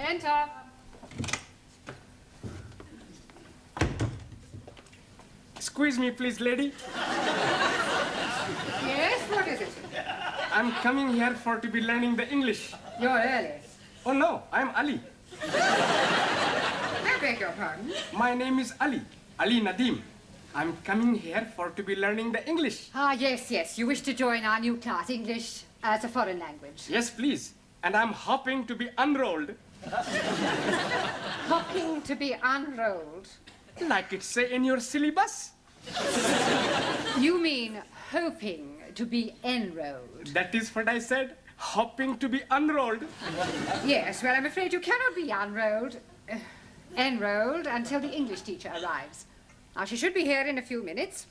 Enter. Excuse me, please, lady. Yes, what is it? I'm coming here to be learning the English. You're early. Oh, no, I'm Ali. I beg your pardon? My name is Ali, Ali Nadim. I'm coming here to be learning the English. Ah, yes. You wish to join our new class, English as a foreign language. Yes, please. And I'm hoping to be unrolled. Hoping to be unrolled? Like it say in your syllabus. You mean hoping to be enrolled? That is what I said. Hoping to be unrolled. Yes, well, I'm afraid you cannot be enrolled until the English teacher arrives. Now, she should be here in a few minutes.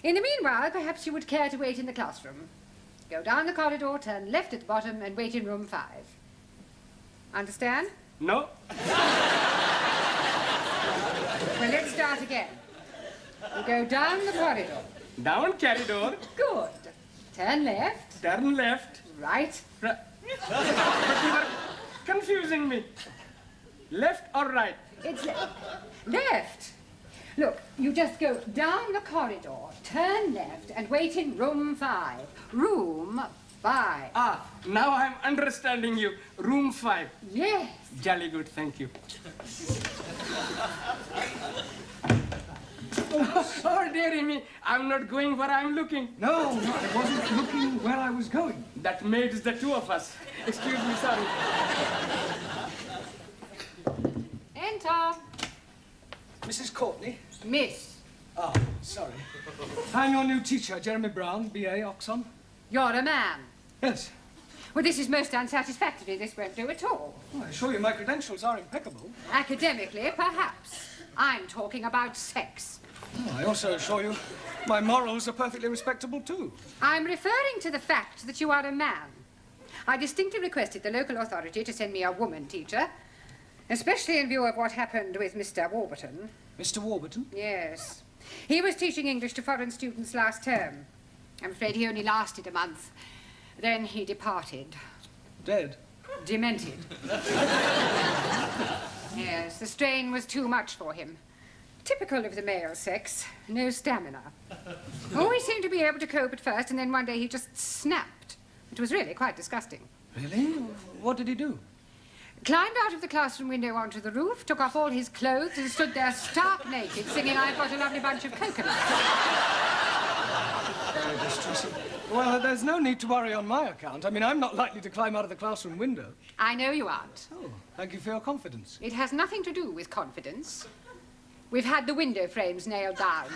In the meanwhile, perhaps you would care to wait in the classroom. Go down the corridor, turn left at the bottom, and wait in room 5. Understand? No. Well, let's start again. You go down the corridor. Down corridor. Good. Turn left. Turn left. Right. But you are confusing me. Left or right? It's left. Look, you just go down the corridor, turn left, and wait in room 5. Room 5. Ah, now I'm understanding you. Room 5. Yes. Jolly good, thank you. Oh, dearie me, I'm not going where I'm looking. No, I wasn't looking where I was going. That makes the two of us. Excuse me, sorry. Enter. Mrs. Courtney? Miss. Oh, sorry. I'm your new teacher, Jeremy Brown, B.A., Oxon. You're a man. Yes. Well, this is most unsatisfactory. This won't do at all. Well, I assure you my credentials are impeccable. Academically, perhaps. I'm talking about sex. Oh, I also assure you my morals are perfectly respectable, too. I'm referring to the fact that you are a man. I distinctly requested the local authority to send me a woman teacher, especially in view of what happened with Mr. Warburton. Mr. Warburton? Yes. He was teaching English to foreign students last term. I'm afraid he only lasted a month. Then he departed. Dead? Demented. Yes, the strain was too much for him. Typical of the male sex. No stamina. Always seemed to be able to cope at first, and then one day he just snapped. It was really quite disgusting. Really? What did he do? Climbed out of the classroom window onto the roof, took off all his clothes, and stood there stark naked, singing, "I've got a lovely bunch of coconuts." Very distressing. Well, there's no need to worry on my account. I mean, I'm not likely to climb out of the classroom window. I know you aren't. Oh, thank you for your confidence. It has nothing to do with confidence. We've had the window frames nailed down.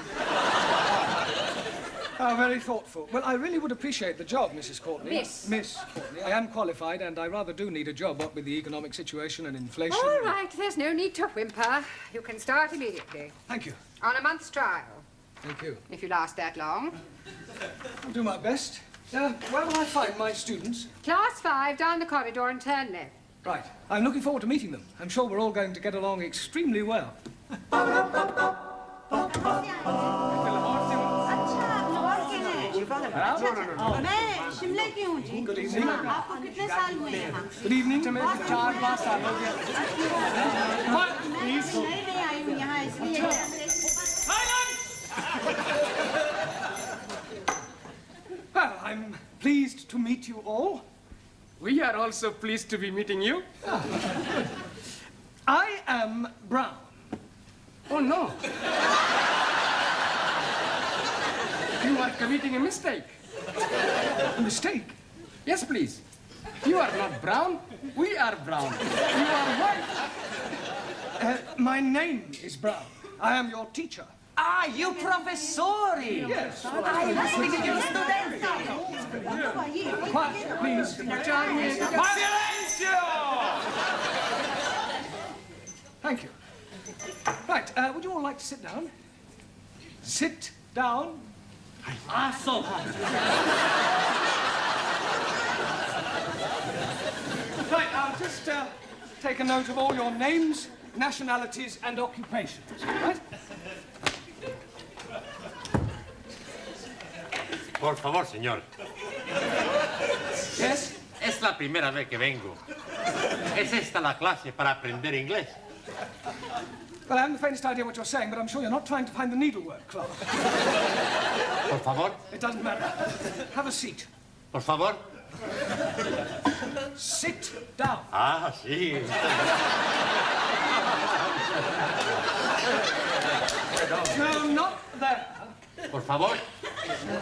How very thoughtful. Well, I really would appreciate the job, Mrs. Courtney. Miss. Miss Courtney. I am qualified, and I rather do need a job, what with the economic situation and inflation. All right, there's no need to whimper. You can start immediately. Thank you. On a month's trial, Thank you. if you last that long. I'll do my best. Where will I find my students? Class 5, down the corridor and turn left. Right. I'm looking forward to meeting them. I'm sure we're all going to get along extremely well. मैं शिमला की हूँ जी। Good evening. आपको कितने साल हुए हैं यहाँ? Good evening. मैं 4-5 साल हो गया। मैं नई आई हूँ यहाँ इसलिए। Well, I'm pleased to meet you all. We are also pleased to be meeting you. I am Brown. Oh, no. You are committing a mistake. A mistake? Yes, please. You are not brown. We are brown. You are white. My name is Brown. I am your teacher. Ah, you professori! Yes. I was thinking you studenti! Quiet, please. Silencio! Thank you. Right, would you all like to sit down? Sit down. Aso! Right, I'll just take a note of all your names, nationalities, and occupations. Right? Por favor, señor. Yes? Es la primera vez que vengo. ¿Es esta la clase para aprender inglés? Well, I haven't the faintest idea what you're saying, but I'm sure you're not trying to find the needlework class. Por favor, It doesn't matter. Have a seat. por favor. Sit down. Ah, sí. No, not there. Por favor.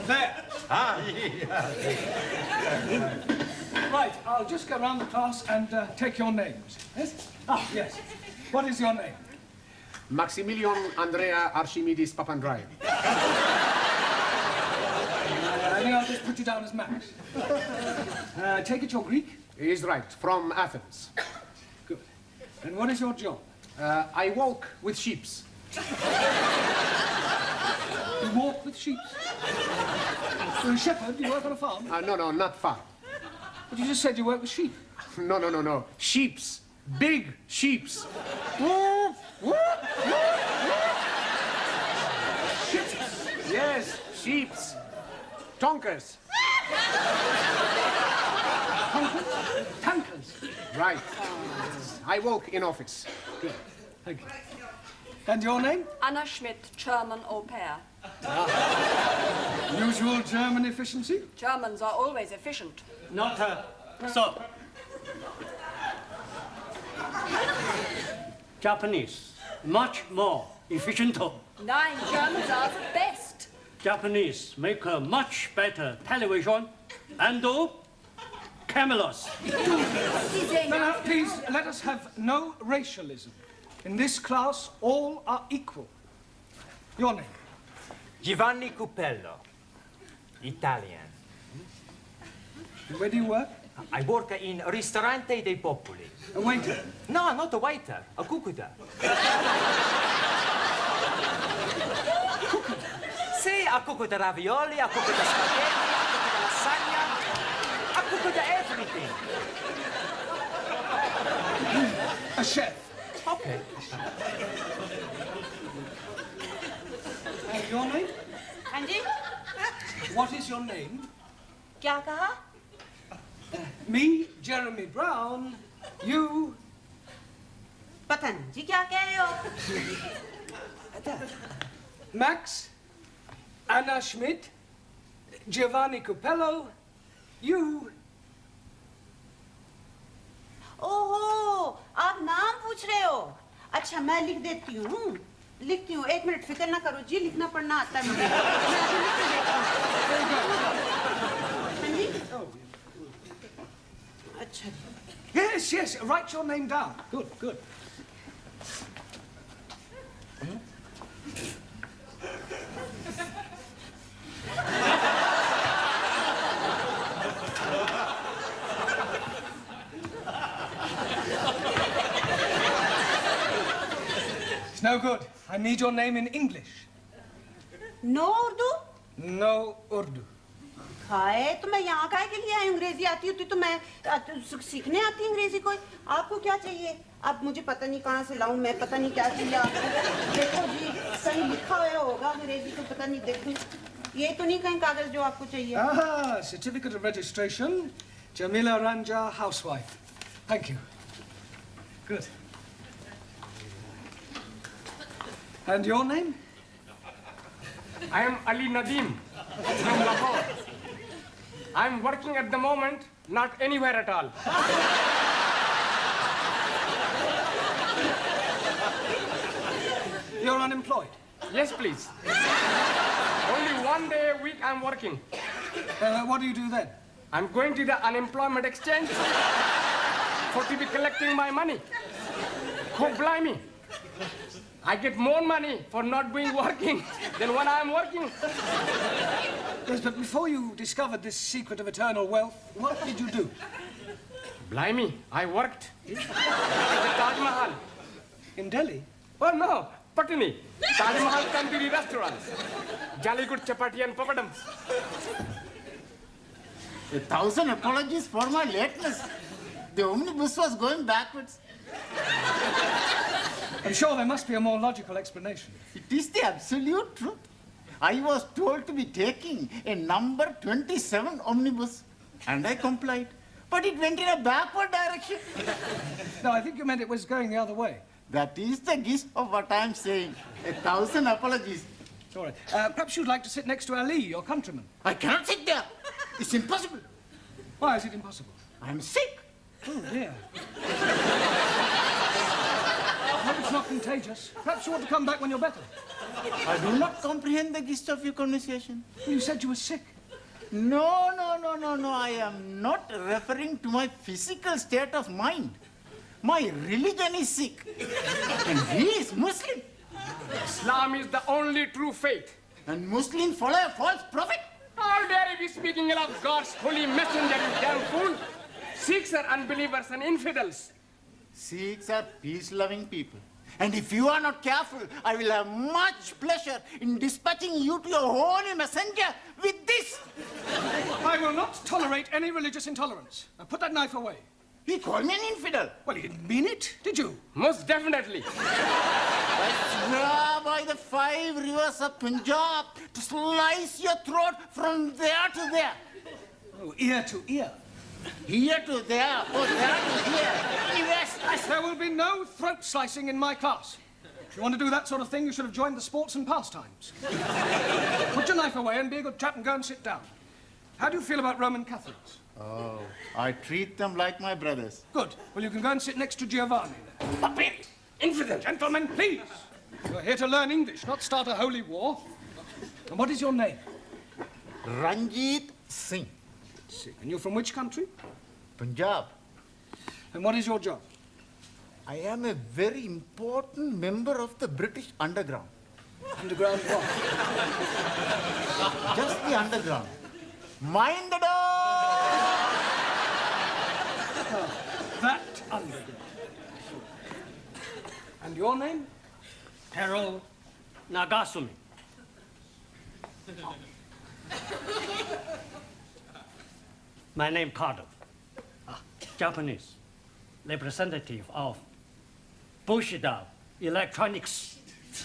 There. Ah, sí. Right, I'll just go around the class and take your names. Yes? Ah, yes. What is your name? Maximilian Andrea Archimedes Papandreou. I think I'll just put you down as Max. Take it you're Greek? He is right, from Athens. Good. And what is your job? I walk with sheeps. You walk with sheep. You're a shepherd, you work on a farm? No, not far. But you just said you work with sheep. No. Sheeps. Big sheeps. Yes, sheeps. Tonkers. Tankers. Right. I walk in office. Good. Thank you. And your name? Anna Schmidt, German au pair. Usual German efficiency? Germans are always efficient. Not her. So. Japanese, much more efficient. Nein, Germans are the best. Japanese make a much better television and cameras. Now, please, let us have no racialism. In this class, all are equal. Your name? Giovanni Cupello, Italian. Where do you work? I work in Ristorante dei Popoli. A waiter. No, not a waiter, a cuccuta. Sì, a cuccuta ravioli, a cuccuta spaghetti, a cuccuta lasagna, a cuccuta everything. A chef. Okay. And your name? हाँ जी What is your name? क्या कहा Me, Jeremy Brown. You. पता नहीं जी क्या कह रहे हो Max. Anna Schmidt. Giovanni Cupello. You. ओहो आप नाम पूछ रहे हो अच्छा मैं लिख देती हूँ एक मिनट फिक्र ना करो जी लिखना पढ़ना आता है मुझे मैं अभी लिख के देती हूँ हाँ जी अच्छा Yes. Write your name down. Good. It's no good. I need your name in English. No Urdu No Urdu. Hi तो मैं यहाँ काहे के लिए आई अंग्रेजी आती होती तो मैं सीखने आती अंग्रेजी कोई आपको क्या चाहिए अब मुझे पता नहीं कहाँ से लाऊं मैं पता नहीं क्या चाहिए आपको देखो जी कहीं लिखा हुआ होगा अंग्रेजी तो पता नहीं देखो ये तो नहीं कहीं कागज जो आपको चाहिए Ah, certificate of registration. Jamila Ranja, housewife. Thank you. Good. And your name? I am Ali Nadim from Lahore. I am working at the moment, not anywhere at all. You're unemployed. Yes, please. Only one day a week I'm working. What do you do then? I'm going to the unemployment exchange for to be collecting my money. God blimey. I get more money for not being working than when I'm working. Yes, but before you discovered this secret of eternal wealth, what did you do? Blimey, I worked at the Taj Mahal. In Delhi? Oh no, Patni. Taj Mahal Tandoori restaurants. Jolly good chapati and papadams. 1,000 apologies for my lateness. The omnibus was going backwards. I'm sure there must be a more logical explanation. It is the absolute truth. I was told to be taking a number 27 omnibus, and I complied. but it went in a backward direction. No, I think you meant it was going the other way. That is the gist of what I'm saying. 1,000 apologies. All right. Perhaps you'd like to sit next to Ali, your countryman. I cannot sit there. It's impossible. Why is it impossible? I'm sick. Oh, dear. I hope it's not contagious. Perhaps you want to come back when you're better. I do not comprehend the gist of your conversation. Well, you said you were sick. No. I am not referring to my physical state of mind. My religion is sick. And he is Muslim. Islam is the only true faith. And Muslims follow a false prophet. How dare you be speaking ill of God's holy messenger, you damn fool? Sikhs are unbelievers and infidels. Sikhs are peace-loving people. And if you are not careful, I will have much pleasure in dispatching you to your holy messenger with this. I will not tolerate any religious intolerance. Now put that knife away. He called me an infidel. Well, you didn't mean it, did you? Most definitely. I swear by the 5 rivers of Punjab to slice your throat from there to there. Oh, ear to ear. Here to there, or there to here. Anywhere slice. There will be no throat slicing in my class. If you want to do that sort of thing, you should have joined the sports and pastimes. Put your knife away and be a good chap and go and sit down. How do you feel about Roman Catholics? Oh, I treat them like my brothers. Good. Well, you can go and sit next to Giovanni then. Puppy! Infidel! Gentlemen, please. You're here to learn English, not start a holy war. And what is your name? Ranjit Singh. And you're from which country? Punjab. And what is your job? I am a very important member of the British underground. Underground what? Just the underground. Mind the door! That underground. And your name? Harold Nagasumi. My name Carter. Japanese. Representative of Bushido Electronics.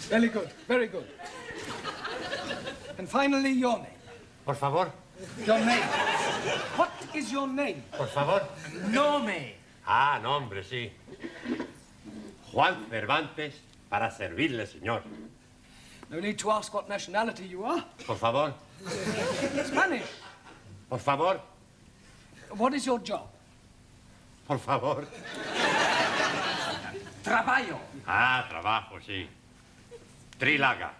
Very good, very good. And finally, your name. Por favor. Your name. What is your name? Por favor. Nome. Ah, nombre, sí. Juan Cervantes, para servirle, señor. No need to ask what nationality you are. Por favor. Spanish. Por favor. What is your job? Por favor. Trabalho. Ah, trabajo, sí. Trilaga.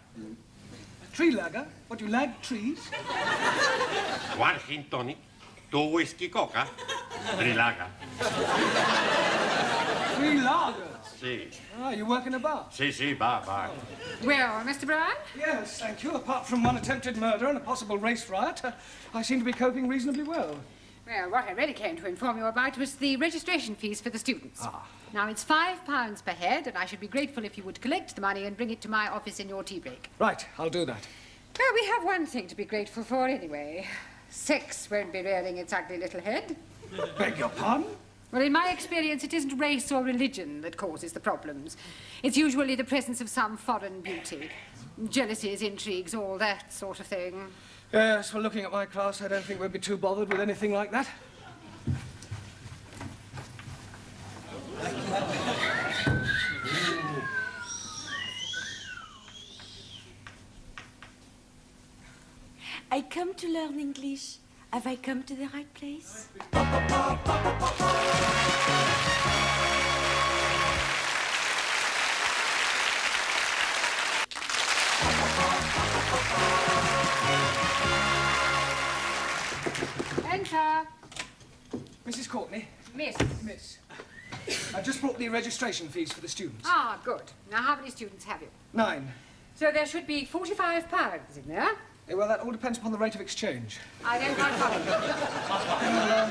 Tree lagger? What, you lag trees? One gin tonic, 2 whiskey coca, Trilaga. Tree lagers. Sí. Ah, you work in a bar? Sí, sí, va. Well, Mr. Brown? Yes, thank you. Apart from one attempted murder and a possible race riot, I seem to be coping reasonably well. Well, what I really came to inform you about was the registration fees for the students. Now, it's £5 per head, and I should be grateful if you would collect the money and bring it to my office in your tea break. Right, I'll do that. Well, we have one thing to be grateful for anyway. Sex won't be rearing its ugly little head. Beg your pardon? Well, in my experience, it isn't race or religion that causes the problems. It's usually the presence of some foreign beauty. Jealousies, intrigues, all that sort of thing. Yes, well, looking at my class, I don't think we'd be too bothered with anything like that. I come to learn English. Have I come to the right place? Enter. Mrs. Courtney. Miss. Miss. I just brought the registration fees for the students. Ah, good. Now, how many students have you? 9. So there should be £45 in there. Well, that all depends upon the rate of exchange. I don't quite follow you. Well,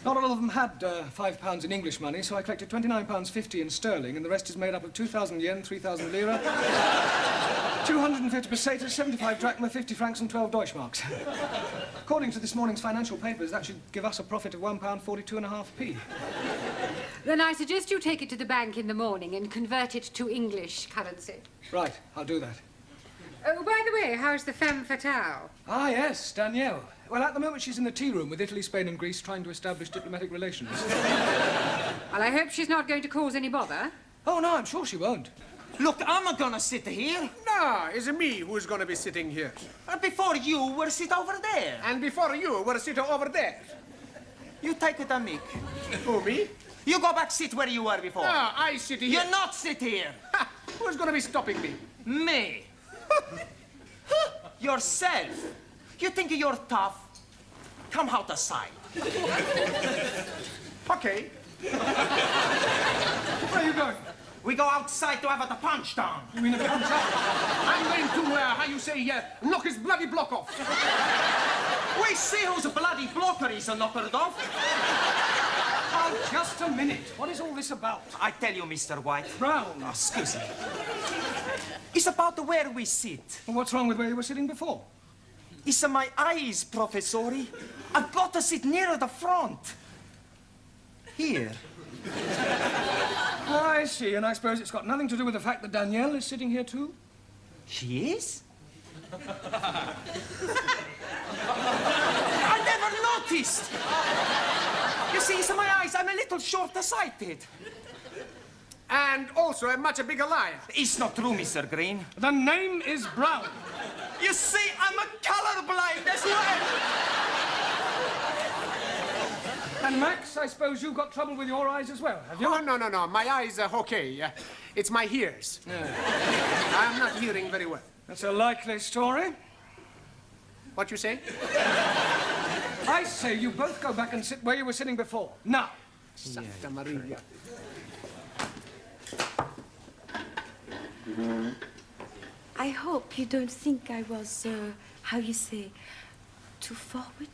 not all of them had £5 in English money, so I collected £29.50 in sterling, and the rest is made up of 2,000 yen, 3,000 lira, 250 pesetas, 75 drachma, 50 francs, and 12 Deutschmarks. According to this morning's financial papers, that should give us a profit of £1.42½. Then I suggest you take it to the bank in the morning and convert it to English currency. Right, I'll do that. Oh, by the way, how's the femme fatale? Ah, yes, Danielle. Well, at the moment she's in the tea room with Italy, Spain and Greece trying to establish diplomatic relations. Well, I hope she's not going to cause any bother. Oh, no, I'm sure she won't. Look, I'm not gonna sit here. No, it's me who's going to be sitting here. Before you were sit over there. And before you were sitting over there. You take it, Mick. Who, me? You go back sit where you were before. No, I sit here. You're not sit here. Ha! Who's going to be stopping me? Me. Yourself. You think you're tough? Come out the side. Okay. Where are you going? We go outside to have a punch down. You mean a punch up? I'm going to, how you say, knock his bloody block off. We see whose bloody blocker is knockered off. Oh, just a minute. What is all this about? I tell you, Mr. White. Brown. Oh, excuse me. It's about where we sit. Well, what's wrong with where you were sitting before? It's my eyes, Professori. I've got to sit nearer the front. Here. I see, and I suppose it's got nothing to do with the fact that Danielle is sitting here too? She is? I never noticed. You see, it's my eyes. I'm a little short-sighted. And also a much bigger liar. It's not true, Mr. Green. The name is Brown. You see, I'm a colorblind as well. And Max, I suppose you've got trouble with your eyes as well, have you? Oh, no. My eyes are okay. It's my ears. I'm not hearing very well. That's a likely story. What you say? I say you both go back and sit where you were sitting before. Now. Santa Maria. I hope you don't think I was, how you say, too forward.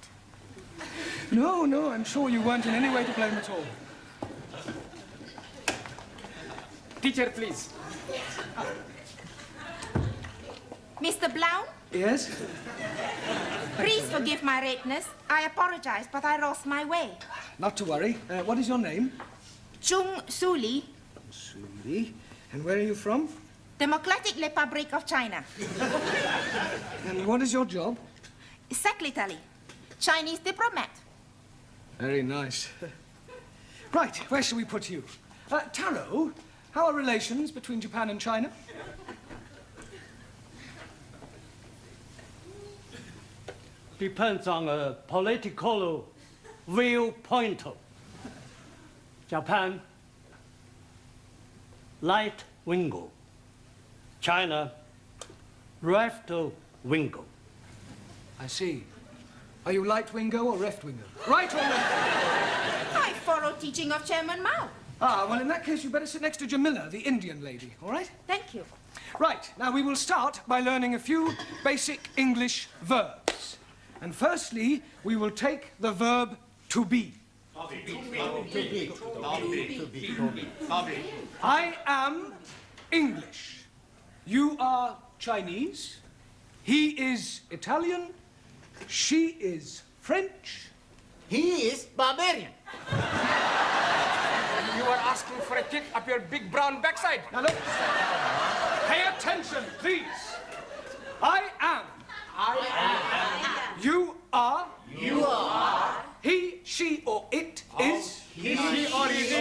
No, I'm sure you weren't in any way to blame at all. Teacher, please. Mr. Blount, Yes? please forgive my lateness. I apologize, but I lost my way. Not to worry. What is your name? Chung Suli, Suli. And where are you from? Democratic Republic of China. And what is your job? Secretary, Chinese diplomat. Very nice. Right, where shall we put you? Taro, how are relations between Japan and China? Depends on a political viewpoint. Japan, right wing. China, left wing. I see. Are you right-wingo or left-wingo? Right or left? I follow teaching of Chairman Mao. Ah, well, in that case, you better sit next to Jamila, the Indian lady, all right? Thank you. Right, now we will start by learning a few basic English verbs. And firstly, we will take the verb to be. I am English. You are Chinese. He is Italian. She is French. He is barbarian. You are asking for a kick up your big brown backside. Now look, pay attention, please. I am. You are. You are. He, she, or it is. He, she, or it is.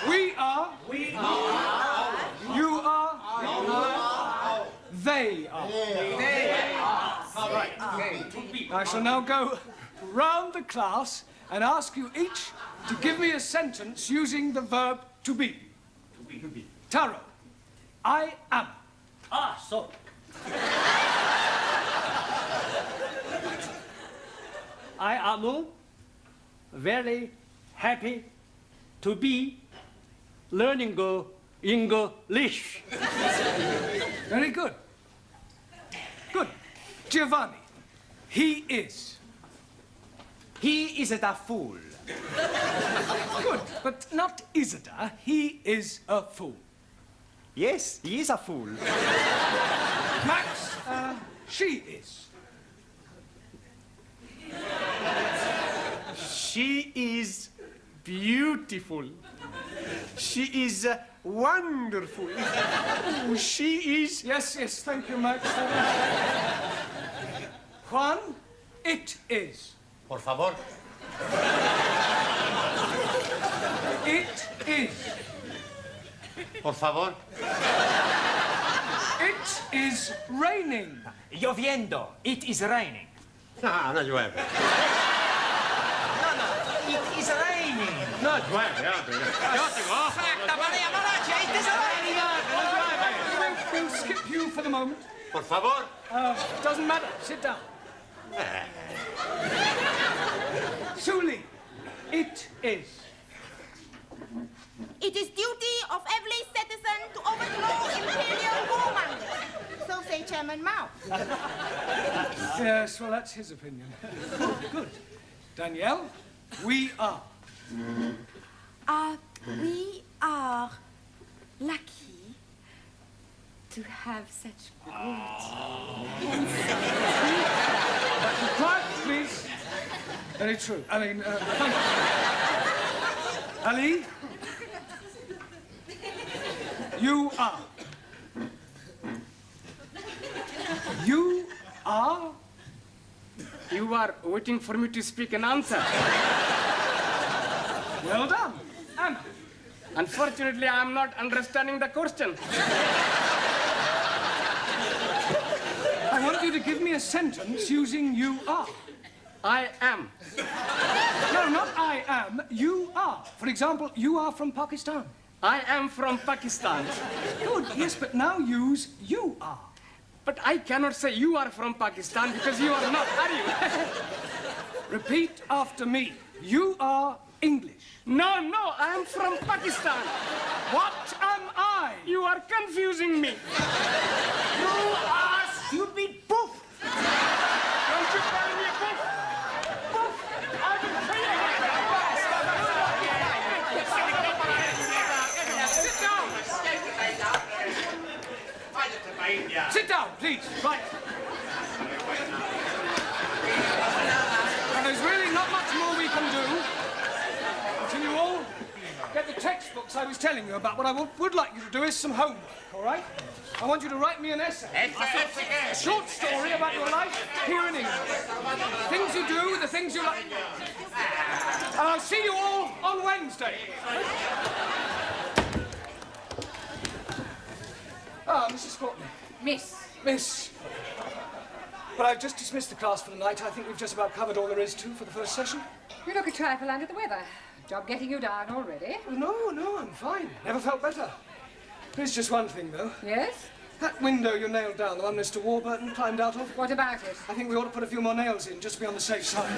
We are. We are. You are. You are. They are. All right. I shall now go round the class and ask you each to give me a sentence using the verb to be. To be. Taro, I am. Ah, so. I am very happy to be learning English. Very good. Good. Giovanni, he is. He is a fool. Good, but not Isidore. He is a fool. Yes, he is a fool. Max, she is. She is beautiful. She is wonderful. Oh, she is... Yes, yes, thank you, Max. Juan, it is. Por favor. It is. Por favor. It is raining. Lloviendo. It is raining. No, no llueve. No, no. It is raining. No llueve, hombre. Yo tengo ojos. Santa Maria Malacia, it is raining. We'll skip you for the moment. Por favor. Doesn't matter. Sit down. Suli, it is. It is duty of every citizen to overthrow imperial warmongers. So say Chairman Mao. Yes, well, that's his opinion. Good. Danielle, we are. We are lucky to have such great. Quiet, please. Very true. I mean, thank you. Ali, you are. You are. You are waiting for me to speak an answer. Well done. Anna. Unfortunately, I'm not understanding the question. I want you to give me a sentence using you are. I am. No, not I am. You are. For example, you are from Pakistan. I am from Pakistan. Good, yes, but now use you are. But I cannot say you are from Pakistan because you are not, are you? Repeat after me. You are English. No, no, I am from Pakistan. What am I? You are confusing me. You are stupid poof. Don't you call me a poof? Poof! I will kill you. Sit down, please. Right. And there's really not much more we can do until you all get the textbooks I was telling you about. What I would like you to do is some homework, all right? I want you to write me an essay. A short story about your life here in England. Things you do, the things you like. And I'll see you all on Wednesday. Ah, Mrs. Courtney. Miss. Well, I've just dismissed the class for the night. I think we've just about covered all there is to for the first session. You look a trifle under the weather. Job getting you down already? Oh, no, I'm fine. Never felt better. There's just one thing, though. Yes? That window you nailed down, the one Mr. Warburton climbed out of. What about it? I think we ought to put a few more nails in, just to be on the safe side.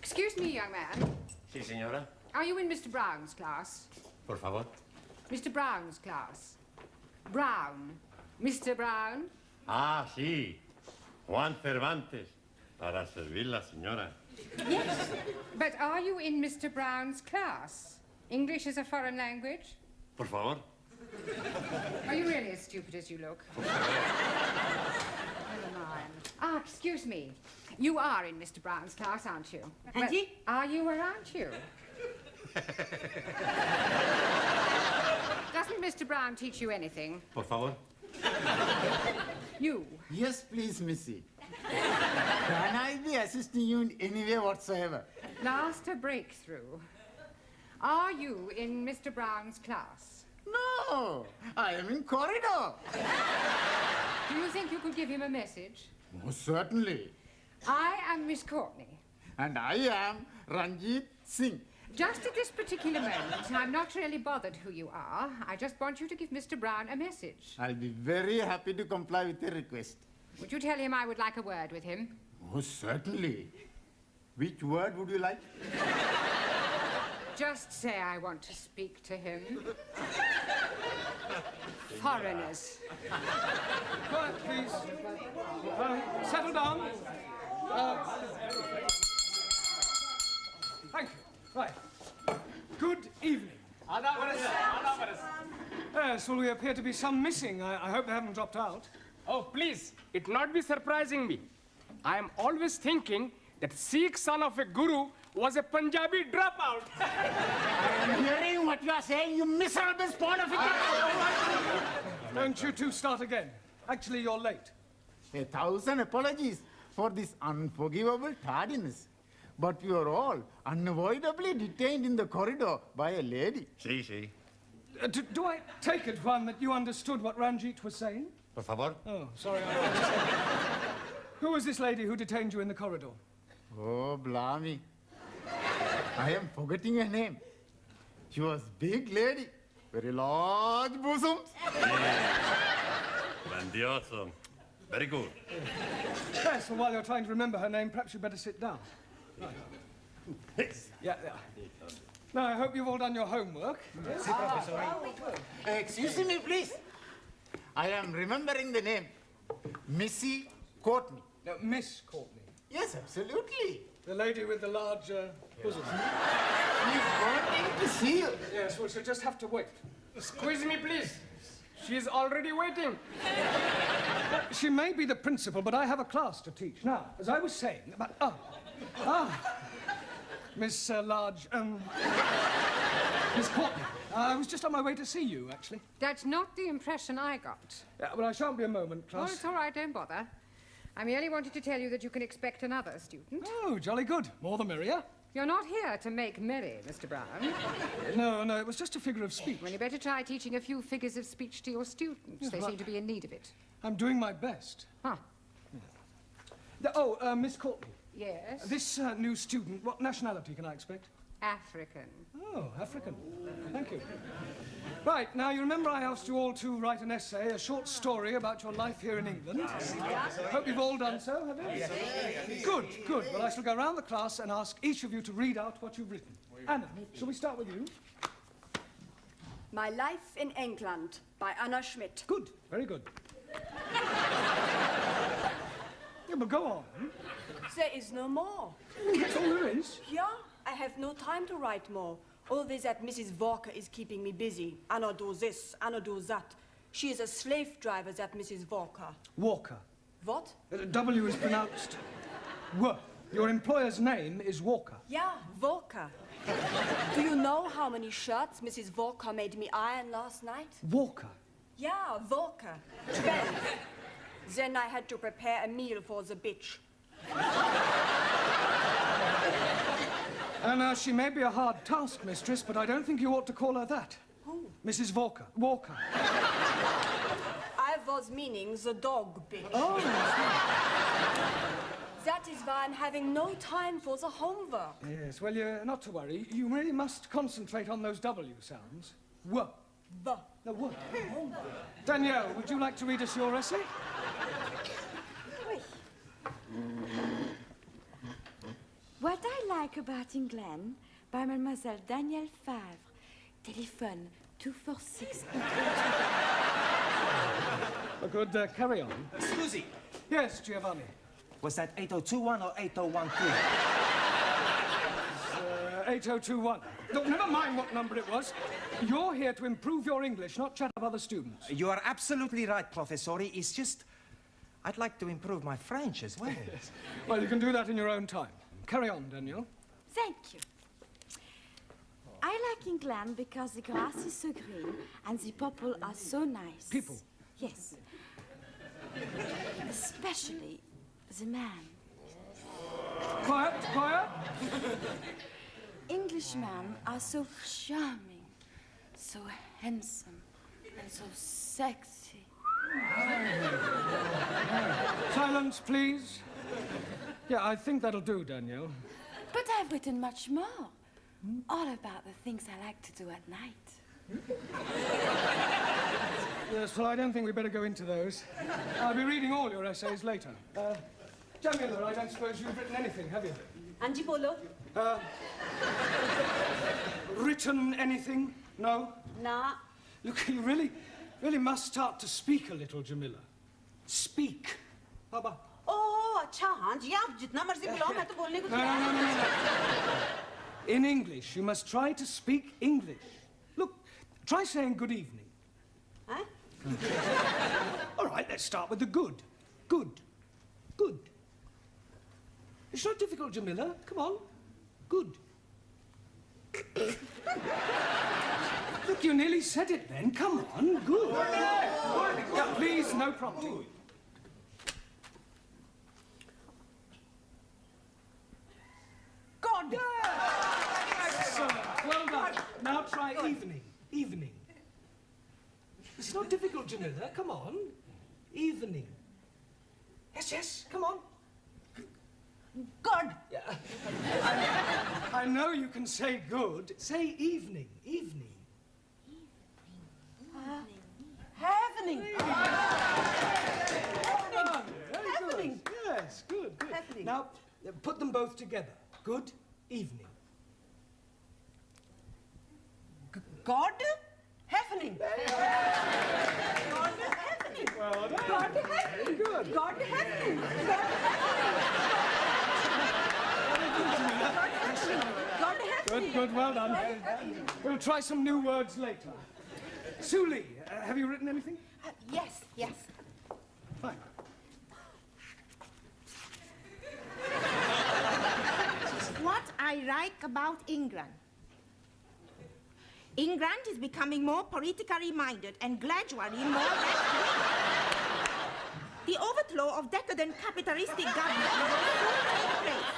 Excuse me, young man. Sí, señora. Are you in Mr. Brown's class? Por favor. Mr. Brown's class. Brown. Mr. Brown? Ah, sí. Juan Cervantes. Para servir la señora. Yes. But are you in Mr. Brown's class? English is a foreign language? Por favor. Are you really as stupid as you look? Never mind. Ah, excuse me. You are in Mr. Brown's class, aren't you? Auntie? But are you or aren't you? Doesn't Mr. Brown teach you anything? Por favor. You. Yes, please, Missy. Can I be assisting you in any way whatsoever? Last a breakthrough. Are you in Mr. Brown's class? No, I am in corridor. Do you think you could give him a message? Most certainly. I am Miss Courtney. And I am Ranjit Singh. Just at this particular moment, I'm not really bothered who you are. I just want you to give Mr. Brown a message. I'll be very happy to comply with your request. Would you tell him I would like a word with him? Most certainly. Which word would you like? Just say I want to speak to him. Foreigners. Quiet, please. Settle down. Thank you. Right. Good evening. Yes, well, we appear to be some missing. I hope they haven't dropped out. Oh, please, it not be surprising me. I am always thinking that Sikh son of a guru was a Punjabi dropout. I'm hearing what you are saying, you miserable spawn of a... Don't you two start again. Actually, you're late. 1,000 apologies for this unforgivable tardiness. But we are all unavoidably detained in the corridor by a lady. Sí, sí. Do I take it, Juan, that you understood what Ranjit was saying? Por favor. Oh, sorry. Who was this lady who detained you in the corridor? Oh, blimey. I am forgetting her name. She was big lady, very large bosoms. Grandioso. Very good. Yes, well, while you're trying to remember her name, perhaps you'd better sit down. Right. Yeah. Now, I hope you've all done your homework. Yes? Excuse me, please. I am remembering the name. Missy Courtney. No, Miss Courtney. Yes, absolutely. The lady with the large bosom. She's wanting to see you. Yes, well, she'll just have to wait. Squeeze me, please. She's already waiting. She may be the principal, but I have a class to teach. Now, as I was saying about... Miss Miss Courtney. I was just on my way to see you, actually. That's not the impression I got. Yeah, but I shan't be a moment, class. Oh, it's all right, don't bother. I merely wanted to tell you that you can expect another student. Oh, jolly good. More the merrier. You're not here to make merry, Mr. Brown. No, it was just a figure of speech. Well, you better try teaching a few figures of speech to your students. Yes, they well, seem to be in need of it. I'm doing my best. Huh. Yeah. Miss Courtney. Yes? This new student, what nationality can I expect? African. Oh, African. Thank you. Right, now you remember I asked you all to write an essay, a short story about your life here in England. Hope you've all done so, have you? Yes. Good. Well, I shall go round the class and ask each of you to read out what you've written. Anna, shall we start with you? My Life in England by Anna Schmidt. Good, very good. Yeah, but go on. There is no more. That's all there is. Yeah, I have no time to write more. Always that Mrs. Walker is keeping me busy. Anna do this, Anna do that. She is a slave driver, that Mrs. Walker. Walker. What? W is pronounced W. Your employer's name is Walker. Yeah, Walker. Do you know how many shirts Mrs. Walker made me iron last night? Walker? Yeah, Walker. 12. Then I had to prepare a meal for the bitch. Anna, she may be a hard taskmistress, but I don't think you ought to call her that. Who? Mrs. Walker. Walker. I was meaning the dog bitch. Oh. That is why I'm having no time for the homework. Yes, well, you're not to worry. You really must concentrate on those W sounds. W. V. No, W. Danielle, would you like to read us your essay? What I like about England, by Mademoiselle Danielle Favre. Telephone 246. Good, carry on. Susie, Yes, Giovanni. was that 8021 or 8013? 8021. Look, never mind what number it was. You're here to improve your English, not chat up other students. You are absolutely right, Professori. It's just, I'd like to improve my French as well. Well, you can do that in your own time. Carry on, Daniel. Thank you. I like England because the grass is so green and the people are so nice. People? Yes. Especially the man. Quiet, quiet. Englishmen are so charming, so handsome, and so sexy. Silence, please. Yeah, I think that'll do, Danielle. But I've written much more. All about the things I like to do at night. Yes, well, I don't think we better go into those. I'll be reading all your essays later. Jamila, I don't suppose you've written anything, have you? Anji bolo. Written anything? No? Na. Look, you really must start to speak a little, Jamila. Speak. Baba. Oh, अच्छा हाँ जी आप जितना मर्जी बुलाओ मैं तो बोलने को तैयार हूँ। No. In English, you must try to speak English. Look, try saying good evening. Huh? All right, let's start with the good. Good. Good. It's not difficult, Jamila. Come on. Good. Look, you nearly said it then. Come on. Good. Yeah, please, no prompting. God. Excellent. Well done. Now try evening. Evening. It's not difficult, Jamila. Come on. Evening. Yes. Come on. God. Yeah. I know you can say good. Say evening. Evening. Happening. Happening. Yes, good. Happening. Now, put them both together. Good evening. God happening. God happening. Well done. God happening. Good. God happening. God happening. Good, well done. We'll try some new words later. Suli, have you written anything? Yes. Fine. What I like about England. England is becoming more politically minded and gradually more left-wing. The overthrow of decadent capitalistic government will soon take place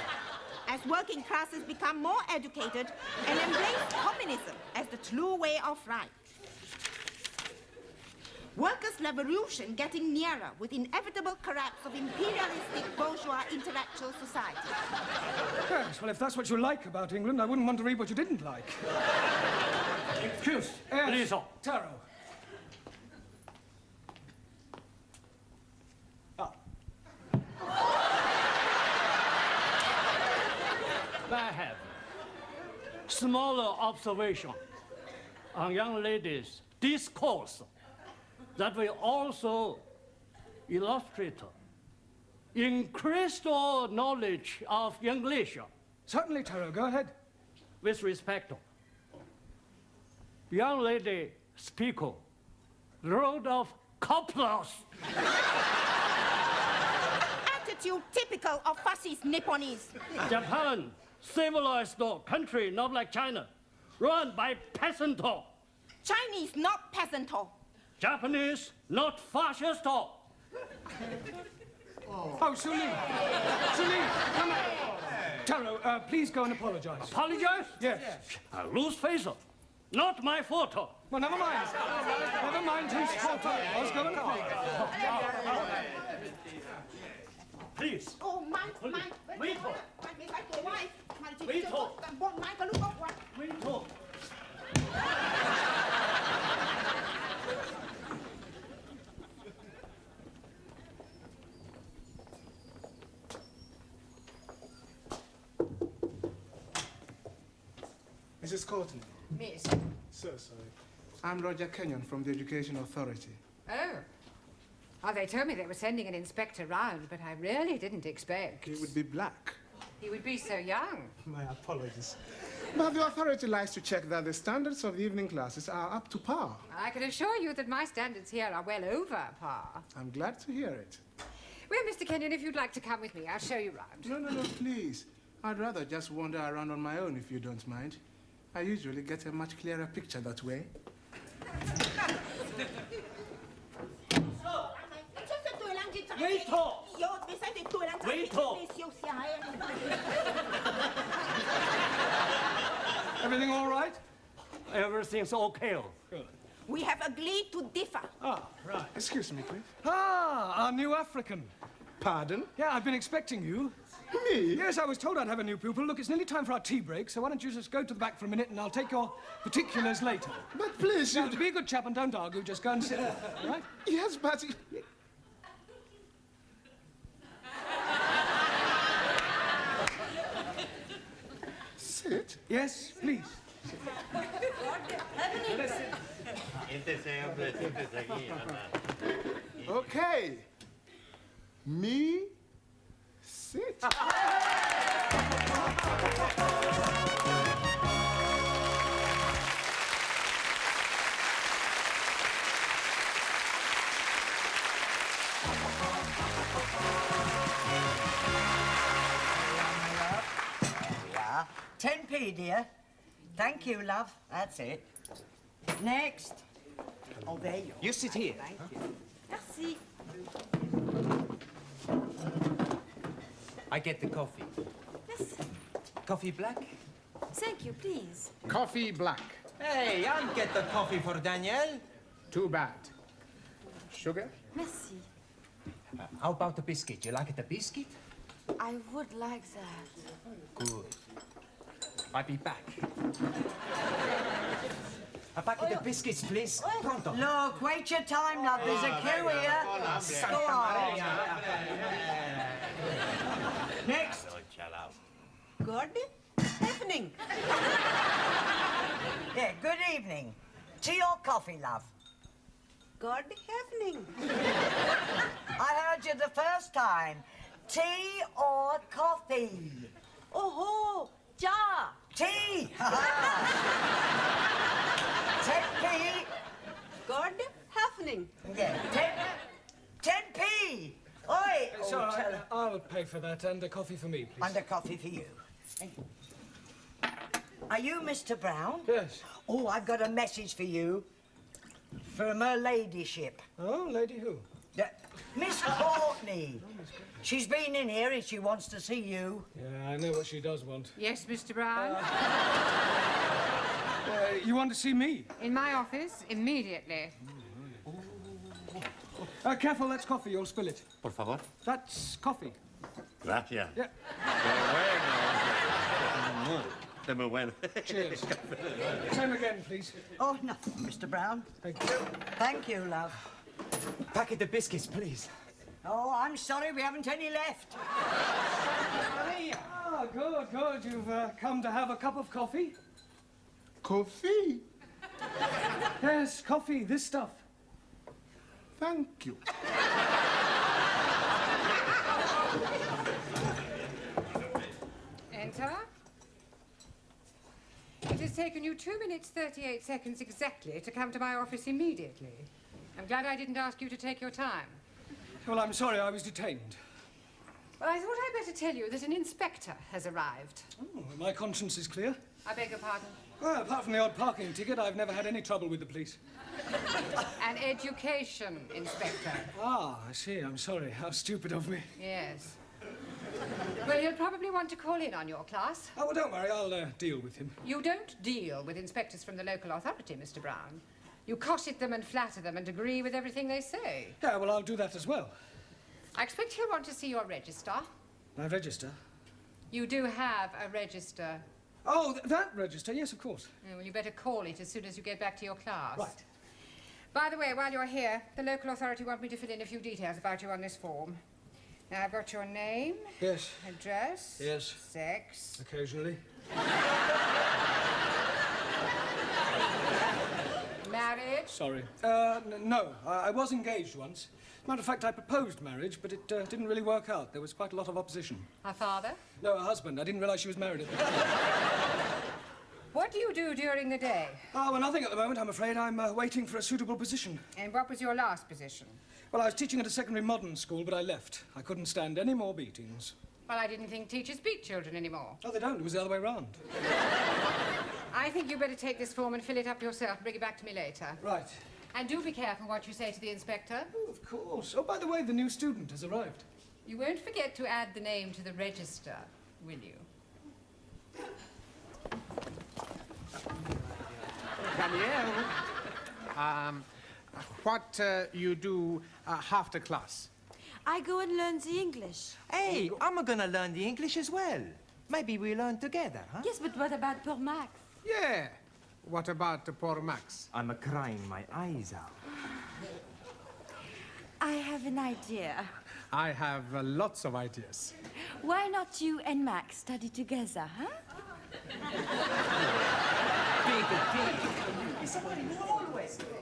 as working classes become more educated and embrace communism as the true way of life. Workers' revolution getting nearer with inevitable collapse of imperialistic bourgeois intellectual society. Yes, well, if that's what you like about England, I wouldn't want to read what you didn't like. Excuse, Yes, please. Taro. I have smaller observation on young ladies' discourse that will also illustrate increased knowledge of English. Certainly, Taro, go ahead. With respect, young lady speak road of couplers. Attitude typical of fascist Nipponese. Japan, civilized country, not like China, run by peasant. Chinese, not peasant. Japanese, not fascist. Oh, Suli, come on. Taro, please go and apologize. Apologize? Yes. I lose face. Not my fault. Well, never mind. Never mind whose fault it was. Go and apologize. Please. Oh, my. Wait. Mrs. Courtney. Miss. So sorry. I'm Roger Kenyon from the Education Authority. Oh. Oh, they told me they were sending an inspector round, but I really didn't expect. He would be black. He would be so young. My apologies. But the authority likes to check that the standards of the evening classes are up to par. I can assure you that my standards here are well over par. I'm glad to hear it. Well, Mr. Kenyon, if you'd like to come with me, I'll show you round. No, please. I'd rather just wander around on my own if you don't mind. I usually get a much clearer picture that way. Everything all right? Everything's okay. Good. We have agreed to differ. Ah, right. Excuse me, please. Ah, our new African. Pardon? Yeah, I've been expecting you. Me? Yes, I was told I'd have a new pupil. Look, it's nearly time for our tea break, so why don't you just go to the back for a minute and I'll take your particulars later. But please, Now, to be a good chap and don't argue, just go and sit there, all right? Yes, but... Sit? Yes, please. Okay. Me, sit. Yeah. 10p, dear. Thank you, love. That's it. Next. Oh, there you are. You sit here. Thank you. Merci. I get the coffee. Yes. Coffee black? Thank you, please. Coffee black. Hey, I'll get the coffee for Danielle. Too bad. Sugar? Merci. How about the biscuit? You like the biscuit? I would like that. Good. I'll be back. A packet of biscuits, please. Pronto. Look, wait your time, love. There's a queue here. Go on. Next. Good evening. Yeah, good evening. Tea or coffee, love? Good evening. I heard you the first time. Tea or coffee? Oh, ja. Tea. 10p. Good evening. Yeah, 10p. Oi. It's all right. I'll pay for that and a coffee for me, please. And a coffee for you. Are you Mr. Brown? Yes. Oh, I've got a message for you. From her ladyship. Oh, lady who? Miss Courtney. She's been in here and she wants to see you. Yeah, I know what she does want. Yes, Mr. Brown? You want to see me? In my office, immediately. Careful, that's coffee. You'll spill it. Por favor. That's coffee. Gracias. Yeah. De muy bueno. Cheers. Same again, please. Oh, nothing, Mr. Brown. Thank you. Thank you, love. Packet of biscuits, please. Oh, I'm sorry, we haven't any left. Ah, good. You've come to have a cup of coffee? Coffee? Yes, coffee, this stuff. Thank you. Enter. It has taken you 2 minutes, 38 seconds exactly to come to my office immediately. I'm glad I didn't ask you to take your time. Well, I'm sorry, I was detained. Well, I thought I'd better tell you that an inspector has arrived. Oh, my conscience is clear. I beg your pardon? Well, apart from the odd parking ticket, I've never had any trouble with the police. An education inspector. Ah, I see. I'm sorry. How stupid of me. Yes. Well, he'll probably want to call in on your class. Oh, well, don't worry. I'll deal with him. You don't deal with inspectors from the local authority, Mr. Brown. You cosset them and flatter them and agree with everything they say. Yeah, well, I'll do that as well. I expect he'll want to see your register. My register? You do have a register. Oh, that register? Yes, of course. Yeah, well, you better call it as soon as you get back to your class. Right. By the way, while you're here, the local authority want me to fill in a few details about you on this form. Now, I've got your name. Yes. Address. Yes. Sex. Occasionally. married? Sorry. No, I was engaged once. Matter of fact, I proposed marriage, but it didn't really work out. There was quite a lot of opposition. Her father? No, her husband. I didn't realize she was married at the time. What do you do during the day? Oh, well, nothing at the moment, I'm afraid. I'm waiting for a suitable position. And what was your last position? Well, I was teaching at a secondary modern school, but I left. I couldn't stand any more beatings. Well, I didn't think teachers beat children anymore. Oh, they don't. It was the other way round. I think you better take this form and fill it up yourself and bring it back to me later. Right. And do be careful what you say to the inspector. Oh, of course. Oh, by the way, the new student has arrived. You won't forget to add the name to the register, will you? Danielle, what you do after class? I go and learn the English. Hey, I'm gonna learn the English as well. Maybe we learn together, huh? Yes, but what about poor Max? Yeah. What about poor Max? I'm crying my eyes out. I have an idea. I have lots of ideas. Why not you and Max study together, huh?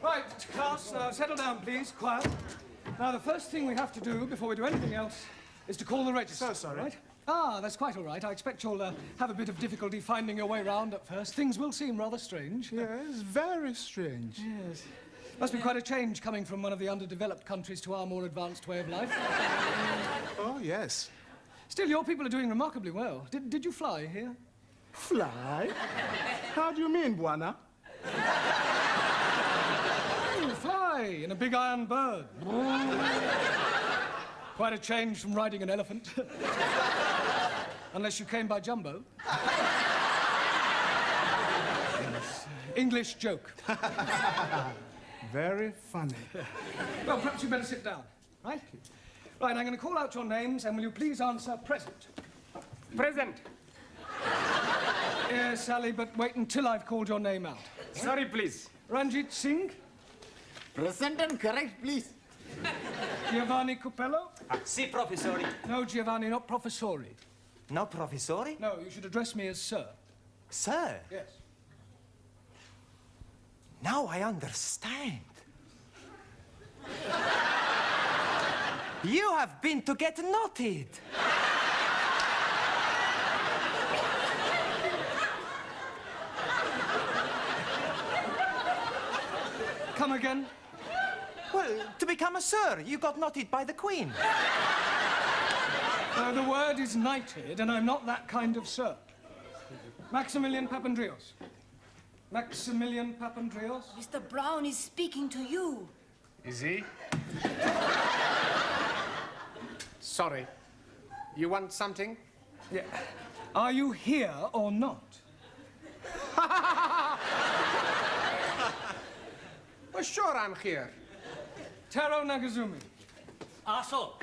Right, class, settle down, please. Quiet. Now, the first thing we have to do before we do anything else is to call the register. So sorry. Right? Ah, that's quite all right. I expect you'll have a bit of difficulty finding your way round at first. Things will seem rather strange. Yes, very strange. Yes. Must be quite a change coming from one of the underdeveloped countries to our more advanced way of life. Oh, yes. Still, your people are doing remarkably well. Did you fly here? Fly? How do you mean, Buana? Oh, fly in a big iron bird. Quite a change from riding an elephant. Unless you came by jumbo. English joke. Very funny. Well, perhaps you better sit down, right? Right, I'm going to call out your names, and will you please answer present? Present. Yes, Sally, but wait until I've called your name out. Sorry, please. Ranjit Singh? Present and correct, please. Giovanni Cupello? Si, professori. No, Giovanni, not professori. No, professori? No, you should address me as sir. Sir? Yes. Now I understand. You have been to get knotted. Come again? Well, to become a sir, you got knotted by the Queen. The word is knighted, and I'm not that kind of sir. Maximilian Papandreou. Maximilian Papandreou? Mr. Brown is speaking to you. Is he? Sorry. You want something? Yeah. Are you here or not? Well, sure I'm here. Taro Nagazumi. Aso.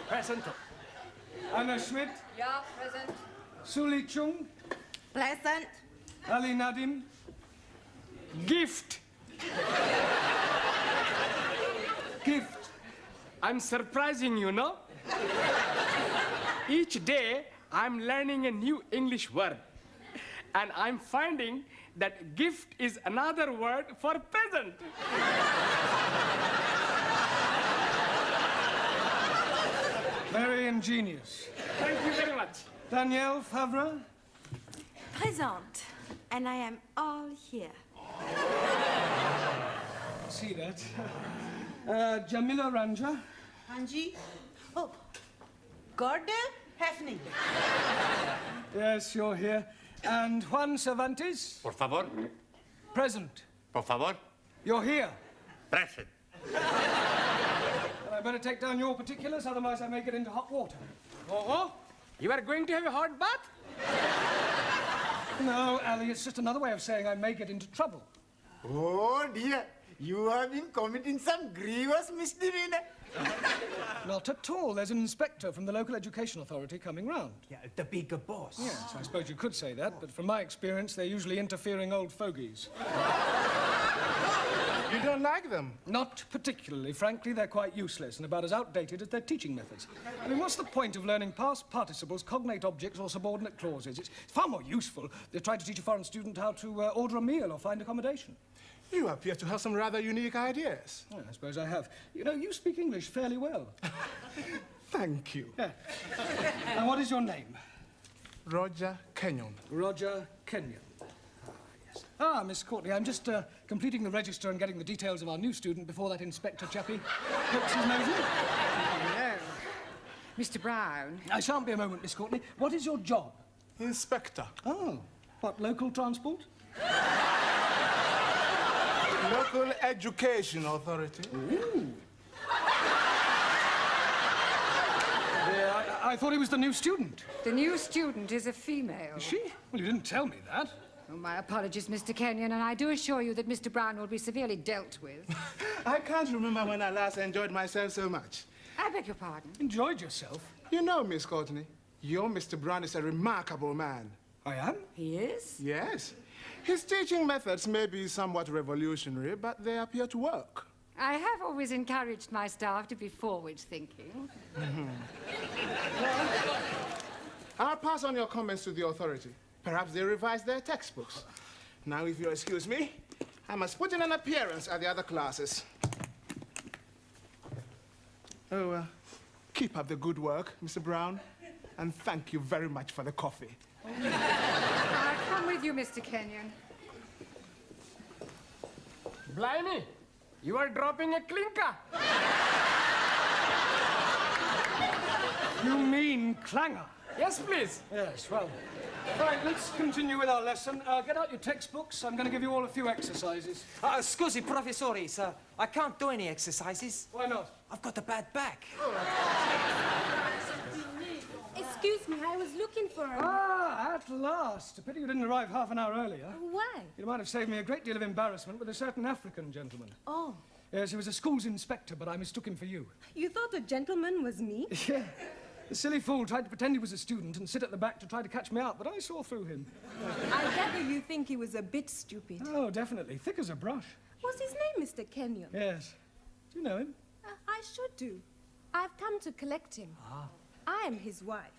Present. Anna Schmidt. Yeah, present. Suli Chung. Present. Ali Nadim. Gift. Gift. I'm surprising you, no? Each day, I'm learning a new English word. And I'm finding that gift is another word for peasant. Very ingenious. Thank you very much. Danielle Favre. Present. And I am all here. See that. Jamila Ranja. Hanji. Oh, God happening. Yes, you're here. And Juan Cervantes. Por favor. Present. Por favor. You're here. Present. Well, I better take down your particulars, otherwise I may get into hot water. Oh, you are going to have a hot bath? No, Ali, it's just another way of saying I may get into trouble. Oh, dear. You have been committing some grievous misdemeanor. Not at all. There's an inspector from the local education authority coming round. Yeah, the bigger boss. Yes, I suppose you could say that, but from my experience, they're usually interfering old fogies. You don't like them? Not particularly. Frankly, they're quite useless and about as outdated as their teaching methods. I mean, what's the point of learning past participles, cognate objects, or subordinate clauses? It's far more useful to try to teach a foreign student how to order a meal or find accommodation. You appear to have some rather unique ideas. Well, I suppose I have. You know, you speak English fairly well. Thank you. Yeah. And what is your name? Roger Kenyon. Roger Kenyon. Yes. Ah, Miss Courtney, I'm just completing the register and getting the details of our new student before that inspector chappie pokes his nose in. Hello. Mr. Brown. I shan't be a moment, Miss Courtney. What is your job? Inspector. Oh, what, local transport? Local Education Authority. Ooh. Yeah, I thought he was the new student. The new student is a female. Is she? Well, you didn't tell me that. Oh, my apologies, Mr. Kenyon, and I do assure you that Mr. Brown will be severely dealt with. I can't remember when I last enjoyed myself so much. I beg your pardon? Enjoyed yourself? You know, Miss Courtney, your Mr. Brown is a remarkable man. I am? He is? Yes. His teaching methods may be somewhat revolutionary, but they appear to work. I have always encouraged my staff to be forward-thinking. I'll pass on your comments to the authority. Perhaps they revise their textbooks. Now, if you'll excuse me, I must put in an appearance at the other classes. Oh, keep up the good work, Mr. Brown, and thank you very much for the coffee. I'll come with you, Mr. Kenyon. Blimey, you are dropping a clinker. You mean clanger? Yes, please. Yes, well. Right, let's continue with our lesson. Get out your textbooks. I'm going to give you all a few exercises. Scusi, professore, sir. I can't do any exercises. Why not? I've got a bad back. Excuse me, I was looking for her. Ah, at last. A pity you didn't arrive half an hour earlier. Why? You might have saved me a great deal of embarrassment with a certain African gentleman. Oh. Yes, he was a school's inspector, but I mistook him for you. You thought a gentleman was me? Yeah. The silly fool tried to pretend he was a student and sit at the back to try to catch me out, but I saw through him. I gather you think he was a bit stupid. Oh, definitely. Thick as a brush. What's his name, Mr. Kenyon? Yes. Do you know him? I should do. I've come to collect him. Ah. I am his wife.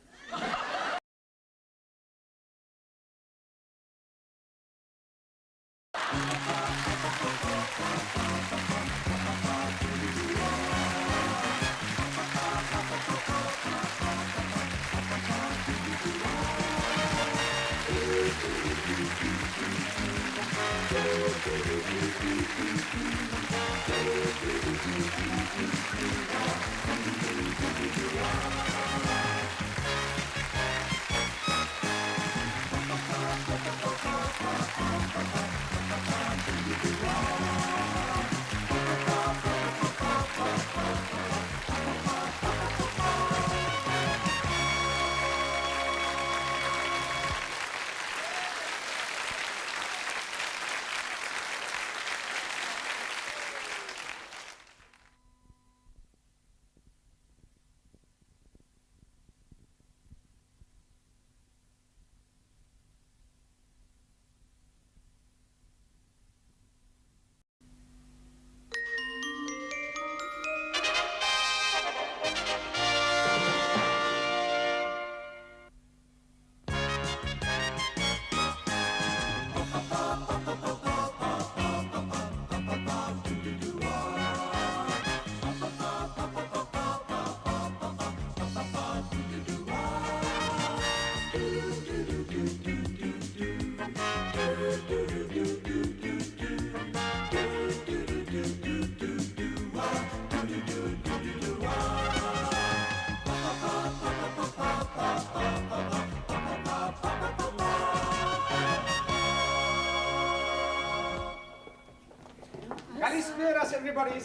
Kalisperas, everybody.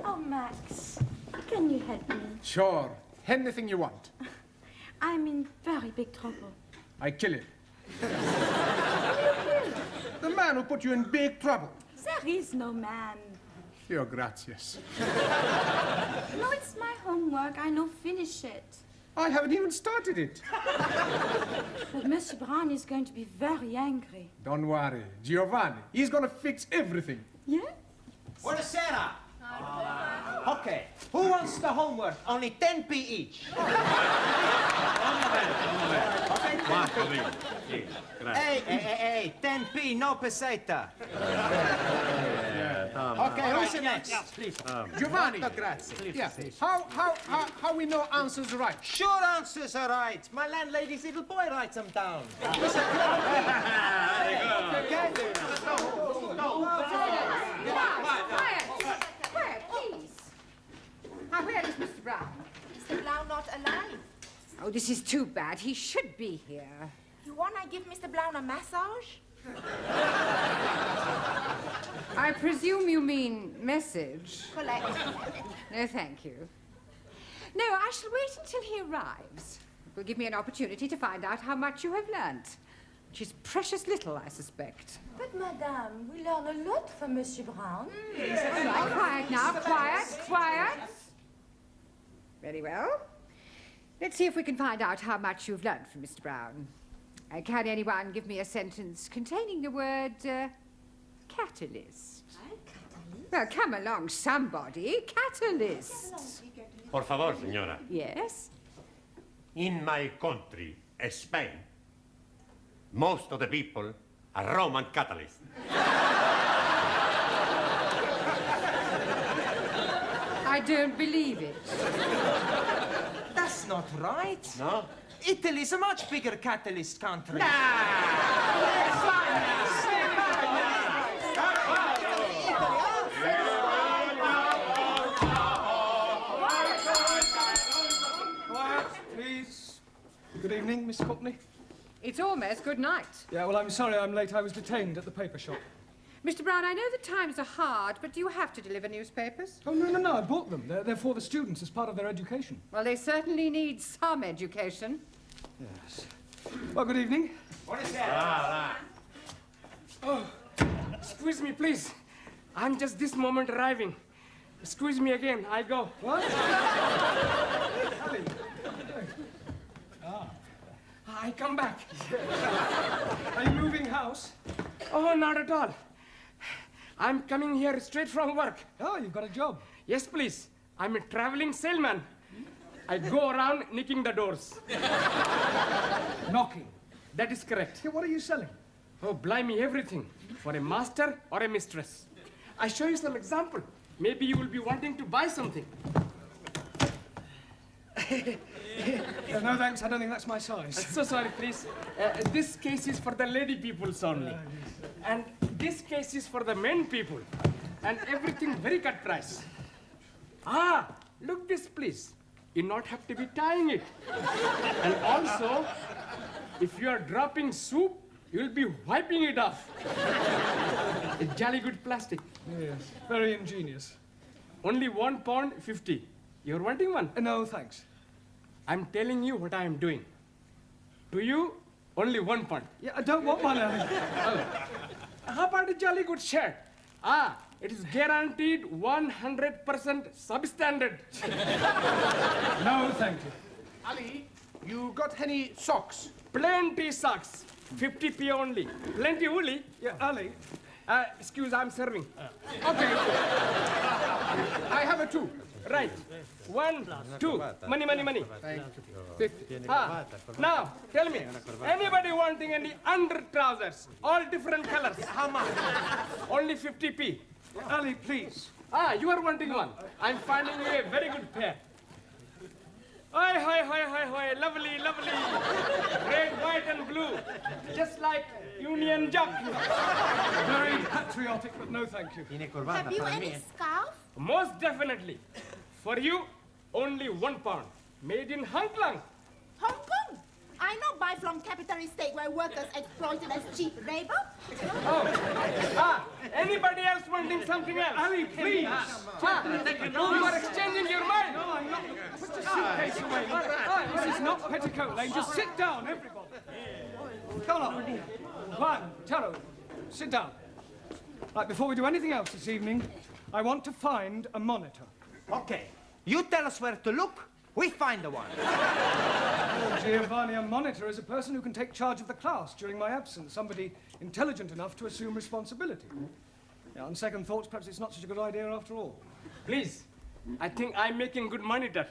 Oh, Max, can you help me? Sure. Anything you want. I'm in very big trouble. I kill him. The man who put you in big trouble. There is no man. Your gracias. No, it's my homework. I know finish it. I haven't even started it. But Monsieur Brown is going to be very angry. Don't worry. Giovanni, he's gonna fix everything. Yeah? Buonasera. Okay, who wants the homework? Only 10p each. Hey, 10p, no peseta. Okay, who's the next? Please. Giovanni. Grazie. Yeah. How we know answers right? Sure answers are right. My landlady's little boy writes them down. Quiet, please. Now, where is Mr. Brown? Mr. Brown not alive. Oh, this is too bad. He should be here. You wanna give Mr. Brown a massage? I presume you mean message. Collect. No, thank you. No, I shall wait until he arrives. It will give me an opportunity to find out how much you have learnt. Which is precious little, I suspect. But, Madame, we learn a lot from Monsieur Brown. All right, quiet now. Quiet. Very well. Let's see if we can find out how much you've learnt from Mr. Brown. Can anyone give me a sentence containing the word catalyst? Well, come along, somebody. Catalyst. Por favor, señora. Yes? In my country, Spain, most of the people are Roman Catholics. I don't believe it. That's not right. No? Italy's a much bigger catalyst country. Quiet, please. Good evening, Miss Courtney. It's almost good night. Yeah, well, I'm sorry I'm late. I was detained at the paper shop. Mr. Brown, I know the times are hard, but do you have to deliver newspapers? Oh, no, I bought them. They're for the students as part of their education. Well, they certainly need some education. Yes. Well, good evening. Oh, excuse me, please. I'm just this moment arriving. Excuse me again. I go. What? I come back. Are you moving house? Oh, not at all. I'm coming here straight from work. Oh, you've got a job. Yes, please. I'm a traveling salesman. I go around knocking the doors. Knocking? That is correct. Yeah, what are you selling? Oh, blimey, everything. For a master or a mistress. I show you some example. Maybe you will be wanting to buy something. No, thanks. I don't think that's my size. So sorry, please. This case is for the lady peoples only. And this case is for the men people. And everything very cut price. Ah, look this, please. You not have to be tying it. And also, if you are dropping soup, you'll be wiping it off. A jolly good plastic. Yes, very ingenious. Only £1.50. You're wanting one? No, thanks. I'm telling you what I am doing. To you, only £1. Yeah, I don't want one. How about a jolly good shirt? Ah, it is guaranteed 100% substandard. No, thank you. Ali, you got any socks? Plenty socks. 50p only. Plenty woolly. Yeah, Ali. Excuse, I'm serving. Okay. I have a 2. Right. 1, 2. Money. Thank you. 50. Now, tell me, anybody wanting any under trousers? All different colors. How much? Only 50p. Ali, please. Ah, you are wanting one. I'm finding you a very good pair. Hi, lovely. Red, white, and blue. Just like Union Jack. Very patriotic, but no, thank you. Have you any scarf? Most definitely. For you, only £1. Made in Hong Kong. Hong Kong? I know buy from capitalist state where workers exploited as cheap labor. Anybody else wanting something else? Ali, please. You are exchanging your mind. No, I'm not. Put your suitcase away. This is not Petticoat Lane. Just sit down, everybody. Come on. Juan, Taro, sit down. Right, before we do anything else this evening, I want to find a monitor. Okay. You tell us where to look, we find the one. Oh, Giovanni, a monitor is a person who can take charge of the class during my absence, somebody intelligent enough to assume responsibility. Yeah, on second thoughts, perhaps it's not such a good idea after all. Please. I think I'm making good money, Dad.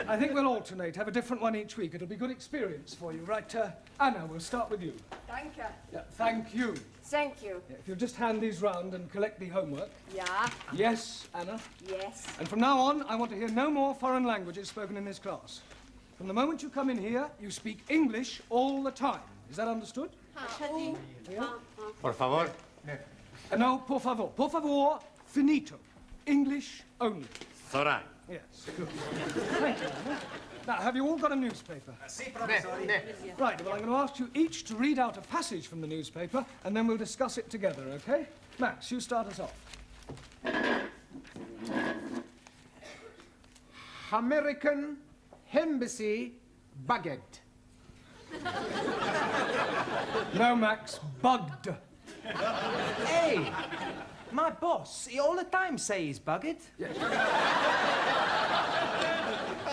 I think we'll alternate, have a different one each week. It'll be good experience for you. Right, Anna, we'll start with you. Thank you. Yeah, thank you. Thank you. Yeah, if you'll just hand these round and collect the homework. Yeah. Yes, Anna? Yes. And from now on, I want to hear no more foreign languages spoken in this class. From the moment you come in here, you speak English all the time. Is that understood? Yeah? Por favor. No, por favor. Por favor, finito. English only. Sora. Yes, good. Thank you, Anna. Now, have you all got a newspaper? Sì, professore. Right, well, I'm going to ask you each to read out a passage from the newspaper, and then we'll discuss it together, OK? Max, you start us off. American Embassy bugged. No, Max, bugged. Hey, my boss, he all the time say he's bugged.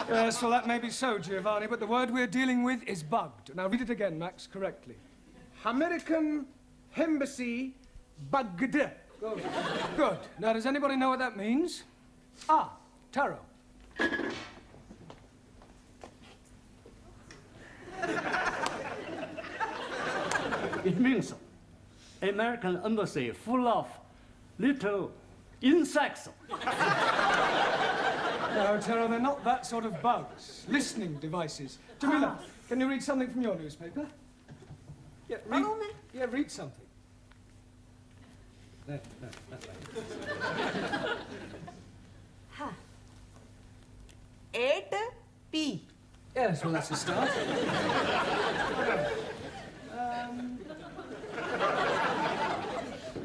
Yes, well, that may be so, Giovanni, but the word we're dealing with is bugged. Now, read it again, Max, correctly. American Embassy bugged. Good. Good. Now, does anybody know what that means? Ah, Taro. It means American embassy full of little insects. No, Taro, they're not that sort of bugs. Listening devices. Jamila, can you read something from your newspaper? Yeah, read something. There, that way. 8P. Yes, well, that's a start.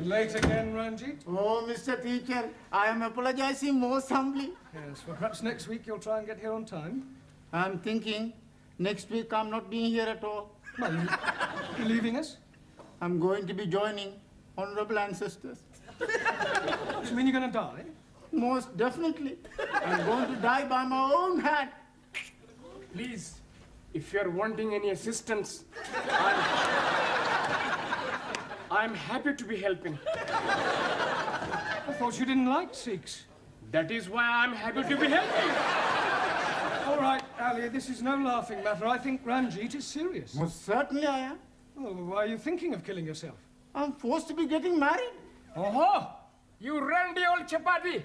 Late again, Ranjit? Oh, Mr. Teacher, I am apologizing most humbly. Yes, well, perhaps next week you'll try and get here on time. I'm thinking next week I'm not being here at all. Well, you leaving us? I'm going to be joining honorable ancestors. So you mean you're going to die? Most definitely. I'm going to die by my own hand. Please, if you're wanting any assistance, I'm happy to be helping. I thought you didn't like Sikhs. That is why I'm happy to be helping. All right, Ali, this is no laughing matter. I think Ranjit is serious. Most certainly I am. Oh, why are you thinking of killing yourself? I'm forced to be getting married. Oh, you randy old chapati.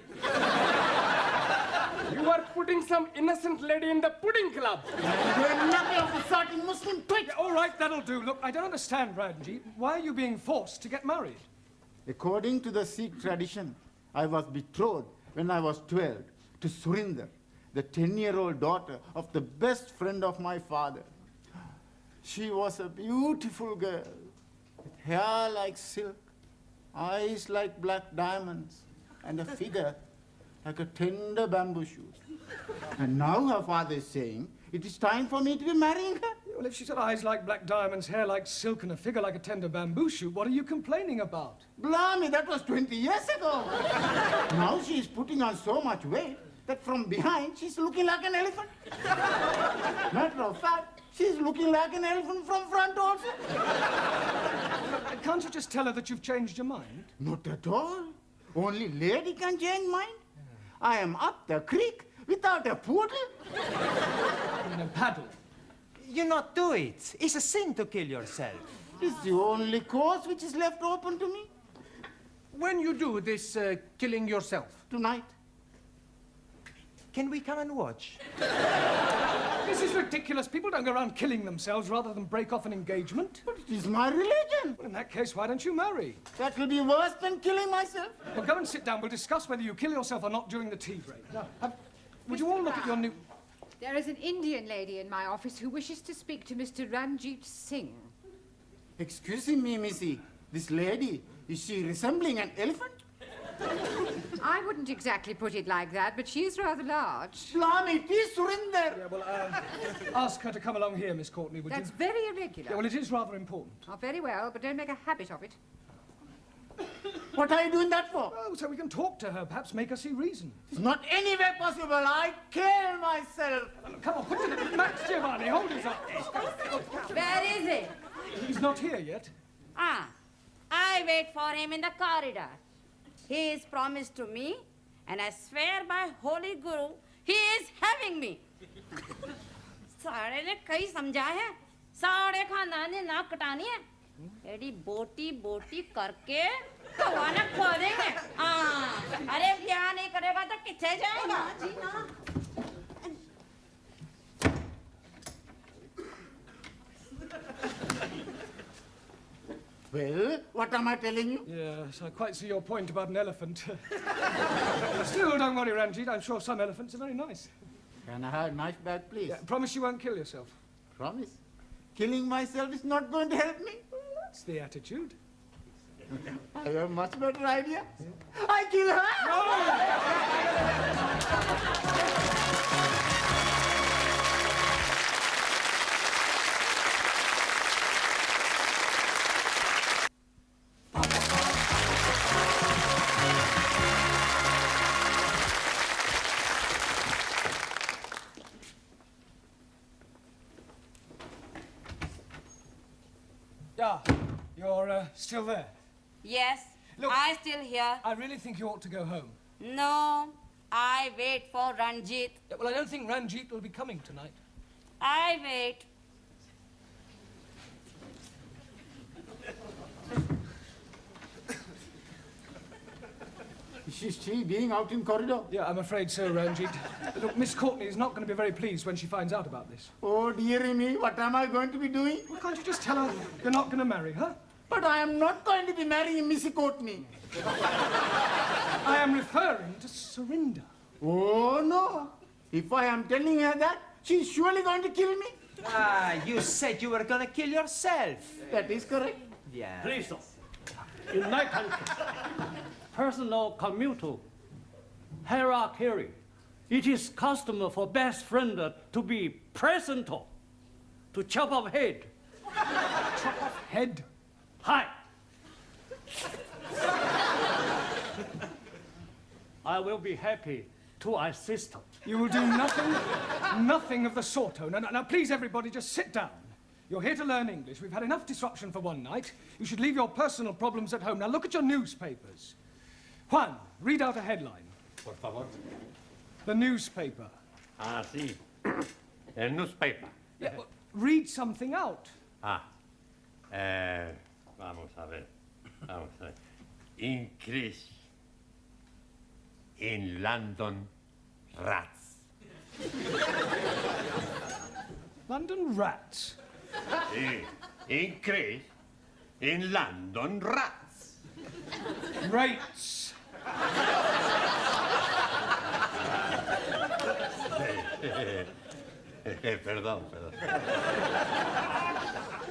You are putting some innocent lady in the pudding club. You're nothing of the sort, you Muslim twit. All right, that'll do. Look, I don't understand, Ranjit. Why are you being forced to get married? According to the Sikh tradition, I was betrothed when I was 12 to Surinder, the 10-year-old daughter of the best friend of my father. She was a beautiful girl, with hair like silk, eyes like black diamonds, and a figure like a tender bamboo shoot. And now her father is saying it is time for me to be marrying her. Well, if she's got eyes like black diamonds, hair like silk, and a figure like a tender bamboo shoot, what are you complaining about? Blimey, that was 20 years ago. Now she is putting on so much weight that from behind she's looking like an elephant. Matter of fact, she's looking like an elephant from front also. Can't you just tell her that you've changed your mind? Not at all. Only lady can change mind. I am up the creek without a poodle. In a paddle. You not do it. It's a sin to kill yourself. It's the only course which is left open to me. When you do this killing yourself? Tonight. Can we come and watch? This is ridiculous. People don't go around killing themselves rather than break off an engagement. But it is my religion. Well, in that case, why don't you marry? That will be worse than killing myself. Well, go and sit down. We'll discuss whether you kill yourself or not during the tea break. Now, would you all look at your new... There is an Indian lady in my office who wishes to speak to Mr. Ranjit Singh. Excuse me, Missy. This lady, is she resembling an elephant? I wouldn't exactly put it like that, but she is rather large. Blimey, it is Surinder. Yeah, well, ask her to come along here, Miss Courtney, would That's you? very irregular. Yeah, well, it is rather important. Oh, very well, but don't make a habit of it. What are you doing that for? Oh, so we can talk to her, perhaps make her see reason. It's not any way possible. I'd kill myself. Come on, put it in. Max Giovanni, hold his up. Where is he? He's not here yet. Ah, I wait for him in the corridor. He is promised to me, and I swear by Holy Guru, he is having me. सारे ने कई समझा है, सारे खानदान ने नाक कटानी है, एडी बोटी बोटी करके कवाना खो देंगे। अरे ब्याह नहीं करेगा तो किथे जाएगा? जी ना। Well, what am I telling you? Yes, I quite see your point about an elephant. Still, don't worry, Ranjit. I'm sure some elephants are very nice. Can I have a knife back, please? Yeah, promise you won't kill yourself. Promise? Killing myself is not going to help me. That's the attitude. I have a much better idea. Yeah. I kill her! Yeah, you're still there. Yes, Look, I still here. I really think you ought to go home. No, I wait for Ranjit. Yeah, well, I don't think Ranjit will be coming tonight. I wait. Is she being out in corridor? Yeah, I'm afraid so, Ranjit. Look, Miss Courtney is not going to be very pleased when she finds out about this. Oh, dearie me, what am I going to be doing? Well, can't you just tell her you're not going to marry her? But I am not going to be marrying Missy Courtney. I am referring to Surinder. Oh, no. If I am telling her that, she's surely going to kill me. Ah, you said you were gonna kill yourself. That is correct. Yeah. Please, sir. In my country, personal commutal hierarchy, it is custom for best friend to be present to chop off head. Chop off head? Hi. I will be happy to assist. You will do nothing of the sort. Oh, now, please, everybody, just sit down. You're here to learn English. We've had enough disruption for one night. You should leave your personal problems at home. Now, look at your newspapers. Juan, read out a headline. Por favor. The newspaper. Ah, sí. El newspaper. Yeah, well, read something out. Vamos a ver. Increase in London rats. London rats? Sí. Increase in London rats. Rates. Perdón.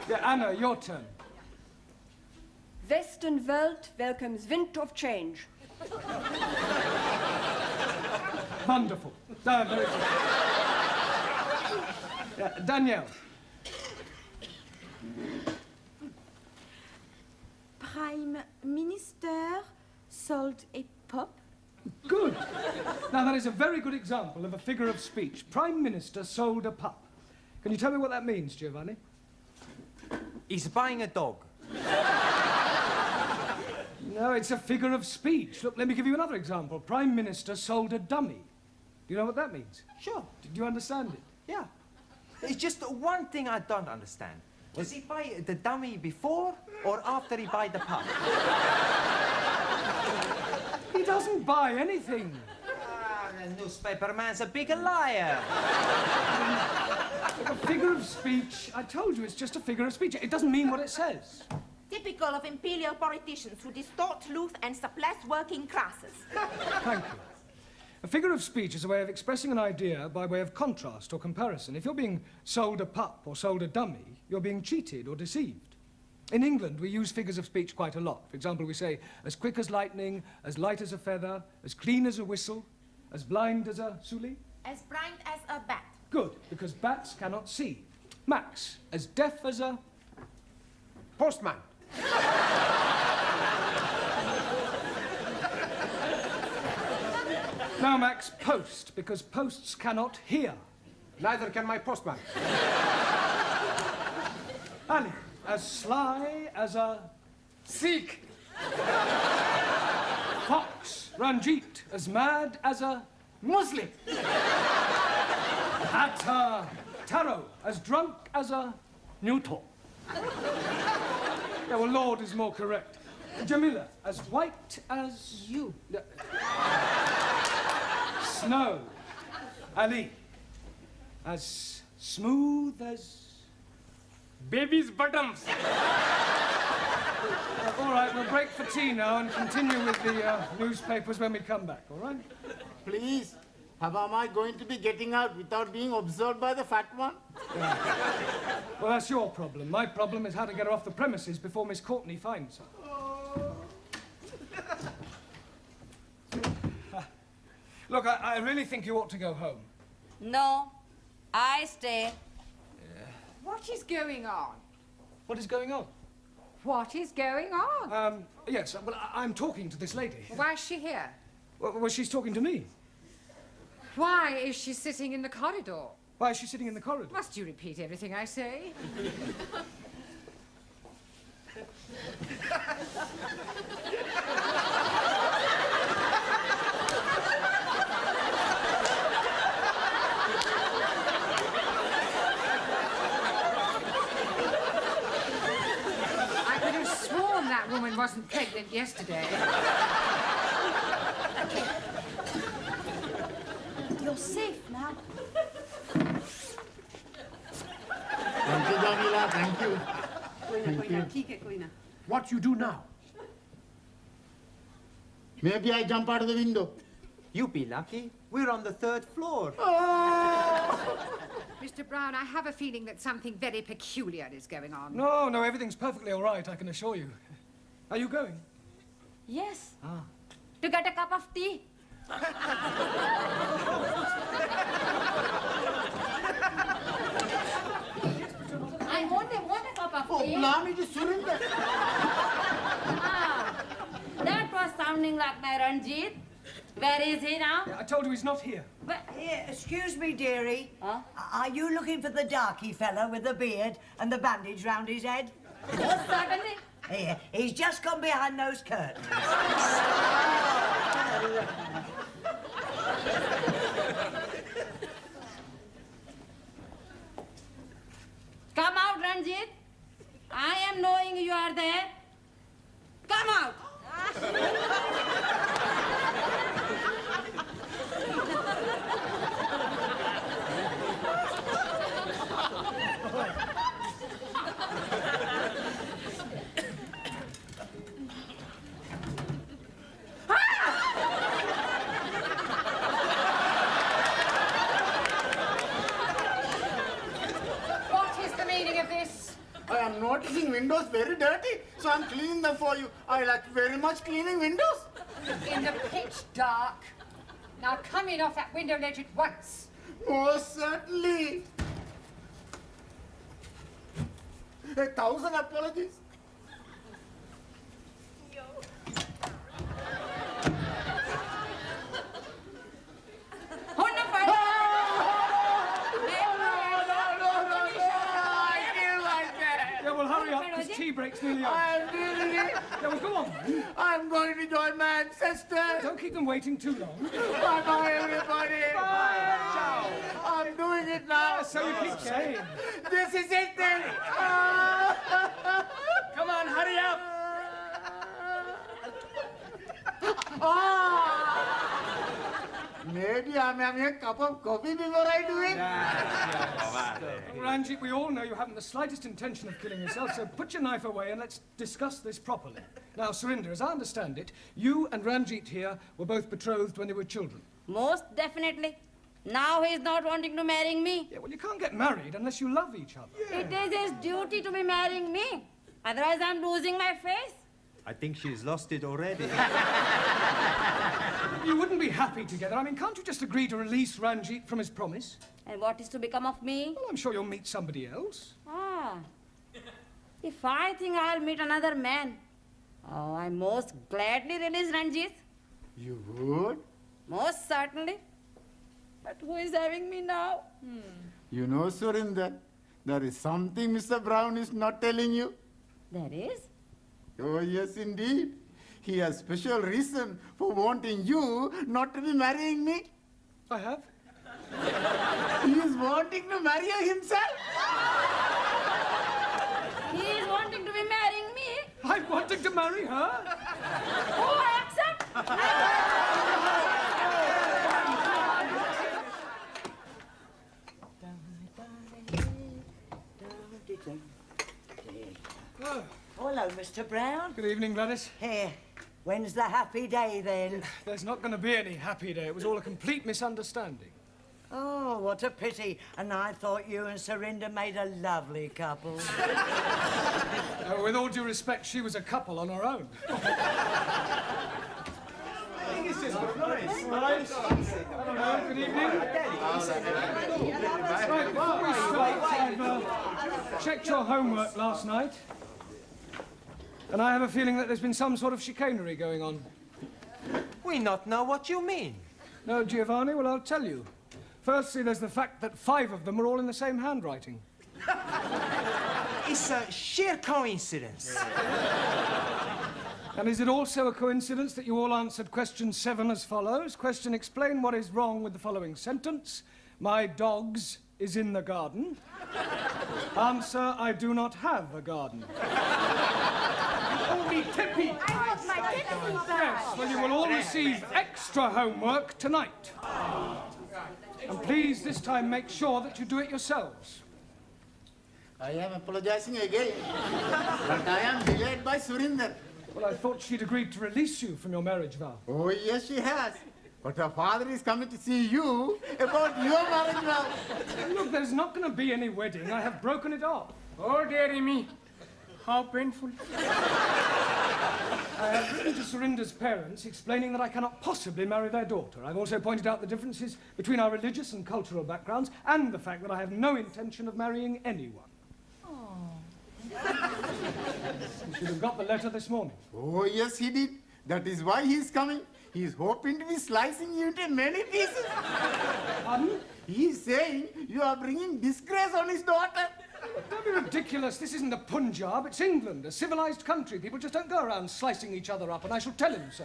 Yeah, Anna, your turn. Western Welt welcomes wind of change. Wonderful. Very good. Yeah, Danielle. Prime Minister sold a pup. Good. Now, that is a very good example of a figure of speech. Prime Minister sold a pup. Can you tell me what that means, Giovanni? He's buying a dog. No, it's a figure of speech. Look, let me give you another example. Prime Minister sold a dummy. Do you know what that means? Sure. Did you understand it? Yeah. It's just one thing I don't understand. Does he buy the dummy before or after he buy the pup? He doesn't buy anything. The newspaper man's a big liar. A figure of speech, I told you, it's just a figure of speech. It doesn't mean what it says. Typical of imperial politicians who distort truth and suppress working classes. Thank you. A figure of speech is a way of expressing an idea by way of contrast or comparison. If you're being sold a pup or sold a dummy, you're being cheated or deceived. In England, we use figures of speech quite a lot. For example, we say, as quick as lightning, as light as a feather, as clean as a whistle, as blind as a suli. As blind as a bat. Good, because bats cannot see. Max, as deaf as a... Postman. Now, Max, post, because posts cannot hear. Neither can my postman. Ali, as sly as a... Seek. Fox, Ranjit, as mad as a Muslim. Taro, as drunk as a Newton. Yeah, well, Lord is more correct. Jamila, as white as... You. Snow. Ali, as smooth as... Baby's bottoms. All right, we'll break for tea now and continue with the newspapers when we come back, all right? Please, how am I going to be getting out without being observed by the fat one? Well, that's your problem. My problem is how to get her off the premises before Miss Courtney finds her. Look, I really think you ought to go home. No, I stay. What is going on? What is going on? What is going on? Yes, well, I'm talking to this lady. Why is she here? Well, she's talking to me. Why is she sitting in the corridor? Why is she sitting in the corridor? Must you repeat everything I say? I could have sworn that woman wasn't pregnant yesterday. You're safe now. Thank you, Jamila, thank you. What you do now? Maybe I jump out of the window. You be lucky. We're on the 3rd floor. Mr. Brown, I have a feeling that something very peculiar is going on. No, everything's perfectly all right, I can assure you. Are you going? Yes. To get a cup of tea. I only want a cup of tea. Blimey, just surrender. That was sounding like my Ranjit. Where is he now? I told you he's not here. Here, excuse me, dearie. Are you looking for the darky fellow with the beard and the bandage round his head? Most certainly. Here, he's just gone behind those curtains. Come out, Ranjit. I am knowing you are there. Come out. What is the meaning of this? I am noticing windows very dirty, so I'm cleaning them for you. I like very much cleaning windows. In the pitch dark. Now come in off that window ledge at once. Most certainly. 1,000 apologies. Yeah, well, hurry up, because tea break's nearly over. Yeah, well, go on, then. I'm going to join my ancestors. Don't keep them waiting too long. Bye-bye, everybody. Bye. Ciao. I'm doing it now. So you keep saying. This is it then. Come on, hurry up. Maybe I'm having a cup of coffee before I do it. Ranjit, we all know you haven't the slightest intention of killing yourself, so put your knife away and let's discuss this properly. Now, Surinder, as I understand it, you and Ranjit here were both betrothed when they were children. Most definitely. Now he's not wanting to marry me. Yeah, well, you can't get married unless you love each other. It is his duty to be marrying me. Otherwise, I'm losing my face. I think she's lost it already. You wouldn't be happy together. I mean, can't you just agree to release Ranjit from his promise? And what is to become of me? Well, I'm sure you'll meet somebody else. If I think I'll meet another man, I most gladly release Ranjit. You would? Most certainly. But who is having me now? You know, Surinder, there is something Mr. Brown is not telling you. There is? Oh, yes, indeed. he has special reason for wanting you not to be marrying me. I have? He is wanting to marry you himself. He is wanting to be marrying me. I'm wanting to marry her. Oh, I accept. Oh, hello, Mr. Brown. Good evening, Gladys. Here. When's the happy day, then? There's not going to be any happy day. It was all a complete misunderstanding. Oh, what a pity. And I thought you and Surinder made a lovely couple. With all due respect, she was a couple on her own. I think it's just nice. Hello, good evening. Right, before we start, I've checked your homework last night. And I have a feeling that there's been some sort of chicanery going on. We not know what you mean. No, Giovanni? Well, I'll tell you. Firstly, there's the fact that 5 of them are all in the same handwriting. It's a sheer coincidence. And is it also a coincidence that you all answered question 7 as follows? Question, explain what is wrong with the following sentence. My dogs is in the garden. Answer, I do not have a garden. Only Tippy. I want my Tippy back. Yes, well, you will all receive extra homework tonight. And please, this time, make sure that you do it yourselves. I am apologizing again, but I am delayed by Surinder. Well, I thought she'd agreed to release you from your marriage vow. Oh, yes, she has. But her father is coming to see you about your marriage vow. Look, there's not going to be any wedding. I have broken it off. Oh, dearie me. How painful. I have written to Surinder's parents explaining that I cannot possibly marry their daughter. I've also pointed out the differences between our religious and cultural backgrounds and the fact that I have no intention of marrying anyone. You should have got the letter this morning. Oh, yes, he did. That is why he is coming. He is hoping to be slicing you into many pieces. Pardon? He is saying you are bringing disgrace on his daughter. Don't be ridiculous. This isn't the Punjab. It's England, a civilized country. People just don't go around slicing each other up, and I shall tell him so.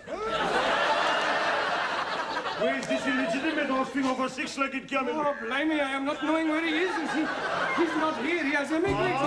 Where is this illegitimate offspring of a six-legged camel? Oh, blame me, I am not knowing where he is. He's not here. He has emigrated.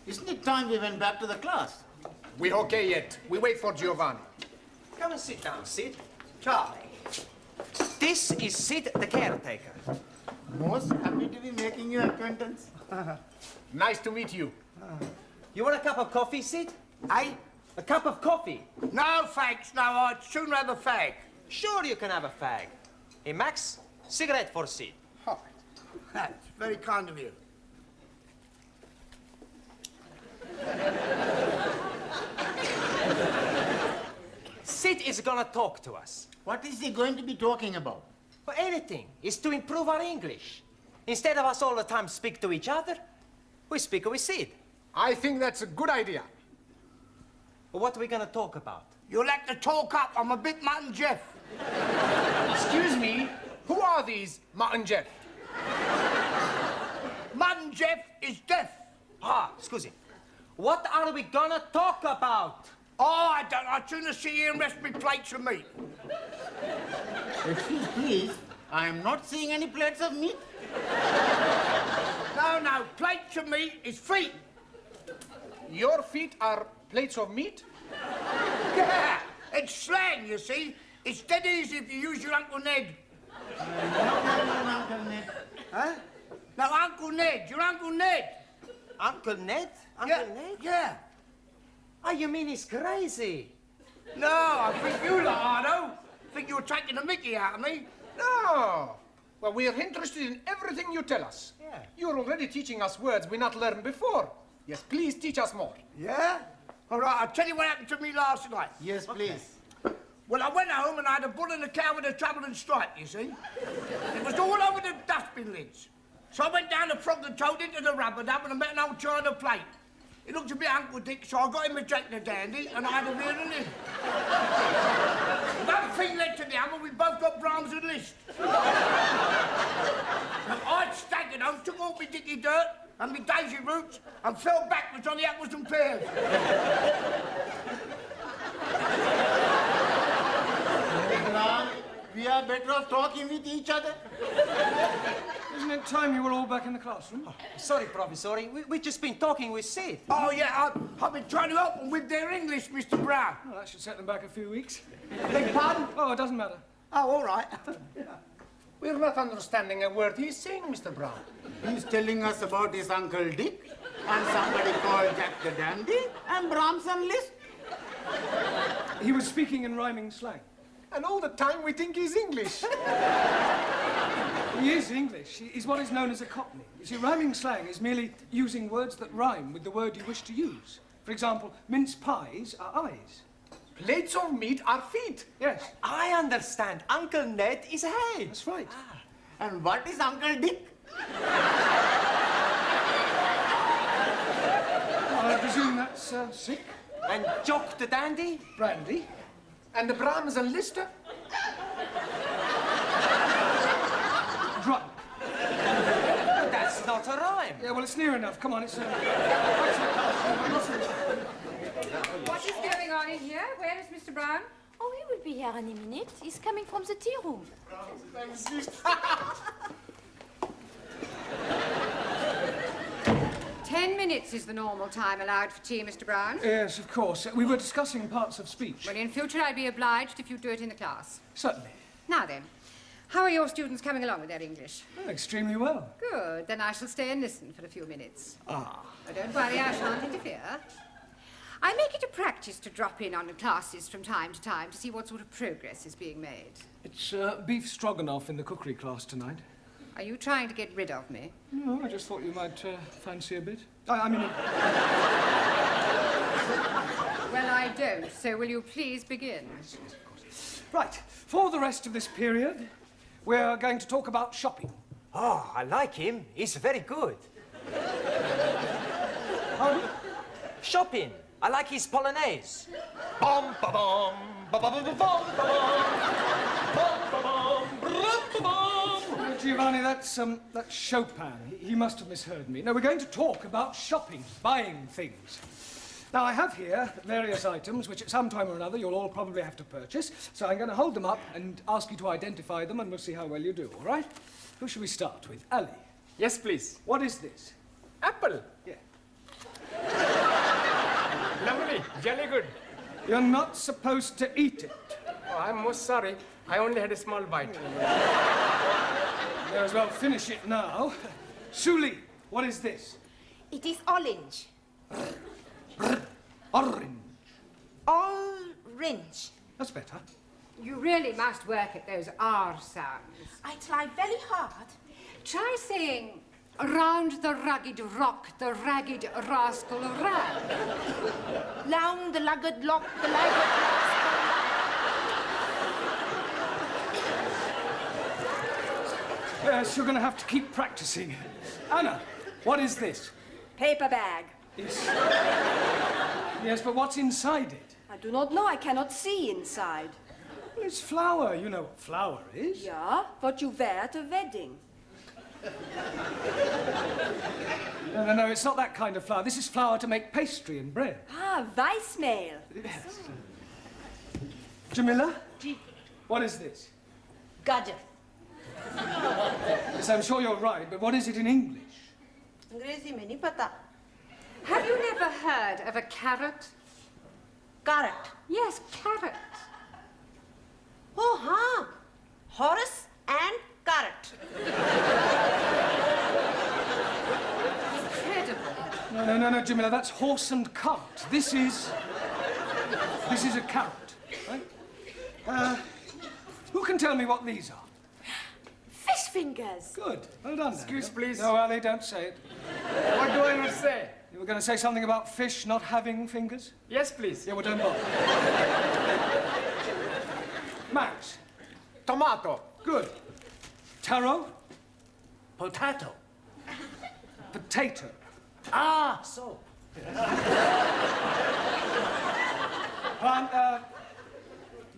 Isn't it time we went back to the class? We're okay yet. We wait for Giovanni. Come and sit down, Sid. Charlie. This is Sid, the caretaker. Most happy to be making your acquaintance. Nice to meet you. You want a cup of coffee, Sid? I? A cup of coffee? No, thanks. No, I'd sooner have a fag. Sure you can have a fag. Hey, Max, cigarette for Sid. Oh, that's very kind of you. Sid is gonna talk to us. What is he going to be talking about? For anything. It's to improve our English. Instead of us all the time speak to each other, we speak with Sid. I think that's a good idea. But what are we gonna talk about? You'll have to talk up. I'm a bit Mutt and Jeff. Excuse me, who are these Mutt and Jeff? Mutt and Jeff is deaf. Ah, scusi. What are we gonna talk about? Oh, I don't. I'd sooner see you and rest me plates of meat. Excuse please, I am not seeing any plates of meat. No, plates of meat is feet. Your feet are plates of meat? Yeah, it's slang, you see. It's dead easy if you use your Uncle Ned. Uncle Ned. Huh? No, Uncle Ned. Your Uncle Ned. Uncle Ned? Uncle Ned? Yeah. Oh, you mean he's crazy? No, I think you lot are, though. Think you're taking the mickey out of me. No. Well, we are interested in everything you tell us. Yeah. You're already teaching us words we not learned before. Yes, please teach us more. Yeah? All right, I'll tell you what happened to me last night. Yes, please. Well, I went home and I had a bull and a cow with a trouble and stripe, you see. It was all over the dustbin lids. So I went down the frog and toad into the rubber dump and I met an old china plate. It looked a bit Uncle Dick, so I got him a Jack the Dandy and I had a real and in. One thing led to the other, we both got Brahms and Liszt. I staggered home, took all my dicky dirt and my daisy roots and fell backwards on the apples and pears. We are better off talking with each other. Isn't it time you were all back in the classroom? Oh, sorry, Professor. We've just been talking with Sid. Oh, yeah, I've been trying to help them with their English, Mr. Brown. Well, that should set them back a few weeks. Beg pardon? Oh, it doesn't matter. Oh, all right. We're not understanding a word he's saying, Mr. Brown. He's telling us about his Uncle Dick and somebody called Jack the Dandy and Brahms and Liszt. He was speaking in rhyming slang. And all the time we think he's English. He is English. He's what is known as a Cockney. You see, rhyming slang is merely using words that rhyme with the word you wish to use. For example, mince pies are eyes. Plates of meat are feet. Yes. I understand. Uncle Ned is head. That's right. Ah. And what is Uncle Dick? I presume that's sick. And Jock the Dandy? Brandy. And the Brahms and Liszt? Drunk. That's not a rhyme. Yeah, well, it's near enough. Come on, it's... What is going on in here? Where is Mr. Brown? Oh, he will be here any minute. He's coming from the tea room. 10 minutes is the normal time allowed for tea, Mr. Brown. Yes, of course. We were discussing parts of speech. Well, in future, I'd be obliged if you do it in the class. Certainly. Now then, how are your students coming along with their English? Oh, extremely well. Good. Then I shall stay and listen for a few minutes. Ah. Oh, don't worry, I shan't interfere. I make it a practice to drop in on the classes from time to time to see what sort of progress is being made. It's beef stroganoff in the cookery class tonight. Are you trying to get rid of me? No, I just thought you might fancy a bit. I mean... Well, I don't, so will you please begin? Right, for the rest of this period, we're going to talk about shopping. Oh, I like him. He's very good. Shopping. I like his polonaise. Bum, ba, bum, ba, ba, ba, ba, bum, ba, bum, ba, bum, ba, bum. Giovanni, that's Chopin. He must have misheard me. No, we're going to talk about shopping, buying things. Now, I have here various items which at some time or another you'll all probably have to purchase, so I'm going to hold them up and ask you to identify them, and we'll see how well you do, all right? Who shall we start with? Ali. Yes, please. What is this? Apple. Yeah. Lovely. Jolly good. You're not supposed to eat it. Oh, I'm most sorry. I only had a small bite. May as well finish it now. Suli, what is this? It is orange. Orange. Orange. That's better. You really must work at those R sounds. I try very hard. Try saying Round the rugged rock, the ragged rascal ran. Round the lugged lock, the lagged Yes, you're going to have to keep practicing. Anna, what is this? Paper bag. Yes. Yes, but what's inside it? I do not know. I cannot see inside. Well, it's flour. You know what flour is. Yeah, what you wear at a wedding. No, it's not that kind of flour. This is flour to make pastry and bread. Ah, Weissmehl. Yes. Jamila? What is this? Gajar. Yes, I'm sure you're right, but what is it in English? अंग्रेजी में नहीं पता. Have you never heard of a carrot? Carrot. Yes, carrot. Oh, हाँ. Horse and carrot. Incredible. No, Jamila, that's horse and cart. This is a carrot, right? Who can tell me what these are? Fish fingers. Good. Well done. Excuse, please. No, Ali, don't say it. What do I not say? You were going to say something about fish not having fingers? Yes, please. Yeah, well, don't bother. Max. Tomato. Good. Taro. Potato. Potato. Ah, so.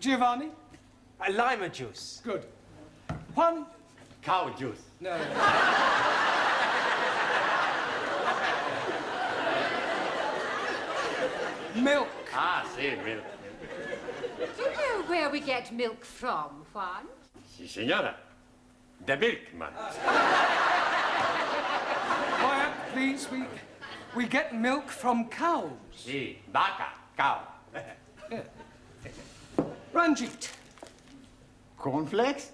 Giovanni. Lima juice. Good. Juan. Cow juice. No. Milk. Ah, sí, milk. Do you know where we get milk from, Juan? Sí, señora. The milkman. Quiet, please. We get milk from cows. Sí, vaca, cow. Yeah. Ranjit. Cornflakes?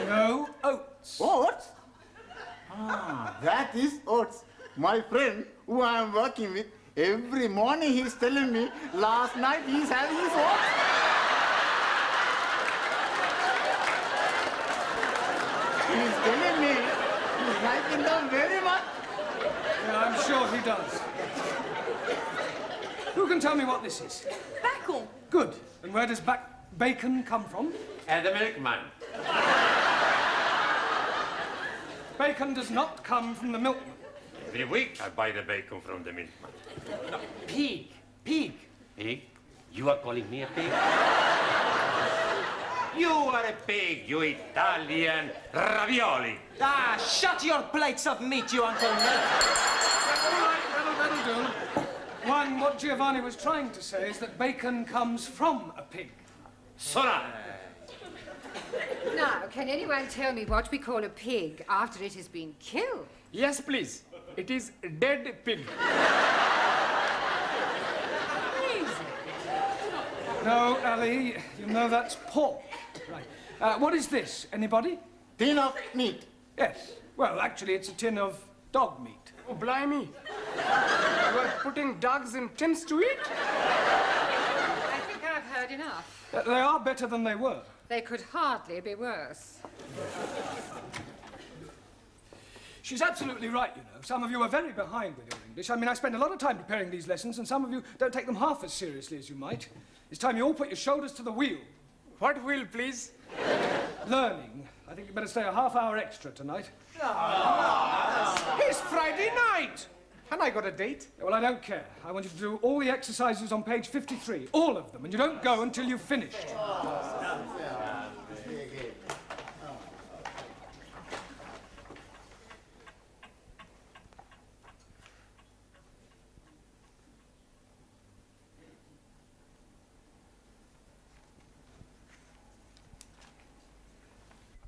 No, oats. Oats? Ah, that is oats. My friend, who I am working with, every morning he's telling me, last night he's having his oats. He's telling me he's liking them very much. Yeah, I'm sure he does. Who can tell me what this is? Bacon. Good. And where does bacon come from? And the milkman. Bacon does not come from the milkman. Every week I buy the bacon from the milkman. No, pig. Pig. Pig? You are calling me a pig? You are a pig, you Italian ravioli. Ah, shut your plates of meat, you Uncle Ned. All right, that'll do. One, what Giovanni was trying to say is that bacon comes from a pig. Sola. Now, can anyone tell me what we call a pig after it has been killed? Yes, please. It is a dead pig. No, Ali, you know that's pork. Right. What is this? Anybody? Tin of meat. Yes. Well, actually, it's a tin of dog meat. Oh, blimey. You are putting dogs in tins to eat? I think I've heard enough. They are better than they were. They could hardly be worse. She's absolutely right, you know. Some of you are very behind with your English. I mean, I spend a lot of time preparing these lessons, and some of you don't take them half as seriously as you might. It's time you all put your shoulders to the wheel. What wheel, please? Learning. I think you better stay a half hour extra tonight. It's Friday night. And I got a date. Well, I don't care. I want you to do all the exercises on page 53. All of them. And you don't go until you've finished.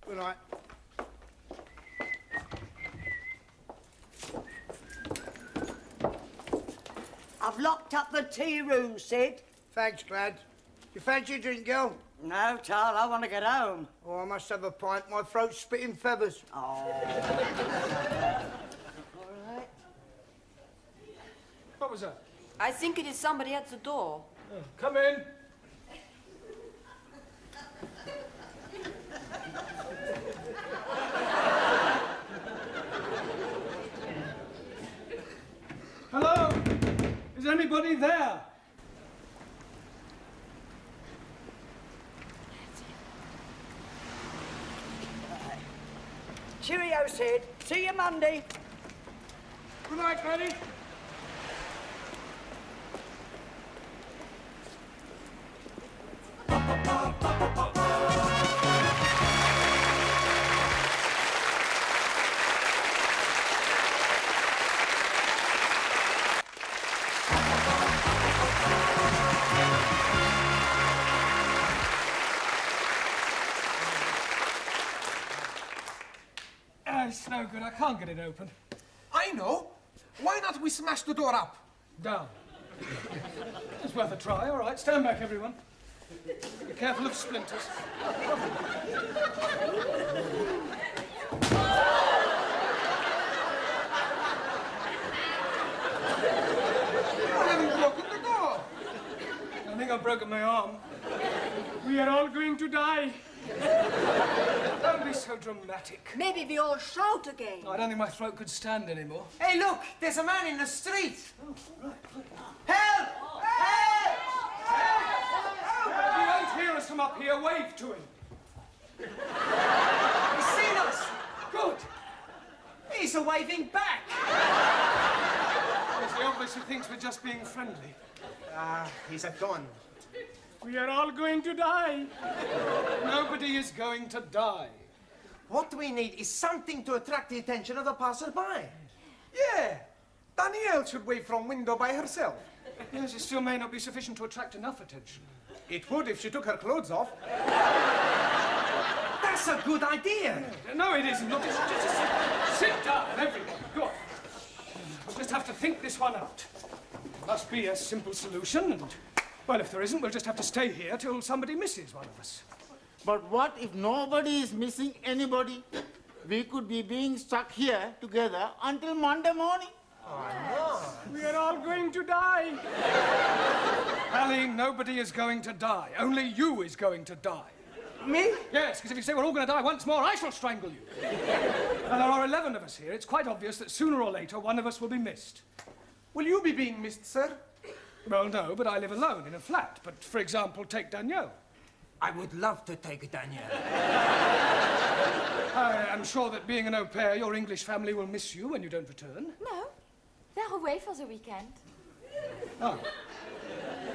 Good night. I've locked up the tea room, Sid. Thanks, Glad. You fancy a drink, girl? No, Tal, I want to get home. Oh, I must have a pint. My throat's spitting feathers. Oh. All right. What was that? I think it is somebody at the door. Oh, come in. Cheerio, Sid. See you Monday. Good night, Granny. It's no good. I can't get it open. I know. Why not we smash the door up? Down. It's worth a try. All right, stand back, everyone. Be careful of splinters. I haven't broken the door. I think I've broken my arm. We are all going to die. Don't be so dramatic. Maybe we all shout again. I don't think my throat could stand anymore. Hey, look, there's a man in the street. Help! Help! Help! You won't hear us from up here. Wave to him. He's seen us. Good. He's waving back. Yes, he obviously thinks we're just being friendly. He's gone. We are all going to die. Nobody is going to die. What we need is something to attract the attention of the passerby. Yeah. Danielle should wave from window by herself. Yes, it still may not be sufficient to attract enough attention. It would if she took her clothes off. That's a good idea. No, it isn't. Look, just sit down, everyone. Go on. We'll just have to think this one out. There must be a simple solution, and, well, if there isn't, we'll just have to stay here till somebody misses one of us. But what if nobody is missing anybody? We could be being stuck here together until Monday morning. We are all going to die. Ali, nobody is going to die. Only you is going to die. Me? Yes, because if you say we're all going to die once more, I shall strangle you. And there are 11 of us here. It's quite obvious that sooner or later one of us will be missed. Will you be being missed, sir? Well, no, but I live alone in a flat. But, for example, take Danielle. I would love to take Danielle. I am sure that being an au pair, your English family will miss you when you don't return. No, they're away for the weekend. Oh.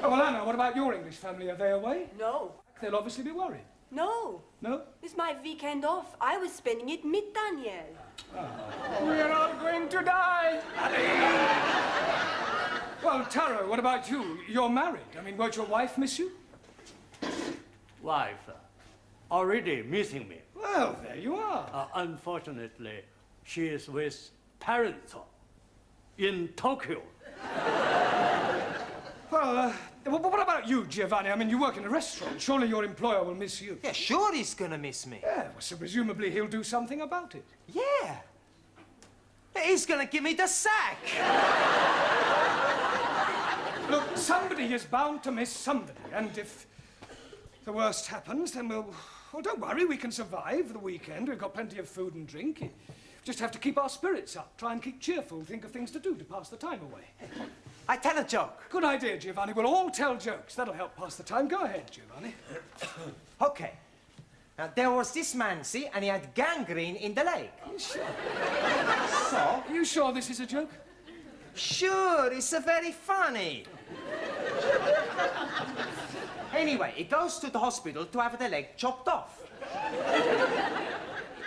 Oh, well, Anna, what about your English family? Are they away? No. They'll obviously be worried. No. No? It's my weekend off. I was spending it with Danielle. We are all going to die. Well, Taro, what about you? You're married. I mean, won't your wife miss you? Wife already missing me. Well, there you are. Unfortunately, she is with parents in Tokyo. Well, what about you, Giovanni? I mean, you work in a restaurant. Surely your employer will miss you. Yeah, sure he's gonna miss me. Yeah, well, so presumably he'll do something about it. Yeah. He's gonna give me the sack. Look, somebody is bound to miss somebody, and if the worst happens, then well, don't worry, we can survive the weekend. We've got plenty of food and drink. We just have to keep our spirits up, try and keep cheerful, think of things to do to pass the time away. I tell a joke. Good idea, Giovanni. We'll all tell jokes. That'll help pass the time. Go ahead, Giovanni. Okay. Now, there was this man, see, and he had gangrene in the leg. Sure. So? Are you sure this is a joke? Sure, it's very funny. Anyway, he goes to the hospital to have the leg chopped off.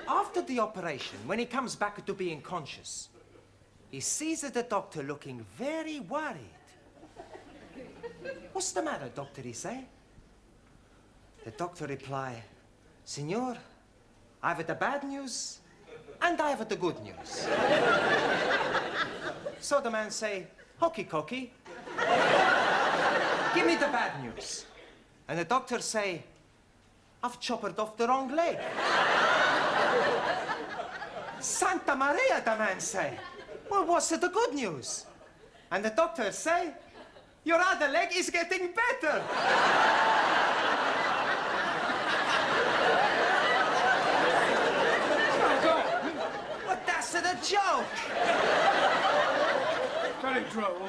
After the operation, when he comes back to being conscious, he sees the doctor looking very worried. What's the matter, doctor, he say? The doctor reply, Senor, I have the bad news and I have the good news. So the man say, hokey cokey, give me the bad news. And the doctor say, I've chopped off the wrong leg. Santa Maria, the man say. Well, what's the good news? And the doctor say, your other leg is getting better. But that's the joke. Very droll.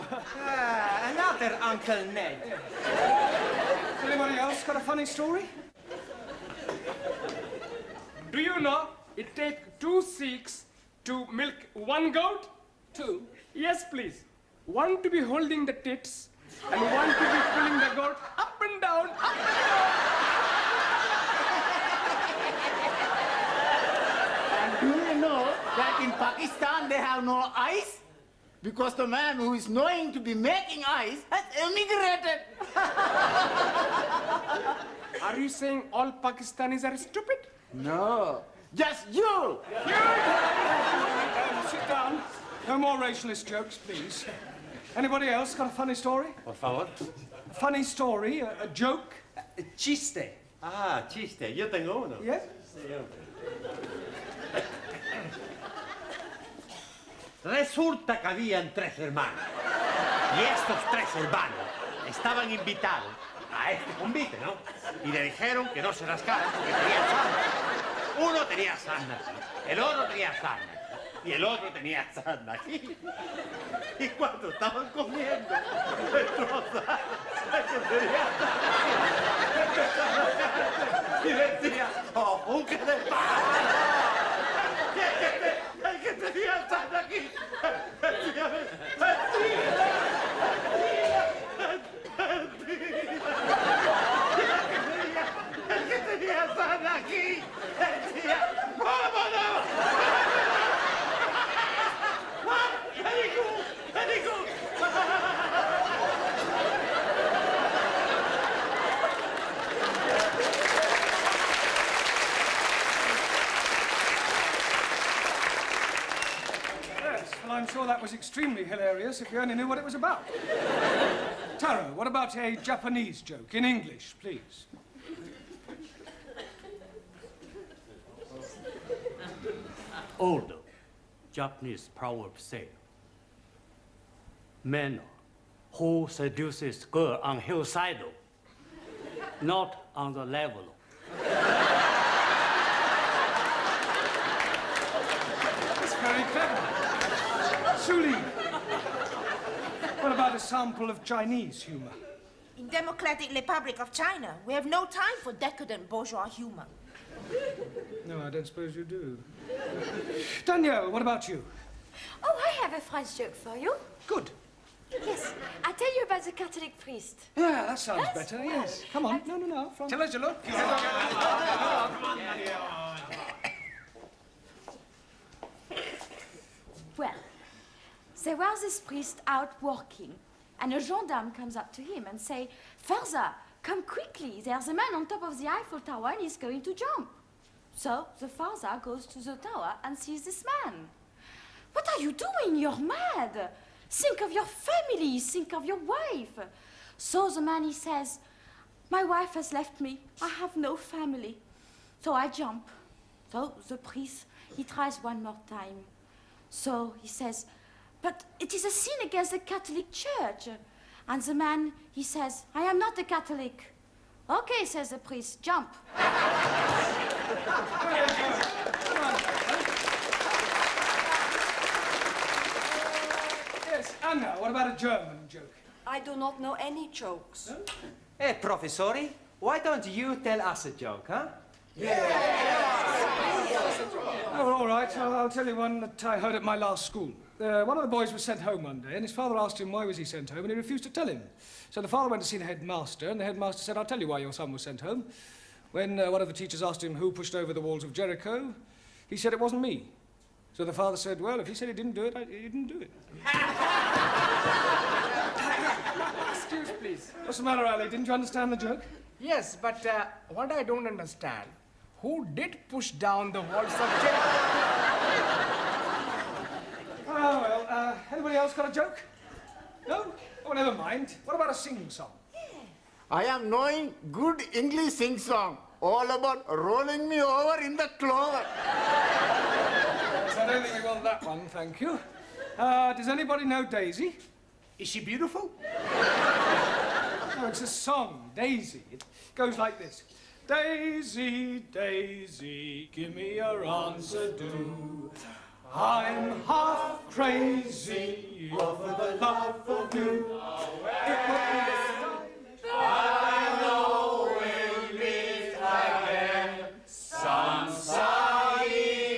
Another Uncle Ned. Anybody else got a funny story? Do you know It takes 2 Sikhs to milk 1 goat? 2? Yes, please. 1 to be holding the tits and 1 to be pulling the goat up and down, up and down. And do you know that in Pakistan they have no ice? Because the man who is knowing to be making ice has emigrated. Are you saying all Pakistanis are stupid? No, just you. Sit down. No more racialist jokes, please. Anybody else got a funny story? Por favor. A funny story, a joke? Chiste. Ah, chiste. Yo tengo uno. Yeah? Resulta que habían 3 hermanos. Y estos 3 hermanos estaban invitados a este convite, ¿no? Y le dijeron que no se rascaran porque tenían sarna. Uno tenía sarna aquí, el otro tenía sarna aquí, y el otro tenía sarna aquí. Y cuando estaban comiendo, el troza, el que tenía sarna aquí, empezó a rascarse y decía, ¡oh, buque de paz! El que tenía sarna aquí, decía, el que tenía sarna aquí, decía, ¡vámonos! Very good, very good. Yes, well, I'm sure that was extremely hilarious if you only knew what it was about. Taro, what about a Japanese joke in English, please? Old Japanese proverb say, man who seduces girl on hillside, not on the level. That's very clever. Suli, what about a sample of Chinese humor? In Democratic Republic of China, we have no time for decadent bourgeois humor. No, I don't suppose you do. Danielle, what about you? Oh, I have a French joke for you. Good. Yes, I'll tell you about the Catholic priest. Yeah, that sounds better, yes. Come on. No. Tell us, look. Well, there was this priest out walking, and a gendarme comes up to him and say, "Father, come quickly, there's a man on top of the Eiffel Tower and he's going to jump." So the father goes to the tower and sees this man. "What are you doing? You're mad. Think of your family, think of your wife." So the man, he says, "My wife has left me, I have no family." So I jump. So the priest, he tries one more time. So he says, "But it is a sin against the Catholic Church." And the man, he says, "I am not a Catholic." "Okay," says the priest, "jump." Yes, Anna, what about a German joke? I do not know any jokes. No? Hey, Professori, why don't you tell us a joke, huh? Oh, all right, I'll tell you one that I heard at my last school. One of the boys was sent home one day, and his father asked him why was he sent home, and he refused to tell him. So the father went to see the headmaster, and the headmaster said, "I'll tell you why your son was sent home." When one of the teachers asked him who pushed over the walls of Jericho, he said it wasn't me. So the father said, "Well, if he said he didn't do it, he didn't do it." Excuse, please. What's the matter, Ali? Didn't you understand the joke? Yes, but what I don't understand, who did push down the walls of Jericho? Oh, well, anybody else got a joke? No? Oh, never mind. What about a sing-song? I am knowing good English sing-song, all about rolling me over in the clover. Yes, I don't think we want that one, thank you. Does anybody know Daisy? Is she beautiful? No, it's a song, Daisy. It goes like this. Daisy, Daisy, give me your answer, do. I'm half crazy over the love of you. It would be I know we'll meet again some sunny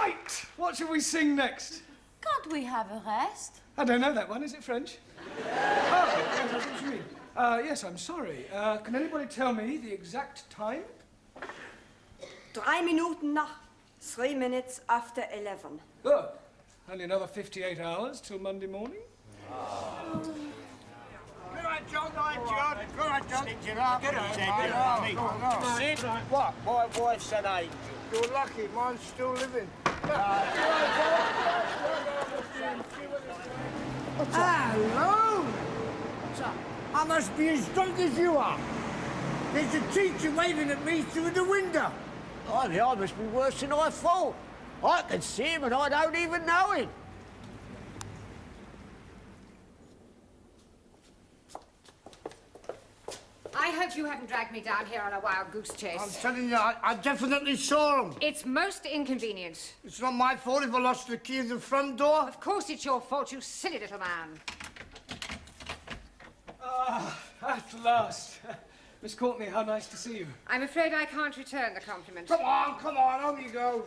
Right! What shall we sing next? Can't we have a rest? I don't know that one. Is it French? Oh, yes, that's what you mean. Yes, I'm sorry. Can anybody tell me the exact time? 3 minuten nach. 3 minutes after 11. Oh, only another 58 hours till Monday morning? Good on, John. Good on, John. Good on, John. Good on. Good on. Sid? What? My wife's an angel. You're lucky. Mine's still living. Hello! What's up? I must be as drunk as you are. There's a teacher waving at me through the window. I must be worse than I thought. I can see him and I don't even know him. I hope you haven't dragged me down here on a wild goose chase. I'm telling you, I definitely saw him. It's most inconvenient. It's not my fault if I lost the key of the front door. Of course it's your fault, you silly little man. Ah, at last. Miss Courtney, how nice to see you. I'm afraid I can't return the compliment. Come on, on you go.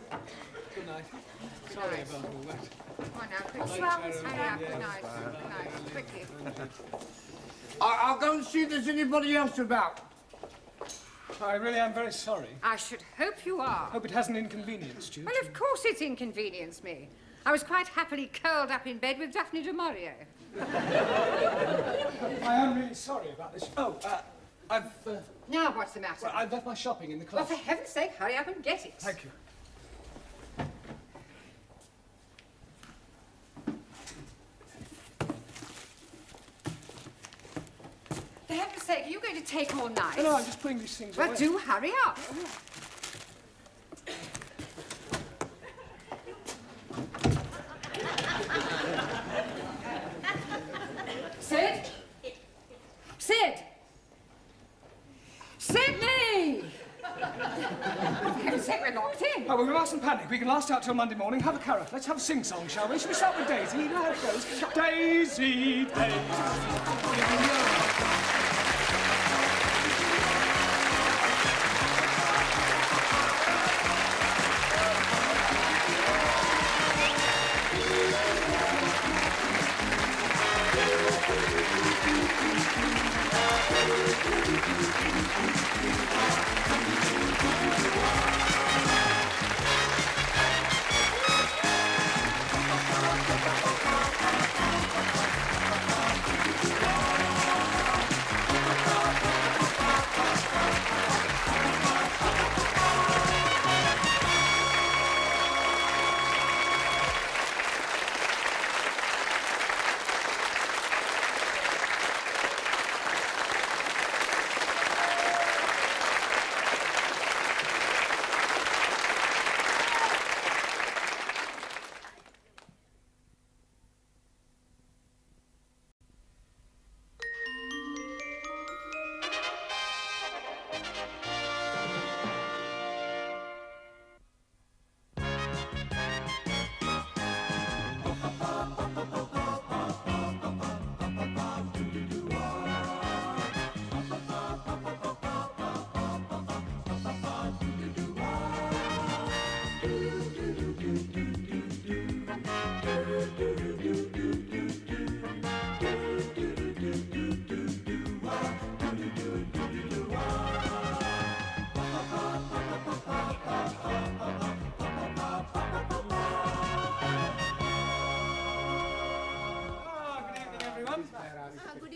Good night. Sorry about all that. Come on now, quickly. Hurry up, good night. Good night, quickly. I'll go and see if there's anybody else about. I really am very sorry. I should hope you are. Hope it hasn't inconvenienced you. Well, of course it's inconvenienced me. I was quite happily curled up in bed with Daphne du Maurier. I am really sorry about this. Oh, I've... Now what's the matter? Well, I've left my shopping in the Well, club. for heaven's sake, hurry up and get it. Thank you. For heaven's sake, are you going to take all night? No, I'm just putting these things Well, away. do hurry up. Sid? Sid? Sydney! For heaven's sake, we're locked in. Oh, well, we mustn't panic. We can last out till Monday morning. Have a carrot. Let's have a sing-song, shall we? Shall we start with Daisy? You know how it goes. Daisy, Daisy.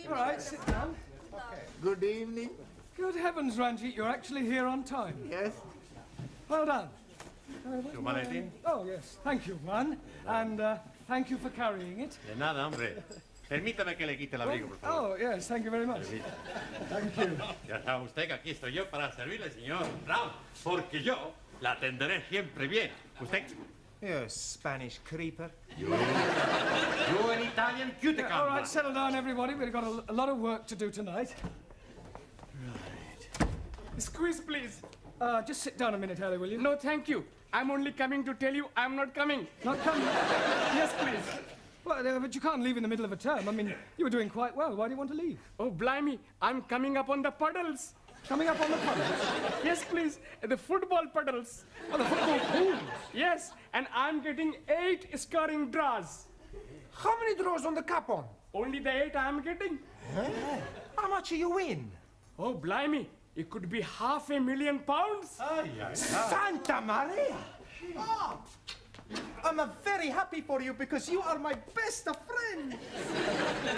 All right, sit down. Good evening. Good heavens, Ranjit, you're actually here on time. Yes. Well done. ¿Tu maletín? Oh, yes. Thank you, Juan. And thank you for carrying it. De nada, hombre. Permítame que le quite el abrigo, por favor. Oh, yes, thank you very much. Thank you. Ya sabe usted que aquí estoy yo para servirle, señor Brown, porque yo la atenderé siempre bien. ¿Usted? You Spanish creeper. You an Italian cuticum. All right, settle down, everybody. We've got a lot of work to do tonight. Right. Squeeze, please. Just sit down a minute, Harry, will you? No, thank you. I'm only coming to tell you I'm not coming. Not coming? Yes, please. Well, but you can't leave in the middle of a term. I mean, you were doing quite well. Why do you want to leave? Oh, blimey. I'm coming up on the puddles. Coming up on the puddles? Yes, please. The football puddles. Oh, the football pools? Yes, and I'm getting 8 scoring draws. How many draws on the cup on? Only the 8 I'm getting. How much you win? Oh, blimey. It could be £500,000. Santa Maria! Oh, I'm very happy for you because you are my best friend.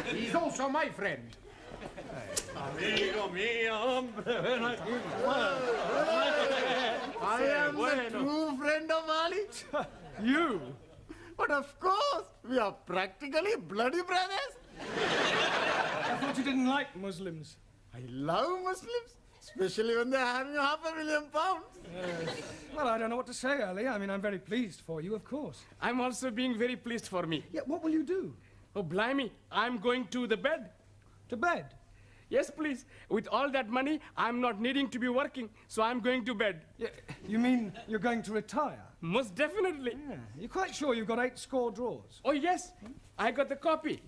He's also my friend. Amigo mío, hombre, ven aquí. I am the true friend of Ali. You? But of course, we are practically bloody brothers. I thought you didn't like Muslims. I love Muslims, especially when they're having £500,000. Well, I don't know what to say, Ali. I mean, I'm very pleased for you, of course. I'm also being very pleased for me. Yeah, what will you do? Oh, blimey. I'm going to the bed. To bed? Yes, please. With all that money, I'm not needing to be working, so I'm going to bed. Yeah, you mean you're going to retire? Most definitely. Yeah. You're quite sure you've got 8 score draws? Oh, yes. I got the copy.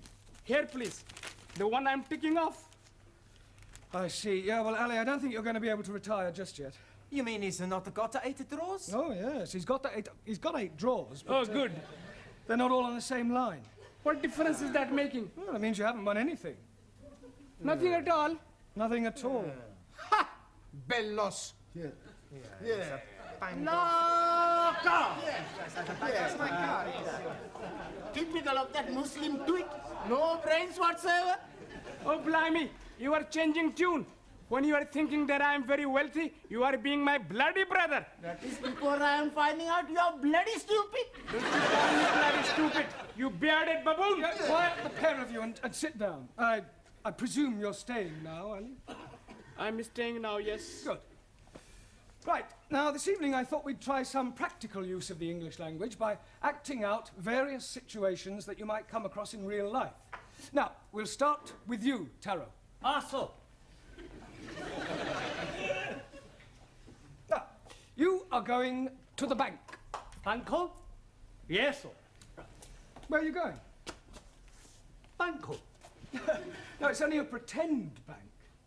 Here, please. The one I'm ticking off. I see. Yeah, well, Ali, I don't think you're going to be able to retire just yet. You mean he's not got 8 draws? Oh, yes. He's got 8 draws. But, Oh, good. They're not all on the same line. What difference is that making? Well, it means you haven't won anything. Nothing at all. Nothing at all. Ha! Bellos. Yeah. Loco! That's my car. Typical of that Muslim tweet. No brains whatsoever. Oh, blimey. You are changing tune. When you are thinking that I am very wealthy, you are being my bloody brother. That is before I am finding out you are bloody stupid. Don't you call me bloody stupid, you bearded baboon. Yeah, quiet, the pair of you, and sit down. I presume you're staying now, Ali? I'm staying now, yes. Good. Right, now this evening I thought we'd try some practical use of the English language by acting out various situations that you might come across in real life. Now, we'll start with you, Taro. So. Now, you are going to the bank. Banco? Yes, sir. Where are you going? Banco. No, it's only a pretend bank.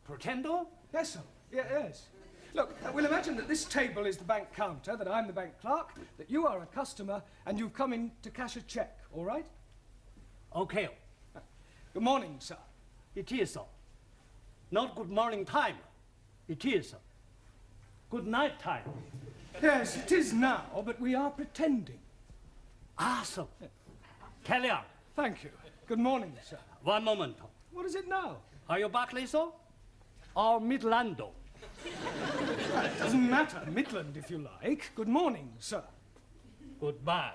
Pretendo? Yes, sir. Yeah, yes. Look, we'll imagine that this table is the bank counter, that I'm the bank clerk, that you are a customer, and you've come in to cash a cheque, all right? Okay. Good morning, sir. It is, sir. Not good morning time. It is, sir. Good night time. Yes, it is now, but we are pretending. Sir. Carry on. Thank you. Good morning, sir. One moment. What is it now? Are you Barclay, sir? Or Midlando? It doesn't matter. Midland, if you like. Good morning, sir. Goodbye.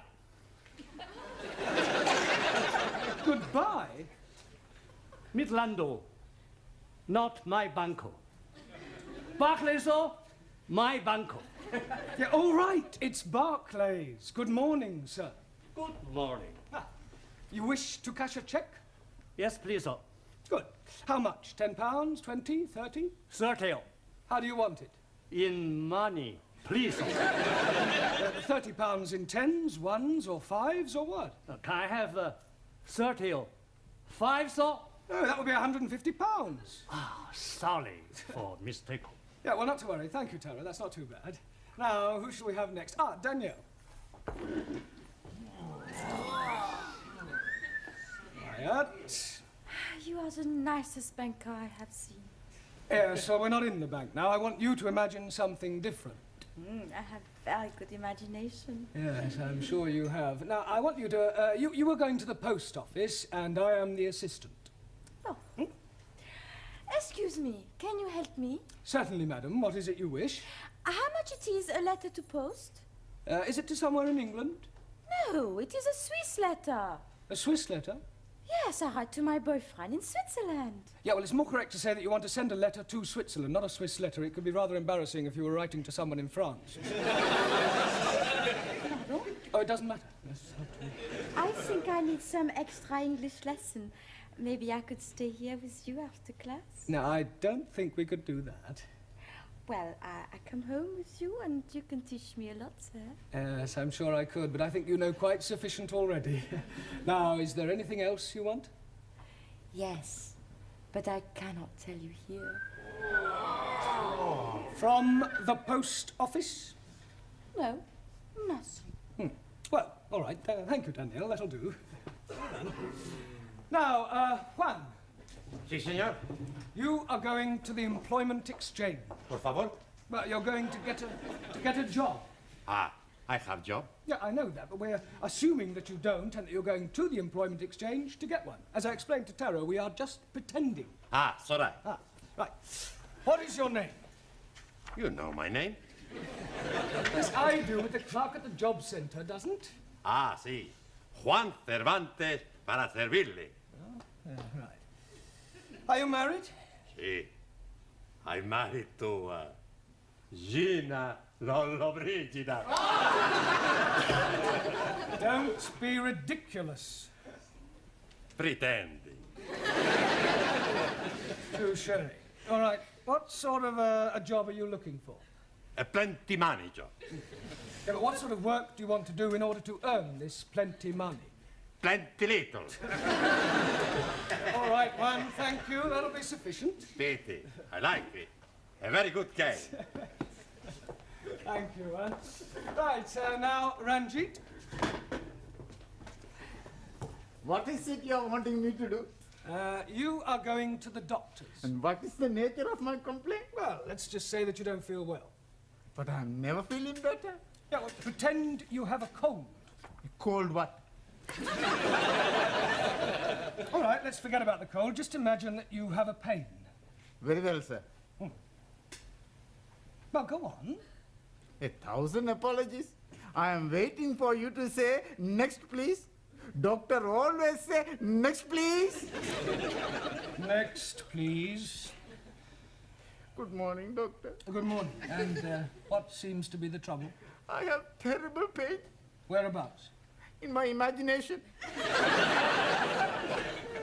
Goodbye? Midlando, not my banco. Barclay, sir, my banco. Yeah, all right. It's Barclays. Good morning, sir. Good morning. You wish to cash a cheque? Yes, please, sir. Good. How much? £10, 20, 30? 30. How do you want it? In money, please, sir. £30 in 10s, 1s, or 5s, or what? Can I have 30 or 5, sir? No, that would be £150. Sorry for mistake. Yeah, well, not to worry. Thank you, Tara. That's not too bad. Now, who shall we have next? Danielle. Quiet. You are the nicest banker I have seen. Yeah, so we're not in the bank now. I want you to imagine something different. I have very good imagination. Yes, I'm sure you have. Now, I want you to... you were going to the post office, and I am the assistant. Oh. Excuse me, can you help me? Certainly, madam. What is it you wish? How much it is a letter to post? Is it to somewhere in England? No, it is a Swiss letter. A Swiss letter? Yes, I write to my boyfriend in Switzerland. Yeah, well, it's more correct to say that you want to send a letter to Switzerland, not a Swiss letter. It could be rather embarrassing if you were writing to someone in France. Oh, it doesn't matter. Yes, I think I need some extra English lesson. Maybe I could stay here with you after class? No, I don't think we could do that. Well, I come home with you and you can teach me a lot, sir. Yes, I'm sure I could, but I think you know quite sufficient already. Now, is there anything else you want? Yes, but I cannot tell you here. From the post office? No, nothing. Well, all right. Thank you, Danielle. That'll do. Well done. Now, Juan. Sí, señor. You are going to the employment exchange. Por favor. Well, you're going to get a job. Ah, I have job. Yeah, I know that, but we're assuming that you don't and that you're going to the employment exchange to get one. As I explained to Taro, we are just pretending. Ah, it's all right. Ah, right. What is your name? You know my name. Yes, I do, but the clerk at the job centre doesn't. Ah, sí. Juan Cervantes para servirle. Right. Are you married? Sí. I'm married to Gina Lollobrigida. Don't be ridiculous. Pretending. Touché. All right. What sort of a job are you looking for? A plenty money job. Yeah, but what sort of work do you want to do in order to earn this plenty money? Plenty little. All right, Juan, thank you. That'll be sufficient. Pity. I like it. A very good game. Thank you, Juan. Right, now, Ranjit. What is it you're wanting me to do? You are going to the doctor's. And what is the nature of my complaint? Well, let's just say that you don't feel well. But I'm never feeling better. Yeah, well, pretend you have a cold. A cold what? All right, let's forget about the cold. Just imagine that you have a pain. Very well, sir. Well, go on. 1,000 apologies. I am waiting for you to say, next, please. Doctor always say, next, please. Next, please. Good morning, doctor. Good morning. And what seems to be the trouble? I have terrible pain. Whereabouts? In my imagination.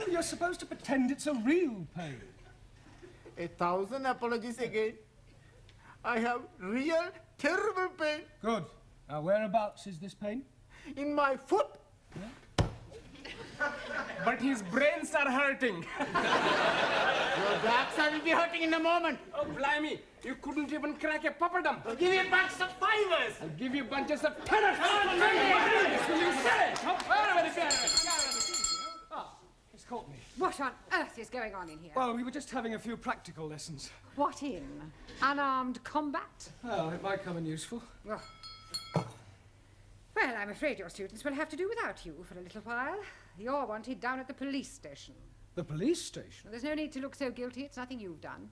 You're supposed to pretend it's a real pain. 1,000 apologies again. I have real terrible pain. Good. Now, whereabouts is this pain? In my foot. Yeah. But his brains are hurting. Your backside will be hurting in a moment. Oh, blimey. You couldn't even crack a papadum. I'll give you a bunch of fivers. I'll give you bunches of tenors. Will you say? He's caught me. What on earth is going on in here? Well, we were just having a few practical lessons. What in? Unarmed combat? Oh, it might come in useful. Oh. Well, I'm afraid your students will have to do without you for a little while. You're wanted down at the police station. The police station? Well, there's no need to look so guilty. It's nothing you've done.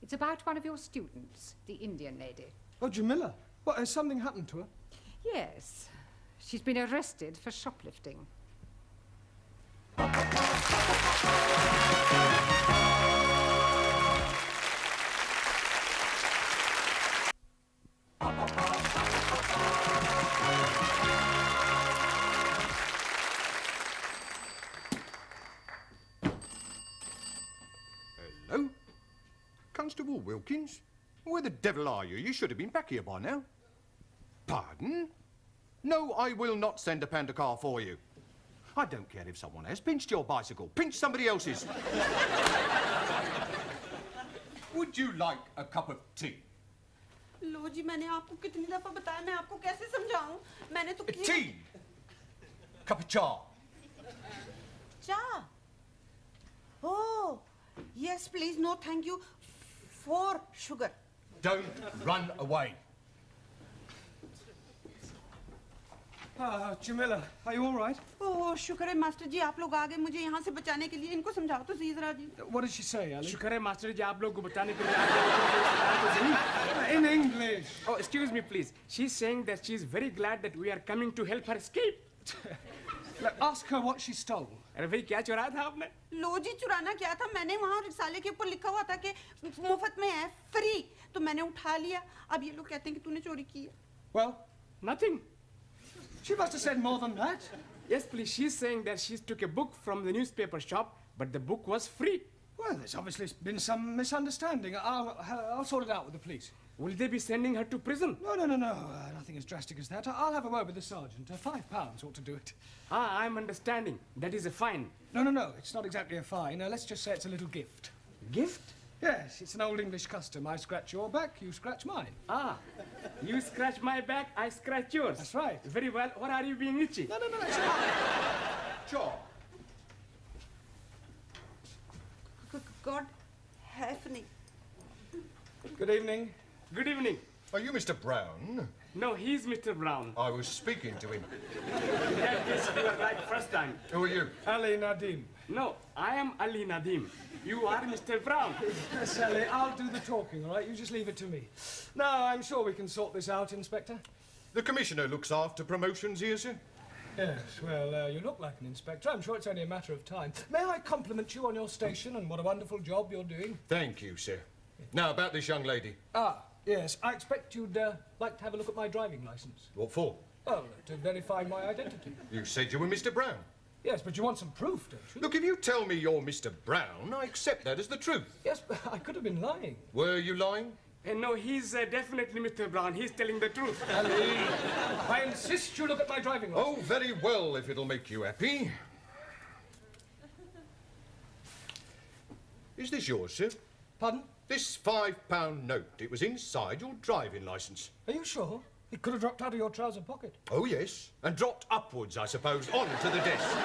It's about one of your students, the Indian lady. Oh, Jamila. What, has something happened to her? Yes. She's been arrested for shoplifting. Hello? Constable Wilkins? Where the devil are you? You should have been back here by now. Pardon? No, I will not send a panda car for you. I don't care if someone has pinched your bicycle. Pinch somebody else's. Would you like a cup of tea? लो जी मैंने आपको कितनी दफा बताया मैं आपको कैसे समझाऊं मैंने तो Tea. Cup of cha. Cha. Oh, yes, please. No, thank you. 4 sugar. Don't run away. Jamila, are you all right? Oh, शुक्र है मास्टर जी आप लोग आ गए मुझे यहाँ से बचाने के लिए इनको समझाओ तो सही जरा जी What did she say, Ali? शुक्र है मास्टर जी आप लोग को बचाने के लिए In English. Oh, excuse me, please. She's saying that she's very glad that we are coming to help her escape. Ask her what she stole. अरे भाई क्या चुराया था आपने? लो जी चुराना क्या था मैंने वहाँ रिसाले के ऊपर लिखा हुआ था कि मुफ्त में है फ्री तो मैंने उठा लिया अब ये लोग कहते हैं कि तूने चोरी की है Well, nothing. She must have said more than that. Yes, please. She's saying that she took a book from the newspaper shop, but the book was free. Well, there's obviously been some misunderstanding. I'll sort it out with the police. Will they be sending her to prison? No. Nothing as drastic as that. I'll have a word with the sergeant. £5 ought to do it. Ah, I'm understanding. That is a fine. No. It's not exactly a fine. Let's just say it's a little gift. Gift? Yes, it's an old English custom. I scratch your back, you scratch mine. Ah, you scratch my back, I scratch yours. That's right. Very well. What are you being itchy? No, it's not. Sure. God, Heffney. Good evening. Good evening. Are you Mr. Brown? No, he's Mr. Brown. I was speaking to him. Yes, you were right first time. Who are you? Ali Nadim. No, I am Ali Nadim. You are Mr. Brown. Yes, Ali, I'll do the talking, all right? You just leave it to me. No, I'm sure we can sort this out, Inspector. The Commissioner looks after promotions here, sir. Yes, well, you look like an inspector. I'm sure it's only a matter of time. May I compliment you on your station and what a wonderful job you're doing? Thank you, sir. Now, about this young lady. Ah, yes. I expect you'd like to have a look at my driving licence. What for? Well, to verify my identity. You said you were Mr. Brown. Yes, but you want some proof, don't you? Look, if you tell me you're Mr. Brown, I accept that as the truth. Yes, but I could have been lying. Were you lying? No, he's definitely Mr. Brown. He's telling the truth. Ali, I insist you look at my driving licence. Oh, very well, if it'll make you happy. Is this yours, sir? Pardon? This £5 note. It was inside your driving licence. Are you sure? It could have dropped out of your trouser pocket. Oh, yes. And dropped upwards, I suppose, onto the desk.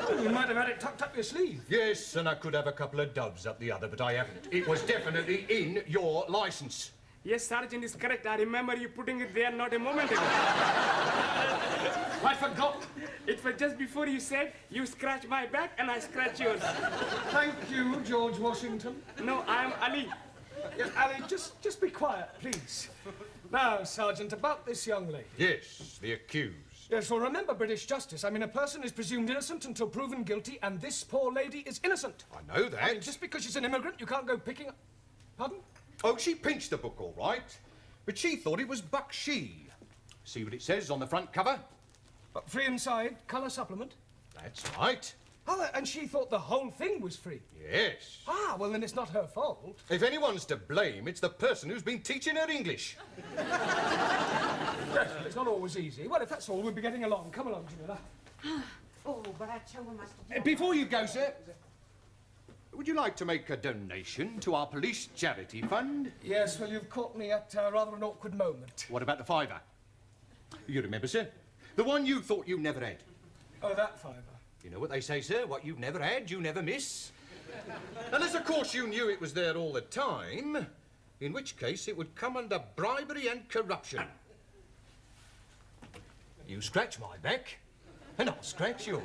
Oh, you might have had it tucked up your sleeve. Yes, and I could have a couple of doves up the other, but I haven't. It was definitely in your licence. Yes, Sergeant is correct. I remember you putting it there not a moment ago. I forgot. It was just before you said, you scratch my back and I scratch yours. Thank you, George Washington. No, I'm Ali. Yes, Ali, just be quiet, please. Now, Sergeant, about this young lady. Yes, the accused. Yes, well, remember British justice. I mean, a person is presumed innocent until proven guilty, and this poor lady is innocent. I know that. I mean, just because she's an immigrant, you can't go picking up... Pardon? Oh, she pinched the book, all right. But she thought it was Bakshi. See what it says on the front cover? Free inside, colour supplement. That's right. Oh, and she thought the whole thing was free. Yes. Ah, well, then it's not her fault. If anyone's to blame, it's the person who's been teaching her English. Yes, it's not always easy. Well, if that's all, we'll be getting along. Come along, Jamila. Oh, but I tell you, Master. Before you go, sir, would you like to make a donation to our police charity fund? Yes, well, you've caught me at rather an awkward moment. What about the £5? You remember, sir? The one you thought you never had. Oh, that £5. You know what they say, sir? What you've never had, you never miss. Unless, of course, you knew it was there all the time, in which case it would come under bribery and corruption. You scratch my back, and I'll scratch yours.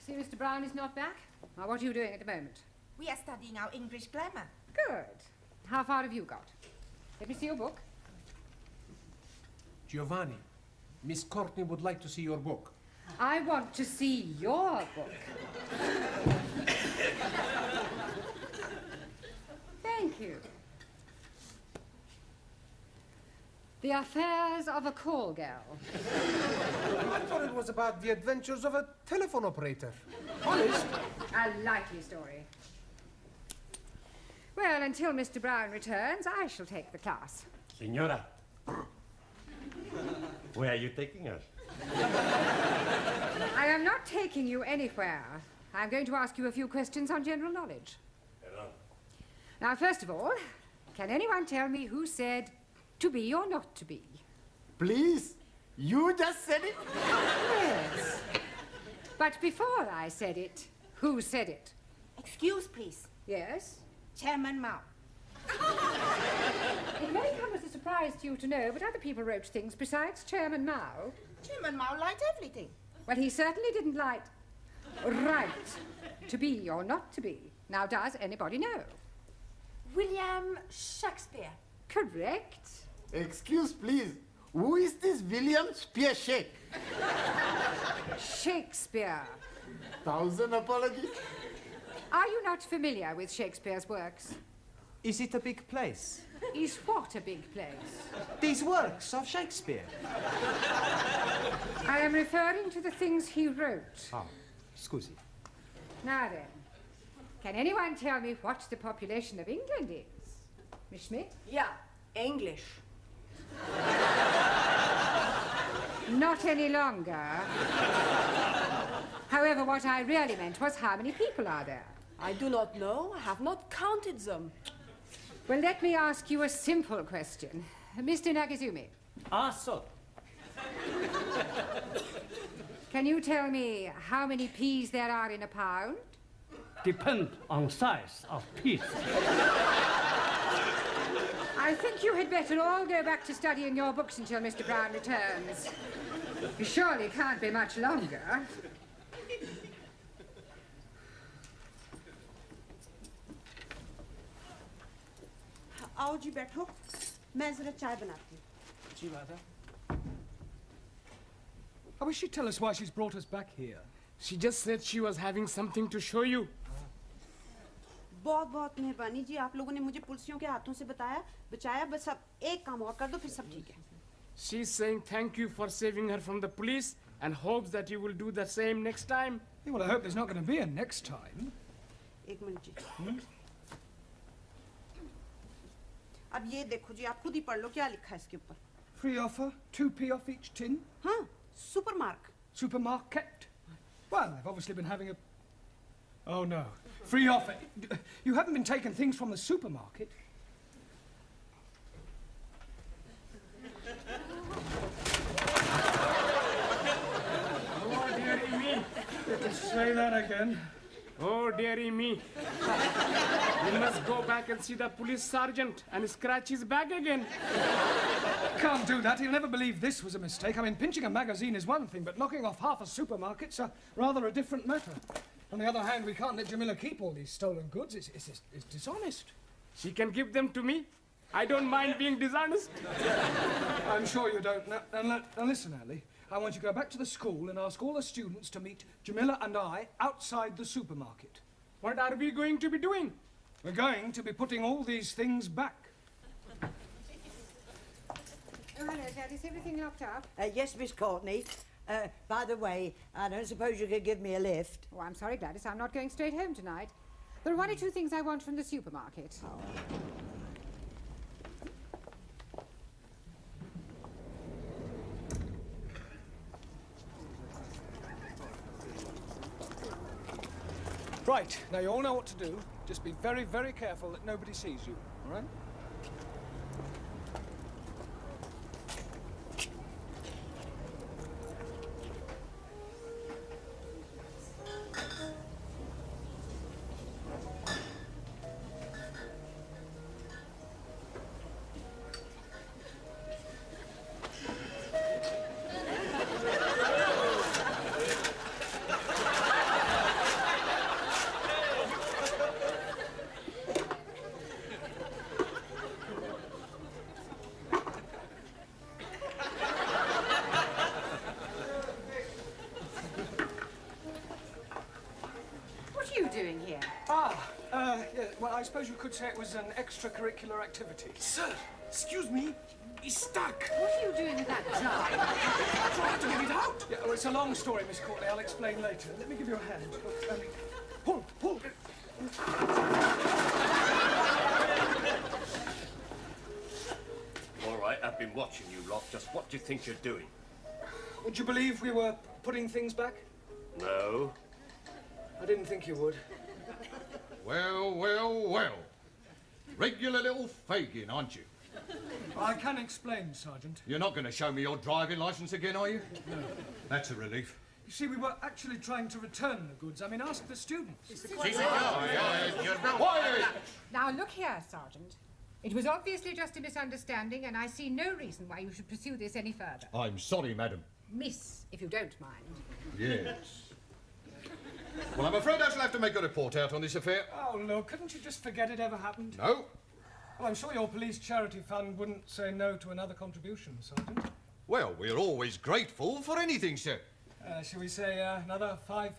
See, Mr. Brown is not back? Now, what are you doing at the moment? We are studying our English grammar. Good. How far have you got? Let me see your book. Giovanni, Miss Courtney would like to see your book. I want to see your book. Thank you. The Affairs of a Call Girl. I thought it was about the adventures of a telephone operator. Honest? A likely story. Well, until Mr. Brown returns, I shall take the class. Senora, where are you taking us? I am not taking you anywhere. I'm going to ask you a few questions on general knowledge. Hello. Now, first of all, can anyone tell me who said to be or not to be? Please, you just said it. Yes. But before I said it, who said it? Excuse, please. Yes? Chairman Mao. It may come as a surprise to you to know, but other people wrote things besides Chairman Mao. Chairman Mao liked everything. Well, he certainly didn't like right to be or not to be. Now, does anybody know? William Shakespeare. Correct. Excuse, please. Who is this William Spearshake? Shakespeare. 1,000 apologies. Are you not familiar with Shakespeare's works? Is it a big place? Is what a big place? These works of Shakespeare. I am referring to the things he wrote. Ah, scusi. Now then, can anyone tell me what the population of England is? Miss Schmidt? Yeah, English. Not any longer. However, what I really meant was how many people are there? I do not know. I have not counted them. Well, let me ask you a simple question. Mr. Nagazumi. Ah, sir. Can you tell me how many peas there are in a pound? Depend on size of piece. I think you had better all go back to studying your books until Mr. Brown returns. You surely can't be much longer. आओ जी बैठो मैं जरा चाय बनाती हूँ जी Radha. I wish she'd tell us why she's brought us back here. She just said she was having something to show you. बहुत बहुत मेहरबानी जी आप लोगों ने मुझे पुलिसियों के हाथों से बचाया बस अब एक काम और कर दो फिर सब ठीक है She's saying thank you for saving her from the police and hopes that you will do the same next time. Yeah, well, I hope there's not going to be a next time. एक minute जी अब ये देखो जी आप खुद ही पढ़ लो क्या लिखा है इसके ऊपर Free offer, 2p off each tin. हाँ supermarket. Supermarket. Well, they've obviously been having a... Oh, no. Free offer. You haven't been taking things from the supermarket. Oh, dearie me. Say that again. Oh, dearie me. You must go back and see the police sergeant and scratch his back again. Can't do that. He'll never believe this was a mistake. I mean, pinching a magazine is one thing, but knocking off half a supermarket's rather a different matter. On the other hand, we can't let Jamila keep all these stolen goods. It's dishonest. She can give them to me. I don't mind being dishonest. I'm sure you don't. Now listen, Ali. I want you to go back to the school and ask all the students to meet Jamila and I outside the supermarket. What are we going to be doing? We're going to be putting all these things back. Oh, hello, Dad. Is everything locked up? Yes, Miss Courtney. By the way, I don't suppose you could give me a lift. Oh, I'm sorry, Gladys. I'm not going straight home tonight. There are one or two things I want from the supermarket. Oh. Right, now you all know what to do. Just be very, very careful that nobody sees you, all right? Well, I suppose you could say it was an extracurricular activity. Sir, excuse me. He's stuck. What are you doing with that jar? Trying to get it out. Yeah, well, it's a long story, Miss Courtney. I'll explain later. Let me give you a hand. Pull, pull. All right, I've been watching you lot. Just what do you think you're doing? Would you believe we were putting things back? No. I didn't think you would. Well, well, well. Regular little Fagin, aren't you? I can explain, Sergeant. You're not going to show me your driving licence again, are you? No. That's a relief. You see, we were actually trying to return the goods. I mean, ask the students. Now, look here, Sergeant. It was obviously just a misunderstanding, and I see no reason why you should pursue this any further. I'm sorry, madam. Miss, if you don't mind. Yes. Well, I'm afraid I shall have to make a report out on this affair. Oh, look, couldn't you just forget it ever happened? No. Well, I'm sure your police charity fund wouldn't say no to another contribution, Sergeant. Well, we're always grateful for anything, sir. Shall we say another £5?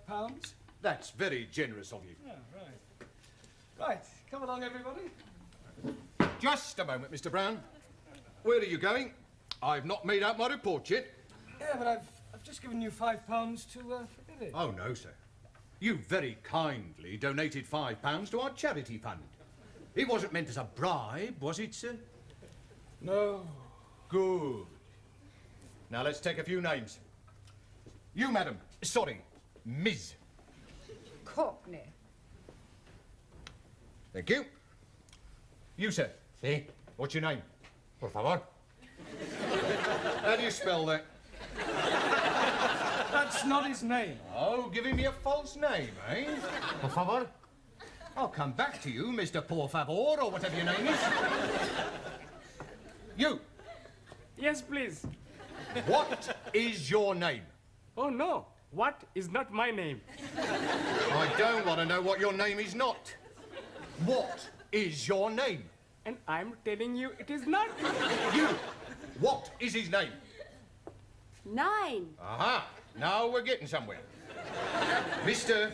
That's very generous of you. Yeah, right. Right, come along, everybody. Just a moment, Mr. Brown. Where are you going? I've not made out my report yet. Yeah, but I've just given you £5 to forget it. Oh, no, sir. You very kindly donated £5 to our charity fund. It wasn't meant as a bribe, was it, sir? No. Good. Now, let's take a few names. You, madam. Sorry. Ms. Courtney. Thank you. You, sir. Sí. What's your name? Por favor. How do you spell that? That's not his name. Oh, giving me a false name, eh? Por favor. I'll come back to you, Mr. Por Favor, or whatever your name is. You. Yes, please. What is your name? Oh, no. What is not my name? I don't want to know what your name is not. What is your name? And I'm telling you it is not. You. What is his name? 9. Aha. Now we're getting somewhere. Mr.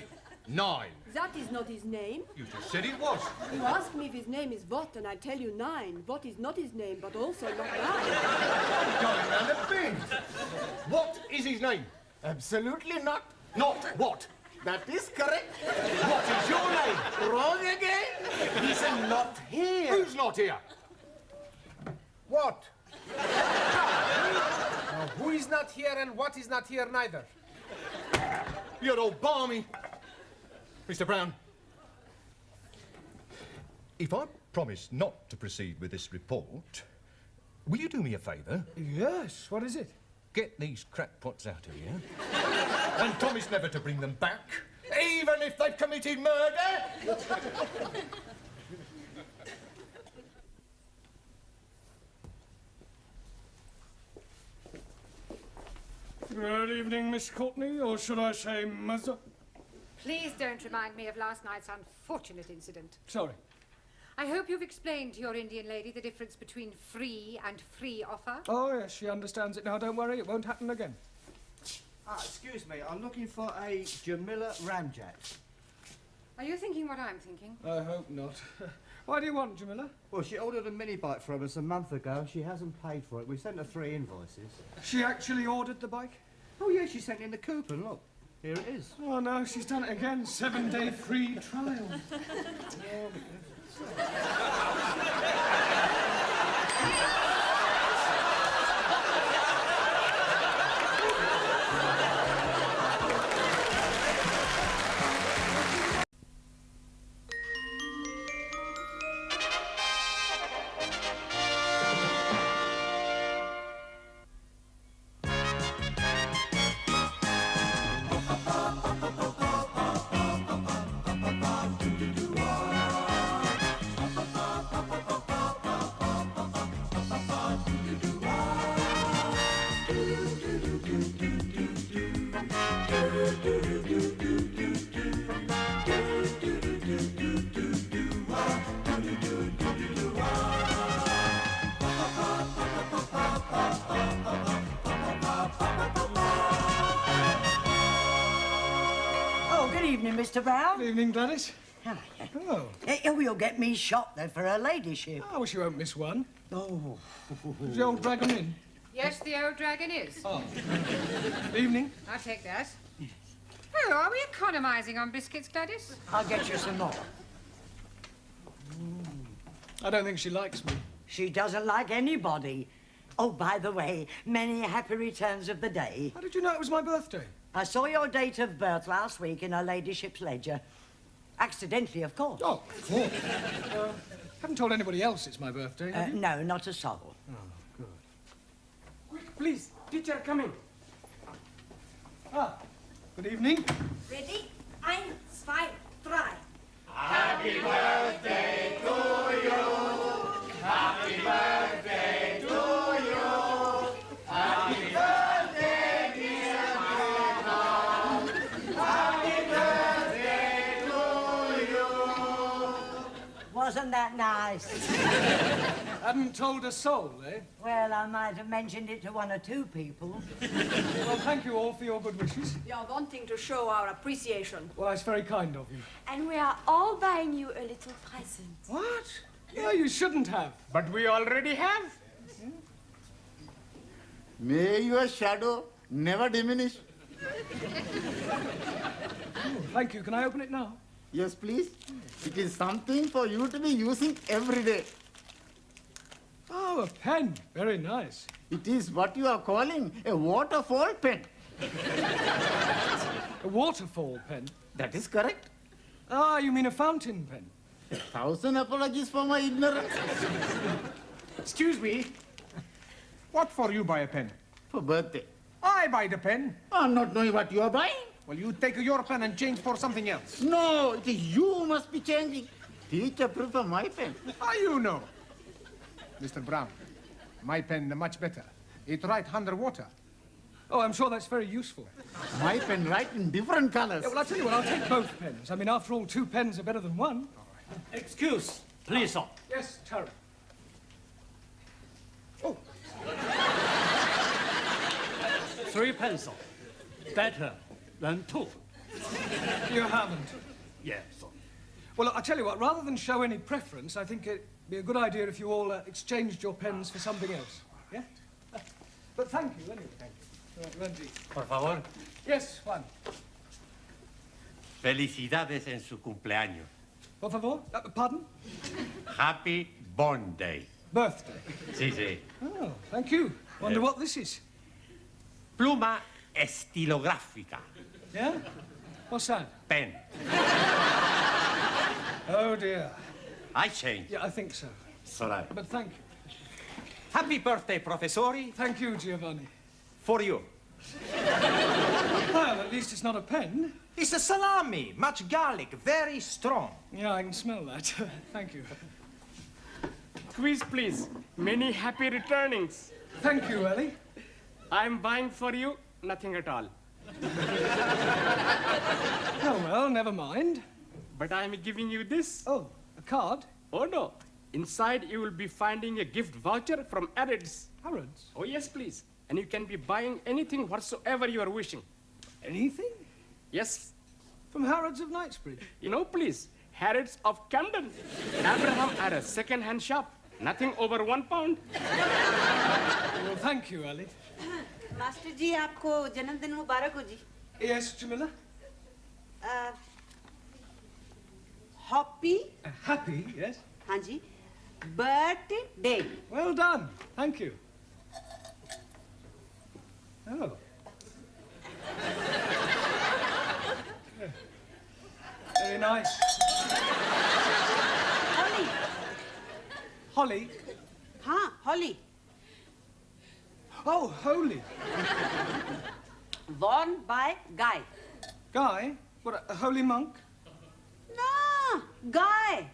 9. That is not his name. You just said it was. You ask me if his name is what, and I tell you 9. What is not his name, but also not 9. Going round a bend. What is his name? Absolutely not. Not what? That is correct. What is your name? Wrong again. He's not here. Who's not here? What? Now, who is not here and what is not here neither? You're all balmy. Mr. Brown, if I promise not to proceed with this report, will you do me a favour? Yes, what is it? Get these crackpots out of here and promise never to bring them back, even if they've committed murder. Good evening, Miss Courtney, or should I say Mother? Please don't remind me of last night's unfortunate incident. Sorry. I hope you've explained to your Indian lady the difference between free and free offer. Oh, yes, she understands it now. Don't worry, it won't happen again. Excuse me, I'm looking for a Jamila Ramjet. Are you thinking what I'm thinking? I hope not. Why do you want, Jamila? Well, she ordered a mini bike from us a month ago. She hasn't paid for it. We sent her 3 invoices. She actually ordered the bike? Oh, yeah, she sent in the coupon. Look, here it is. Oh, no, she's done it again. 7-day free trial. Mr. Brown. Good evening, Gladys. Hello. Oh. You'll get me shot then for her ladyship. I wish you won't miss one. Oh. Is the old dragon in? Yes, the old dragon is. Oh. Evening. I'll take that. Oh, are we economising on biscuits, Gladys? I'll get you some more. I don't think she likes me. She doesn't like anybody. Oh, by the way, many happy returns of the day. How did you know it was my birthday? I saw your date of birth last week in her ladyship's ledger. Accidentally, of course. Oh, of course. Haven't told anybody else it's my birthday, have you? No, not a soul. Oh, good. Quick, please. Teacher, coming. Ah, good evening. Ready? 1, 2, 3. Happy birthday to you. Happy birthday to you. Happy birthday, dear Mama. Happy birthday to you. Wasn't that nice? Hadn't told a soul, eh? Well, I might have mentioned it to 1 or 2 people. Well, thank you all for your good wishes. We are wanting to show our appreciation. Well, that's very kind of you. And we are all buying you a little present. What? Yeah, you shouldn't have. But we already have. May your shadow never diminish. Thank you. Can I open it now? Yes, please. It is something for you to be using every day. Oh, a pen. Very nice. It is what you are calling a waterfall pen. A waterfall pen? That is correct. Ah, you mean a fountain pen? 1,000 apologies for my ignorance. Excuse me. What for you buy a pen? For birthday. I buy the pen. I'm not knowing what you are buying. Well, you take your pen and change for something else. No, it is you who must be changing. Teacher prefer my pen. How you know? Mr. Brown, my pen much better. It write underwater. Oh, I'm sure that's very useful. My pen write in different colors. Yeah, well, I'll tell you what, I'll take both pens. I mean, after all, 2 pens are better than 1. Excuse, please, sir. Yes, Tara. 3 pencils. Better than 2. You haven't? Yes, sir. Well, I'll tell you what, rather than show any preference, I think it'd be a good idea if you all exchanged your pens for something else. Yeah? But thank you, anyway. Thank you. Randy. Por favor. Yes, Juan. Felicidades en su cumpleaños. Por favor? Pardon? Happy Born Day. Birthday? Sí, sí. Oh, thank you. Wonder what this is. Pluma estilográfica. Yeah? What's that? Pen. Oh, dear. I change. Yeah, I think so. It's all right. But thank you. Happy birthday, Professori. Thank you, Giovanni. For you. Well, at least it's not a pen. It's a salami, much garlic, very strong. Yeah, I can smell that. Thank you. Quiz, please. Many happy returnings. Thank you, Ellie. I'm buying for you nothing at all. Oh, well, never mind. But I'm giving you this. Oh, a card? Oh, no. Inside, you will be finding a gift voucher from Harrods. Harrods? Oh, yes, please. And you can be buying anything whatsoever you are wishing. Anything? Yes. From Harrods of Knightsbridge? You know, please, Harrods of Camden. Abraham had a second-hand shop. Nothing over £1. Well, thank you, Ellie. Master ji आपको जन्मदिन मुबारक हो जी. Yes, Jamila? Happy? Happy, yes. हाँ जी. Birthday. Well done. Thank you. Oh. Yeah. Very nice. Holly. Holly? हाँ, Holly. Oh, holy. Worn by Guy. Guy? What, a holy monk? No, Guy.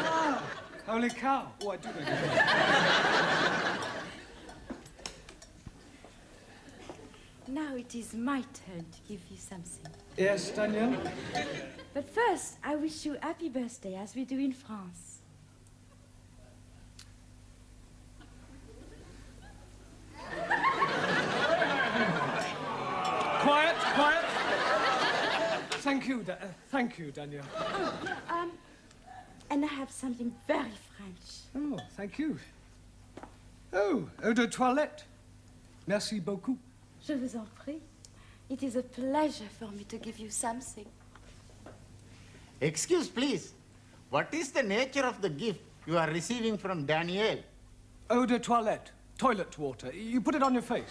Ah, holy cow. Oh, I do know that. Now it is my turn to give you something. Yes, Daniel? But first, I wish you happy birthday, as we do in France. Quiet, quiet. Thank you, Daniel. And I have something very French. Oh, thank you. Oh, eau de toilette. Merci beaucoup. Je vous en prie. It is a pleasure for me to give you something. Excuse, please. What is the nature of the gift you are receiving from Daniel? Eau de toilette. Toilet water. You put it on your face.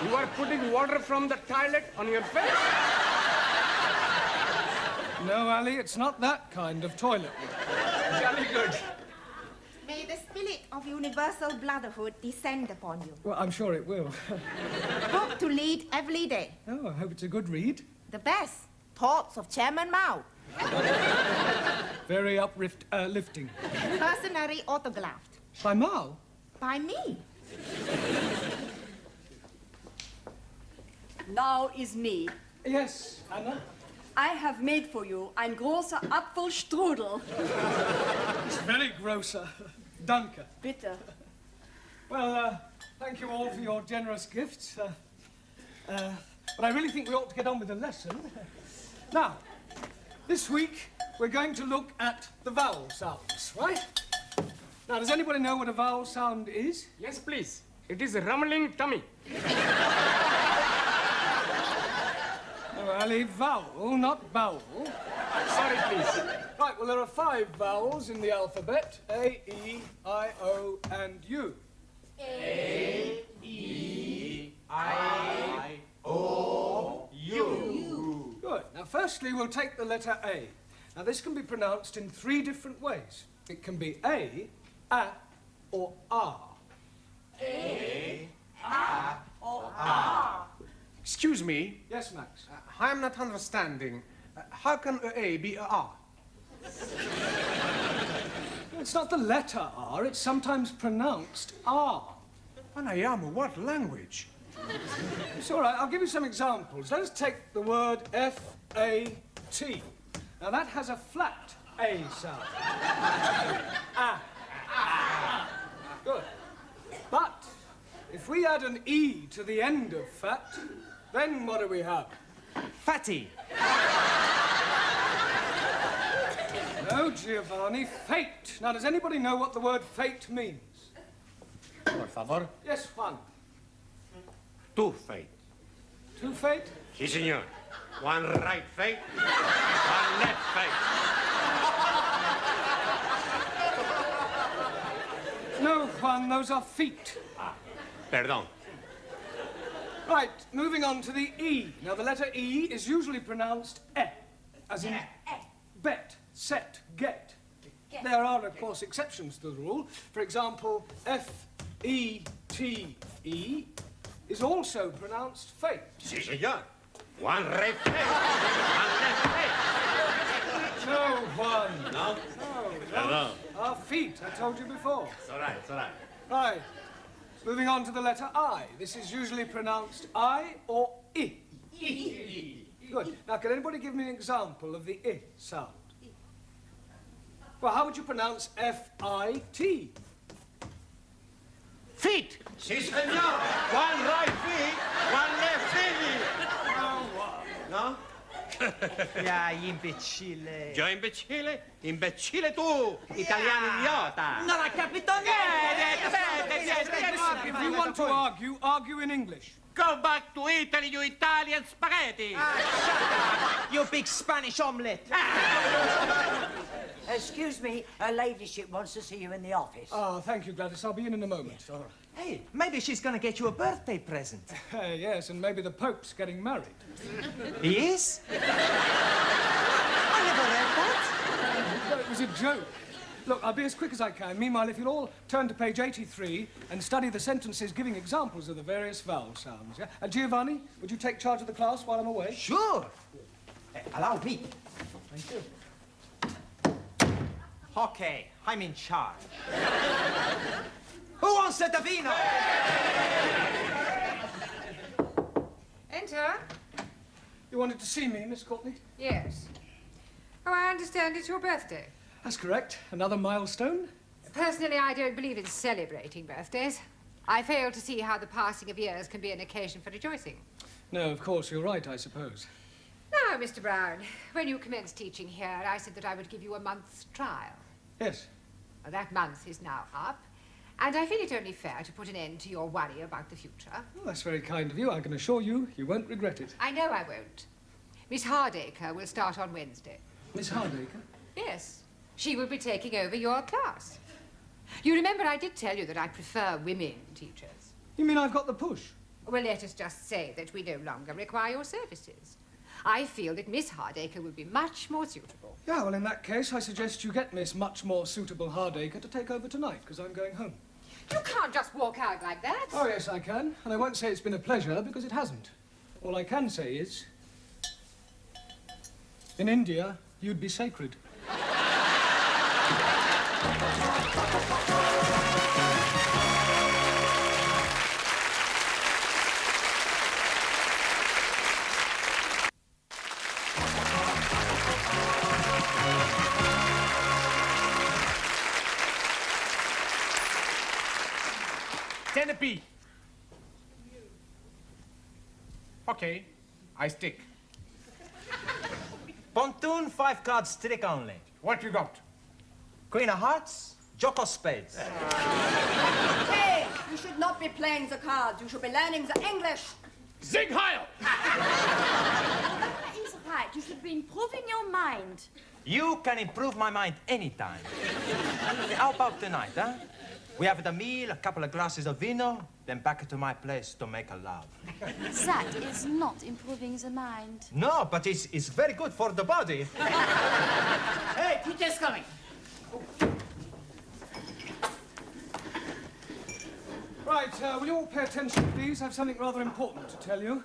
You are putting water from the toilet on your face? No, Ali, it's not that kind of toilet water. Jolly good. May the spirit of universal brotherhood descend upon you. Well, I'm sure it will. Book to read every day. Oh, I hope it's a good read. The best. Thoughts of Chairman Mao. Very uplifting. Personally autographed. By Mao? By me. Now is me. Yes, Anna? I have made for you ein großer Apfelstrudel. It's very grosser. Danke. Bitte. Well, thank you all for your generous gifts. But I really think we ought to get on with the lesson. Now, this week, we're going to look at the vowel sounds, right? Now, does anybody know what a vowel sound is? Yes, please. It is a rumbling tummy. Oh, Ali, vowel, not bowel. Sorry, please. Right, well, there are 5 vowels in the alphabet. A, E, I, O, and U. A, E, I, O, U. Good. Now, firstly, we'll take the letter A. Now, this can be pronounced in 3 different ways. It can be A, or R. A, or R. Excuse me. Yes, Max? I am not understanding. How can A be a R? It's not the letter R, it's sometimes pronounced R. Anayamu, what language? It's all right, I'll give you some examples. Let us take the word F-A-T. Now, that has a flat A sound. Good. But if we add an E to the end of fat, then what do we have? Fatty. No, Giovanni, fate. Now, does anybody know what the word fate means? Por favor. Yes, Juan. Two fate. 2 fate? Sí, señor. One right fate, one left fate. No, Juan, those are feet. Perdón. Right, moving on to the E. Now, the letter E is usually pronounced E, as in bet, set, get. There are, of course, exceptions to the rule. For example, F-E-T-E is also pronounced fate. Sí, señor. One right fate, one left fate. No, Juan. No? No. Perdón. Our feet, I told you before. It's all right, it's all right. Right. Moving on to the letter I. This is usually pronounced I or I. Good. Now, can anybody give me an example of the I sound? Well, how would you pronounce F-I-T? Feet. Sí, señor. One right feet, one left feet. No? Ya, imbecille. Yo imbecille? Imbecille tu, italiano idiota. Non ha capito niente. If you want to argue, argue in English. Go back to Italy, you Italian spaghetti. You big Spanish omelette. Excuse me, her ladyship wants to see you in the office. Oh, thank you, Gladys. I'll be in a moment. All right. Hey, maybe she's gonna get you a birthday present. Yes, and maybe the Pope's getting married. He is? I never read that. No, it was a joke. Look, I'll be as quick as I can. Meanwhile, if you'll all turn to page 83 and study the sentences giving examples of the various vowel sounds, yeah? And Giovanni, would you take charge of the class while I'm away? Sure. Allow me. Thank you. Okay, I'm in charge. Who wants a Davino? Enter. You wanted to see me, Miss Courtney? Yes. Oh, I understand it's your birthday. That's correct. Another milestone? Personally, I don't believe in celebrating birthdays. I fail to see how the passing of years can be an occasion for rejoicing. No, of course, you're right, I suppose. Now, Mr. Brown, when you commenced teaching here, I said that I would give you a month's trial. Yes. Well, that month is now up, and I feel it only fair to put an end to your worry about the future. Well, that's very kind of you. I can assure you, you won't regret it. I know I won't. Miss Hardacre will start on Wednesday. Miss Hardacre? Yes. She will be taking over your class. You remember I did tell you that I prefer women teachers. You mean I've got the push? Well, let us just say that we no longer require your services. I feel that Miss Hardacre will be much more suitable. Yeah, well, in that case, I suggest you get Miss Much More Suitable Hardacre to take over tonight, because I'm going home. You can't just walk out like that. Oh, yes, I can. And I won't say it's been a pleasure, because it hasn't. All I can say is, in India, you'd be sacred. B. Okay, I stick. Pontoon, 5 cards, trick only. What you got? Queen of hearts, jock of spades. Hey, you should not be playing the cards. You should be learning the English. Zig Heil! That is right. You should be improving your mind. You can improve my mind anytime. How about tonight, huh? We have the meal, a couple of glasses of vino, then back to my place to make a love. That is not improving the mind. No, but it's very good for the body. Hey, teacher's coming. Right, will you all pay attention, please? I have something rather important to tell you.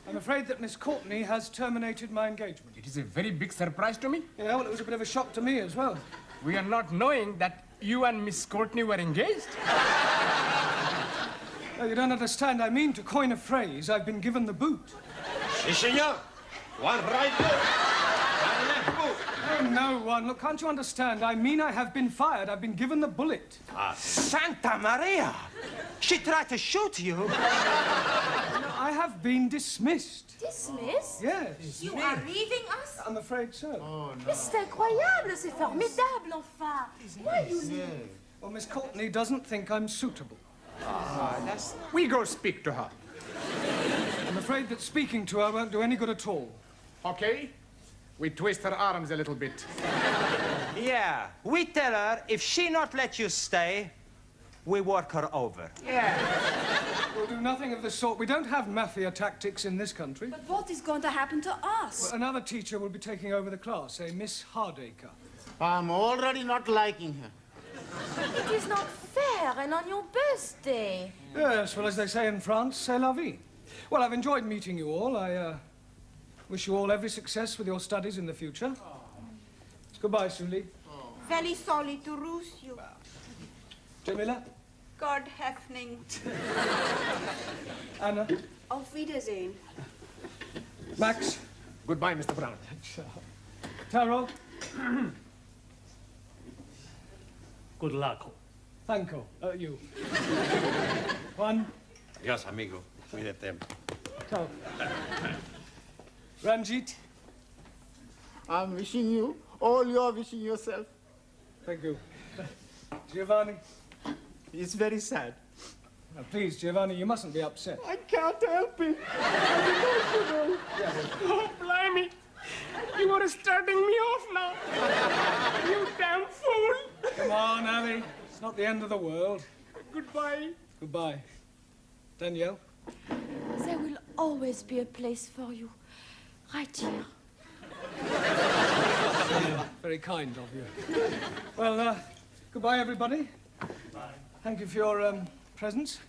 I'm afraid that Miss Courtney has terminated my engagement. It is a very big surprise to me. Yeah, well, it was a bit of a shock to me as well. We are not knowing that you and Miss Courtney were engaged. Oh, you don't understand. I mean, to coin a phrase, I've been given the boot. Si, senor. One right boot, one left boot. Oh, no, one. Look, can't you understand? I mean, I have been fired. I've been given the bullet. Santa Maria! She tried to shoot you. I have been dismissed. Dismissed? Yes. You are leaving us? I'm afraid so. Mais c'est incroyable, c'est formidable, enfin. Why you leave? Well, Miss Courtney doesn't think I'm suitable. We go speak to her. I'm afraid that speaking to her won't do any good at all. Okay? We twist her arms a little bit. Yeah, we tell her if she not let you stay, we work her over. Yeah. We'll do nothing of the sort. We don't have mafia tactics in this country. But what is going to happen to us? Well, another teacher will be taking over the class, a Miss Hardacre. I'm already not liking her. It is not fair, and on your birthday. Yes, well, as they say in France, c'est la vie. Well, I've enjoyed meeting you all. I wish you all every success with your studies in the future. Goodbye, Sully. Very sorry to lose you. Jamila? God Hefning. Anna? Auf Wiedersehen. Max? Goodbye, Mr. Brown. Taro? Good luck. Thank you. You. Juan? Adiós, amigo. Cuídate. Ciao. Ranjit? I'm wishing you all you're wishing yourself. Thank you. Giovanni? It's very sad. Now, please, Giovanni, you mustn't be upset. I can't help it. I'm emotional. Oh, blimey. You are starting me off now. You damn fool. Come on, Abby. It's not the end of the world. Goodbye. Goodbye. Danielle? There will always be a place for you. Right here. Very kind of you. Well, goodbye, everybody. Bye. Thank you for your presence.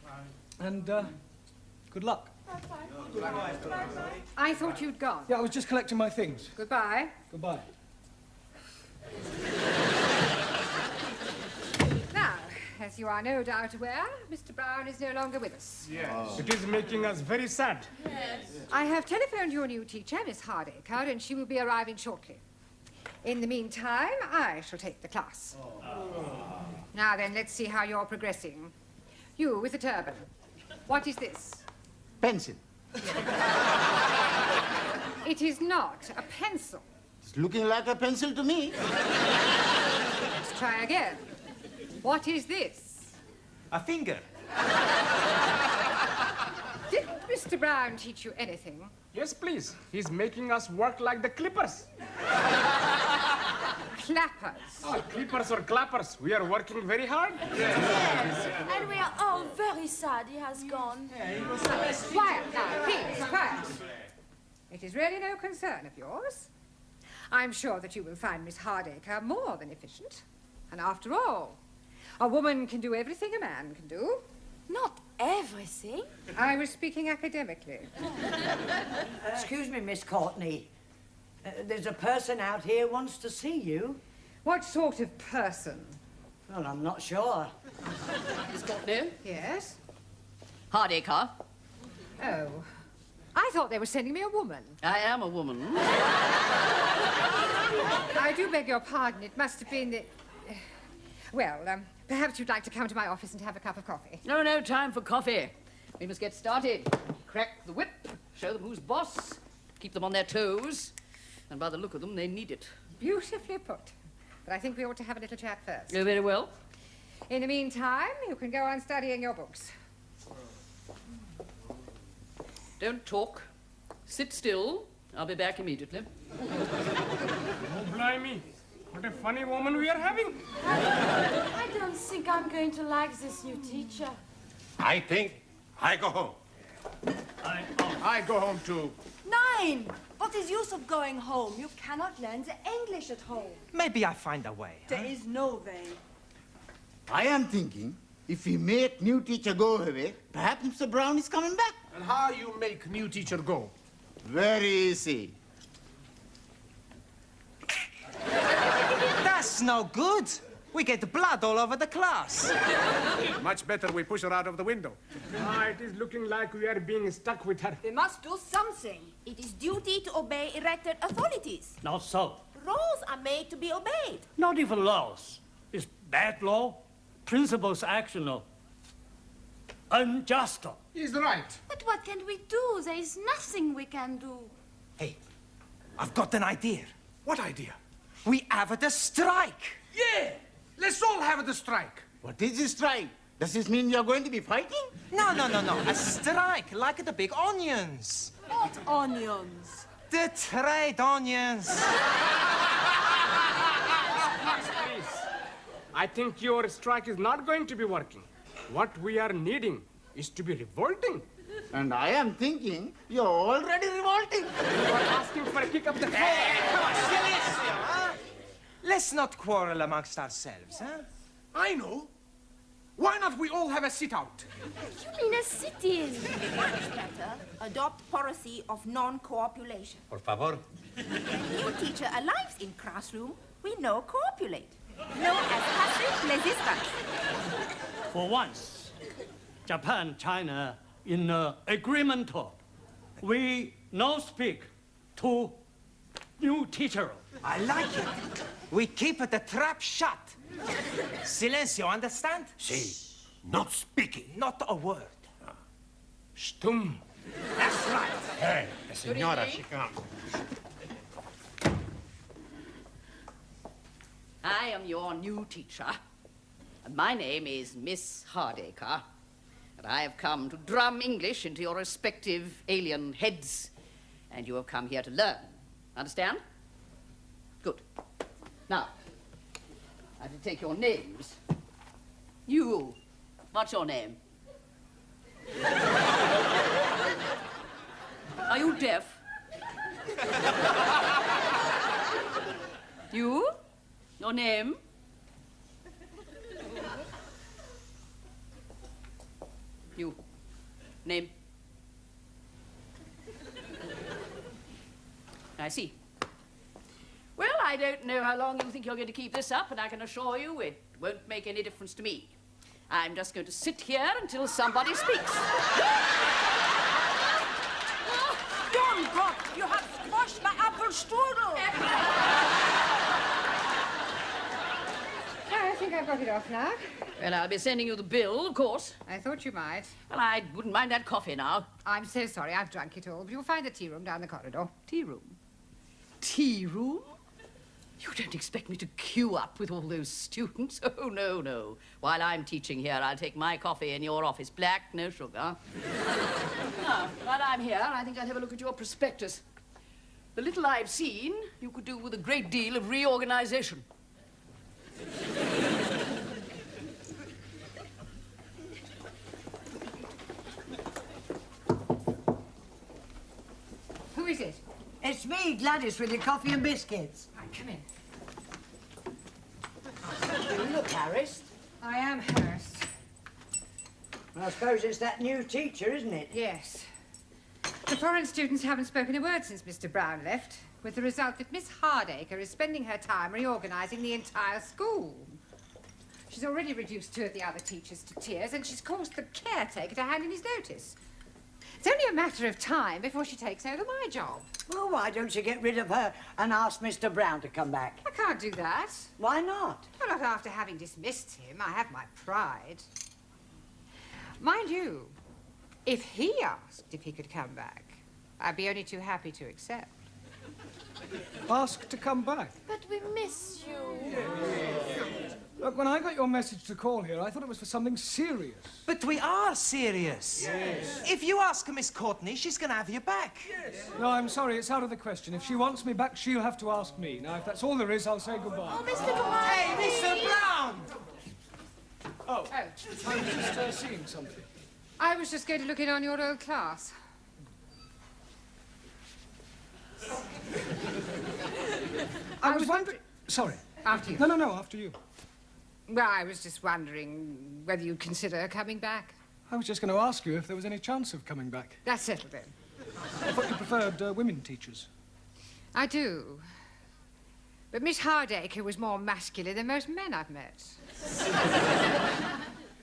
Bye. And good luck. I thought you'd gone. Yeah, I was just collecting my things. Goodbye. Goodbye. Now, as you are no doubt aware, Mr. Brown is no longer with us. Yes. It is making us very sad. Yes. I have telephoned your new teacher, Miss Hardacre, and she will be arriving shortly. In the meantime, I shall take the class. Now then, let's see how you're progressing. You with the turban. What is this? Pencil. It is not a pencil. It's looking like a pencil to me. Let's try again. What is this? A finger. Did Mr. Brown teach you anything? Yes, please. He's making us work like the clippers. Clappers. Oh, clippers or clappers. We are working very hard. Yes. And we are all very sad he has gone. Quiet now, please, quiet. It is really no concern of yours. I'm sure that you will find Miss Hardacre more than efficient. And after all, a woman can do everything a man can do. Not everything. I was speaking academically. Excuse me, Miss Courtney. There's a person out here wants to see you. What sort of person? Well, I'm not sure. Miss Courtney? Yes? Hardacre. Oh. I thought they were sending me a woman. I am a woman. I do beg your pardon. It must have been the... Well, perhaps you'd like to come to my office and have a cup of coffee. No time for coffee. We must get started. Crack the whip, show them who's boss, keep them on their toes, and by the look of them, they need it. Beautifully put. But I think we ought to have a little chat first. Oh, very well. In the meantime, you can go on studying your books. Don't talk. Sit still. I'll be back immediately. Blimey, what a funny woman we are having. I don't think I'm going to like this new teacher. I think I go home. I go home too. Nine! What is use of going home? You cannot learn the English at home. Maybe I find a way. There is no way. I am thinking, if we make new teacher go away, perhaps Mr. Brown is coming back. And how you make new teacher go? Very easy. That's no good. We get blood all over the class. Much better we push her out of the window. It is looking like we are being stuck with her. We must do something. It is duty to obey elected authorities. Not so. Laws are made to be obeyed. Not even laws. It's bad law. Principles actional. Unjust. He's right. But what can we do? There is nothing we can do. Hey, I've got an idea. What idea? We have a strike. Yeah! Let's all have the strike. What is this strike? Does this mean you're going to be fighting? No. A strike, like the big onions. What onions? The trade onions. Please. I think your strike is not going to be working. What we are needing is to be revolting. And I am thinking you're already revolting. You are asking for a kick up the Come on, Silencio, huh? Let's not quarrel amongst ourselves, huh? I know. Why not we all have a sit-out? You mean a sit-in? Much better, adopt policy of non-copulation. Por favor. New teacher arrives in classroom, we no copulate. Known as passive resistance. For once, Japan, China, in agreement, we no speak to new teacher. I like it. We keep the trap shut. Silencio, understand? Sí. Not speaking. Not a word. Stum. That's right. Hey, the señora, she comes. I am your new teacher, and my name is Miss Hardacre, and I have come to drum English into your respective alien heads, and you have come here to learn. Understand? Good. Now, I have to take your names. You, what's your name? Are you deaf? You? Your name? You. Name? I see. Well, I don't know how long you think you're going to keep this up, and I can assure you it won't make any difference to me. I'm just going to sit here until somebody speaks. Don Gott, you have squashed my apple strudel. I think I've got it off now. Well, I'll be sending you the bill, of course. I thought you might. Well, I wouldn't mind that coffee now. I'm so sorry I've drunk it all, but you'll find the tea room down the corridor. Tea room? Tea room? You don't expect me to queue up with all those students? Oh, no, no. While I'm teaching here, I'll take my coffee in your office. Black, no sugar. Now, while I'm here, I think I'll have a look at your prospectus. The little I've seen, you could do with a great deal of reorganization. Who is it? It's me, Gladys, with your coffee and biscuits. Right, come in. You look harassed. I am harassed. I suppose it's that new teacher, isn't it? Yes. The foreign students haven't spoken a word since Mr. Brown left, with the result that Miss Hardacre is spending her time reorganizing the entire school. She's already reduced 2 of the other teachers to tears, and she's caused the caretaker to hand in his notice. It's only a matter of time before she takes over my job. Well, why don't you get rid of her and ask Mr. Brown to come back? I can't do that. Why not? Well, not after having dismissed him. I have my pride. Mind you, if he asked if he could come back, I'd be only too happy to accept. Ask to come back. But we miss you. Look, when I got your message to call here, I thought it was for something serious. But we are serious. Yes. If you ask her, Miss Courtney, she's going to have you back. Yes. No, I'm sorry, it's out of the question. If she wants me back, she'll have to ask me. Now, if that's all there is, I'll say goodbye. Oh, Mr. Brown! Hey, Mr. Brown! Oh, I was just seeing something. I was just going to look in on your old class. I was wondering... Sorry. After you. No, after you. Well, I was just wondering whether you'd consider coming back. I was just going to ask you if there was any chance of coming back. That's settled then. I thought you preferred women teachers. I do. But Miss Hardacre was more masculine than most men I've met.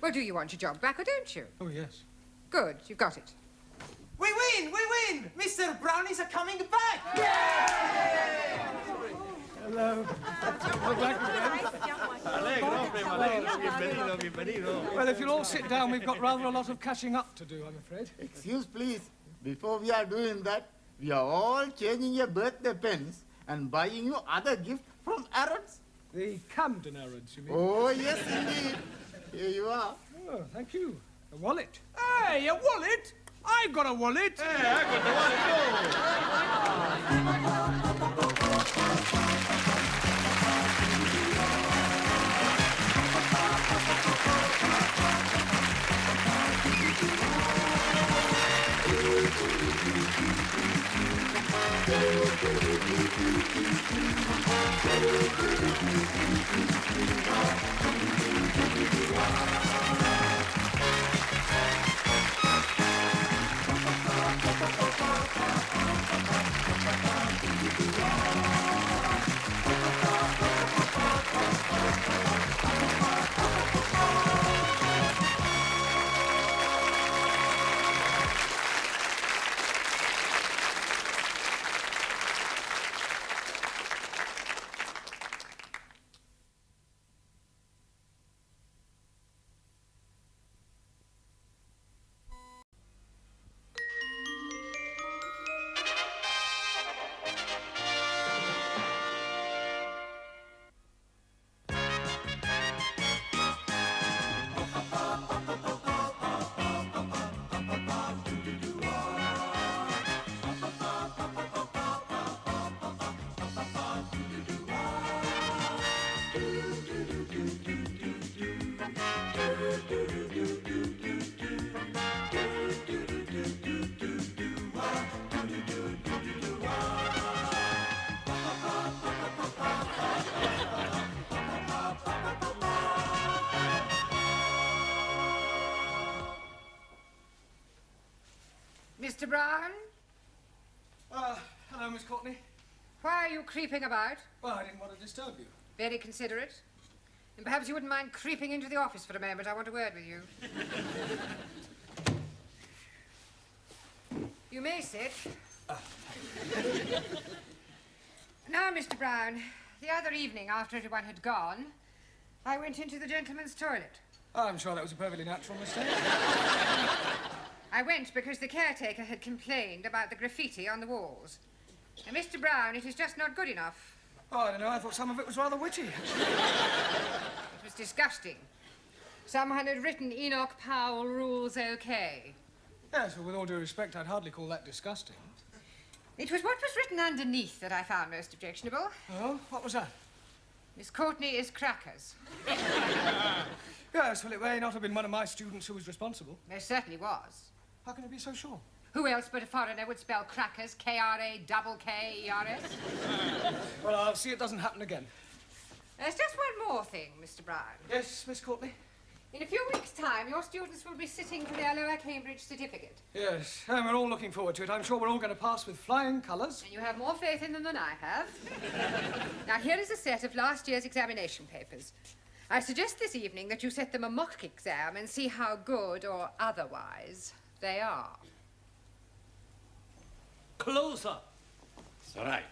Well, do you want your job back or don't you? Oh, yes. Good, you've got it. We win! We win! Mr. Brownies are coming back! Hello. We're back again. Well, if you'll all sit down, we've got rather a lot of catching up to do, I'm afraid. Excuse, please. Before we are doing that, we are all changing your birthday pens and buying you other gifts from Arrods. The Camden Arrods, you mean? Oh, yes, indeed. Here you are. Oh, thank you. A wallet. Hey, a wallet? I got a wallet. Hey, I got the wallet too. Mr. Brown? Hello, Miss Courtney. Why are you creeping about? Well, I didn't want to disturb you. Very considerate. And perhaps you wouldn't mind creeping into the office for a moment. I want a word with you. You may sit. Now, Mr. Brown, the other evening after everyone had gone, I went into the gentleman's toilet. I'm sure that was a perfectly natural mistake. I went because the caretaker had complained about the graffiti on the walls. And Mr. Brown, it is just not good enough. Oh, I don't know. I thought some of it was rather witty. It was disgusting. Someone had written Enoch Powell rules okay. Yes, well, with all due respect, I'd hardly call that disgusting. It was what was written underneath that I found most objectionable. Oh, what was that? Miss Courtney is crackers. Yes, well, it may not have been one of my students who was responsible. There certainly was. How can you be so sure? Who else but a foreigner would spell crackers K-R-A-K-K-E-R-S? Well, I'll see it doesn't happen again. There's just one more thing, Mr. Brown. Yes, Miss Courtney? In a few weeks' time, your students will be sitting for their lower Cambridge certificate. Yes, and we're all looking forward to it. I'm sure we're all going to pass with flying colours. And you have more faith in them than I have. Now, here is a set of last year's examination papers. I suggest this evening that you set them a mock exam and see how good or otherwise they are. Closer. It's all right.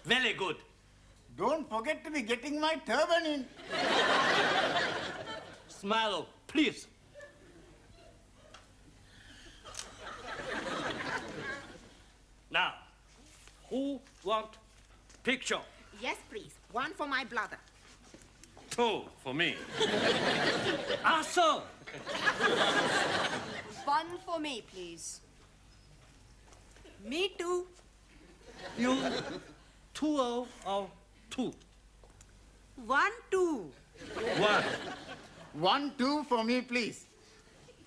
Very good. Don't forget to be getting my turban in. Smile, please. Now, who want picture? Yes, please. One for my brother. 2 for me. Also, 1 for me, please. Me too. you 2 or 2? 1, 2. 1. 1, 2 for me, please.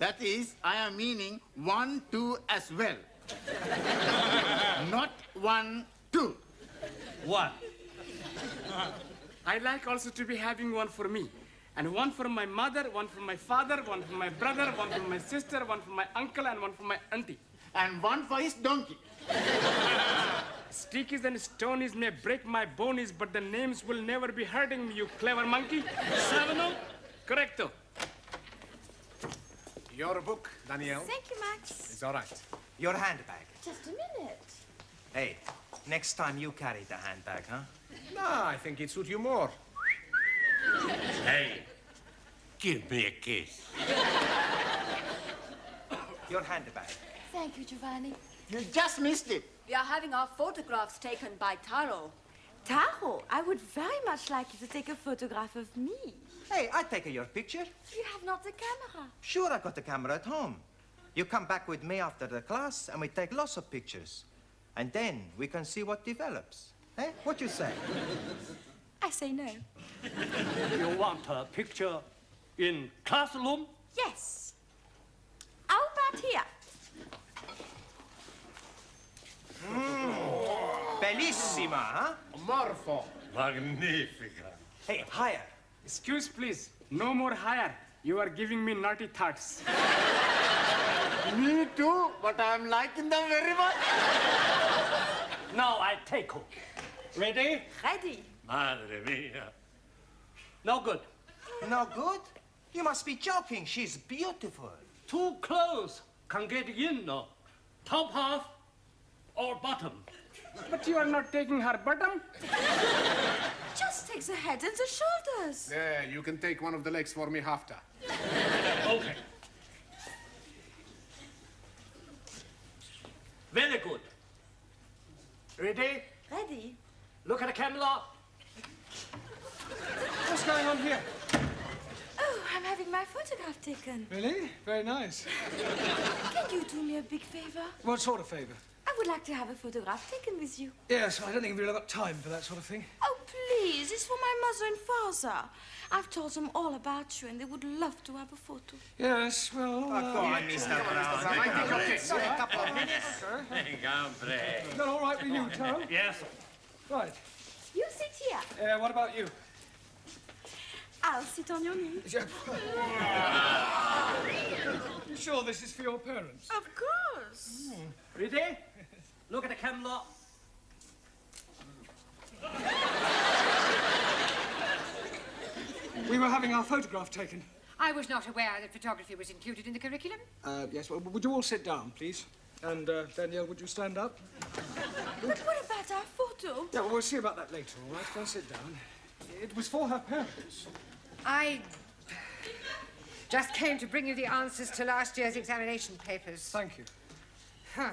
That is, I am meaning 1, 2 as well. Not 1, 2. 1. I like also to be having one for me. And one for my mother, one for my father, one for my brother, one for my sister, one for my uncle, and one for my auntie. And one for his donkey. Stickies and stonies may break my bonies, but the names will never be hurting me, you clever monkey. 7 Correcto. Your book, Danielle. Thank you, Max. It's all right. Your handbag. Just a minute. Hey, next time you carry the handbag, huh? No, I think it suits you more. Hey, give me a kiss. Your handbag. Thank you, Giovanni. You just missed it. We are having our photographs taken by Taro. Taro, I would very much like you to take a photograph of me. Hey, I take your picture. You have not the camera. Sure, I got the camera at home. You come back with me after the class, and we take lots of pictures. And then we can see what develops. Eh? What you say? I say no. You want a picture in classroom? Yes. How about here? Bellissima, huh? Morpho. Magnifica. Hey, higher. Excuse, please. No more higher. You are giving me naughty thoughts. Me too, but I am liking them very much. Now I take her. Ready? Ready. Madre mia. No good. No good? You must be joking. She's beautiful. Too close. Can get in, no. Top half or bottom. But you are not taking her bottom? Just take the head and the shoulders. There, you can take one of the legs for me after. Okay. Very good. Ready? Ready. Look at the camera. What's going on here? Oh, I'm having my photograph taken. Really? Very nice. Can you do me a big favor? What sort of favor? I would like to have a photograph taken with you. Yes, I don't think we've really got time for that sort of thing. Oh, please. It's for my mother and father. I've told them all about you, and they would love to have a photo. Yes, well... Go on, Mr. Brown. A couple of minutes. Is that all right with you, Taro? Yes. Right. You sit here. What about you? I'll sit on your knee. You sure this is for your parents? Of course. Ready? Look at the camera. We were having our photograph taken. I was not aware that photography was included in the curriculum. Yes, well, would you all sit down, please? And, Danielle, would you stand up? But what about our photo? Yeah, well, we'll see about that later, all right? Go and sit down. It was for her parents. I just came to bring you the answers to last year's examination papers. Thank you. Huh.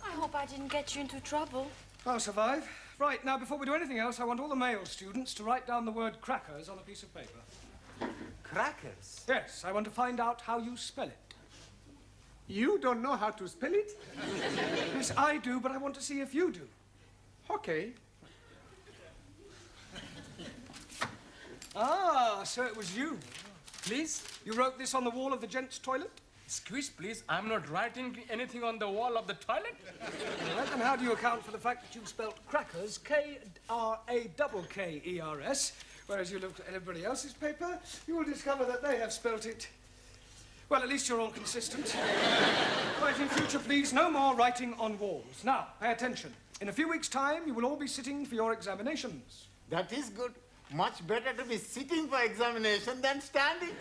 I hope I didn't get you into trouble. I'll survive. Right, now, before we do anything else, I want all the male students to write down the word crackers on a piece of paper. Crackers? Yes, I want to find out how you spell it. You don't know how to spell it? Yes, I do, but I want to see if you do. Okay. Ah, so it was you. Please? You wrote this on the wall of the gents' toilet? Excuse, please. I'm not writing anything on the wall of the toilet. All right, then how do you account for the fact that you spelt crackers, K-R-A-K-K-E-R-S, whereas you looked at everybody else's paper, you will discover that they have spelt it... Well, at least you're all consistent. Right, in future, please, no more writing on walls. Now, pay attention. In a few weeks' time, you will all be sitting for your examinations. That is good. Much better to be sitting for examination than standing.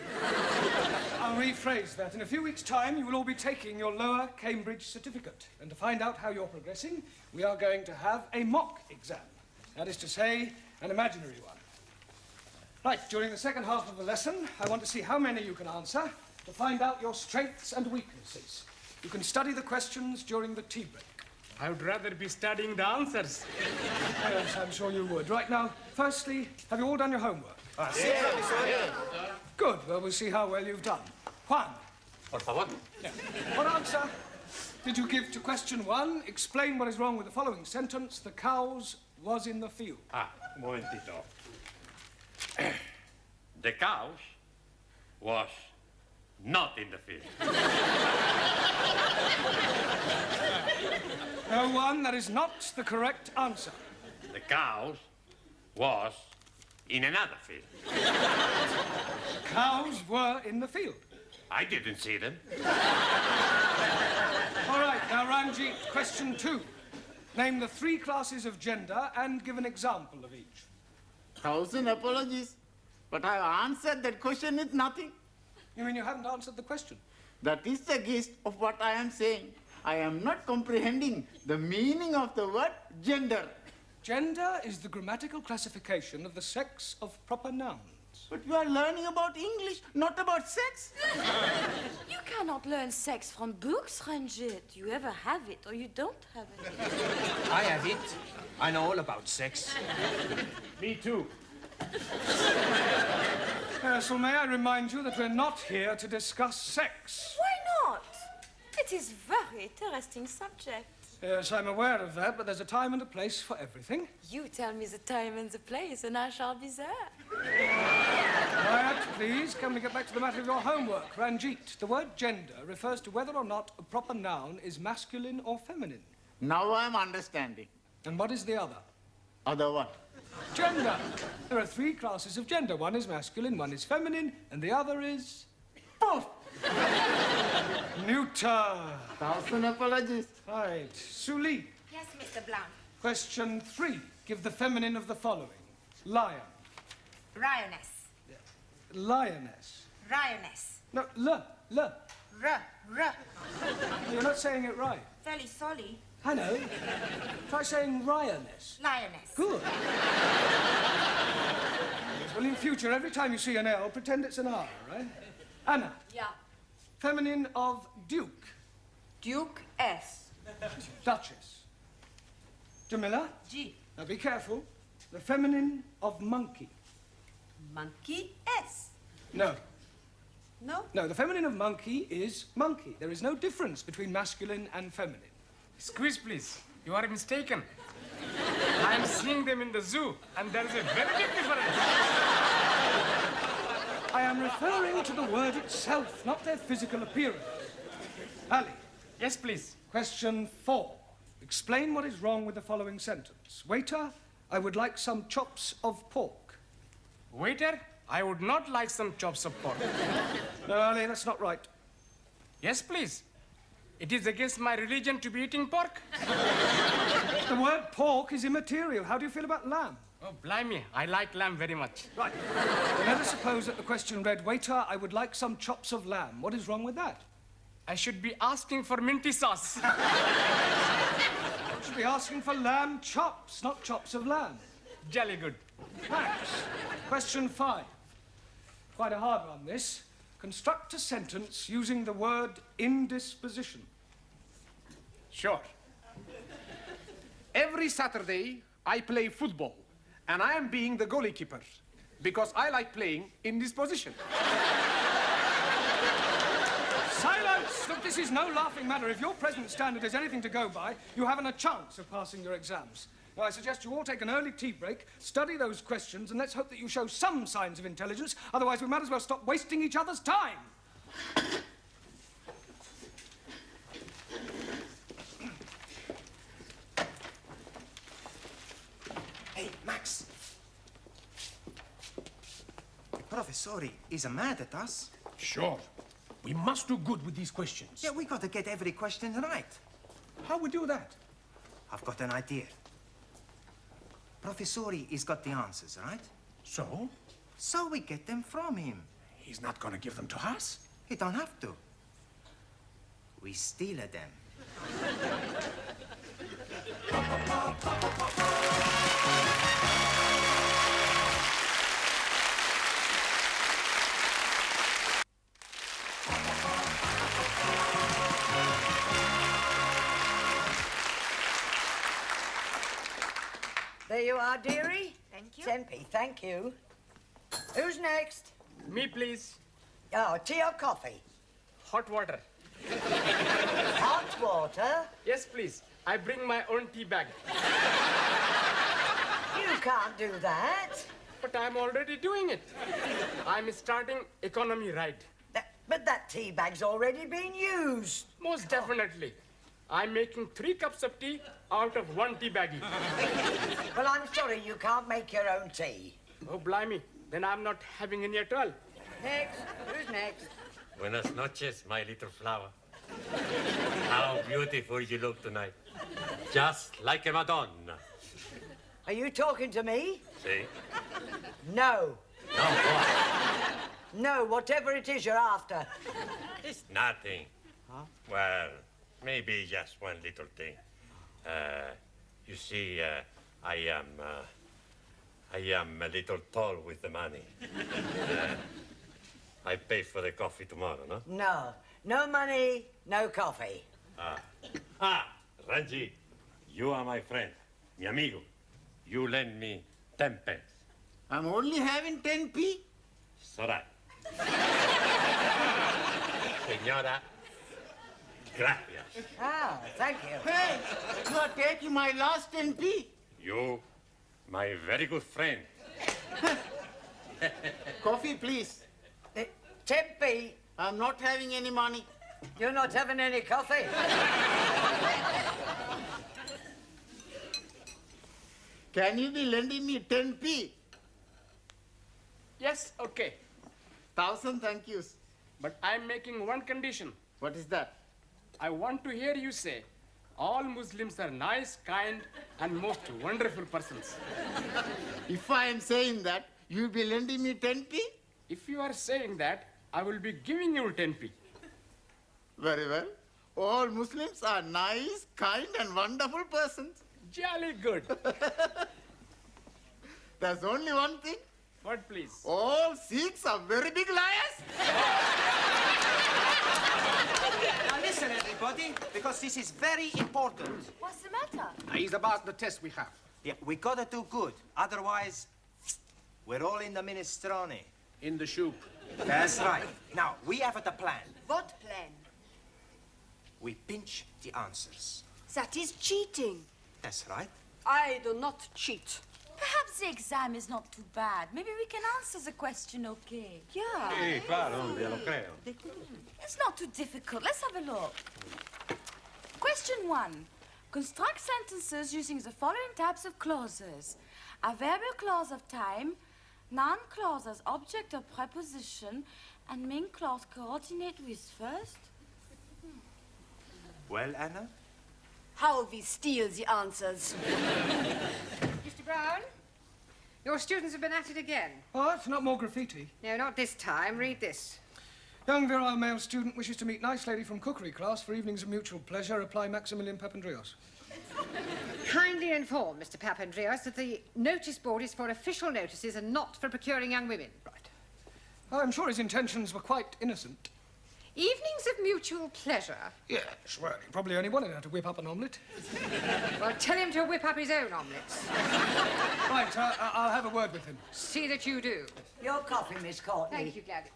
I'll rephrase that. In a few weeks' time, you will all be taking your lower Cambridge certificate. And to find out how you're progressing, we are going to have a mock exam. That is to say, an imaginary one. Right, during the second half of the lesson, I want to see how many you can answer to find out your strengths and weaknesses. You can study the questions during the tea break. I would rather be studying the answers. Yes, I'm sure you would. Right now, firstly, have you all done your homework? Good. Well, we'll see how well you've done. Juan. Por favor. Yeah. What answer did you give to question 1? Explain what is wrong with the following sentence. The cows was in the field. Un momentito. The cows was not in the field. No, Juan, that is not the correct answer. The cows was in another field. Cows were in the field. I didn't see them. All right, now, Ranjit, question 2. Name the 3 classes of gender and give an example of each. 1,000 apologies. But I answered that question with nothing. You mean you haven't answered the question? That is the gist of what I am saying. I am not comprehending the meaning of the word gender. Gender is the grammatical classification of the sex of proper nouns. But you are learning about English, not about sex. You cannot learn sex from books, Ranjit. You either have it or you don't have it. I have it. I know all about sex. Me too. So may I remind you that we're not here to discuss sex. Why not? It is very interesting subject. Yes, I'm aware of that, but there's a time and a place for everything. You tell me the time and the place, and I shall be there. Quiet, please. Can we get back to the matter of your homework? Ranjit, the word gender refers to whether or not a proper noun is masculine or feminine. Now I'm understanding. And what is the other? Other what? Gender. There are 3 classes of gender. One is masculine, one is feminine, and the other is... Poof! Neuter. 1,000 apologies. Right. Suli. Yes, Mr. Blount. Question 3. Give the feminine of the following. Lion. Lioness. Lioness. Lioness. No, R. You're not saying it right. Very sorry. I know. Try saying lioness. Lioness. Good. Yes, well, in future, every time you see an L, pretend it's an R, right? Anna. Yeah. Feminine of Duke. Duke S. Duchess. Jamila. G. Now be careful. The feminine of monkey. Monkey S. No. No? No, the feminine of monkey is monkey. There is no difference between masculine and feminine. Squeeze, please. You are mistaken. I am seeing them in the zoo, and there is a very big difference. I am referring to the word itself, not their physical appearance. Ali. Yes, please. Question 4. Explain what is wrong with the following sentence. Waiter, I would like some chops of pork. Waiter, I would not like some chops of pork. No, Ali, that's not right. Yes, please. It is against my religion to be eating pork. The word pork is immaterial. How do you feel about lamb? Oh, blimey, I like lamb very much. Right. Well, let us suppose that the question read, waiter, I would like some chops of lamb. What is wrong with that? I should be asking for minty sauce. You should be asking for lamb chops, not chops of lamb. Jolly good. Thanks. Question 5. Quite a hard one, this. Construct a sentence using the word indisposition. Sure. Every Saturday, I play football, and I am being the goalkeeper because I like playing in this position. Silence! Look, this is no laughing matter. If your present standard is anything to go by, you haven't a chance of passing your exams. Now, I suggest you all take an early tea break, study those questions, and let's hope that you show some signs of intelligence. Otherwise, we might as well stop wasting each other's time. Hey, Max. The professori is mad at us. Sure. We must do good with these questions. Yeah, we got to get every question right. How we do that? I've got an idea. Professori has got the answers, right? So? So we get them from him. He's not gonna give them to us? He don't have to. We steal them. you are, dearie. Thank you. Tempe, thank you. Who's next? Me, please. Oh, tea or coffee? Hot water. Hot water? Yes, please. I bring my own tea bag. You can't do that. But I'm already doing it. I'm starting economy right. But that tea bag's already been used. Most definitely. I'm making 3 cups of tea out of 1 tea baggie. Well, I'm sorry you can't make your own tea. Oh, blimey. Then I'm not having any at all. Next. Who's next? Buenas noches, my little flower. How beautiful you look tonight. Just like a Madonna. Are you talking to me? See? No. No, what? No, whatever it is you're after. It's nothing. Huh? Well, maybe just one little thing. You see, I am a little tall with the money. I pay for the coffee tomorrow, no? No. No money, no coffee. Ranji, you are my friend, mi amigo. You lend me 10 pence. I'm only having 10p. It's all right. Señora, gracias. Ah, thank you. Hey, you are taking my last 10p. You, my very good friend. Coffee, please. 10p. I'm not having any money. You're not having any coffee? Can you be lending me 10p? Yes, okay. 1,000 thank yous. But I'm making one condition. What is that? I want to hear you say, all Muslims are nice, kind, and most wonderful persons. If I am saying that, you'll be lending me 10p? If you are saying that, I will be giving you 10p. Very well. All Muslims are nice, kind, and wonderful persons. Jolly good. There's only one thing. What, please? All Sikhs are very big liars. Now listen, everybody, because this is very important. What's the matter? He's about the test we have. Yeah, we gotta do good. Otherwise, we're all in the minestrone. In the soup. That's right. Now, we have a plan. What plan? We pinch the answers. That is cheating. That's right. I do not cheat. Perhaps the exam is not too bad. Maybe we can answer the question okay. Yeah. Sí, claro, ya lo creo. It's not too difficult. Let's have a look. Question 1. Construct sentences using the following types of clauses. Adverbial clause of time, noun clause as object or preposition, and main clause coordinate with first. Well, Anna? How we steal the answers. Mr. Brown, your students have been at it again. Oh, that's not more graffiti. No, not this time. Read this. Young virile male student wishes to meet nice lady from cookery class for evenings of mutual pleasure. Apply Maximilian Papandreou. Kindly inform Mr. Papandreou that the notice board is for official notices and not for procuring young women. Right. I'm sure his intentions were quite innocent. Evenings of mutual pleasure? Yes, well, he probably only wanted her to whip up an omelette. Well, tell him to whip up his own omelettes. Right, I'll have a word with him. See that you do. Your coffee, Miss Courtney. Thank you, Gladys.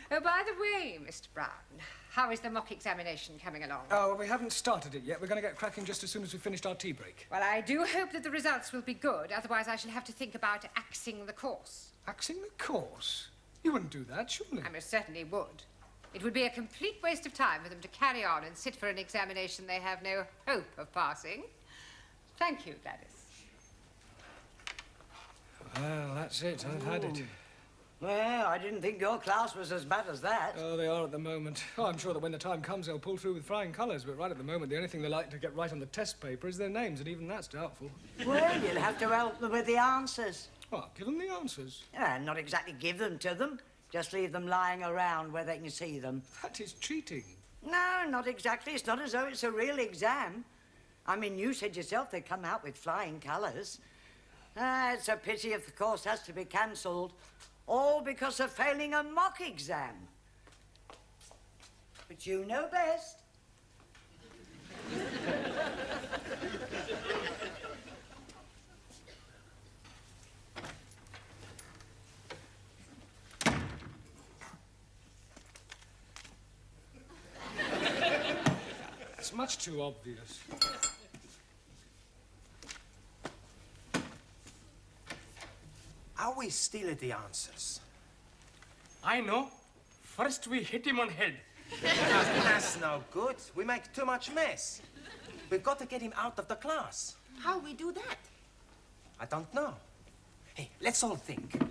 Oh, by the way, Mr. Brown, how is the mock examination coming along? Oh, well, we haven't started it yet. We're going to get cracking just as soon as we've finished our tea break. Well, I do hope that the results will be good. Otherwise, I shall have to think about axing the course. Axing the course? You wouldn't do that, surely? I most certainly would. It would be a complete waste of time for them to carry on and sit for an examination they have no hope of passing. Thank you, Gladys. Well, that's it. I've had it. Well, I didn't think your class was as bad as that. Oh, they are at the moment. Oh, I'm sure that when the time comes, they'll pull through with flying colours. But right at the moment, the only thing they like to get right on the test paper is their names, and even that's doubtful. Well, you'll have to help them with the answers. Oh, give them the answers. Not exactly give them to them. Just leave them lying around where they can see them. That is cheating. No, not exactly. It's not as though it's a real exam. I mean, you said yourself they come out with flying colours. It's a pity if the course has to be cancelled, all because of failing a mock exam. But you know best. That's much too obvious. Are we still at the answers? I know. First we hit him on head. That's no good. We make too much mess. We've got to get him out of the class. How we do that? I don't know. Hey, let's all think.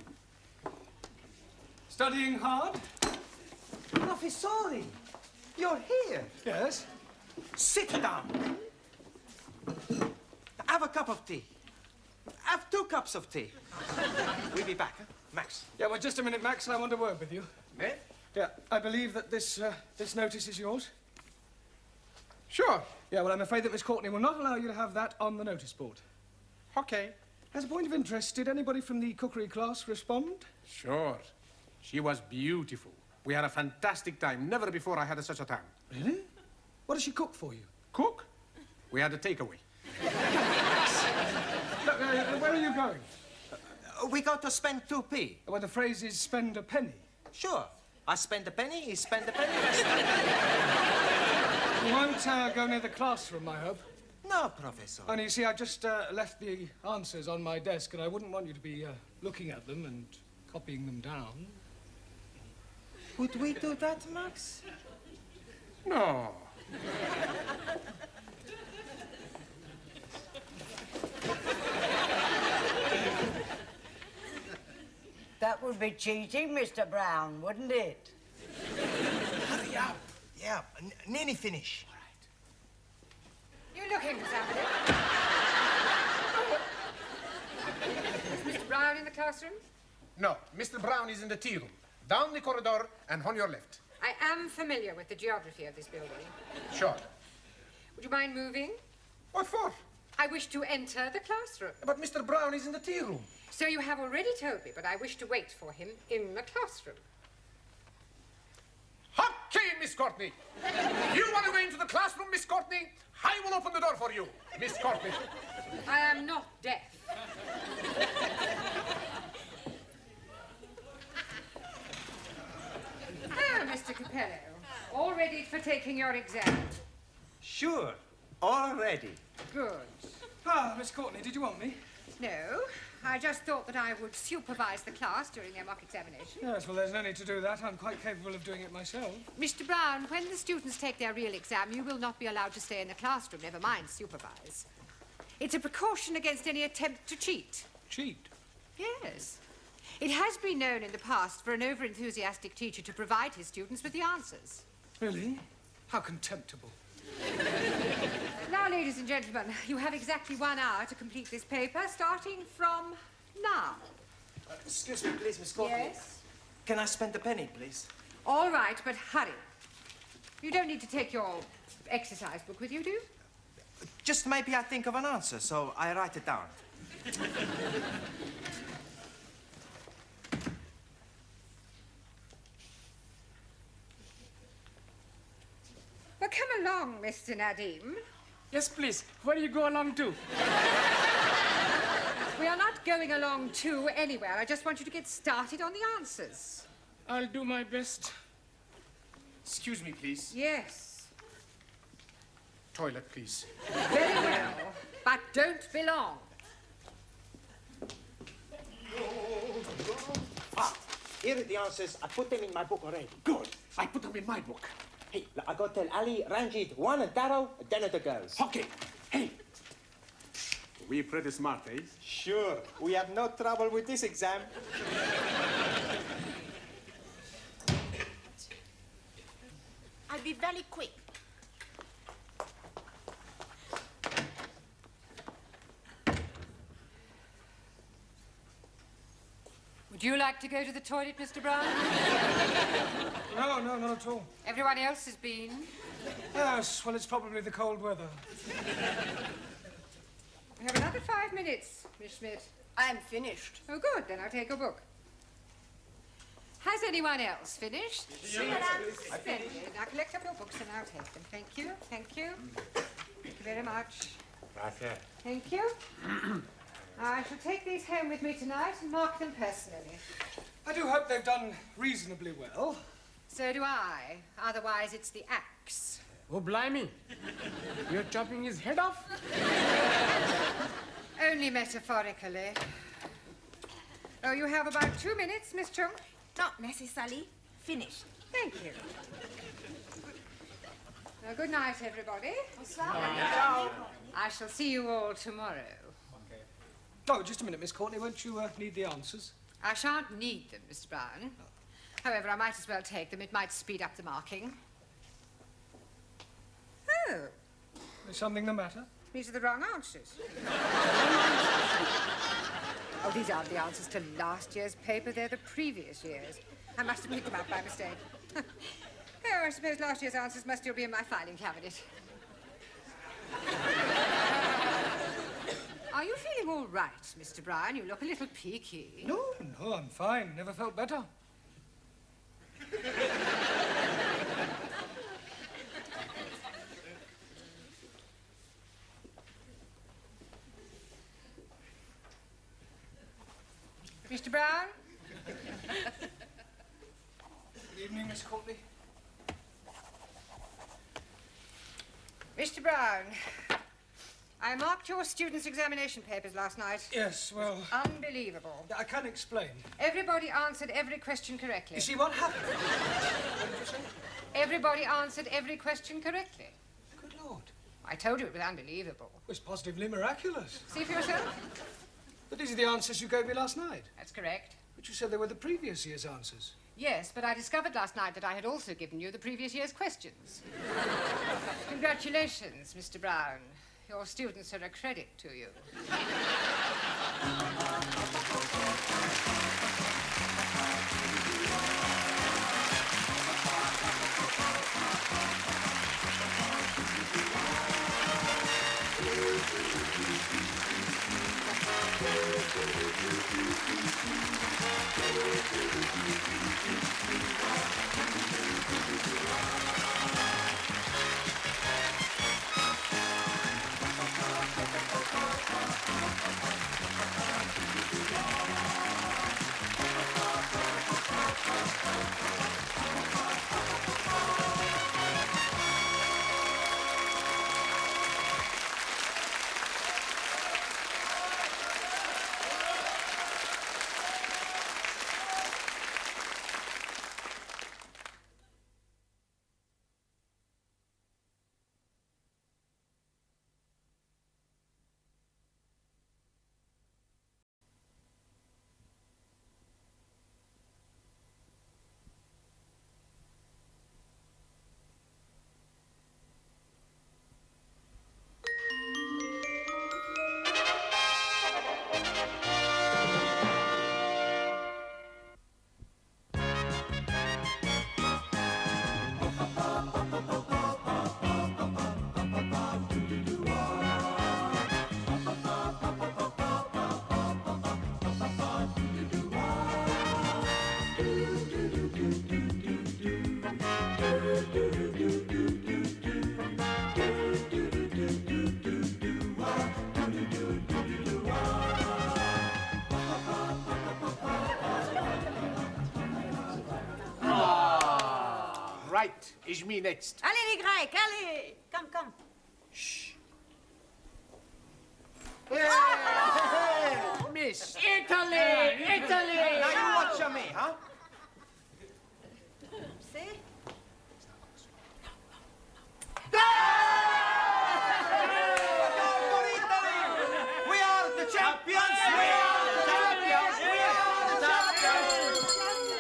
Studying hard? Professori, you're here. Yes? Sit down. Have a cup of tea. Have 2 cups of tea. We'll be back, huh? Max. Yeah, well, just a minute, Max. I want a word with you. Eh? Yeah, I believe that this notice is yours. Sure. Yeah, well, I'm afraid that Miss Courtney will not allow you to have that on the notice board. Okay. As a point of interest, did anybody from the cookery class respond? Sure. She was beautiful. We had a fantastic time. Never before I had such a time. Really? What does she cook for you? Cook? We had a takeaway. Look, where are you going? We got to spend 2p. Well, the phrase is spend a penny. Sure. I spend a penny, he spend a penny. You won't go near the classroom, I hope? No, Professor. Only, you see, I just left the answers on my desk, and I wouldn't want you to be looking at them and copying them down. Would we do that, Max? No. That would be cheating, Mr. Brown, wouldn't it? Hurry up. Yeah, nearly finish. You looking for somebody? Is Mr. Brown in the classroom? No, Mr. Brown is in the tea room. Down the corridor and on your left. I am familiar with the geography of this building. Sure. Would you mind moving? What for? I wish to enter the classroom. But Mr. Brown is in the tea room. So you have already told me, but I wish to wait for him in the classroom. Okay, Miss Courtney. You want to go into the classroom, Miss Courtney? I will open the door for you, Miss Courtney. I am not deaf. Ah, Mr. Capello, all ready for taking your exam? Sure. Already. Good. Ah, Miss Courtney, did you want me? No, I just thought that I would supervise the class during their mock examination. Yes, well, there's no need to do that. I'm quite capable of doing it myself. Mr. Brown, when the students take their real exam, you will not be allowed to stay in the classroom, never mind supervise. It's a precaution against any attempt to cheat. Cheat? Yes. It has been known in the past for an over-enthusiastic teacher to provide his students with the answers. Really? How contemptible. Now, ladies and gentlemen, you have exactly 1 hour to complete this paper, starting from now. Excuse me, please, Miss Courtney. Yes? Can I spend a penny, please? All right, but hurry. You don't need to take your exercise book with you, do you? Just maybe I think of an answer, so I write it down. Well, come along, Mr. Nadim. Yes, please. Where do you go along to? We are not going along to anywhere. I just want you to get started on the answers. I'll do my best. Excuse me, please. Yes. Toilet, please. Very well. But don't be long. Ah, here are the answers. I put them in my book already. Good. I put them in my book. Hey, I got to tell Ali, Ranjit, Juan, and Taro, then at the girls. Okay. Hey. We pretty smart, eh? Sure. We have no trouble with this exam. I'll be very quick. Would you like to go to the toilet, Mr. Brown? No, not at all. Everyone else has been. Yes, well, it's probably the cold weather. We have another 5 minutes, Miss Schmidt. I am finished. Oh, good. Then I'll take a book. Has anyone else finished? Splendid. Now collect up your books and I'll take them. Thank you. Thank you. Thank you very much. Gracias. Thank you. I shall take these home with me tonight and mark them personally. I do hope they've done reasonably well. So do I. Otherwise, it's the axe. Oh, blimey. You're chopping his head off? Only metaphorically. Oh, you have about 2 minutes, Miss Chung. Not necessarily. Finished. Thank you. Well, good night, everybody. I shall see you all tomorrow. Oh, just a minute, Miss Courtney. Won't you need the answers? I shan't need them, Mr. Brown. However, I might as well take them. It might speed up the marking. Oh, Is something the matter? these are the wrong answers. Oh, these aren't the answers to last year's paper. They're the previous year's. I must have picked them up by mistake. Oh, I suppose last year's answers must still be in my filing cabinet. Are you feeling all right, Mr. Brown? You look a little peaky. No, I'm fine. Never felt better. Mr. Brown? Good evening, Miss Courtney. Mr. Brown, I marked your students' examination papers last night. Yes, well... Unbelievable. I can't explain. Everybody answered every question correctly. You see what happened? What did you say? Everybody answered every question correctly. Good Lord. I told you it was unbelievable. It was positively miraculous. See for yourself? But these are the answers you gave me last night. That's correct. But you said they were the previous year's answers. Yes, but I discovered last night that I had also given you the previous year's questions. Congratulations, Mr. Brown. Your students are a credit to you. Right, is me next. Allez, les Grecs, allez! Come, come. Miss. Italy! Italy! Now you watch me, huh? See? We are the champions! We are the champions! We are the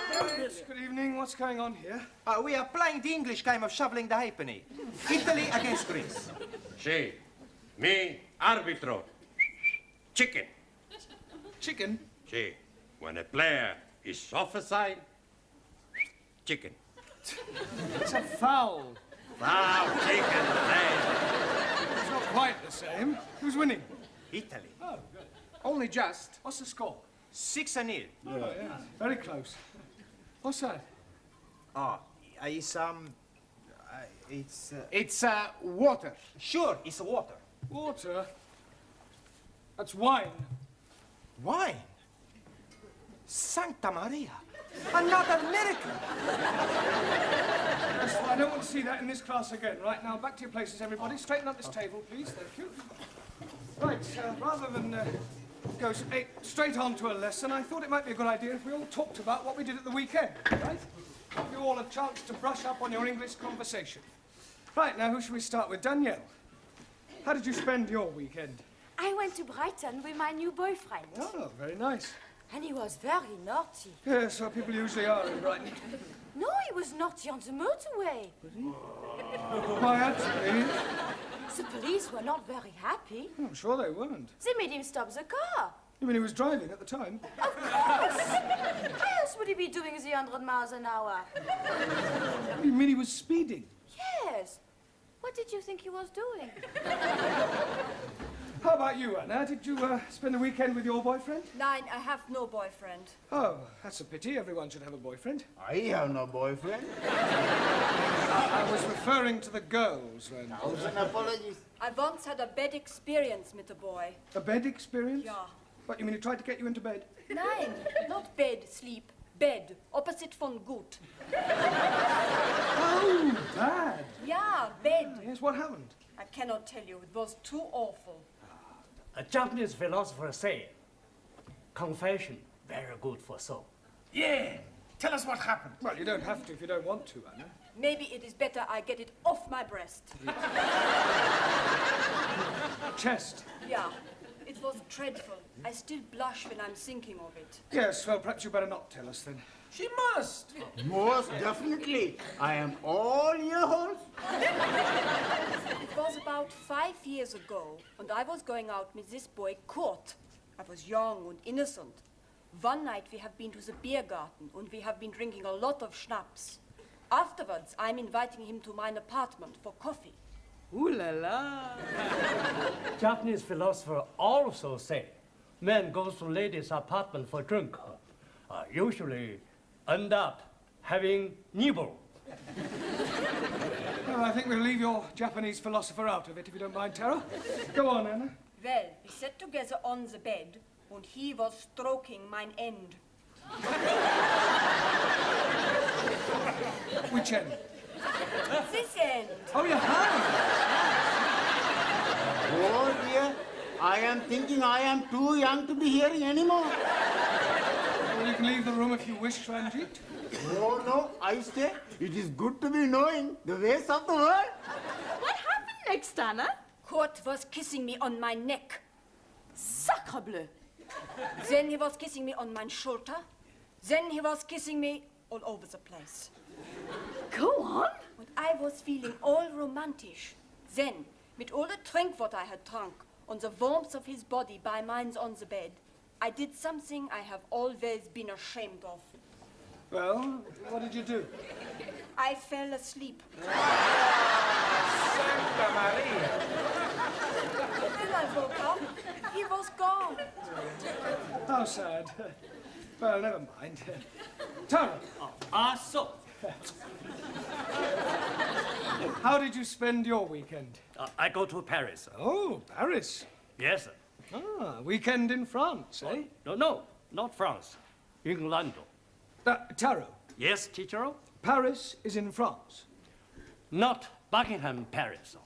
champions! Good evening. What's going on here? We are playing the English game of shoveling the halfpenny. Italy against Greece. Sì, me, arbitro. Chicken. Chicken? Sì, when a player is offside, chicken. It's a foul. Foul, chicken, It's not quite the same. Who's winning? Italy. Oh, good. Only just. What's the score? 6-0. Oh, yeah. Very close. What's that? It's It's water. Sure, it's water. Water? That's wine. Wine? Santa Maria! Another miracle! Yes, well, I don't want to see that in this class again. Right, now, back to your places, everybody. Straighten up this table, please. Thank you. Right, rather than go straight on to a lesson, I thought it might be a good idea if we all talked about what we did at the weekend, right? Give you all a chance to brush up on your English conversation. Right, now, who should we start with? Danielle, how did you spend your weekend? I went to Brighton with my new boyfriend. Oh, very nice. And he was very naughty. Yes, so people usually are in Brighton. No, he was naughty on the motorway. Why, actually? The police were not very happy. I'm sure they weren't. They made him stop the car. You mean he was driving at the time? Of course! Why else would he be doing the 100 miles an hour? You mean he was speeding? Yes. What did you think he was doing? How about you, Anna? Did you spend the weekend with your boyfriend? Nein, I have no boyfriend. Oh, that's a pity. Everyone should have a boyfriend. I have no boyfriend. I was referring to the girls, then. Thousand apologies. I once had a bad experience with a boy. A bed experience? Yeah. What, you mean he tried to get you into bed? Nein, not bed, sleep. Bed, opposite von gut. Oh, bad. Yeah, bed. Yes, what happened? I cannot tell you. It was too awful. A Japanese philosopher said, confession, very good for soul. Yeah. Tell us what happened. Well, you don't have to if you don't want to, Anna. Maybe it is better I get it off my breast. Chest. Yeah, it was dreadful. I still blush when I'm thinking of it. Yes, well, perhaps you better not tell us then. She must. Most definitely. I am all ears. It was about 5 years ago, and I was going out with this boy, Kurt. I was young and innocent. One night we have been to the beer garden, and we have been drinking a lot of schnapps. Afterwards, I'm inviting him to my apartment for coffee. Ooh la la! Japanese philosopher also say, man goes to ladies' apartment for drink. Usually end up having nibble. Well, I think we'll leave your Japanese philosopher out of it, if you don't mind, Tara. Go on, Anna. Well, we sat together on the bed, and he was stroking mine end. Which end? This end. Oh, you have? Oh dear, I am thinking I am too young to be hearing anymore. Well, you can leave the room if you wish, Ranjit. Oh no, I stay. It is good to be knowing the ways of the world. What happened next, Anna? Kurt was kissing me on my neck. Sacre bleu. Then he was kissing me on my shoulder. Then he was kissing me all over the place. Go on. And I was feeling all romantic. Then, with all the drink what I had drunk, on the warmth of his body by mine on the bed, I did something I have always been ashamed of. Well, what did you do? I fell asleep. Santa Maria. Then I woke up. He was gone. How sad. Well, never mind. Tara. So. How did you spend your weekend? I go to Paris. Oh, Paris. Yes, sir. Ah, weekend in France, eh? No, not France. England. Taro. Yes, teacher? Paris is in France. Not Buckingham Paris.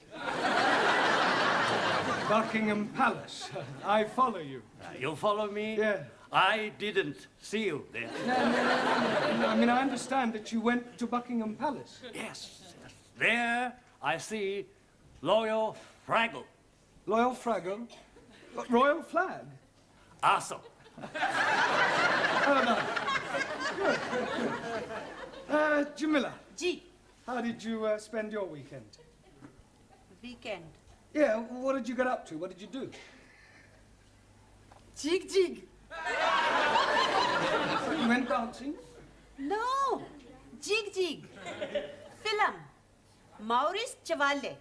Buckingham Palace. I follow you. You follow me? Yeah. I didn't see you there. No. I mean, I understand that you went to Buckingham Palace. Yes. There I see Royal Fraggle. Royal Fraggle? Royal flag? Awesome. Oh, no. Good. Jamila. Ji. How did you spend your weekend? Weekend. Yeah, what did you get up to? What did you do? Jig jig. You went dancing? No. Jig jig. Film. Maurice Chevalier.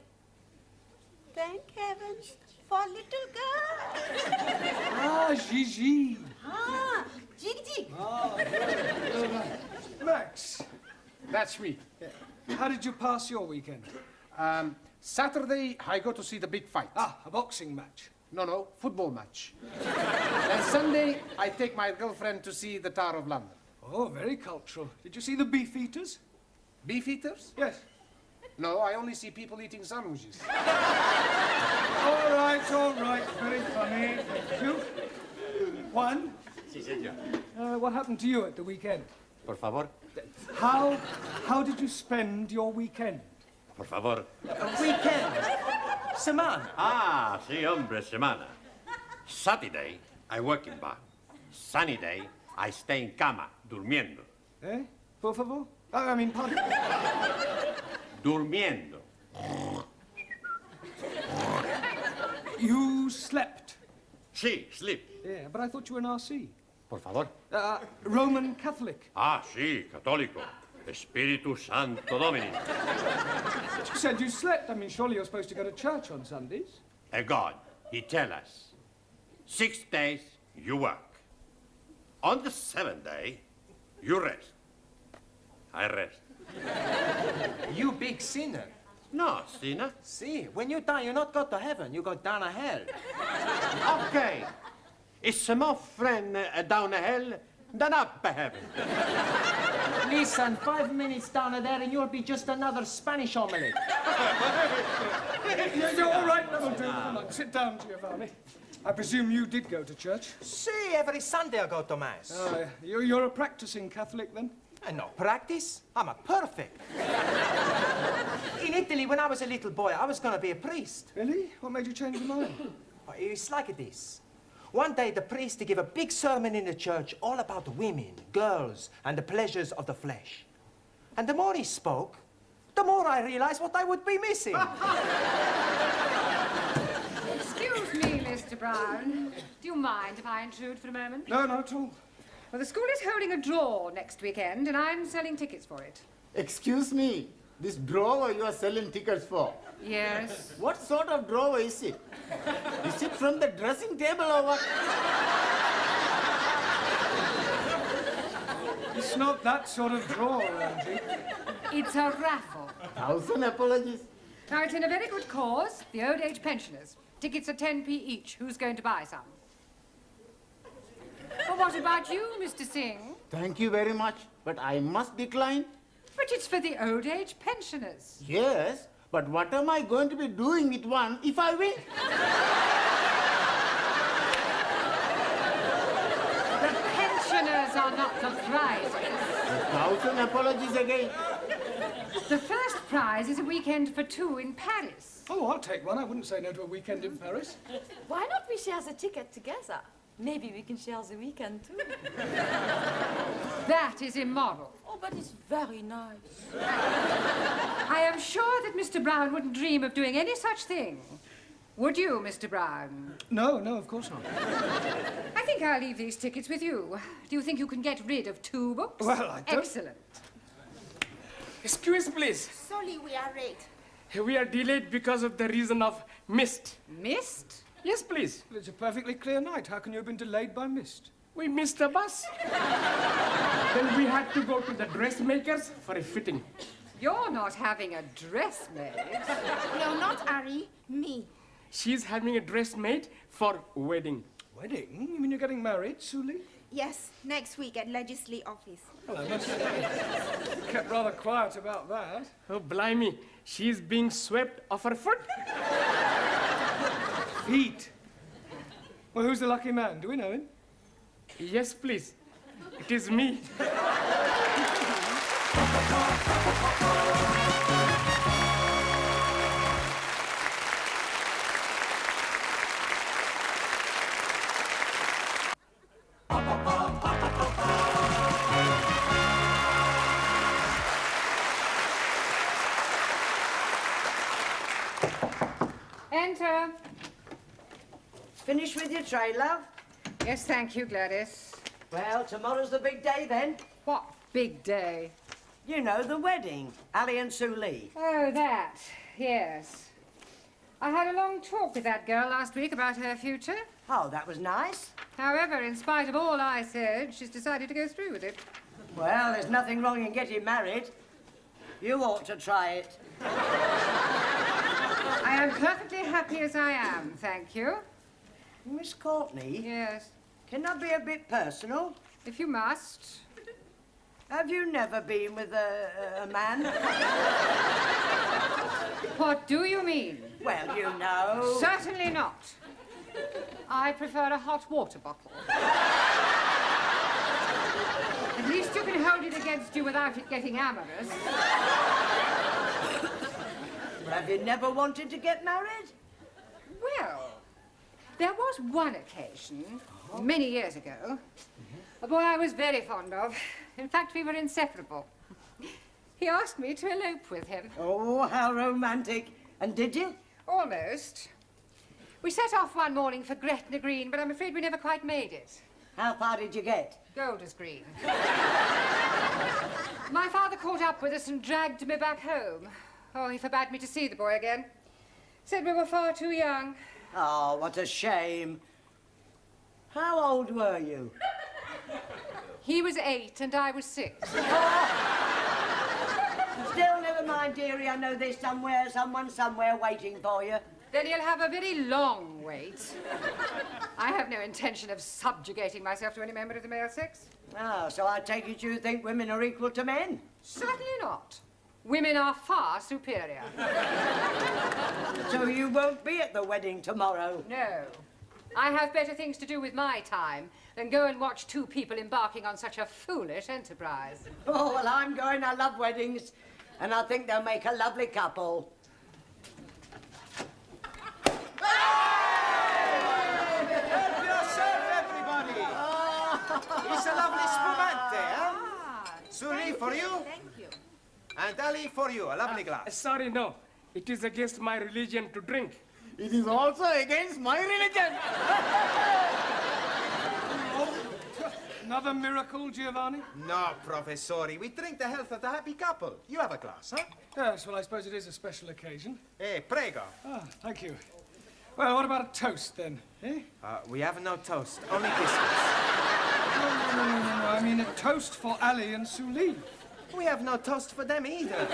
Thank heavens for little girl. Ah, Gigi. Ah, jig jig. Ah, Max. That's me. How did you pass your weekend? Saturday, I go to see the big fight. Ah, a boxing match. No, football match. And Sunday, I take my girlfriend to see the Tower of London. Oh, very cultural. Did you see the Beefeaters? Beefeaters? Yes. No, I only see people eating sandwiches. All right. Very funny. Thank you. Juan, Sí, señor. what happened to you at the weekend? Por favor. How did you spend your weekend? Por favor. Weekend. Semana. Ah, sí, hombre, semana. Saturday, I work in bar. Sunny day, I stay in cama, durmiendo. Eh? Por favor? I mean, pardon? Durmiendo. You slept? Sí, sleep. Yeah, but I thought you were an RC. Por favor. Roman Catholic. Ah, sí, católico. Espíritu Santo Domini. But you said you slept. I mean, surely you're supposed to go to church on Sundays. A God, he tell us, 6 days you work. On the 7th day, you rest. I rest. You big sinner. No, sinner. See, when you die, you not go to heaven, you go down to hell. Okay. It's more friend down the hell than up heaven. Listen, 5 minutes down there and you'll be just another Spanish omelette. Yeah, all right, that'll do. Come on, sit down, Giovanni. I presume you did go to church? See, every Sunday I go to Mass. Oh, you're a practicing Catholic, then? And no practice. I'm a perfect. In Italy, when I was a little boy, I was going to be a priest. Really? What made you change your mind? Oh, it's like this. One day, the priest gave a big sermon in the church all about women, girls, and the pleasures of the flesh. And the more he spoke, the more I realized what I would be missing. Excuse me, Mr. Brown. Do you mind if I intrude for a moment? No, not at all. Well, the school is holding a draw next weekend, and I'm selling tickets for it. Excuse me, this drawer you are selling tickets for? Yes. What sort of drawer is it? Is it from the dressing table or what? It's not that sort of drawer, Angie. It's a raffle. 1,000 apologies. Now, it's in a very good cause, the old age pensioners. Tickets are 10p each. Who's going to buy some? Well, what about you, Mr. Singh? Thank you very much, but I must decline. But it's for the old age pensioners. Yes, but what am I going to be doing with one if I win? The pensioners are not the prizes. 1,000 apologies again. The first prize is a weekend for two in Paris. Oh, I'll take one. I wouldn't say no to a weekend in Paris. Why not we share the ticket together? Maybe we can share the weekend too. That is immoral. Oh, but it's very nice. I am sure that Mr. Brown wouldn't dream of doing any such thing. Would you, Mr. Brown? No, of course not. I think I'll leave these tickets with you. Do you think you can get rid of 2 books? Well, I don't... Excellent. Excuse, please. Sorry, we are late. We are delayed because of the reason of mist. Mist? Yes, please. Well, it's a perfectly clear night. How can you have been delayed by mist? We missed the bus. Then we had to go to the dressmakers for a fitting. You're not having a dress made. No, not Ari, me. She's having a dress made for wedding. Wedding? You mean you're getting married, Suli? Yes, next week at Legislative Office. Well, I must say, you kept rather quiet about that. Oh, blimey. She's being swept off her foot. Feet? Well, who's the lucky man? Do we know him? Yes, please. It is me. Enter. Finished with your tray, love? Yes, thank you, Gladys. Well, tomorrow's the big day then. What big day? You know, the wedding. Ali and Sue Lee. Oh, that. Yes. I had a long talk with that girl last week about her future. Oh, that was nice. However, in spite of all I said, she's decided to go through with it. Well, there's nothing wrong in getting married. You ought to try it. I am perfectly happy as I am, thank you. Miss Courtney? Yes. Can I be a bit personal? If you must. Have you never been with a man? What do you mean? Well, you know. Certainly not. I prefer a hot water bottle. At least you can hold it against you without it getting amorous. Have you never wanted to get married? Well, there was one occasion, many years ago, a boy I was very fond of. In fact, we were inseparable. He asked me to elope with him. Oh, how romantic. And did you? Almost. We set off one morning for Gretna Green, but I'm afraid we never quite made it. How far did you get? Golders Green. My father caught up with us and dragged me back home. Oh, he forbade me to see the boy again. Said we were far too young. Oh, what a shame. How old were you? He was 8 and I was 6. Still, never mind, dearie. I know there's someone somewhere waiting for you. Then you'll have a very long wait. I have no intention of subjugating myself to any member of the male sex. Oh, so I take it you think women are equal to men? Certainly not. Women are far superior. So you won't be at the wedding tomorrow? No. I have better things to do with my time than go and watch two people embarking on such a foolish enterprise. Oh, well, I'm going. I love weddings, and I think they'll make a lovely couple. Help yourself, everybody! It's a lovely spumante, huh? Suri, for you? Thank you. And Ali, for you, a lovely glass. Sorry, no. It is against my religion to drink. It is also against my religion. Another miracle, Giovanni? No, Professori. We drink the health of the happy couple. You have a glass, huh? Yes, well, I suppose it is a special occasion. Prego. Ah, thank you. Well, what about a toast, then? Eh? We have no toast, only biscuits. No. I mean a toast for Ali and Suli. We have no toast for them either.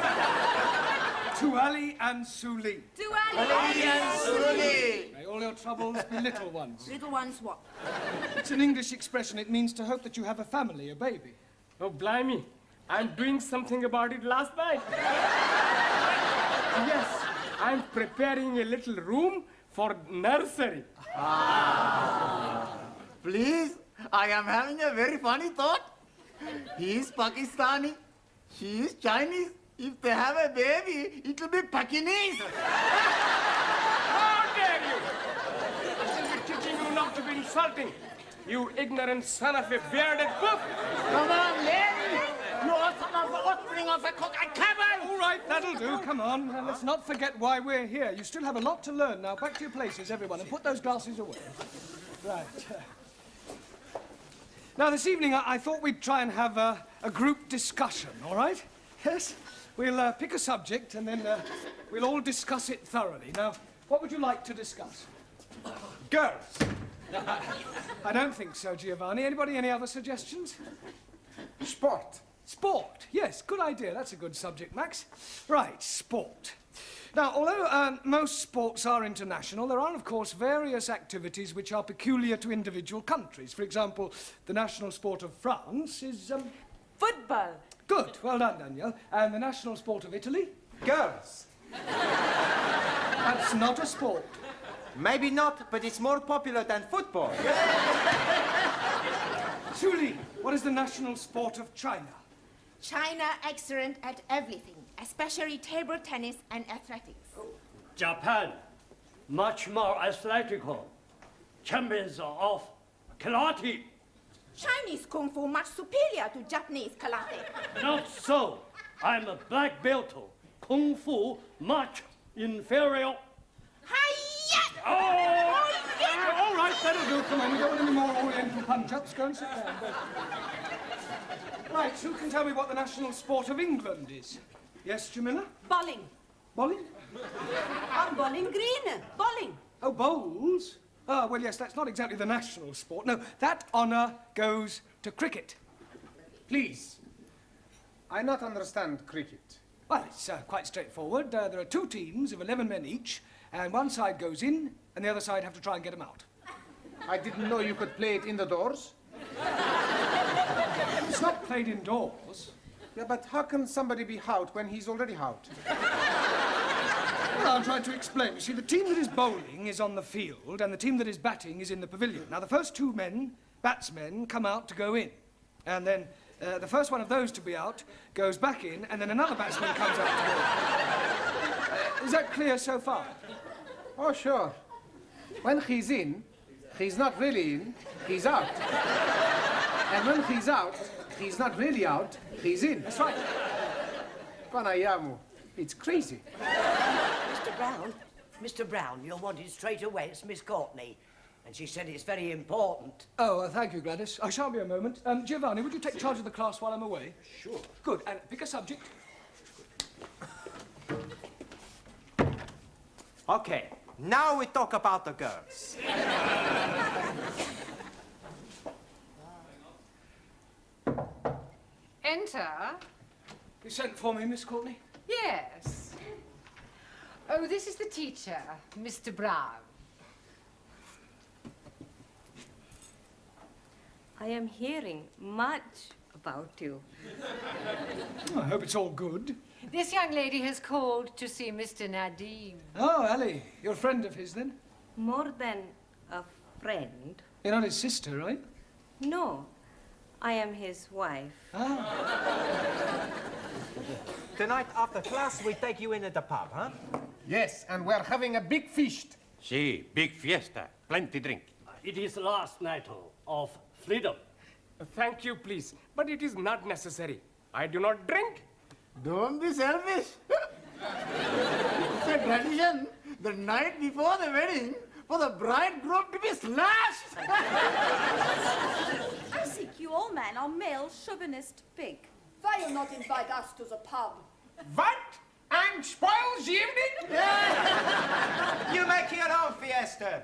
To Ali and Suli. To Ali. Ali and Suli. May all your troubles be little ones. Little ones what? It's an English expression. It means to hope that you have a family, a baby. Oh, blimey. I'm doing something about it last night. Yes, I'm preparing a little room for nursery. Please, I am having a very funny thought. He is Pakistani. She is Chinese. If they have a baby, it will be Pakinese. How dare you! I shall be teaching you not to be insulting, you ignorant son of a bearded cook. Come on, Len! You are son of the offspring of a cook. I cover! All right, that'll do. Come on. Let's not forget why we're here. You still have a lot to learn. Now, back to your places, everyone, and put those glasses away. Right. Now, this evening, I thought we'd try and have a group discussion, all right? Yes? We'll pick a subject, and then we'll all discuss it thoroughly. Now, what would you like to discuss? Girls. I don't think so, Giovanni. Anybody, any other suggestions? Sport. Sport. Yes, good idea. That's a good subject, Max. Right, sport. Now, although most sports are international, there are, of course, various activities which are peculiar to individual countries. For example, the national sport of France is... Football. Good. Well done, Danielle. And the national sport of Italy? Girls. That's not a sport. Maybe not, but it's more popular than football. Suli, what is the national sport of China? China excellent at everything, especially table tennis and athletics. Japan, much more athletical. Champions of karate. Chinese Kung Fu much superior to Japanese karate. Not so. I'm a black belt. Kung Fu much inferior. Hi-ya! Oh! All right, that'll do. Come on, we don't want any more Oriental punch-ups. Go and sit down. Right, who can tell me what the national sport of England is? Yes, Jamila? Bowling. Bowling? I'm bowling green. Bowling. Oh, bowls? Ah, well, yes, that's not exactly the national sport. No, that honour goes to cricket. Please. I not understand cricket. Well, it's quite straightforward. There are 2 teams of 11 men each, and one side goes in, and the other side have to try and get them out. I didn't know you could play it in the doors. It's not played indoors. Yeah, but how can somebody be out when he's already out? I'll try to explain. You see, the team that is bowling is on the field, and the team that is batting is in the pavilion. Now, the first two batsmen, come out to go in. And then the first one of those to be out goes back in, and then another batsman comes out to go in. Is that clear so far? Oh, sure. When he's in, he's not really in, he's out. And when he's out, he's not really out, he's in. That's right. Panayamu, it's crazy. Mr. Brown, you're wanted straight away. It's Miss Courtney. And she said it's very important. Oh, thank you, Gladys. I shan't be a moment. Giovanni, would you take charge of the class while I'm away? Sure. Good. And pick a subject. Okay, now we talk about the girls. Enter. You sent for me, Miss Courtney? Yes. Oh, this is the teacher, Mr. Brown. I am hearing much about you. I hope it's all good. This young lady has called to see Mr. Nadim. Oh, Ali, you're a friend of his, then? More than a friend. You're not his sister, right? No, I am his wife. Tonight, after class, we take you in at the pub, huh? Yes, and we're having a big feast. Sí, big fiesta. Plenty drink. It is last night of freedom. Thank you, please. But it is not necessary. I do not drink. Don't be selfish. It's a tradition, the night before the wedding, for the bridegroom to be slashed. I think you all men are male chauvinist pig. Why you not invite us to the pub? What? And spoils the evening? You make your own fiesta.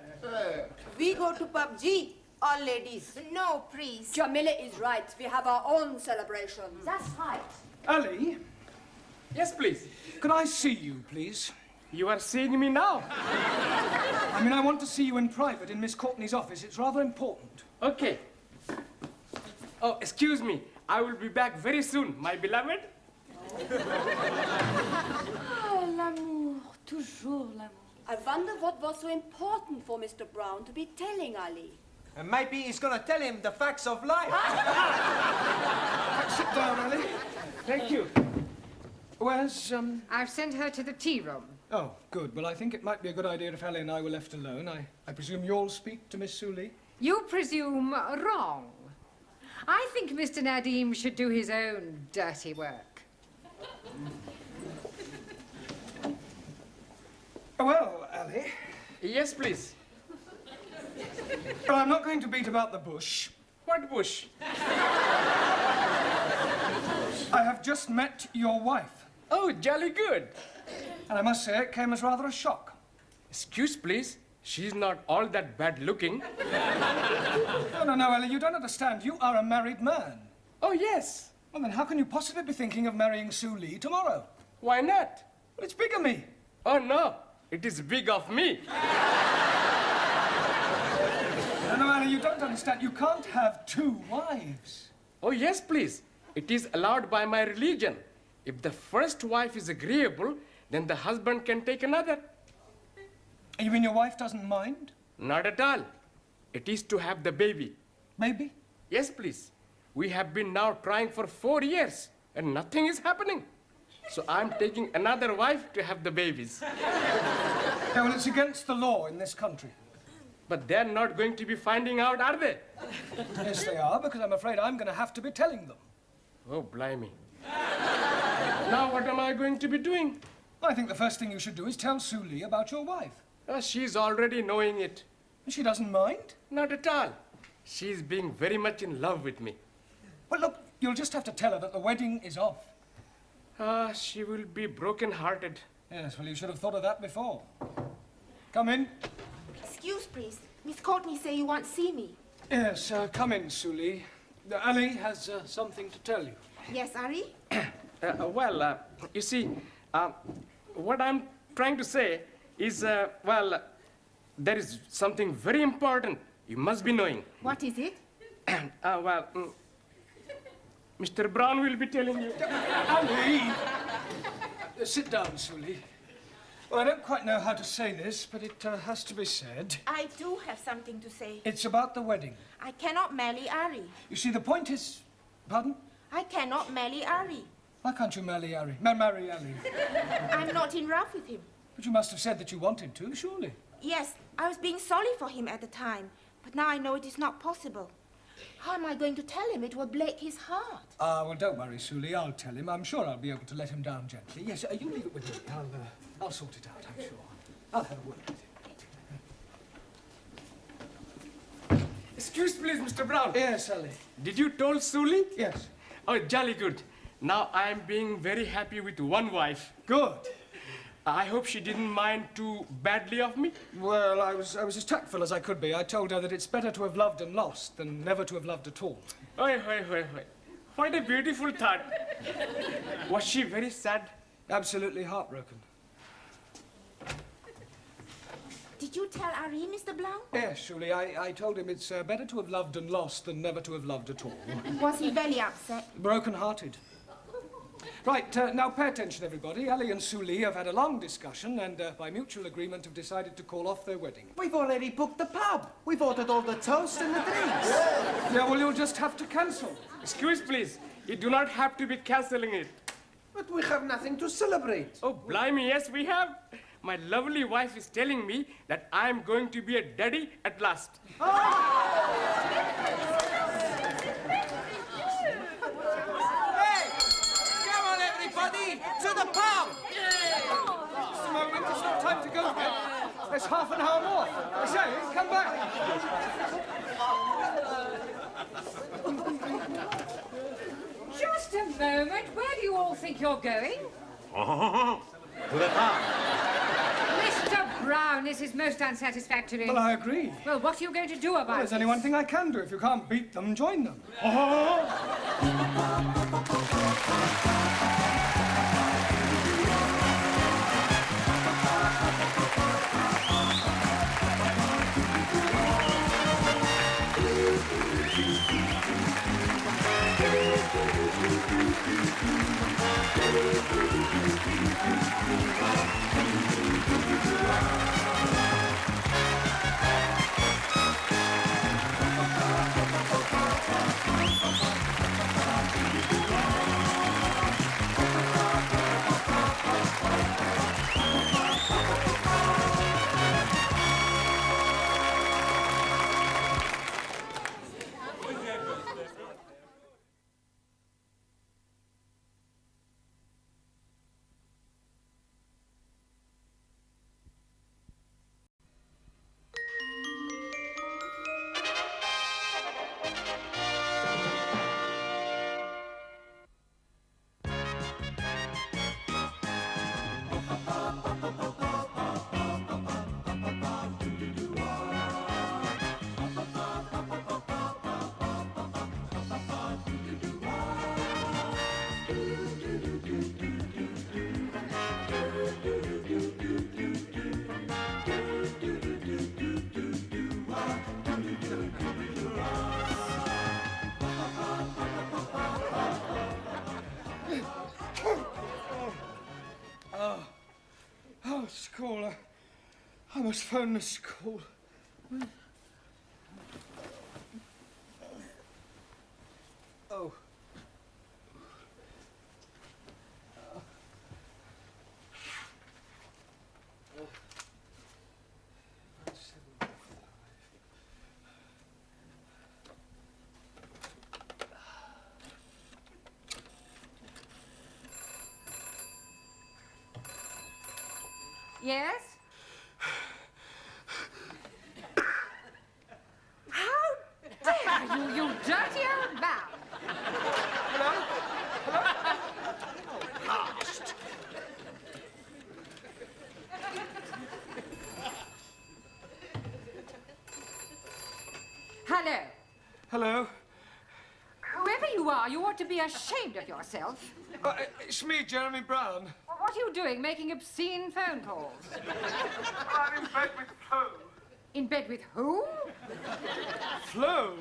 We go to PUBG, all ladies. No, please. Jamila is right. We have our own celebration. That's right. Ali? Yes, please. Could I see you, please? You are seeing me now? I mean, I want to see you in private in Miss Courtney's office. It's rather important. Okay. Oh, excuse me. I will be back very soon, my beloved. Oh, l'amour, toujours l'amour. I wonder what was so important for Mr. Brown to be telling Ali. And maybe he's going to tell him the facts of life. Sit down, Ali. Thank you. Where's, I've sent her to the tea room. Oh, good. Well, I think it might be a good idea if Ali and I were left alone. I presume you'll speak to Miss Suli? You presume wrong. I think Mr. Nadim should do his own dirty work. Well, Ali. Yes, please. Well, I'm not going to beat about the bush. What bush? I have just met your wife. Oh, jolly good. And I must say it came as rather a shock. Excuse, please. She's not all that bad looking. No, Ellie, you don't understand. You are a married man. Oh, yes. Well, then how can you possibly be thinking of marrying Sue Lee tomorrow? Why not? Well, it's bigamy. Oh, no. It is big of me. No, Ellie, you don't understand. You can't have two wives. Oh, yes, please. It is allowed by my religion. If the first wife is agreeable, then the husband can take another. You mean your wife doesn't mind? Not at all. It is to have the baby. Baby? Yes, please. We have been now trying for 4 years, and nothing is happening. So I'm taking another wife to have the babies. Yeah, well, it's against the law in this country. But they're not going to be finding out, are they? Yes, they are, because I'm afraid I'm going to have to be telling them. Oh, blimey. Now what am I going to be doing? I think the first thing you should do is tell Sue Lee about your wife. She's already knowing it. She doesn't mind? Not at all. She's being very much in love with me. Well, look, you'll just have to tell her that the wedding is off. She will be broken-hearted. Yes, well, you should have thought of that before. Come in. Excuse, please. Miss Courtney say you want to see me. Yes, come in, Sue Lee. Ali has something to tell you. Yes, Ari? You see, what I'm trying to say is, there is something very important you must be knowing. What is it? Mr. Brown will be telling you. Ali! Sit down, Sue Lee. Well, I don't quite know how to say this, but it has to be said. I do have something to say. It's about the wedding. I cannot marry Ari. You see, the point is... Pardon? I cannot marry Ari. Why can't you marry Ari? Marry Ari? I'm not in love with him. But you must have said that you wanted to, surely. Yes, I was being sorry for him at the time, but now I know it is not possible. How am I going to tell him? It will break his heart. Well, don't worry, Suli. I'll tell him. I'm sure I'll be able to let him down gently. Yes, you leave it with me. I'll sort it out, I'm sure. I'll have a word with him. Excuse please, Mr. Brown. Yes, Sally. Did you told Suli? Yes. Oh, jolly good. Now I'm being very happy with one wife. Good. I hope she didn't mind too badly of me. Well, I was as tactful as I could be. I told her that it's better to have loved and lost than never to have loved at all. Oi. What a beautiful thought. Was she very sad? Absolutely heartbroken. Did you tell Ari, Mr. Blount? Yes, Suli. I told him it's better to have loved and lost than never to have loved at all. Was he very upset? Broken-hearted. Right, now pay attention, everybody. Ali and Suli have had a long discussion and, by mutual agreement, have decided to call off their wedding. We've already booked the pub. We've ordered all the toast and the drinks. Yeah, well, you'll just have to cancel. Excuse, please. You do not have to be cancelling it. But we have nothing to celebrate. Oh, blimey, yes, we have. My lovely wife is telling me that I'm going to be a daddy at last. To the pub! Just a moment, it's not time to go yet. There's half an hour more. I say, come back. Just a moment. Where do you all think you're going? To the pub. Mr. Brown, this is most unsatisfactory. Well, I agree. Well, what are you going to do about Well, there's it? only one thing I can do. If you can't beat them, join them. School. I must phone the school. Oh. Yes? How dare you, you dirty old man! Last. Hello. Hello. Whoever you are, you ought to be ashamed of yourself. It's me, Jeremy Brown. Well, what are you doing, making obscene phone calls? I'm in bed with Flo. In bed with who? Flo?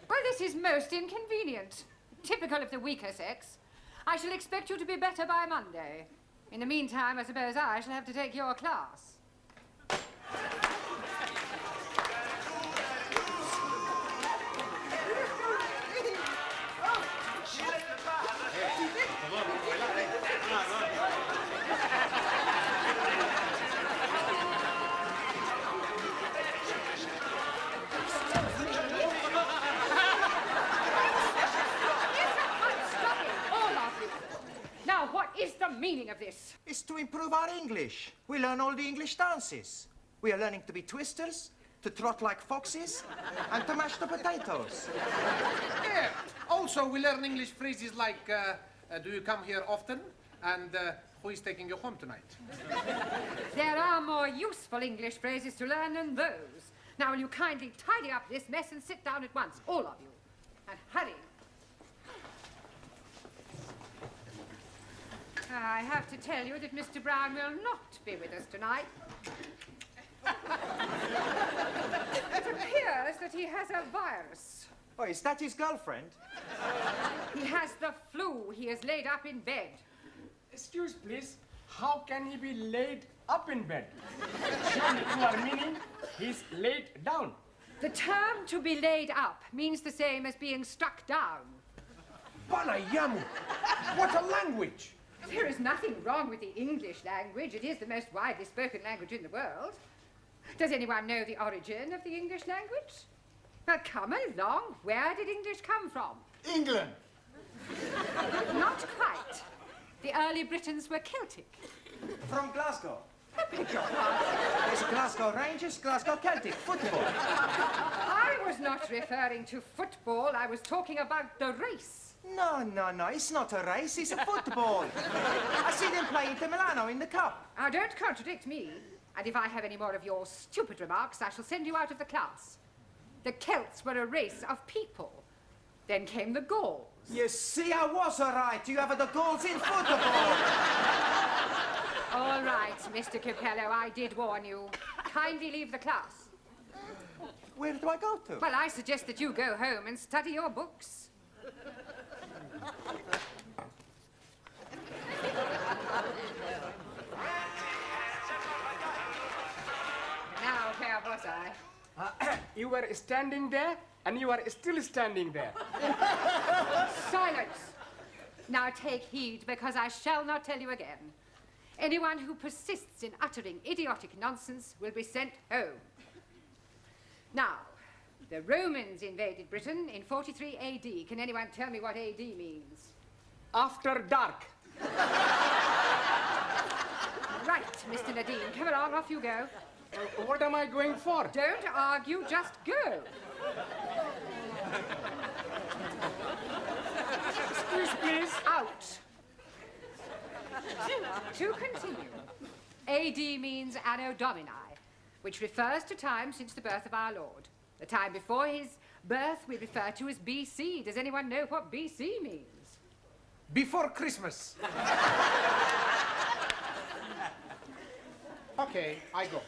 Well, this is most inconvenient. Typical of the weaker sex. I shall expect you to be better by Monday. In the meantime, I suppose I shall have to take your class. Now, what is the meaning of this? It's to improve our English. We learn all the English dances. We are learning to be twisters, to trot like foxes, and to mash the potatoes. Yeah. Also, we learn English phrases like, do you come here often? And who is taking you home tonight? There are more useful English phrases to learn than those. Now, will you kindly tidy up this mess and sit down at once, all of you? And hurry. I have to tell you that Mr. Brown will not be with us tonight. It appears that he has a virus. Oh, is that his girlfriend? He has the flu. He is laid up in bed. Excuse, please. How can he be laid up in bed? Surely you are meaning he's laid down. The term to be laid up means the same as being struck down. Banayamu! What a language! There is nothing wrong with the English language. It is the most widely spoken language in the world. Does anyone know the origin of the English language? Well, come along. Where did English come from? England. Not quite. The early Britons were Celtic. From Glasgow. I beg your pardon. There's Glasgow Rangers, Glasgow Celtic, football. I was not referring to football. I was talking about the race. No, it's not a race, it's a football. I see them play Inter Milano in the cup. Now, don't contradict me. And if I have any more of your stupid remarks, I shall send you out of the class. The Celts were a race of people. Then came the Gauls. You see, I was all right. You have the Gauls in football. All right, Mr. Capello, I did warn you. Kindly leave the class. Where do I go to? Well, I suggest that you go home and study your books. Now, where was I? You were standing there, and you are still standing there. Silence! Now take heed, because I shall not tell you again. Anyone who persists in uttering idiotic nonsense will be sent home. Now, the Romans invaded Britain in 43 AD. Can anyone tell me what AD means? After dark. Right, Mr. Nadine. Come along, off you go. What am I going for? Don't argue, just go. Excuse, please. Out. To continue, AD means Anno Domini, which refers to time since the birth of our Lord. The time before his birth we refer to as BC. Does anyone know what BC means? Before Christmas. Okay, I go.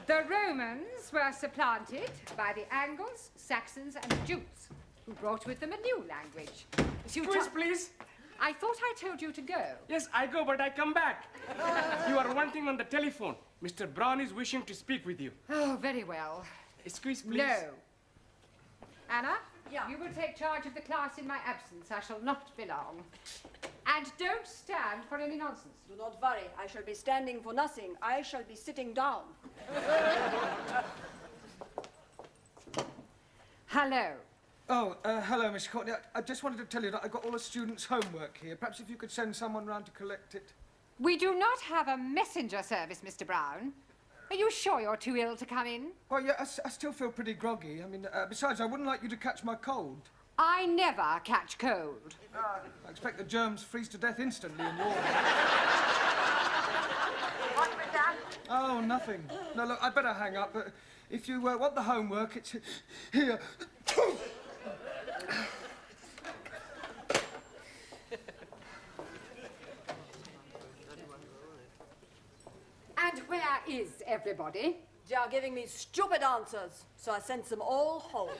The Romans were supplanted by the Angles, Saxons, and Jutes, who brought with them a new language. Excuse, please. I thought I told you to go. Yes, I go, but I come back. You are wanting on the telephone. Mr. Brown is wishing to speak with you. Oh, very well. Excuse, please. No. Anna? Yeah. You will take charge of the class in my absence. I shall not be long. And don't stand for any nonsense. Do not worry. I shall be standing for nothing. I shall be sitting down. Hello. Oh, hello, Miss Courtney. I just wanted to tell you that I got all the students' homework here. Perhaps if you could send someone round to collect it. We do not have a messenger service, Mr. Brown. Are you sure you're too ill to come in? Well, yeah, I still feel pretty groggy. I mean, besides, I wouldn't like you to catch my cold. I never catch cold. I expect the germs freeze to death instantly in your... What was that? Oh, nothing. No, look, I'd better hang up. But if you want the homework, it's here. And where is everybody? They are giving me stupid answers, so I sent them all home.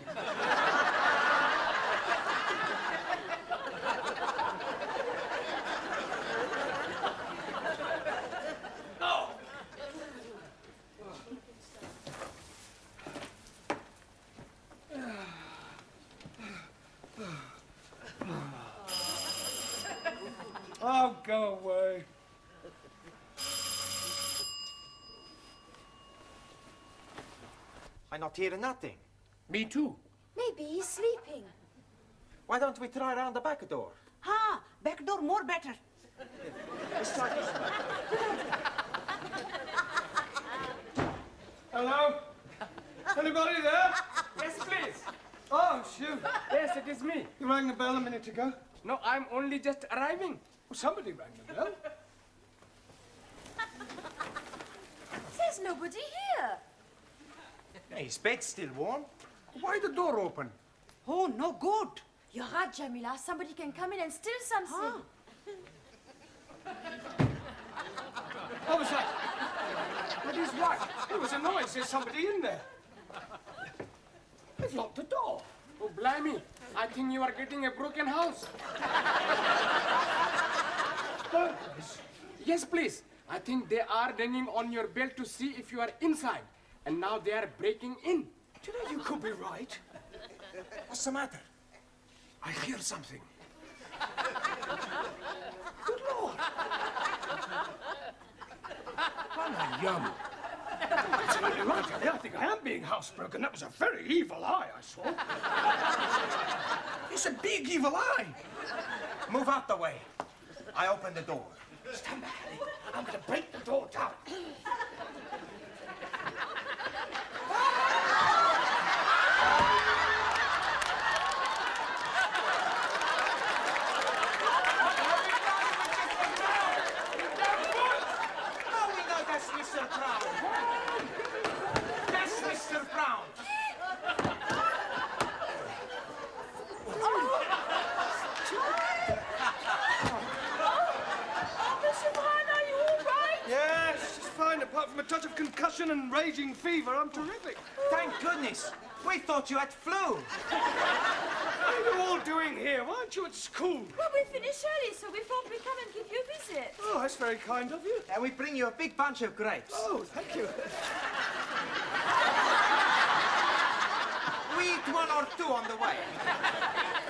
go away. I not hear nothing. Me too. Maybe he's sleeping. Why don't we try around the back door? Ha, back door more better. Let's try this one. Hello? Anybody there? Yes, please. Oh, shoot. Yes, it is me. You rang the bell a minute ago? No, I'm only just arriving. Well, somebody rang the bell. There's nobody here. His bed's still warm. Why the door open? Oh, no good. You're right, Jamila. Somebody can come in and steal something. What was that? That is what? There was a noise. There's somebody in there. They've locked the door. Oh, blimey. I think you are getting a broken house. Burglars? Yes, please. I think they are ringing on your bell to see if you are inside. And now they are breaking in. Do you know you could be right? What's the matter? I hear something. Good Lord. Yum. Absolutely right, Ellie. I think I am being housebroken. That was a very evil eye I saw. It's a big evil eye. Move out the way. I open the door. Stand back, Ellie. I'm going to break the door down. Mr. Brown. That's Mr. Brown. Mr. Brown, are you all right? Yes, just fine. Apart from a touch of concussion and raging fever, I'm terrific. Thank goodness. We thought you had flu. What are you all doing here? Why aren't you at school? Well, we finished early, so we thought we'd come and give you a visit. Oh, that's very kind of you. And we bring you a big bunch of grapes. Oh, thank you. We eat one or two on the way.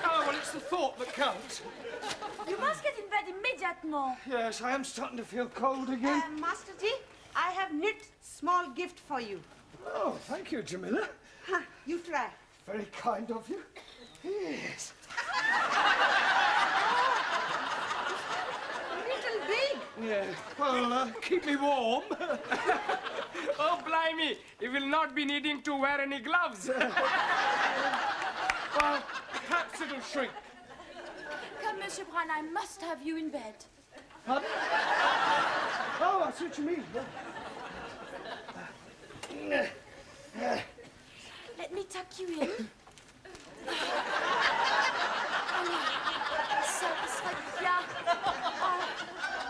Oh, well, it's the thought that counts. You must get in bed immediately. Yes, I am starting to feel cold again. Master G, I have knit small gift for you. Oh, thank you, Jamila. Huh, you try. Very kind of you. Yes. A little big. Yeah. Well, keep me warm. Oh, blimey. You will not be needing to wear any gloves. Well, perhaps it'll shrink. Come, Monsieur Brown, I must have you in bed. Pardon? Oh, I see what you mean. Let me tuck you in. So it's like, yeah.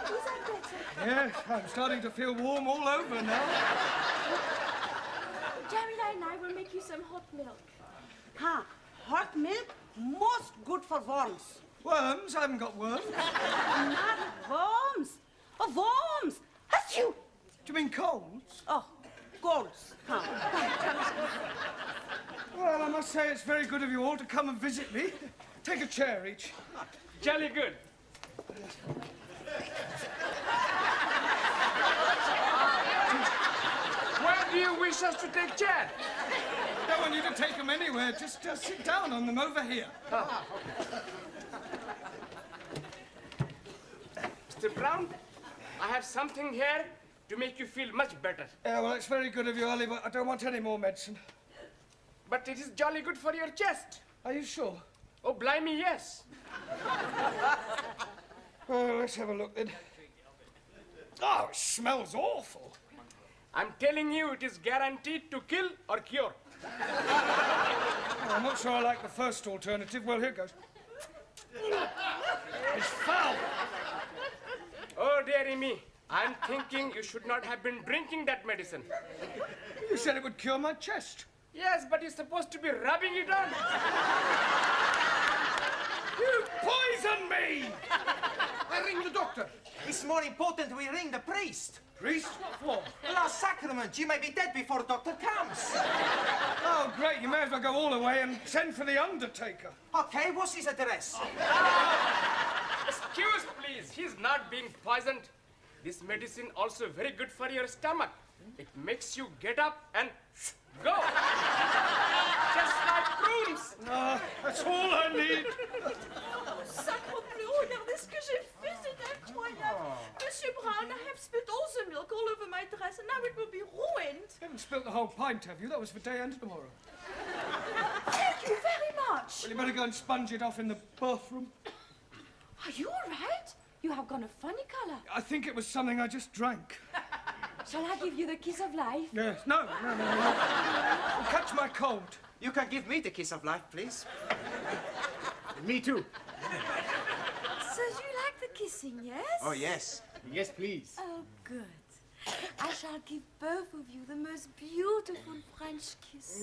Is that better? Yes, I'm starting to feel warm all over now. Jamila and I will make you some hot milk. Huh, hot milk, most good for worms. Worms? I haven't got worms. Not worms. Oh, worms. Achoo! Do you mean colds? Oh, colds. Huh. Well, I must say it's very good of you all to come and visit me. Take a chair each. Jolly good. Where do you wish us to take chair? I don't want you to take them anywhere. Just sit down on them over here. Mr. Brown, I have something here to make you feel much better. Yeah, well, it's very good of you, Ollie, but I don't want any more medicine. But it is jolly good for your chest. Are you sure? Oh, blimey, yes. Well, let's have a look then. Oh, it smells awful. I'm telling you, it is guaranteed to kill or cure. Oh, I'm not sure I like the first alternative. Well, here goes. It's foul. Oh, dearie me. I'm thinking you should not have been drinking that medicine. You said it would cure my chest. Yes, but you're supposed to be rubbing it on. You poisoned me! I ring the doctor. It's more important we ring the priest. Priest? What for? The last sacrament. You may be dead before the doctor comes. Oh, great. You may as well go all the way and send for the undertaker. Okay, what's his address? Excuse please. He's not being poisoned. This medicine also very good for your stomach. It makes you get up and go. Just like prunes. That's all I need. Sacre bleu, regardez ce que j'ai fait, c'est incroyable. Monsieur Brown, I have spilled all the milk all over my dress and now it will be ruined. You haven't spilt the whole pint, have you? That was for day and tomorrow. Thank you very much. Well, you better go and sponge it off in the bathroom. Are you all right? You have gone a funny color. I think it was something I just drank. Shall I give you the kiss of life? Yes. No. I'll catch my cold. You can give me the kiss of life, please. Me too. So you like the kissing, yes? Oh, yes. Yes, please. Oh, good. I shall give both of you the most beautiful French kiss.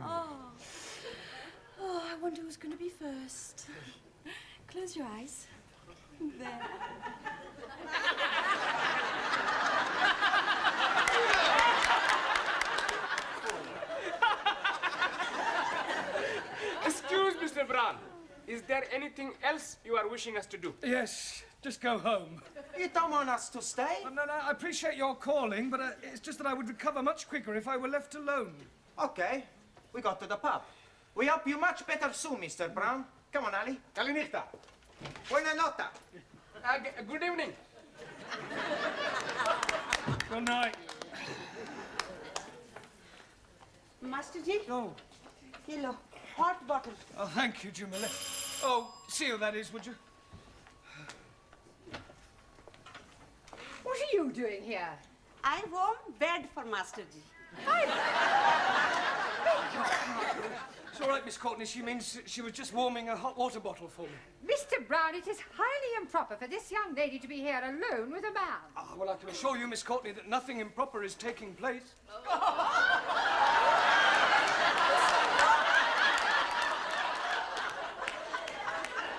Oh, I wonder who's going to be first. Close your eyes. There. Excuse Mr. Brown. Is there anything else you are wishing us to do? Yes, just go home. You don't want us to stay? No, I appreciate your calling, but it's just that I would recover much quicker if I were left alone. Okay, we go to the pub. We hope you much better soon, Mr. Brown. Come on, Ali. Kalinichta. Buena nota. Good evening. Good night. Master Ji? Oh. Ye lo, hot bottle. Oh, thank you, Jamila. Oh, see who that is, would you? What are you doing here? I warm bed for Master Ji. It's all right, Miss Courtney. She means she was just warming a hot water bottle for me. Mr. Brown, it is highly improper for this young lady to be here alone with a man. Ah, well, I can assure you, Miss Courtney, that nothing improper is taking place.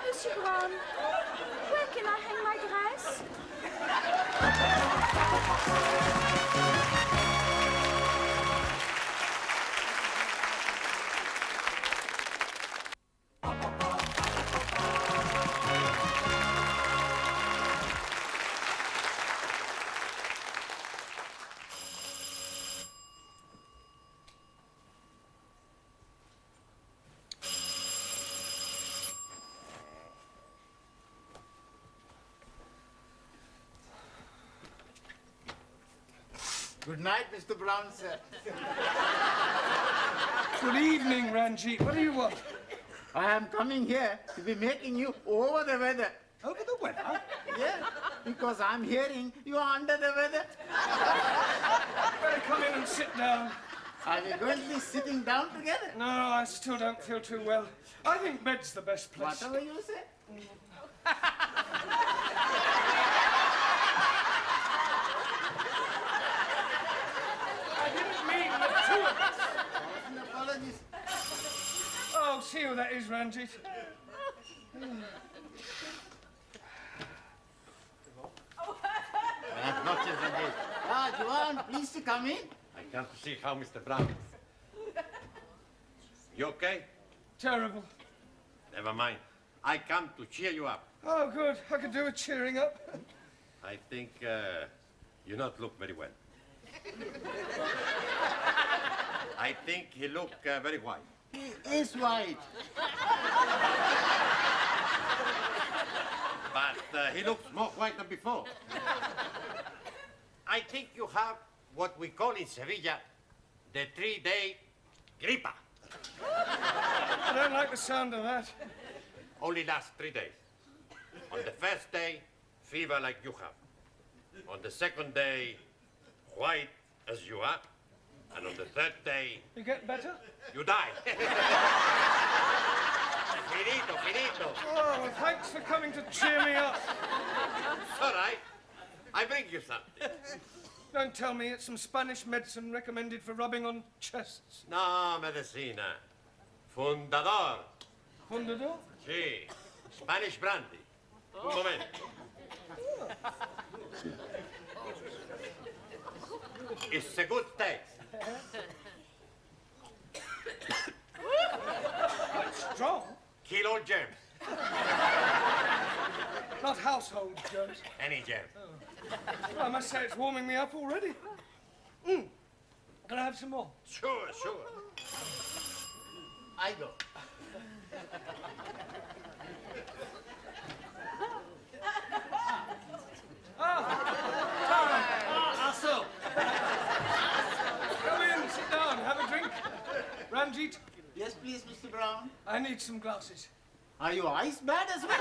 Monsieur Brown, where can I hang my dress? Good night, Mr. Brown, sir. Good evening, Ranjit. What do you want? I am coming here to be making you over the weather. Over the weather? Yes, because I'm hearing you are under the weather. Better come in and sit down. Are we going to be sitting down together? No, I still don't feel too well. I think bed's the best place. Whatever you say. Apologies. Oh, see who that is, Ranjit. Not just a day. Ah, Joan, please to come in. I come to see how Mr. Brown is. You okay? Terrible. Never mind. I come to cheer you up. Oh, good. I could do with cheering up. I think you not look very well. I think he look very white. He is white. But he looks more white than before. I think you have what we call in Sevilla the 3-day gripa. I don't like the sound of that. Only lasts 3 days. On the first day, fever like you have. On the second day, white as you are. And on the third day... You get better? You die. Finito, finito. Oh, well, thanks for coming to cheer me up. It's all right. I bring you something. Don't tell me it's some Spanish medicine recommended for rubbing on chests. No, medicina. Fundador. Fundador? Sí. Spanish brandy. Un momento. It's a good taste. Quite strong. Kill all germs. Not household, Jones? Any germ. Well, I must say it's warming me up already. Can I have some more? Sure. I go. Arthur! Come in, sit down, have a drink. Ranjit? Yes, please, Mr. Brown. I need some glasses. Are you ice bad as well?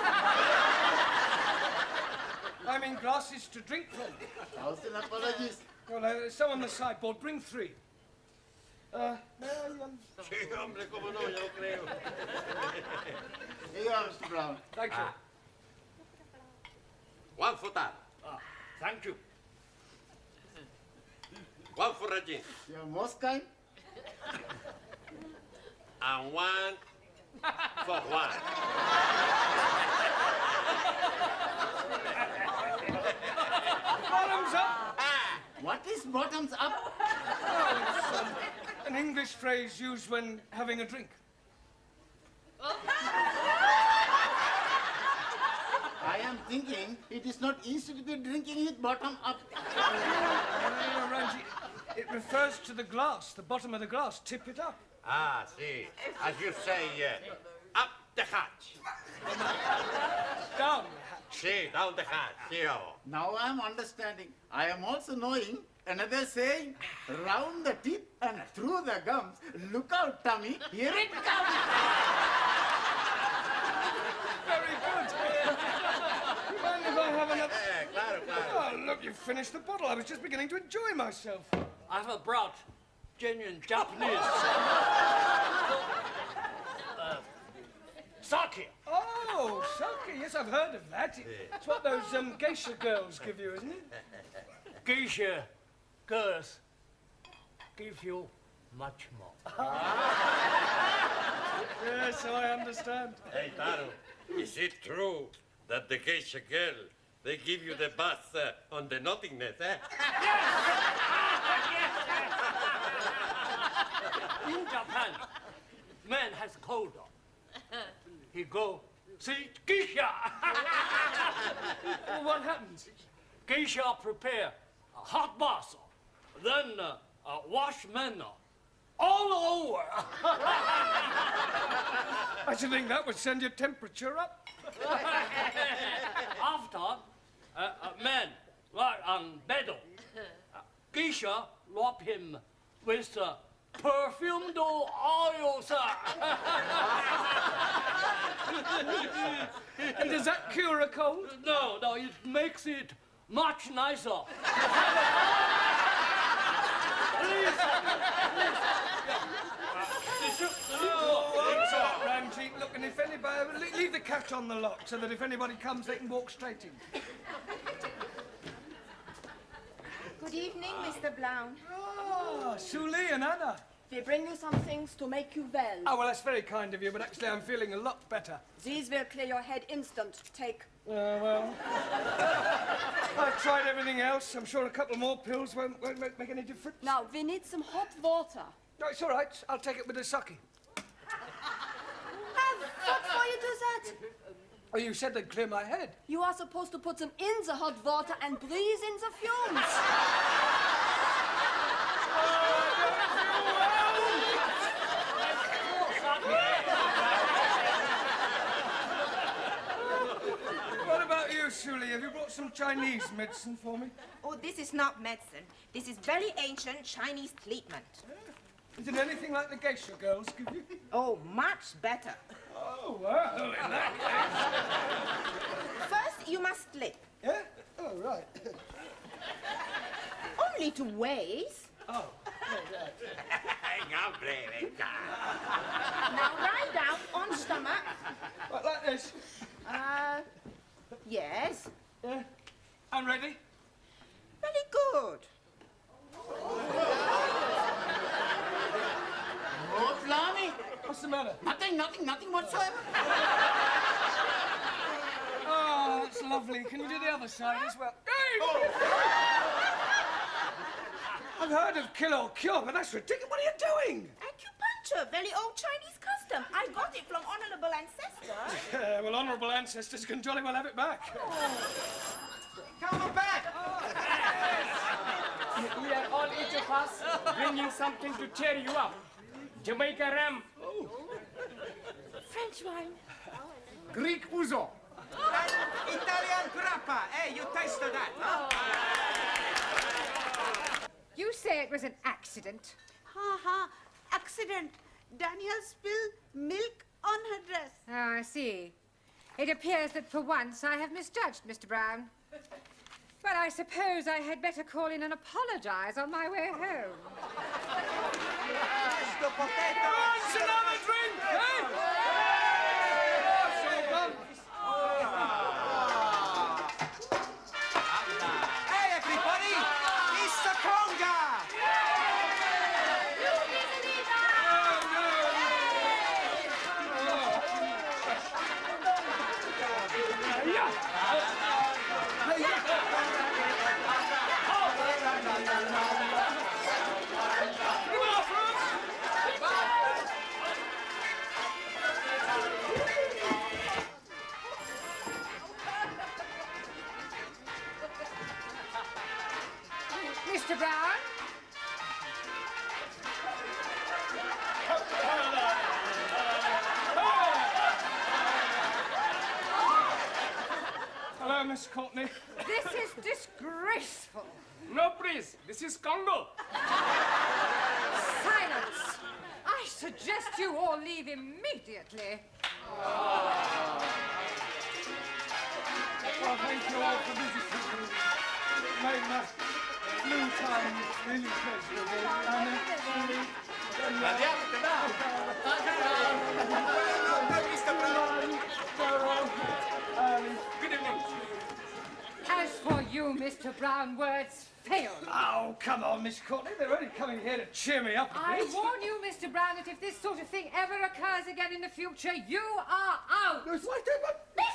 I mean glasses to drink from. Thousand apologies. Well, there's some on the sideboard. Bring 3. May I, Sí, hombre, cómo no, yo creo. Here you are, Mr. Brown. Thank you. One for that. Thank you. One for Regine. You're most kind. And one for one. Bottoms up! What is bottoms up? Oh, it's an English phrase used when having a drink. I am thinking it is not easy to be drinking it bottom up. No, Ranji, it refers to the glass, the bottom of the glass. Tip it up. Ah, see. As you say, up the hatch. Down. Sí, down the hatch. Sí, oh. Now I am understanding. I am also knowing another saying, round the teeth and through the gums. Look out, tummy, here it comes. Very good. Mind if I have another? Claro. Oh, look, you've finished the bottle. I was just beginning to enjoy myself. I have brought genuine Japanese sake. Oh, sake. Yes, I've heard of that. It's what those geisha girls give you, isn't it? Geisha girls give you much more. Yes, I understand. Hey, Taro, is it true that the geisha girl, they give you the bath on the nothingness, eh? In Japan, man has cold. He go see geisha. Well, what happens? Geisha prepare a hot bath, then wash men all over. I should think that would send your temperature up. After, man lie on bed. Geisha rub him with perfumed oil, sir. And does that cure a cold? No, it makes it much nicer. What's up, Ranjit? Look, and if anybody... Leave the cat on the lock so that if anybody comes, they can walk straight in. Good evening, Mr. Brown. Ah, Suli and Anna. We bring you some things to make you well. Oh, well, that's very kind of you, but actually I'm feeling a lot better. These will clear your head instant. Take. Well, I've tried everything else. I'm sure a couple more pills won't make any difference. Now, we need some hot water. No, it's all right. I'll take it with the sake. What for you do that? Oh, you said they'd clear my head. You are supposed to put them in the hot water and breathe in the fumes. What about you, Suli? Have you brought some Chinese medicine for me? Oh, this is not medicine. This is very ancient Chinese treatment. Is it anything like the geisha girls give you? Oh, much better. Oh, well, in that case. First, you must slip. Yeah? Oh, right. Only 2 ways. Oh, right. Now lie down on stomach. What, like this? Yes. Yeah. I'm ready. Very good. Oh, Flammy. What's the matter? Nothing whatsoever. Oh, that's lovely. Can you do the other side as well? Hey! I've heard of kill or cure, but that's ridiculous. What are you doing? Acupuncture, very old Chinese custom. custom. I got it from honorable ancestors. Well, honourable ancestors can jolly well have it back. Come on back! We are all, each of us, bringing something to cheer you up. Jamaica ram. French wine. Greek ouzo. Italian grappa. Hey, you tasted that, huh? You say it was an accident. Ha. Accident. Danielle spilled milk on her dress. Oh, I see. It appears that for once I have misjudged Mr. Brown. Well, I suppose I had better call in and apologize on my way home. Wants another drink, eh? Hey, everybody! Mr. Conga! Mr. Brown? Hello, Miss Courtney. This is disgraceful. No, please. This is Congo. Silence! I suggest you all leave immediately. Oh, thank you all for visiting me. It made my blue time really pleasurable. Good evening. As for you, Mr. Brown, words fail. Oh, come on, Miss Courtney. They're only coming here to cheer me up a I bit. warn you, Mr. Brown, that if this sort of thing ever occurs again in the future, you are out. It's like that, but... Mr.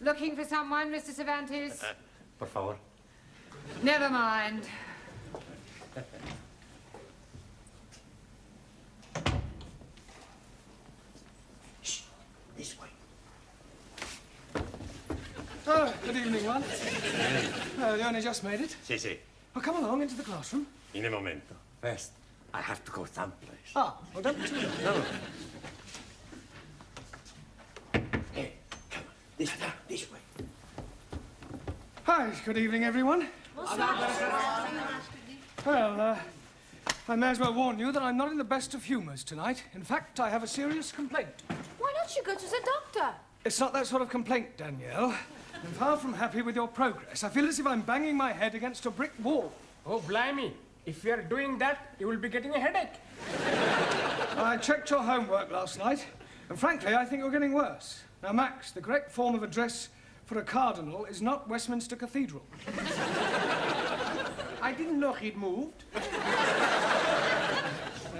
Looking for someone, Mr. Cervantes? Por favor. Never mind. Shh, this way. Oh, good evening, one. You only just made it? Sí, sí. Well, come along into the classroom. In a momento. First, I have to go someplace. Ah, well, don't be too late. No. Hey, come on. This way. Hi, good evening, everyone. Well, I may as well warn you that I'm not in the best of humours tonight. In fact, I have a serious complaint. Why don't you go to the doctor? It's not that sort of complaint, Danielle. I'm far from happy with your progress. I feel as if I'm banging my head against a brick wall. Oh, blimey. If you're doing that, you will be getting a headache. I checked your homework last night, and frankly, I think you're getting worse. Now, Max, the correct form of address for a cardinal is not Westminster Cathedral. I didn't know he'd moved.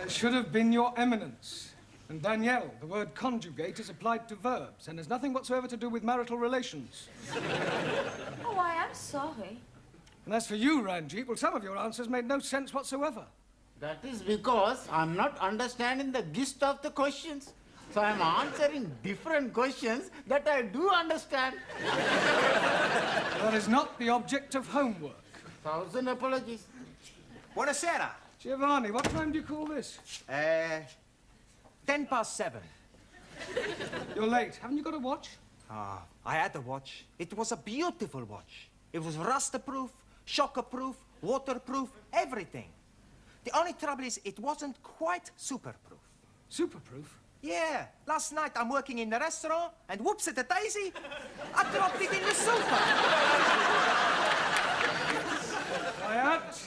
It should have been Your Eminence. And Danielle, the word conjugate is applied to verbs and has nothing whatsoever to do with marital relations. Oh, I am sorry. And as for you, Ranjit, well, some of your answers made no sense whatsoever. That is because I'm not understanding the gist of the questions. So I'm answering different questions that I do understand. That is not the object of homework. 1,000 apologies. Buonasera. Giovanni, what time do you call this? 7:10. You're late. Haven't you got a watch? Ah, I had a watch. It was a beautiful watch. It was rust-proof, shock-proof, waterproof, everything. The only trouble is it wasn't quite super-proof. Super-proof? Yeah. Last night I'm working in the restaurant, and whoops-a-daisy, I dropped it in the super. Quiet.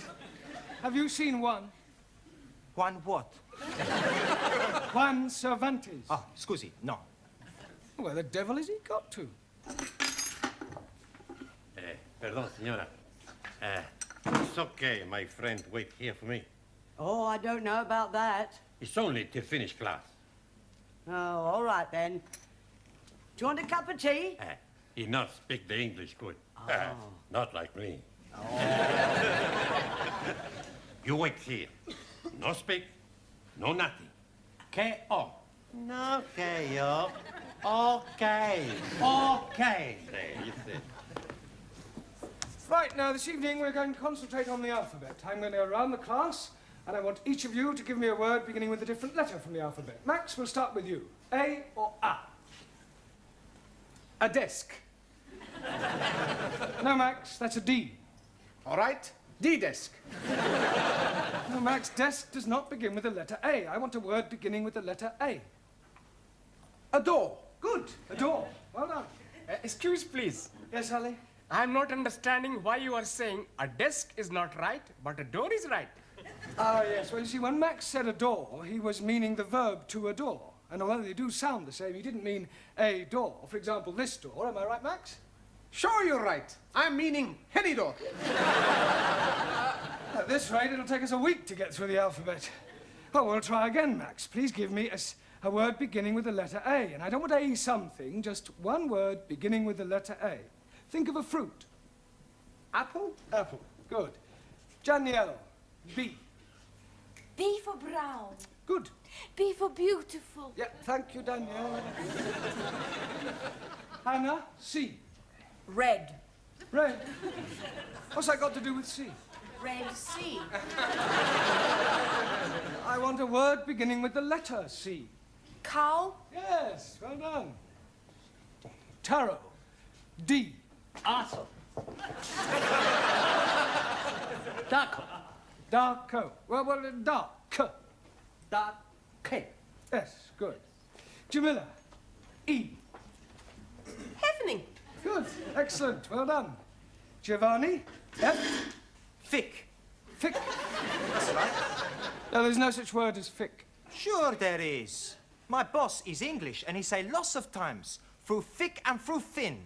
Have you seen one? One what? Juan Cervantes. Ah, scusi, no. Where the devil has he got to? Pardon, signora. It's okay, my friend. Wait here for me. Oh, I don't know about that. It's only till finish class. Oh, all right then. Do you want a cup of tea? He not speak the English good. Not like me. You wait here. No speak, no nothing. K.O. No, K.O. Okay. Okay. There, you see. Right, now this evening we're going to concentrate on the alphabet. I'm going to go around the class, and I want each of you to give me a word beginning with a different letter from the alphabet. Max, we'll start with you. A or A? A desk. No, Max, that's a D. All right, D-desk. No, Max, desk does not begin with the letter A. I want a word beginning with the letter A. A door. Good, a door. Well done. Excuse, please. Yes, Ali? I'm not understanding why you are saying a desk is not right, but a door is right. Ah, yes. Well, you see, when Max said adore, he was meaning the verb to adore. And although they do sound the same, he didn't mean a door. For example, this door. Am I right, Max? Sure, you're right. I'm meaning any door. At this rate, it'll take us a week to get through the alphabet. Well, we'll try again, Max. Please give me a word beginning with the letter A. And I don't want A something, just one word beginning with the letter A. Think of a fruit. Apple? Apple. Good. Danielle. B. B for brown. Good. B for beautiful. Yeah, thank you, Danielle. Hannah. C. Red. Red. What's that got to do with C? Red sea. I want a word beginning with the letter C. Cow. Yes, well done. Taro. D. Awesome. Darko. Darko. Well, dark. Dark. K. Yes, good. Jamila. E. Happening. Good. Excellent. Well done. Giovanni. F. Thick. Thick. That's right. No, there's no such word as thick. Sure there is. My boss is English, and he say lots of times, through thick and through thin.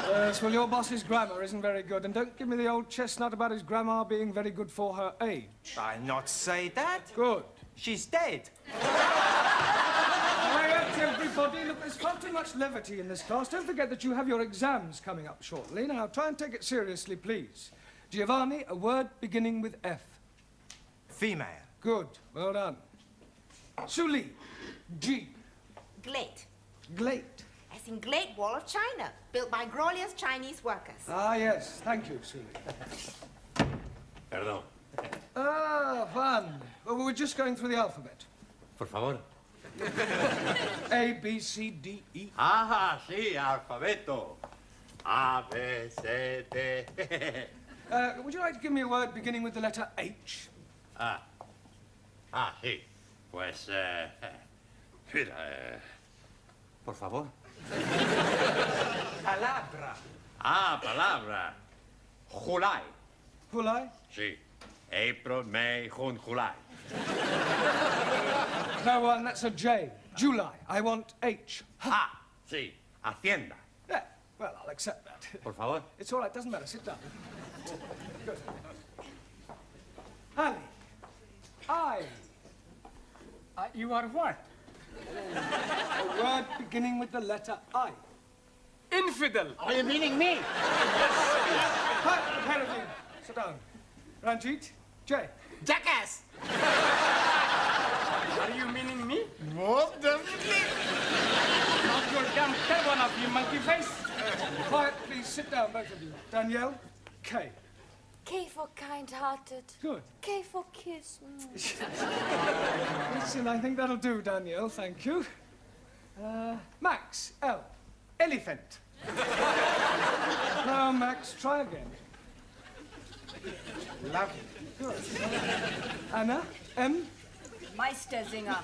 Yes, well, your boss's grammar isn't very good, and don't give me the old chestnut about his grammar being very good for her age. I not say that. Good. She's dead. Quiet, everybody. Look, there's far too much levity in this class. Don't forget that you have your exams coming up shortly. Now, try and take it seriously, please. Giovanni, a word beginning with F. Female. Good. Well done. Suli. G. Glade. Glade. As in Great Wall of China, built by glorious Chinese workers. Ah, yes. Thank you, Suli. Perdón. Ah, fun. Well, we're just going through the alphabet. Por favor. A, B, C, D, E. Ah, sí, alfabeto. A, B, C, D. Would you like to give me a word beginning with the letter H? Sí. Pues, mira, por favor. Palabra. Ah, palabra. July. July? Sí. April, May, June, July. No, that's a J. July. I want H. Ah, sí. Hacienda. Yeah, well, I'll accept that. Por favor. It's all right, doesn't matter. Sit down. Good. Ali. I. You are what? A word beginning with the letter I. Infidel. Are you meaning me? Hi, the pair of you. Sit down. Ranjit. J. Jackass. Are you meaning me? Most definitely. Not your damn tail one of you, monkey face. Quiet, please. Sit down, both of you. Danielle. K. K for kind-hearted. Good. K for kiss. Listen, I think that'll do, Danielle. Thank you. Max. L. Elephant. No, Max, try again. Lovely. Good. Anna. M. Meistersinger.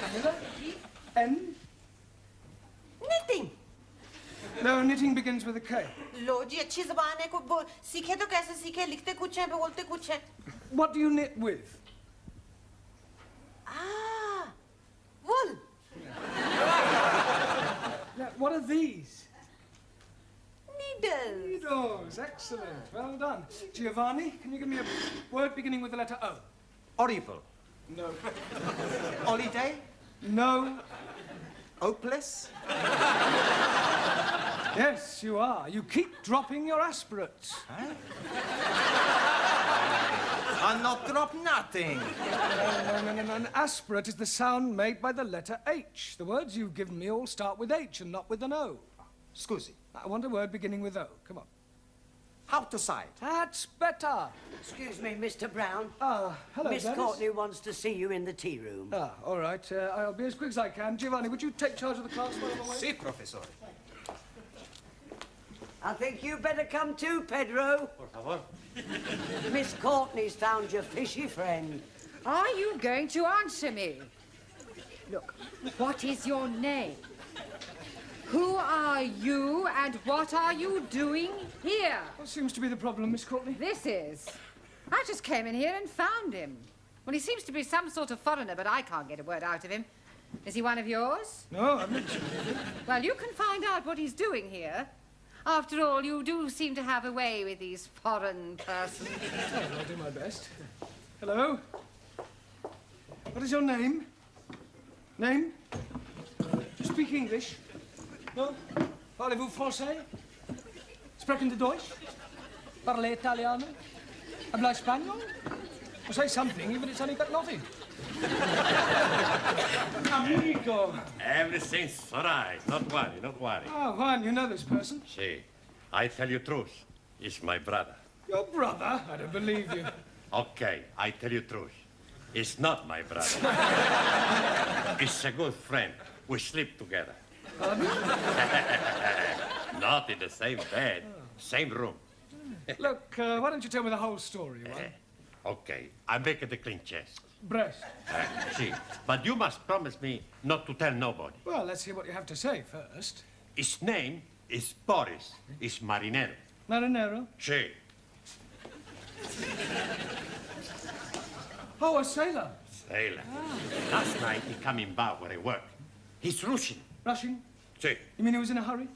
Camilla. N. Knitting. No, knitting begins with a K. लो जी अच्छी ज़बान है को सीखे तो कैसे सीखे लिखते कुछ हैं बोलते कुछ हैं What do you knit with? Ah, wool. Now, what are these? Needles. Needles. Excellent. Well done. Giovanni, can you give me a word beginning with the letter O? Horrible. No. Holiday? No. Hopeless? Yes, you are. You keep dropping your aspirates. Huh? I'll not drop nothing. No. An aspirate is the sound made by the letter H. The words you've given me all start with H and not with an O. Scusi. I want a word beginning with O. Come on. How to sight? That's better. Excuse me, Mr. Brown. Hello, Miss Gladys. Courtney wants to see you in the tea room. All right. I'll be as quick as I can. Giovanni, would you take charge of the class while I'm away? Si, professor. I think you better come too, Pedro. Por favor. Miss Courtney's found your fishy friend. Are you going to answer me? Look, what is your name? Who are you and what are you doing here? What seems to be the problem, Miss Courtney? This is. I just came in here and found him. Well, he seems to be some sort of foreigner, but I can't get a word out of him. Is he one of yours? No, I'm not. Well, you can find out what he's doing here. After all, you do seem to have a way with these foreign persons. Oh, I'll do my best. Hello? What is your name? Name? You speak English? No? Parlez-vous français? Sprechen Sie Deutsch? Parle Italiano? Habla Español? Well, say something, even if it's only got nothing. Amigo. Everything's all right. Not worry, not worry. Oh, Juan, you know this person? See, I tell you truth. He's my brother. Your brother? I don't believe you. Okay, I tell you truth. He's not my brother. He's a good friend. We sleep together. Not in the same bed, same room. Look, why don't you tell me the whole story, Juan? Okay, I make it a clean chest. Breast. See, but you must promise me not to tell nobody. Well, let's hear what you have to say first. His name is Boris. He's marinero. Marinero? Sí. Oh, a sailor. Sailor. Last night he come in bar where I work. He's Russian. Russian? Sí. You mean he was in a hurry?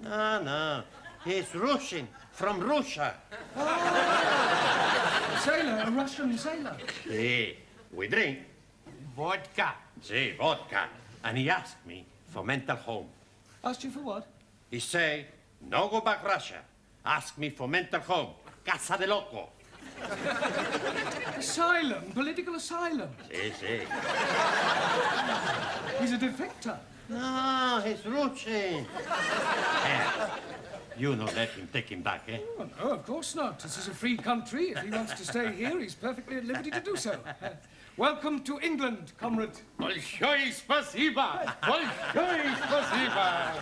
No. He's Russian. From Russia. A sailor, a Russian sailor. Sí. We drink. Vodka. Sí, vodka. And he asked me for mental home. Asked you for what? He say, no go back Russia. Ask me for mental home. Casa de loco. Asylum, political asylum. Sí. He's a defector. No, he's Russian. You no let him take him back, eh? Oh, no, of course not. This is a free country. If he wants to stay here, he's perfectly at liberty to do so. Welcome to England, comrade. Большое спасибо! Большое спасибо!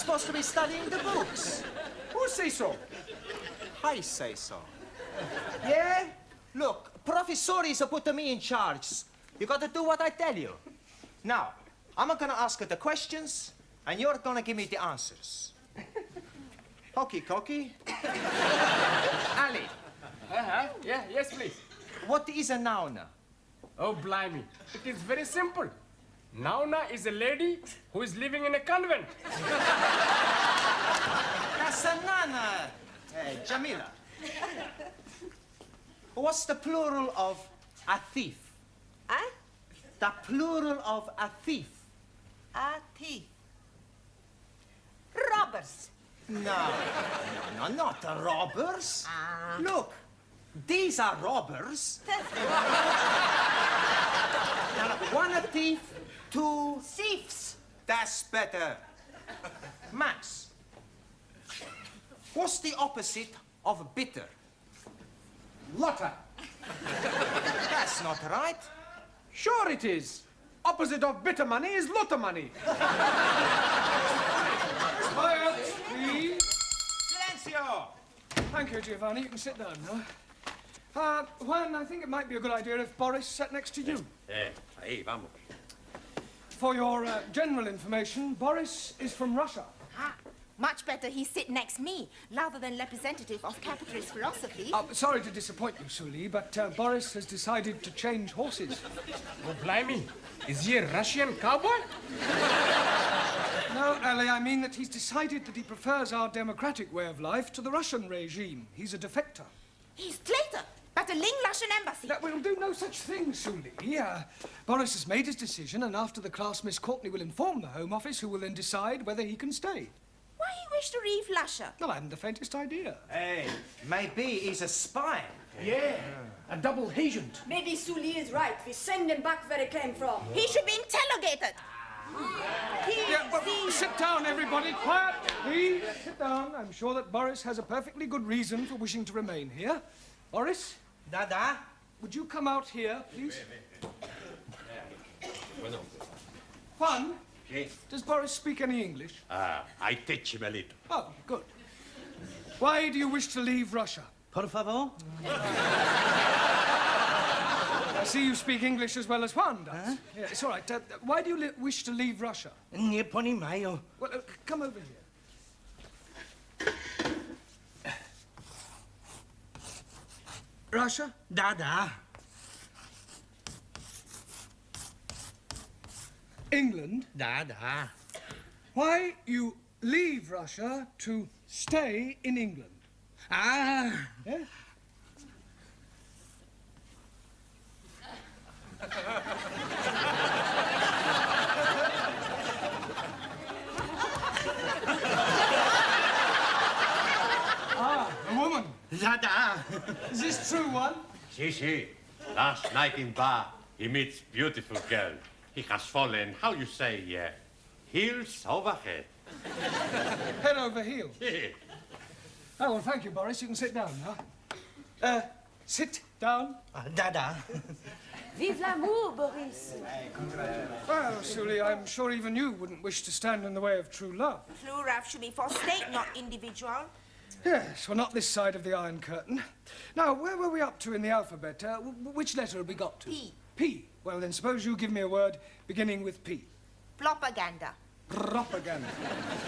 supposed to be studying the books. Who say so? I say so. Yeah? Look, professores put me in charge. You gotta do what I tell you. Now, I'm gonna ask you the questions, and you're gonna give me the answers. Hokey cokey. Ali. Yeah, yes, please. What is a noun? Oh, blimey. It is very simple. Nauna is a lady who is living in a convent. That's a nana, Jamila. What's the plural of a thief? Huh? The plural of a thief. A thief. Robbers. No, not robbers. Look, these are robbers. Now, look, one a thief, two thieves. That's better. Max, what's the opposite of bitter? Lotter. That's not right. Sure it is. Opposite of bitter money is lotter money. Quiet, please. Silencio! Thank you, Giovanni. You can sit down now. Juan, I think it might be a good idea if Boris sat next to you. Ahí, vamos. For your general information, Boris is from Russia. Ah, much better he sit next me, rather than representative of capitalist philosophy. Sorry to disappoint you, Sully, but Boris has decided to change horses. Oh, blimey. Is he a Russian cowboy? No, Ali, I mean that he's decided that he prefers our democratic way of life to the Russian regime. He's a defector. He's traitor, but a Ling Russian embassy. No, we'll do no such thing, Sully. Boris has made his decision, and after the class, Miss Courtney will inform the Home Office, who will then decide whether he can stay. Why he wish to leave Russia? No, I haven't the faintest idea. Hey, maybe he's a spy. Yeah, a double agent. Maybe Sully is right. We send him back where he came from. He should be interrogated. Sit down, everybody. Quiet, please. Sit down. I'm sure that Boris has a perfectly good reason for wishing to remain here. Boris? Dada? Would you come out here, please? Juan? Does Boris speak any English? I teach him a little. Oh, good. Why do you wish to leave Russia? Por favor? I see you speak English as well as Juan does. Yeah, it's all right. Why do you wish to leave Russia? Nie poнимаю. Well, come over here. Russia? Да. England? Да. Why you leave Russia to stay in England? Ah. Yeah? A woman. Да. Is this true, one? Si. Last night in bar, he meets beautiful girl. He has fallen, how you say, heels over head. Head over heels? Oh, well, thank you, Boris. You can sit down now. Sit down. Da. Vive l'amour, Boris. Well, Sully, I'm sure even you wouldn't wish to stand in the way of true love. True love should be for state, not individual. Yes, well, not this side of the Iron Curtain. Now, where were we up to in the alphabet? Which letter have we got to? P. P. Well, then suppose you give me a word beginning with P. Propaganda. Propaganda.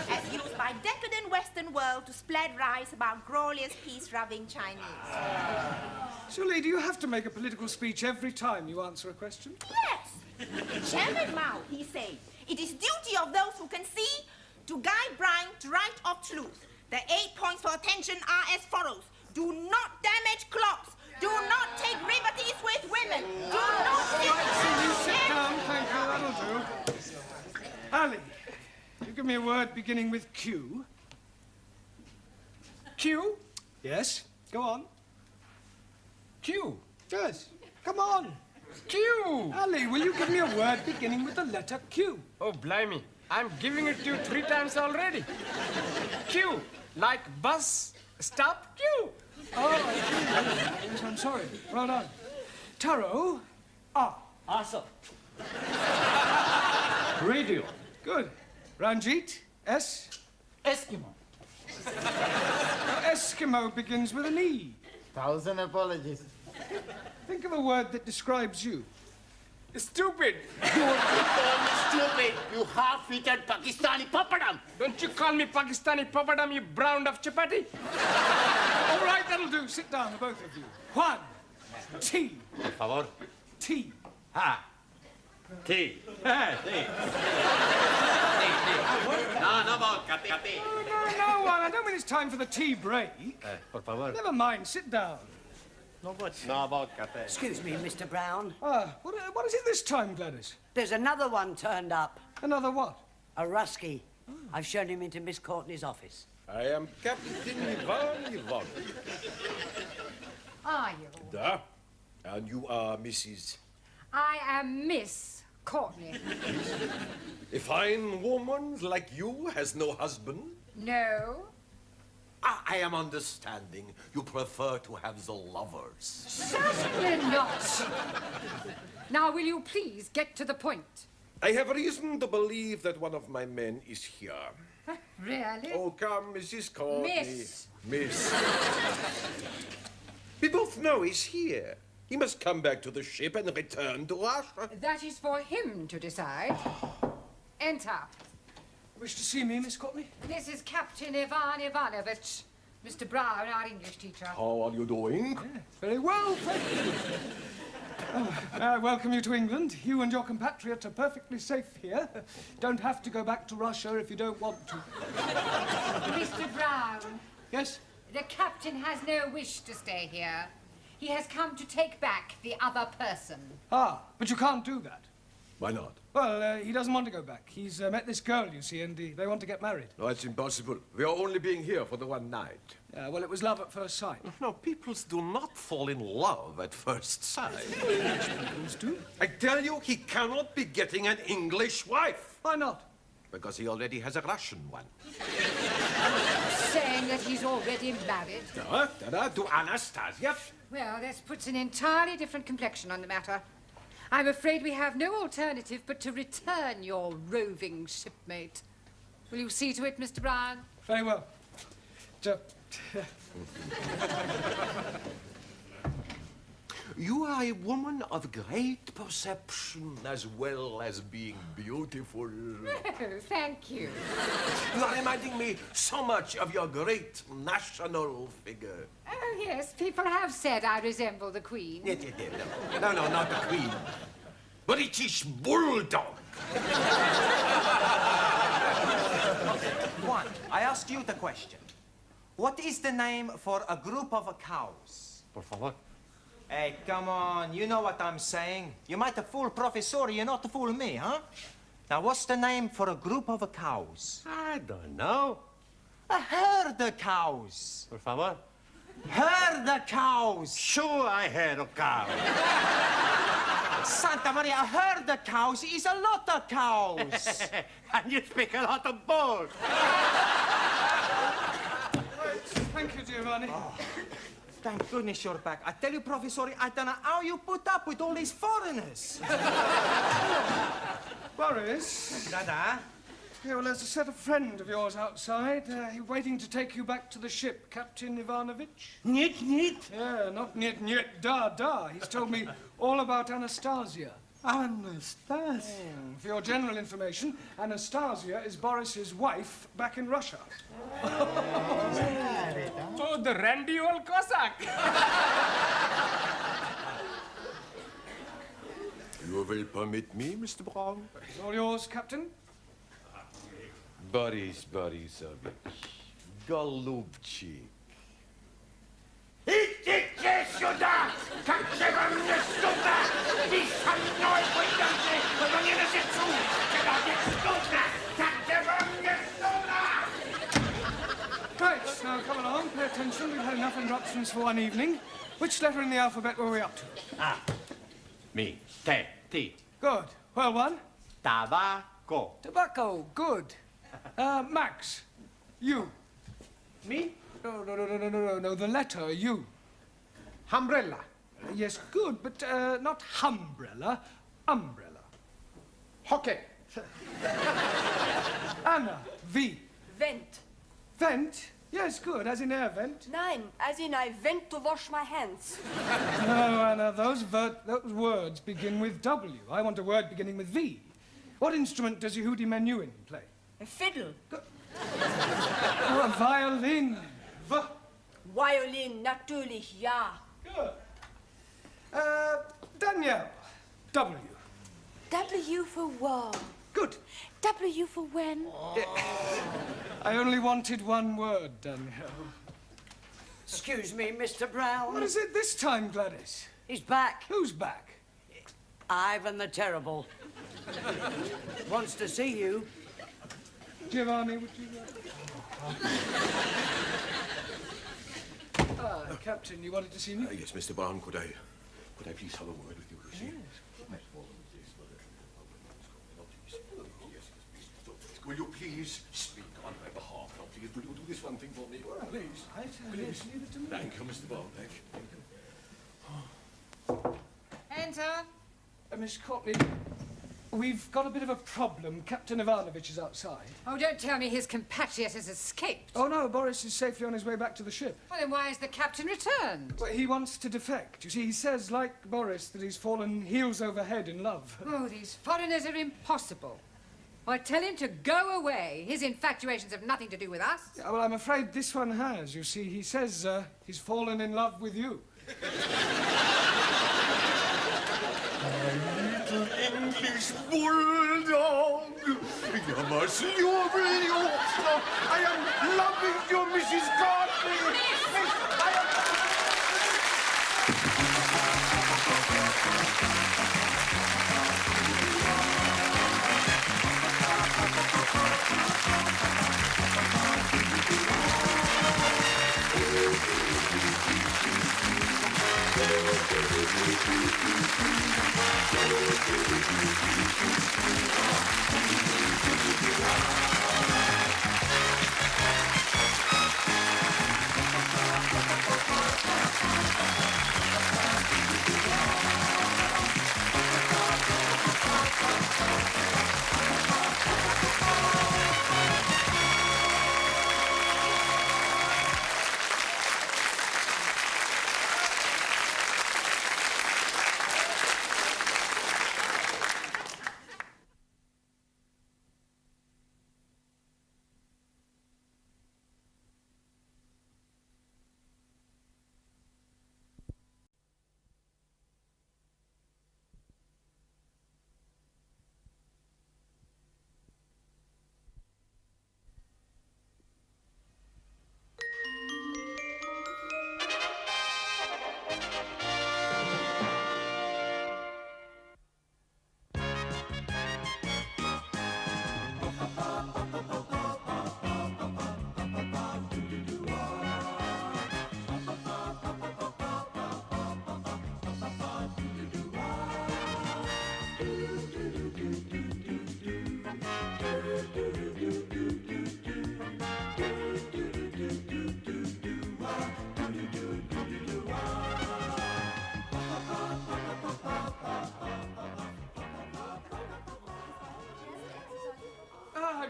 As used by decadent Western world to spread lies about glorious peace-loving Chinese. Sully, do you have to make a political speech every time you answer a question? Yes. Chairman Mao, he said, it is duty of those who can see to guide blind to right of truth. The 8 points for attention are as follows. Do not damage clocks. Do not take liberties with women. Do not... Sit down, thank you, that'll do. Ali, you give me a word beginning with Q. Q? Yes, go on. Q? Yes, come on. Q! Ali, will you give me a word beginning with the letter Q? Oh, blimey. I'm giving it to you 3 times already. Q. Like bus, stop, Q. Oh, yes, I'm sorry. Well done. Taro, R. Answer. Radio. Good. Ranjit, S. Eskimo. Eskimo begins with an E. 1,000 apologies. Think of a word that describes you. Stupid. Don't call me stupid, you half-witted Pakistani papadam. Don't you call me Pakistani papadam, you brown of chapati. All right, that'll do. Sit down, the both of you. Juan, tea. Por favor. Tea. Ah. Tea. Tea. No vodka, tea. No, Juan, I don't mean it's time for the tea break. Por favor. Never mind, sit down. No vodka, tea. Excuse me, Mr. Brown. What is it this time, Gladys? There's another one turned up. Another what? A Rusky. I've shown him into Miss Courtney's office. I am Captain Ivan Ivanovich. Are you? Da. And you are Mrs. I am Miss Courtney. A fine woman like you has no husband? No. I am understanding you prefer to have the lovers. Certainly not. Now, will you please get to the point? I have reason to believe that one of my men is here. Really? Oh, come, Mrs. Courtney. Miss. Miss. We both know he's here. He must come back to the ship and return to Russia. That is for him to decide. Enter. Wish to see me, Miss Courtney? This is Captain Ivan Ivanovich. Mr. Brown, our English teacher. How are you doing? Very well, thank you. I welcome you to England. You and your compatriot are perfectly safe here. Don't have to go back to Russia if you don't want to. Mr. Brown. Yes? The captain has no wish to stay here. He has come to take back the other person. Ah, but you can't do that. Why not? Well, he doesn't want to go back. He's met this girl, you see, and they want to get married. No, it's impossible. We are only being here for the one night. Well, it was love at first sight. No, people do not fall in love at first sight. Peoples do. I tell you, he cannot be getting an English wife. Why not? Because he already has a Russian one. Saying that he's already married. To Anastasia. Well, this puts an entirely different complexion on the matter. I'm afraid we have no alternative but to return your roving shipmate. Will you see to it, Mr. Brown? Very well. You are a woman of great perception as well as being beautiful. Oh, thank you. You are reminding me so much of your great national figure. Oh, yes, people have said I resemble the Queen. No, not the Queen. British Bulldog. Juan, I ask you the question. What is the name for a group of cows? Por favor. Hey, come on, you know what I'm saying. You might have fooled Professor, you not fool me, huh? Now, what's the name for a group of cows? I don't know. A herd of cows. Por favor. Herd of cows. Sure, I heard of cows. Santa Maria, a herd of cows is a lot of cows. And you speak a lot of bull. Thank you, Giovanni. Thank goodness you're back. I tell you, Professor, I don't know how you put up with all these foreigners. Boris? Dada? Yeah, well, there's a set of friend of yours outside. He's waiting to take you back to the ship, Captain Ivanovich. Niet. Yeah, not niet, da. He's told me all about Anastasia. Anastasia? For your general information, Anastasia is Boris's wife back in Russia. Oh, the randy old Cossack. You will permit me, Mr. Brown? It's all yours, Captain. Boris Borisovich, Golubчик. Идите сюда! Как же вам не стыдно? Ты со мной выйдете, но не на сетку! Когда не стыдно! Как же вам не стыдно? Right, now come along, pay attention. We've had enough interruptions for one evening. Which letter in the alphabet were we up to? Me. Te. Ti. Good. Well, one. Tabaco. Tobacco. Good. Max. You. Me? No, the letter U. Umbrella. Yes, good, but not humbrella, umbrella. Hockey. Anna, V. Vent. Vent? Yes, good, as in air vent. Nein, as in I went to wash my hands. No, Anna, those words begin with W. I want a word beginning with V. What instrument does Yehudi Menuhin play? A fiddle. Oh, a violin. Violin, natürlich, ja. Good. Danielle. W. W for war. Good. W for when? I only wanted one word, Danielle. Excuse me, Mr. Brown. What is it this time, Gladys? He's back. Who's back? Ivan the Terrible. Wants to see you. Giovanni, would you... Captain, you wanted to see me? Yes, Mr. Brown, could I please have a word with you? Will you please speak on my behalf? Now, please, will you do this one thing for me? Please. Please, leave it to me. Thank you, Mr. Brown. Thank you. Enter. Miss Courtney, we've got a bit of a problem. Captain Ivanovich is outside. Oh, don't tell me his compatriot has escaped. Oh, no, Boris is safely on his way back to the ship. Well, then why has the captain returned? Well, he wants to defect. You see, he says, like Boris, that he's fallen heels over head in love. Oh, these foreigners are impossible. Well, tell him to go away. His infatuations have nothing to do with us. Yeah, well, I'm afraid this one has. You see, he says he's fallen in love with you. Little English bulldog. You must love me. I am loving you, Mrs. Courtney.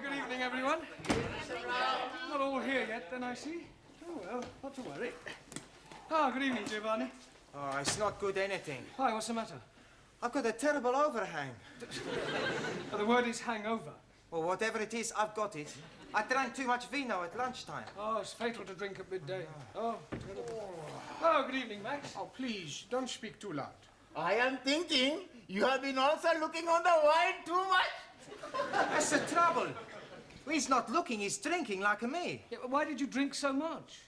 Good evening, everyone. Not all here yet, then, I see. Oh, well, not to worry. Good evening, Giovanni. Oh, it's not good anything. Hi, what's the matter? I've got a terrible overhang. The word is hangover. Well, whatever it is, I've got it. I drank too much vino at lunchtime. Oh, it's fatal to drink at midday. Oh, terrible. Oh, good evening, Max. Oh, please, don't speak too loud. I am thinking you have been also looking on the wine too much. That's the trouble. He's not looking, he's drinking like me. Yeah, why did you drink so much?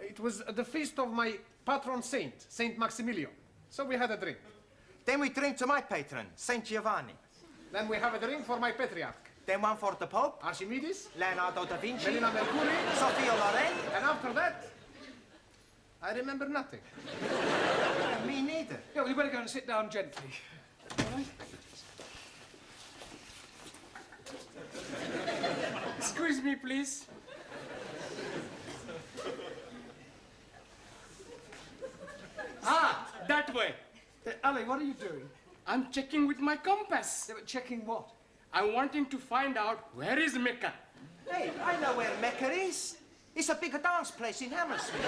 It was the feast of my patron saint, Saint Maximilian. So we had a drink. Then we drink to my patron, Saint Giovanni. Then we have a drink for my patriarch. Then one for the Pope. Archimedes. Leonardo da Vinci. Melina Mercuri. Sophia Loren. And after that, I remember nothing. Me neither. Yeah, well, you better go and sit down gently. All right? Excuse me, please. That way. Ali, what are you doing? I'm checking with my compass. Checking what? I'm wanting to find out where is Mecca. Hey, I know where Mecca is. It's a big dance place in Hammersmith.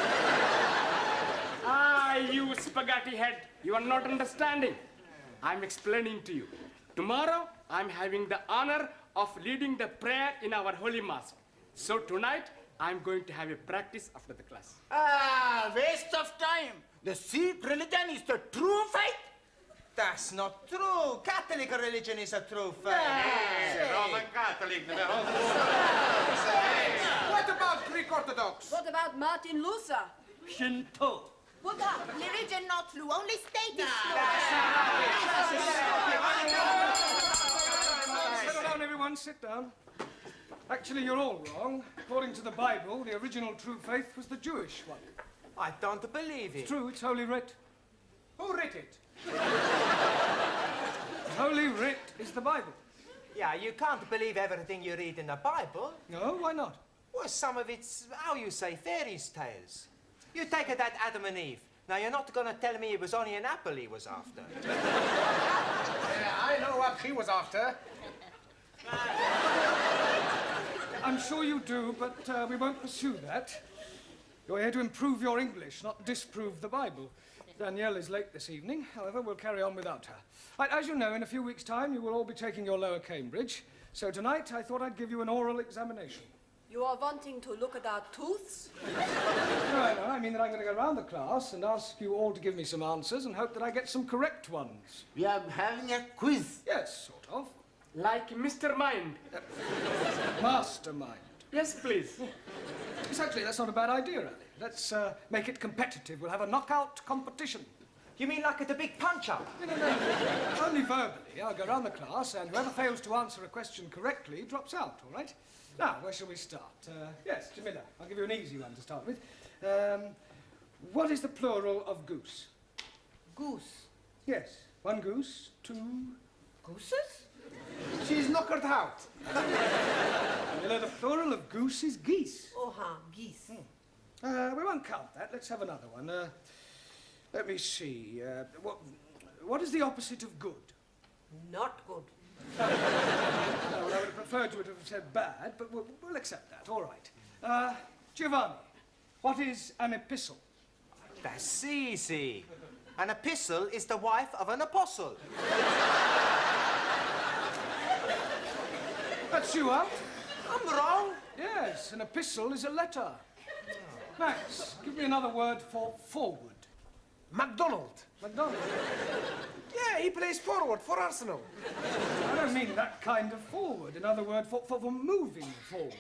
Ah, you spaghetti head. You are not understanding. I'm explaining to you. Tomorrow, I'm having the honor of leading the prayer in our holy mosque. So tonight, I'm going to have a practice after the class. Ah, waste of time. The Sikh religion is the true faith? That's not true. Catholic religion is a true faith. Roman Catholic, What about Greek Orthodox? What about Martin Luther? Shinto. Buddha, religion not true, only state is true. Sit down, everyone, sit down. Actually, you're all wrong. According to the Bible, the original true faith was the Jewish one. I don't believe it. It's true, it's Holy Writ. Who writ it? Holy Writ is the Bible. Yeah, you can't believe everything you read in the Bible. No, why not? Well, some of it's, how you say, fairy tales. You take it that Adam and Eve. Now, you're not going to tell me it was only an apple he was after. Yeah, I know what he was after. I'm sure you do, but we won't pursue that. You're here to improve your English, not disprove the Bible. Danielle is late this evening. However, we'll carry on without her. Right, as you know, in a few weeks' time, you will all be taking your lower Cambridge. So tonight, I thought I'd give you an oral examination. You are wanting to look at our tooths? No, I mean that I'm going to go around the class and ask you all to give me some answers and hope that I get some correct ones. We are having a quiz. Yes, sort of. Like Mr. Mind. Mastermind. Yes, please. Yes, actually, that's not a bad idea, Ali. Let's make it competitive. We'll have a knockout competition. You mean like at the big punch-up? No. Only verbally. I'll go around the class, and whoever fails to answer a question correctly drops out, all right? Now, where shall we start? Yes, Jamila, I'll give you an easy one to start with. What is the plural of goose? Goose. Yes, one goose, two... Gooses? She's knockered out. Jamila, the plural of goose is geese. Oh, geese. We won't count that. Let's have another one. Let me see. What is the opposite of good? Not good. Well, I would have preferred you to have said bad, but we'll accept that. All right. Giovanni, what is an epistle? That's easy. An epistle is the wife of an apostle. That's you out. I'm wrong. Yes, an epistle is a letter. Max, give me another word for forward. MacDonald. MacDonald? Yeah, he plays forward for Arsenal. I don't mean that kind of forward. Another word for moving forward.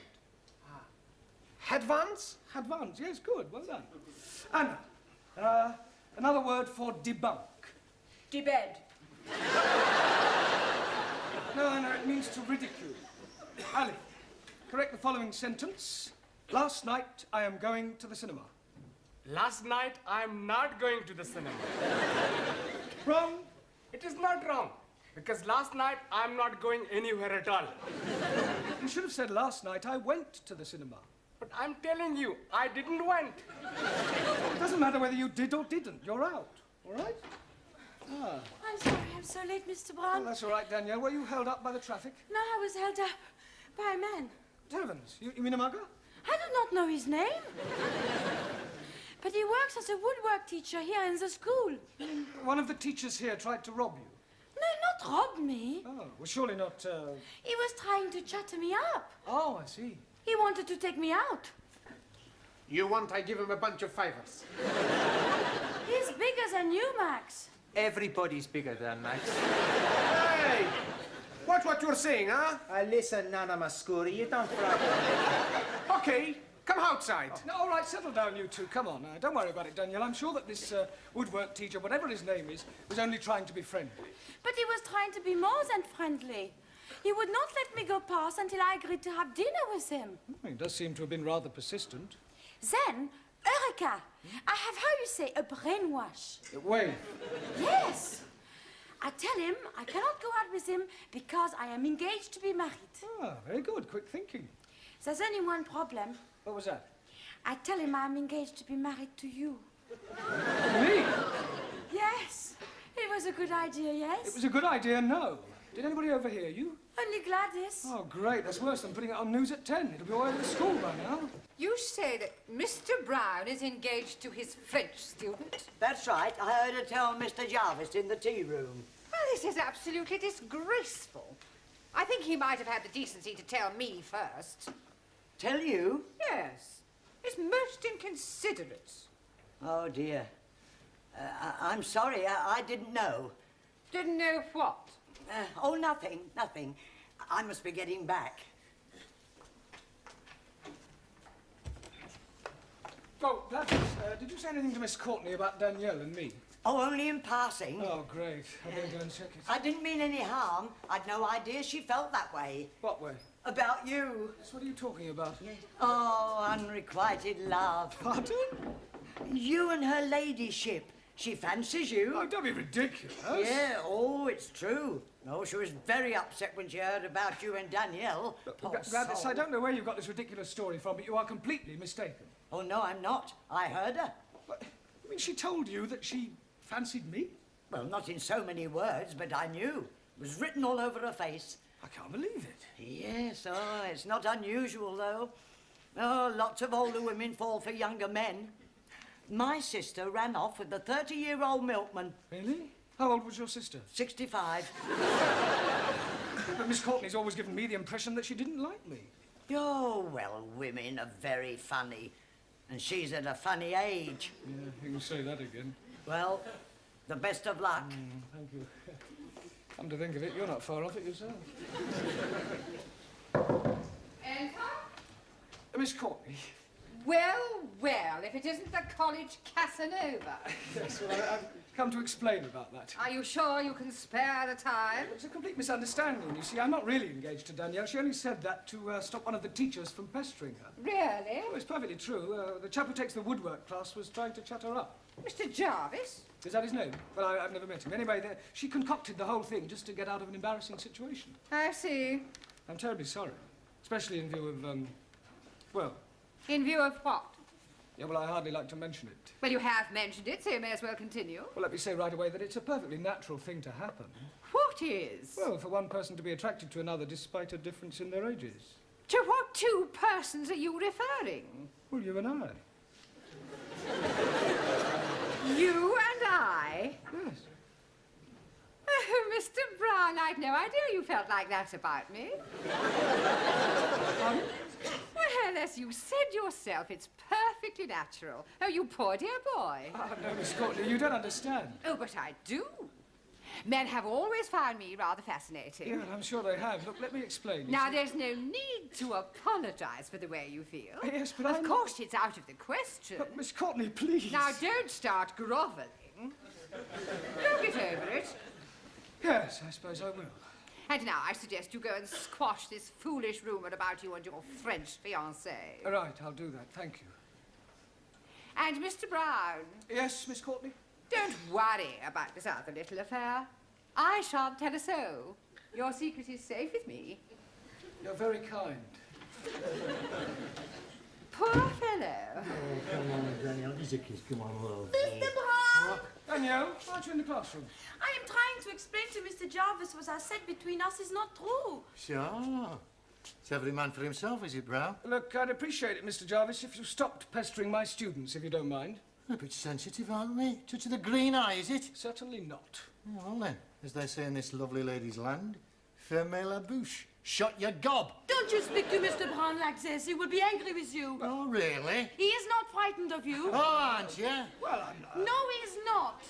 Advance? Advance, yes, good, well done. Anna, another word for debunk. Debed. No, it means to ridicule. Ali, correct the following sentence. Last night, I am going to the cinema. Last night, I'm not going to the cinema. Wrong. It is not wrong. Because last night, I'm not going anywhere at all. You should have said last night I went to the cinema. But I'm telling you, I didn't went. It doesn't matter whether you did or didn't. You're out, all right? Ah. I'm sorry, I'm so late, Mr. Brown. Well, that's all right, Danielle. Were you held up by the traffic? No, I was held up by a man. Heavens, you mean a mugger? I do not know his name. But he works as a woodwork teacher here in the school. One of the teachers here tried to rob you. No, not rob me. Oh, well, surely not, He was trying to chatter me up. Oh, I see. He wanted to take me out. You want I give him a bunch of fivers? He's bigger than you, Max. Everybody's bigger than Max. Hey! Watch what you're saying, huh? Listen, Nana Mascuri, you don't frighten. Okay, come outside. No, all right, settle down, you two. Come on, don't worry about it, Danielle. I'm sure that this woodwork teacher, whatever his name is, was only trying to be friendly. But he was trying to be more than friendly. He would not let me go past until I agreed to have dinner with him. He does seem to have been rather persistent. Then, Eureka! I have, how you say, a brainwash. Wait. Yes. I tell him I cannot go out with him because I am engaged to be married. Ah, very good. Quick thinking. There's only one problem. What was that? I tell him I'm engaged to be married to you. Me? Yes. It was a good idea, yes? It was a good idea, no. Did anybody overhear you? Only Gladys. Oh, great. That's worse than putting it on news at 10. It'll be all over the school by now. You say that Mr. Brown is engaged to his French student? That's right. I heard her tell Mr. Jarvis in the tea room. Well, this is absolutely disgraceful. I think he might have had the decency to tell me first. Tell you? Yes. It's most inconsiderate. Oh, dear. I'm sorry. I didn't know. Didn't know what? Oh, nothing. Nothing. I must be getting back. Oh, Gladys, did you say anything to Miss Courtney about Danielle and me? Oh, only in passing. Oh, great. I better go and check it. I didn't mean any harm. I'd no idea she felt that way. What way? About you. Yes, what are you talking about? Oh, unrequited love. Pardon? You and her ladyship. She fancies you. Oh, don't be ridiculous. Yeah, oh, it's true. No, she was very upset when she heard about you and Danielle. Poor Gladys, soul. I don't know where you got this ridiculous story from, but you are completely mistaken. Oh, no, I'm not. I heard her. But, I mean, she told you that she fancied me? Well, not in so many words, but I knew. It was written all over her face. I can't believe it. Yes, oh, it's not unusual, though. Oh, lots of older women fall for younger men. My sister ran off with a 30-year-old milkman. Really? How old was your sister? 65. But Miss Courtney's always given me the impression that she didn't like me. Oh, well, women are very funny. And she's at a funny age. Yeah, you can say that again. Well, the best of luck. Thank you. Come to think of it, you're not far off it yourself. Enter? Miss Courtney. Well, well, if it isn't the college Casanova. Yes, well, I've come to explain about that. Are you sure you can spare the time? It's a complete misunderstanding. You see, I'm not really engaged to Danielle. She only said that to stop one of the teachers from pestering her. Really? Oh, it's perfectly true. The chap who takes the woodwork class was trying to chat her up. Mr. Jarvis? Is that his name? Well, I've never met him. Anyway, she concocted the whole thing just to get out of an embarrassing situation. I see. I'm terribly sorry. Especially in view of, well... In view of what? Yeah, well, I hardly like to mention it. Well, you have mentioned it, so you may as well continue. Well, let me say right away that it's a perfectly natural thing to happen. What is? Well, for one person to be attracted to another despite a difference in their ages. To what two persons are you referring? Well, you and I. You and I? Yes. Oh, Mr. Brown, I'd no idea you felt like that about me. Well, as you said yourself, it's perfectly natural. Oh, you poor dear boy. Ah, no, Miss Courtney, you don't understand. Oh, but I do. Men have always found me rather fascinating. Yeah, I'm sure they have. Look, let me explain. Now, there's no need to apologize for the way you feel. Yes, but Of course, it's out of the question. But, Miss Courtney, please. Now, don't start grovelling. You'll get over it. Yes, I suppose I will. And now I suggest you go and squash this foolish rumour about you and your French fiancée. All right, I'll do that. Thank you. And Mr. Brown. Yes, Miss Courtney? Don't worry about this other little affair. I shan't tell a soul. Your secret is safe with me. You're very kind. Poor fellow. Oh, come on, Danielle. Just a kiss. Come on, love. Mr. Brown! Danielle, aren't you in the classroom? I am trying to explain to Mr. Jarvis what I said between us is not true. Sure. It's every man for himself, is it, Brown? Look, I'd appreciate it, Mr. Jarvis, if you stopped pestering my students, if you don't mind. A bit sensitive, aren't we? Touch of the green eye, is it? Certainly not. Well, then, as they say in this lovely lady's land, fermez la bouche. Shut your gob. Don't you speak to Mr. Brown like this. He will be angry with you. Oh, really? He is not frightened of you. Oh, aren't you? Well, I'm not. No, he is not.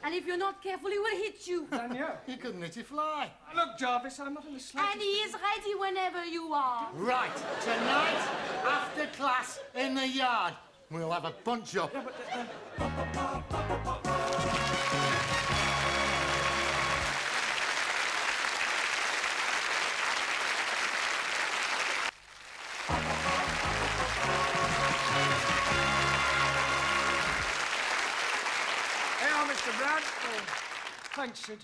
And if you're not careful, he will hit you. Danielle. He couldn't hit a fly. Look, Jarvis, I'm not in the slightest... And he is ready whenever you are. Right, tonight, after class, in the yard, we'll have a punch-up. Yeah, but, Mr. Brown. Thanks, Sid.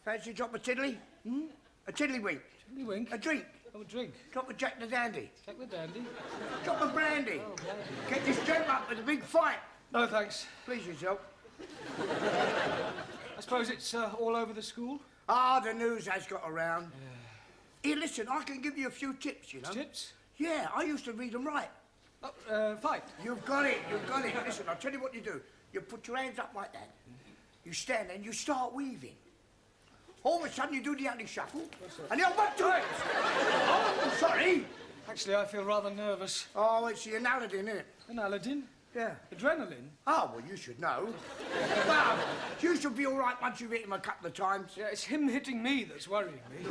Fancy a drop of tiddly? A tiddlywink. Tiddlywink? A drink. Oh, a drink. Drop of Jack the Dandy. Jack the Dandy? Drop of brandy. Oh, brandy. Get this gent up with a big fight. No, thanks. Please yourself. I suppose it's all over the school? Ah, the news has got around. Here, listen, I can give you a few tips, you know. Tips? Yeah, I used to read and write. Fight. You've got it, you've got it. Listen, I'll tell you what you do. You put your hands up like that. You stand and you start weaving. All of a sudden, you do the anti-shuffle. And the old one, two. Oh, sorry. Actually, I feel rather nervous. Oh, it's the Aladdin, isn't it? An Aladdin? Yeah. Adrenaline? Oh, well, you should know. Well, you should be all right once you've hit him a couple of times. Yeah, it's him hitting me that's worrying me.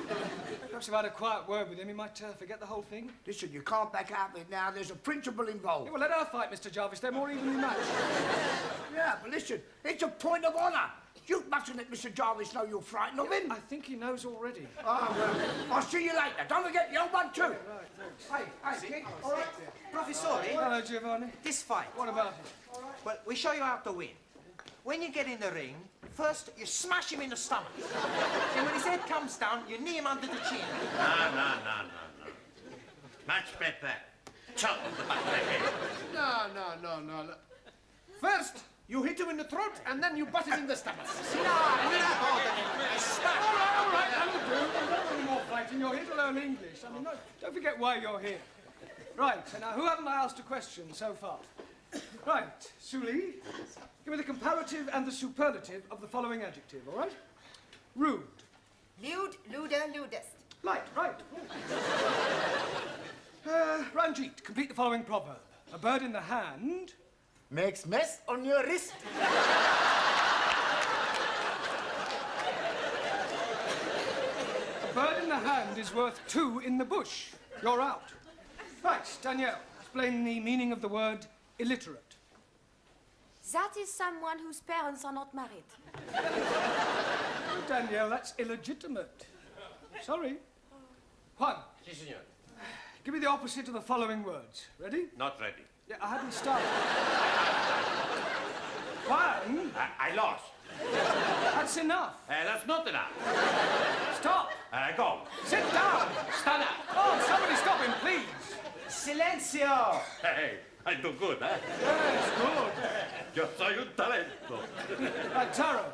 Perhaps if I had a quiet word with him, he might forget the whole thing. Listen, you can't back out of it now. There's a principle involved. Yeah, well, let her fight, Mr. Jarvis. They're more evenly matched. Yeah, but listen, it's a point of honour. You mustn't let Mr. Jarvis know you're frightened of him. I think he knows already. Oh, well, I'll see you later. Don't forget the old one, too. Right, Hey, kid, all right? Professore, Hello, Giovanni. this fight. What about it? Well, we show you how to win. When you get in the ring, first you smash him in the stomach. And when his head comes down, you knee him under the chin. No. Much better. Chop off the back of the head. No. First, you hit him in the throat, and then you butt him in the stomach. See, now, we're not bothering him. Smash. All right, that'll do. Don't do any more fighting. You're here to learn English. I mean, don't forget why you're here. Right, so now, who haven't I asked a question so far? Right, Suli, give me the comparative and the superlative of the following adjective, all right? Rude. Lewd, luder, ludest. Right. Ranjit, complete the following proverb. A bird in the hand... Makes mess on your wrist. A bird in the hand is worth 2 in the bush. You're out. Right, Danielle, explain the meaning of the word illiterate. That is someone whose parents are not married. Danielle, that's illegitimate. Sorry. Juan. Si, senor. Give me the opposite of the following words. Ready? Not ready. Yeah, I hadn't started. Juan. I lost. That's enough. That's not enough. Stop. Go. Sit down. Stand up. Oh, somebody stop him, please. Silencio. Hey, I do good, eh? Yes, good. Yo soy un talento. Right, Taro.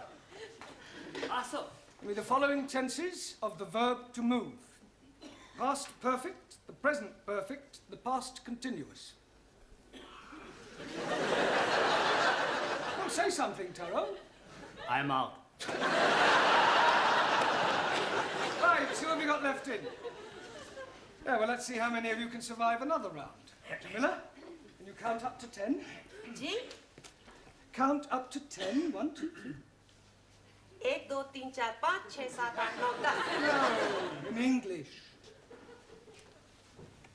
Give me the following tenses of the verb to move. Past perfect, the present perfect, the past continuous. Oh, say something, Taro. I'm out. Right, who have you got left in? Yeah, well, let's see how many of you can survive another round. Jamila, can you count up to 10? Ji? Count up to 10. 1, 2, 3. 1, 2, 3, 4, 5, 6, 7, 8, 9, 10. No, in English.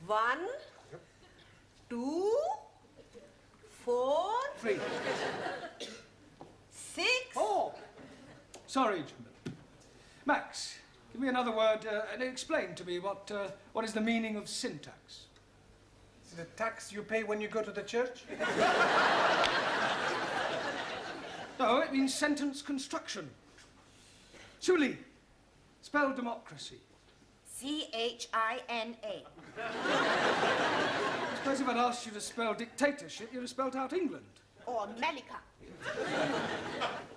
1, 2, 4, 3. 6. 4. Sorry, Jamila. Max, give me another word and explain to me what is the meaning of syntax. Is it a tax you pay when you go to the church? No, it means sentence construction. Suli, spell democracy. C-H-I-N-A. I suppose if I'd asked you to spell dictatorship, you'd have spelled out England. Or America.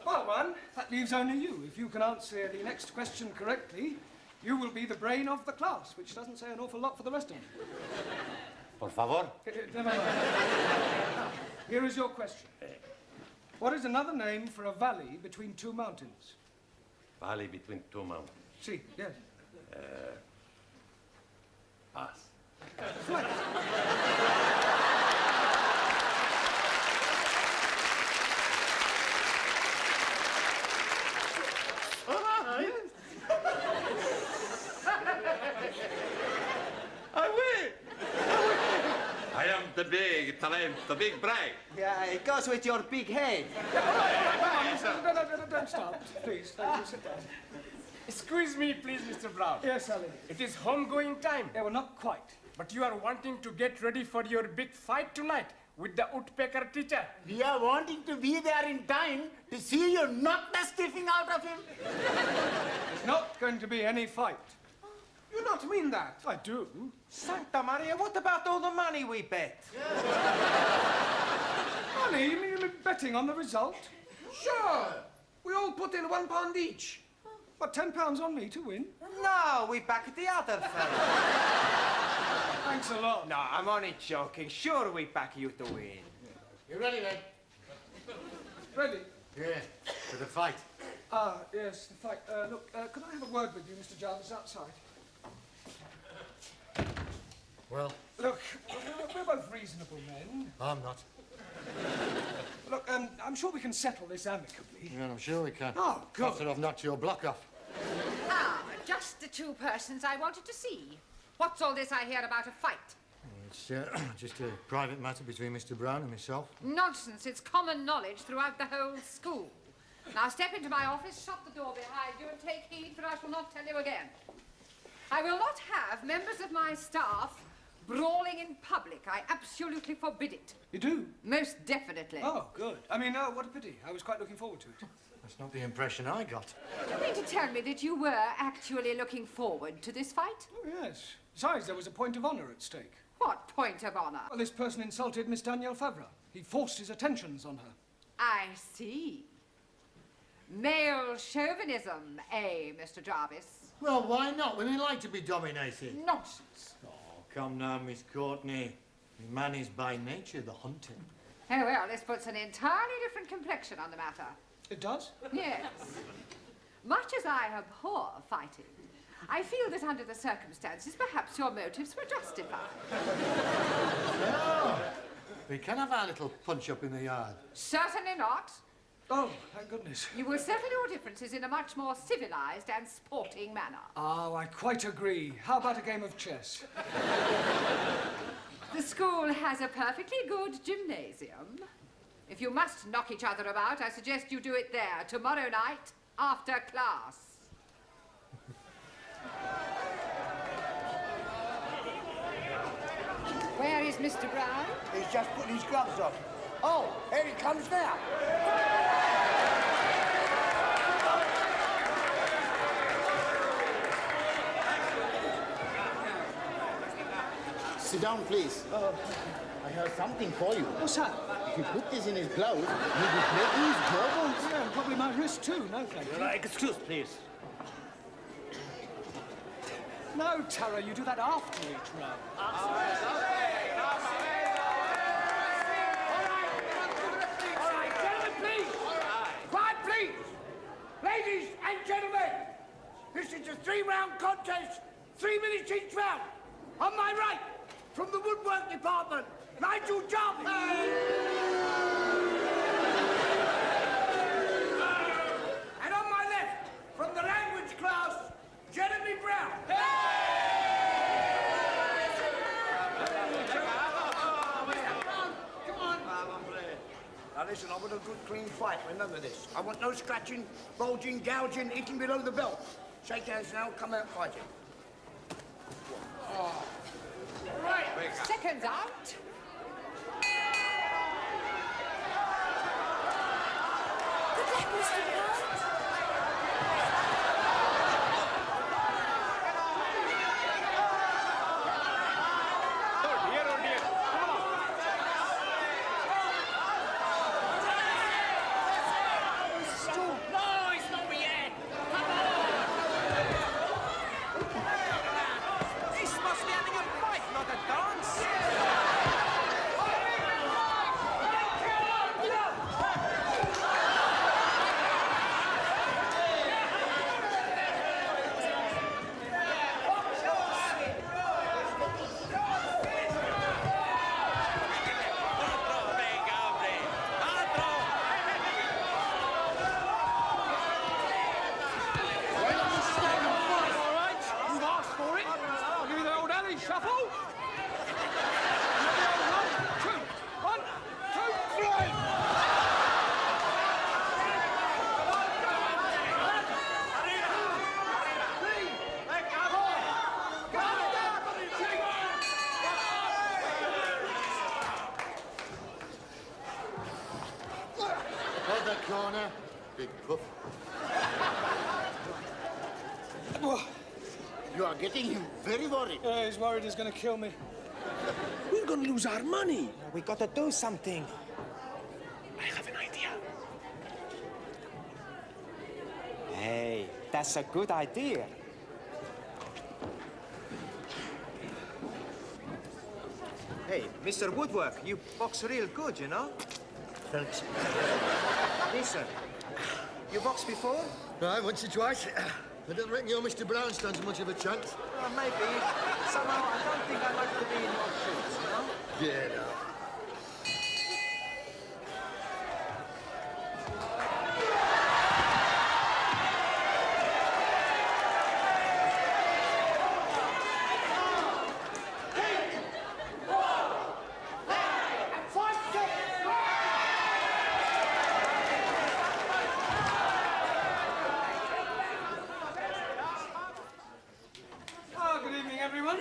Well, Juan, that leaves only you. If you can answer the next question correctly, you will be the brain of the class, which doesn't say an awful lot for the rest of them. Por favor. Never mind. Now, here is your question. What is another name for a valley between 2 mountains? Valley between 2 mountains. See, yes. Pass. Right. I am the big talent, the big brain. Yeah, it goes with your big head. No, don't stop. Please, thank you. Sit down. Excuse me, please, Mr. Brown. Yes, Ali. It is homegoing time. Yeah, well, not quite. But you are wanting to get ready for your big fight tonight with the woodpecker teacher. We are wanting to be there in time to see you knock the stiffing out of him. There's not going to be any fight. You don't mean that? I do. Santa Maria, what about all the money we bet? Money? You mean betting on the result? Sure. We all put in £1 each. What, £10 on me to win? No, we back the other fella. Thanks a lot. No, I'm only joking. Sure, we back you to win. You ready, then? Ready? Yeah, for the fight. Ah, yes, the fight. Look, could I have a word with you, Mr. Jarvis, outside? Well, Look, we're both reasonable men. I'm not. Look, I'm sure we can settle this amicably. Yeah, I'm sure we can. Oh, good. After I've knocked your block off. Ah, just the two persons I wanted to see. What's all this I hear about a fight? It's just a private matter between Mr. Brown and myself. Nonsense. It's common knowledge throughout the whole school. Now step into my office, shut the door behind you, and take heed, for I shall not tell you again. I will not have members of my staff brawling in public. I absolutely forbid it. You do? Most definitely. Oh, good. I mean, what a pity. I was quite looking forward to it. That's not the impression I got. Do you mean to tell me that you were actually looking forward to this fight? Oh, yes. Besides, there was a point of honour at stake. What point of honour? Well, this person insulted Miss Danielle Favre. He forced his attentions on her. I see. Male chauvinism, eh, Mr. Jarvis? Well, why not? Women like to be dominated. Nonsense. Oh, come now, Miss Courtney. Man is by nature the hunter. Oh, well, this puts an entirely different complexion on the matter. It does? Yes. Much as I abhor fighting, I feel that under the circumstances, perhaps your motives were justified. No. We can have our little punch-up in the yard. Certainly not. Oh, thank goodness. You will settle your differences in a much more civilized and sporting manner. Oh, I quite agree. How about a game of chess? The school has a perfectly good gymnasium. If you must knock each other about, I suggest you do it there tomorrow night after class. Where is Mr. Brown? He's just putting his gloves on. Oh, here he comes now. Sit down, please. I have something for you. What's that? If you put this in his glove, you'll be breaking his jawbones. Yeah, and probably my wrist too. No, thank you. Excuse, please. No, Tara, you do that after each round. All right, gentlemen, please. Quiet, please. Ladies and gentlemen, this is a 3-round contest, 3 minutes each round. On my right, from the woodwork department, Nigel Jarvis. And on my left, from the language class, Jeremy Brown. Now listen, I want a good clean fight, remember this. I want no scratching, bulging, gouging, hitting below the belt. Shake hands now, come out fighting. Right, seconds out. Good luck, Mr. Brown. No, it's not me yet. This must be having a fight, not a dance. All right, you've asked for it. I'll give you the old alley shuffle. And the old 1, 2, 1, 2, 3. Hold that corner, big puff. You are getting him very worried. He's worried he's going to kill me. We're going to lose our money. We got to do something. I have an idea. Hey, That's a good idea. Hey, Mr. Woodwork, you box real good, you know? Thanks. Listen, you boxed before? Right, once or twice. I don't reckon your Mr. Brown stands much of a chance. Well, maybe. Somehow, I don't think I'd like to be in your shoes, you know? Yeah, no. Oh, good evening, everyone.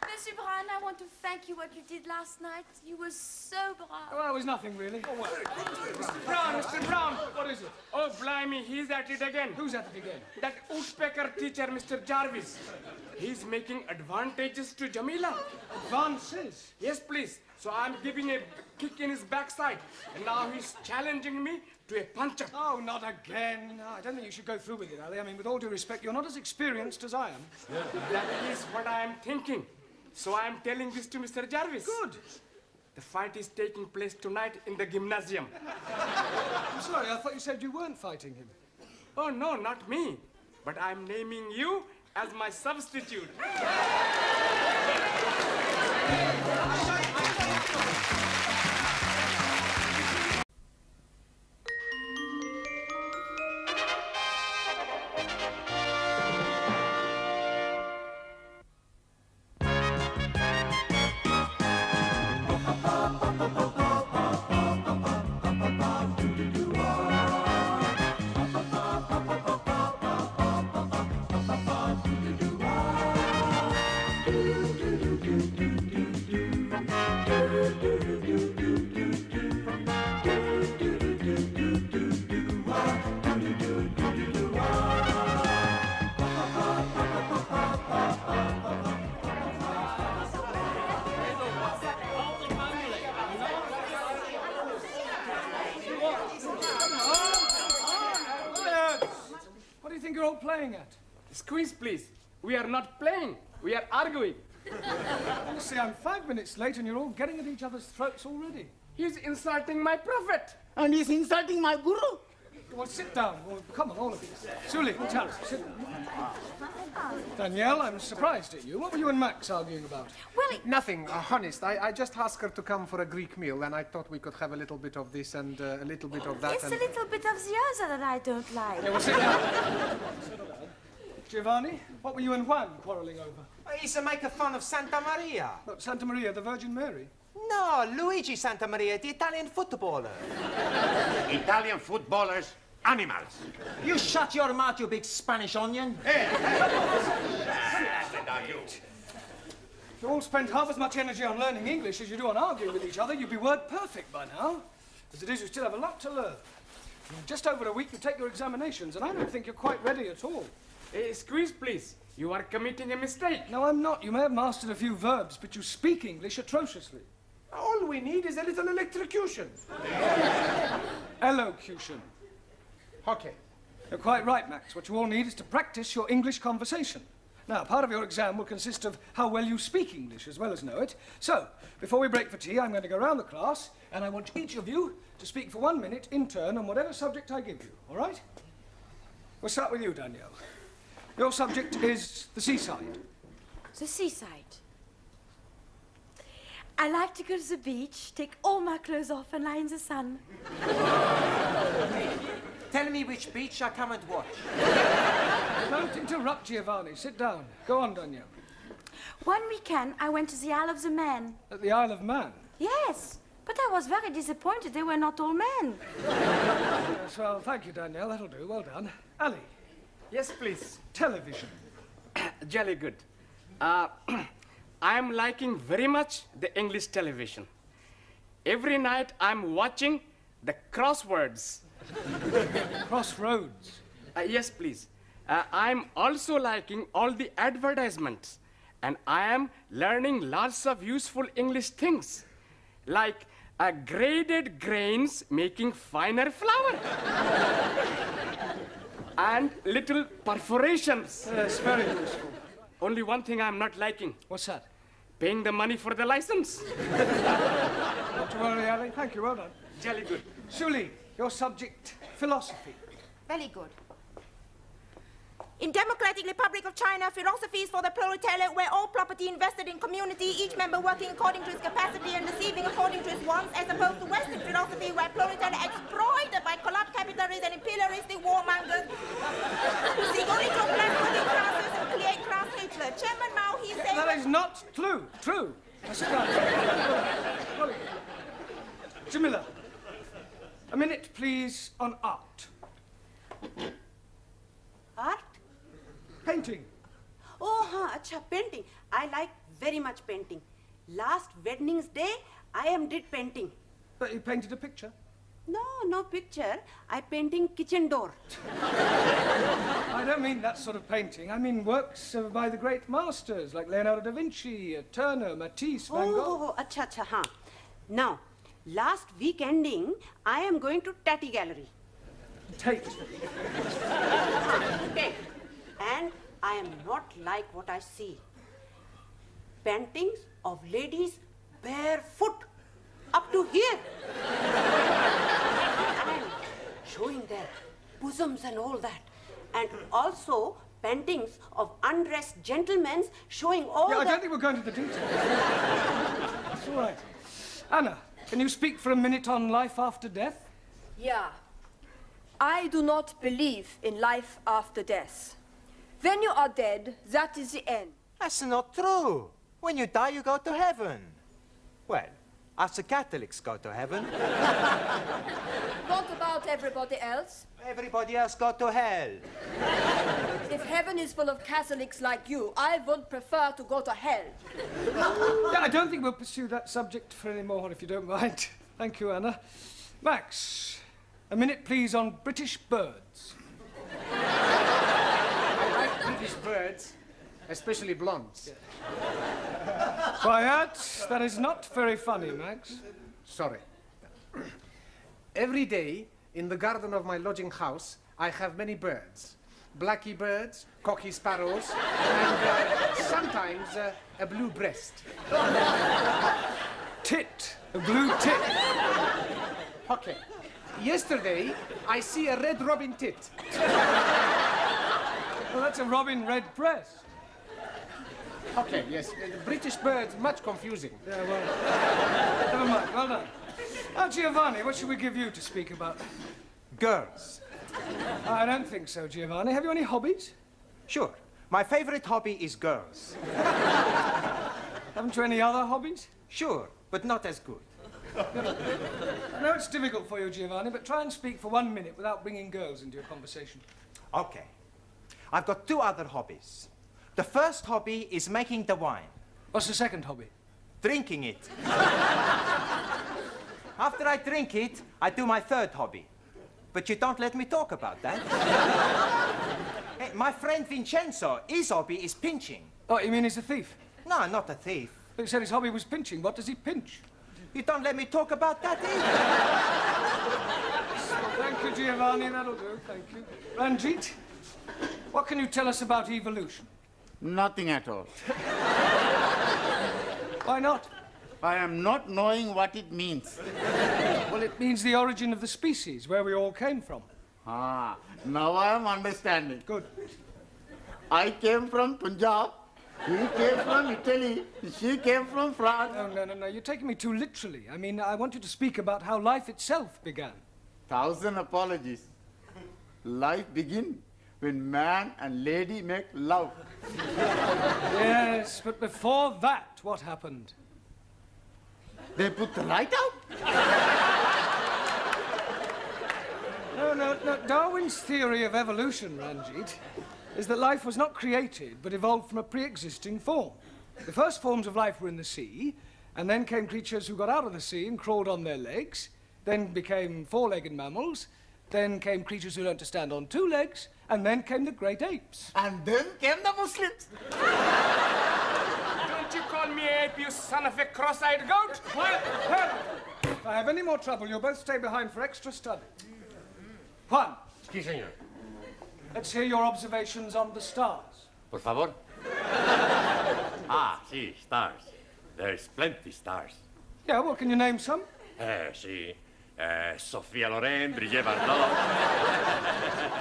Monsieur Brown, I want to thank you what you did last night. You were so brave. Well, it was nothing, really. Oh, well. Mr. Brown. What is it? Oh, blimey, he's at it again. Who's at it again? That woodpecker teacher, Mr. Jarvis. He's making advantages to Jamila. Advances? Yes, please. So I'm giving a kick in his backside. And now he's challenging me to a punch-up. Oh, not again. No, I don't think you should go through with it, Ali. I mean, with all due respect, you're not as experienced as I am. That is what I am thinking. So I am telling this to Mr. Jarvis. Good. The fight is taking place tonight in the gymnasium. I'm sorry, I thought you said you weren't fighting him. Oh, no, not me. But I'm naming you as my substitute. What do you think you're all playing at? Squeeze, please. We are not playing. We are arguing. Honestly, I'm 5 minutes late and you're all getting at each other's throats already. He's insulting my prophet. And he's insulting my guru. Well, sit down. Well, come on, all of you. Suli, Tara, sit down. Danielle, I'm surprised at you. What were you and Max arguing about? Nothing, honest. I just asked her to come for a Greek meal, and I thought we could have a little bit of this and a little bit of that. It's a little bit of the other that I don't like. Yeah, well, sit down. Giovanni, what were you and Juan quarrelling over? He's making fun of Santa Maria. What, Santa Maria, the Virgin Mary? No, Luigi Santa Maria, the Italian footballer. Italian footballers, animals. You shut your mouth, you big Spanish onion. If you all spent half as much energy on learning English as you do on arguing with each other, you'd be word perfect by now. As it is, you still have a lot to learn. In just over a week, you take your examinations, and I don't think you're quite ready at all. Squeeze, please. You are committing a mistake. No, I'm not. You may have mastered a few verbs, but you speak English atrociously. All we need is a little electrocution. Elocution. Okay. You're quite right, Max. What you all need is to practice your English conversation. Now, part of your exam will consist of how well you speak English as well as know it. So, before we break for tea, I'm going to go round the class, and I want each of you to speak for 1 minute in turn on whatever subject I give you, all right? We'll start with you, Danielle. Your subject is the seaside. The seaside. I like to go to the beach, take all my clothes off and lie in the sun. Tell me which beach I come and watch. Don't interrupt, Giovanni. Sit down. Go on, Danielle. One weekend, I went to the Isle of the Man. At the Isle of Man? Yes, but I was very disappointed they were not all men. Yes, well, thank you, Danielle. That'll do. Well done. Ali. Yes, please. Television. Jolly good. I'm liking very much the English television. Every night I'm watching the crosswords. Crossroads? Yes, please. I'm also liking all the advertisements. And I am learning lots of useful English things. Like Graded grains making finer flour. And little perforations. Yes, very useful. Only one thing I'm not liking. What's that? Paying the money for the license. Not to worry, Ali. Thank you, well done. Jolly good. Suli, your subject, philosophy. Very good. In Democratic Republic of China, philosophy is for the proletariat, where all property invested in community, each member working according to his capacity and receiving according to his wants, as opposed to Western philosophy, where proletariat exploited by corrupt capitalists and imperialistic warmongers who seek only to oppress working classes and create class hatred. Chairman Mao, he said... That is not true. That's right. Jamila, a minute, please, on art. Art? Painting. Oh, acha, painting. I like very much painting. Last Wednesday's day, I did painting. But you painted a picture? No picture. I painting kitchen door. I don't mean that sort of painting. I mean works by the great masters, like Leonardo da Vinci, Turner, Matisse, Van Gogh. Oh, acha, huh. Now, last week ending, I am going to Tati Gallery. Tate. Tate. And I am not like what I see. Paintings of ladies barefoot up to here. And showing their bosoms and all that. And also paintings of undressed gentlemen showing all I don't think we're going to the details. It's all right. Anna, can you speak for a minute on life after death? Yeah. I do not believe in life after death. When you are dead, that is the end. That's not true. When you die, you go to heaven. Well, us the Catholics go to heaven. What about everybody else? Everybody else go to hell. If heaven is full of Catholics like you, I would prefer to go to hell. I don't think we'll pursue that subject for any more, if you don't mind. Thank you, Anna. Max, a minute, please, on British birds. I like British birds, especially blondes. Quiet. That is not very funny, Max. Sorry. Every day, in the garden of my lodging house, I have many birds. Blackie birds, cocky sparrows, and sometimes a blue breast. Tit. A blue tit. Okay. Yesterday, I see a red robin tit. Well, that's a robin red breast. Okay, yes. British birds, much confusing. Yeah, well, never mind. Well done. Now, Giovanni, what should we give you to speak about? Girls. I don't think so, Giovanni. Have you any hobbies? Sure. My favorite hobby is girls. Haven't you any other hobbies? Sure, but not as good. I know it's difficult for you, Giovanni, but try and speak for 1 minute without bringing girls into your conversation. Okay. I've got 2 other hobbies. The first hobby is making the wine. What's the second hobby? Drinking it. After I drink it, I do my third hobby. But you don't let me talk about that. Hey, my friend Vincenzo, his hobby is pinching. Oh, you mean he's a thief? No, not a thief. But he said his hobby was pinching. What does he pinch? You don't let me talk about that either. Well, thank you, Giovanni. That'll do. Thank you. Ranjit, what can you tell us about evolution? Nothing at all. Why not? I am not knowing what it means. Well, it means the origin of the species, where we all came from. Ah, now I am understanding. Good. I came from Punjab. He came from Italy. She came from France. No. You're taking me too literally. I mean, I want you to speak about how life itself began. 1,000 apologies. Life begins when man and lady make love. Yes, but before that, what happened? They put the light out? No. Darwin's theory of evolution, Ranjit, is that life was not created, but evolved from a pre-existing form. The first forms of life were in the sea, and then came creatures who got out of the sea and crawled on their legs, then became 4-legged mammals, then came creatures who learned to stand on 2 legs, and then came the great apes. And then came the Muslims. Don't you call me ape, you son of a cross-eyed goat? Quiet! If I have any more trouble, you'll both stay behind for extra study. Juan. Sí, señor. Let's hear your observations on the stars. Por favor. Sí, stars. There's plenty stars. Yeah, well, can you name some? Sí. Sophia Loren, Brigitte Bardot.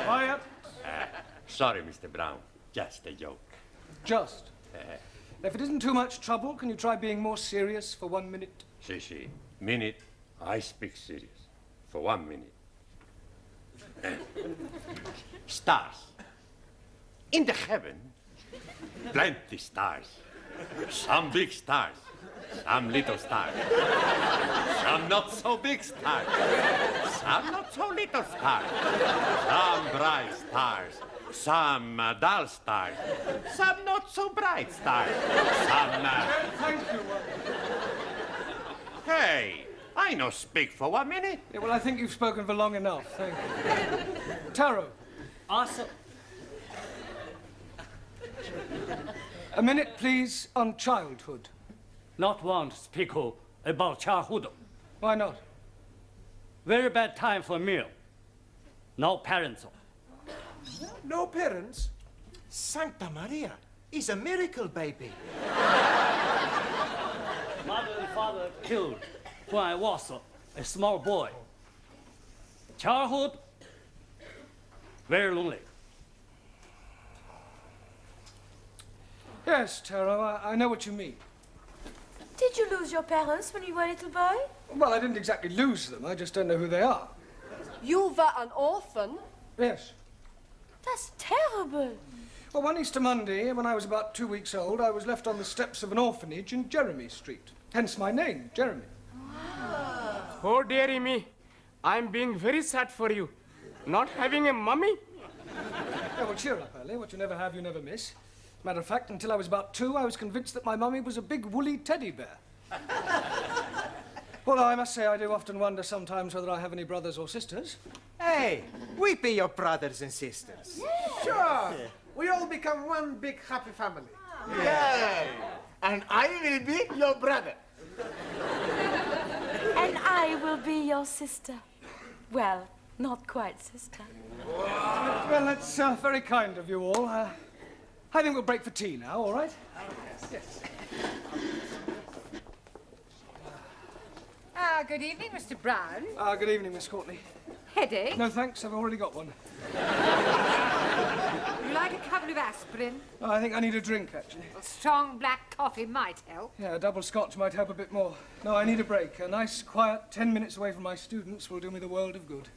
Quiet. Sorry, Mr. Brown. Just a joke. Just. If it isn't too much trouble, can you try being more serious for 1 minute? Sí. Minute, I speak serious. For 1 minute. Stars. In the heaven, plenty stars. Some big stars. Some little stars. Some not so big stars. Some not so little stars. Some bright stars. Some dull stars. Some not so bright stars. Some... Thank you. Hey, I no speak for 1 minute. Yeah, well, I think you've spoken for long enough. Thank you. Taro. Also, a minute, please, on childhood. not want to speak about childhood. Why not? Very bad time for meal. No parents. No parents? Santa Maria, he's a miracle baby. Mother and father killed when I was a small boy. Childhood, very lonely. Yes, Taro, I know what you mean. Did you lose your parents when you were a little boy? Well, I didn't exactly lose them. I just don't know who they are. You were an orphan? Yes. That's terrible. Well, one Easter Monday, when I was about 2 weeks old, I was left on the steps of an orphanage in Jeremy Street. Hence my name, Jeremy. Oh, dearie me. I'm being very sad for you. Not having a mummy? Yeah, well, cheer up, Ellie. What you never have, you never miss. Matter of fact, until I was about 2, I was convinced that my mummy was a big woolly teddy bear. Although I must say I do often wonder sometimes whether I have any brothers or sisters. Hey, we be your brothers and sisters. Sure. We all become one big happy family. Yeah. And I will be your brother. And I will be your sister. Well, not quite sister. Well, that's very kind of you all. I think we'll break for tea now, all right? Yes. Good evening, Mr. Brown. Good evening, Miss Courtney. Headache? No, thanks. I've already got one. You like a couple of aspirin? Oh, I think I need a drink, actually. A strong black coffee might help. Yeah, a double scotch might help a bit more. No, I need a break. A nice, quiet 10 minutes away from my students will do me the world of good.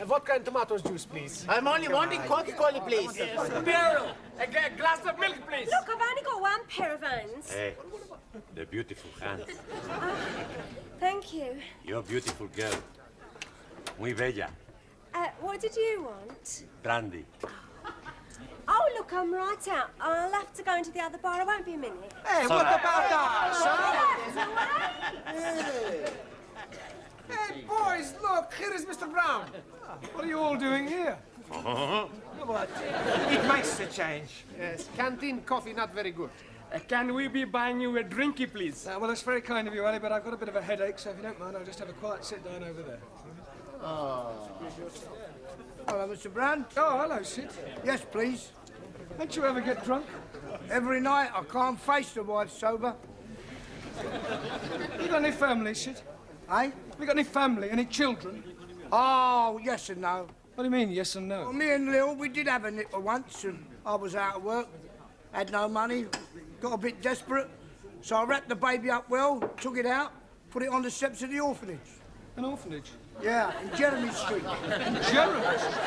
Vodka and tomato juice, please. I'm only wanting Coca-Cola, please. Beryl, a glass of milk, please. Look, I've only got one pair of hands. Hey, the beautiful hands. Thank you. You're a beautiful girl. Muy bella. What did you want? Brandy. Oh, look, I'm right out. I'll have to go into the other bar. I won't be a minute. Hey, what about us, Hey, boys, look, here is Mr. Brown. What are you all doing here? It makes a change. Yes, canteen coffee not very good. Can we be buying you a drinky, please? Well, that's very kind of you, Ellie, but I've got a bit of a headache, so if you don't mind, I'll just have a quiet sit down over there. Hello, Mr. Brown. Oh, hello, Sid. Yes, please. Don't you ever get drunk? Every night I can't face the wife sober. You got any family, Sid? Eh? You got any family, any children? Oh, yes and no. What do you mean, yes and no? Well, me and Lil, we did have a nipper once, and I was out of work, had no money, got a bit desperate, so I wrapped the baby up well, took it out, put it on the steps of the orphanage. An orphanage? Yeah, in Jeremy Street. In Jeremy Street?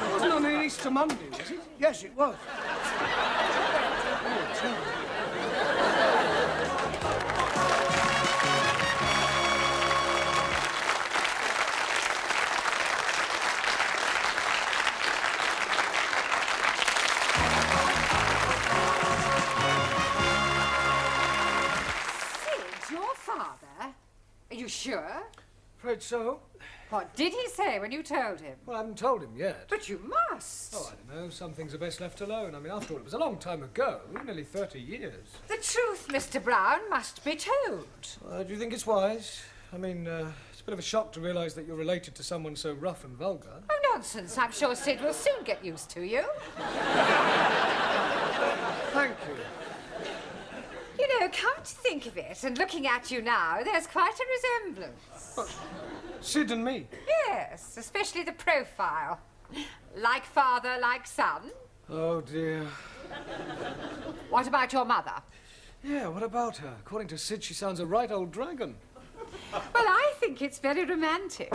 It wasn't on an Easter Monday, was it? Yes, it was. Sid, your father? Are you sure? Afraid so. What did he say when you told him? Well, I haven't told him yet. But you must. Oh, I don't know. Some things are best left alone. I mean, after all, it was a long time ago. Nearly 30 years. The truth, Mr. Brown, must be told. Do you think it's wise? I mean, it's a bit of a shock to realise that you're related to someone so rough and vulgar. Oh, nonsense. I'm sure Sid will soon get used to you. Thank you. You know, come to think of it, and looking at you now, there's quite a resemblance. Sid and me? Yes, especially the profile. Like father, like son. Oh, dear. What about your mother? Yeah, what about her? According to Sid, she sounds a right old dragon. Well, I think it's very romantic.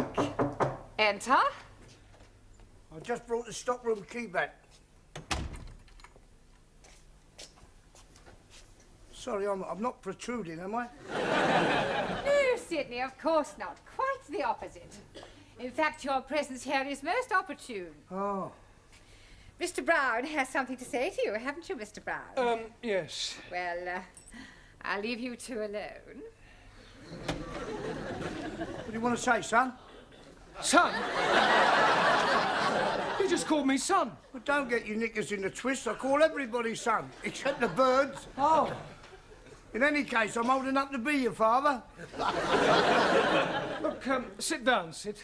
Enter. I just brought the stockroom key back. Sorry, I'm not protruding, am I? No, Sidney, of course not. Quite the opposite. In fact, your presence here is most opportune. Oh. Mr. Brown has something to say to you, haven't you, Mr. Brown? Yes. Well, I'll leave you two alone. What do you want to say, son? Son? You just called me son. Well, don't get your knickers in a twist. I call everybody son, except the birds. Oh. In any case, I'm old enough to be your father. Look, sit down, Sid.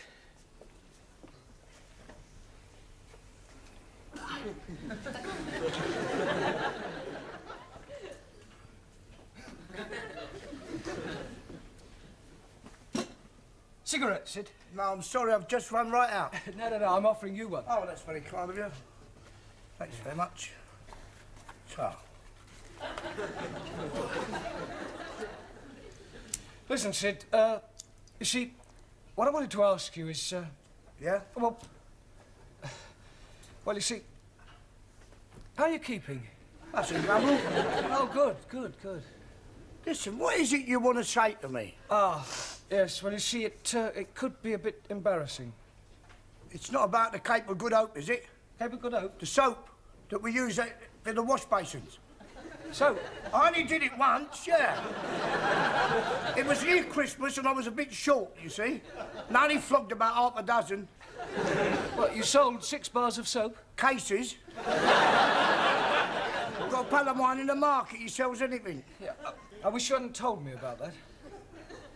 Cigarette, Sid? No, I'm sorry, I've just run right out. No, I'm offering you one. Oh, that's very kind of you. Thanks very much. So. Listen, Sid, you see, what I wanted to ask you is, Yeah? Well, you see, how are you keeping? That's in trouble. Oh, good. Listen, what is it you want to say to me? Ah, yes, well, you see, it could be a bit embarrassing. It's not about the Cape of Good Hope, is it? Cape of Good Hope? The soap that we use for the wash basins. So, I only did it once, yeah. It was near Christmas and I was a bit short, you see. And I only flogged about half a dozen. What, you sold 6 bars of soap? Cases. Got a pal of mine in the market, he sells anything. Yeah, I wish you hadn't told me about that.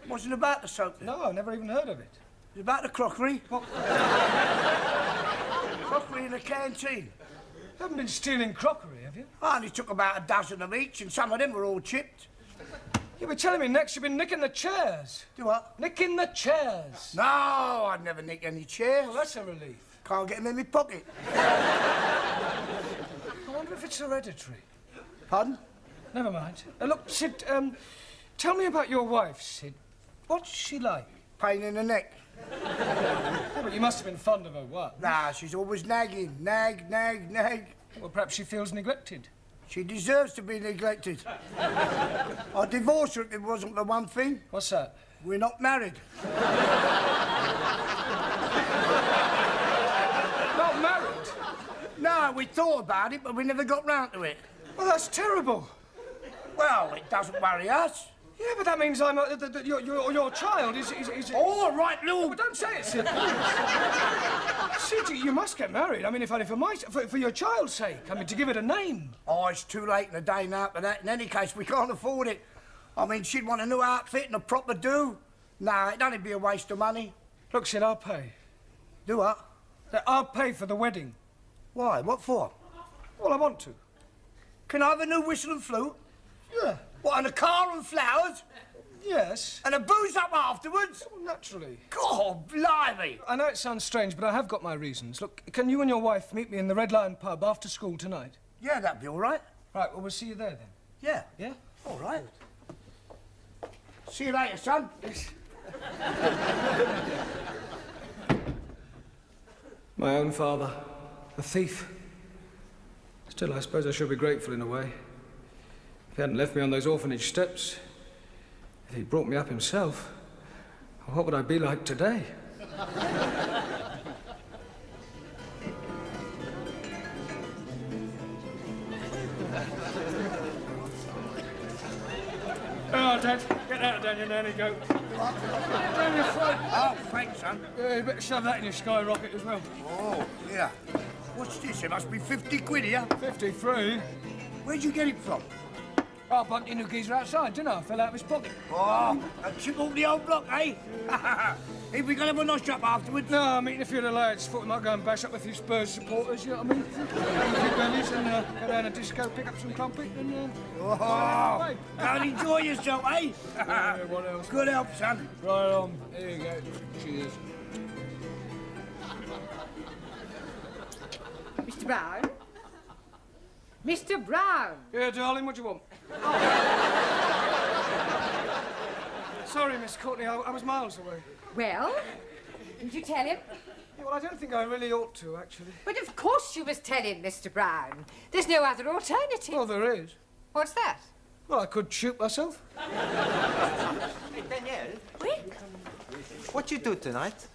Wasn't about the soap then? No, I never even heard of it. It was about the crockery. Crockery in the canteen. You haven't been stealing crockery, have you? I only took about a dozen of each, and some of them were all chipped. You were telling me next you've been nicking the chairs. Do what? Nicking the chairs. No, I'd never nick any chairs. Well, that's a relief. Can't get them in my pocket. I wonder if it's hereditary. Pardon? Never mind. Look, Sid, tell me about your wife, Sid. What's she like? Pain in the neck. Yeah, but you must have been fond of her once. Nah, she's always nagging. Nag. Well, perhaps she feels neglected. She deserves to be neglected. I'd divorce her if it wasn't for one thing. What's that? We're not married. Not married? No, we thought about it, but we never got round to it. Well, that's terrible. Well, it doesn't worry us. Yeah, but that means I'm your child is... All right, Lou. But don't say it, Sid. Sid, you must get married. I mean, if only for your child's sake. I mean, to give it a name. Oh, it's too late in the day now for that. In any case, we can't afford it. I mean, she'd want a new outfit and a proper do. Nah, it'd only be a waste of money. Look, Sid, I'll pay. Do what? I'll pay for the wedding. Why? What for? Well, I want to. Can I have a new whistle and flute? Yeah. What, and a car and flowers? Yes. And a booze up afterwards? Well, naturally. God, blimey. I know it sounds strange, but I have got my reasons. Look, can you and your wife meet me in the Red Lion pub after school tonight? Yeah, that'd be all right. Right, well, we'll see you there then. Yeah. Yeah? All right. See you later, son. Yes. My own father, a thief. Still, I suppose I should be grateful in a way. If he hadn't left me on those orphanage steps, if he'd brought me up himself, what would I be like today? Oh, Dad, get out, Daniel. There you go. Down your throat. Oh, thanks, son. Yeah, you better shove that in your skyrocket as well. Oh, yeah. What's this? It must be 50 quid here. 53. Where'd you get it from? I bumped into a geezer outside, didn't I? Fell out of his pocket. Oh, a chip off the old block, eh? If we gonna have a nosh up afterwards? No, I'm meeting a few of the lads. Thought we might go and bash up with a few Spurs supporters, you know what I mean? Have a few bellies and go down a disco, pick up some crumpet and... Oh, go and enjoy yourself, eh? Yeah, what else? Good help, son. Right on. There you go. Cheers. Mr. Brown? Mr. Brown! Yeah, darling, what do you want? Sorry, Miss Courtney, I was miles away. Well, did you tell him? Yeah, well, I don't think I really ought to, actually. But of course you must tell him, Mr. Brown. There's no other alternative. Well, there is. What's that? Well, I could shoot myself. Hey, Danielle. Oui? What you do tonight?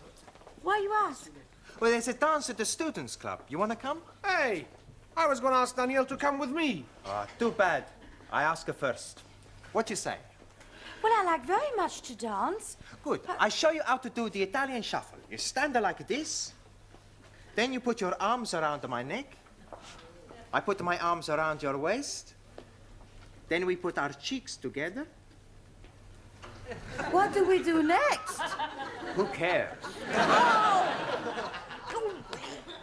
Why you ask? Well, there's a dance at the Students' Club. You want to come? Hey, I was going to ask Danielle to come with me. Ah, too bad. I ask her first. What you say? Well, I like very much to dance. Good. I show you how to do the Italian shuffle. You stand there like this. Then you put your arms around my neck. I put my arms around your waist. Then we put our cheeks together. What do we do next? Who cares?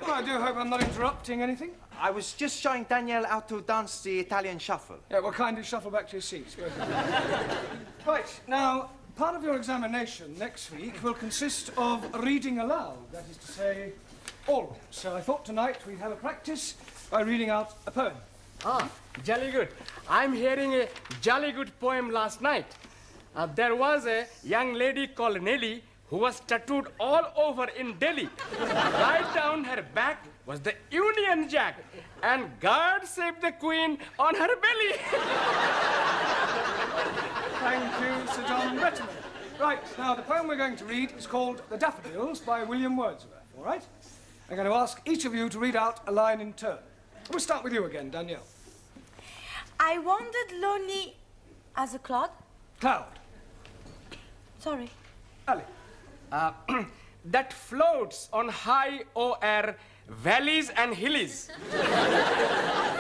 Well, I do hope I'm not interrupting anything. I was just showing Danielle how to dance the Italian shuffle. Yeah, well, kindly shuffle back to your seats. Right, now, part of your examination next week will consist of reading aloud. That is to say, always. So I thought tonight we'd have a practice by reading out a poem. Ah, jolly good. I'm hearing a jolly good poem last night. There was a young lady called Nelly who was tattooed all over in Delhi. Right down her back was the Union Jack, and God save the Queen on her belly. Thank you, Sir John Betterman. Right, now the poem we're going to read is called The Daffodils by William Wordsworth, all right? I'm going to ask each of you to read out a line in turn. We'll start with you again, Danielle. I wandered lonely as a cloud. Cloud. Sorry. Ali. That floats on high o'er valleys and hillies.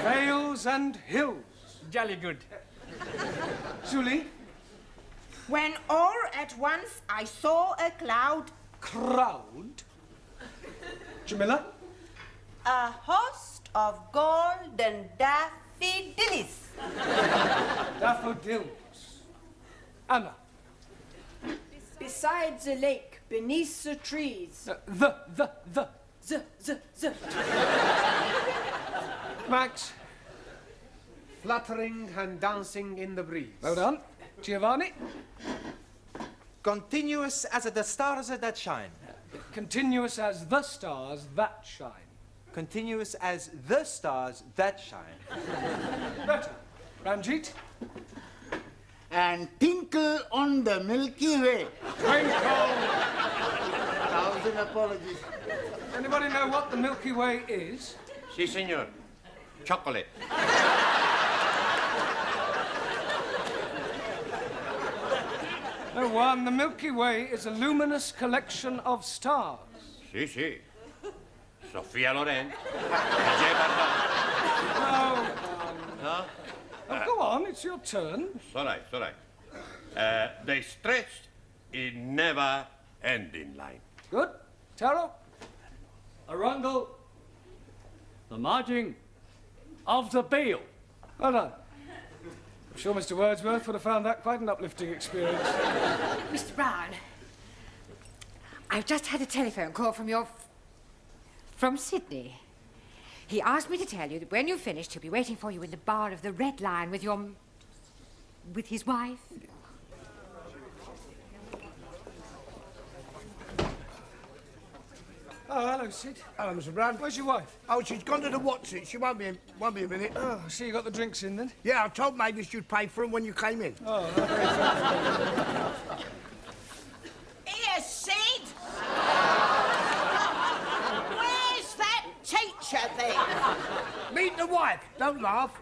Vales and hills. Jolly good. Julie. When all at once I saw a cloud. Crowd. Jamila. A host of golden daffodils. Daffodils. Anna. Beside the lake, beneath the trees. The. The. Max. Fluttering and dancing in the breeze. Well done. Giovanni. Continuous as the stars that shine. Continuous as the stars that shine. Continuous as the stars that shine. Better. Ranjit. And tinkle on the Milky Way. Twinkle. 1,000 apologies. Anybody know what the Milky Way is? Si, senor. Chocolate. No one. The Milky Way is a luminous collection of stars. Si, si. Sofia Loren. No. No? Oh, go on, it's your turn. It's all right, it's all right. They stretched in never-ending line. Good. Taro? Arundel, the margin of the Beale. Well done. I'm sure Mr. Wordsworth would have found that quite an uplifting experience. Mr. Brown, I've just had a telephone call from Sydney. He asked me to tell you that when you've finished, he'll be waiting for you in the bar of the Red Lion with his wife. Oh, hello, Sid. Hello, Mr. Brown. Where's your wife? Oh, she's gone to the Watson. She won't be a minute. Oh, I see you got the drinks in then. Yeah, I told Mavis you'd pay for them when you came in. Oh, Here, Sid! Where's that teacher then? Meet the wife. Don't laugh.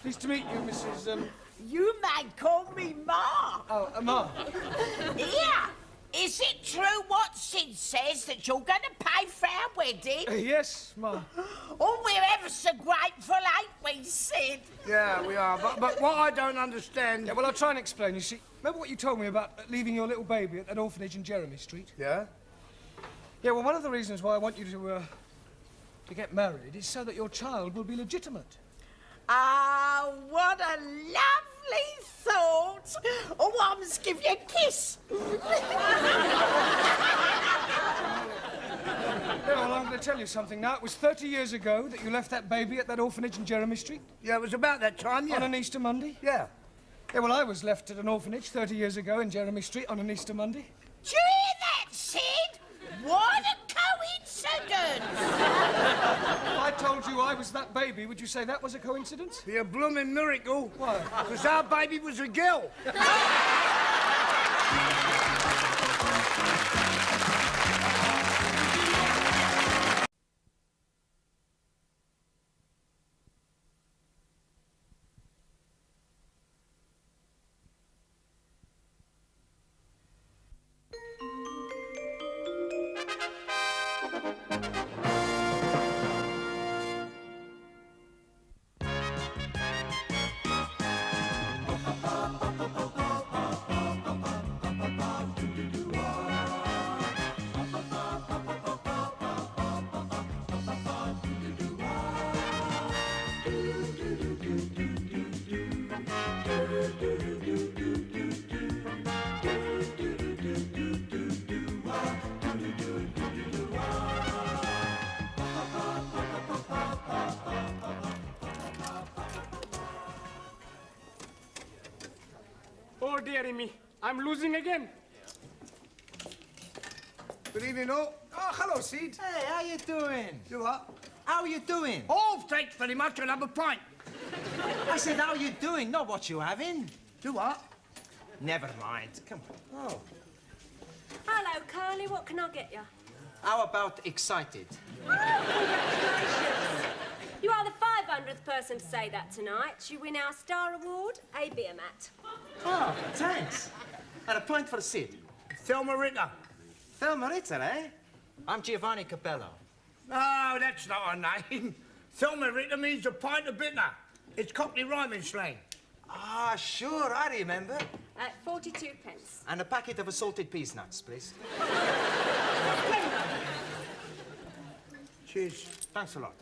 Hello. Pleased to meet you, Mrs. You may call me Ma. Oh, Ma. Here, is it true what Sid says that you're going to pay for our wedding? Yes, Ma. Oh, we're ever so grateful, ain't we, Sid? Yeah, we are. But what I don't understand... Yeah, well, I'll try and explain. You see, remember what you told me about leaving your little baby at that orphanage in Jeremy Street? Yeah? Yeah, well, one of the reasons why I want you to get married is so that your child will be legitimate. Ah, what a lovely thought. Oh, I must give you a kiss. Yeah, well, I'm going to tell you something now. It was 30 years ago that you left that baby at that orphanage in Jeremy Street. Yeah, it was about that time, yeah. On an Easter Monday? Yeah. Yeah, well, I was left at an orphanage 30 years ago in Jeremy Street on an Easter Monday. Do you hear that, Sid? What a coincidence! If I told you I was that baby, would you say that was a coincidence? Be a blooming miracle. Why? Because our baby was a girl. Oh, dearie me. I'm losing again. Good evening, all. Oh, hello, Sid. Hey, how you doing? You what? How are you doing? Oh, thanks very much. I'll have a pint. I said, how you doing? Not what you having. Do what? Never mind. Come on. Oh. Hello, Curly. What can I get you? How about excited? You are the 500th person to say that tonight. You win our Star Award, a beer mat. Oh, thanks. And a pint for Sid. Thelma Ritter. Thelma Ritter, eh? I'm Giovanni Capello. No, that's not her name. Thelma Ritter means a pint of bitter. It's Cockney rhyming slang. Ah, sure, I remember. 42 pence. And a packet of assorted peas nuts, please. Cheers. Thanks a lot.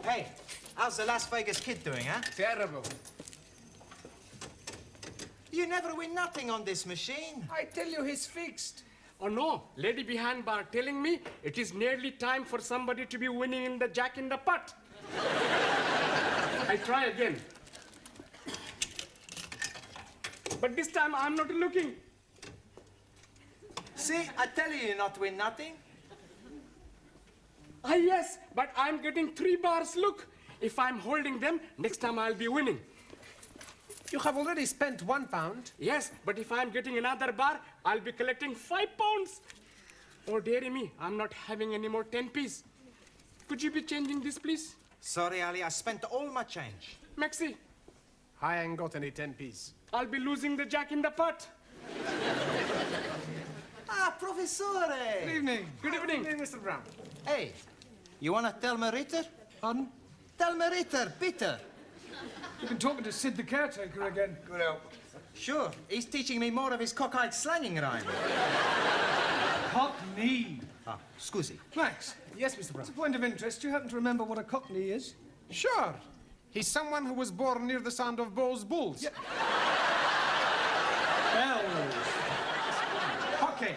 Hey, how's the Las Vegas kid doing, huh? Terrible. You never win nothing on this machine. I tell you, he's fixed. Oh, no. Lady behind bar telling me it is nearly time for somebody to be winning in the Jack in the Putt. I try again. But this time I'm not looking. See, I tell you not win nothing. Ah, yes, but I'm getting 3 bars. Look, if I'm holding them, next time I'll be winning. You have already spent £1. Yes, but if I'm getting another bar, I'll be collecting £5. Oh, dearie me, I'm not having any more 10p's. Could you be changing this, please? Sorry, Ali, I spent all my change. Maxi, I ain't got any 10p's. I'll be losing the Jack in the Putt. Ah, Professore! Good evening. Good evening. Good evening, Mr. Brown. Hey, you want a Thelma Ritter? Pardon? Thelma Ritter, bitter. You've been talking to Sid the caretaker again. Good help. Sure, he's teaching me more of his cockeyed slanging rhyme. Cockney. Ah, scusi. Max. Yes, Mr. Brown. As a point of interest, do you happen to remember what a Cockney is? Sure. He's someone who was born near the sound of Bow's bulls. Yeah. Okay.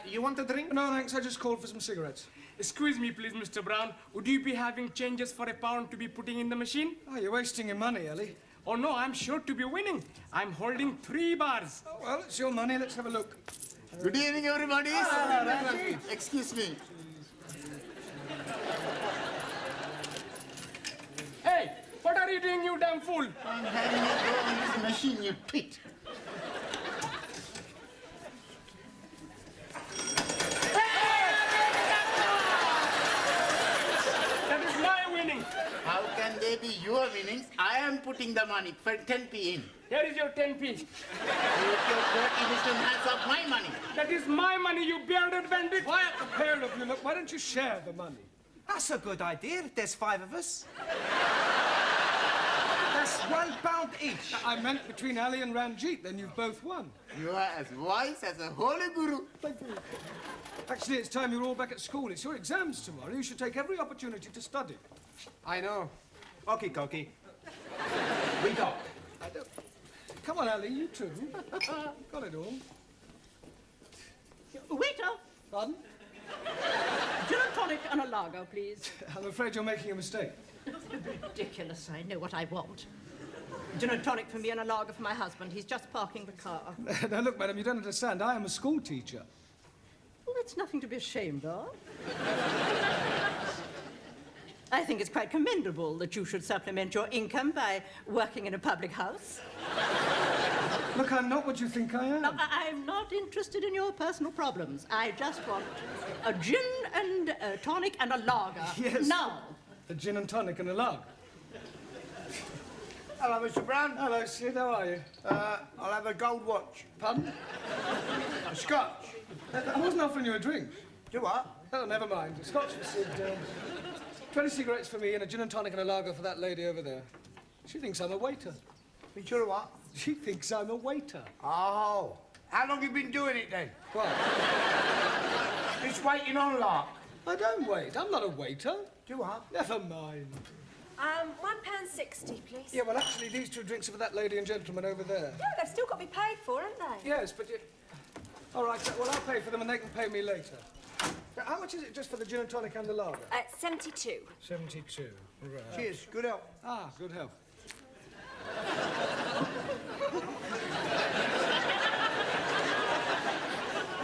You want a drink? No, thanks. I just called for some cigarettes. Excuse me, please, Mr. Brown. Would you be having changes for £1 to be putting in the machine? Oh, you're wasting your money, Ellie. Oh, no, I'm sure to be winning. I'm holding 3 bars. Oh, well, it's your money. Let's have a look. Good evening, everybody. Excuse me. Hey, what are you doing, you damn fool? I'm having a go on this machine, you twit. That is my winning. How can they Maybe you are winning. I am putting the money for 10p in. Here is your 10p. Take your dirty little hands off my money. That is my money, you bearded bandit. Quiet, the pair of you. Look, why don't you share the money? That's a good idea. There's 5 of us. That's £1 each. I meant between Ali and Ranjit, then you've both won. You are as wise as a holy guru. Thank you. Actually, it's time you're all back at school. It's your exams tomorrow. You should take every opportunity to study. I know. Okie dokie. We go. Come on, Ali, you too. Got it all. Waiter! Pardon? Gin and tonic and a lager, please. I'm afraid you're making a mistake. Ridiculous, I know what I want. Gin and tonic for me and a lager for my husband. He's just parking the car. Now, look, madam, you don't understand. I am a school teacher. Well, that's nothing to be ashamed of. I think it's quite commendable that you should supplement your income by working in a public house. Look, I'm not what you think I am. No, I'm not interested in your personal problems. I just want a gin and a tonic and a lager. Yes. Now. A gin and tonic and a lager. Hello, Mr. Brown. Hello, Sid. How are you? I'll have a gold watch. Pardon? A scotch. I wasn't offering you a drink. Do what? Oh, never mind. A scotch for Sid. 20 cigarettes for me and a gin and tonic and a lager for that lady over there. She thinks I'm a waiter. You sure of what? She thinks I'm a waiter. Oh. How long have you been doing it then? What? Just waiting on lark. I don't wait. I'm not a waiter. Do what? Never mind. £1.60, please. Yeah, well, actually, these 2 drinks are for that lady and gentleman over there. Yeah, they've still got to be paid for, haven't they? Yes, but you... All right, well, I'll pay for them and they can pay me later. Now, how much is it just for the gin and tonic and the lager? 72. 72. Right. Cheers. Good health. Ah, good health.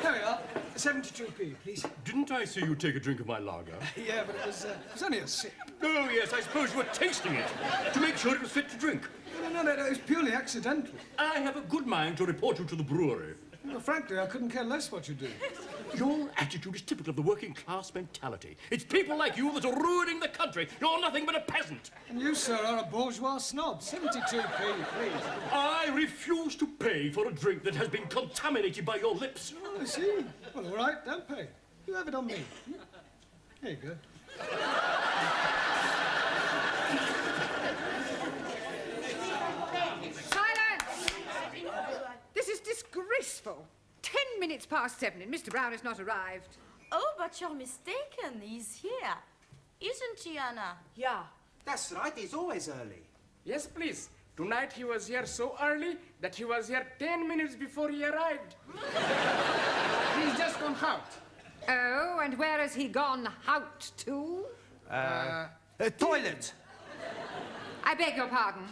There we are. 72p, please. Didn't I see you take a drink of my lager? Yeah, but it was only a sip. Oh, yes, I suppose you were tasting it to make sure it was fit to drink. No, it was purely accidental. I have a good mind to report you to the brewery. Well, frankly, I couldn't care less what you do. Your attitude is typical of the working class mentality. It's people like you that are ruining the country. You're nothing but a peasant. And you, sir, are a bourgeois snob. 72p, please. I refuse to pay for a drink that has been contaminated by your lips. Oh, I see. Well, all right, don't pay. You have it on me. Here you go. Silence! This is disgraceful. 10 minutes past 7 and Mr. Brown has not arrived. Oh, but you're mistaken. He's here. Isn't he, Anna? Yeah. That's right. He's always early. Yes, please. Tonight he was here so early that he was here 10 minutes before he arrived. He's just gone out. Oh, and where has he gone out to? Toilet. I beg your pardon.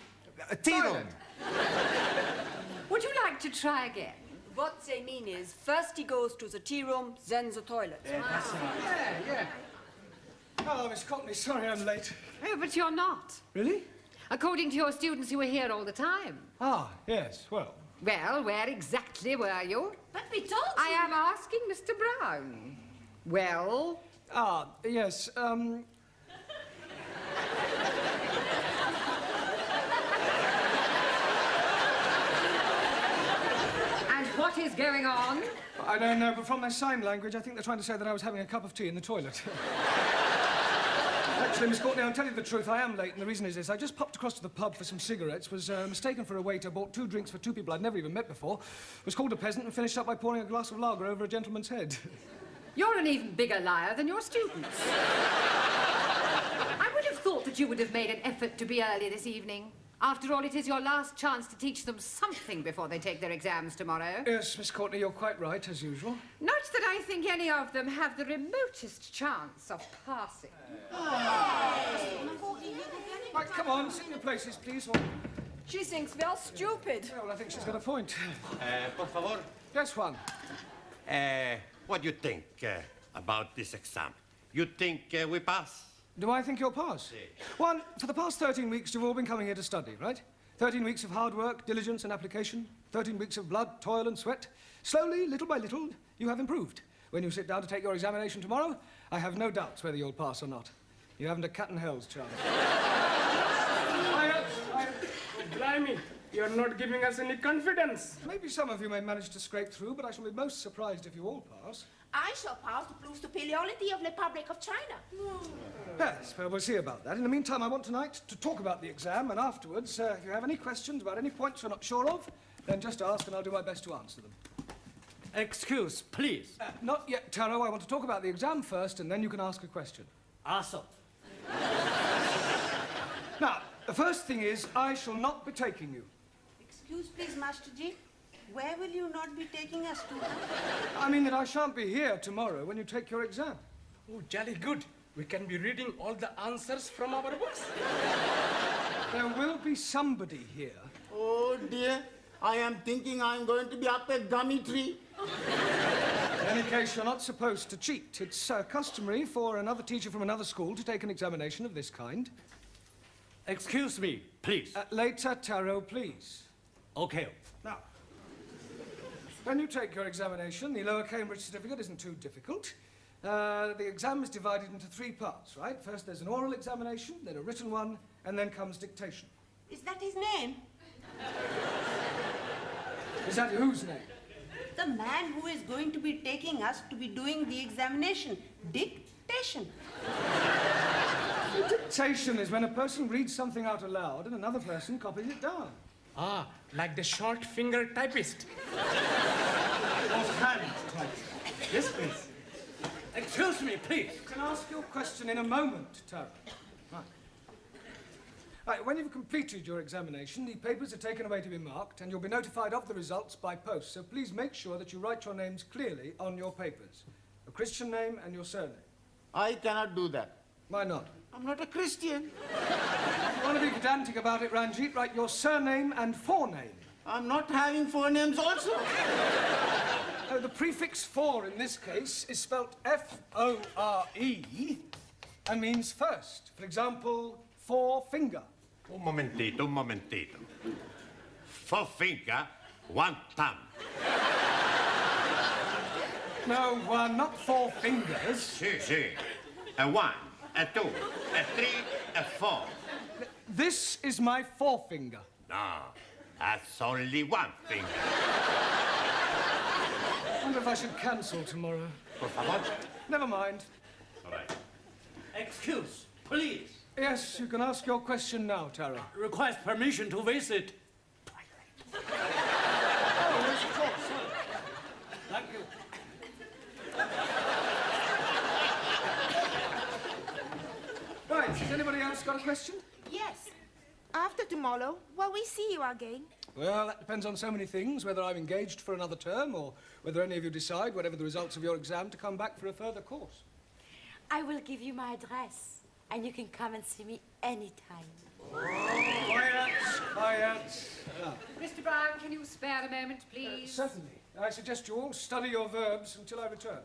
Tea room. Would you like to try again? What they mean is, first he goes to the tea room, then the toilet. Yeah. Hello, Miss Courtney. Sorry I'm late. Oh, but you're not. Really? According to your students, you were here all the time. Ah, yes, well. Well, where exactly were you? But we told you. I am asking Mr. Brown. Well? Ah, yes, And what is going on? I don't know, but from their sign language, I think they're trying to say that I was having a cup of tea in the toilet. Actually, Miss Courtney, I'll tell you the truth. I am late, and the reason is this. I just popped across to the pub for some cigarettes, was mistaken for a waiter, bought 2 drinks for 2 people I'd never even met before, was called a peasant, and finished up by pouring a glass of lager over a gentleman's head. You're an even bigger liar than your students. I would have thought that you would have made an effort to be early this evening. After all, it is your last chance to teach them something before they take their exams tomorrow. Yes, Miss Courtney, you're quite right, as usual. Not that I think any of them have the remotest chance of passing. Right, come on, sit in your places, please. Or... She thinks we are stupid. Yeah, well, I think she's got a point. Por favor. Yes, Juan. What do you think about this exam? You think we pass? Do I think you'll pass? Juan, for the past 13 weeks, you've all been coming here to study, right? 13 weeks of hard work, diligence and application. 13 weeks of blood, toil and sweat. Slowly, little by little, you have improved. When you sit down to take your examination tomorrow, I have no doubts whether you'll pass or not. You haven't a cat in hell's chance. You're not giving us any confidence. Maybe some of you may manage to scrape through, but I shall be most surprised if you all pass. I shall pass to prove the superiority of the Republic of China. Yes, well, we'll see about that. In the meantime, I want tonight to talk about the exam, and afterwards, if you have any questions about any points you're not sure of, then just ask and I'll do my best to answer them. Excuse, please. Not yet, Taro. I want to talk about the exam first, and then you can ask a question. Also. Now, the first thing is, I shall not be taking you. Excuse please, Master Ji. Where will you not be taking us to? I mean that I shan't be here tomorrow when you take your exam. Oh, jolly good. We can be reading all the answers from our books. There will be somebody here. Oh dear, I am thinking I'm going to be up a gummy tree. In any case, you're not supposed to cheat. It's customary for another teacher from another school to take an examination of this kind. Excuse me, please. Later, Taro, please. Okay. Now, when you take your examination, the Lower Cambridge certificate isn't too difficult. The exam is divided into 3 parts, right? First there's an oral examination, then a written one, and then comes dictation. Is that his name? Is that whose name? The man who is going to be taking us to be doing the examination. Dictation. Dictation is when a person reads something out aloud and another person copies it down. Ah, like the short finger typist. Hand typist. Yes, please. Excuse me, please. You can ask your question in a moment, Taro. Right. Right, when you've completed your examination, the papers are taken away to be marked, and you'll be notified of the results by post. So please make sure that you write your names clearly on your papers. Your Christian name and your surname. I cannot do that. Why not? I'm not a Christian. If you want to be pedantic about it, Ranjit, write your surname and forename. I'm not having forenames also. The prefix for in this case is spelt F-O-R-E and means first. For example, forefinger. Un momentito. Forefinger, one thumb. No, not 4 fingers. Si. A 1, a 2, a 3, a 4. This is my forefinger. No, that's only 1 finger. I wonder if I should cancel tomorrow. Por favor. Never mind. All right. Excuse, please. Yes, you can ask your question now, Taro. Request permission to visit. Oh, yes, of course. Thank you. Right, has anybody else got a question? Yes. After tomorrow, will we see you again? Well, that depends on so many things, whether I'm engaged for another term or whether any of you decide, whatever the results of your exam, to come back for a further course. I will give you my address, and you can come and see me anytime. Quiet. Mr. Brown, can you spare a moment, please? Certainly. I suggest you all study your verbs until I return.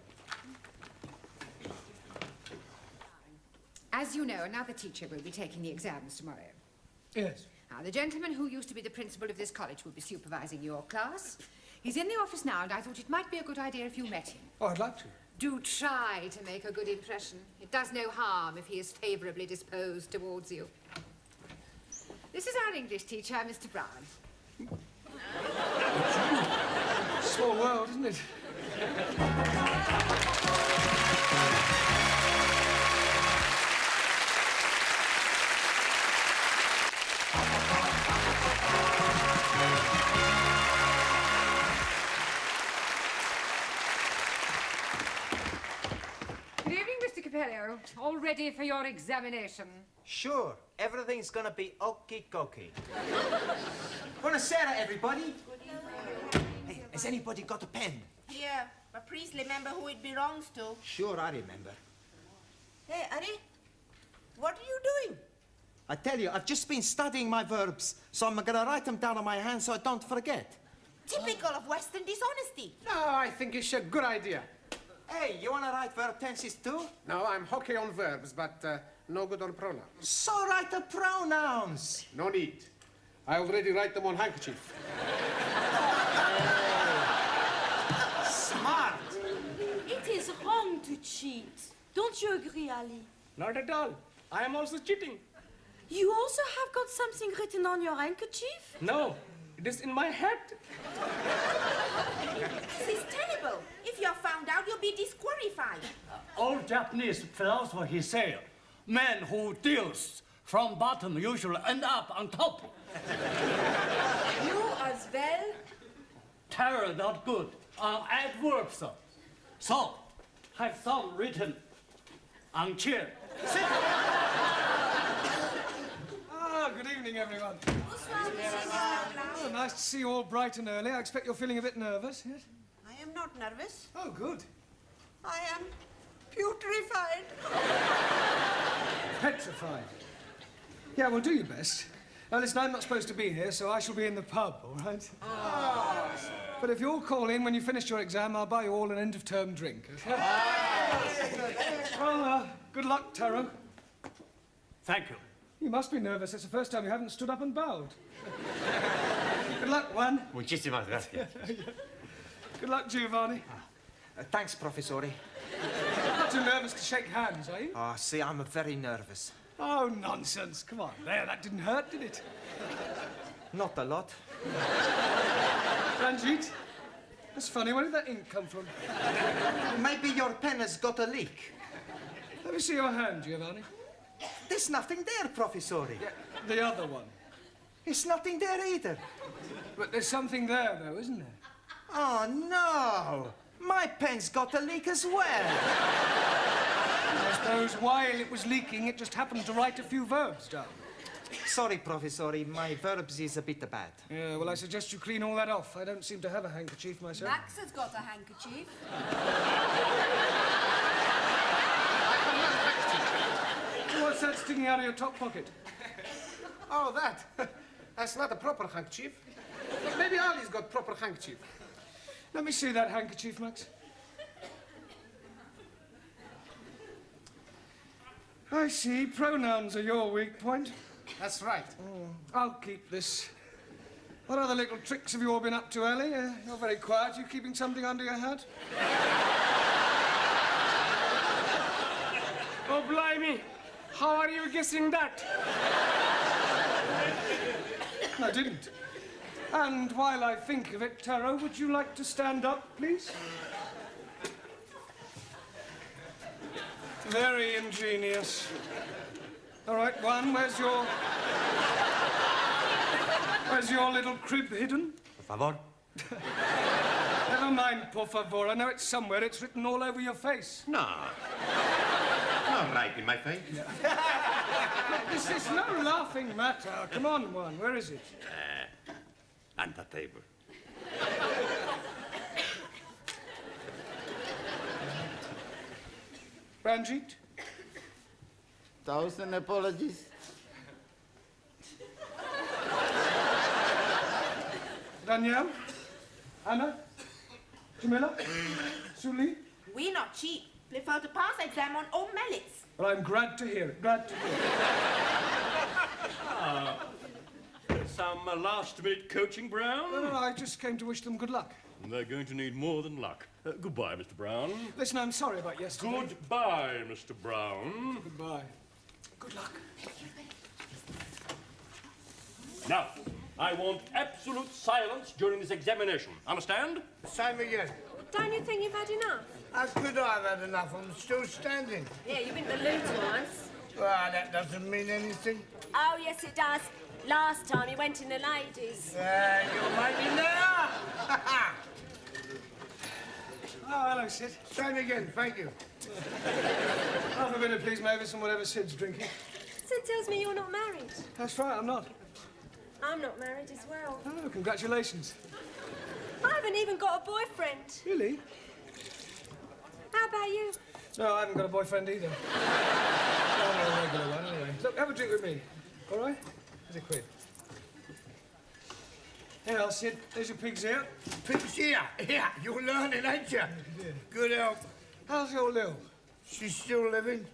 As you know, another teacher will be taking the exams tomorrow. Yes. Now, the gentleman who used to be the principal of this college will be supervising your class. He's in the office now, and I thought it might be a good idea if you met him. Oh, I'd like to. Do try to make a good impression. It does no harm if he is favourably disposed towards you. This is our English teacher, Mr. Brown. Small world, isn't it? Good evening, Mr. Capello. All ready for your examination? Sure, everything's gonna be okie-dokie. Buonasera, everybody. Hey, has anybody got a pen? Here, but please remember who it belongs to. Sure, I remember. Hey, Ari, what are you doing? I tell you, I've just been studying my verbs, so I'm gonna write them down on my hand so I don't forget. Typical of Western dishonesty. No, I think it's a good idea. Hey, you wanna write verb tenses too? No, I'm hockey on verbs, but no good on pronouns. So write the pronouns. No need. I already write them on handkerchief. Smart. It is wrong to cheat. Don't you agree, Ali? Not at all. I am also cheating. You also have got something written on your handkerchief? No, It is in my head. This is terrible. If you're found out, you'll be disqualified. Old Japanese philosopher, he said, man who deals from bottom usually end up on top. You as well? Terror not good. Adverbs. So, have some written on chair. Sit. Ah, good evening, everyone. Oh, nice to see you all bright and early. I expect you're feeling a bit nervous, yes? I am not nervous. Oh, good. I am putrefied. Petrified. Yeah, well, do your best. Now, listen, I'm not supposed to be here, so I shall be in the pub, all right? Oh. But if you all call in when you finish your exam, I'll buy you all an end-of-term drink, okay? Well, good luck, Taro. Thank you. You must be nervous. It's the first time you haven't stood up and bowed. Good luck, Juan. Muchísimas gracias. Good luck, Giovanni. Thanks, Professore. Not too nervous to shake hands, are you? Oh, see, I'm very nervous. Oh, nonsense. Come on. There, that didn't hurt, did it? Not a lot. Ranjit, that's funny. Where did that ink come from? Maybe your pen has got a leak. Let me see your hand, Giovanni. There's nothing there, Professore. Yeah, the other one. It's nothing there either. But there's something there, though, isn't there? Oh, no. My pen's got a leak as well. I suppose while it was leaking, it just happened to write a few verbs down. Sorry, Professore, my verbs is a bit bad. Yeah, well, I suggest you clean all that off. I don't seem to have a handkerchief myself. Max has got a handkerchief. What's that sticking out of your top pocket? Oh, that. That's not a proper handkerchief. Maybe Ali's got proper handkerchief. Let me see that handkerchief, Max. I see. Pronouns are your weak point. That's right. I'll keep this. What other little tricks have you all been up to, Ellie? You're very quiet. You keeping something under your hat? Oh, blimey. How are you guessing that? I didn't. And while I think of it, Taro, would you like to stand up, please? Very ingenious. All right, Juan, where's your little crib hidden? Por favor. Never mind, por favor. I know it's somewhere. It's written all over your face. No. Not right in my face. Look, this is no laughing matter. Come on, Juan. Where is it? On the table. Ranjit? 1,000 apologies. Danielle? Anna? Jamila? Suli? We not cheap. Prefer to pass exam on all merits. Well, I'm glad to hear it. Glad to hear it. Some last-minute coaching, Brown? No, I just came to wish them good luck. They're going to need more than luck. Goodbye, Mr. Brown. Listen, I'm sorry about yesterday. Goodbye, Mr. Brown. Goodbye. Good luck. Now, I want absolute silence during this examination. Understand? Same again. Don't you think you've had enough? How could I have had enough? I'm still standing. Yeah, you've been to the loo once. Well, that doesn't mean anything. Oh, yes, it does. Last time you went in the ladies. You're making now. Oh, hello, Sid. Same again, thank you. Half a minute, please, Mavis, and whatever Sid's drinking. Sid tells me you're not married. That's right, I'm not. I'm not married as well. Oh, congratulations. I haven't even got a boyfriend. Really? How about you? No, I haven't got a boyfriend either. No, a regular one, anyway. Look, have a drink with me, all right? Here's a quid. Here, I'll Sid. There's your pig's ear. Pig's ear? Yeah, you're learning, ain't you? Yeah. Good help. How's your Lil? She's still living.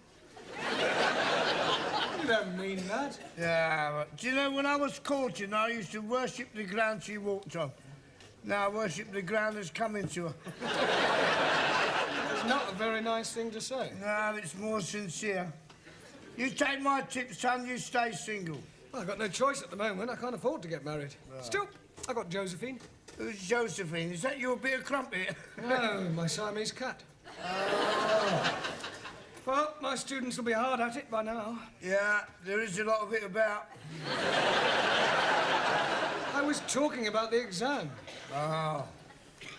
You don't mean that. Yeah, but do you know, when I was courting, I used to worship the ground she walked on. Now I worship the ground that's coming to her. It's not a very nice thing to say. No, it's more sincere. You take my tip, son, you stay single. Well, I've got no choice at the moment. I can't afford to get married. Still, I got Josephine. Who's Josephine? Is that your beer crumpet? No, my Siamese cat. Well, my students will be hard at it by now. Yeah, there is a lot of it about. I was talking about the exam. Oh.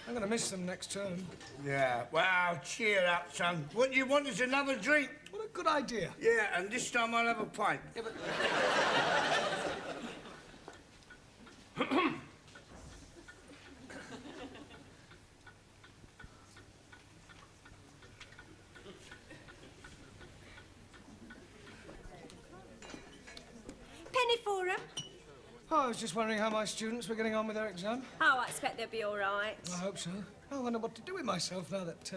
I'm going to miss them next term. Yeah, well, cheer up, son. What you want is another drink. What a good idea. Yeah, and this time I'll have a pint. Yeah, but... Penny for 'em? Oh, I was just wondering how my students were getting on with their exam. Oh, I expect they'll be all right. I hope so. I wonder what to do with myself now that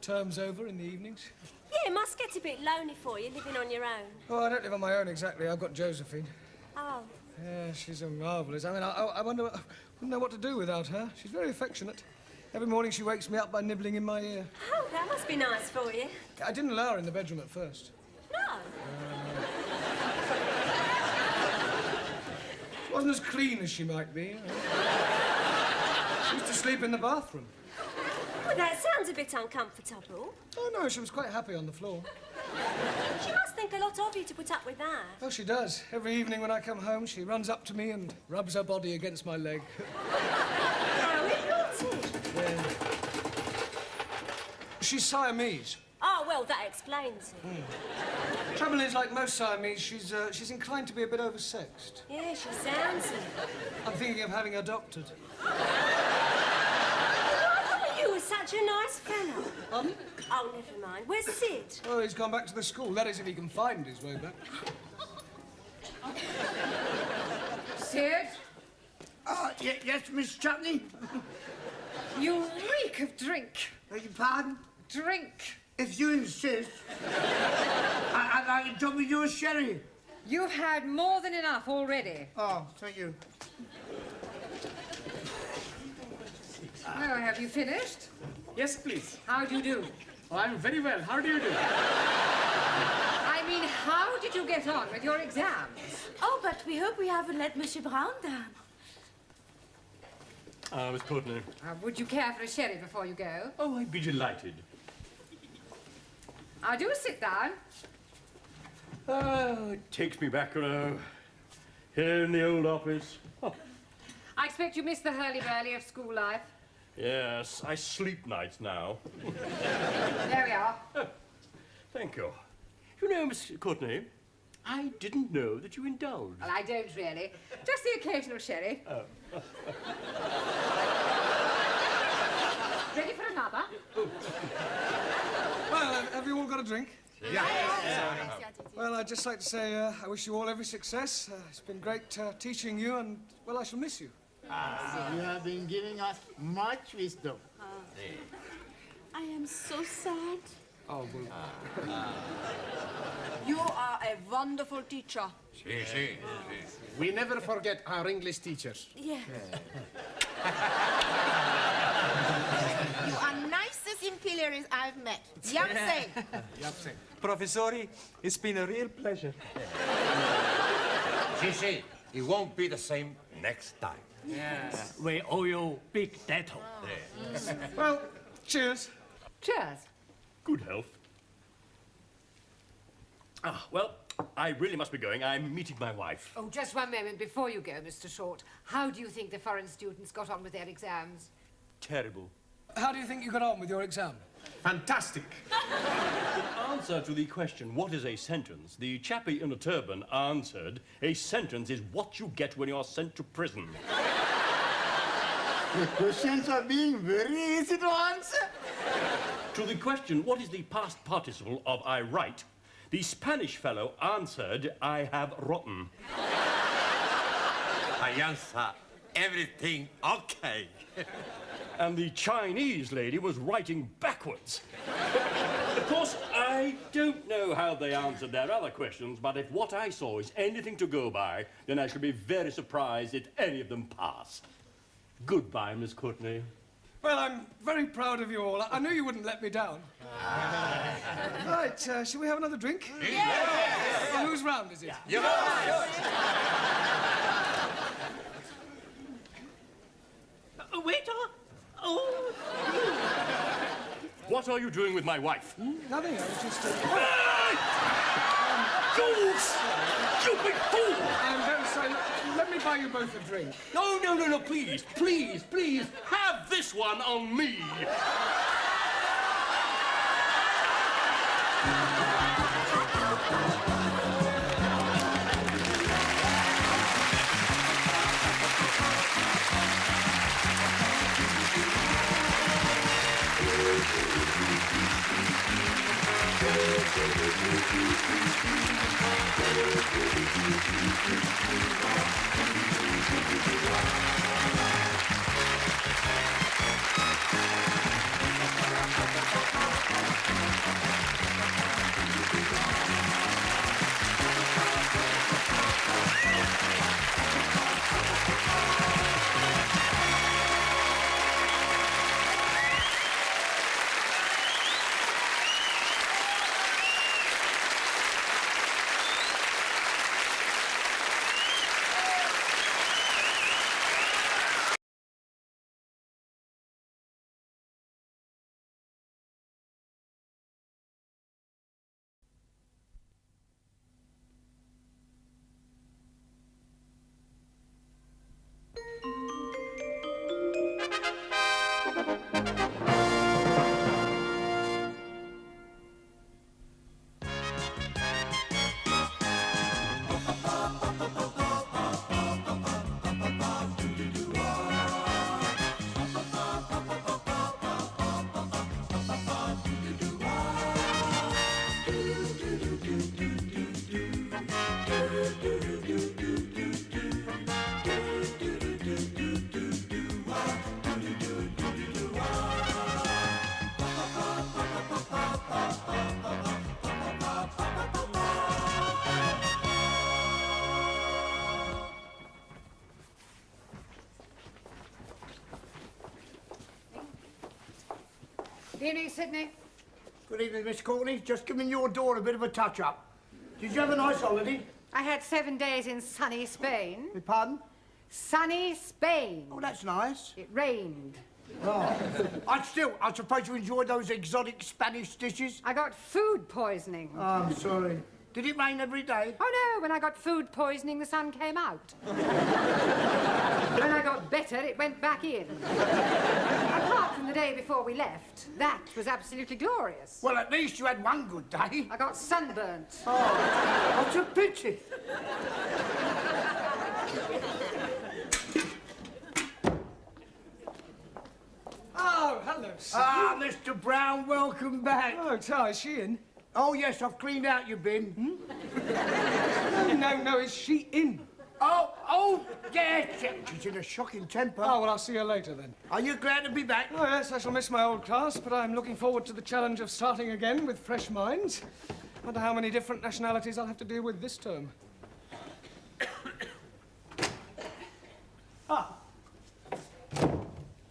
term's over in the evenings. Yeah, it must get a bit lonely for you, living on your own. Oh, I don't live on my own exactly. I've got Josephine. Oh. Yeah, she's a marvellous. I mean, I wonder, I wouldn't know what to do without her. She's very affectionate. Every morning she wakes me up by nibbling in my ear. Oh, that must be nice for you. I didn't allow her in the bedroom at first. No. She wasn't as clean as she might be. She used to sleep in the bathroom. Well, that sounds a bit uncomfortable. Oh, no, she was quite happy on the floor. She must think a lot of you to put up with that. Oh, she does. Every evening when I come home, she runs up to me and rubs her body against my leg. How naughty. Yeah. She's Siamese. Oh, well, that explains it. Trouble is, like most Siamese, she's inclined to be a bit oversexed. Yeah, she sounds it. I'm thinking of having her doctored. You were such a nice fellow. Oh, never mind. Where's Sid? Oh, he's gone back to the school. That is, if he can find his way back. Sid? Yes, Miss Chutney? You reek of drink. Beg your pardon? Drink. If you insist. I'd like to drop with your sherry. You've had more than enough already. Oh, thank you. Oh, have you finished? Yes, please. How do you do? Oh, I'm very well. How do you do? I mean, how did you get on with your exams? Oh, but we hope we haven't let Monsieur Brown down. Miss Courtney. Would you care for a sherry before you go? Oh, I'd be delighted. Do sit down. Oh, it takes me back, you know. Here in the old office. Oh. I expect you miss the hurly-burly of school life. Yes, I sleep nights now. There we are. Oh, thank you. You know, Miss Courtney, I didn't know that you indulged. Well, I don't really. Just the occasional sherry. Oh. Ready for another? Well, have you all got a drink? Yeah. Well, I'd just like to say I wish you all every success. It's been great teaching you, and, well, I shall miss you. You have been giving us much wisdom. I am so sad. Oh, well. You are a wonderful teacher. We never forget our English teachers. Yeah. You are nicest imperials I've met. Yamse. Professori, it's been a real pleasure. See, it won't be the same next time. Yes. We owe you big debt. Well, cheers. Cheers. Good health. Well, I really must be going. I'm meeting my wife. Oh, just one moment before you go, Mr. Short. How do you think the foreign students got on with their exams? Terrible. How do you think you got on with your exam? Fantastic. In answer to the question, what is a sentence, the chappie in a turban answered, a sentence is what you get when you're sent to prison. The questions are being very easy to answer. To the question, what is the past participle of I write, the Spanish fellow answered, I have rotten. I answer everything okay. And the Chinese lady was writing backwards. Of course, I don't know how they answered their other questions, but if what I saw is anything to go by, then I shall be very surprised if any of them pass. Goodbye, Miss Courtney. Well, I'm very proud of you all. I knew you wouldn't let me down. Right, shall we have another drink? Yes! Well, whose round is it? Yours! Waiter! Oh! What are you doing with my wife? Nothing, I was just... You stupid fool! I'm very sorry. Let me buy you both a drink. No, please, please, please, have this one on me. Evening, Sydney. Good evening, Miss Courtney. Just giving your door a bit of a touch-up. Did you have a nice holiday? I had 7 days in sunny Spain. Pardon? Sunny Spain. Oh, that's nice. It rained. Oh. I suppose you enjoyed those exotic Spanish dishes? I got food poisoning. Oh, I'm sorry. Did it rain every day? Oh, no. When I got food poisoning, the sun came out. When I got better, it went back in. Apart from the day before we left, that was absolutely glorious. Well, at least you had one good day. I got sunburnt. Oh, that's a pity. Oh, hello, sir. Ah, Mr. Brown, welcome back. Oh, Ty, is she in? Oh, yes, I've cleaned out your bin. No, is she in? Oh, yes. She's in a shocking temper. Oh, well, I'll see her later, then. Are you glad to be back? Oh, yes, I shall miss my old class, but I'm looking forward to the challenge of starting again with fresh minds. Wonder how many different nationalities I'll have to deal with this term.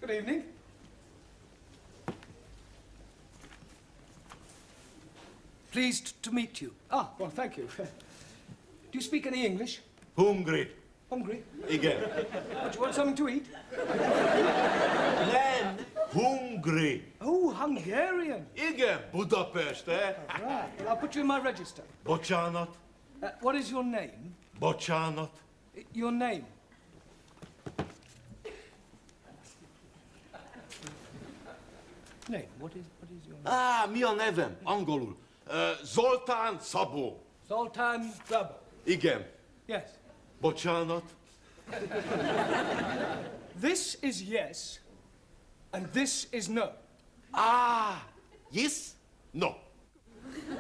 Good evening. Pleased to meet you. Ah, well, thank you. Do you speak any English? Hungry. Hungry? Igen. Do you want something to eat? Nem, hungry. Oh, Hungarian. Igen, Budapest, eh? Right. Well, I'll put you in my register. Bocsánat. What is your name? Bocsánat. Your name? Name. What is your name? Mi a nevem? Angolul. Zoltán Szabó. Zoltán Szabó. Igen. Yes. Bocsánat. This is yes, and this is no. Yes? No.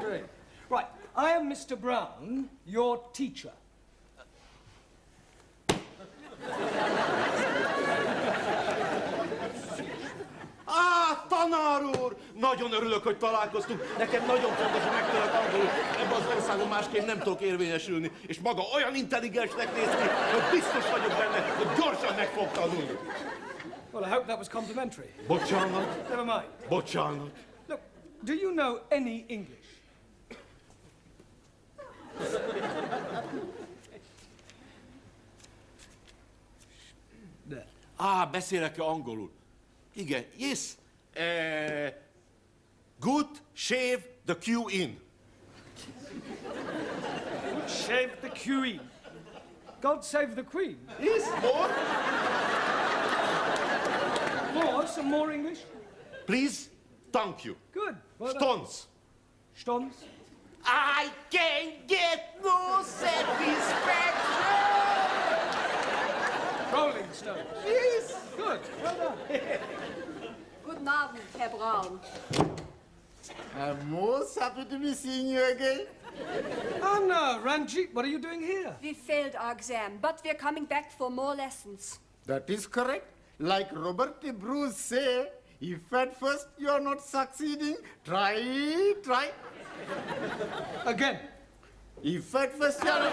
Great. Right. I am Mr. Brown, your teacher. Tanár úr! Nagyon örülök, hogy találkoztunk. Nekem nagyon fontos, hogy megtanulok angolul. Ebben az országban másképp nem tudok érvényesülni. És maga olyan intelligensnek néz ki, hogy biztos vagyok benne, hogy gyorsan meg fog tanulni. Well, I hope that was complimentary. Bocciano. Never mind. Bocciano. Look, do you know any English? Beszélek angolul. Igen, yes. Good shave the queen. Good shave the queen. God save the Queen. Yes, more? More? Some more English? Please, thank you. Good. Well done. Stones. Stones? I can't get no satisfaction. Rolling Stones. Yes. Good. Well done. Guten Abend, Herr Braun. I'm most happy to be seeing you again. Oh, no, Ranjit, what are you doing here? We failed our exam, but we're coming back for more lessons. That is correct. Like Robert de Bruce say, if at first you are not succeeding, try. Again. If at first you are not...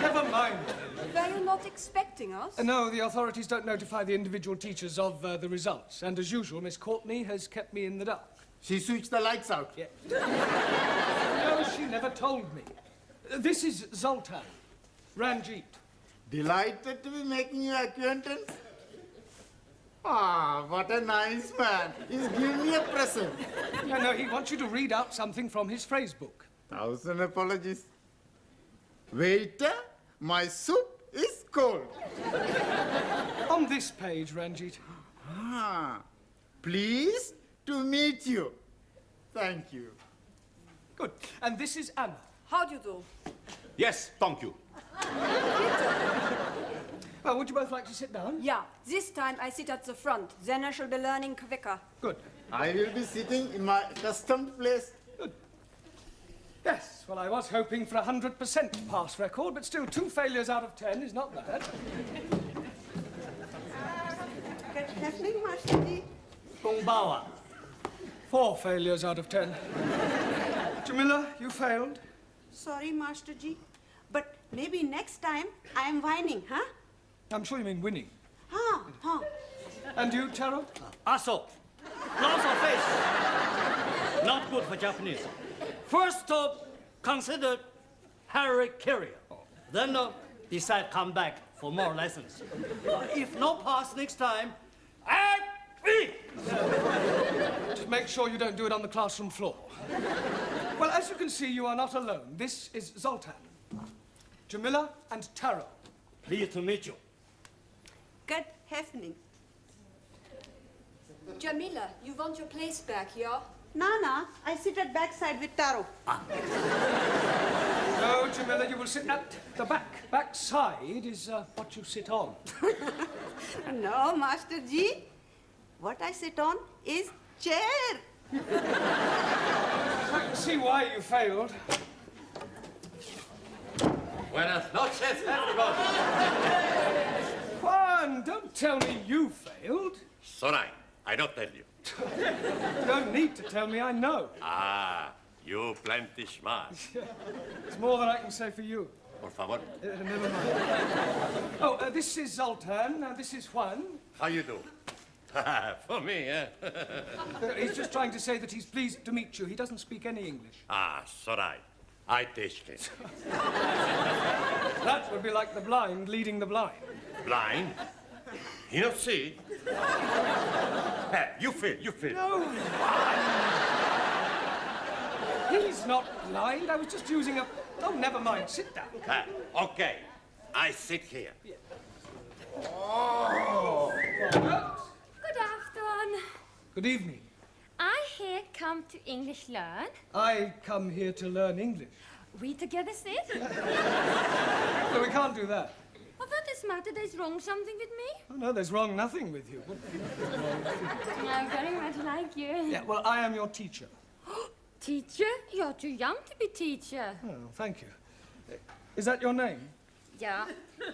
Never mind. Were you not expecting us? No, the authorities don't notify the individual teachers of the results. And as usual, Miss Courtney has kept me in the dark. She switched the lights out. Yeah. No, she never told me. This is Zoltan. Ranjit. Delighted to be making your acquaintance. Ah, what a nice man. He's giving me a present. No, he wants you to read out something from his phrase book. 1,000 apologies. Waiter, my soup is cold. On this page, Ranjit. Ah, pleased to meet you. Thank you. Good. And this is Anna. How do you do? Yes, thank you. Well, would you both like to sit down? Yeah, this time I sit at the front. Then I shall be learning quicker. Good. I will be sitting in my accustomed place. Good. Yes, well, I was hoping for 100% pass record, but still 2 failures out of 10 is not bad. Good evening, Master Ji. Bungbawa. 4 failures out of 10. Jamila, you failed. Sorry, Master Ji. But maybe next time I am whining, huh? I'm sure you mean winning. Huh. And you, Taro? Aso. Lots of face. Not good for Japanese. First stop, consider Harry Carrier. Then decide come back for more lessons. If no pass next time, Just make sure you don't do it on the classroom floor. Well, as you can see, you are not alone. This is Zoltan, Jamila, and Taro. Pleased to meet you. Good evening. Jamila, you want your place back, yeah? Nana, I sit at backside with Taro. No, Jamila, you will sit at the back. Backside is what you sit on. No, Master Ji. What I sit on is chair. I can see why you failed. Buenas noches, everybody. Juan, don't tell me you failed. Sorry, I don't tell you. You don't need to tell me, I know. Ah, you plenty smart. It's more than I can say for you. Por favor. Never mind. Oh, this is Zoltan, this is Juan. How you do? For me, eh? He's just trying to say that he's pleased to meet you. He doesn't speak any English. Ah, sorry. I teach him. That would be like the blind leading the blind. Blind? You don't see? Hey, you feel. No. He's not blind. I was just using a... Oh, never mind. Sit down. Okay. I sit here. Oh. Good afternoon. Good evening. I here come to English learn. I come here to learn English. We together sit. No, we can't do that. Well, what is matter? There's wrong something with me? Oh, no, there's wrong nothing with you. I very much like you. Yeah, well, I am your teacher. Teacher? You're too young to be teacher. Oh, thank you. Is that your name? Yeah.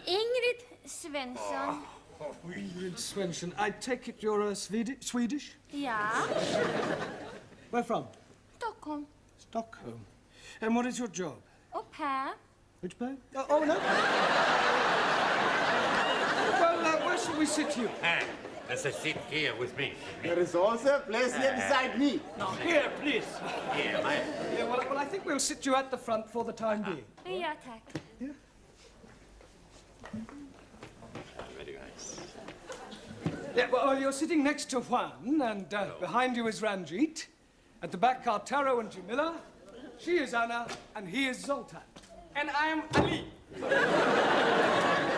Ingrid Svensson. Oh, Ingrid Svensson. I take it you're Swedish? Yeah. Where from? Stockholm. Stockholm. And what is your job? Au pair. Which pair? Oh, no. Well, where shall we sit you. There's a seat here with me. There is also a place here beside me. No, here, please. Here, Yeah, well, I think we'll sit you at the front for the time being. Ja, tack. Very nice. Yeah, well, you're sitting next to Juan, and behind you is Ranjit. At the back are Taro and Jamila. She is Anna, and he is Zoltan. And I am Ali.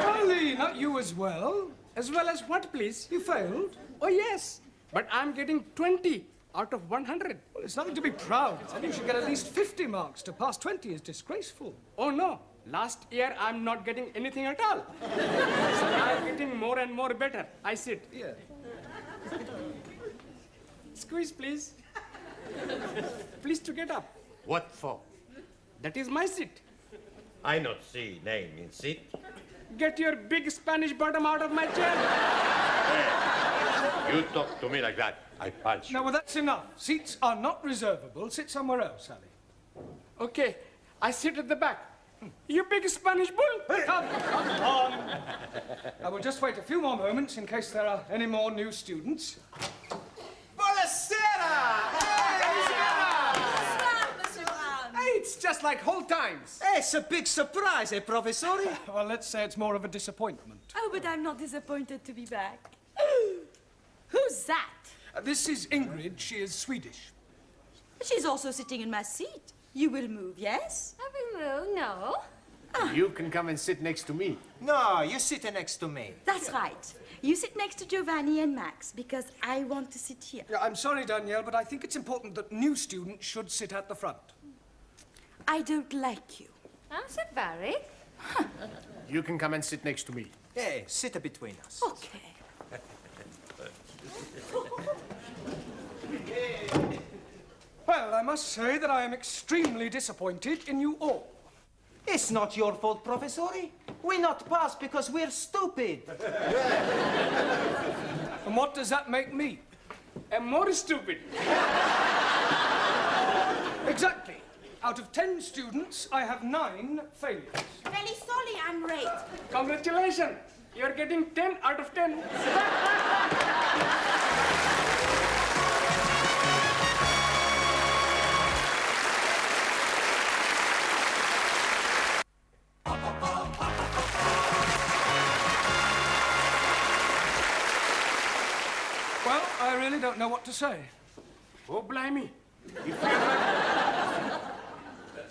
Ali, not you as well. As well as what, please? You failed. Oh, yes. But I'm getting 20 out of 100. Well, it's nothing to be proud of. You should get at least 50 marks. To pass 20 is disgraceful. Oh, no. Last year, I'm not getting anything at all. So I'm getting more and more better. I sit. Yeah. Squeeze, please. Please to get up. What for? That is my seat. I not see name in seat. Get your big Spanish bottom out of my chair. You talk to me like that, I punch you. Now, well, that's enough. Seats are not reservable. Sit somewhere else, Ali. Okay, I sit at the back. You big Spanish bull. Come on. I will just wait a few more moments in case there are any more new students. Hey, it's just like old times. It's a big surprise, eh, Professori? Well, let's say it's more of a disappointment. Oh, but I'm not disappointed to be back. Who's that? This is Ingrid. She is Swedish. She's also sitting in my seat. You will move, yes? I will move, no. You can come and sit next to me. No, you sit next to me. That's right. You sit next to Giovanni and Max, because I want to sit here. Yeah, I'm sorry, Danielle, but I think it's important that new students should sit at the front. I don't like you. I'm so very. You can come and sit next to me. Hey, sit between us. Okay. Well, I must say that I am extremely disappointed in you all. It's not your fault, Professori. We not pass because we're stupid. And what does that make me? I'm more stupid. Exactly. Out of 10 students, I have 9 failures. Very sorry, I'm late. Congratulations. You're getting 10 out of 10. Well, I really don't know what to say. Oh, blimey.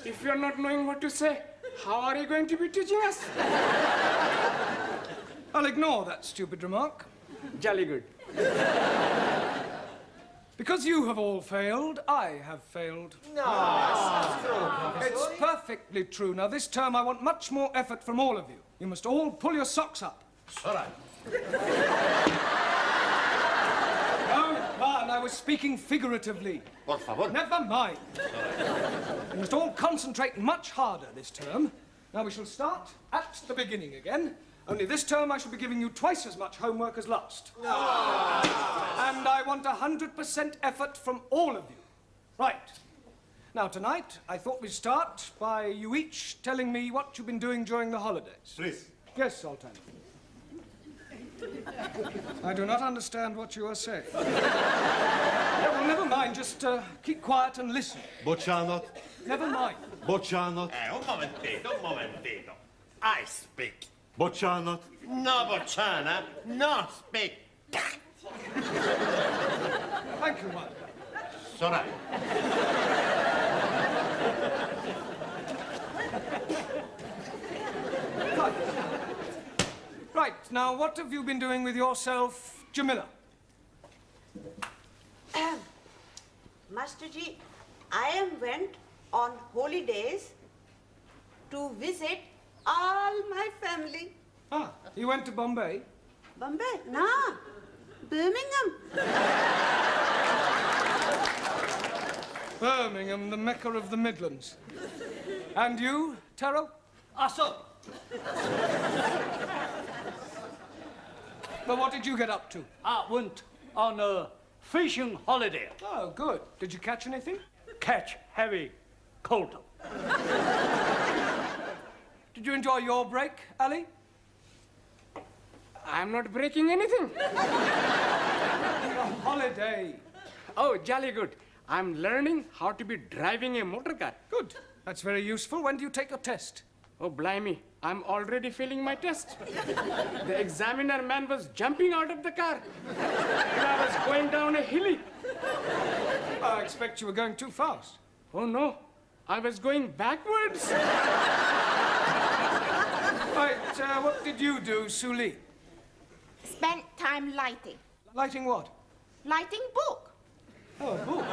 If you're not knowing what to say, how are you going to be teaching us? I'll ignore that stupid remark. Jolly good. Because you have all failed, I have failed. No, it's not true, It's perfectly true. Now, this term, I want much more effort from all of you. You must all pull your socks up. All right. No, man, I was speaking figuratively. Por favor. Never mind. You must all concentrate much harder this term. Now, we shall start at the beginning again. Only this term I shall be giving you twice as much homework as last. And I want 100% effort from all of you. Right. Now, tonight, I thought we'd start by you each telling me what you've been doing during the holidays. Please. Yes, Sultan. I do not understand what you are saying. Yeah, well, never mind. Just keep quiet and listen. Boccianot. Never mind. Boccianot. Un momentito. I speak. Boccianot. No, Bocciana, no speak. Thank you, Juan. Sorry. Right, now, what have you been doing with yourself, Jamila? Master Ji, I went on holidays to visit all my family. Ah, you went to Bombay? Bombay? No, Birmingham. Birmingham, the Mecca of the Midlands. And you, Taro? So, But what did you get up to? I went on a fishing holiday. Oh, good. Did you catch anything? Catch heavy quota. Did you enjoy your break, Ali? I I'm not breaking anything. A holiday. Oh, jolly good. I'm learning how to be driving a motor car. Good. That's very useful. When do you take your test? Oh, blimey. I'm already failing my test. The examiner man was jumping out of the car. And I was going down a hilly. I expect you were going too fast. Oh, no. I was going backwards. Right, what did you do, Suli? Spent time lighting. Lighting what? Lighting book. Oh, a book.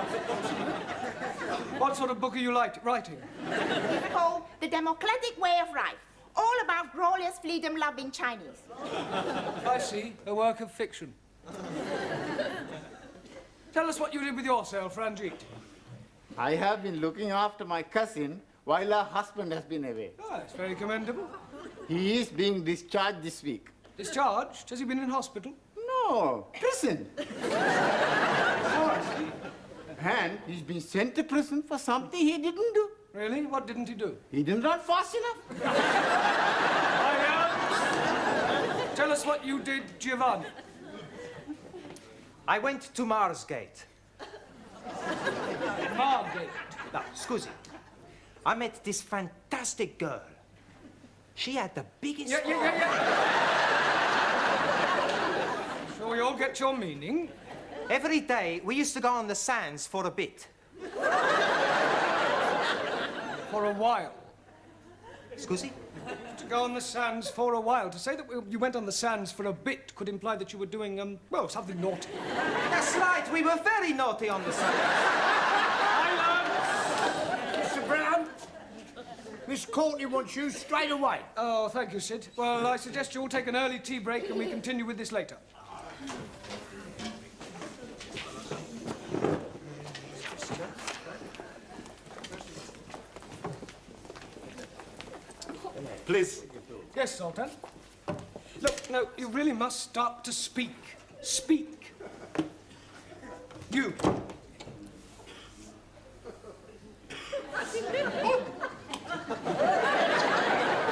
What sort of book are you writing? It's called The Democratic Way of Life. All about glorious freedom-loving Chinese. I see. A work of fiction. Tell us what you did with yourself, Ranjit. I have been looking after my cousin while her husband has been away. Oh, that's very commendable. He is being discharged this week. Discharged? Has he been in hospital? No, prison. And he's been sent to prison for something he didn't do. Really? What didn't he do? He didn't run fast enough. Tell us what you did, Giovanni. I went to Marsgate. Margate? No, scusi. I met this fantastic girl. She had the biggest... Yeah. Sure you all get your meaning? Every day, we used to go on the sands for a bit. For a while. Scusi? To go on the sands for a while. To say that you went on the sands for a bit could imply that you were doing, well, something naughty. That's right, we were very naughty on the sands. Mr. Brown, Miss Courtney wants you straight away. Oh, thank you, Sid. Well, I suggest you all take an early tea break and we continue with this later. Please. Yes, Sultan. Look, no, you really must start to speak. Speak. You.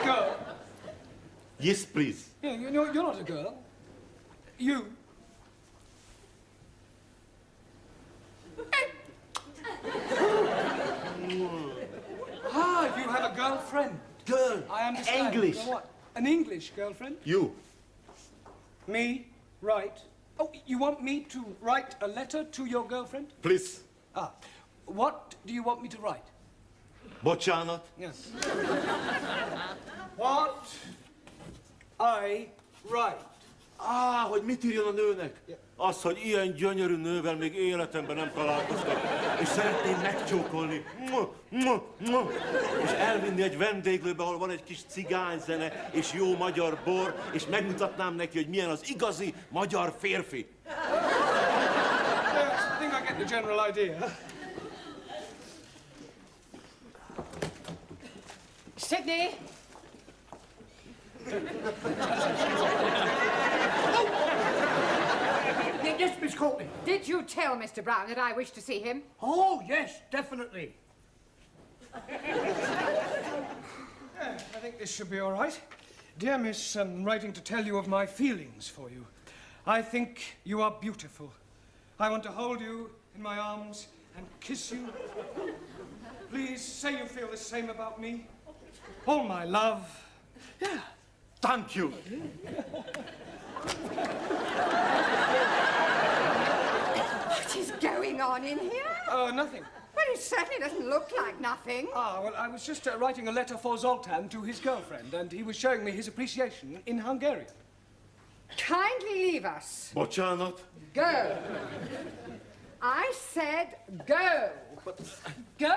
Girl. Yes, please. Yeah, you're not a girl. You. Ah, you have a girlfriend. Girl. I understand. English. What? An English girlfriend? You. Me? Right. Oh, you want me to write a letter to your girlfriend? Please. Ah. What do you want me to write? Bocsánat. Yes. What I write. Hogy mit írjon a nőnek? Az, hogy ilyen gyönyörű nővel még életemben nem találkoztam, és szeretném megcsókolni, és elvinni egy vendéglőbe, ahol van egy kis cigányzene, és jó magyar bor, és megmutatnám neki, hogy milyen az igazi magyar férfi. Yes, I think I get the general idea. Sydney! Yes, Miss Courtney. Did you tell Mr. Brown that I wish to see him? Oh, yes, definitely. I think this should be all right. Dear Miss, I'm writing to tell you of my feelings for you. I think you are beautiful. I want to hold you in my arms and kiss you. Please say you feel the same about me. All my love. Yeah. Thank you. What is going on in here? Oh, nothing. Well, it certainly doesn't look like nothing. Ah, well, I was just writing a letter for Zoltan to his girlfriend, and he was showing me his appreciation in Hungarian. Kindly leave us. Bocsánat. Go. I said go. Go.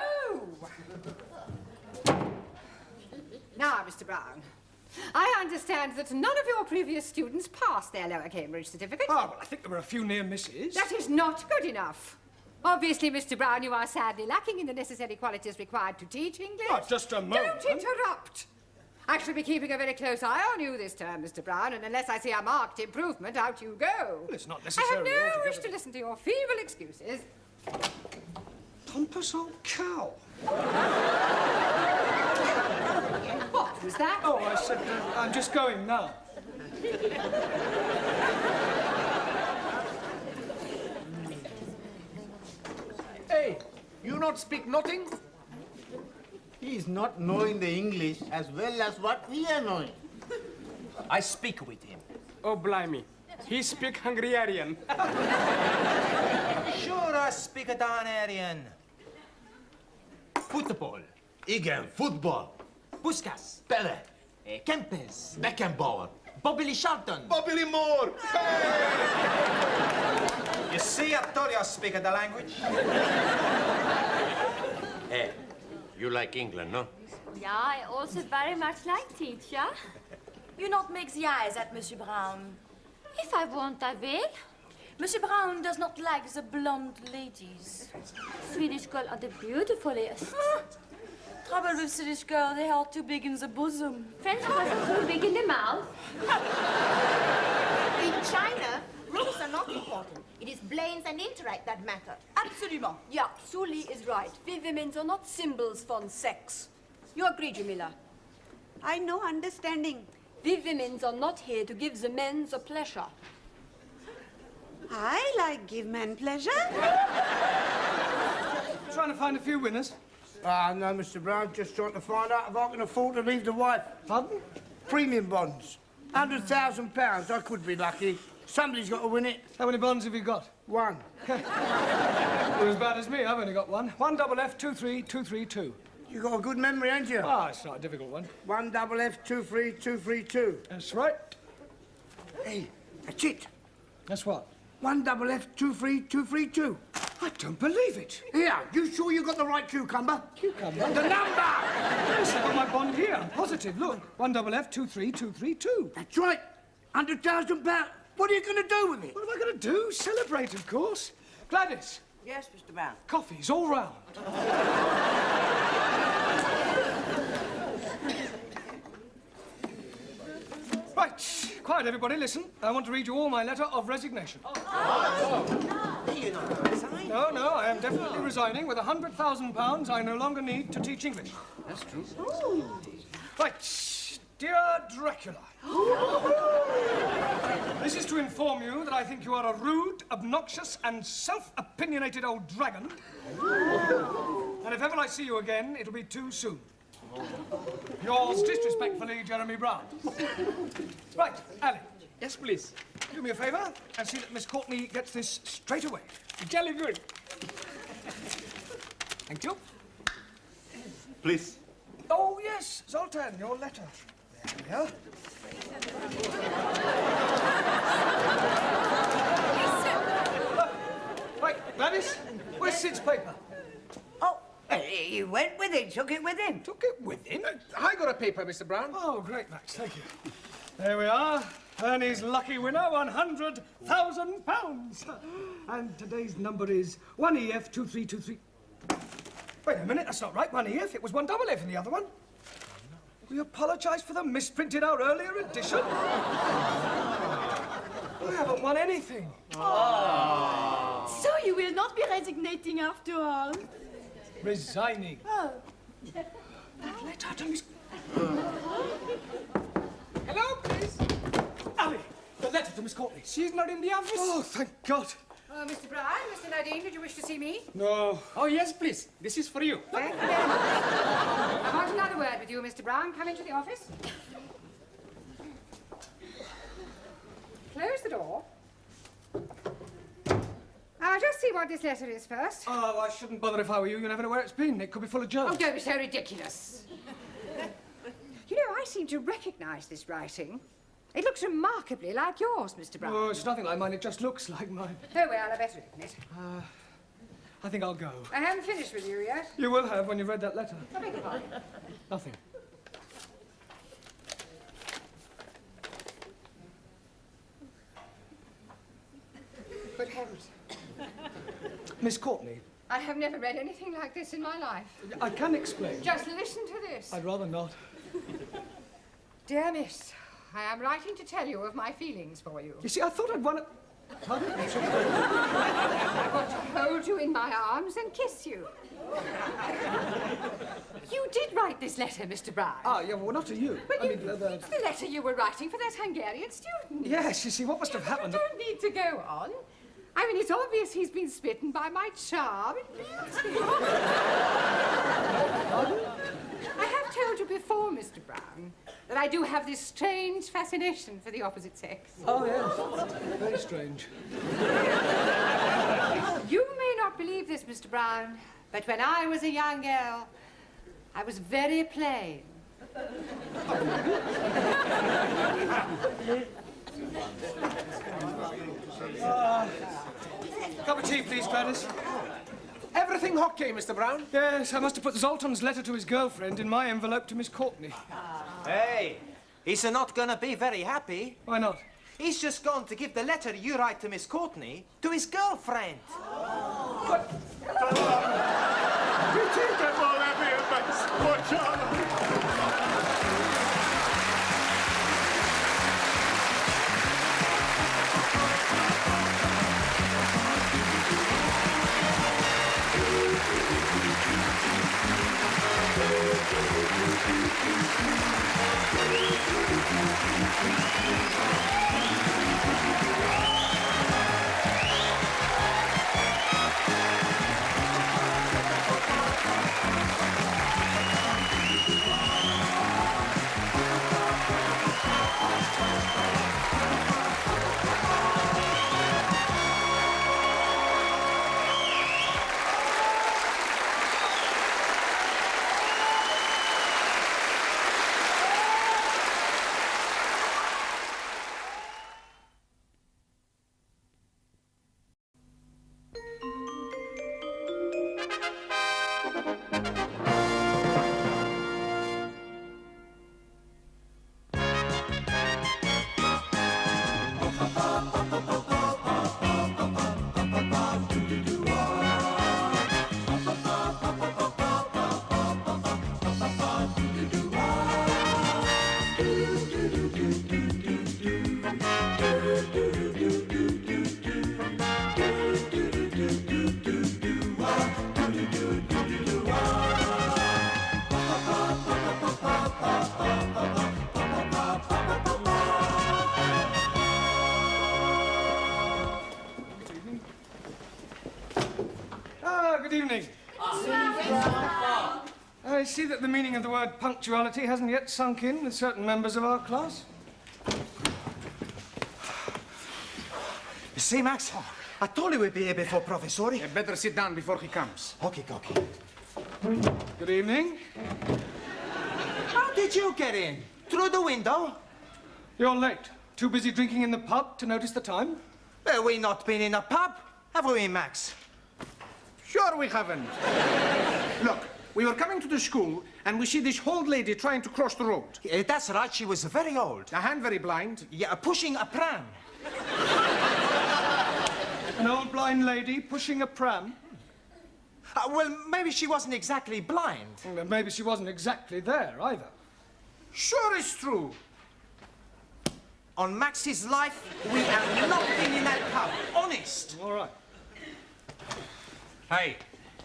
Now, Mr. Brown, I understand that none of your previous students passed their lower Cambridge certificate. Ah, well, I think there were a few near misses. That is not good enough. Obviously, Mr. Brown, you are sadly lacking in the necessary qualities required to teach English. Oh, just a moment. Don't interrupt. I shall be keeping a very close eye on you this term, Mr. Brown, and unless I see a marked improvement, out you go. Well, it's not I have necessarily no altogether... wish to listen to your feeble excuses. Pompous old cow. What was that? Oh, I said, I'm just going now. not speak nothing? He is not knowing the English as well as what we are knowing. I speak with him. Oh, blimey. He speak Hungarian. Sure, I speak a Danarian. Football. Igen, football. Puskas. Pele. Kempes. Beckenbauer. Bobby Lee Charlton. Bobby Lee Moore. You see, I told you I speak the language. Hey, you like England, no? Yeah, I also very much like teacher. You not make the eyes at Monsieur Brown. If I want, I will. Monsieur Brown does not like the blonde ladies. Swedish girls are the beautifulest. Trouble with Swedish girls, they are too big in the bosom. French girls are too big in the mouth. In China, looks are not important. It is brains and intellect that matter. Absolument. Yeah, Sully is right. We women are not symbols for sex. You agree, Jamila? I know understanding. We women are not here to give the men the pleasure. I like give men pleasure. Trying to find a few winners. Ah, no, Mr. Brown, just trying to find out if I can afford to leave the wife. Pardon? Premium bonds. £100,000. I could be lucky. Somebody's got to win it. How many bonds have you got? One. You're as bad as me. I've only got one. 1FF23232. You got a good memory, ain't you? Ah, it's not a difficult one. 1FF23232. That's right. Hey, that's it. That's what? 1FF23232. I don't believe it. Here, you sure you got the right cucumber? Cucumber? The number! Yes, I've got my bond here. I'm positive. Look, 1FF23232. That's right. £100,000. What are you going to do with it? What am I going to do? Celebrate, of course. Gladys. Yes, Mr. Brown. Coffees all round. Right, quiet everybody, listen. I want to read you all my letter of resignation. No, I am definitely resigning. With £100,000 I no longer need to teach English. That's true. Right, dear Dracula. This is to inform you that I think you are a rude, obnoxious, and self-opinionated old dragon. And if ever I see you again, it'll be too soon. Yours disrespectfully, Jeremy Brown. Right, Ali. Yes, please. Do me a favour and see that Miss Courtney gets this straight away. Jolly good. Thank you. Please. Oh, yes, Zoltan, your letter. There we are. Right, Gladys, where's Sid's paper? Oh, he went with it, took it with him. Took it with him? I got a paper, Mr. Brown. Oh, great, Max, thank you. There we are. Ernie's lucky winner, £100,000. And today's number is 1EF2323. Wait a minute, that's not right. 1EF, it was 1FF in the other one. We apologise for the misprinted our earlier edition. I haven't won anything. So you will not be resignating after all? Resigning. Oh. That letter to Miss... Hello, please. Ali, the letter to Miss Courtney. She's not in the office. Oh, thank God. Mr. Brown, Mr. Nadine, did you wish to see me? No. Oh, yes, please. This is for you. Thank you very much. I want another word with you, Mr. Brown. Come into the office. Close the door. I'll just see what this letter is first. Oh, I shouldn't bother if I were you. You never know where it's been. It could be full of germs. Oh, don't be so ridiculous. You know, I seem to recognise this writing. It looks remarkably like yours, Mr. Brown. Oh, it's nothing like mine. It just looks like mine. Oh, well, I better open it. I think I'll go. I haven't finished with you yet. You will have when you've read that letter. I beg your pardon. Nothing. Good heavens. Miss Courtney, I have never read anything like this in my life. I can explain. Just listen to this. I'd rather not. Dear Miss, I am writing to tell you of my feelings for you. You see, I thought I'd won it. Pardon? I want to hold you in my arms and kiss you. You did write this letter, Mr. Brown. Ah, yeah, well, not to you. But It's the letter you were writing for that Hungarian student. Yes, you see, what must have happened... You don't need to go on. I mean, it's obvious he's been smitten by my charm. I have told you before, Mr. Brown, that I do have this strange fascination for the opposite sex. Oh, yes. Very strange. You may not believe this, Mr. Brown, but when I was a young girl, I was very plain. Cup of tea, please, Gladys. Everything okay, Mr. Brown? Yes, I must have put Zoltan's letter to his girlfriend in my envelope to Miss Courtney. Hey, he's not gonna be very happy. Why not? He's just going to give the letter you write to Miss Courtney to his girlfriend. Good evening. I see that the meaning of the word punctuality hasn't yet sunk in with certain members of our class. You see, Max? I told you we'd be here before Professori. You better sit down before he comes. Okay. Good evening. How did you get in? Through the window? You're late. Too busy drinking in the pub to notice the time? Well, we not been in a pub, have we, Max? Sure we haven't. Look, we were coming to the school and we see this old lady trying to cross the road. That's right, she was very old. And very blind. Yeah, pushing a pram. An old blind lady pushing a pram? Well, maybe she wasn't exactly blind. Well, maybe she wasn't exactly there, either. Sure it's true. On Max's life, we have not been in that pub. Honest. All right. Hey,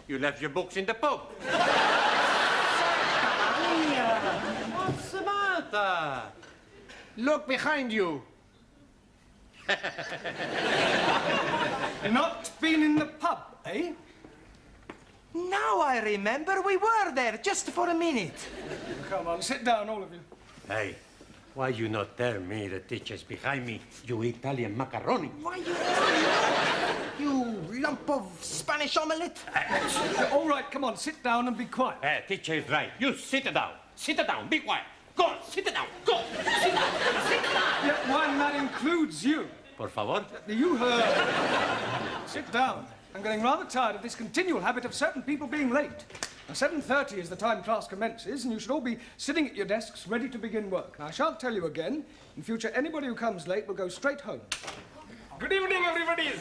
you left your books in the pub. What's the matter? Look behind you. Not been in the pub, eh? Now I remember we were there just for a minute. Come on, sit down, all of you. Hey, why you not tell me the teacher's behind me, you Italian macaroni? Why you lump of Spanish omelette? All right, come on, sit down and be quiet. Teacher is right. You sit down. Sit down. Be quiet. Go on, sit down. Go. Sit down. Sit down. Yeah, one that includes you. Por favor. You heard. Sit down. I'm getting rather tired of this continual habit of certain people being late. Now, 7:30 is the time class commences, and you should all be sitting at your desks ready to begin work. Now, I shan't tell you again. In future, anybody who comes late will go straight home. Good evening, everybody.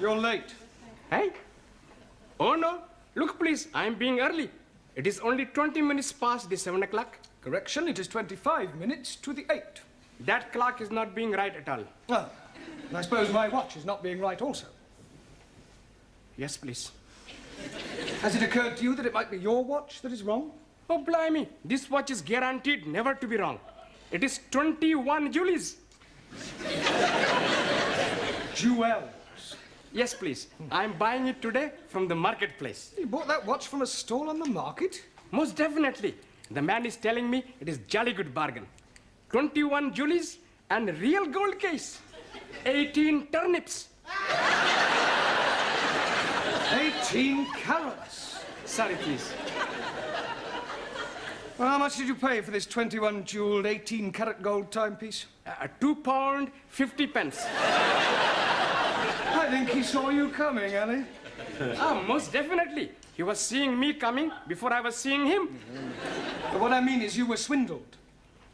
You're late. Hey? Oh, no. Look, please, I'm being early. It is only 20 minutes past the 7 o'clock. Correction, it is 25 minutes to the 8. That clock is not being right at all. Oh, and I suppose my watch is not being right also. Yes, please. Has it occurred to you that it might be your watch that is wrong? Oh, blimey. This watch is guaranteed never to be wrong. It is 21 Julies. Jewels. Yes, please. I'm buying it today from the marketplace. You bought that watch from a stall on the market? Most definitely. The man is telling me it is jolly good bargain. 21 jewels and real gold case. 18 turnips. 18 carats. Sorry, please. Well, how much did you pay for this 21 jeweled 18 carat gold timepiece? £2.50. I think he saw you coming, Ali. Most definitely. He was seeing me coming before I was seeing him. But what I mean is you were swindled.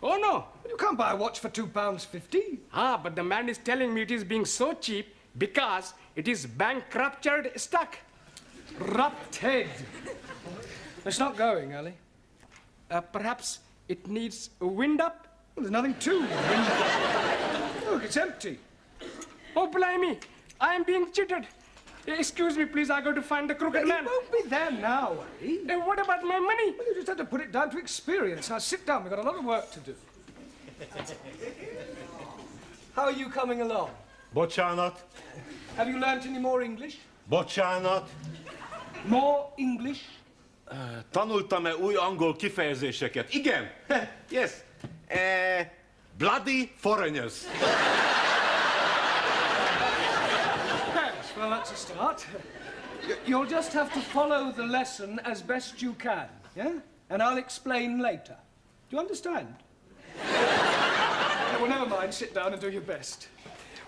Oh, no. You can't buy a watch for £2.50. But the man is telling me it is being so cheap because it is bankrupted stock. Rupted. It's not going, Ali. Perhaps it needs a wind up? Well, there's nothing to wind up. Look, it's empty. Oh, blimey. I am being cheated. Excuse me, please. I go to find the crooked man. He won't be there now, Ali. What about my money? Well, you just had to put it down to experience. Now, sit down. We've got a lot of work to do. How are you coming along? Bocsánat. Have you learnt any more English? Bocsánat. More English? Tanultam-e új angol kifejezéseket? Igen. Yes. Bloody foreigners. Yes, well, that's a start. You'll just have to follow the lesson as best you can, yeah? And I'll explain later. Do you understand? Well, never mind. Sit down and do your best.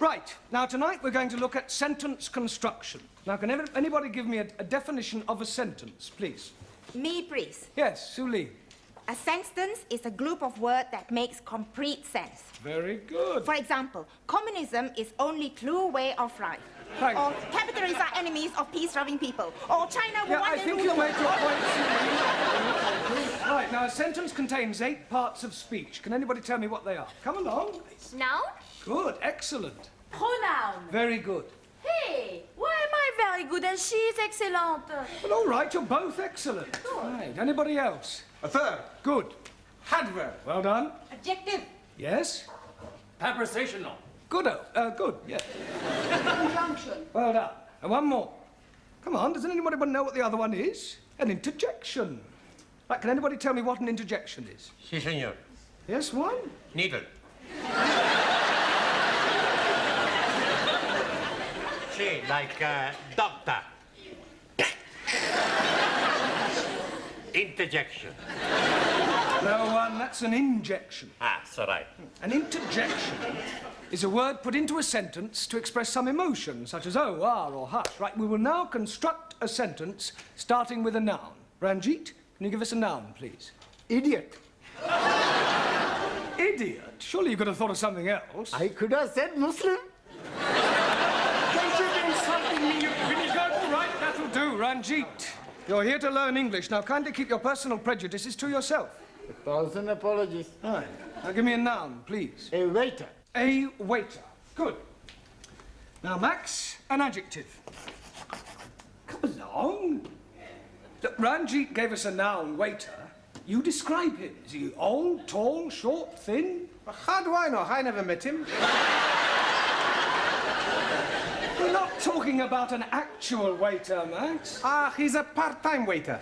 Right. Now, tonight we're going to look at sentence construction. Now, can anybody give me a definition of a sentence, please? Me, please. Yes, Suli. A sentence is a group of words that makes complete sense. Very good. For example, communism is only true way of life. Thank or capitalists are enemies of peace-loving people. Or China will Yeah, one I day think rule you'll the make your world. point, Suli. Right, now, a sentence contains 8 parts of speech. Can anybody tell me what they are? Come along. Noun? Good, excellent. Pronoun. Very good. Hey, why am I very good and she is excellent? Well, all right, you're both excellent. Right, anybody else? A third. Good. Adverb. Well done. Adjective. Yes? Prepositional. Good, good, yes. Conjunction. Well done. And one more. Come on, does anybody know what the other one is? An interjection. Right, can anybody tell me what an interjection is? Si, senor. Yes, one? Needle. Si, like doctor. Interjection. No, one, that's an injection. That's all right. An interjection is a word put into a sentence to express some emotion, such as oh, ah, or hush. Right, we will now construct a sentence starting with a noun. Ranjit, can you give us a noun, please? Idiot. Idiot? Surely you could have thought of something else. I could have said Muslim. Don't you be insulting me, you vinegar. Right, that'll do, Ranjit. You're here to learn English. Now, kindly keep your personal prejudices to yourself. 1,000 apologies. Right. Now, give me a noun, please. A waiter. A waiter. Good. Now, Max, an adjective. Come along. Look, Ranjit gave us a noun, waiter. You describe him. Is he old, tall, short, thin? How do I know? I never met him. We're not talking about an actual waiter, Max. He's a part-time waiter.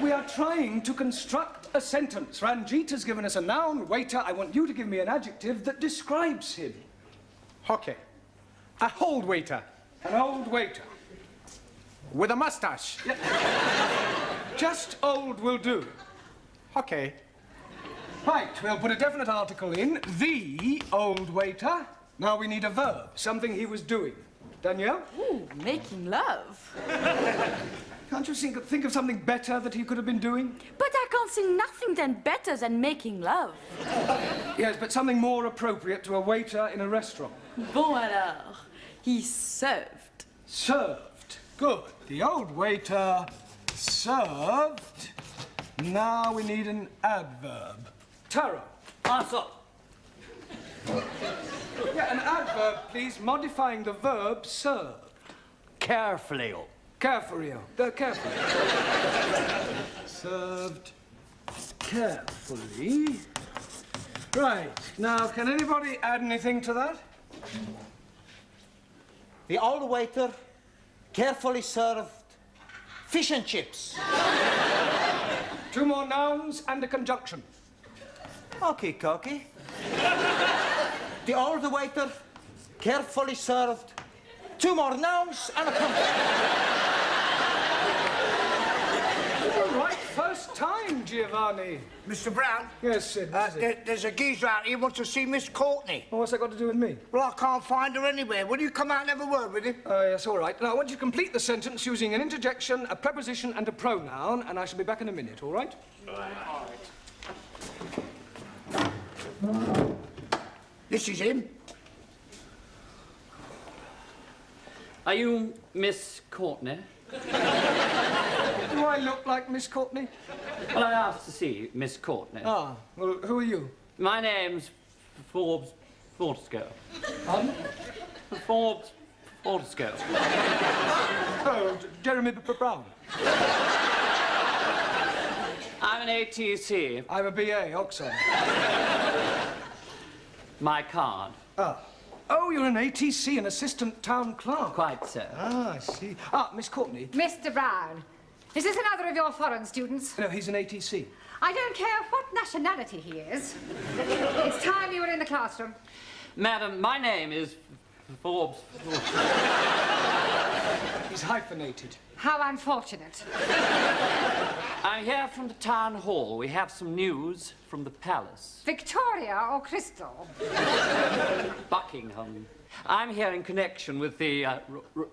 We are trying to construct a sentence. Ranjit has given us a noun, waiter. I want you to give me an adjective that describes him. Okay. A old waiter. An old waiter. With a mustache. Just old will do. Okay. Right, we'll put a definite article in. The old waiter. Now we need a verb, something he was doing. Danielle? Ooh, making love. Can't you think of something better that he could have been doing? But I can't see nothing then better than making love. Yes, but something more appropriate to a waiter in a restaurant. Bon alors, he served. Served. Good. The old waiter served. Now we need an adverb. Taro. Answer. Yeah, an adverb, please, modifying the verb served. Carefully. Carefully. Carefully. Served carefully. Right. Now, can anybody add anything to that? The old waiter carefully served fish and chips. 2 more nouns and a conjunction. Okie dokie. The old waiter carefully served 2 more nouns and a conjunction. All right, first time, Giovanni. Mr. Brown? Yes, Sid. There's a geezer out here who wants to see Miss Courtney. Well, what's that got to do with me? Well, I can't find her anywhere. Will you come out and have a word with him? Yes, all right. Now, I want you to complete the sentence using an interjection, a preposition, and a pronoun, and I shall be back in a minute, all right? This is him. Are you Miss Courtney? Do I look like Miss Courtney? Well, I asked to see Miss Courtney. Ah, well, who are you? My name's Forbes Fortescue. Pardon? Forbes Fortescue. Oh, Jeremy Brown. I'm an ATC. I'm a BA, Oxon. My card. Ah. Oh, you're an ATC, an assistant town clerk. Quite so. Ah, I see. Ah, Miss Courtney. Mr. Brown, is this another of your foreign students? No, he's an ATC. I don't care what nationality he is. It's time you were in the classroom. Madam, my name is Forbes. He's hyphenated. How unfortunate. I'm here from the town hall. We have some news from the palace. Victoria or Crystal? Buckingham. I'm here in connection with the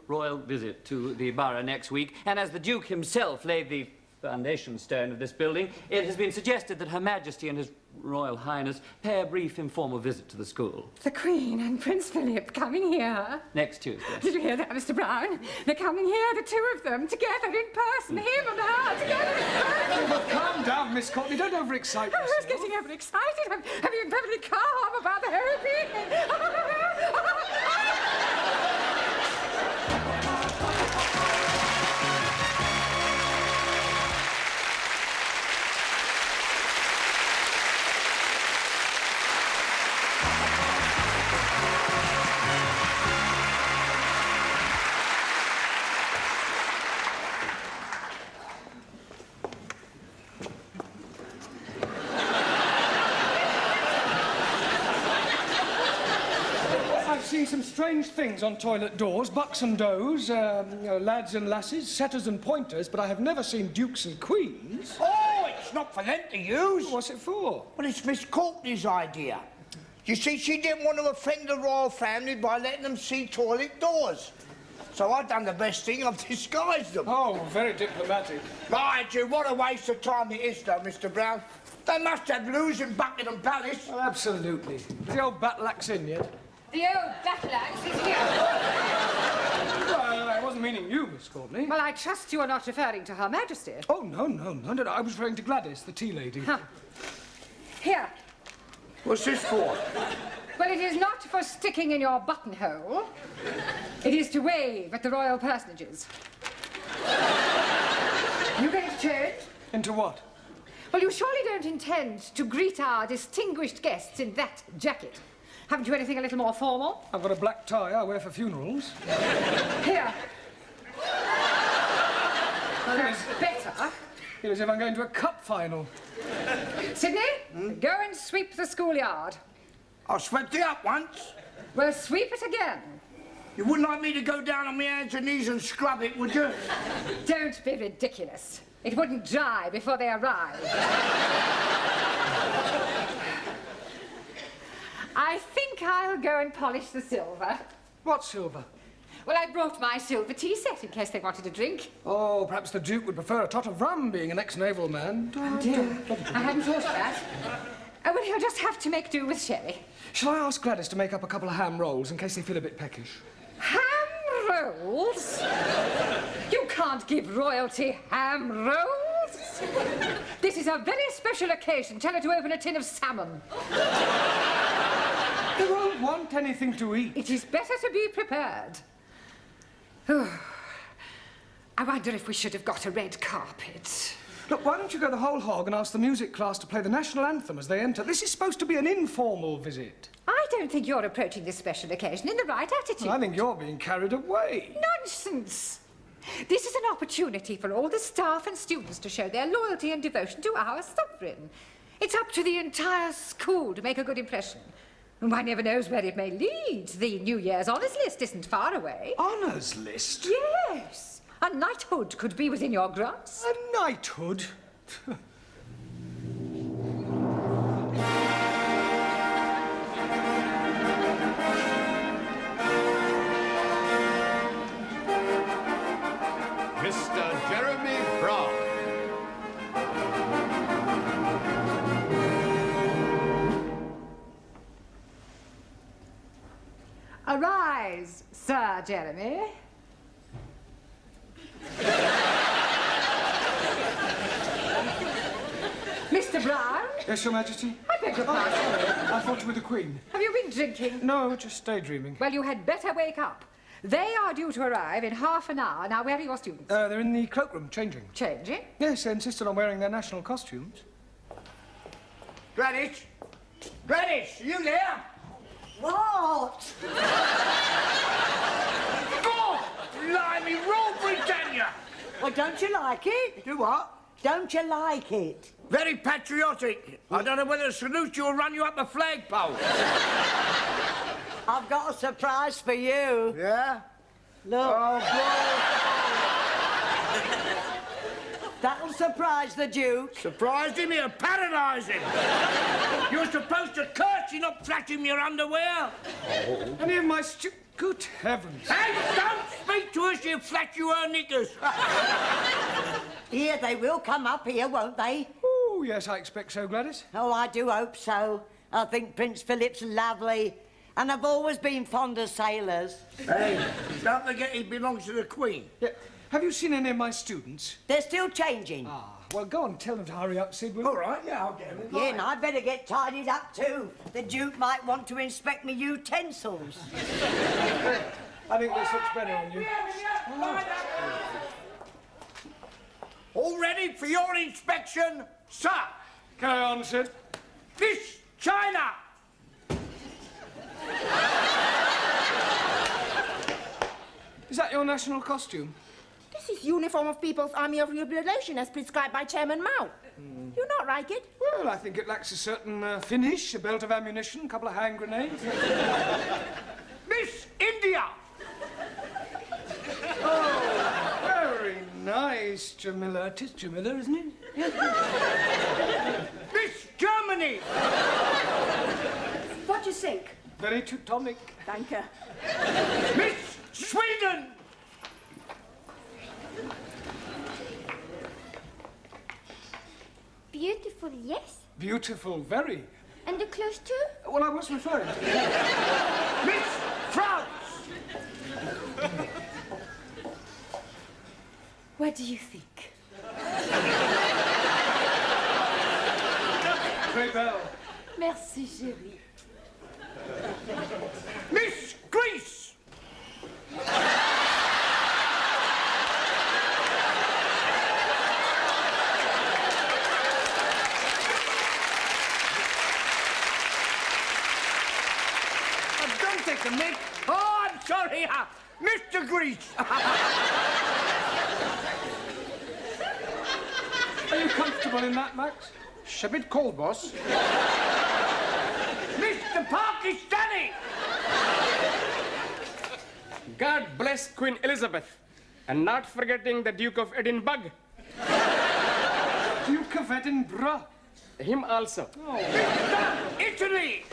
royal visit to the borough next week, and as the Duke himself laid the foundation stone of this building, it has been suggested that Her Majesty and His Royal Highness pay a brief informal visit to the school. The Queen and Prince Philip coming here. Next Tuesday. Did you hear that, Mr. Brown? They're coming here, the 2 of them, together in person, him and her, together in person. Well, calm down, Miss Courtney. Don't overexcite yourself. I was getting overexcited. I'm being perfectly calm about the whole thing. I've seen some strange things on toilet doors, bucks and does, lads and lasses, setters and pointers, but I have never seen dukes and queens. Oh, it's not for them to use. What's it for? Well, it's Miss Courtney's idea. You see, she didn't want to offend the royal family by letting them see toilet doors. So I've done the best thing, I've disguised them. Oh, very diplomatic. Mind you, what a waste of time it is, though, Mr. Brown. They must have lose in Buckingham Palace. Oh, absolutely. Is the old Batlax in yet? The old Batlax is here. Well, I wasn't meaning you, Miss Courtney. Well, I trust you are not referring to Her Majesty. Oh, no. I was referring to Gladys, the tea lady. Huh. Here. What's this for? Well, it is not for sticking in your buttonhole. It is to wave at the royal personages. You going to change? Into what? Well, you surely don't intend to greet our distinguished guests in that jacket. Haven't you anything a little more formal? I've got a black tie I wear for funerals. Here. Well, that's better. Feel as if I'm going to a cup final. Sydney, go and sweep the schoolyard. I swept it up once. Well, sweep it again. You wouldn't like me to go down on my hands and knees and scrub it, would you? Don't be ridiculous. It wouldn't dry before they arrive. I think I'll go and polish the silver. What silver? Well, I brought my silver tea set in case they wanted a drink. Oh, perhaps the Duke would prefer a tot of rum, being an ex-naval man. Oh, dear. I hadn't thought of that. Oh, well, he'll just have to make do with sherry. Shall I ask Gladys to make up a couple of ham rolls in case they feel a bit peckish? Ham rolls? You can't give royalty ham rolls. This is a very special occasion. Tell her to open a tin of salmon. They won't want anything to eat. It is better to be prepared. I wonder if we should have got a red carpet. Look, why don't you go the whole hog and ask the music class to play the national anthem as they enter? This is supposed to be an informal visit. I I don't think you're approaching this special occasion in the right attitude. I think you're being carried away. Nonsense! This is an opportunity for all the staff and students to show their loyalty and devotion to our sovereign. It's up to the entire school to make a good impression. And one never knows where it may lead. The New Year's honours list isn't far away. Honours list? Yes. A knighthood could be within your grasp. A knighthood? Mr. Jeremy Brown. Arise, Sir Jeremy. Mr. Brown? Yes, Your Majesty? I beg your pardon. I thought you were the Queen. Have you been drinking? No, just daydreaming. Well, you had better wake up. They are due to arrive in half an hour. Now, where are your students? They're in the cloakroom, changing. Changing? Yes, they insisted on wearing their national costumes. Gladys? Gladys, are you there? What? God, blimey, Rule Britannia! Well, don't you like it? Do what? Don't you like it? Very patriotic. I don't know whether to salute you or run you up a flagpole. I've got a surprise for you. Yeah? Look. Oh, That'll surprise the Duke. Surprised him, he'll paralyse him. You're supposed to curse, you not flash him your underwear. Oh. Any of my Good heavens. Hey, don't speak to us, you flash you her knickers. Here, they will come up here, won't they? Oh, yes, I expect so, Gladys. Oh, I do hope so. I think Prince Philip's lovely. And I've always been fond of sailors. Hey, don't forget he belongs to the Queen. Yeah. Have you seen any of my students? They're still changing. Ah, well, go on, tell them to hurry up, Sid. All right, yeah, I'll get them. Yeah, and I'd better get tidied up too. The Duke might want to inspect me utensils. I think this looks better on you. All ready for your inspection, sir? Carry on, Sid. This China. Is that your national costume? This is uniform of People's Army of Liberation as prescribed by Chairman Mao. You not like it? Well, I think it lacks a certain finish, a belt of ammunition, a couple of hand grenades. Miss India! Oh, very nice, Jamila. It is Jamila, isn't it? Miss Germany! What do you think? Very Teutonic. Thank you. Miss Sweden! Beautiful, yes. Beautiful, very. And the clothes too? Well, I was referring to... Miss France! What do you think? Très belle. Merci, chérie. Miss Greece! Don't take the mic. Oh, I'm sorry. Mr. Greece. Are you comfortable in that, Max? It's a bit cold, boss. Mr. Pakistani. God bless Queen Elizabeth, and not forgetting the Duke of Edinburgh. Duke of Edinburgh? Him also. Oh. Mr. Italy.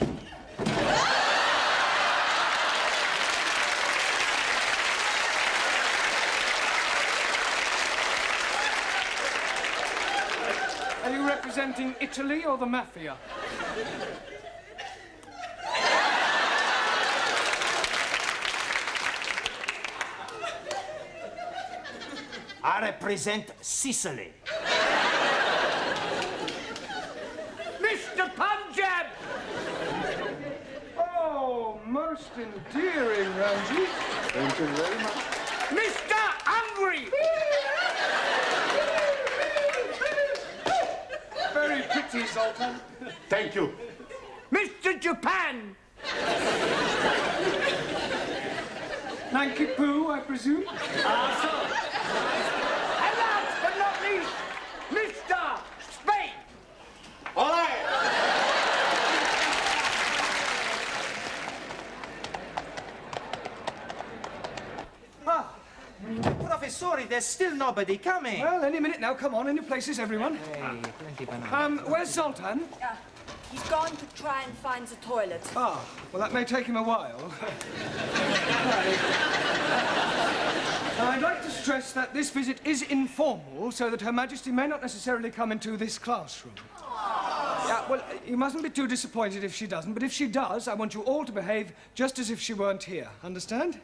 Are you representing Italy or the mafia? I represent Sicily. Mr. Punjab. Oh, most endearing, Ramsey. Thank you very much. Mr. Hungary. Very pretty, Zoltan. Thank you. Mr. Japan. Hanky Poo, I presume? And last but not least, Mr. Spain. All right. Ah, Professori, there's still nobody coming. Well, any minute now. Come on, in your places, everyone. Hey, plenty banana. Where's Zoltan? He's gone to try and find the toilet. Ah, well, that may take him a while. Now, I'd like to stress that this visit is informal, so that Her Majesty may not necessarily come into this classroom. Yeah, well, you mustn't be too disappointed if she doesn't, but if she does, I want you all to behave just as if she weren't here. Understand?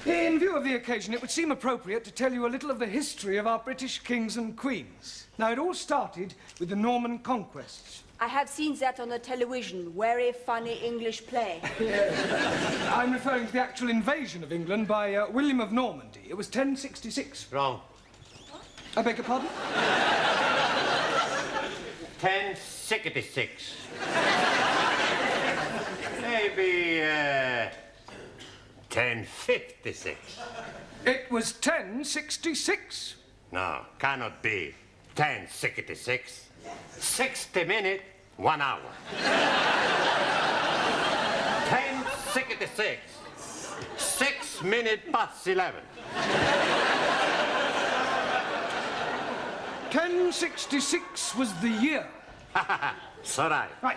In view of the occasion, it would seem appropriate to tell you a little of the history of our British kings and queens. Now, it all started with the Norman conquests. I have seen that on the television. Very funny English play. I'm referring to the actual invasion of England by William of Normandy. It was 1066. Wrong. I beg your pardon? 1066. Maybe, 1056. It was 1066. No, cannot be. 1066. 60 minutes, 1 hour. 1066. 6 minutes past 11. 1066 was the year. So right. Right.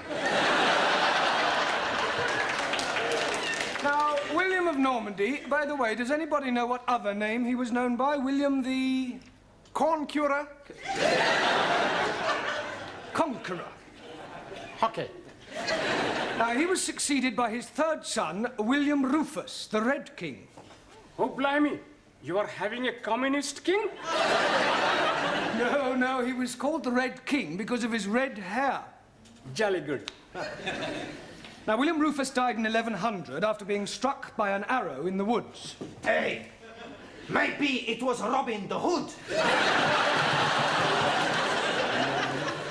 Now, William of Normandy, by the way, does anybody know what other name he was known by? William the... Corn curer? Conqueror. Okay. Now, he was succeeded by his third son, William Rufus, the Red King. Oh, blimey. You are having a communist king? No, he was called the Red King because of his red hair. Jolly good. Now, William Rufus died in 1100 after being struck by an arrow in the woods. Hey, maybe it was Robin the Hood.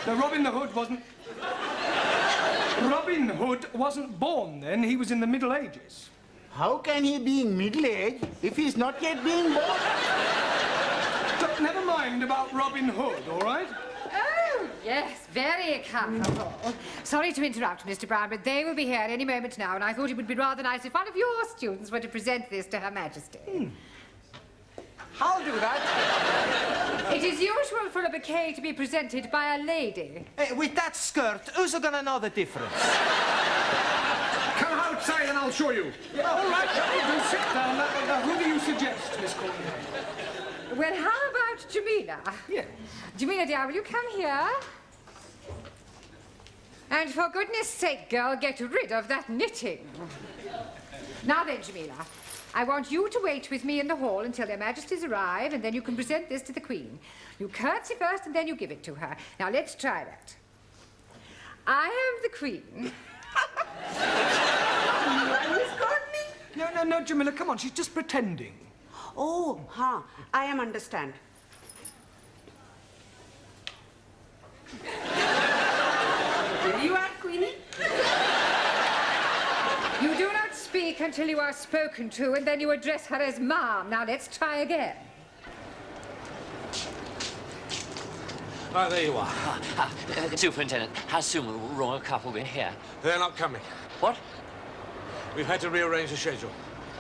No, Robin Hood wasn't born then. He was in the Middle Ages. How can he be in middle age if he's not yet been born? But never mind about Robin Hood, all right? Oh, yes, very comfortable. Sorry to interrupt, Mr. Brown, but they will be here any moment now, and I thought it would be rather nice if one of your students were to present this to Her Majesty. I'll do that. It is usual for a bouquet to be presented by a lady. Hey, with that skirt, who's gonna know the difference? Come outside and I'll show you. Yeah, all right, do sit down. Now, who do you suggest, Miss Courtney? Well, how about Jamila? Yeah. Jamila, dear, will you come here? And for goodness sake, girl, get rid of that knitting. Now then, Jamila, I want you to wait with me in the hall until their majesties arrive, and then you can present this to the Queen. You curtsy first, and then you give it to her. Now, let's try that. I am the Queen. Miss Courtney? No, Jamila, come on, she's just pretending. Oh, I am understand. Here you are, Queenie. You do not speak until you are spoken to, and then you address her as Mom. Now, let's try again. Oh, there you are. Superintendent, how soon will royal couple be here? They're not coming. What? We've had to rearrange the schedule.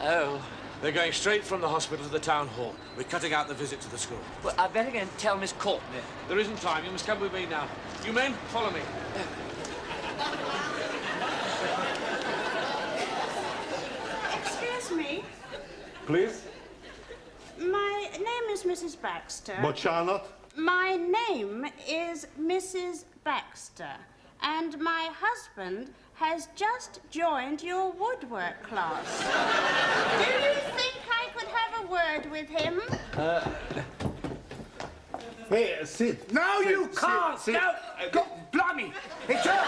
Oh. They're going straight from the hospital to the town hall. We're cutting out the visit to the school. Well, I better go and tell Miss Courtney. There isn't time. You must come with me now. You men, follow me. Excuse me. Please? My name is Mrs. Baxter. But Charlotte? My name is Mrs. Baxter, and my husband has just joined your woodwork class. Do you think I could have a word with him? Hey, sit. No, Sit, you sit, can't. sit. No, God, blimey. It's her.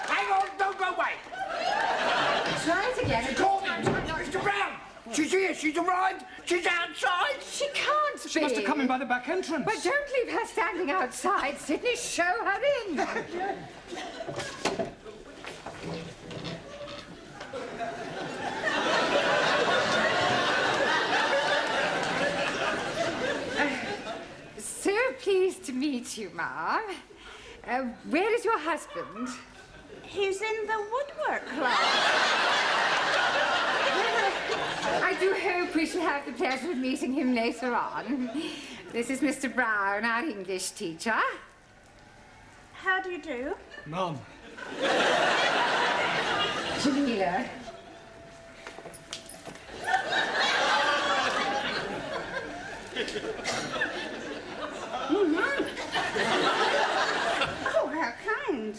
Hang on, don't go away. Try it again. Mr. Brown, she's here, she's arrived, she's outside. She can't She must have come in by the back entrance. But don't leave her standing outside, Sidney. Show her in. So pleased to meet you, Ma. Where is your husband? He's in the woodwork club. I do hope we shall have the pleasure of meeting him later on. This is Mr. Brown, our English teacher. How do you do? Mum. Jamila. Oh, how kind.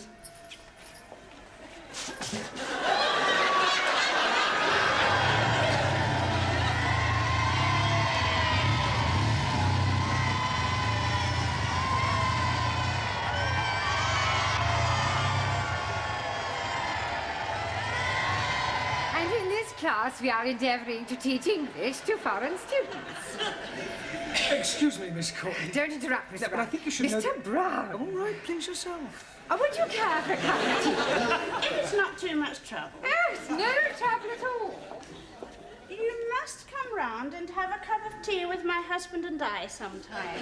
And in this class, we are endeavouring to teach English to foreign students. Excuse me, Miss Courtney. Don't interrupt, Mr. Yeah, but I think you should know Mr. Brown. All right, please yourself. Would you care for a cup of tea? It's not too much trouble. Oh, it's no trouble at all. You must come round and have a cup of tea with my husband and I sometime.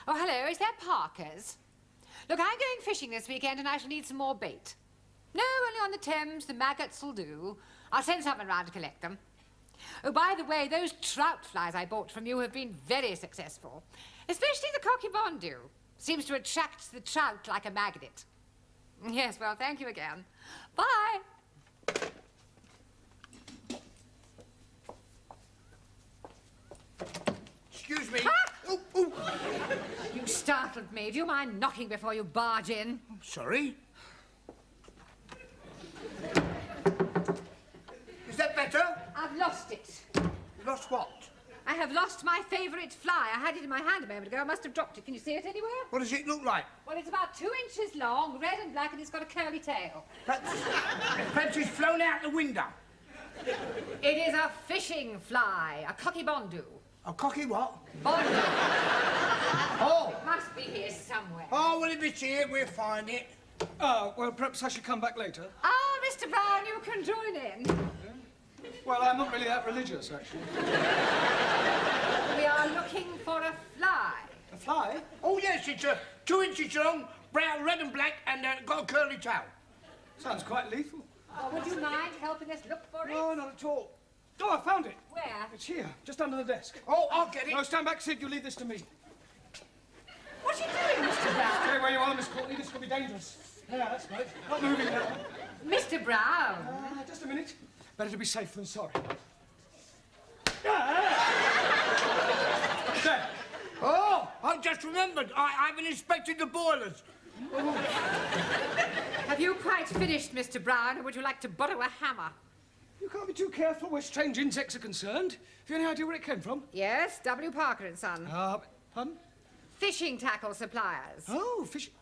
Oh, hello, is that Parker's? Look, I'm going fishing this weekend and I shall need some more bait. No, only on the Thames, the maggots will do. I'll send someone round to collect them. Oh, by the way, those trout flies I bought from you have been very successful. Especially the cocky bondu. Seems to attract the trout like a magnet. Yes, well, thank you again. Bye. Excuse me. Ah! Ooh. You startled me. Do you mind knocking before you barge in? Sorry. Is that better? I've lost it. You lost what? I have lost my favourite fly. I had it in my hand a moment ago. I must have dropped it. Can you see it anywhere? What does it look like? Well, it's about 2 inches long, red and black, and it's got a curly tail. Perhaps it's flown out the window. It is a fishing fly, a cocky bondu. A cocky what? Bondu. Oh. It must be here somewhere. Oh, well, if it's here, we'll find it. Well, perhaps I should come back later. Ah, Mr. Brown, you can join in. Well, I'm not really that religious, actually. We are looking for a fly. A fly? Oh, yes, it's 2 inches long, brown, red and black, and got a curly tail. Sounds quite lethal. Oh, would you mind helping us look for it? No, not at all. Oh, I found it. Where? It's here, just under the desk. Oh, I'll get it. No, stand back, Sid. You leave this to me. What are you doing, Mr. Brown? Stay where you are, Miss Courtney. This could be dangerous. Yeah, that's right. Not moving now. Mr. Brown. Just a minute. Better to be safe than sorry. There. Oh, I've just remembered. I haven't inspected the boilers. Have you quite finished, Mr. Brown, or would you like to borrow a hammer? You can't be too careful where strange insects are concerned. Have you any idea where it came from? Yes, W. Parker and Son. Pardon? Fishing tackle suppliers. Oh, fishing.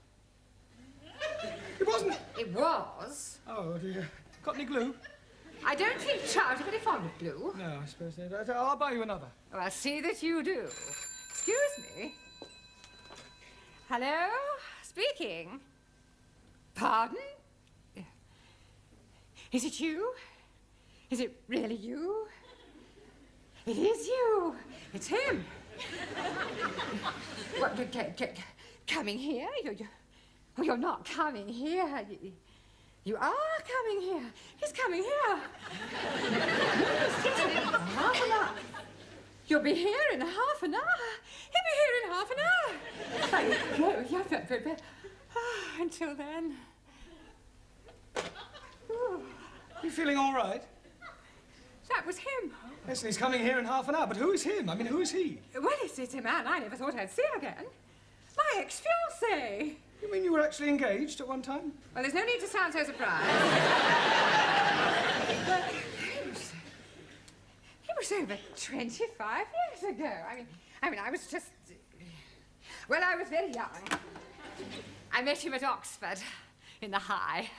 It wasn't. It was. Oh, dear. Got any glue? I don't think trout are very fond of glue. No, I suppose they don't. I'll buy you another. Oh, I'll see that you do. Excuse me. Hello? Speaking. Pardon? Is it you? Is it really you? It is you. It's him. What, coming here? You're not coming here. You are coming here. He's coming here. Half an hour. You'll be here in half an hour. He'll be here in half an hour. Until then. You feeling all right? That was him. Yes, he's coming here in half an hour. But who is him? I mean, who is he? Well, it's a man I never thought I'd see again. My ex-fiancé. You mean you were actually engaged at one time? Well, there's no need to sound so surprised. But he was over 25 years ago. I mean, I was just... Well, I was very young. I met him at Oxford, in the High.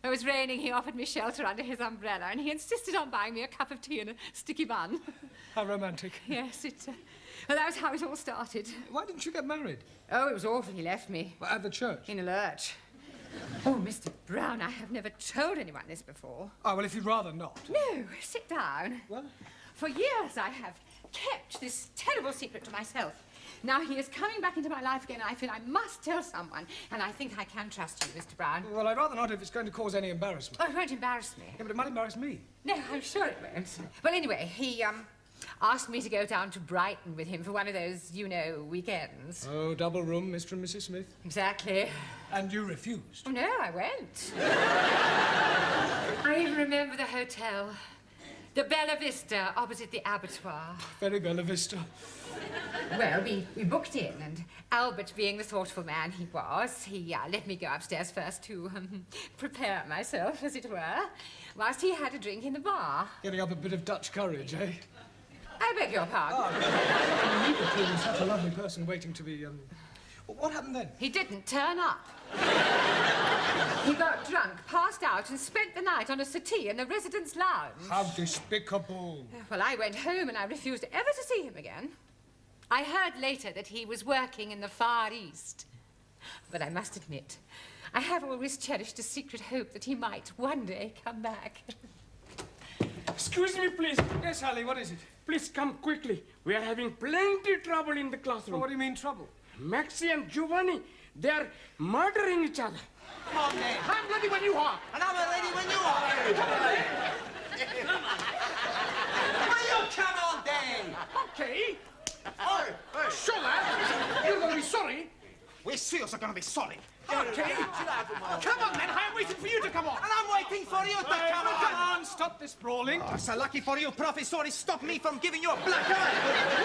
It was raining, he offered me shelter under his umbrella, and he insisted on buying me a cup of tea and a sticky bun. How romantic. Yes, well, that was how it all started. Why didn't you get married? Oh, it was awful. He left me. Well, at the church? In a lurch. Oh, Mr. Brown, I have never told anyone this before. Oh, well, if you'd rather not. No, sit down. What? For years I have kept this terrible secret to myself. Now he is coming back into my life again, and I feel I must tell someone, and I think I can trust you, Mr. Brown. Well, I'd rather not if it's going to cause any embarrassment. Oh, it won't embarrass me. Yeah, but it might embarrass me. No, I'm sure it won't. Well, anyway, he, asked me to go down to Brighton with him for one of those, you know, weekends. Oh, double room, Mr. and Mrs. Smith? Exactly. And you refused? Oh, no, I went. I even remember the hotel. The Bella Vista, opposite the abattoir. Very Bella Vista. Well, we booked in, and Albert, being the thoughtful man he was, he let me go upstairs first to prepare myself, as it were, whilst he had a drink in the bar. Getting up a bit of Dutch courage, eh? I beg your pardon. Oh, you were such a lovely person waiting to be, What happened then? He didn't turn up. He got drunk, passed out, and spent the night on a settee in the residence lounge. How despicable. Well, I went home and I refused ever to see him again. I heard later that he was working in the Far East. But I must admit, I have always cherished a secret hope that he might one day come back. Excuse me, please. Yes, Harley, what is it? Please come quickly. We are having plenty trouble in the classroom. Well, what do you mean, trouble? Maxie and Giovanni, they are murdering each other. Come on, then. I'm ready when you are. And I'm ready when you are. Will you come on, then? Okay. Hey, hey. Sure, lad. You're going to be sorry. We're seriously going to be sorry. Okay. Come on, then. I'm waiting for you to come on. And I'm waiting for you to come on. Come on, stop this brawling. Oh, so lucky for you, Professor, he stopped me from giving you a black eye.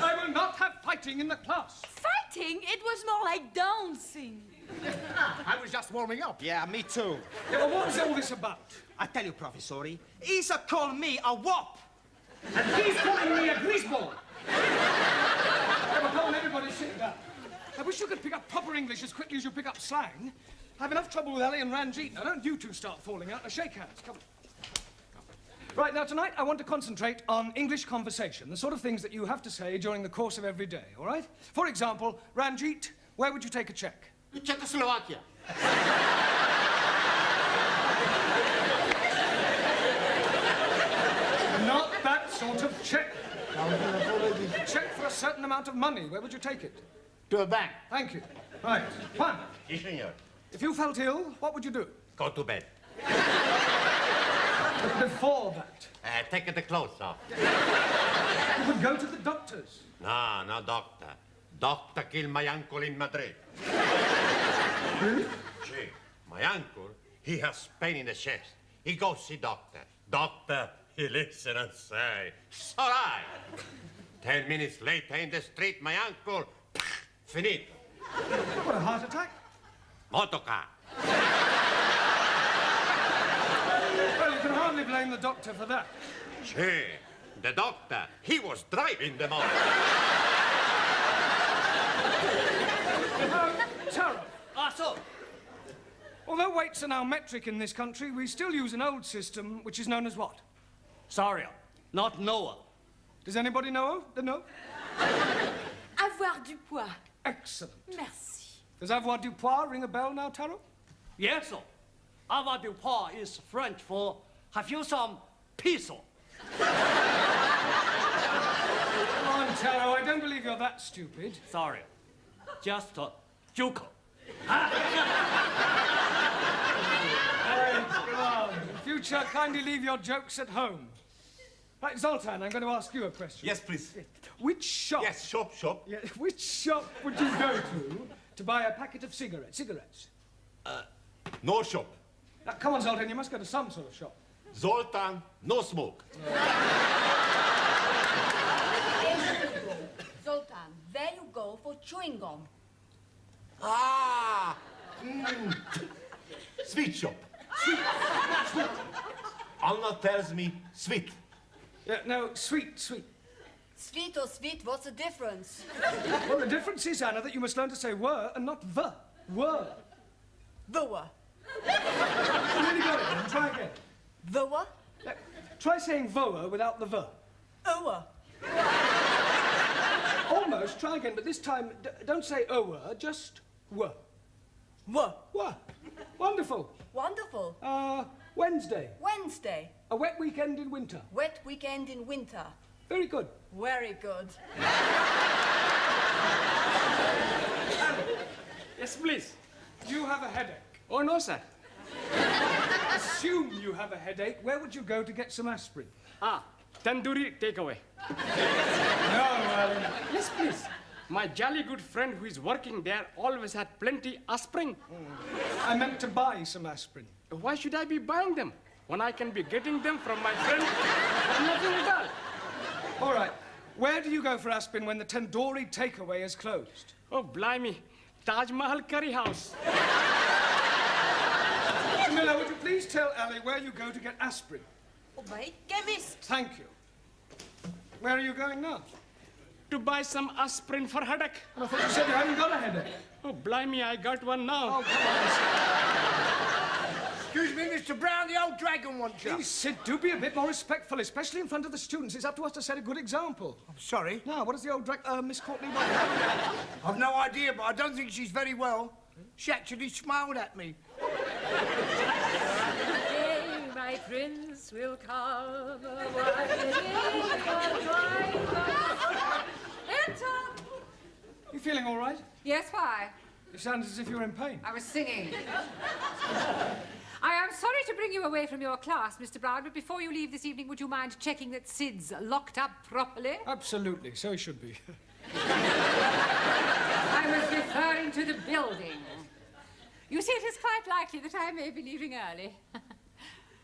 I will not have fighting in the class. Fighting? It was more like dancing. I was just warming up. Yeah, me too. Yeah, well, what was all this about? I tell you, Professor, he's called me a wop. And he's calling me a greaseball. I will call everybody sit down. I wish you could pick up proper English as quickly as you pick up slang. I have enough trouble with Ellie and Ranjit. Now, don't you two start falling out. Now, shake hands. Come on. Right, now, tonight, I want to concentrate on English conversation, the sort of things that you have to say during the course of every day, all right? For example, Ranjit, where would you take a check? Czechoslovakia. Not that sort of check. A check for a certain amount of money. Where would you take it? To a bank. Thank you. Right. Juan, Sí, señor. if you felt ill, what would you do? Go to bed. But before that, Take the clothes off. you would go to the doctor's. No, no, doctor. Doctor killed my uncle in Madrid. Really? Gee, my uncle, he has pain in the chest. He goes see doctor. Doctor, he listen and say, it's all right. 10 minutes later in the street, my uncle, finito. What, a heart attack? Motorcar. Well, you can hardly blame the doctor for that. Gee, the doctor, he was driving the motor. Taro. So, although weights are now metric in this country, we still use an old system which is known as what? Sorry, not Noah. Does anybody know? No? Avoir du poids. Excellent. Merci. Does avoir du poids ring a bell now, Taro? Yes, sir. Avoir du poids is French for have you some peso? Come on, Taro, I don't believe you're that stupid. Sorry. Just a joke. Right, come on. In future, kindly leave your jokes at home. Right, Zoltan, I'm going to ask you a question. Yes, please. Which shop... Yes, shop. Yeah, which shop would you go to buy a packet of cigarettes? No shop. Now, come on, Zoltan, you must go to some sort of shop. Zoltan, no smoke. Zoltan, there you go for chewing gum. Ah! Sweet shop. Sweet. Anna tells me sweet. Yeah, no, sweet. Sweet or sweet, what's the difference? Well, the difference is, Anna, that you must learn to say were and not the. Were. The were. You really got it, then. Try again. The were? Try saying voa without the ver. Ower. Almost. Try again, but this time, don't say ower, just were. Were. Were. Wonderful. Wonderful. Wednesday. Wednesday. A wet weekend in winter. Wet weekend in winter. Very good. Very good. Yes, please. Do you have a headache? Oh, no, sir. Assume you have a headache. Where would you go to get some aspirin? Tandoori takeaway. No, Yes, please. My jolly good friend who is working there always had plenty aspirin. I meant to buy some aspirin. Why should I be buying them when I can be getting them from my friend for nothing at all? All right. Where do you go for aspirin when the tandoori takeaway is closed? Oh, blimey. Taj Mahal Curry House. Miller, would you please tell Ali where you go to get aspirin? Oh, my chemist. Thank you. Where are you going now? To buy some aspirin for headache. I thought you said you hadn't got a headache. Oh, blimey, I got one now. Oh, come on, Excuse me, Mr. Brown, the old dragon wants you. Please, Sid, do be a bit more respectful, especially in front of the students. It's up to us to set a good example. I'm sorry. Now, what does the old Miss Courtney want? I've no idea, but I don't think she's very well. She actually smiled at me. Today my prince will come. Enter! You feeling all right? Yes, why? You sound as if you were in pain. I was singing. I am sorry to bring you away from your class, Mr. Brown, but before you leave this evening, would you mind checking that Sid's locked up properly? Absolutely, so he should be. I was referring to the building. You see, it is quite likely that I may be leaving early.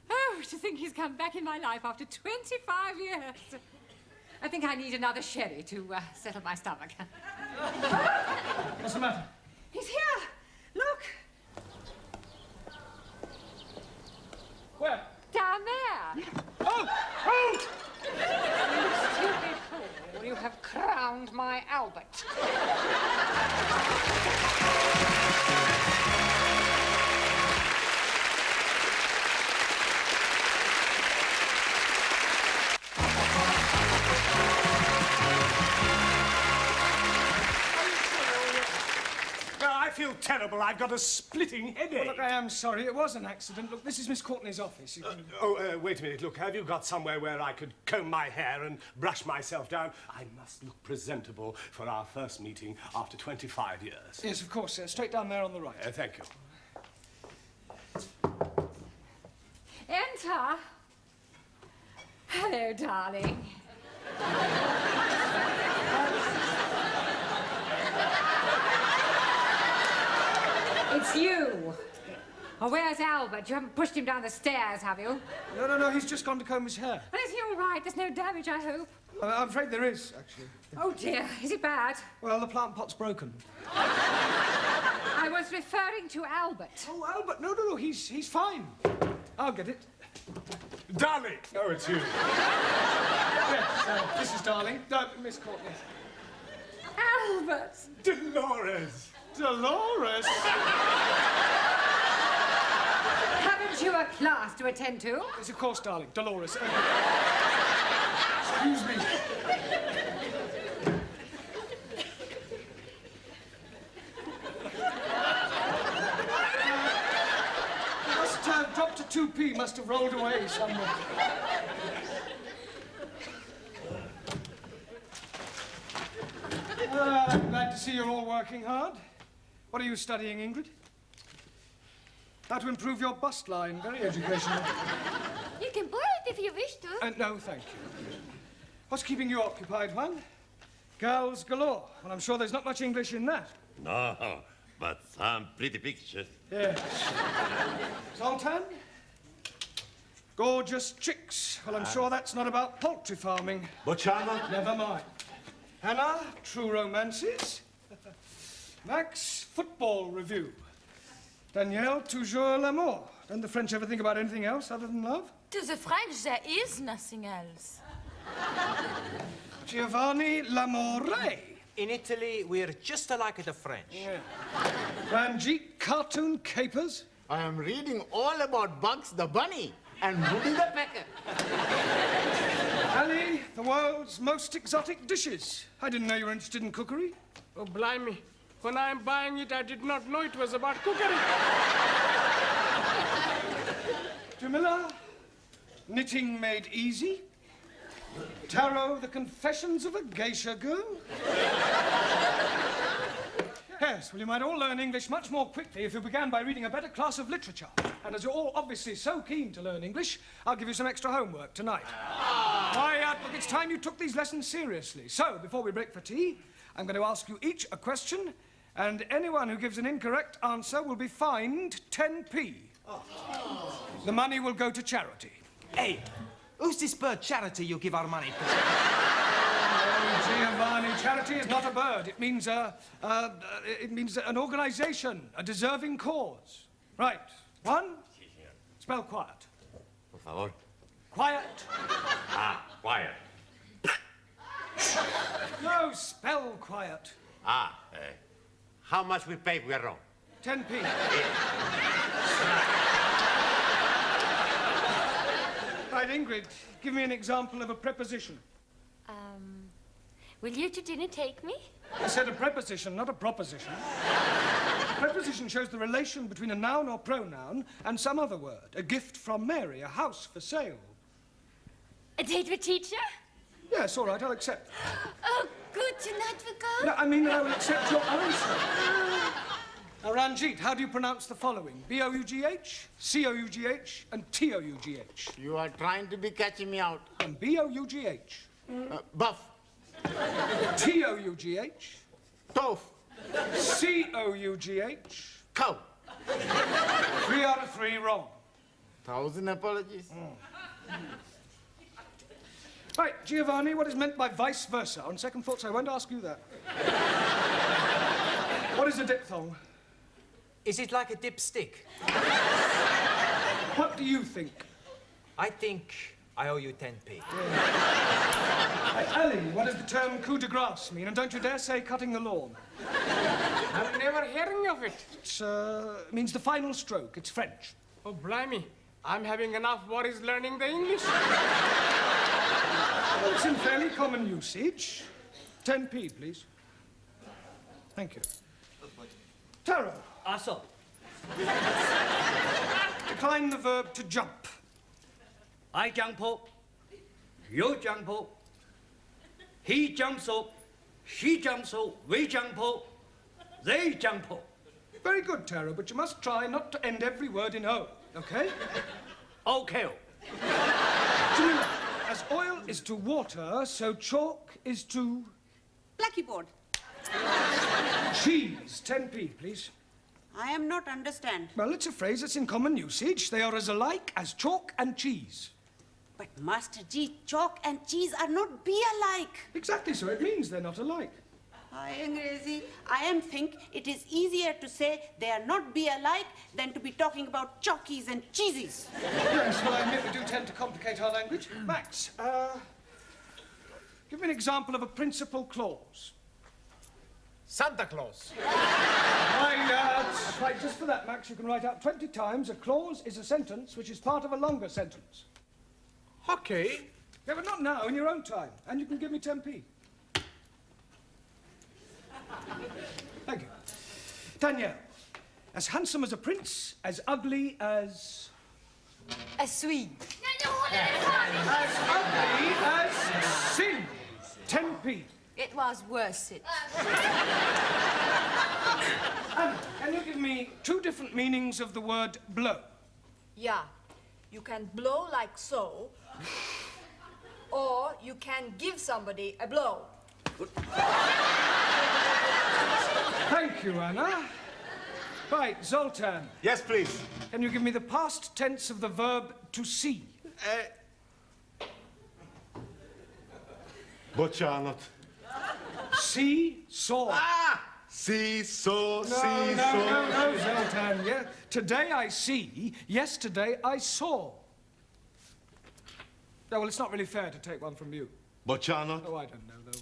Oh, to think he's come back in my life after 25 years. I think I need another sherry to settle my stomach. What's the matter? He's here! Look! Where? Down there! Oh! Oh! You stupid fool, you have crowned my Albert. I feel terrible. I've got a splitting headache. Well, look, I am sorry. It was an accident. Look, this is Miss Courtney's office. You can... Wait a minute. Look, have you got somewhere where I could comb my hair and brush myself down? I must look presentable for our first meeting after 25 years. Yes, of course, sir. Straight down there on the right. Thank you. Enter. Hello, darling. It's you. Oh, where's Albert? You haven't pushed him down the stairs, have you? No, he's just gone to comb his hair. Well, is he all right? There's no damage, I hope. I'm afraid there is, actually. Oh, dear. Is it bad? Well, the plant pot's broken. I was referring to Albert. Oh, Albert, no, he's fine. I'll get it. Darling! Oh, it's you. Yes, this is Darling. Miss Courtney. Albert! Dolores! Dolores? Haven't you a class to attend to? Yes, of course, darling. Dolores. Excuse me. Must have dropped a 2p. Must have rolled away somewhere. I'm glad to see you're all working hard. What are you studying, Ingrid? How to improve your bust line. Very educational. You can borrow it if you wish to. No, thank you. What's keeping you occupied, Juan? Girls galore. Well, I'm sure there's not much English in that. No, but some pretty pictures. Yes. Zoltan? Gorgeous chicks. Well, I'm sure that's not about poultry farming. Bocciana? Never mind. Hannah, true romances. Max, football review. Danielle, toujours l'amour. Don't the French ever think about anything else other than love? To the French, there is nothing else. Giovanni L'Amore. In Italy, we're just alike the French. Yeah. Ranjit, cartoon capers. I am reading all about Bugs the Bunny and Woody the Pecker. Ali, the world's most exotic dishes. I didn't know you were interested in cookery. Oh, blimey. When I'm buying it, I did not know it was about cookery. Jamila, knitting made easy. Tarot, the confessions of a geisha girl. Yes, well, you might all learn English much more quickly if you began by reading a better class of literature. And as you're all obviously so keen to learn English, I'll give you some extra homework tonight. Quiet, look, it's time you took these lessons seriously. So, before we break for tea, I'm going to ask you each a question, and anyone who gives an incorrect answer will be fined 10p. The money will go to charity. Hey, who's this bird charity you give our money to? Oh, Giovanni, charity is not a bird. It means an organization, a deserving cause. Right. One, spell quiet. Por favor. Quiet. Quiet. No, spell quiet. How much we pay if we are wrong? 10p. Right, Ingrid, give me an example of a preposition. Will you to dinner take me? I said a preposition, not a proposition. A preposition shows the relation between a noun or pronoun and some other word. A gift from Mary, a house for sale. A date with teacher? Yes, all right, I'll accept. Oh, good. Tonight we go? No, I mean, I will accept your answer. Now, Ranjit, how do you pronounce the following? B-O-U-G-H, C-O-U-G-H, and T-O-U-G-H. You are trying to be catching me out. And B-O-U-G-H. Buff. T-O-U-G-H. Tof. C-O-U-G-H. Cow. 3 out of 3 wrong. 1,000 apologies. Right, Giovanni, what is meant by vice versa? On second thoughts, I won't ask you that. What is a diphthong? Is it like a dipstick? What do you think? I think I owe you 10p. Right, Ali, what does the term coup de grace mean? And don't you dare say cutting the lawn. I'm never hearing of it. It means the final stroke. It's French. Oh, blimey. I'm having enough worries learning the English. Well, it's in fairly common usage. 10p, please. Thank you. Taro. Also. Decline the verb to jump. I jump up. You jump up. He jumps up. She jumps up. We jump up. They jump up. Very good, Taro, but you must try not to end every word in O, okay? Okay. Jamila, as As oil is to water, so chalk is to... Blackboard. Cheese. 10p, please. I am not understand. Well, it's a phrase that's in common usage. They are as alike as chalk and cheese. But Master G, chalk and cheese are not be alike. Exactly, so it means they're not alike. Hi, Angrezi. I am think it is easier to say they are not be alike than to be talking about chalkies and cheeses. Yes, well, I admit we do tend to complicate our language. Max, give me an example of a principal clause. Santa Claus. That's right, just for that, Max, you can write out 20 times a clause is a sentence which is part of a longer sentence. Okay. Yeah, but not now, in your own time. And you can give me 10p. Thank you. Danielle, as handsome as a prince, as ugly as... A Swede. As ugly as sin. 10p. It was worth it. Can you give me 2 different meanings of the word blow? Yeah. You can blow like so, or you can give somebody a blow. Thank you, Anna. Right, Zoltan. Yes, please. Can you give me the past tense of the verb to see? Bocianot. See, saw. Ah! See, saw, No, see, no, saw. no, Zoltan. Yeah. Today I see, yesterday I saw. No, well, it's not really fair to take one from you. Bocianot. Oh, I don't know, though.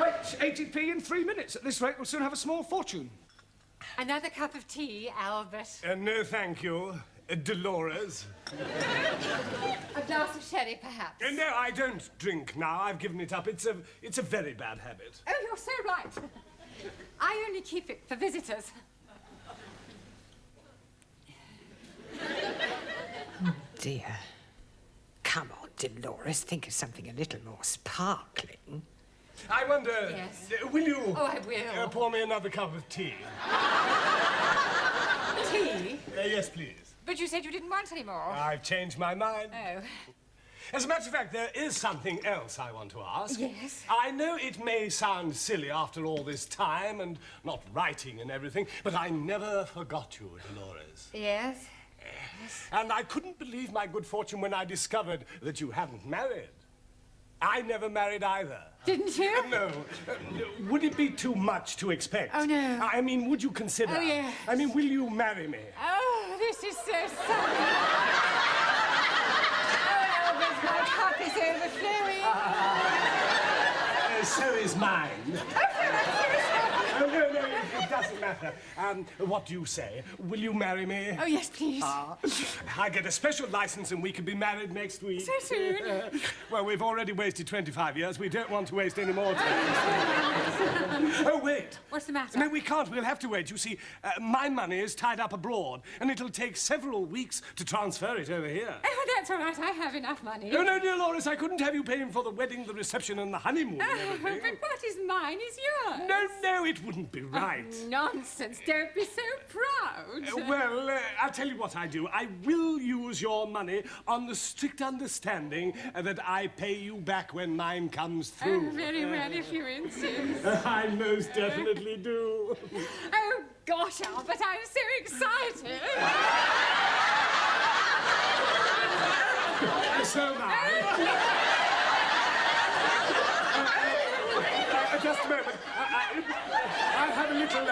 Right, 80p in 3 minutes. At this rate, we'll soon have a small fortune. Another cup of tea, Albert. No, thank you. Dolores. A glass of sherry, perhaps. No, I don't drink now. I've given it up. It's a very bad habit. Oh, you're so right. I only keep it for visitors. Dear. Come on, Dolores, think of something a little more sparkling. I wonder... Yes. Will you... Oh, I will. Pour me another cup of tea? Tea? Yes, please. But you said you didn't want any more. I've changed my mind. Oh. As a matter of fact, there is something else I want to ask. Yes? I know it may sound silly after all this time and not writing and everything, but I never forgot you, Dolores. Yes? And I couldn't believe my good fortune when I discovered that you hadn't married. I never married either. Didn't you? No. Would it be too much to expect? Oh, no. I mean, would you consider? Oh, yes. I mean, will you marry me? Oh, this is so sunny. Oh, Albert, my cup is overflowing. So is mine. Oh, no, it doesn't matter. What do you say? Will you marry me? Oh, yes, please. I get a special license and we can be married next week. So soon? Well, we've already wasted 25 years. We don't want to waste any more time. Oh, wait. What's the matter? No, we can't. We'll have to wait. You see, my money is tied up abroad, and it'll take several weeks to transfer it over here. Oh, that's all right. I have enough money. Oh, no, dear Loris, I couldn't have you paying for the wedding, the reception, and the honeymoon and Oh, but everything. what is mine is yours. No, it wouldn't be right. Oh, nonsense. Don't be so proud. Well, I'll tell you what I do. I will use your money on the strict understanding that I pay you back when mine comes through. Oh, very well, if you insist. I most definitely do. Oh, gosh, Albert, I'm so excited. So am I. Just a moment. I have a little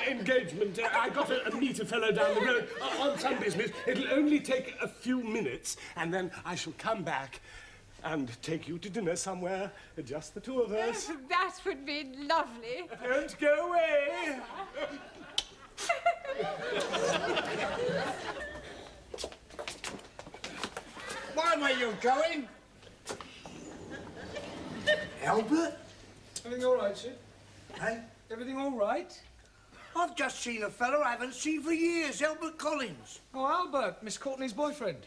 engagement. I got to meet a fellow down the road on some business. It'll only take a few minutes, and then I shall come back and take you to dinner somewhere, just the two of us. Oh, that would be lovely. Don't go away. Why were you going? Albert? Everything all right, sir? Hey? Everything all right? I've just seen a fellow I haven't seen for years, Albert Collins. Oh, Albert, Miss Courtney's boyfriend.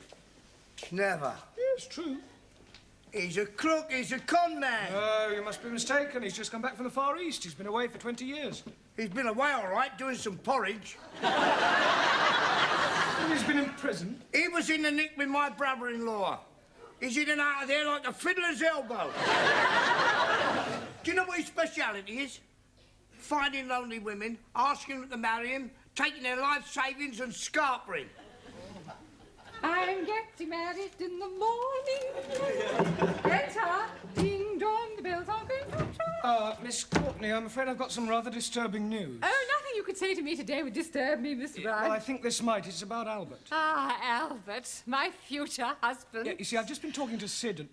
Never. Yes, true. He's a crook, he's a con man. Oh, you must be mistaken. He's just come back from the Far East. He's been away for 20 years. He's been away all right, doing some porridge. And he's been in prison. He was in the nick with my brother-in-law. He's in and out of there like a fiddler's elbow. Do you know what his speciality is? Finding lonely women, asking them to marry him, taking their life savings and scarpering. I'm getting married in the morning. Enter. Ding dong, the bells are going to chime. Miss Courtney, I'm afraid I've got some rather disturbing news. Oh, nothing you could say to me today would disturb me, Mr. Brown. Well, I think this might. It's about Albert. Ah, Albert, my future husband. Yeah, you see, I've just been talking to Sid and...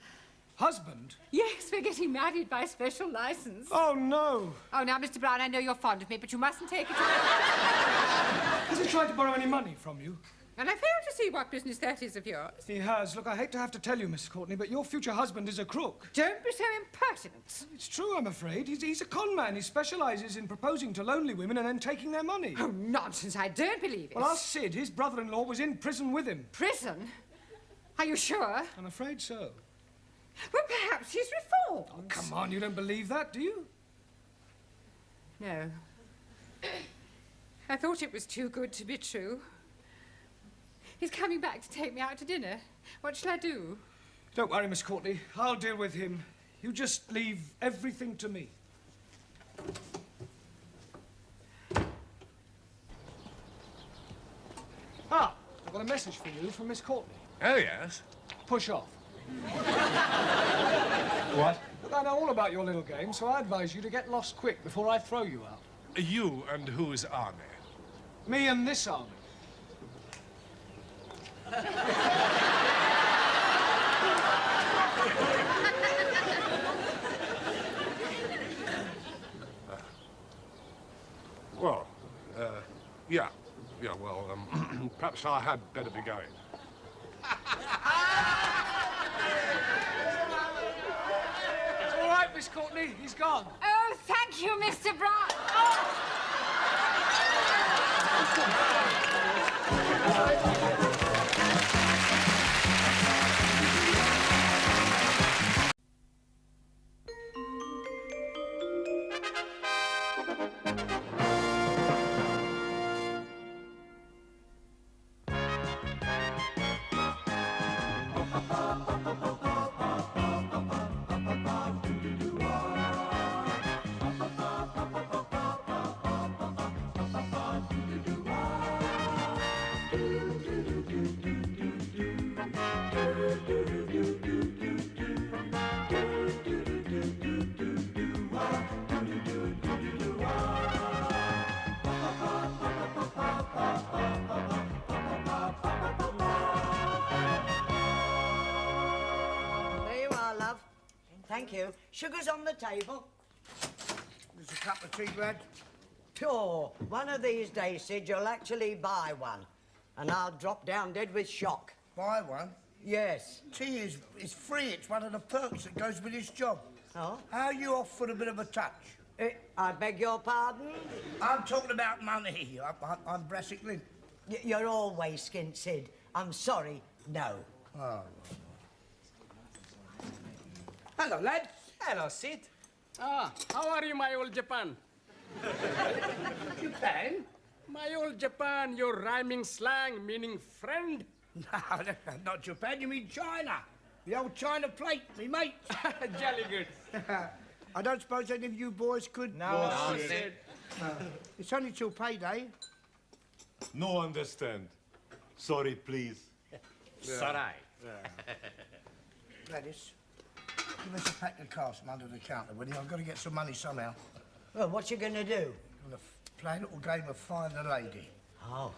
Husband? Yes, we're getting married by special license. Oh, no. Oh, now, Mr. Brown, I know you're fond of me, but you mustn't take it. Has he tried to borrow any money from you? And I fail to see what business that is of yours. He has. Look, I hate to have to tell you, Miss Courtney, but your future husband is a crook. Don't be so impertinent. It's true, I'm afraid. He's a con man. He specialises in proposing to lonely women and then taking their money. Oh, nonsense. I don't believe it. Well, ask Sid. His brother-in-law was in prison with him. Prison? Are you sure? I'm afraid so. Well, perhaps he's reformed. Oh, come on, you don't believe that, do you? No. I thought it was too good to be true. He's coming back to take me out to dinner. What shall I do? Don't worry, Miss Courtney. I'll deal with him. You just leave everything to me. Ah, I've got a message for you from Miss Courtney. Oh, yes? Push off. What? Look, I know all about your little game, so I advise you to get lost quick before I throw you out. You and whose army? Me and this army. Well, yeah. Yeah, well, perhaps I had better be going. It's all right, Miss Courtney. He's gone. Oh, thank you, Mr. Brown. Thank you. Sugar's on the table. There's a cup of tea, Brad. Sure. One of these days, Sid, you'll actually buy one. And I'll drop down dead with shock. Buy one? Yes. Tea is free. It's one of the perks that goes with this job. Oh? How are you off for a bit of a touch? I beg your pardon? I'm talking about money. I'm Brassic Lynn. You're always skint, Sid. I'm sorry, no. Oh. Hello, lad. Hello, Sid. Ah, how are you, my old Japan? Japan? My old Japan, your rhyming slang meaning friend? No, not Japan, you mean China. The old China plate, me mate. Jolly good. I don't suppose any of you boys could... No, Sid. It's only till payday. No understand. Sorry, please. Sarai. Gladys, give us a pack of cards from under the counter, will you? I've got to get some money somehow. Well, what you gonna do? I'm going to play a little game of Find the Lady. Oh.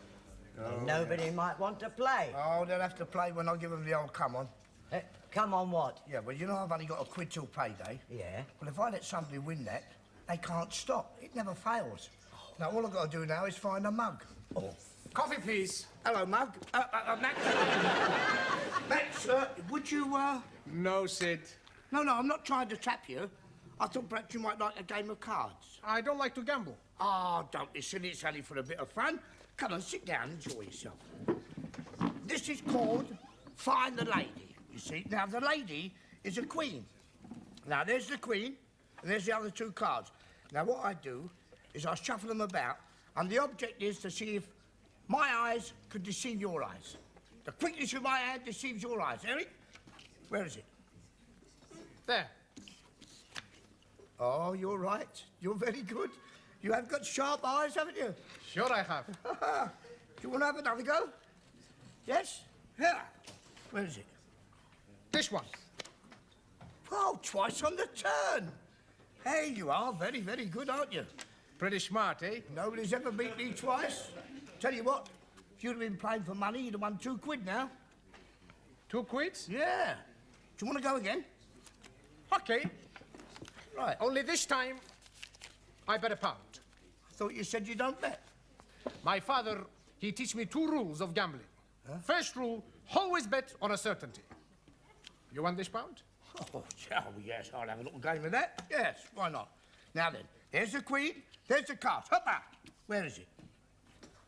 Well, nobody might want to play. Oh, they'll have to play when I give them the old come on. Come on what? Yeah, well, you know I've only got a quid till payday. Yeah. Well, if I let somebody win that, they can't stop. It never fails. Now, all I've got to do now is find a mug. Oh. Coffee, please. Hello, mug. Max. Max, would you, No, Sid. No, I'm not trying to trap you. I thought perhaps you might like a game of cards. I don't like to gamble. Oh, don't be silly. It's only for a bit of fun. Come on, sit down, enjoy yourself. This is called Find the Lady, you see. Now, the lady is a queen. Now, there's the queen, and there's the other two cards. Now, what I do is I shuffle them about, and the object is to see if my eyes could deceive your eyes. The quickness of my hand deceives your eyes, Eric? Where is it? There. Oh, you're right. You're very good. You have got sharp eyes, haven't you? Sure I have. Do you want to have another go? Yes? Here. Where is it? This one. Oh, twice on the turn. Hey, you are very, very good, aren't you? Pretty smart, eh? Nobody's ever beat me twice. Tell you what, if you'd have been playing for money, you'd have won £2 now. 2 quids? Yeah. Do you want to go again? Okay. Right. Only this time, I bet £1. I thought you said you don't bet. My father, he teach me 2 rules of gambling. Huh? First rule, always bet on a certainty. You want this £1? Oh, yes, I'll have a little game of that. Yes, why not? Now then, there's the queen, there's the card. Hop out. Where is it?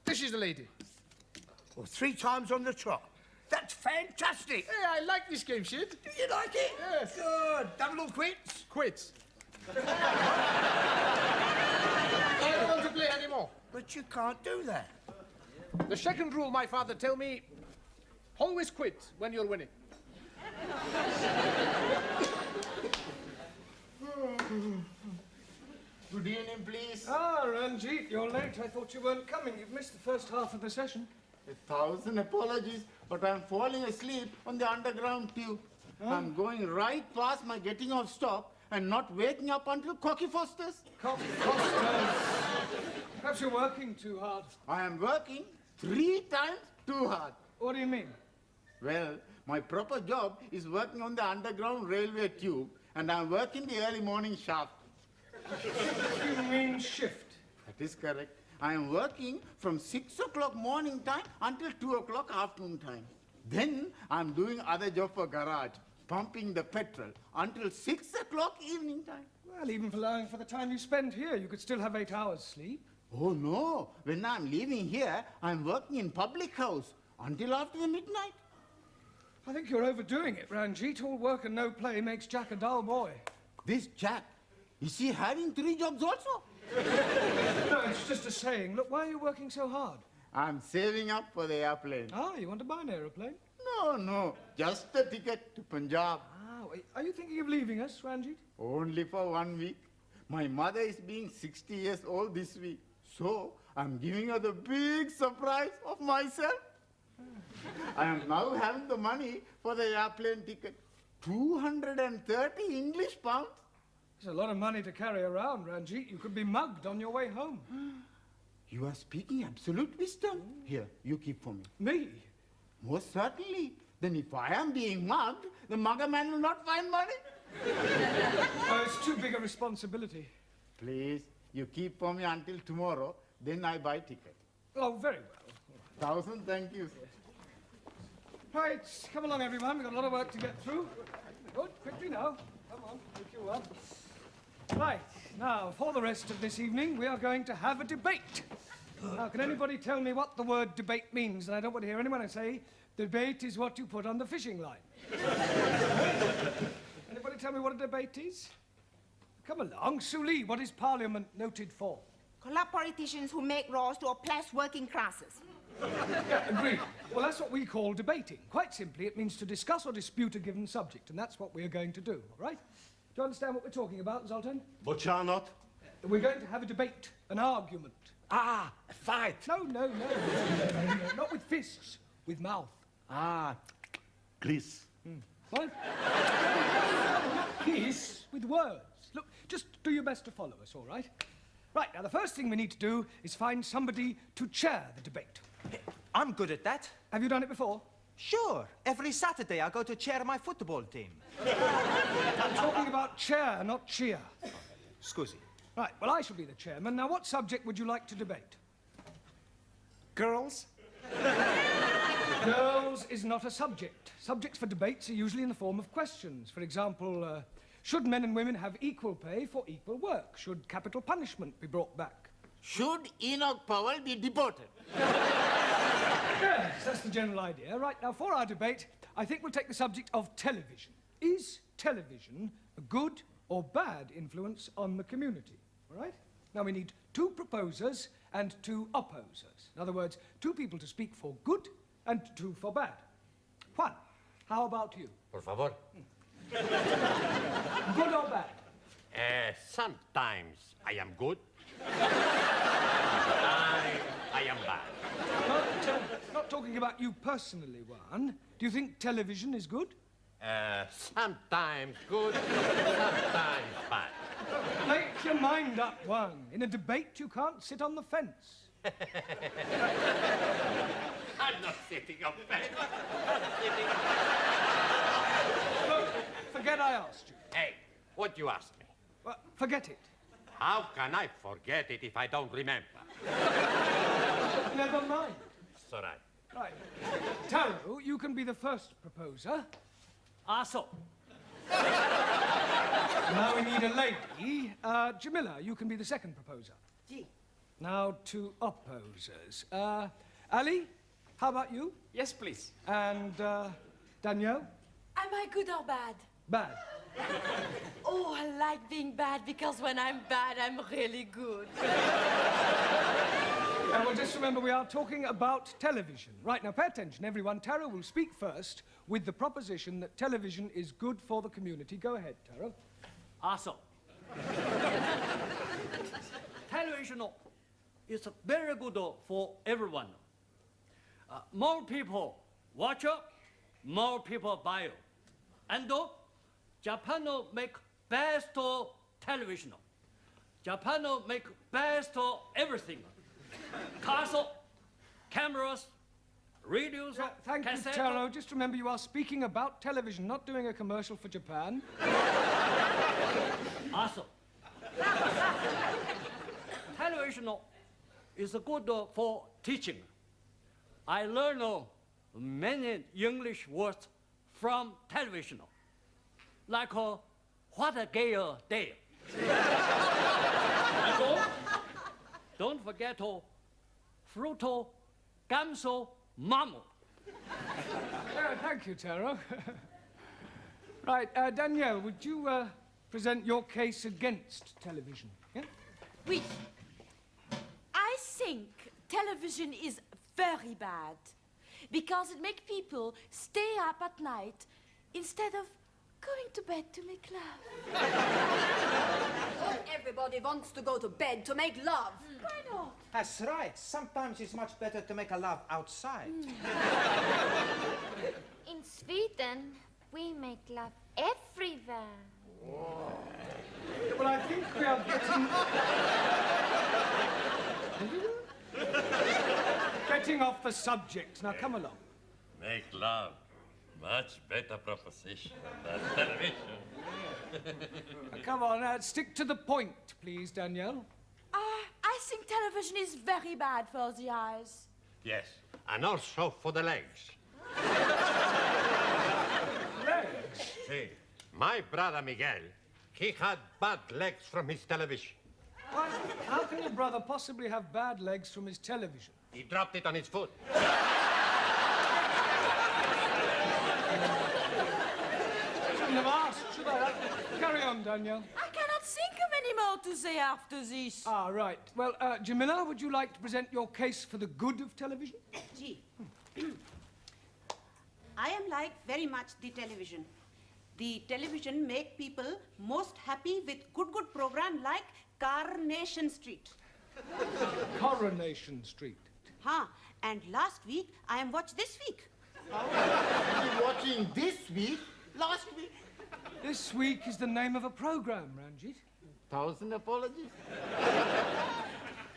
This is the lady. Well, 3 times on the trot. That's fantastic. Hey, I like this game, Sid. Do you like it? Yes. Good. Double or quits? Quits. I don't want to play anymore. But you can't do that. The second rule my father tell me, always quit when you're winning. Good evening, please. Ah, Ranjit, you're late. I thought you weren't coming. You've missed the first half of the session. 1,000 apologies, but I'm falling asleep on the underground tube. I'm going right past my getting off stop and not waking up until Cocky Foster's. Cocky Foster's. Perhaps you're working too hard. I am working 3 times too hard. What do you mean? Well, my proper job is working on the underground railway tube, and I'm working the early morning shaft. You mean shift? That is correct. I am working from 6 o'clock morning time until 2 o'clock afternoon time. Then I'm doing other job for garage, pumping the petrol until 6 o'clock evening time. Well, even for allowing for the time you spend here, you could still have 8 hours sleep. Oh, no. When I'm leaving here, I'm working in public house until after the midnight. I think you're overdoing it, Ranjit. All work and no play makes Jack a dull boy. This Jack, is he having 3 jobs also? No, it's just a saying. Look, why are you working so hard? I'm saving up for the airplane. Ah, you want to buy an aeroplane? No, just a ticket to Punjab. Ah, are you thinking of leaving us, Ranjit? Only for 1 week. My mother is being 60 years old this week. So, I'm giving her the big surprise of myself. I am now having the money for the airplane ticket. 230 English pounds. It's a lot of money to carry around, Ranjit. You could be mugged on your way home. You are speaking absolute wisdom. Here, you keep for me. Me? Most certainly. Then if I am being mugged, the mugger man will not find money. Oh, it's too big a responsibility. Please, you keep for me until tomorrow, then I buy ticket. Oh, very well. 1,000 thank you. Right, come along, everyone. We've got a lot of work to get through. Good, quickly now. Come on, pick you up. Right, now, for the rest of this evening, we are going to have a debate. Now, can anybody tell me what the word debate means? And I don't want to hear anyone say, debate is what you put on the fishing line. Anybody tell me what a debate is? Come along. Suli, what is Parliament noted for? Corrupt politicians who make laws to oppress working classes. Yeah, agreed. Well, that's what we call debating. Quite simply, it means to discuss or dispute a given subject, and that's what we are going to do, all right? Do you understand what we're talking about, Zoltan? But you're not. We're going to have a debate, an argument. Ah, a fight. No, not with fists, with mouth. Ah, Chris. What? Kiss with words. Look, just do your best to follow us, all right? Right, now the first thing we need to do is find somebody to chair the debate. I'm good at that. Have you done it before? Sure. Every Saturday I go to chair my football team. I'm talking about chair, not cheer. Scusi. Right, well, I shall be the chairman. Now, what subject would you like to debate? Girls? Girls is not a subject. Subjects for debates are usually in the form of questions. For example, should men and women have equal pay for equal work? Should capital punishment be brought back? Should Enoch Powell be deported? Yes, that's the general idea. Right, now, for our debate, I think we'll take the subject of television. Is television a good or bad influence on the community? All right? Now, we need 2 proposers and 2 opposers. In other words, 2 people to speak for good and 2 for bad. 1. How about you? Por favor. Good or bad? Sometimes I am good. I am bad. Not talking about you personally, Juan. Do you think television is good? Sometimes good, sometimes bad. Make your mind up, Juan. In a debate, you can't sit on the fence. I'm not sitting on fence. Look, forget I asked you. Hey, what you asked me? Well, forget it. How can I forget it if I don't remember? Never mind. It's all right. Right. Taro, you can be the first proposer. Also. Now we need a lady. Jamila, you can be the second proposer. Gee. Now two opposers. Ali, how about you? Yes, please. And Danielle? Am I good or bad? Bad. Oh, I like being bad because when I'm bad, I'm really good. Well, just remember we are talking about television. Right, now pay attention, everyone. Taro will speak first with the proposition that television is good for the community. Go ahead, Taro. Also. Television is very good for everyone. More people watch, more people buy. And Japan make best television. Japan make best everything. Cars, cameras, radios, Thank you, cassette. Taro. Just remember you are speaking about television, not doing a commercial for Japan. Also, television is good for teaching. I learn many English words from television, like what a gay day. Don't forget fruto, gamso, mamo. Thank you, Taro. Right, Danielle, would you present your case against television? Yeah? Oui. I think television is very bad because it makes people stay up at night instead of going to bed to make love. Everybody wants to go to bed to make love. Why not? That's right. Sometimes it's much better to make a love outside. In Sweden, we make love everywhere. Well, I think we are getting off the subject. Now, come along. Make love. Much better proposition than television. Come on, stick to the point, please, Danielle. I think television is very bad for the eyes. Yes, and also for the legs. Legs? See, my brother Miguel, he had bad legs from his television. Why, how can your brother possibly have bad legs from his television? He dropped it on his foot. Shouldn't have asked, should I? Carry on, Danielle. I cannot think of any more to say after this. Ah, right. Well, Jamila, would you like to present your case for the good of television? Gee. I am like very much the television. The television make people most happy with good program like Coronation Street. Coronation Street. Huh. And last week, I am watched this week. You're watching this week? Last week? This week is the name of a program, Ranjit. 1,000 apologies.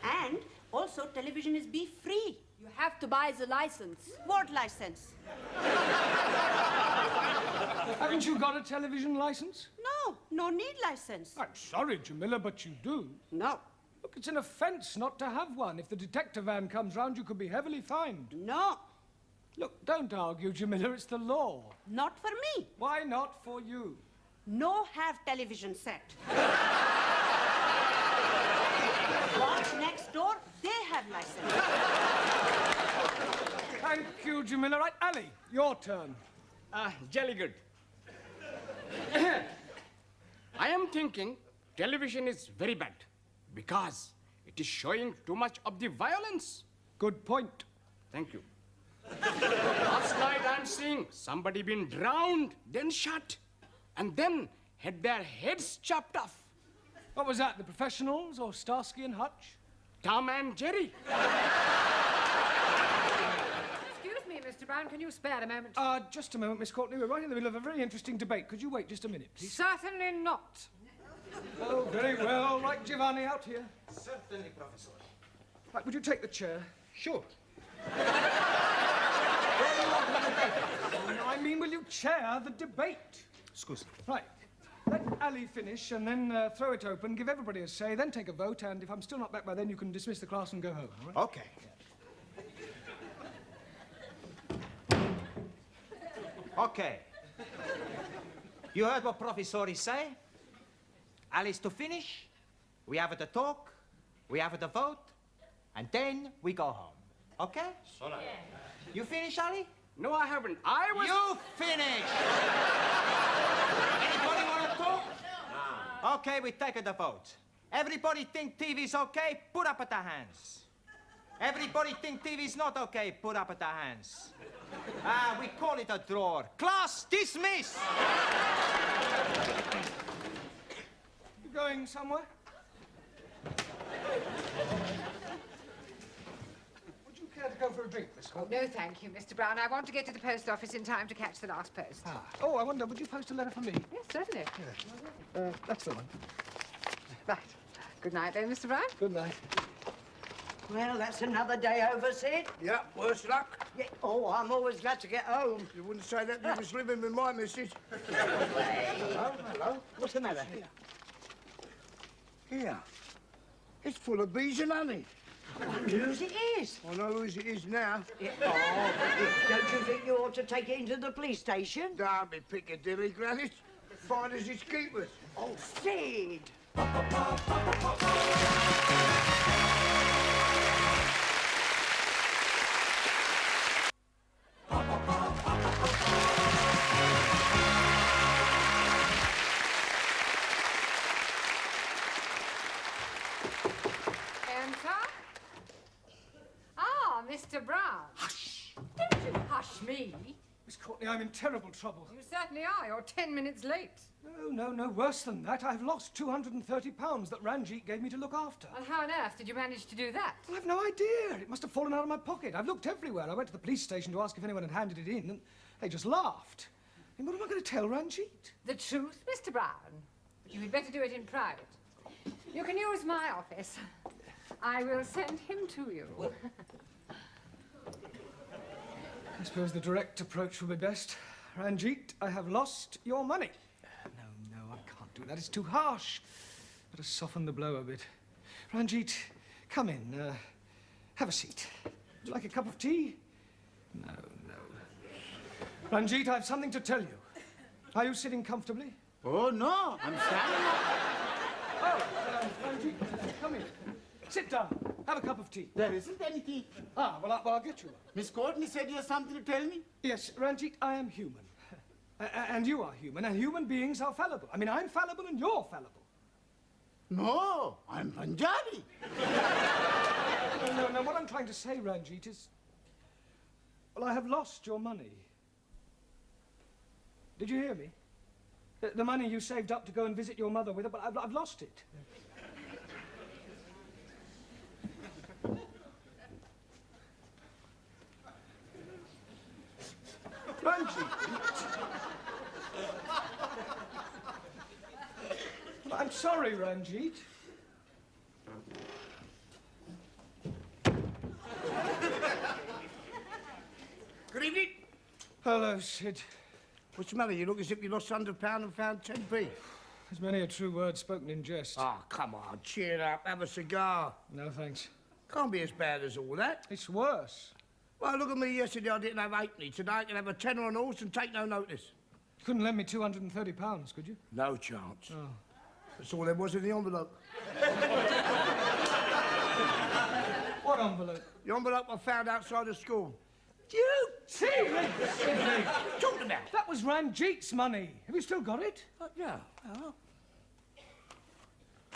And also, television is be free. You have to buy the license. What license? Haven't you got a television license? No need license. I'm sorry, Jamila, but you do. No. Look, it's an offence not to have one. If the detector van comes round, you could be heavily fined. No. Look, don't argue, Jamila. It's the law. Not for me. Why not for you? No have television set. Watch next door, they have license. Thank you, Jamila. Right, Ali, your turn. Jolly good. I am thinking television is very bad because it is showing too much of the violence. Good point. Thank you. Last night I'm seeing somebody been drowned, then shot, and then had their heads chopped off. What was that, the professionals or Starsky and Hutch? Tom and Jerry. Excuse me, Mr. Brown, can you spare a moment? Just a moment, Miss Courtney. We're right in the middle of a very interesting debate. Could you wait just a minute, please? Certainly not. Oh, very well. Right, Giovanni, out here. Certainly, Professor. Right, would you take the chair? Sure. I mean, will you chair the debate? Excuse me. Right. Let Ali finish and then throw it open, give everybody a say, then take a vote, and if I'm still not back by then, you can dismiss the class and go home, all right? Okay. Okay. You heard what Professori say? Alice to finish, we have the talk, we have the vote, and then we go home. Okay? Yeah. You finish, Ali? No, I haven't. I was... You finish! Anybody want to talk? No. Okay, we take the vote. Everybody think TV's okay? Put up at the hands. Everybody think TV's not okay? Put up at the hands. We call it a draw. Class, dismiss! You going somewhere? Would you care to go for a drink, Miss Courtney? No, thank you, Mr. Brown. I want to get to the post office in time to catch the last post. Oh, I wonder, would you post a letter for me? Yes, certainly. That's the one. Right. Good night, then, Mr. Brown. Good night. Well, that's another day over, Sid. Yeah, worse luck. Yeah. Oh, I'm always glad to get home. You wouldn't say that if you was living with my missus. Hello, hello. What's the matter? Here. It's full of bees and honey. Whose it is? I know whose it is now. Yeah. Oh, don't you think you ought to take it into the police station? Don't be Piccadilly, Granny. Fine as its keepers. Oh, Sid! Mr. Brown. Hush! Don't you hush me. Miss Courtney, I'm in terrible trouble. You certainly are. You're 10 minutes late. No, worse than that. I've lost £230 that Ranjit gave me to look after. Well, how on earth did you manage to do that? Well, I've no idea. It must have fallen out of my pocket. I've looked everywhere. I went to the police station to ask if anyone had handed it in, and they just laughed. I mean, what am I going to tell Ranjit? The truth, Mr. Brown. But you had better do it in private. You can use my office. I will send him to you. I suppose the direct approach will be best. Ranjit, I have lost your money. No, I can't do that. It's too harsh. Better soften the blow a bit. Ranjit, come in. Have a seat. Would you like a cup of tea? No. Ranjit, I have something to tell you. Are you sitting comfortably? Oh, no, I'm standing up. Ranjit, come in. Sit down. Have a cup of tea. There isn't any tea. Well, I'll get you one. Miss Courtney said you have something to tell me? Yes, Ranjit, I am human. And you are human, and human beings are fallible. I mean, I'm fallible and you're fallible. No, I'm Punjabi. No, what I'm trying to say, Ranjit, is... Well, I have lost your money. Did you hear me? The money you saved up to go and visit your mother with, but I've lost it. Ranjit. I'm sorry, Ranjit. Good evening. Hello, Sid. What's the matter? You look as if you lost £100 and found 10p. There's many a true word spoken in jest. Oh, come on, cheer up. Have a cigar. No, thanks. Can't be as bad as all that. It's worse. Well, look at me yesterday. I didn't have 8p. Today I can have a tenner on horse and take no notice. You couldn't lend me £230, could you? No chance. Oh. That's all there was in the envelope. What envelope? The envelope I found outside the school. You serious? Talking about? That was Ranjit's money. Have you still got it? Yeah. Oh.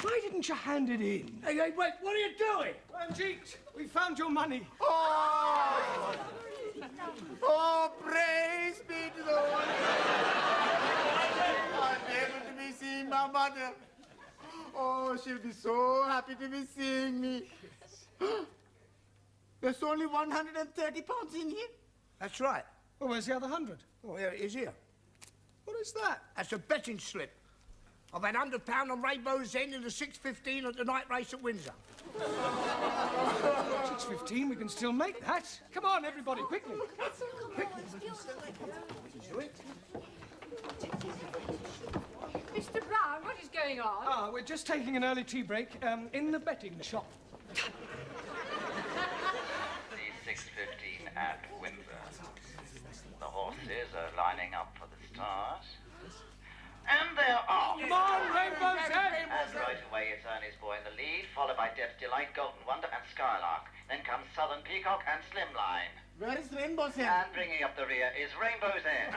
Why didn't you hand it in? Hey, wait, what are you doing? Ranjit, we found your money. Oh! Oh, praise be to the Lord. I'm able to be seeing my mother. Oh, she'll be so happy to be seeing me. There's only 130 pounds in here. That's right. Well, where's the other 100? Oh, here it is here. What is that? That's a betting slip. I've had £100 on Rainbow's End in the 6:15 at the night race at Windsor. 6:15, we can still make that. Come on, everybody, quickly. Mr. Brown, what is going on? Ah, we're just taking an early tea break in the betting shop. The 6:15 at Windsor. The horses are lining up for the start. And they're off. Come on, Rainbow's End! And right away it's Ernie's Boy in the lead, followed by Deb's Delight, Golden Wonder and Skylark. Then comes Southern Peacock and Slimline. Where is Rainbow's End? And bringing up the rear is Rainbow's End.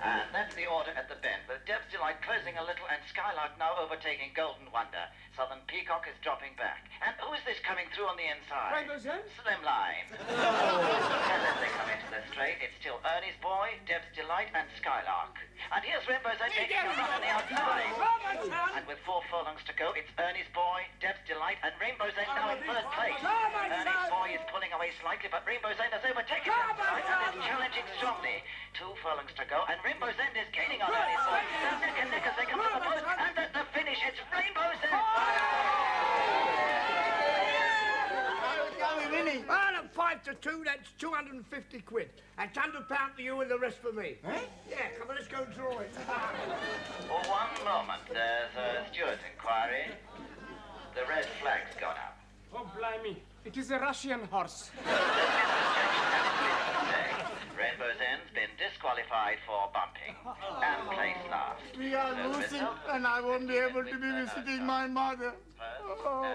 And that's the order at the bend, with Deb's Delight closing a little and Skylark now overtaking Golden Wonder. Southern Peacock is dropping back. And who is this coming through on the inside? Rainbow's End? Slimline. And as they come into the straight, it's still Ernie's Boy, Deb's Delight and Skylark. And here's Rainbow's End taking a run on the outside. And with 4 furlongs to go, it's Ernie's Boy, Deb's Delight and Rainbow's End now in third place. Ernie's Boy is pulling away slightly, but Rainbow's End has overtaken him and is challenging strongly. 2 furlongs to go, and Rainbow's End is gaining on Ernie's Boy. Now neck and neck as they come to the post, and at the finish, it's Rainbow's End. Well, at 5 to 2, that's 250 quid. That's £100 to you and the rest for me. Eh? Yeah, come on, let's go and draw it. For one moment, there's a steward's inquiry. The red flag's gone up. Oh, blimey. It is a Russian horse. Rainbow's End's been disqualified for bumping and placed last. We are So the losing, result, and I won't be able to be visiting my mother. Oh,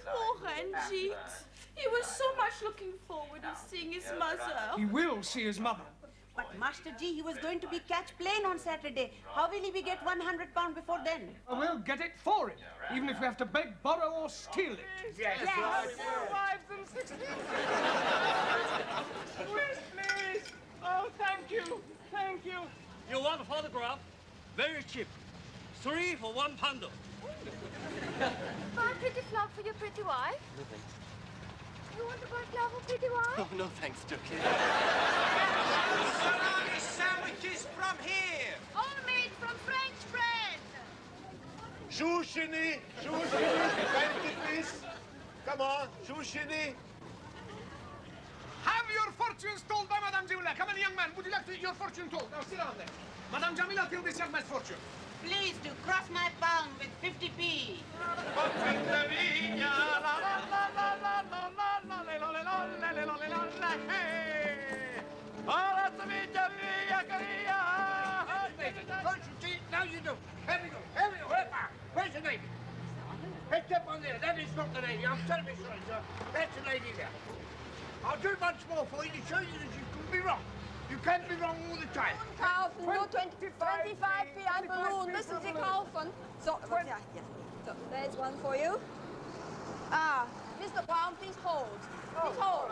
poor Ranjit. He was so much looking forward to seeing his mother. He will see his mother. But Master G, he was going to be catch plane on Saturday. How will he be get £100 before then? We'll get it for him, even if we have to beg, borrow, or steal it. Yes. 4 wives and 16. Please, please. Oh, thank you. Thank you. You want a photograph? Very cheap. 3 for £1. Buy a pretty flower for your pretty wife? No, thanks. You want to buy a flower for pretty wife? Oh, no, thanks, Turkey. Salami sandwiches from here. All made from French bread. Shushini, thank you, please. Come on, Shushini. Have your fortunes told by Madame Jamila. Come on, young man. Would you like to get your fortune told? Now, sit down there. Madame Jamila, tell this young man's fortune. Please do cross my palm with 50p. Now you do. Here we go. Where's the lady? Head up on there. That is not the lady. I'm terribly sorry, sir. That's the lady there. I'll do much more for you to show you that you can be wrong. You can't be wrong all the time. Kaufen, nur 25p ein Balloon. Müssen Sie kaufen. So, ja, hier. So, there's one for you. Ah, Mr. Brown, please hold. Please hold.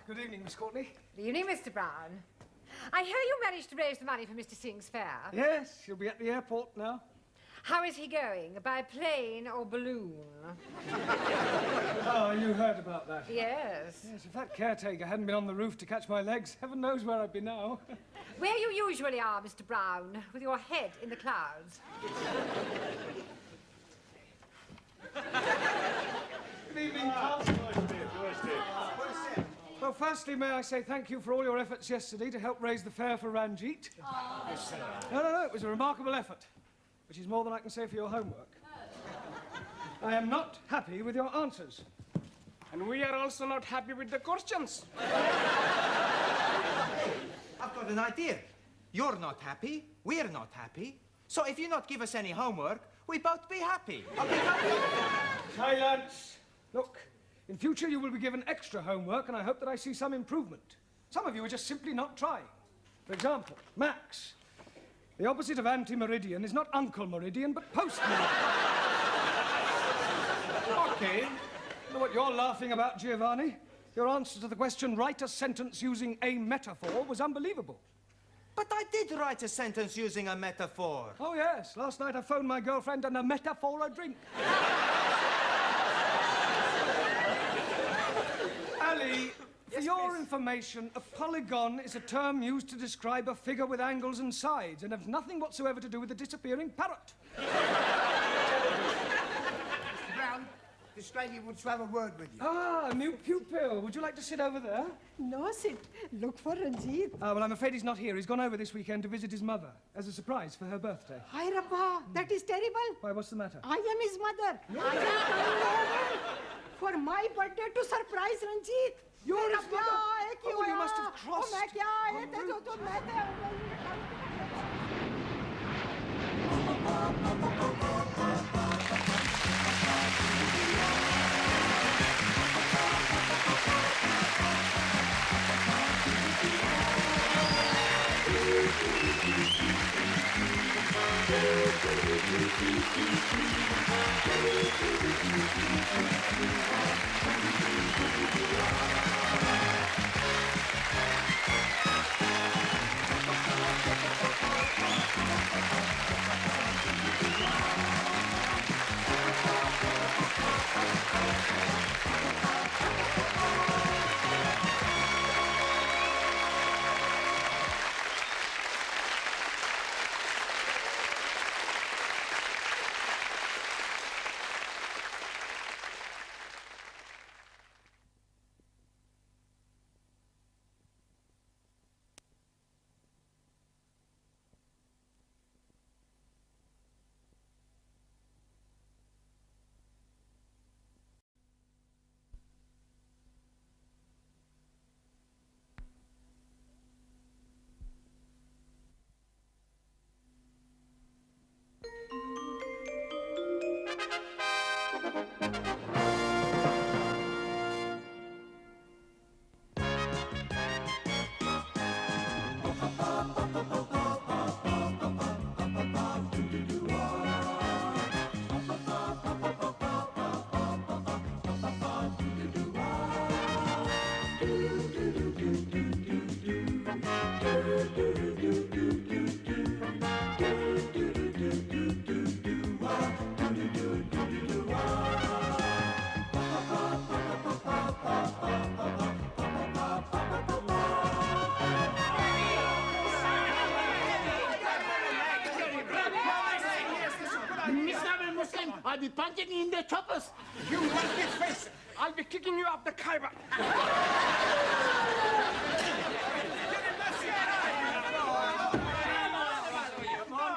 Good evening, Miss Courtney. Good evening, Mr. Brown. I hear you managed to raise the money for Mr. Singh's fair. Yes, he'll be at the airport now. How is he going? By plane or balloon? Oh, you heard about that? Yes. Yes, if that caretaker hadn't been on the roof to catch my legs, heaven knows where I'd be now. Where you usually are, Mr. Brown, with your head in the clouds. Good evening, Council. Well, firstly, may I say thank you for all your efforts yesterday to help raise the fare for Ranjit. No, it was a remarkable effort, which is more than I can say for your homework. I am not happy with your answers. And we are also not happy with the questions. I've got an idea. You're not happy, we're not happy. So if you not give us any homework, we both be happy. Silence! Look, in future you will be given extra homework, and I hope that I see some improvement. Some of you are just simply not trying. For example, Max. The opposite of anti-meridian is not Uncle Meridian, but post-meridian. Okay. I know what you're laughing about, Giovanni. Your answer to the question, write a sentence using a metaphor, was unbelievable. But I did write a sentence using a metaphor. Oh, yes. Last night I phoned my girlfriend and a metaphor a drink. Ali, for your information, a polygon is a term used to describe a figure with angles and sides and has nothing whatsoever to do with the disappearing parrot. Brown, this lady wants to have a word with you. Ah, a new pupil. Would you like to sit over there? No, sit. Look for Ranjit. Well, I'm afraid he's not here. He's gone over this weekend to visit his mother as a surprise for her birthday. Hi, Rabba. That is terrible. Why, what's the matter? I am his mother. I am coming over for my birthday to surprise Ranjit. You're his mother? Oh, you must have crossed. I'll be punching you in the choppers. You monkey face! I'll be kicking you off the Khyber.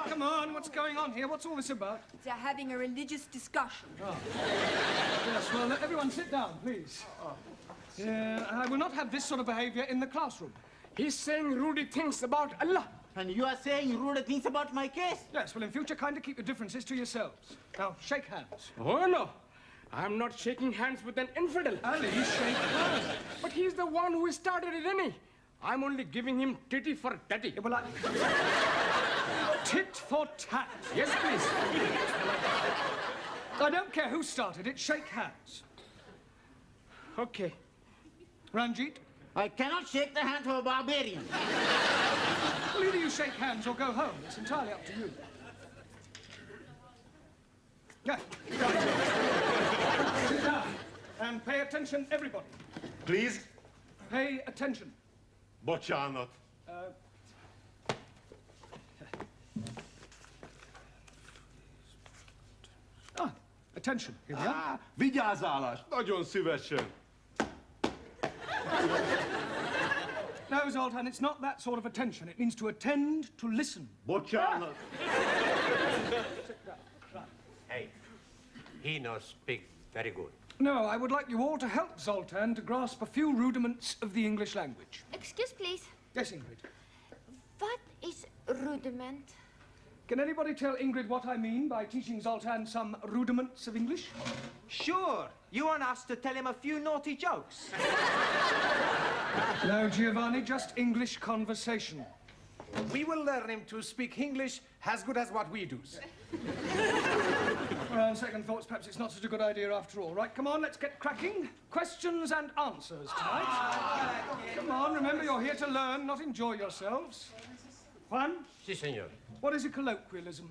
Come on, what's going on here? What's all this about? They're having a religious discussion. Oh. Yes, well, everyone sit down, please. I will not have this sort of behavior in the classroom. He's saying rude things about Allah. And you are saying rude things about my case? Yes, well, in future, kindly keep your differences to yourselves. Now, shake hands. Oh, no. I'm not shaking hands with an infidel. Ali, shake hands. But he's the one who started it, isn't he? I'm only giving him titty for tatty. Yeah, well, tit for tat. Yes, please. I don't care who started it. Shake hands. Okay. Ranjit? I cannot shake the hand of a barbarian. Well, either you shake hands or go home. It's entirely up to you. Yeah. Sit down. And pay attention, everybody. Please? Pay attention. Bocsánat. Attention. Here we are. Vigyázálás. Nagyon szívesen. No, Zoltan, it's not that sort of attention. It means to attend, to listen. Bocsánat. Hey, he knows speak very good. No, I would like you all to help Zoltan to grasp a few rudiments of the English language. Excuse, please. Yes, Ingrid. What is rudiment? Can anybody tell Ingrid what I mean by teaching Zoltan some rudiments of English? Sure. You want us to tell him a few naughty jokes? No, Giovanni, just English conversation. We will learn him to speak English as good as what we do, sir. Well, on second thoughts, perhaps it's not such a good idea after all. Right, come on, let's get cracking. Questions and answers tonight. Come on, remember you're here to learn, not enjoy yourselves. Juan? Si, senor. What is a colloquialism?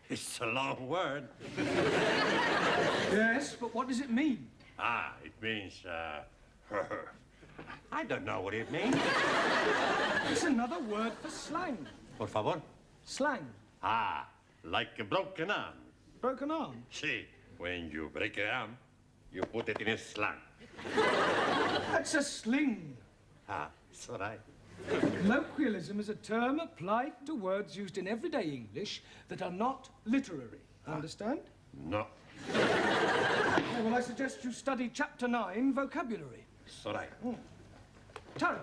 It's a long word. Yes, but what does it mean? It means, I don't know what it means. It's another word for slang. Por favor. Slang. Like a broken arm. Broken arm? See, when you break an arm, you put it in a sling. That's a sling. It's all right. Colloquialism is a term applied to words used in everyday English that are not literary. Understand? No. Okay, well, I suggest you study Chapter 9, vocabulary. It's all right. Taro.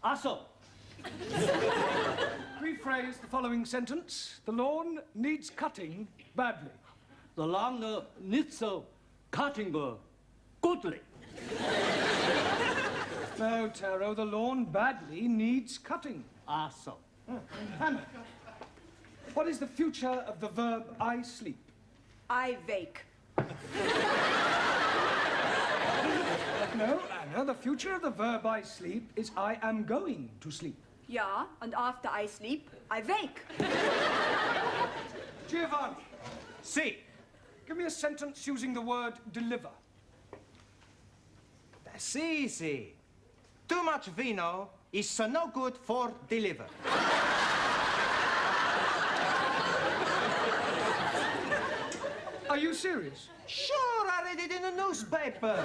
Also, rephrase the following sentence. The lawn needs cutting badly. the lawn needs cutting goodly. No, Taro, the lawn badly needs cutting. Also. Hannah, what is the future of the verb I sleep? I wake. No, Anna, the future of the verb I sleep is I am going to sleep. Yeah, and after I sleep, I wake. Giovanni. Si. Give me a sentence using the word deliver. That's easy. Too much vino is no good for deliver. Are you serious? Sure, I read it in the newspaper.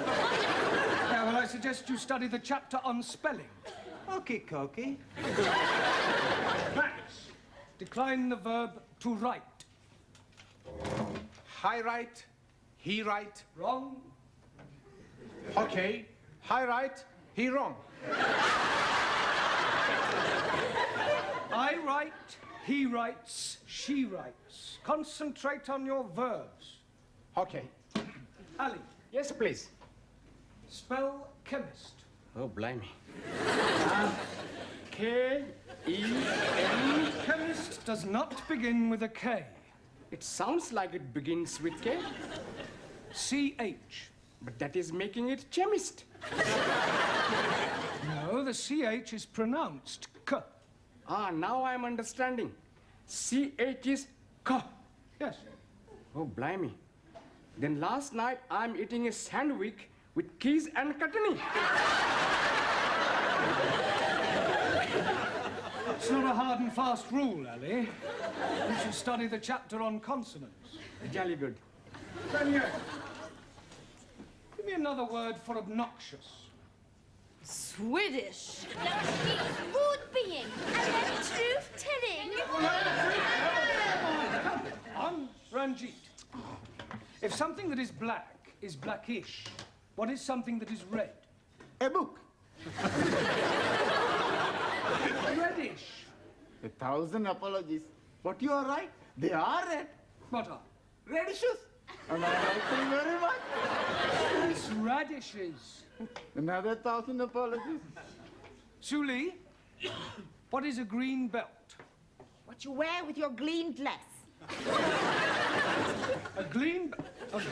Yeah, well, I suggest you study the chapter on spelling. Okie dokie. Max, decline the verb to write. I write, he write. Wrong. Okay, I write, he wrong. I write, he writes, she writes. Concentrate on your verbs. Okay. Ali. Yes, please. Spell chemist. Oh, blimey. K-E-M. Chemist does not begin with a K. It sounds like it begins with K. C-H. But that is making it chemist. No, the C-H is pronounced K. Now I'm understanding. C-H is K. Yes. Oh, blimey. Then last night I'm eating a sandwich with keys and chutney. It's not a hard and fast rule, Ali. You should study the chapter on consonants. Jolly good. Daniel, give me another word for obnoxious. Swedish. No, she's rude being and then truth-telling. On Ranjit. If something that is black is blackish, what is something that is red? A book. Reddish. 1,000 apologies. But you are right. They are red. What are? Radishes. And I like them very much. It's radishes. Another 1,000 apologies. Suli, what is a green belt? What you wear with your green dress. A green belt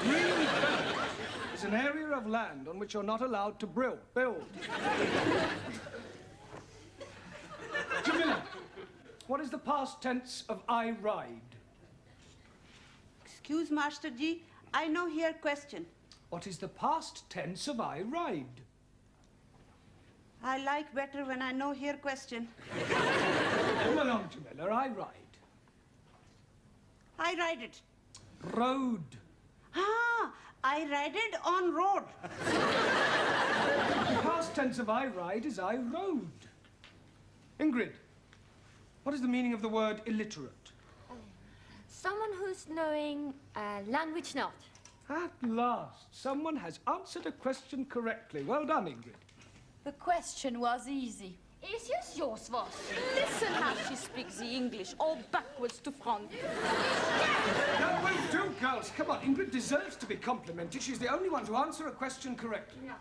is an area of land on which you're not allowed to build. Jamila, what is the past tense of I ride? Excuse, Master Ji, I know here question. What is the past tense of I ride? I like better when I know here question. Come along, Jamila, I ride. I ride it. Road. I ride it on road. The past tense of I ride is I rode. Ingrid, what is the meaning of the word illiterate? Someone who's knowing language not. At last, someone has answered a question correctly. Well done, Ingrid. The question was easy. Is yours was? Listen how she speaks the English, all backwards to front. No, wait, do, girls. Come on, Ingrid deserves to be complimented. She's the only one to answer a question correctly. Yeah.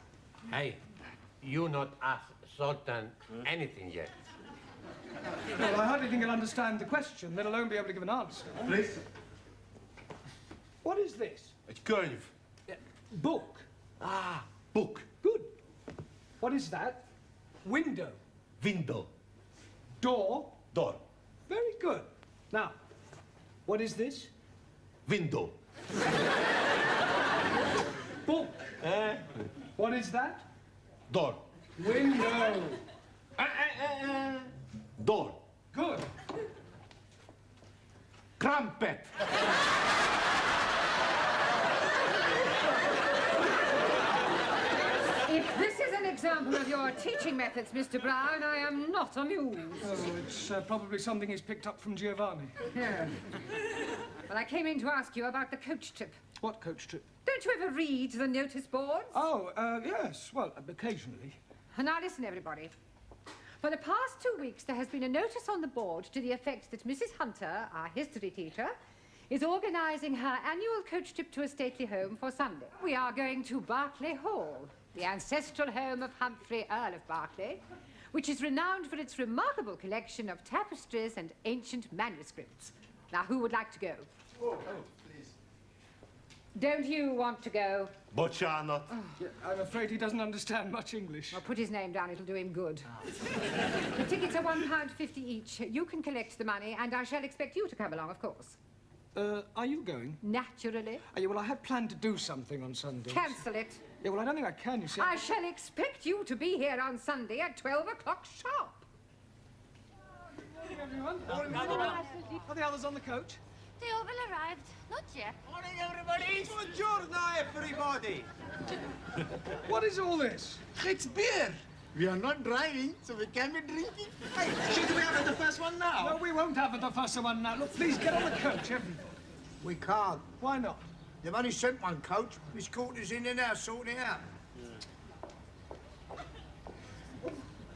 Hey, you not asked Sultan anything yet. Well, I hardly think he'll understand the question, let alone be able to give an answer. Please. What is this? A curve. Book. Ah, book. Good. What is that? Window. Window. Door. Door. Very good. Now, what is this? Window. Book. What is that? Door. Window. Door. Good. Crumpet. If this is an example of your teaching methods, Mr. Brown, I am not amused. Oh, it's probably something he's picked up from Giovanni. Yeah. Well, I came in to ask you about the coach trip. What coach trip? Don't you ever read the notice boards? Oh, yes. Well, occasionally. Now listen, everybody. For the past 2 weeks, there has been a notice on the board to the effect that Mrs. Hunter, our history teacher, is organising her annual coach trip to a stately home for Sunday. We are going to Berkeley Hall, the ancestral home of Humphrey, Earl of Berkeley, which is renowned for its remarkable collection of tapestries and ancient manuscripts. Now, who would like to go? Oh, please. Don't you want to go? Bocciano. Yeah, I'm afraid he doesn't understand much English. I'll put his name down, it'll do him good. The tickets are £1.50 each. You can collect the money, and I shall expect you to come along, of course. Are you going? Naturally. Yeah, well, I had planned to do something on Sunday. Cancel it. Yeah, well, I don't think I can, you see. I shall expect you to be here on Sunday at 12 o'clock sharp. Morning, everyone. Are the others on the coach? They all arrived. Not yet. Morning, everybody. Buongiorno, everybody. What is all this? It's beer. We are not driving, so we can be drinking. Hey, should we have the first one now? No, we won't have the first one now. Look, please get on the coach, everybody. We can't. Why not? They've only sent one coach. Miss Courtney's in there now, sorting it out.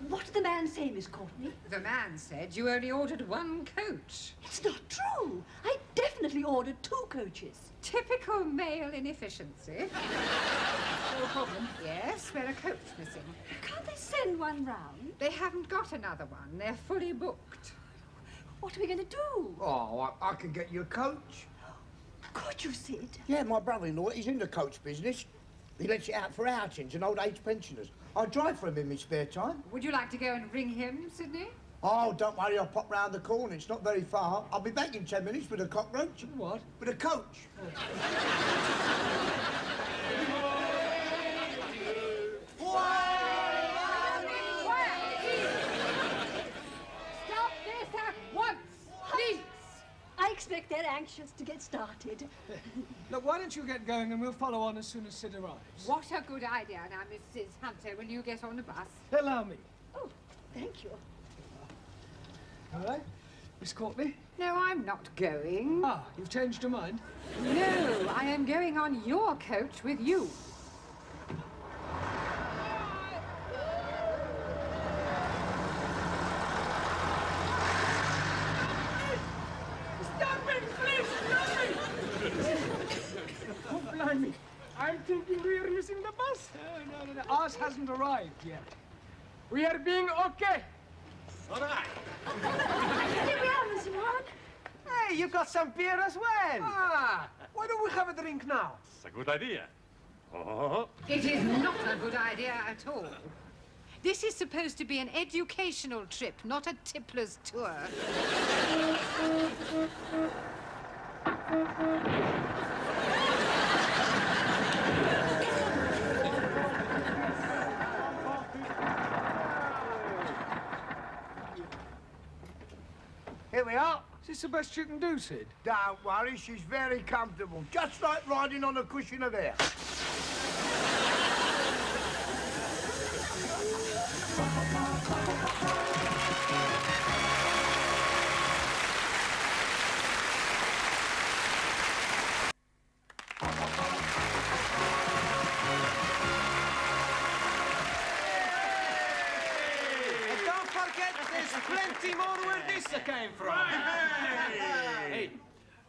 What did the man say, Miss Courtney? The man said you only ordered one coach. It's not true. I definitely ordered 2 coaches. Typical male inefficiency. No problem. Yes, we're a coach missing. Can't they send one round? They haven't got another one. They're fully booked. What are we going to do? Oh, I can get you a coach. Could you, Sid? Yeah, my brother-in-law, he's in the coach business. He lets it out for outings and old age pensioners. I drive for him in my spare time. Would you like to go and ring him, Sydney? Oh, don't worry, I'll pop round the corner. It's not very far. I'll be back in 10 minutes with a cockroach. What? With a coach. Stop this at once, please. I expect they're anxious to get started. Look, why don't you get going and we'll follow on as soon as Sid arrives. What a good idea. Now, Mrs. Hunter, will you get on the bus? Allow me. Oh, thank you. All right. Miss Courtney? No, I'm not going. Ah, you've changed your mind? No, I am going on your coach with you. Oh, blimey. I'm thinking we are missing the bus. No. Ours hasn't arrived yet. We are being okay. All right. Here we are, Mr. Mark. Hey, you got some beer as well. Ah, why don't we have a drink now? It's a good idea. Oh. It is not a good idea at all. This is supposed to be an educational trip, not a tippler's tour. Here we are. Is this the best you can do, Sid? Don't worry, she's very comfortable. Just like riding on a cushion of air. came from. Hey,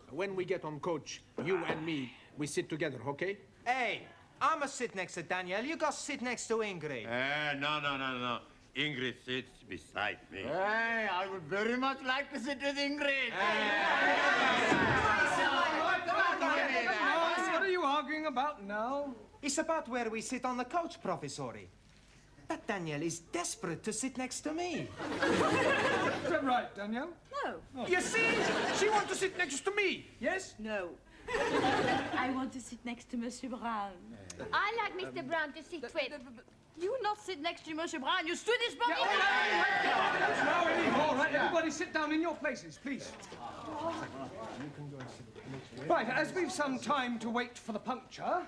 when we get on coach, you and me, we sit together, okay? Hey, I'ma sit next to Danielle. You go sit next to Ingrid. No. Ingrid sits beside me. Hey, I would very much like to sit with Ingrid. What are you arguing about now? It's about where we sit on the coach, Professori. That Danielle is desperate to sit next to me. Is that right, Danielle? No. Oh. You see? She wants to sit next to me. Yes? No. I want to sit next to Monsieur Brown. I like Mr. Brown to sit with. You not sit next to Monsieur Brown. You stood this morning. Now anymore. All right, everybody sit down in your places, please. Right, as we've some time to wait for the puncture,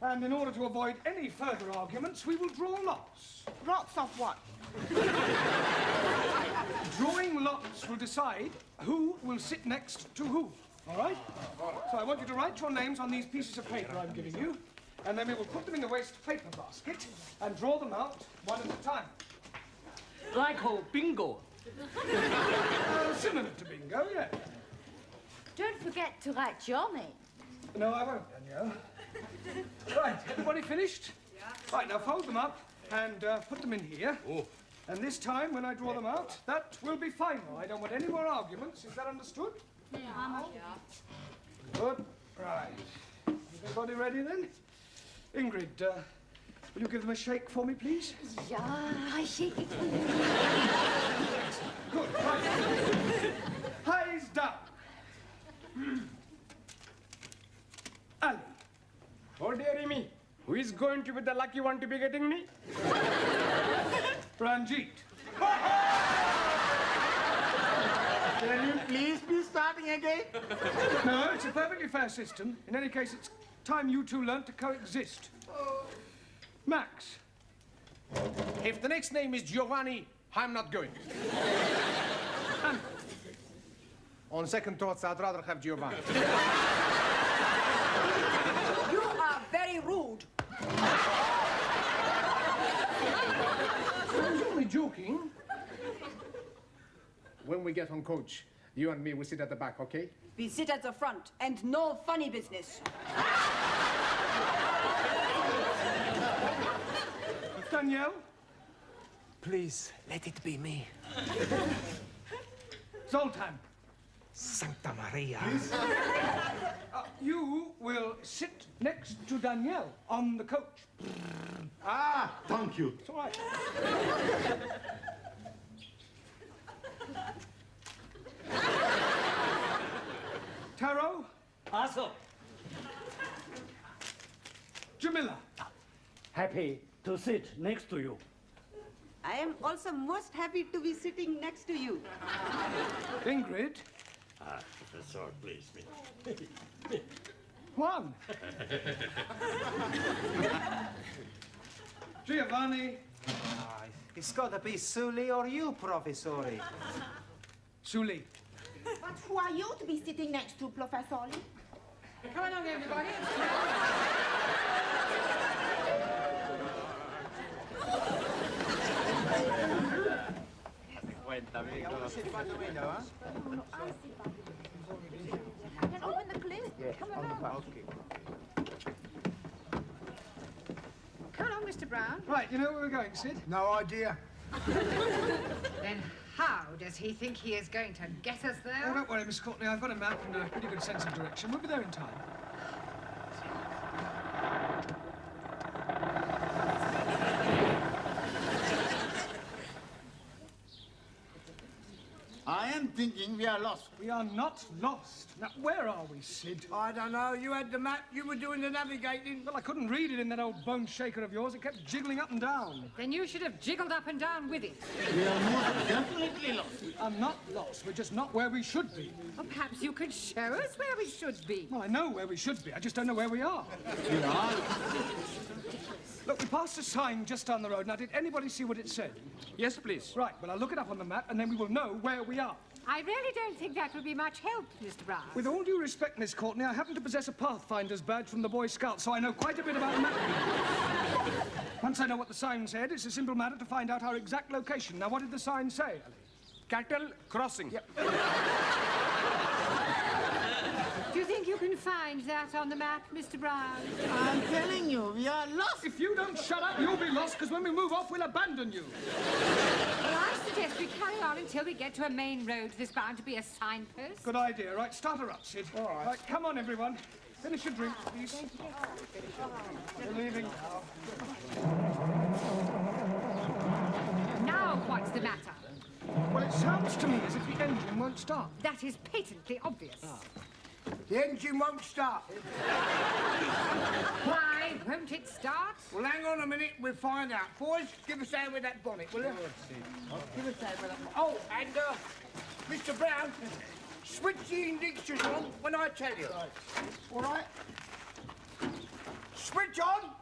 and in order to avoid any further arguments, we will draw lots. Lots of what? Drawing lots will decide who will sit next to who, all right? So I want you to write your names on these pieces of paper I'm giving you, and then we will put them in the waste paper basket and draw them out one at a time. Like bingo. Similar to bingo, yeah. Don't forget to write your name. No, I won't, Danielle. Right, everybody finished? Yeah. Right, now fold them up and put them in here. Oh. And this time, when I draw them out, that will be final. I don't want any more arguments. Is that understood? Yeah. Good. Right. Everybody ready then? Ingrid, will you give them a shake for me, please? Yeah, I shake it for you. Good. Right. Eyes down. Ali. Oh, dearie me. Who is going to be the lucky one to be getting me? Ranjit. Can you please be starting again? No, it's a perfectly fair system. In any case, it's time you two learnt to coexist. Max. If the next name is Giovanni, I'm not going. On second thoughts, I'd rather have Giovanni. You are very rude. I was only joking. When we get on coach, you and me will sit at the back, okay? We sit at the front, and no funny business. Danielle? Please, let it be me. Zoltan. Santa Maria. You will sit next to Danielle on the coach. Ah, thank you. It's all right. Taro? Also, Jamila? happy to sit next to you. I am also most happy to be sitting next to you. Ingrid? Professor, please, me. Juan? Giovanni? It's gotta be Sully or you, Professori. Sully. But who are you to be sitting next to, Professor Lee? Come along, everybody. Sit by the window, huh? I can open the clip. Come along. Okay. Come along, Mr. Brown. Right, you know where we're going, Sid? No idea. Then how does he think he is going to get us there? Oh, don't worry, Miss Courtney. I've got a map and a pretty good sense of direction. We'll be there in time. I am thinking we are lost. We are not lost. Now, where are we, Sid? I don't know. You had the map. You were doing the navigating. Well, I couldn't read it in that old bone shaker of yours. It kept jiggling up and down. Then you should have jiggled up and down with it. We are most definitely lost. I'm not lost. We're just not where we should be. Well, perhaps you could show us where we should be. Well, I know where we should be. I just don't know where we are. We are. Look, we passed a sign just down the road. Now, did anybody see what it said? Yes, please. Right, well, I'll look it up on the map, and then we will know where we are. I really don't think that will be much help, Mr. Brown. With all due respect, Miss Courtney, I happen to possess a Pathfinder's badge from the Boy Scouts, so I know quite a bit about mapping. Once I know what the sign said, it's a simple matter to find out our exact location. Now, what did the sign say, Ali? Cattle crossing. Do you think you can find that on the map, Mr. Brown? I'm telling you, we are lost. If you don't shut up, you'll be lost, because when we move off, we'll abandon you. Well, I suggest we carry on until we get to a main road. There's bound to be a signpost. Good idea. Right, start her up, Sid. All right. Right, come on, everyone. Finish your drink, please. We're leaving now. Now what's the matter? Well, it sounds to me as if the engine won't start. That is patently obvious. The engine won't start. Why won't it start? Well, hang on a minute, we'll find out. Boys, give us a hand with that bonnet, will you? Give us a hand with that bonnet. Oh, and, Mr. Brown, switch the ignition on when I tell you. All right? Switch on.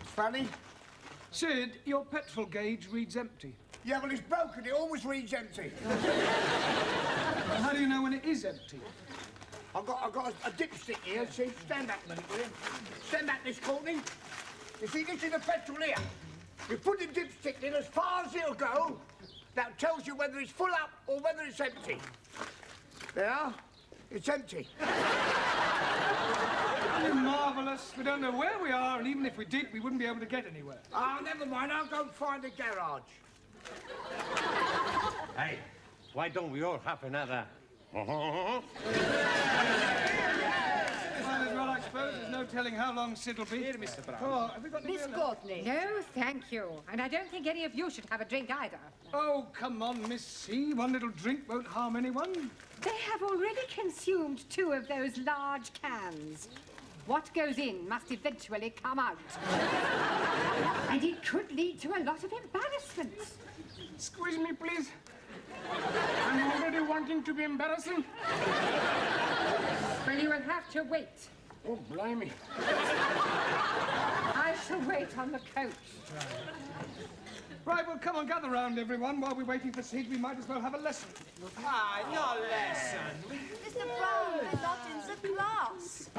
Funny. Sid, your petrol gauge reads empty. Yeah, well, it's broken. It always reads empty. Well, how do you know when it is empty? I've got a dipstick here. See, stand back a minute, will you? Stand back, Miss Courtney. You see, this is the petrol here. You put the dipstick in as far as it'll go. That tells you whether it's full up or whether it's empty. There, it's empty. You're marvellous. We don't know where we are, and even if we did, we wouldn't be able to get anywhere. Ah, never mind. I'll go and find a garage. Hey, why don't we all have another? Might as well, I suppose. There's no telling how long Sid'll be. Here, Mr. Brown. Oh, have we got any Miss Courtney. No, thank you. And I don't think any of you should have a drink either. Oh, come on, Miss C. One little drink won't harm anyone. They have already consumed 2 of those large cans. What goes in must eventually come out. And it could lead to a lot of embarrassment. Squeeze me, please. I'm already wanting to be embarrassing. Well, you will have to wait. Oh, blimey. I shall wait on the coach. Right, well, come on, gather round, everyone. While we're waiting for Sid, we might as well have a lesson. Ah, no lesson. Mr. Brown, we're not in the class.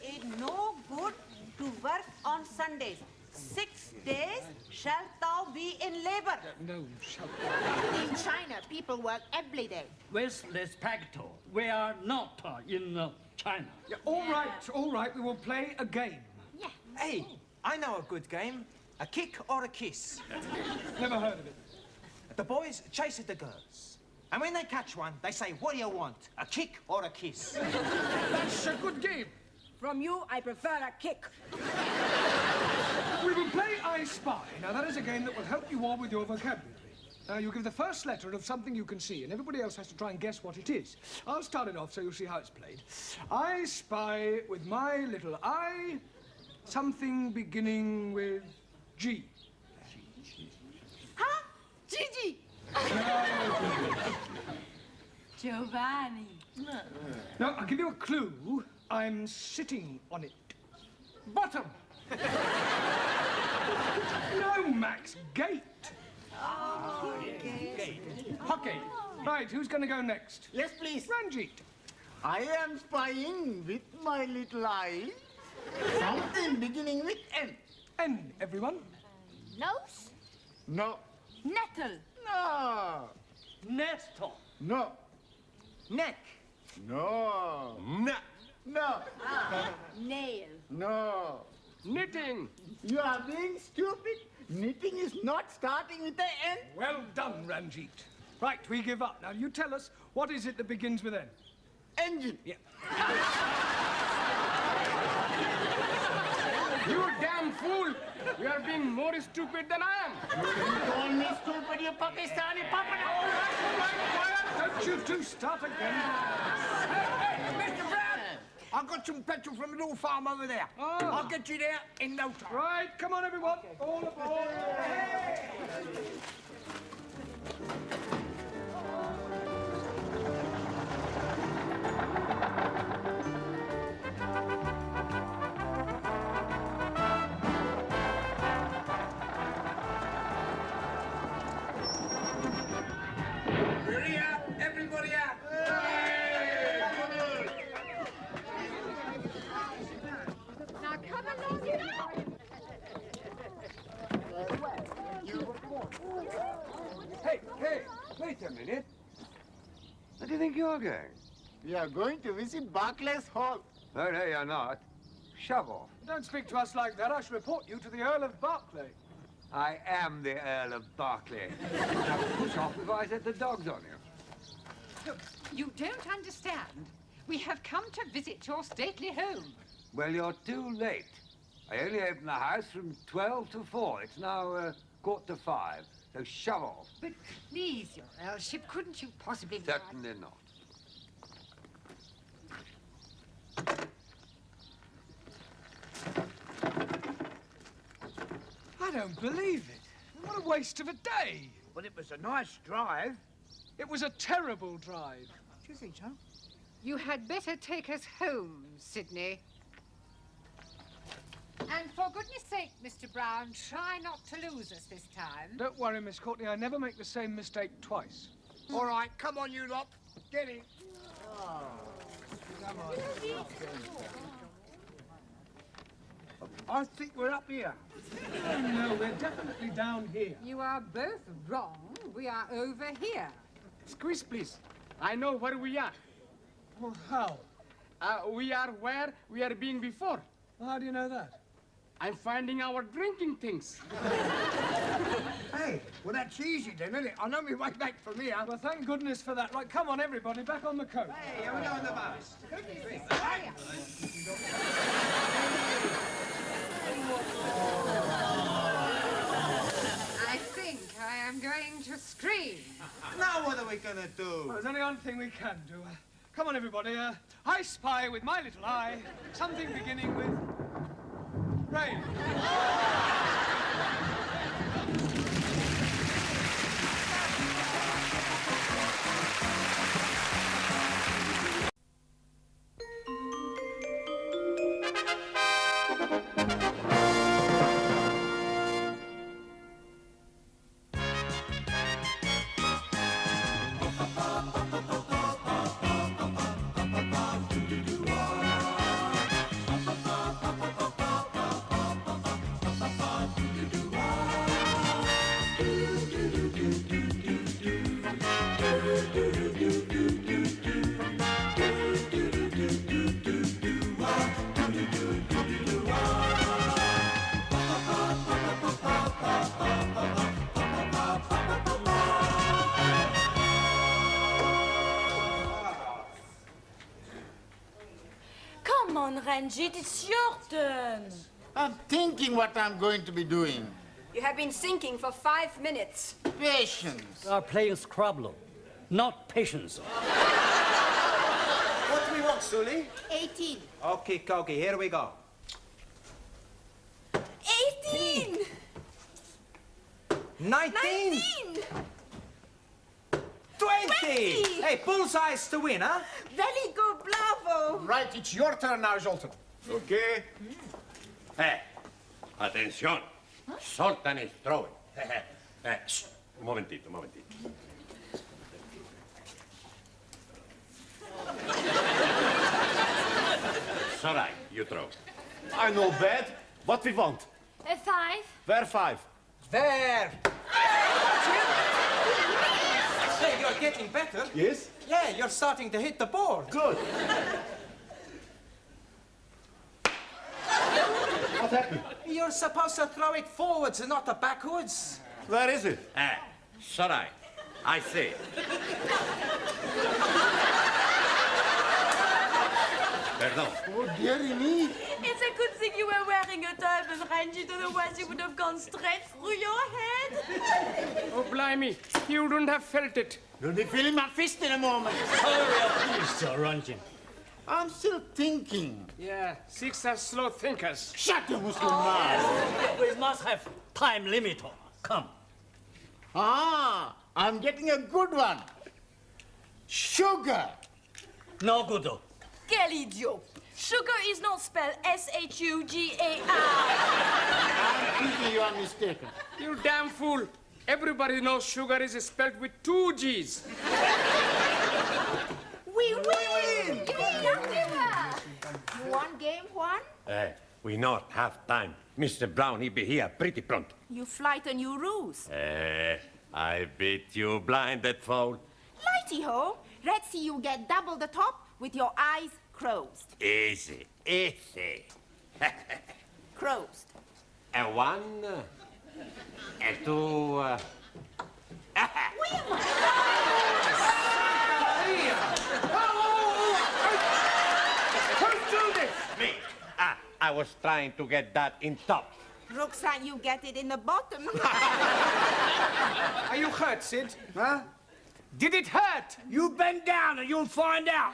It's no good to work on Sundays. 6 days shalt thou be in labor. No, shall In China, people work every day. With respect, we are not in China. Yeah, all right, we will play a game. Yeah. Hey, I know a good game. A kick or a kiss. Never heard of it. The boys chase the girls. And when they catch one, they say, what do you want? A kick or a kiss? That's a good game. From you, I prefer a kick. We will play I Spy. Now, that is a game that will help you all with your vocabulary. Now, you give the first letter of something you can see, and everybody else has to try and guess what it is. I'll start it off so you'll see how it's played. I spy with my little eye something beginning with G. Huh? Gigi! Giovanni. Now, I'll give you a clue. I'm sitting on it. Bottom. No, Max. Gate. Oh, gate. Hockey. Right, who's going to go next? Yes, please. Ranjit. I am spying with my little eye something beginning with N. N, everyone. Nose? No. Nettle? No. Nestor. No. Neck. No. Nut. No. Nail? No. Knitting. You are being stupid. Knitting is not starting with the N. Well done, Ranjit. Right, we give up. Now, you tell us, what is it that begins with N? Engine. Yeah. You damn fool! You are being more stupid than I am. You call me stupid, you Pakistani puppet. All right, quiet. Don't you two start again. Hey, Mr. Brown! I've got some petrol from a little farm over there. Oh. I'll get you there in no time. Right, come on, everyone. All aboard. We're here. Everybody out. Now, come along, you know. all going? We are going to visit Barclays Hall. Oh, no, you're not. Shove off. Don't speak to us like that. I shall report you to the Earl of Berkeley. I am the Earl of Berkeley. Now, push off before I set the dogs on you. Look, you don't understand. We have come to visit your stately home. Well, you're too late. I only open the house from 12 to 4. It's now 4:45, so shove off. But please, your Earlship, couldn't you possibly... Certainly not. I don't believe it. What a waste of a day. Well, it was a nice drive. It was a terrible drive. Do you think so? You had better take us home, Sidney. And for goodness sake, Mr. Brown, try not to lose us this time. Don't worry, Miss Courtney. I never make the same mistake twice. All right, come on, you lot. Get in. Come on. I think we're up here. Oh, no, we're definitely down here. You are both wrong. We are over here. Squeeze, please. I know where we are. Well, how? We are where we are being before. Well, how do you know that? I'm finding our drinking things. Hey, well, that's easy then, isn't it? I know my way back from here. Well, thank goodness for that. Right, come on, everybody, back on the coast. Hey, here we go on the bus. I think I am going to scream. Now what are we gonna do? Well, there's only one thing we can do. Come on, everybody. I spy with my little eye something beginning with rain. Come on, Ranjit, it's your turn. I'm thinking what I'm going to be doing. You have been thinking for 5 minutes. Patience. We are playing Scrabble, not patience. What do we want, Sully? 18. Okay, Koki, here we go. 18! 19! 20! Hey, bullseyes to win, huh? Very good, bravo. Right, it's your turn now, Zoltan. Okay. Atención. Zoltan is throwing. Un momentito, un momentito. Sorry, you throw. I know bad. What we want? A 5. Where 5? There! Hey, you're getting better. Yes? Yeah, you're starting to hit the board. Good. What happened? You're supposed to throw it forwards and not backwards. Where is it? Sorry, I see. Perdón. Oh, dearie me. It's a good thing you were wearing a turban, Ranjit, otherwise you would have gone straight through your head. Oh, blimey. You wouldn't have felt it. You'll be feeling my fist in a moment. Hurry up, please, Sir Ranjit. I'm still thinking. Yeah, 6 are slow thinkers. Shut your Muslim mouth. We must have time limit. Come. Ah, I'm getting a good one. Sugar. No good. Quel idiot. Sugar is not spelled S-H-U-G-A-R. I'm thinking you are mistaken. You damn fool. Everybody knows sugar is spelled with 2 G's. We win! You won game 1? We not have time. Mr. Brown, he be here pretty pronto. You frighten you ruse. I beat you blinded fool. Righty-ho. Let's see you get double the top with your eyes closed. Easy, easy. Closed. And one, and two. Who's doing this? Me. I was trying to get that in top. Roxanne, you get it in the bottom. Are you hurt, Sid? Huh? Did it hurt? You bend down and you'll find out.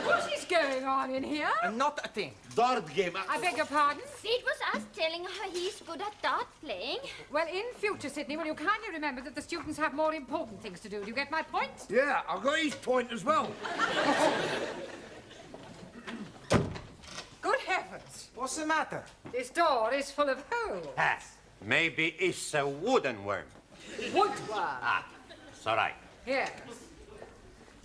What is going on in here? Not a thing. Dart game. I beg your pardon? Sid was us telling her he's good at dart playing. Well, in future, Sydney, will you kindly remember that the students have more important things to do? Do you get my point? Yeah, I got his point as well. Good heavens! What's the matter? This door is full of holes. Maybe it's a wooden worm. Woodworm. It's all right. Yes.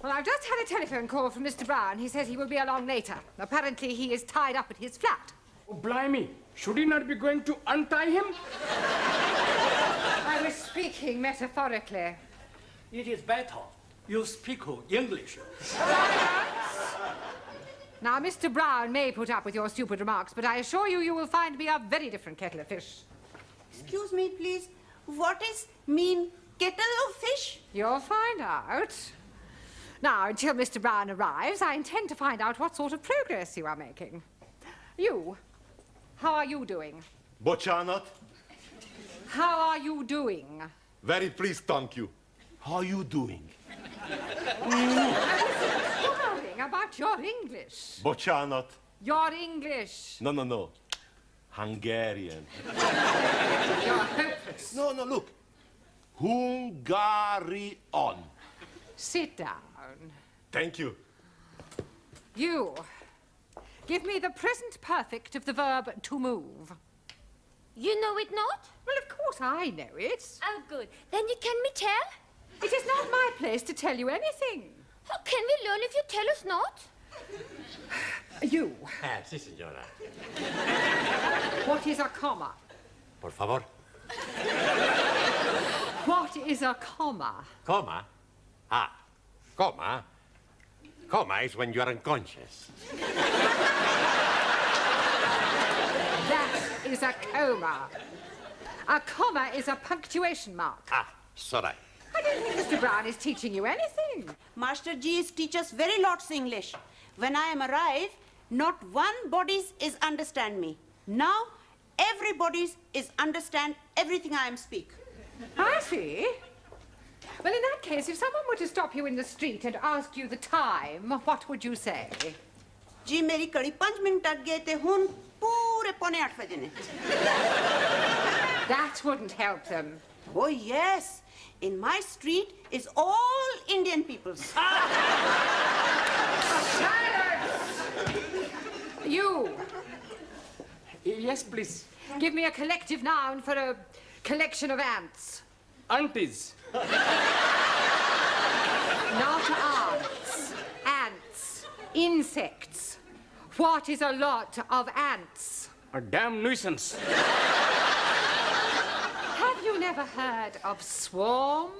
Well, I've just had a telephone call from Mr. Brown. He says he will be along later. Apparently, he is tied up at his flat. Oh, blimey. Should he not be going to untie him? I was speaking metaphorically. It is better you speak English. Now, Mr. Brown may put up with your stupid remarks, but I assure you, you will find me a very different kettle of fish. Excuse me, please. What is mean kettle of fish? You'll find out. Now, until Mr. Brown arrives, I intend to find out what sort of progress you are making. You, how are you doing? Boccianat? How are you doing? Very pleased, thank you. How you doing? Worrying about your English. Boccianat? Your English. No. Hungarian. You're hopeless. No, look. Hungarian. Sit down. Thank you. You, give me the present perfect of the verb to move. You know it not? Well, of course I know it. Oh, good. Then you can me tell? It is not my place to tell you anything. How can we learn if you tell us not? You. Si, signora. What is a comma? Por favor. What is a comma? Comma? Comma? Comma is when you are unconscious. That is a coma. A comma is a punctuation mark. It's all right. I don't think Mr. Brown is teaching you anything. Master G is teach us very lots English. When I am arrive, not one bodies is understand me. Now, everybody's is understand everything I am speak. I see. Well, in that case, if someone were to stop you in the street and ask you the time, what would you say? जी मेरी कड़ी 5 minute अट गए थे हुन पूरे 7:45 बजे ने. That wouldn't help them. Oh yes, in my street is all Indian peoples. You. Yes, please. Give me a collective noun for a collection of ants. Aunties. Not ants. Ants. Insects. What is a lot of ants? A damn nuisance. Have you never heard of swarm?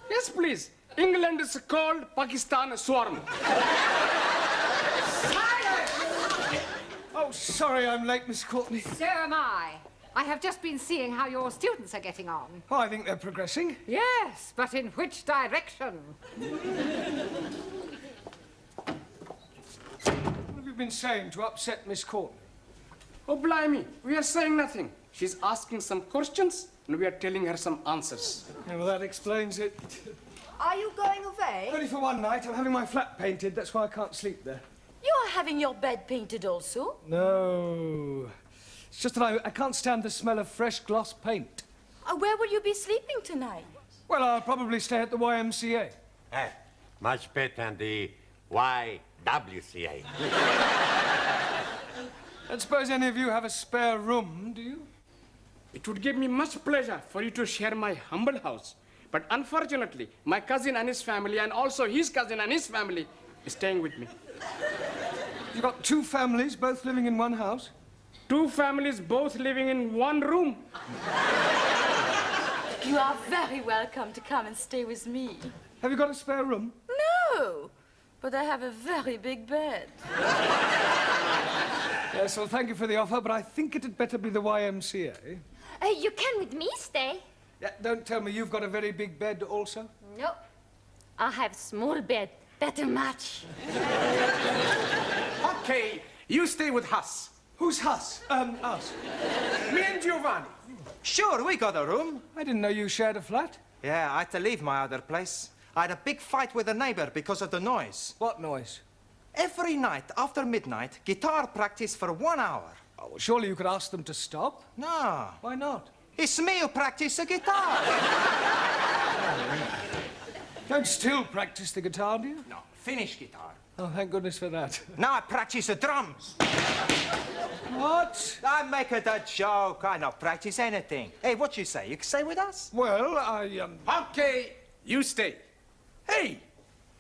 Yes, please. England is called Pakistan swarm. Oh, sorry I'm late, Miss Courtney. So am I. I have just been seeing how your students are getting on. Oh, I think they're progressing. Yes, but in which direction? What have you been saying to upset Miss Courtney? Oh, blimey. We are saying nothing. She's asking some questions, and we are telling her some answers. Yeah, well, that explains it. Are you going away? Only for one night. I'm having my flat painted. That's why I can't sleep there. You are having your bed painted also? No. It's just that I can't stand the smell of fresh gloss paint. Where will you be sleeping tonight? Well, I'll probably stay at the YMCA. Much better than the YWCA. I don't suppose any of you have a spare room, do you? It would give me much pleasure for you to share my humble house. But unfortunately, my cousin and his family, and also his cousin and his family, is staying with me. You've got 2 families, both living in one house? 2 families, both living in one room. You are very welcome to come and stay with me. Have you got a spare room? No, but I have a very big bed. Yes, well, thank you for the offer, but I think it'd better be the YMCA. You can with me stay. Yeah, don't tell me you've got a very big bed also. No, I have small bed. Better match. Okay, you stay with Huss. Who's Huss? Us. Me and Giovanni. Sure, we got a room. I didn't know you shared a flat. Yeah, I had to leave my other place. I had a big fight with a neighbor because of the noise. What noise? Every night after midnight, guitar practice for 1 hour. Oh, well, surely you could ask them to stop. No. Why not? It's me who practice the guitar. Don't still practice the guitar, do you? No, finish guitar. Oh, thank goodness for that. Now I practice the drums. What? I make it a joke. I don't practice anything. Hey, what you say? You stay with us? Well, Okay, you stay. Hey,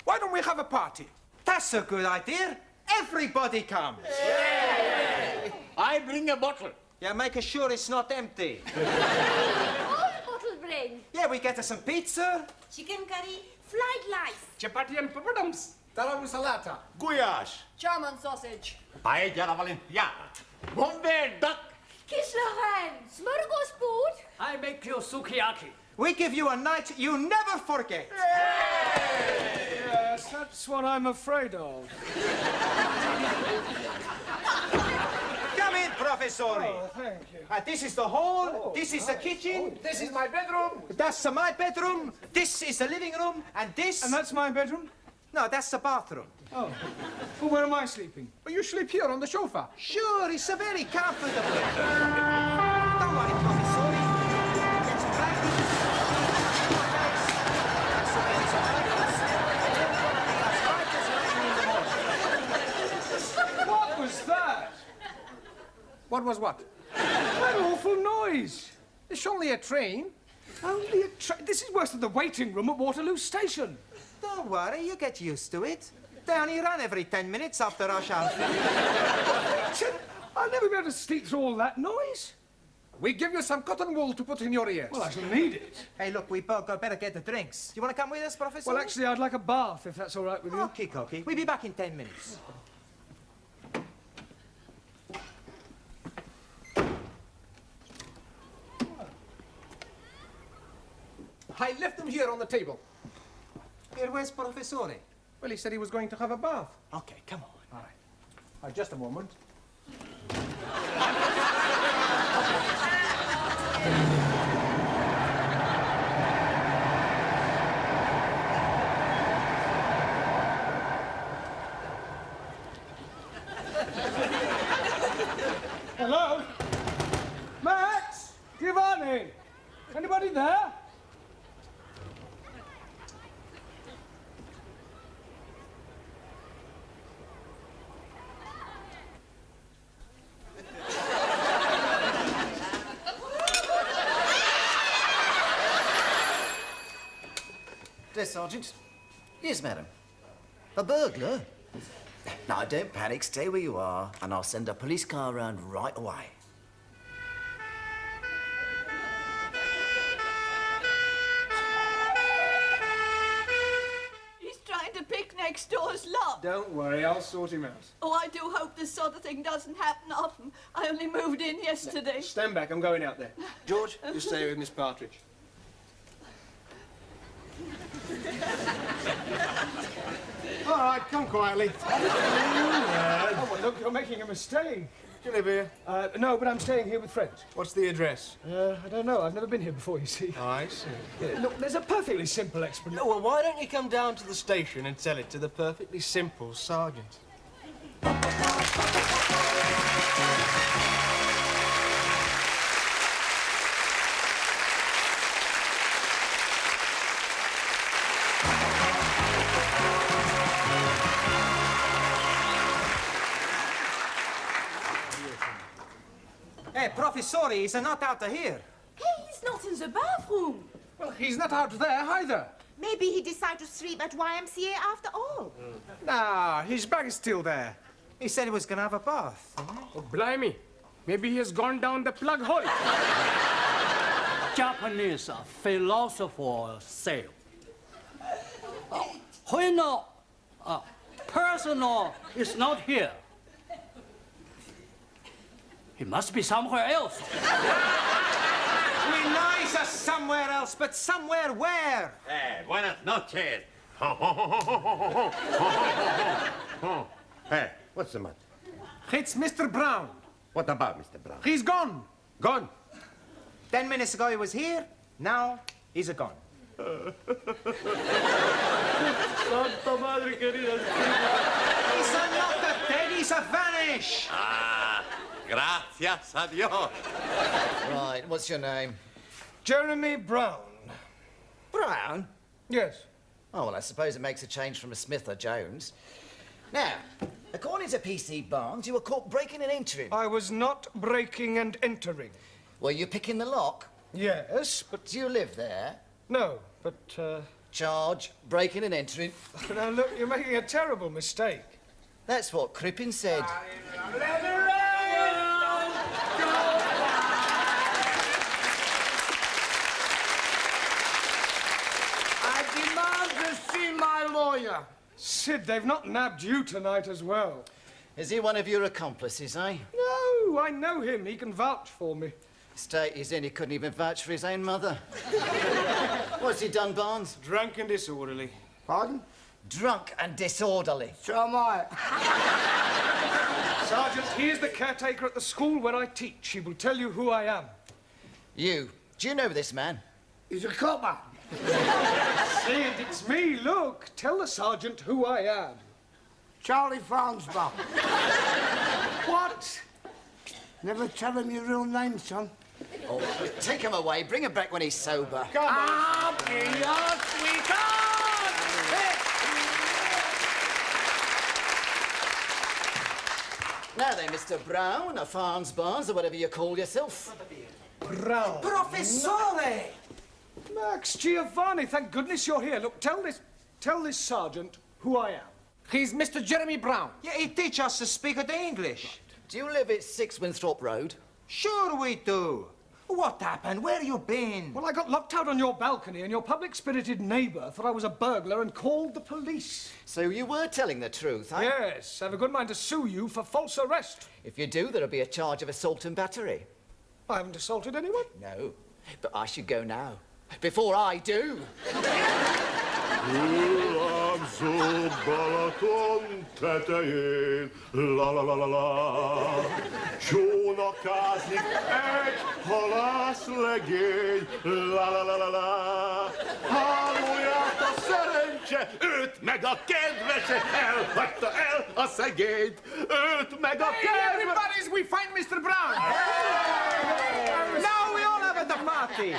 why don't we have a party? That's a good idea. Everybody comes. I bring a bottle. Yeah, make sure it's not empty. What bottle bring? Yeah, we get us some pizza. Chicken curry, fried rice. Chapati and papadums. Talam salata. Guyash. German sausage. Paella alla valenciana. Bombay duck. Kislaren, smorgasbord. I make you sukiyaki. We give you a night you never forget. Yes, that's what I'm afraid of. Come in, Professori. Oh, thank you. This is the hall. This is the kitchen. This is my bedroom. That's my bedroom. This is the living room. And this... And that's my bedroom? No, that's the bathroom. Oh. Well, where am I sleeping? Well, you sleep here on the sofa. Sure, it's a very comfortable. Don't worry, Professori. Get some blankets. That's the way it's as bright as rain in the morning. What was that? What was what? That awful noise. It's only a train. Only a train. This is worse than the waiting room at Waterloo Station. Don't worry, you get used to it. They only run every 10 minutes after rush hour. I'll never be able to sleep through all that noise. We give you some cotton wool to put in your ears. Well, I shall need it. Hey, look, we both better get the drinks. Do you want to come with us, Professor? Well, actually, I'd like a bath, if that's all right with you. Okay, Cocky. We'll be back in 10 minutes. I left them here on the table. Here, where's Professori? Well, he said he was going to have a bath. Okay, come on. All right. Just a moment. Hello? Max? Giovanni? Anybody there? Dear Sergeant. Yes, madam. A burglar? Now, don't panic. Stay where you are, and I'll send a police car around right away. He's trying to pick next door's lock. Don't worry, I'll sort him out. Oh, I do hope this sort of thing doesn't happen often. I only moved in yesterday. Stand back, I'm going out there. George, you stay with Miss Partridge. All right, come quietly. Oh, well, look, you're making a mistake. Do you live here? No, but I'm staying here with friends. What's the address? I don't know. I've never been here before, you see. Oh, I see. Look, there's a perfectly simple explanation. Well, why don't you come down to the station and tell it to the perfectly simple sergeant? Hey, Professori, he's not out of here. Hey, he's not in the bathroom. Well, he's not out there either. Maybe he decided to sleep at YMCA after all. Nah, his bag is still there. He said he was going to have a bath. Oh, blimey. Maybe he has gone down the plug hole. Japanese philosopher say, when Personal is not here. He must be somewhere else. We know he's somewhere else, but somewhere where? Buenas noches. Hey, what's the matter? It's Mr. Brown. What about Mr. Brown? He's gone. Gone? 10 minutes ago he was here, now he's gone. Santa Madre querida. He's not dead, he's vanished. Ah, gracias a Dios. Right, what's your name? Jeremy Brown. Brown? Yes. Oh, well, I suppose it makes a change from a Smith or Jones. Now, according to PC Barnes, you were caught breaking and entering. I was not breaking and entering. Were you picking the lock? Yes, but... Do you live there? No, but, Charge, breaking and entering. Now, look, you're making a terrible mistake. That's what Crippen said. I demand to see my lawyer. Sid, they've not nabbed you tonight as well. Is he one of your accomplices, eh? No, I know him. He can vouch for me. State he's in, he couldn't even vouch for his own mother. What's he done, Barnes? Drunk and disorderly. Pardon? Drunk and disorderly. So am I. Sergeant, he is the caretaker at the school where I teach. He will tell you who I am. You. Do you know this man? He's a copper. Sid, it's me. Look, tell the sergeant who I am. Charlie Farnsbaugh. What? Never tell him your real name, son. Oh, take him away. Bring him back when he's sober. Come on. Up in your sweetheart! Now then, Mr. Brown, or Farnsbaugh, or whatever you call yourself. Brown. Professore! Max Giovanni, thank goodness you're here. Look, tell this sergeant who I am. He's Mr. Jeremy Brown. Yeah, he teaches us to speak the English. Do you live at 6 Winthrop Road? Sure we do. What happened? Where you been? Well, I got locked out on your balcony and your public-spirited neighbour thought I was a burglar and called the police. So you were telling the truth, eh? Yes, I have a good mind to sue you for false arrest. If you do, there'll be a charge of assault and battery. I haven't assaulted anyone. No, but I should go now. Before I do. La la la la la. Csónakázik egy halászlegény. La la la la la. Hálóját a szerencse, őt meg a kedvese. Elhagyta el a szegényt, őt meg a kedvese. Everybody's, we find Mr. Brown. Now we all have at the party.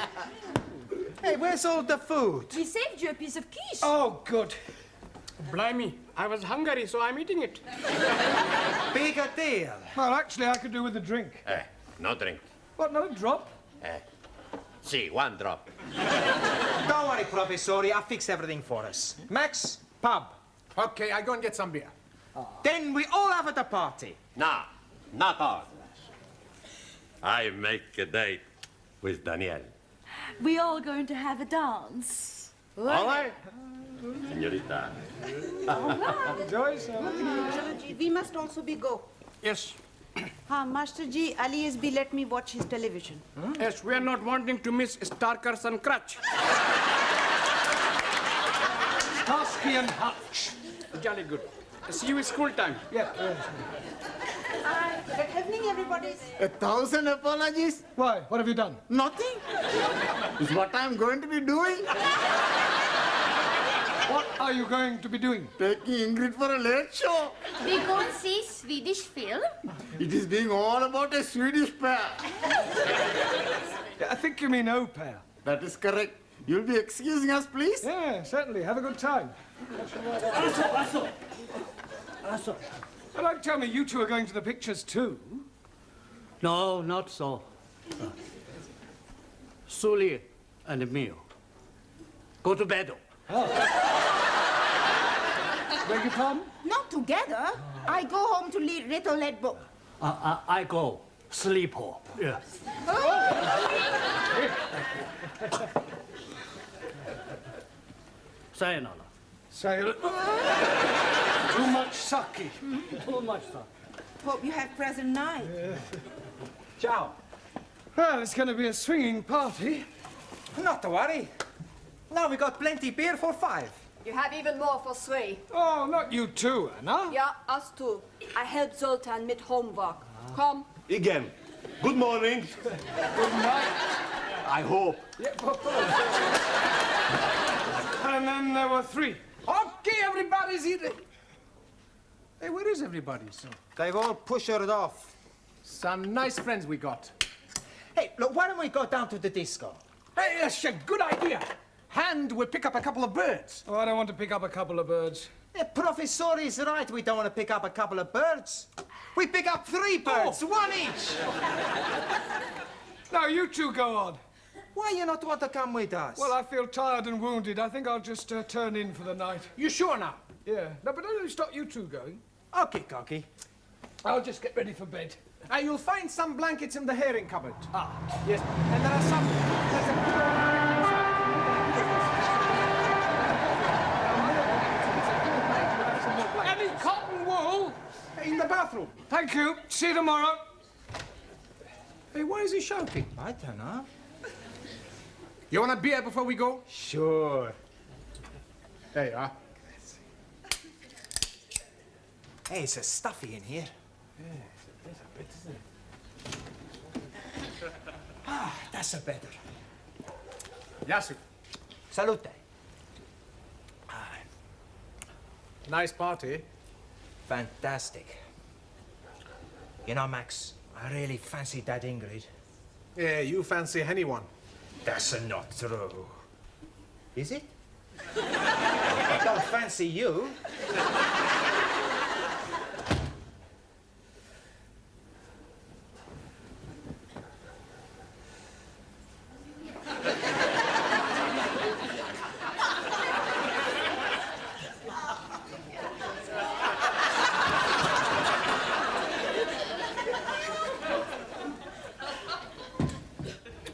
Hey, where's all the food? We saved you a piece of quiche. Oh, good. Blimey, I was hungry, so I'm eating it. Big a deal. Well, actually, I could do with a drink. No drink. What, not a drop? See, one drop. Don't worry, Professore, I'll fix everything for us. Max, pub. Okay, I go and get some beer. Then we all have at the party. No, not all. I make a date with Danielle. We all going to have a dance. All right, señorita. Joyce, We must also be go. Yes. Master Ji, Ali SB let me watch his television. Yes, we are not wanting to miss Starkers and Crutch. Starsky and Hutch. Jolly good. See you at school time. Yeah. Good evening, everybody. 1,000 apologies? Why? What have you done? Nothing. Is what I'm going to be doing. What are you going to be doing? Taking Ingrid for a late show. We go and see Swedish film. It is being all about a Swedish pair. I think you mean au pair. That is correct. You'll be excusing us, please? Yeah, certainly. Have a good time. Also. Well, don't tell me you two are going to the pictures too. No, not so. Sully and Emil. Go to bed. Beg your pardon? Not together. I go home to read Little Red Book. I go sleep home. Yeah. Sayonara. Sayonara. Sailor. Too much sake. Too much sake. Hope you have present night. Ciao. Well, it's going to be a swinging party. Not to worry. Now we got plenty beer for 5. You have even more for 3. Oh, not you too, Anna. Yeah, us too. I helped Zoltan with homework. Come. Igen. Good morning. Good night. I hope. Yeah, and then there were 3. Okay, everybody's eating. Hey, where is everybody, so? They've all pushered off. Some nice friends we got. Hey, look, why don't we go down to the disco? Hey, that's a good idea. And we'll pick up a couple of birds. Oh, I don't want to pick up a couple of birds. The professor is right. We don't want to pick up a couple of birds. We pick up 3 birds, 1 each. Now, you two go on. Why you not want to come with us? Well, I feel tired and wounded. I think I'll just turn in for the night. You sure now? Yeah. No, but don't stop you two going. Okay, Cocky. I'll just get ready for bed. You'll find some blankets in the herring cupboard. Ah. Yes. And there are some... Any cotton wool? In the bathroom. Thank you. See you tomorrow. Hey, why is he shouting? I don't know. You want a beer before we go? Sure. There you are. Hey, it's a stuffy in here. Yeah, there's a bit, isn't it? Ah, that's a better. Yasu. Salute. Nice party. Fantastic. You know, Max, I really fancy that Ingrid. Yeah, you fancy anyone. That's not true. Is it? I don't fancy you.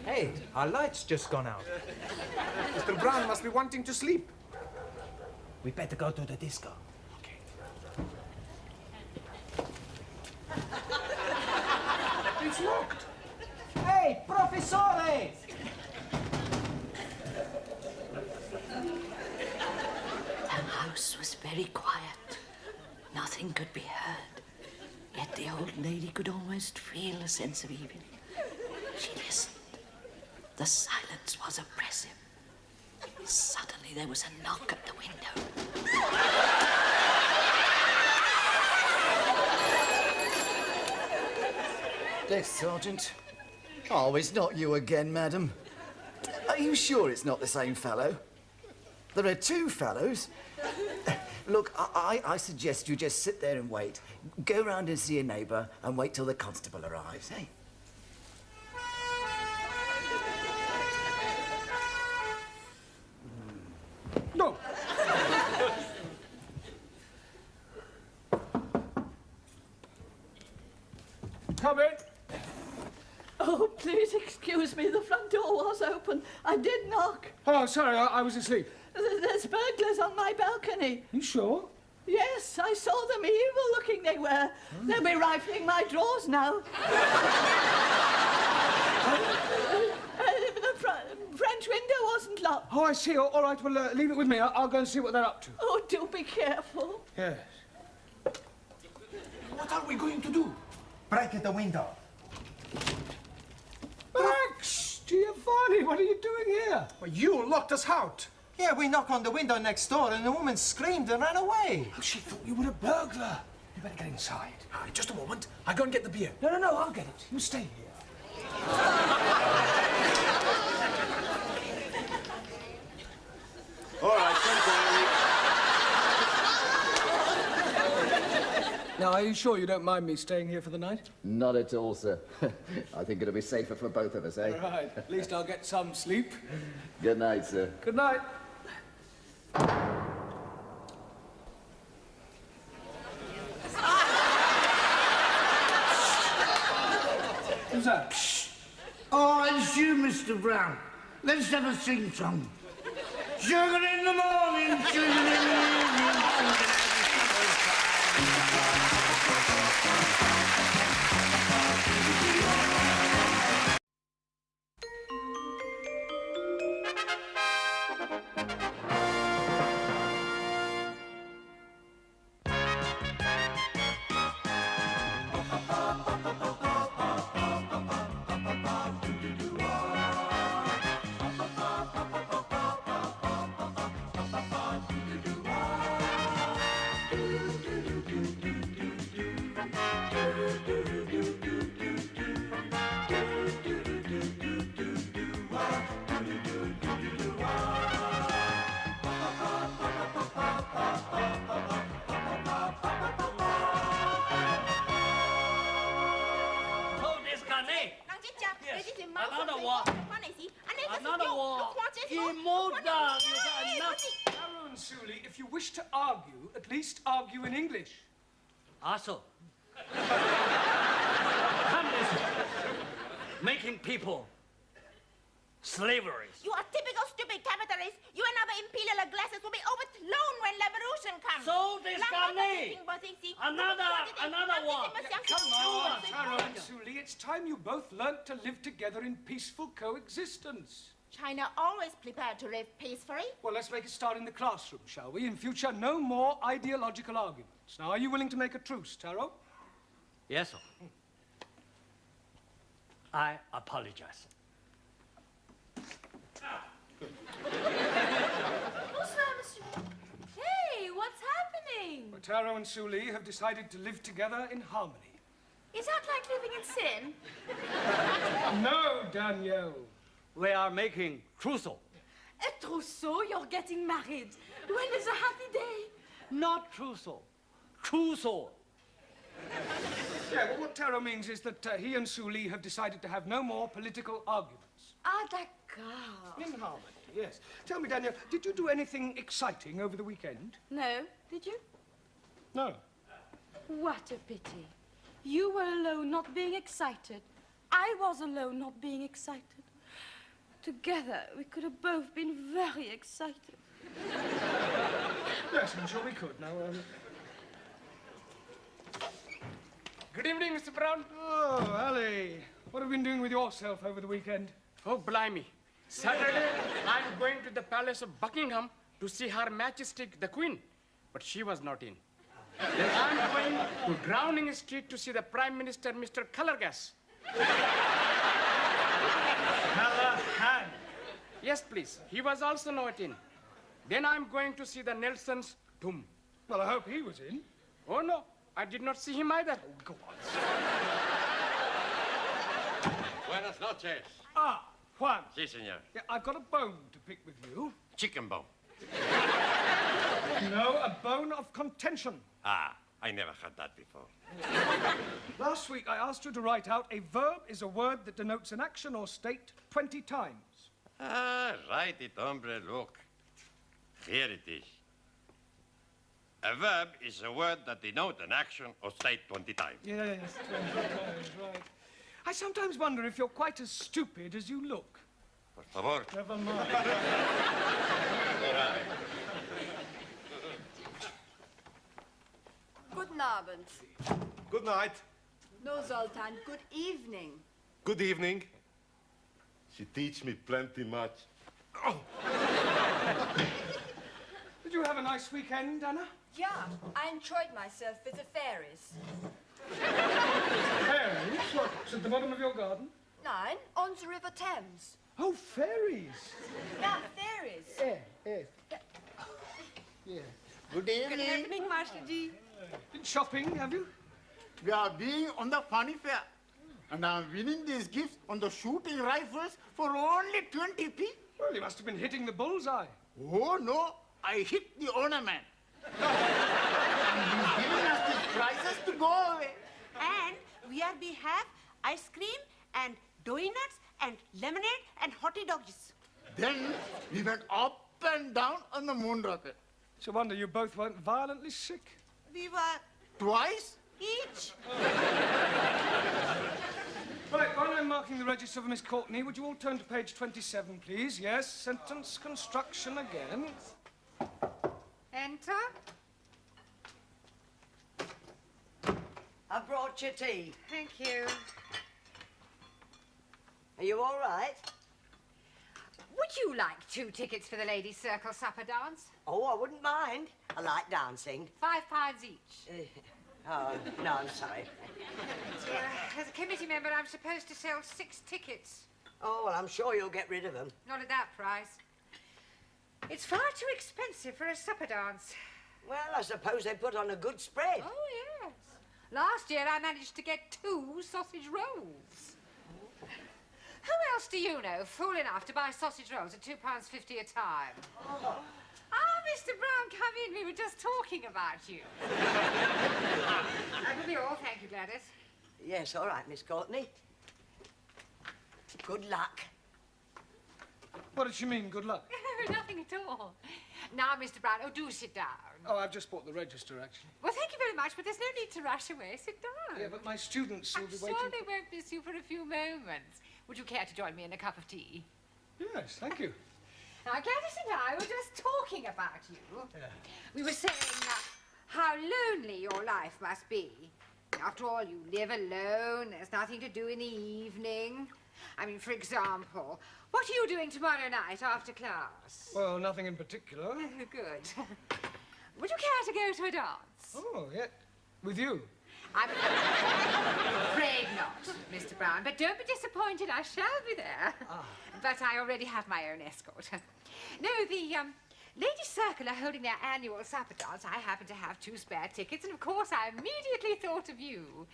Hey, our light's just gone out. Mr. Brown must be wanting to sleep. We better go to the disco. Okay. It's locked. Hey, professore! The house was very quiet. Nothing could be heard. Yet the old lady could almost feel a sense of evil. She listened. The silence was oppressive. Suddenly there was a knock at the window. Desk Sergeant. Oh, it's not you again, madam. Are you sure it's not the same fellow? There are 2 fellows. Look, I suggest you just sit there and wait. Go round and see a neighbour and wait till the constable arrives, eh? No. Come in. Oh, please excuse me. The front door was open. I did knock. Oh, sorry, I was asleep. There's burglars on my balcony. You sure? Yes, I saw them. Evil-looking they were. They'll be rifling my drawers now. The French window wasn't locked. Oh, I see. All right, well, leave it with me. I'll go and see what they're up to. Oh, do be careful. Yes. What are we going to do? Break the window. Max, Giovanni, what are you doing here? Well, you locked us out. Yeah, we knocked on the window next door and the woman screamed and ran away. Well, she thought you were a burglar. You better get inside. Just a moment. I'll go and get the beer. No, I'll get it. You stay here. All right, come Now, are you sure you don't mind me staying here for the night? Not at all, sir. I think it'll be safer for both of us, eh? All right. At least I'll get some sleep. Good night, sir. Good night. Who's that? Oh, it's you, Mr. Brown. Let's have a sing-song. Sugar in the morning. Another one. Another one. Immortal. Taro and Suli, if you wish to argue, at least argue in English. Also. Come listen. Making people slavery. You are typical stupid capitalist. You and other imperial glasses will be overthrown when revolution comes. So another one. Come on, Taro and Suli, it's time you both learnt to live together in peaceful coexistence. China always prepared to live peacefully. Well, let's make a start in the classroom, shall we? In future, no more ideological arguments. Now, are you willing to make a truce, Taro? Yes, sir. I apologize. Bonsoir, monsieur. Hey, what's happening? Well, Taro and Suli have decided to live together in harmony. Is that like living in sin? No, Danielle. We are making trousseau. A trousseau? You're getting married. When is a happy day? Not trousseau. Trousseau. Yeah, well, what Taro means is that he and Suli have decided to have no more political arguments. Ah, d'accord. In harmony, yes. Tell me, Danielle, did you do anything exciting over the weekend? No. Did you? No. What a pity. You were alone not being excited. I was alone not being excited. Together, we could have both been very excited. Yes, I'm sure we could. Now, Good evening, Mr. Brown. Oh, Ali. What have you been doing with yourself over the weekend? Oh, blimey. Saturday, I'm going to the Palace of Buckingham to see Her Majesty the Queen. But she was not in. Then I'm going to Downing Street to see the Prime Minister, Mr. Colorgas. Callahan. Yes, please. He was also not in. Then I'm going to see the Nelson's tomb. Well, I hope he was in. Oh, no. I did not see him either. Oh, go on. Buenas noches. Ah, Juan. Sí, señor. Yeah, I've got a bone to pick with you. Chicken bone. No, a bone of contention. Ah, I never heard that before. Last week, I asked you to write out a verb is a word that denotes an action or state 20 times. Ah, write it, hombre, look. Here it is. A verb is a word that denotes an action or state 20 times. Yes, 20 times, right. I sometimes wonder if you're quite as stupid as you look. Por favor. Never mind. Guten Abend. Good night. No, Zoltan, good evening. Good evening. She teach me plenty much. Oh. Did you have a nice weekend, Anna? Yeah, I enjoyed myself with the fairies. Fairies? What's at the bottom of your garden? Nein, on the River Thames. Oh, fairies. Yeah, fairies. Yes. Good Good evening, Master G. Been shopping, have you? We are being on the funny fair. And I'm winning these gifts on the shooting rifles for only 20p. Well, you must have been hitting the bullseye. Oh, no. I hit the ornament. And he's giving us these prizes to go away. And we have ice cream and donuts and lemonade and hottie doggies. Then we went up and down on the moon rocket. It's a wonder you both weren't violently sick. We were Twice? each. Right, while I'm marking the register for Miss Courtney, would you all turn to page 27, please? Yes, sentence construction again. enter. I brought your tea. Thank you. Are you all right? Would you like 2 tickets for the Ladies' Circle supper dance? Oh, I wouldn't mind. I like dancing. £5 each. Oh, no, I'm sorry. As a committee member, I'm supposed to sell 6 tickets. Oh, well, I'm sure you'll get rid of them. Not at that price. It's far too expensive for a supper dance. Well, I suppose they put on a good spread. Oh, yes. Last year I managed to get 2 sausage rolls. Who else do you know fool enough to buy sausage rolls at £2.50 a time? Oh. Ah, Mr. Brown, come in. We were just talking about you. That will be all. Thank you, Gladys. Yes, all right, Miss Courtney. Good luck. What did she mean, good luck? Nothing at all. Now, Mr. Brown, do sit down. Oh, I've just bought the register, actually. Well, thank you very much, but there's no need to rush away. Sit down. Yeah, but my students will I'm be sure waiting. they won't miss you for a few moments. Would you care to join me in a cup of tea? Yes, thank you. Now, Gladys and I were just talking about you. Yeah. We were saying how lonely your life must be. After all, you live alone. There's nothing to do in the evening. I mean, for example, what are you doing tomorrow night after class? Well, nothing in particular. Good. Would you care to go to a dance? Oh, yeah. With you? I'm afraid not, Mr. Brown, but don't be disappointed. I shall be there. But I already have my own escort. No, the Ladies' Circle are holding their annual supper dance. I happen to have 2 spare tickets, and of course I immediately thought of you.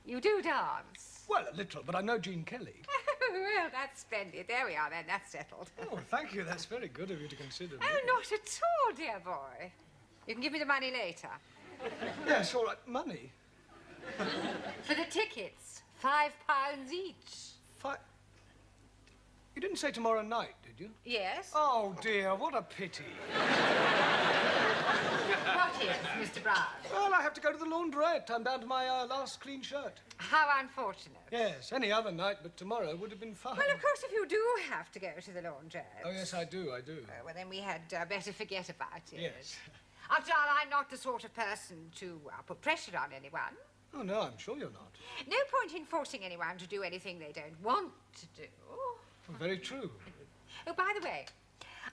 You do dance. Well, a little, but I know Jean Kelly. Well, that's splendid. There we are, then. That's settled. Oh, thank you. That's very good of you to consider me. Oh, not at all, dear boy. You can give me the money later. Yes, all right. Money? For the tickets. £5 each. You didn't say tomorrow night, did you? Yes. Oh, dear, what a pity. What is, Mr. Brown? Well, I have to go to the laundrette. I'm down to my last clean shirt. How unfortunate. Yes, any other night, but tomorrow would have been fine. Well, of course, if you do have to go to the laundrette. Oh, yes, I do. Well, then we had better forget about it. Yes. After all, I'm not the sort of person to put pressure on anyone. Oh, no, I'm sure you're not. No point in forcing anyone to do anything they don't want to do. Well, very true. Oh, by the way,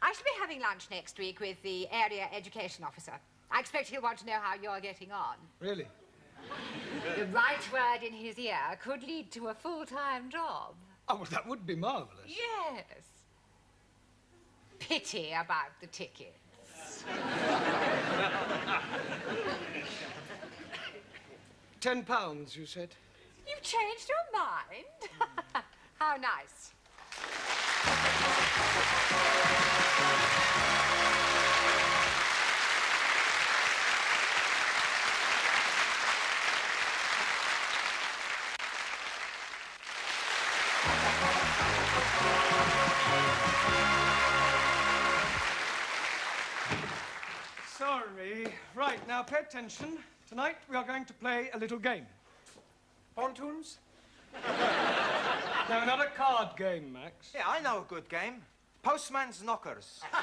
I shall be having lunch next week with the area education officer. I expect he'll want to know how you're getting on. Really? The right word in his ear could lead to a full-time job. Oh, well, that would be marvellous. Yes. Pity about the tickets. £10, you said? You've changed your mind? How nice. Sorry. Right, now pay attention. Tonight we are going to play a little game. Pontoons? No, not a card game, Max. Yeah, I know a good game. Postman's Knockers. No,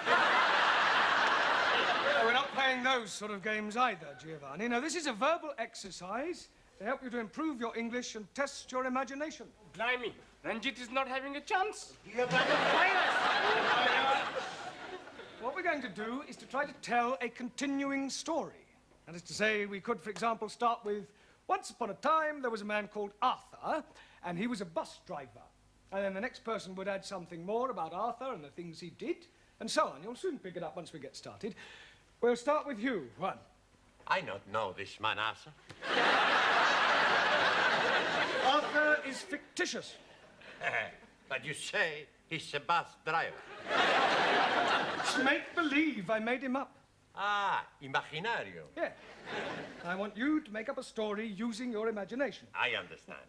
we're not playing those sort of games either, Giovanni. No, this is a verbal exercise to help you to improve your English and test your imagination. Blimey, Ranjit is not having a chance. What we're going to do is to try to tell a continuing story. That is to say, we could, for example, start with, once upon a time, there was a man called Arthur, and he was a bus driver. And then the next person would add something more about Arthur and the things he did, and so on. You'll soon pick it up once we get started. We'll start with you, Juan. I don't know this man, Arthur. Arthur is fictitious. But you say he's a bus driver. It's make-believe. I made him up. Ah, imaginario. Yeah. I want you to make up a story using your imagination. I understand.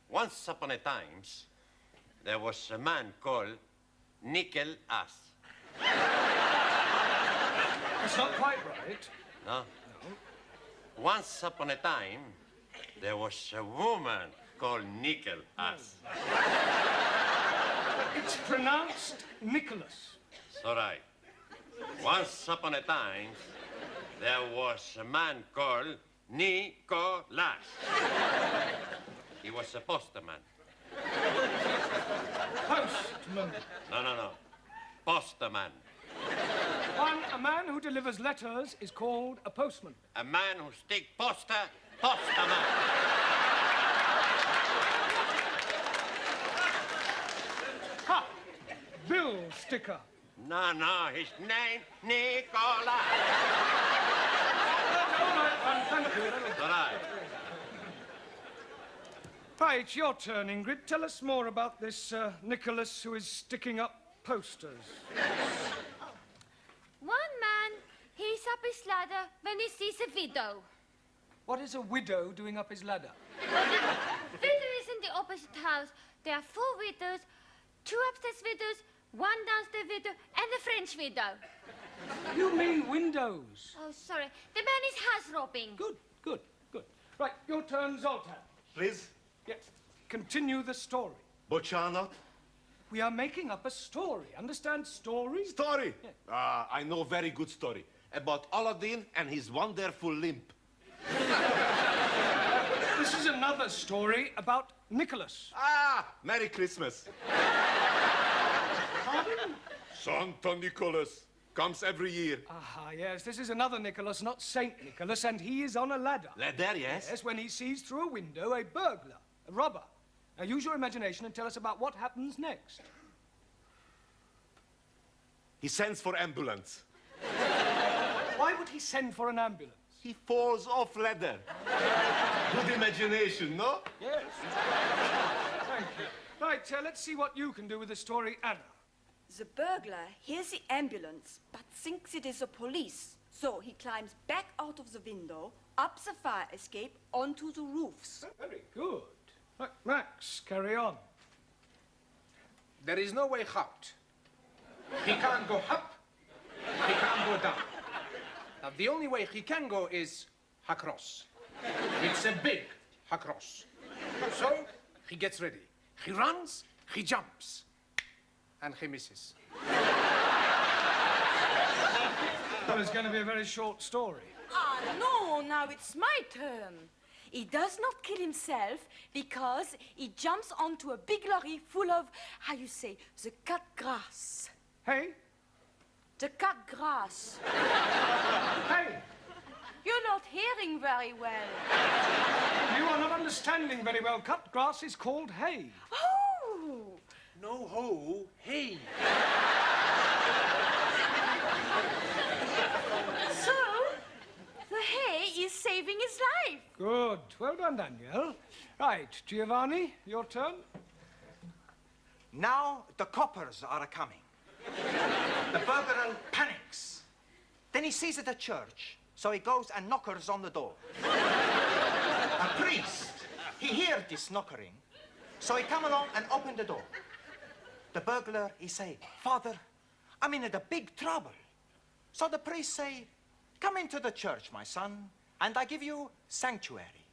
Once upon a time, there was a man called Nickel Ass. That's not quite right. No? Once upon a time, there was a woman called Nickel Ass. It's pronounced Nicholas. It's all right. Once upon a time, there was a man called Nicholas. He was a postman. Postman. No. Postman. A man who delivers letters is called a postman. A man who stick poster, postman. Ha! Bill sticker. No, his name, Nicholas. Thank you. All right. Right, your turn, Ingrid. Tell us more about this Nicholas who is sticking up posters. One man, he's up his ladder when he sees a widow. What is a widow doing up his ladder? Widow is in the opposite house. There are 4 widows, 2 upstairs widows, 1 downstairs widow, and a French widow. You mean windows? Oh, sorry. The man is house robbing. Good. Right, your turn, Zoltan. Please? Yes. Continue the story. But you're not? We are making up a story. Understand story? Story? Yeah. I know very good story. About Aladdin and his wonderful limp. This is another story about Nicholas. Merry Christmas. Pardon? Santa Nicholas comes every year. Yes, this is another Nicholas, not Saint Nicholas, and he is on a ladder. Ladder, yes? Yes, when he sees through a window a burglar, a robber. Now use your imagination and tell us about what happens next. He sends for ambulance. Why would he send for an ambulance? He falls off ladder. Good imagination, no? Yes. Thank you. Right, let's see what you can do with the story, Anna. The burglar hears the ambulance, but thinks it is the police. So he climbs back out of the window, up the fire escape, onto the roofs. Very good. Right, Max, carry on. There is no way out. He can't go up, he can't go down. Now, the only way he can go is across. It's a big across. So, he gets ready. He runs, he jumps, and he misses. Well, it's going to be a very short story. No, now it's my turn. He does not kill himself because he jumps onto a big lorry full of, how you say, the cut grass. Hey? The cut grass. Hey! You're not hearing very well. You are not understanding very well. Cut grass is called hay. Oh! No ho, hey. So, the hay is saving his life. Good. Well done, Daniel. Right, Giovanni, your turn. Now the coppers are coming. The burglar panics. Then he sees it at church, so he goes and knockers on the door. A priest, he hears this knockering, so he come along and open the door. The burglar, he say, Father, I'm in a big trouble. So the priest say, come into the church, my son, and I give you sanctuary.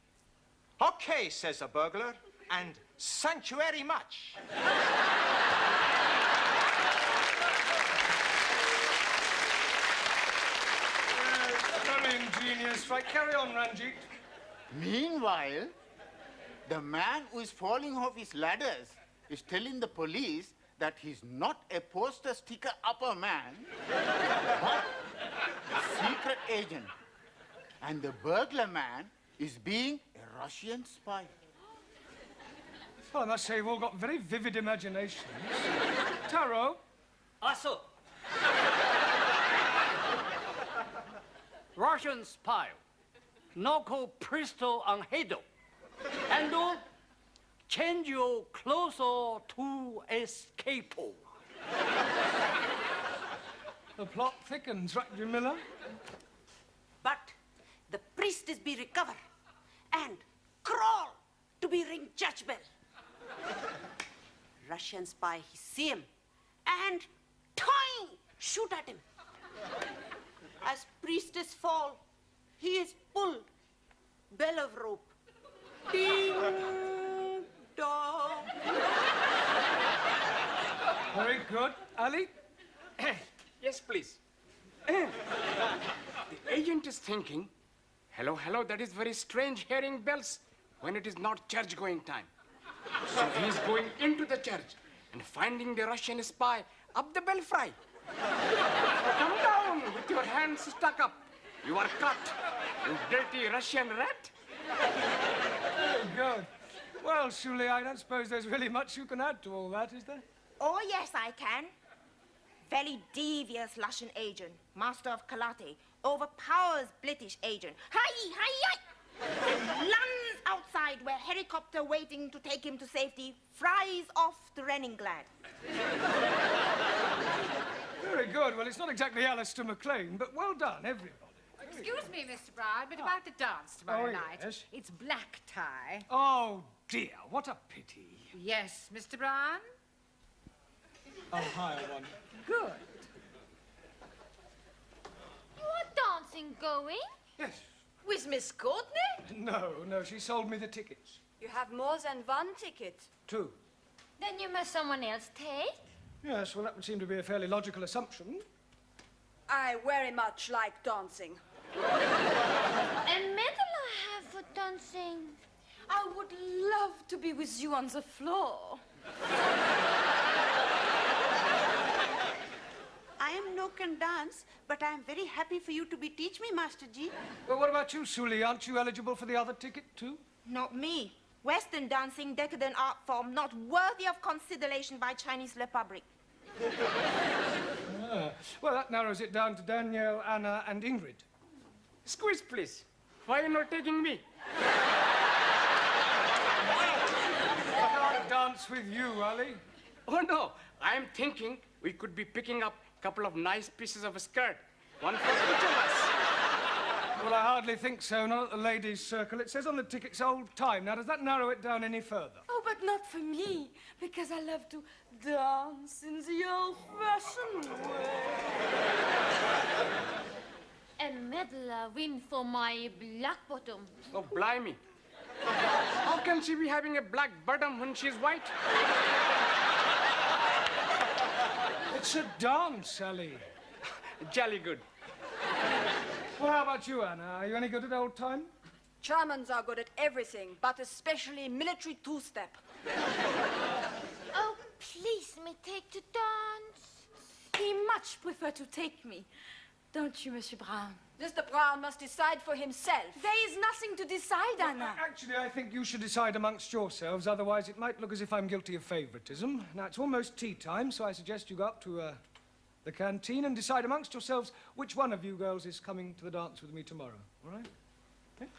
Okay, says the burglar, and sanctuary much. Very ingenious. Right, carry on, Ranjit. Meanwhile, the man who is falling off his ladders is telling the police that he's not a poster sticker upper man, but a secret agent. And the burglar man is being a Russian spy. Well, I must say, you've all got very vivid imaginations. Taro? Also, Russian spy, Noko Pristo and Hedo, and change you closer to escape. The plot thickens, right, Jamila? But the priest is be recover and crawl to be ring church bell. Russian spy, he see him and toing, shoot at him. As priestess fall, he is pull bell of rope. Ding dong. Very good. Ali? Yes, please. The agent is thinking, hello, hello, that is very strange hearing bells when it is not church-going time. So he's going into the church and finding the Russian spy up the belfry. Come down with your hands stuck up. You are cut, you dirty Russian rat. Oh, God. Well, Shuli, I don't suppose there's really much you can add to all that, is there? Oh, yes, I can. Very devious Russian agent, master of karate, overpowers British agent. Hi, hi, hi! Lands outside where helicopter waiting to take him to safety, fries off the Leningrad. Very good. Well, it's not exactly Alistair MacLean, but well done, everybody. Excuse me, Mr. Brown, but about the dance tomorrow Oh, night. yes. It's black tie. Oh, dear, what a pity. Yes, Mr. Brown? I'll hire one. Good. You are dancing going? Yes. With Miss Courtney? No, she sold me the tickets. You have more than one ticket. 2. Then you must someone else take. Yes, well, that would seem to be a fairly logical assumption. I very much like dancing. A medal I have for dancing. I would love to be with you on the floor. I am no can dance, but I am very happy for you to be teach me, Master Ji. Well, what about you, Shuli? Aren't you eligible for the other ticket, too? Not me. Western dancing, decadent art form, not worthy of consideration by Chinese Republic. Well, that narrows it down to Danielle, Anna, and Ingrid. Squeeze, please. Why are you not taking me? I can't dance with you, Ali. Oh, no. I am thinking we could be picking up a couple of nice pieces of a skirt. One for each of us. Well, I hardly think so, not at the ladies' circle. It says on the tickets old time. Now, does that narrow it down any further? Oh, but not for me, because I love to dance in the old-fashioned way. A medal win for my black bottom. Oh, blimey. How can she be having a black bottom when she's white? It's a dance, Ali. Jolly good. Well, how about you, Anna? Are you any good at old time? Germans are good at everything, but especially military two-step. Oh, please, me take to dance. He much prefer to take me. Don't you, Monsieur Brown? Mr. Brown must decide for himself. There is nothing to decide, Anna. Actually, I think you should decide amongst yourselves, otherwise it might look as if I'm guilty of favoritism. Now, it's almost tea time, so I suggest you go up to the canteen and decide amongst yourselves which one of you girls is coming to the dance with me tomorrow, all right? Okay?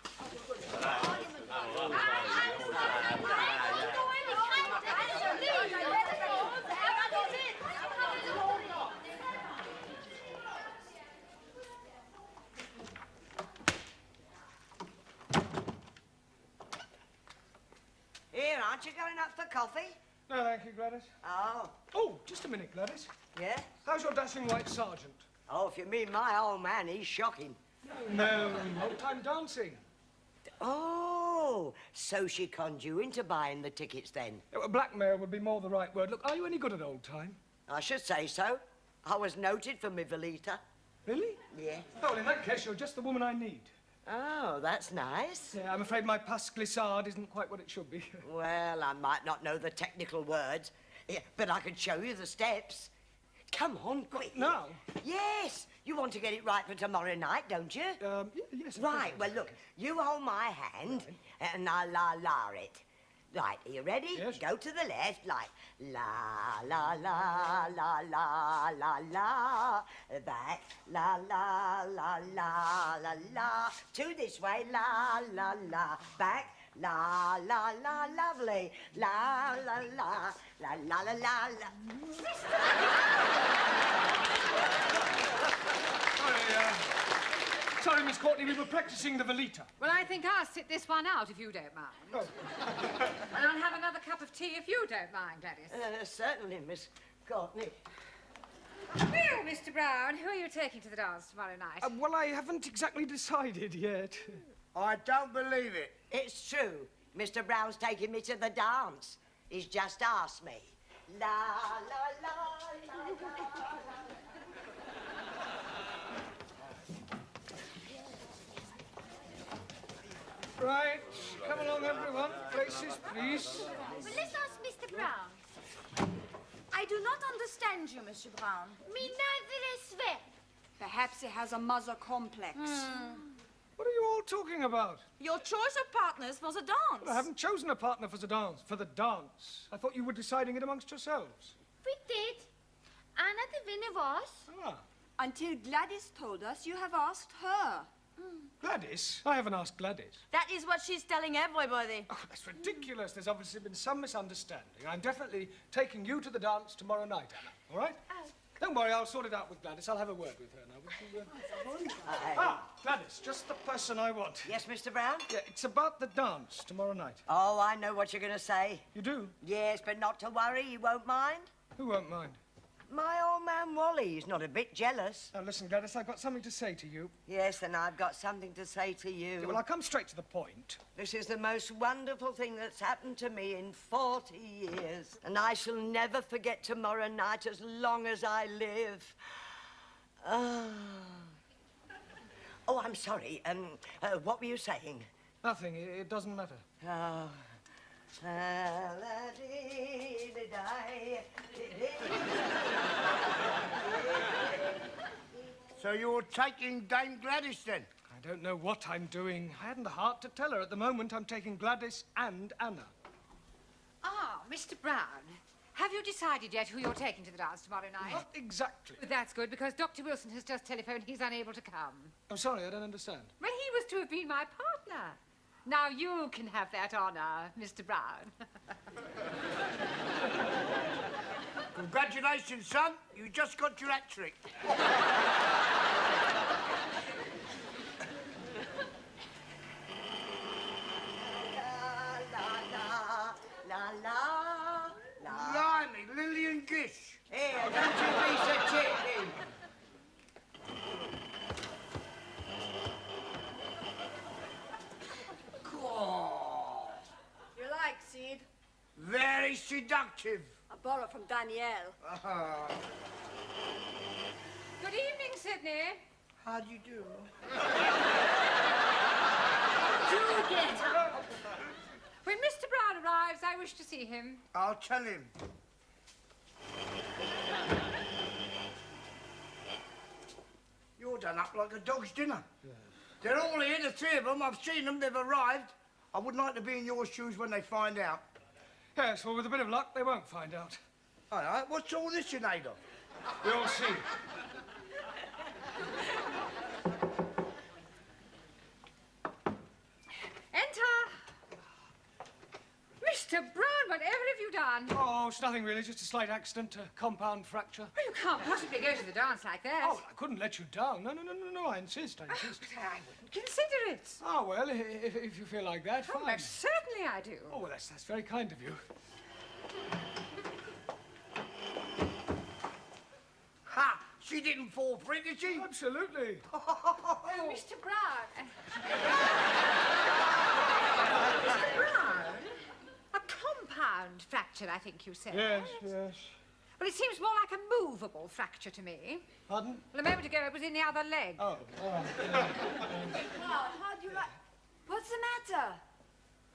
Here, aren't you going up for coffee? No, thank you, Gladys. Oh. Oh, just a minute, Gladys. Yeah? How's your dashing white sergeant? Oh, if you mean my old man, he's shocking. No, old-time dancing. Oh, so she conned you into buying the tickets then? Blackmail would be more the right word. Look, are you any good at old time? I should say so. I was noted for my Velita. Really? Yeah. Oh, well, in that case, you're just the woman I need. Oh, that's nice. Yeah, I'm afraid my pas glissade isn't quite what it should be. Well, I might not know the technical words, but I can show you the steps. Come on, quick. Now? Yes. You want to get it right for tomorrow night, don't you? Yes. Right. Well, look, you hold my hand, and I'll la it. Right, are you ready? Yes. Go to the left, like la la la la la la la. Back, la la la la la la. Two this way, la la la. Back, la la la, lovely. La la la la la la la la. Sorry, Miss Courtney, we were practicing the Velita. Well, I think I'll sit this one out if you don't mind. Oh. And I'll have another cup of tea if you don't mind, Gladys. Certainly, Miss Courtney. Well, Mr. Brown, who are you taking to the dance tomorrow night? Well, I haven't exactly decided yet. I don't believe it. It's true. Mr. Brown's taking me to the dance. He's just asked me. La, la, la, la, la. Right, come along, everyone. Places, please. Well, let's ask Mr. Brown. I do not understand you, Monsieur Brown. Me neither as well. Perhaps he has a mother complex. What are you all talking about? Your choice of partners for the dance. I haven't chosen a partner for the dance. I thought you were deciding it amongst yourselves. We did. Anna the winner was. Ah. Until Gladys told us you have asked her. Gladys? I haven't asked Gladys. That is what she's telling everybody. Oh, that's ridiculous. There's obviously been some misunderstanding. I'm definitely taking you to the dance tomorrow night, Anna. All right? Oh. Don't worry, I'll sort it out with Gladys. I'll have a word with her now. Would you, Gladys, just the person I want. Yes, Mr. Brown? Yeah, it's about the dance tomorrow night. Oh, I know what you're going to say. You do? Yes, but not to worry, you won't mind. Who won't mind? My old man Wally is not a bit jealous. Now, listen, Gladys, I've got something to say to you. Yes, then I've got something to say to you. Yeah, well, I'll come straight to the point. This is the most wonderful thing that's happened to me in 40 years. And I shall never forget tomorrow night as long as I live. Oh, I'm sorry. What were you saying? Nothing. It doesn't matter. Oh. So you're taking Dame Gladys, then? I don't know what I'm doing. I hadn't the heart to tell her. At the moment, I'm taking Gladys and Anna. Ah, Mr. Brown. Have you decided yet who you're taking to the dance tomorrow night? Not exactly. That's good, because Dr. Wilson has just telephoned he's unable to come. I'm sorry, I don't understand. Well, he was to have been my partner. Now you can have that honour, Mr. Brown. Congratulations, son. You just got your hat trick. Blimey, Lillian Gish. Here, don't you be so cheeky. You like, Sid? Very seductive. I borrow from Danielle. Good evening, Sydney. How do you do? Do get up. When Mr. Brown arrives, I wish to see him. I'll tell him. You're done up like a dog's dinner. Yes. They're all here, the three of them. I've seen them, they've arrived. I wouldn't like to be in your shoes when they find out. Yes, well, with a bit of luck, they won't find out. All right, what's all this you made of? You'll see. Enter. Mr. Brown, whatever have you done? Oh, it's nothing really, just a slight accident, a compound fracture. Well, you can't possibly go to the dance like that. Oh, I couldn't let you down. No, I insist. I wouldn't consider it. Oh, well, if you feel like that, fine. Oh, most certainly I do. Oh, well, that's very kind of you. Ha! She didn't fall for it, did she? Absolutely. Oh, Mr. Brown. Mr. Brown? A compound fracture, I think you said. Yes. Well, it seems more like a movable fracture to me. Pardon? Well, a moment ago it was in the other leg. Oh. Brown, how do you like... What's the matter?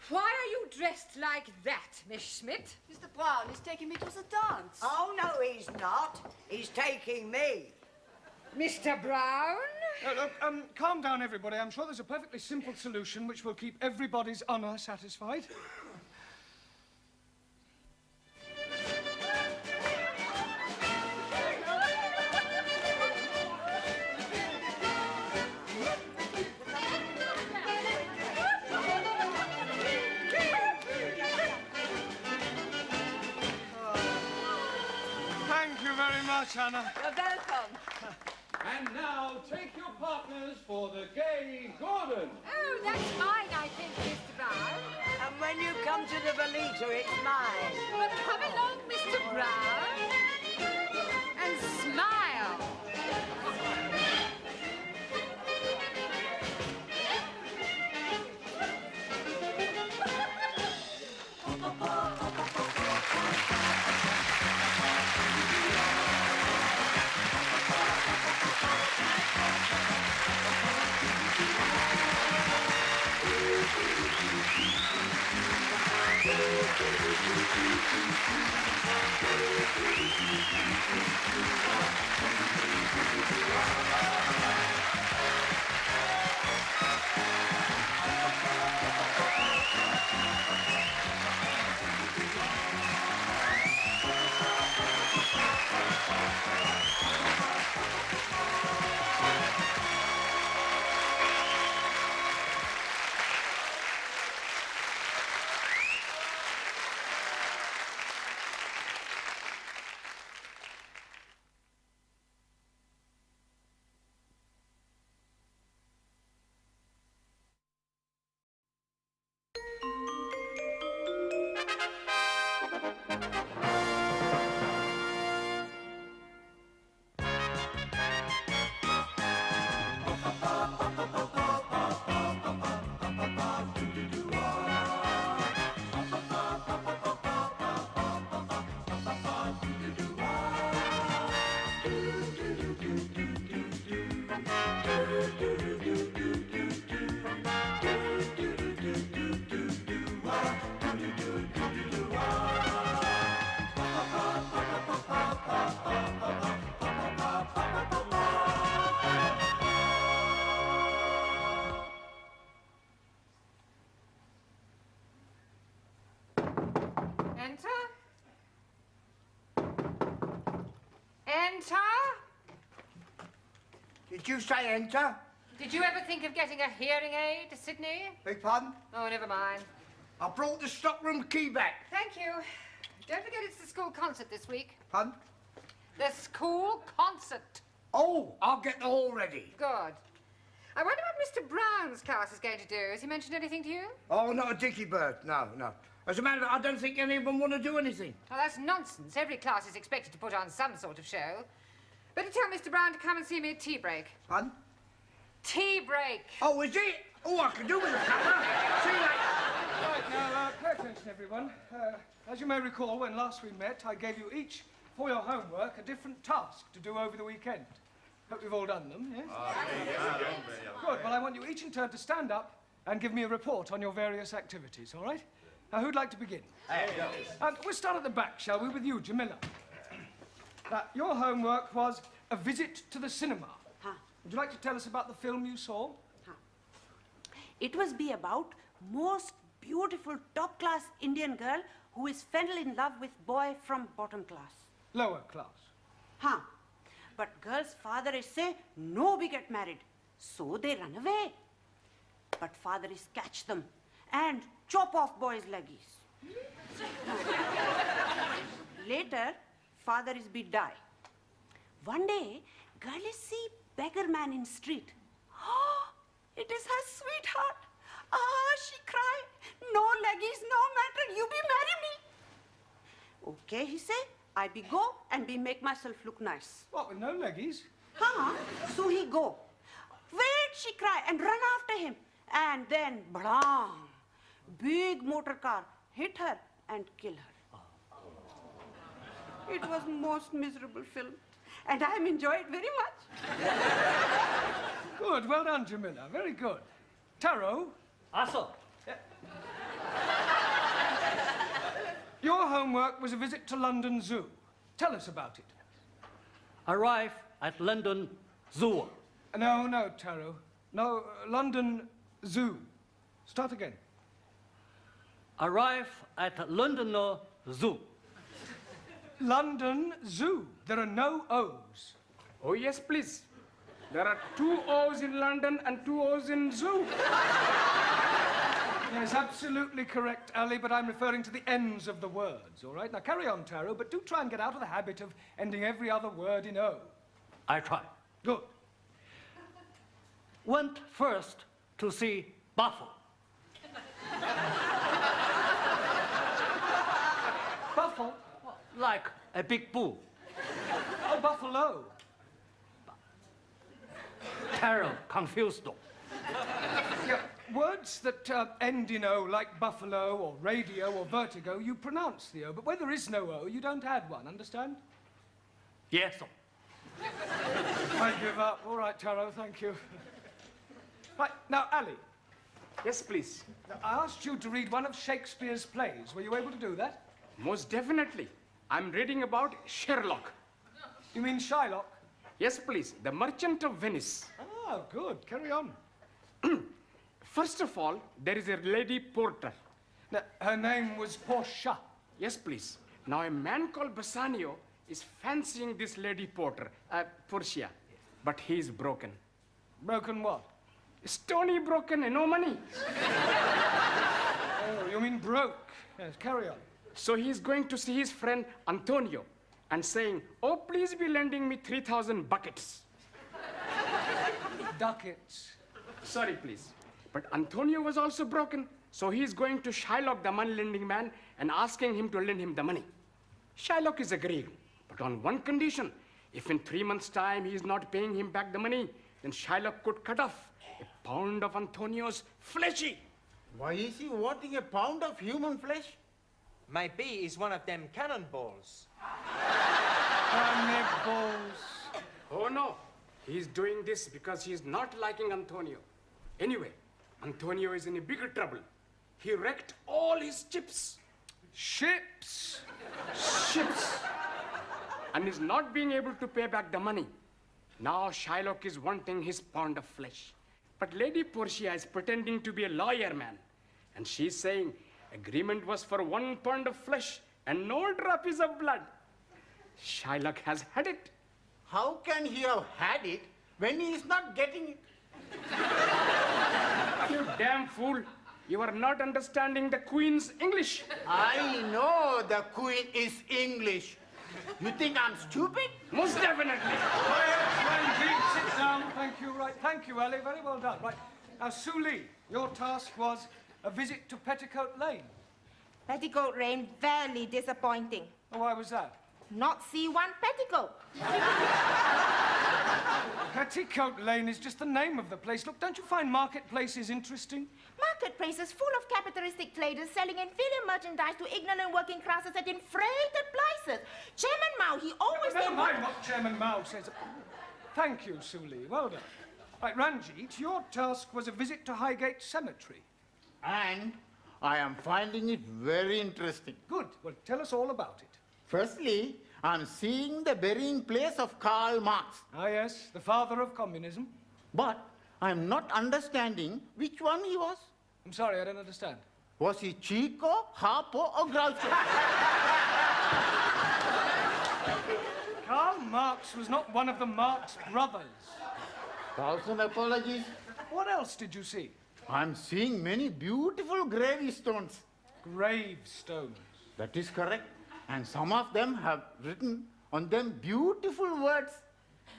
Why are you dressed like that, Miss Schmidt? Mr. Brown is taking me to the dance. Oh, no, he's not. He's taking me. Mr. Brown? Look, calm down, everybody. I'm sure there's a perfectly simple solution which will keep everybody's honour satisfied. Thank you very much, Anna. You're welcome. And now, take your partners for the gay Gordon. Oh, that's mine, I think, Mr. Brown. And when you come to the Belita, it's mine. Well, come along, Mr. Brown, and smile. Enter. Enter. Did you say enter? Did you ever think of getting a hearing aid, Sydney? Beg pardon? Oh, never mind. I brought the stockroom key back. Thank you. Don't forget it's the school concert this week. Pardon? The school concert. Oh, I'll get the hall ready. Good. I wonder what Mr. Brown's class is going to do. Has he mentioned anything to you? Oh, not a dicky bird. No, no. As a matter of fact, I don't think any of them want to do anything. Well, that's nonsense. Every class is expected to put on some sort of show. Better tell Mr. Brown to come and see me at tea break. Pardon? Tea break. Oh, is it? Oh, I can do with a cuppa. See you later. Right, now, pay attention, everyone. As you may recall, when last we met, I gave you each, for your homework, a different task to do over the weekend. Hope you've all done them, yes? Good. Well, I want you each in turn to stand up and give me a report on your various activities, all right? Now, who'd like to begin? We'll start at the back, shall we, with you, Jamila. Now, your homework was a visit to the cinema. Would you like to tell us about the film you saw? It was be about most beautiful top-class Indian girl who is fell in love with boy from bottom class. Lower class. But girl's father is say, no be get married. So they run away. But father is catch them and chop off boy's leggies. Later, father is be die. One day, girl is see beggar man in street. Oh, it is her sweetheart. She cry. No leggies, no matter, you be marry me. Okay, he say, I be go and be make myself look nice. What, with no leggies? So he go. Wait, she cry and run after him. And then, blam, big motor car hit her and kill her. It was most miserable film. And I enjoy it very much. Good, well done, Jamila. Very good. Taro? Also. Your homework was a visit to London Zoo. Tell us about it. Arrive at London Zoo. No, Taro. No, London Zoo. Start again. Arrive at London Zoo. London Zoo. There are no O's. Oh, yes, please. There are 2 O's in London and 2 O's in zoo. Yes, absolutely correct, Ali, but I'm referring to the ends of the words, all right? Now, carry on, Taro, but do try and get out of the habit of ending every other word in O. I try. Good. Went first to see Buffalo. Buffalo? Like a big bull. Oh, buffalo. Taro confused. Yeah, words that end in O, like buffalo or radio or vertigo, you pronounce the O, but where there is no O, you don't add one, understand? Yes. I give up. All right, Taro, thank you. Right, now, Ali, Yes, please. I asked you to read one of Shakespeare's plays. Were you able to do that? Most definitely. I'm reading about Sherlock. You mean Shylock? Yes, please. The Merchant of Venice. Oh, good. Carry on. First of all, there is a lady porter. Now, her name was Portia. Yes, please. Now, a man called Bassanio is fancying this lady porter, Portia, but he is broken. Broken what? Stony broken and no money. Oh, you mean broke. Yes, carry on. So he is going to see his friend Antonio and saying, oh, please be lending me 3,000 buckets. Ducats. Sorry, please. But Antonio was also broken, so he is going to Shylock, the money-lending man, and asking him to lend him the money. Shylock is agreeing, but on one condition. If in 3 months' time he is not paying him back the money, then Shylock could cut off a pound of Antonio's fleshy. Why is he wanting a pound of human flesh? Maybe he's one of them cannonballs. Cannonballs. Oh, no. He's doing this because he's not liking Antonio. Anyway, Antonio is in a bigger trouble. He wrecked all his chips. Ships? Ships. And is not being able to pay back the money. Now Shylock is wanting his pound of flesh. But Lady Portia is pretending to be a lawyer man. And she's saying agreement was for 1 pound of flesh and no drop of blood. Shylock has had it. How can he have had it when he is not getting it? You damn fool. You are not understanding the Queen's English. I know the Queen is English. You think I'm stupid? Most definitely. Sit down. Thank you. Right. Thank you, Ellie. Very well done. Right. Now, Sue Lee, your task was a visit to Petticoat Lane. Petticoat Lane, very disappointing. Oh, why was that? Not see one petticoat. Petticoat Lane is just the name of the place. Look, don't you find marketplaces interesting? Marketplaces full of capitalistic traders selling inferior merchandise to ignorant working classes at inflated prices. Chairman Mao, he always Never did mind what Chairman Mao says. Thank you, Sue Lee. Well done. Right, Ranjit, your task was a visit to Highgate Cemetery. And I am finding it very interesting. Good. Well, tell us all about it. Firstly, I'm seeing the burying place of Karl Marx. Ah, yes, the father of communism. But I'm not understanding which one he was. I'm sorry, I don't understand. Was he Chico, Harpo, or Groucho? Karl Marx was not one of the Marx brothers. 1,000 apologies. What else did you see? I'm seeing many beautiful gravestones. Gravestones? That is correct. And some of them have written on them beautiful words.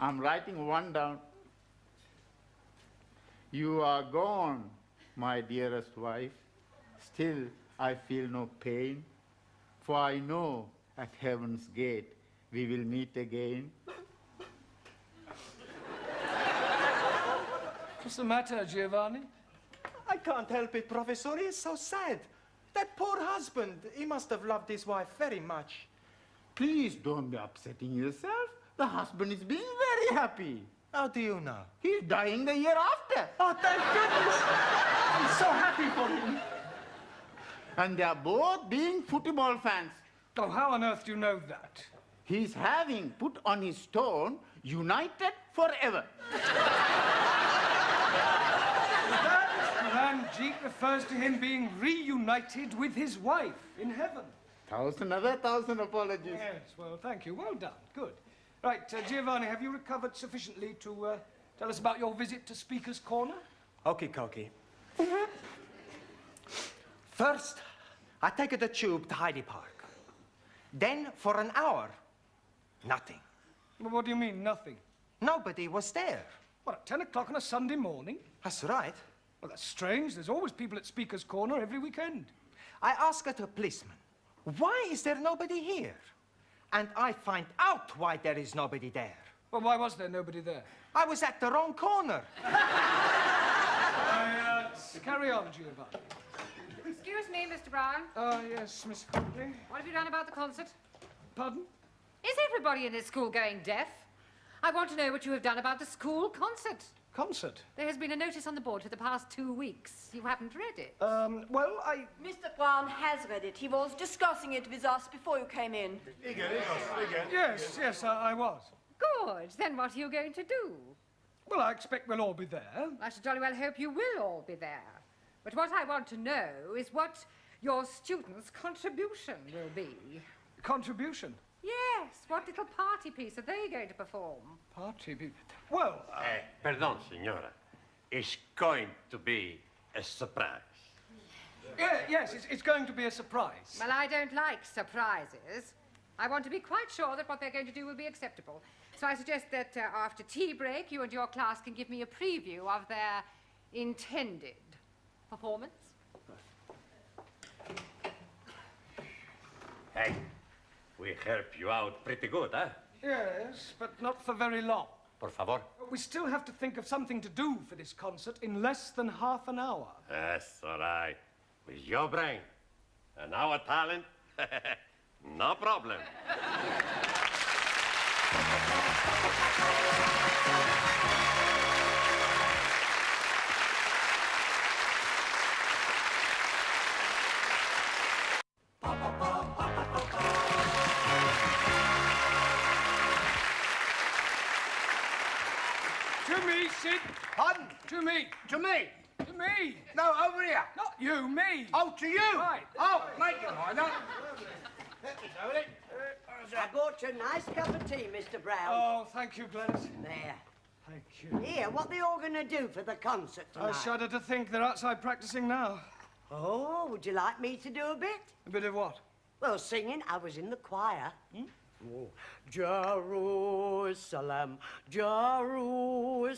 I'm writing one down. You are gone, my dearest wife. Still, I feel no pain. For I know at heaven's gate we will meet again. What's the matter, Giovanni? I can't help it, Professor. He is so sad. That poor husband, he must have loved his wife very much. Please don't be upsetting yourself. The husband is being very happy. How do you know? He's dying the year after. Oh, thank goodness. I'm so happy for him. And they are both being football fans. Oh, how on earth do you know that? He's having put on his stone, united forever. Ranjit refers to him being reunited with his wife in heaven. 1,000 apologies. Yes, well, thank you. Well done. Good. Right, Giovanni, have you recovered sufficiently to tell us about your visit to Speaker's Corner? Okie dokie. First, I take the tube to Hyde Park. Then, for an hour, nothing. Well, what do you mean, nothing? Nobody was there. What, at 10 o'clock on a Sunday morning? That's right. Well, that's strange. There's always people at Speaker's Corner every weekend. I asked the policeman, why is there nobody here? And I find out why there is nobody there. Well, why was there nobody there? I was at the wrong corner. Carry on, Giovanni. Excuse me, Mr. Brown. Oh, yes, Miss Huntley. What have you done about the concert? Pardon? Is everybody in this school going deaf? I want to know what you have done about the school concert. concert? There has been a notice on the board for the past 2 weeks. You haven't read it. Well, Mr. Brown has read it. He was discussing it with us before you came in. Yes, I was. Good. Then what are you going to do? Well, I expect we'll all be there. I should jolly well hope you will all be there. But what I want to know is what your students' contribution will be. Contribution? Yes. What little party piece are they going to perform? Party piece? Well... Pardon, signora. It's going to be a surprise. Yes, it's going to be a surprise. Well, I don't like surprises. I want to be quite sure that what they're going to do will be acceptable. So I suggest that after tea break, you and your class can give me a preview of their intended performance. Hey, we help you out pretty good, huh? Yes, but not for very long. Por favor. We still have to think of something to do for this concert in less than half an hour. That's all right. With your brain and our talent, no problem. To me, Sid. Pardon? To me. To me? To me. No, over here. Not you, me. Oh, to you? Right. Oh, make it mind up. I bought you a nice cup of tea, Mr. Brown. Oh, thank you, Gladys. There. Thank you. Here, what they all going to do for the concert tonight? I shudder to think they're outside practicing now. Oh, would you like me to do a bit? A bit of what? Well, singing. I was in the choir. Oh. Jerusalem, Jerusalem,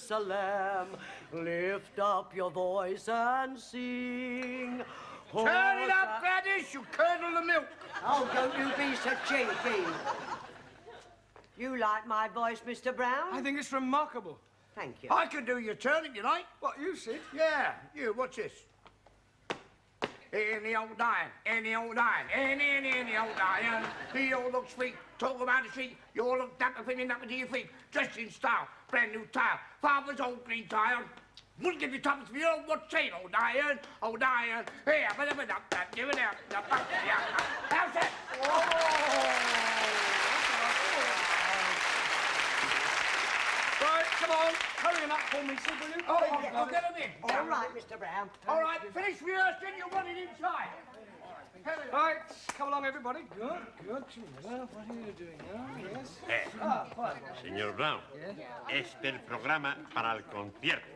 lift up your voice and sing. Turn it up, Gladys, you curdle the milk. Oh, don't you be so cheeky. You like my voice, Mr. Brown? I think it's remarkable. Thank you. I can do your turn if you like. What, you, Sid? Yeah, you, what's this? In the old iron, in the old iron, in the old iron. He all looks sweet, talk about the street. You all look dapper, feeling up to your feet. Dressed in style, brand new tile. Father's old green tile. Wouldn't give you tuppence for your old what's saying, old iron, old iron. Here, give it up, give it up. How's that? Right, come on. Hurry him up for me, Sid, will you? Oh, I'll get him in. All right, Mr. Brown. All right, finish rehearsing, you want it inside. Right, come along, everybody. Good, good. What are you doing now? Yes. Fine. Señor Brown, este es el programa para el concierto.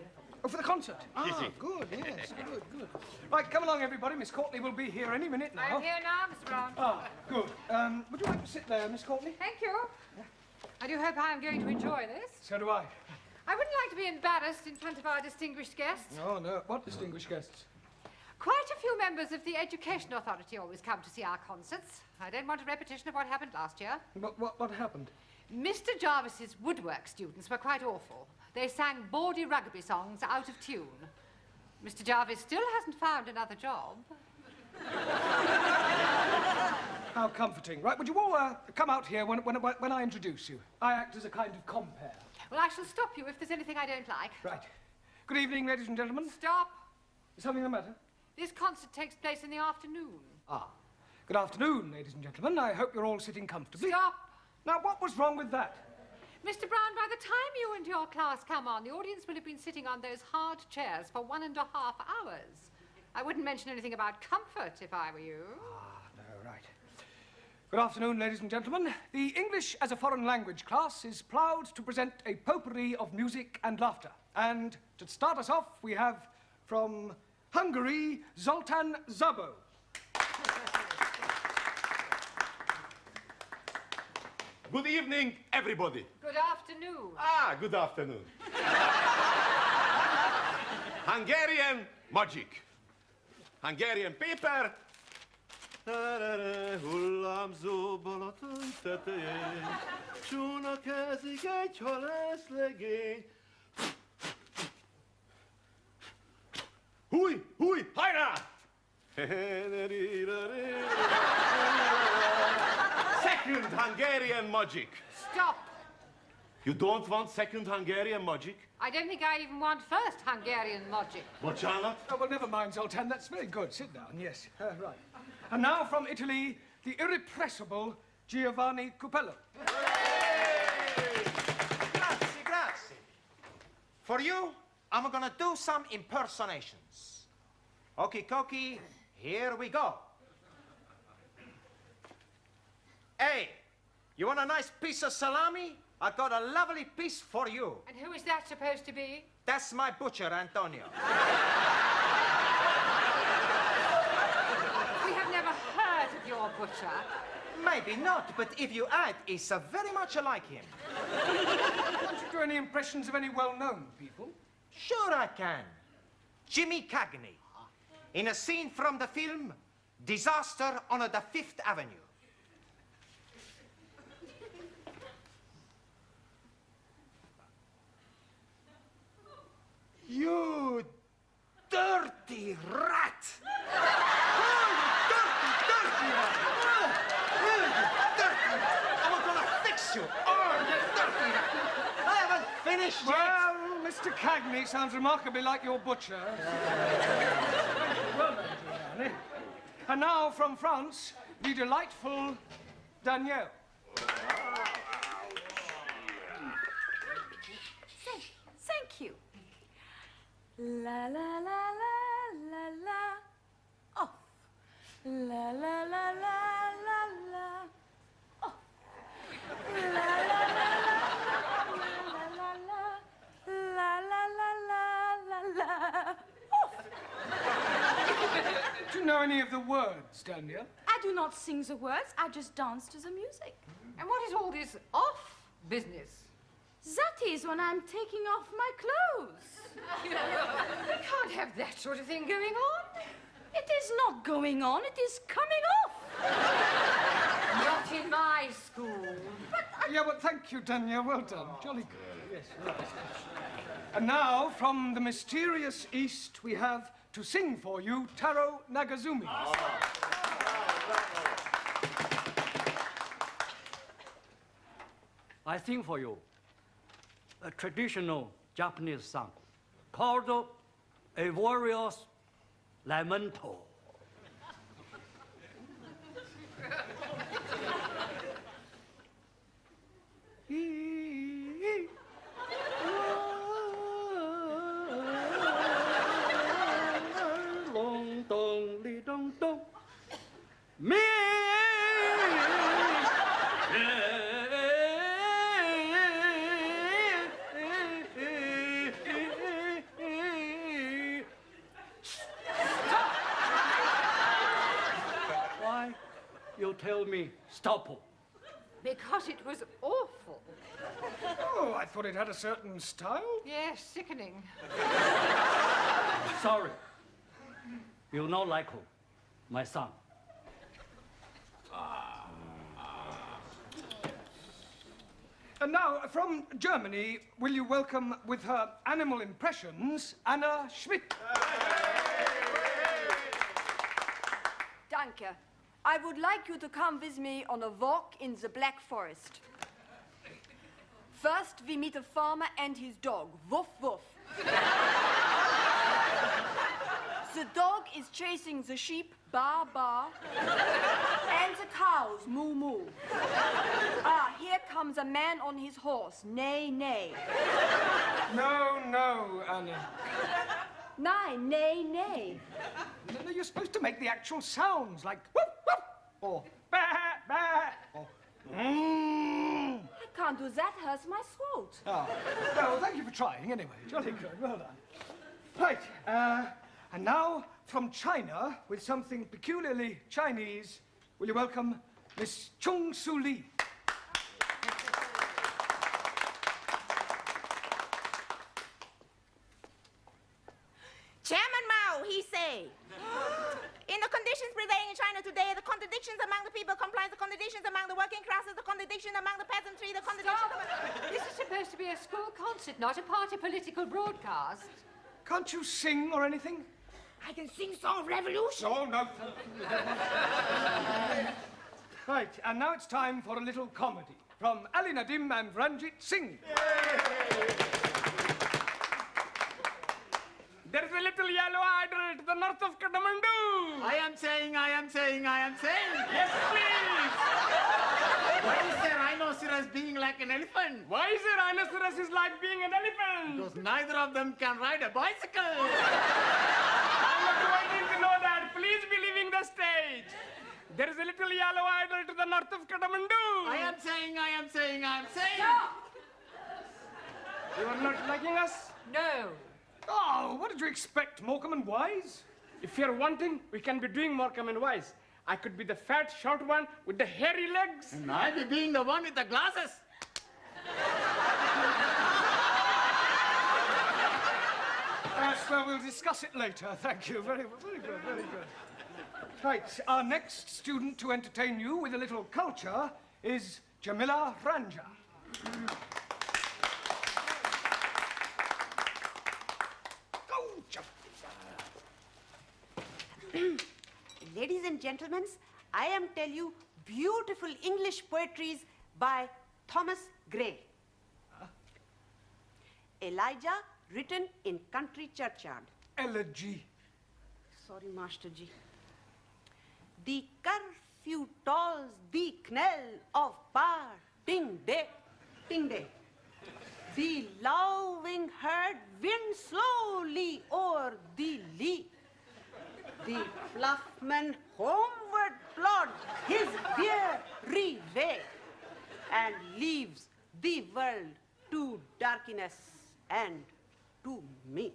Oh, for the concert? Sí, sí. Good, yes, good. Right, come along, everybody. Miss Courtney will be here any minute now. I'm here now, Mr. Brown. Ah, good. Would you like to sit there, Miss Courtney? Thank you. I do hope I am going to enjoy this. So do I. I wouldn't like to be embarrassed in front of our distinguished guests. Oh, no. What distinguished guests? Quite a few members of the Education Authority always come to see our concerts. I don't want a repetition of what happened last year. What happened? Mr. Jarvis's woodwork students were quite awful. They sang bawdy rugby songs out of tune. Mr. Jarvis still hasn't found another job. How comforting. Right, would you all come out here when I introduce you? I act as a kind of compere. Well, I shall stop you if there's anything I don't like. Right. Good evening, ladies and gentlemen. Stop. Is something the matter? This concert takes place in the afternoon. Ah. Good afternoon, ladies and gentlemen. I hope you're all sitting comfortably. Stop. Now, what was wrong with that? Mr. Brown, by the time you and your class come on, the audience will have been sitting on those hard chairs for 1.5 hours. I wouldn't mention anything about comfort if I were you. No, right. Good afternoon, ladies and gentlemen. The English as a foreign language class is proud to present a potpourri of music and laughter. And to start us off, we have from Hungary, Zoltán Szabó. Good evening, everybody. Good afternoon. Ah, good afternoon. Hungarian magic. Hungarian paper. Hullámzó Balaton tetején, csónakázik egy halászlegény. Húj, húj, hajrá! Second Hungarian magic. Stop. You don't want second Hungarian magic? I don't think I even want first Hungarian logic. But Charlotte? Oh, well, never mind, Zoltan. That's very good. Sit down, yes. Right. And now from Italy, the irrepressible Giovanni Cupello. Grazie, grazie. For you, I'm gonna do some impersonations. Okie dokie, here we go. Hey, you want a nice piece of salami? I got a lovely piece for you. And who is that supposed to be? That's my butcher, Antonio. We have never heard of your butcher. Maybe not, but if you add, it's very much like him. Can't you do any impressions of any well-known people? Sure I can. Jimmy Cagney, in a scene from the film Disaster on the Fifth Avenue. You dirty rat! Dirty rat! Dirty rat! I'm gonna fix you! Oh, you dirty rat! I haven't finished yet! Well, Mr. Cagney sounds remarkably like your butcher. Well done, Giovanni. And now from France, the delightful Danielle. Thank you. La la la la la la. Off. La la la la la la. Off. La la la la la la la. La la la la la la. Off. Do you know any of the words, Danielle? I do not sing the words, I just dance to the music. And what is all this off business? That is when I'm taking off my clothes. We can't have that sort of thing going on. It is not going on, it is coming off. Not in my school. Yeah, well, thank you, Danielle. Well done. Jolly good. Yes, right. And now, from the mysterious East, we have to sing for you Taro Nagazumi. I sing for you a traditional Japanese song called A Warrior's Lamento. Long dong li dong dong. Me. Why you tell me stop? Because it was awful. Oh, I thought it had a certain style. Yes, sickening. Sorry. You not like her, my son. And now, from Germany, will you welcome with her animal impressions, Anna Schmidt. Danke. I would like you to come with me on a walk in the Black Forest. First, we meet a farmer and his dog. Woof, woof. The dog is chasing the sheep, ba, ba, and the cows, moo, moo. Ah, here comes a man on his horse, neigh, neigh. No, no, Anna. Nein, neigh, neigh. No, you're supposed to make the actual sounds, like whoop, whoop, or bah, bah, or I can't do that, hurts my throat. Oh, well, thank you for trying anyway. Jolly good, well done. Right, and now from China, with something peculiarly Chinese, will you welcome Miss Chung Soo Lee? Chairman Mao, he say, in the conditions prevailing in China today, the contradictions among the people compliance, the contradictions among the working classes, the contradiction among the peasantry, the contradiction among... This is supposed to be a school concert, not a party political broadcast. Can't you sing or anything? I can sing Song of Revolution. Oh, no. Right, and now it's time for a little comedy from Ali Nadim and Ranjit Singh. There is a little yellow idol to the north of Kathmandu. I am saying. Yes, please. Why is the rhinoceros being like an elephant? Why is a rhinoceros is like being an elephant? Because neither of them can ride a bicycle. I'm not waiting to know that. Please be leaving the stage. There is a little yellow idol to the north of Kathmandu. I am saying. Stop! You are not liking us? No. Oh, what did you expect, Morecambe and Wise? If you're wanting, we can be doing Morecambe and Wise. I could be the fat, short one with the hairy legs. And I'll be being the one with the glasses. Well, we'll discuss it later. Thank you. Very good. Right, our next student to entertain you with a little culture is Jamila Ranja. Ladies and gentlemen, I am tell you beautiful English poetries by Thomas Gray. Elijah, written in country churchyard. Elegy. Sorry, Master Ji. The curfew tolls the knell of parting day. Ting day. The lowing herd winds slowly o'er the lea. The fluffman homeward plods his weary way and leaves the world to darkness and to me.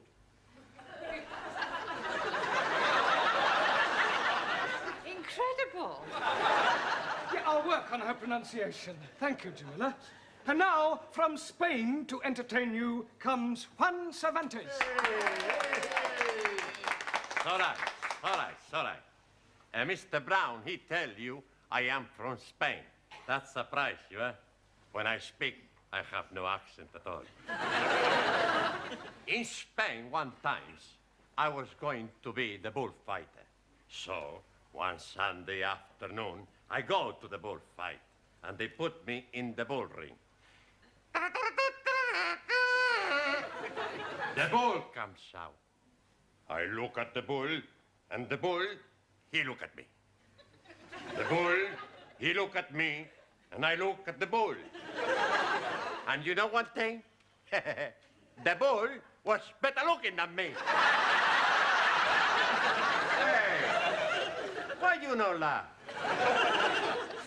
Incredible. Yeah, I'll work on her pronunciation. Thank you, Jamila. And now, from Spain to entertain you comes Juan Cervantes. All right. Mr. Brown, he tell you I am from Spain. That surprise you, eh? When I speak, I have no accent at all. In Spain, one times, I was going to be the bullfighter. So, one Sunday afternoon, I go to the bullfight, and they put me in the bull ring. The bull comes out. I look at the bull, and the bull, he look at me. The bull, he look at me, and I look at the bull. And you know one thing? The bull was better looking than me. Hey, why you no laugh?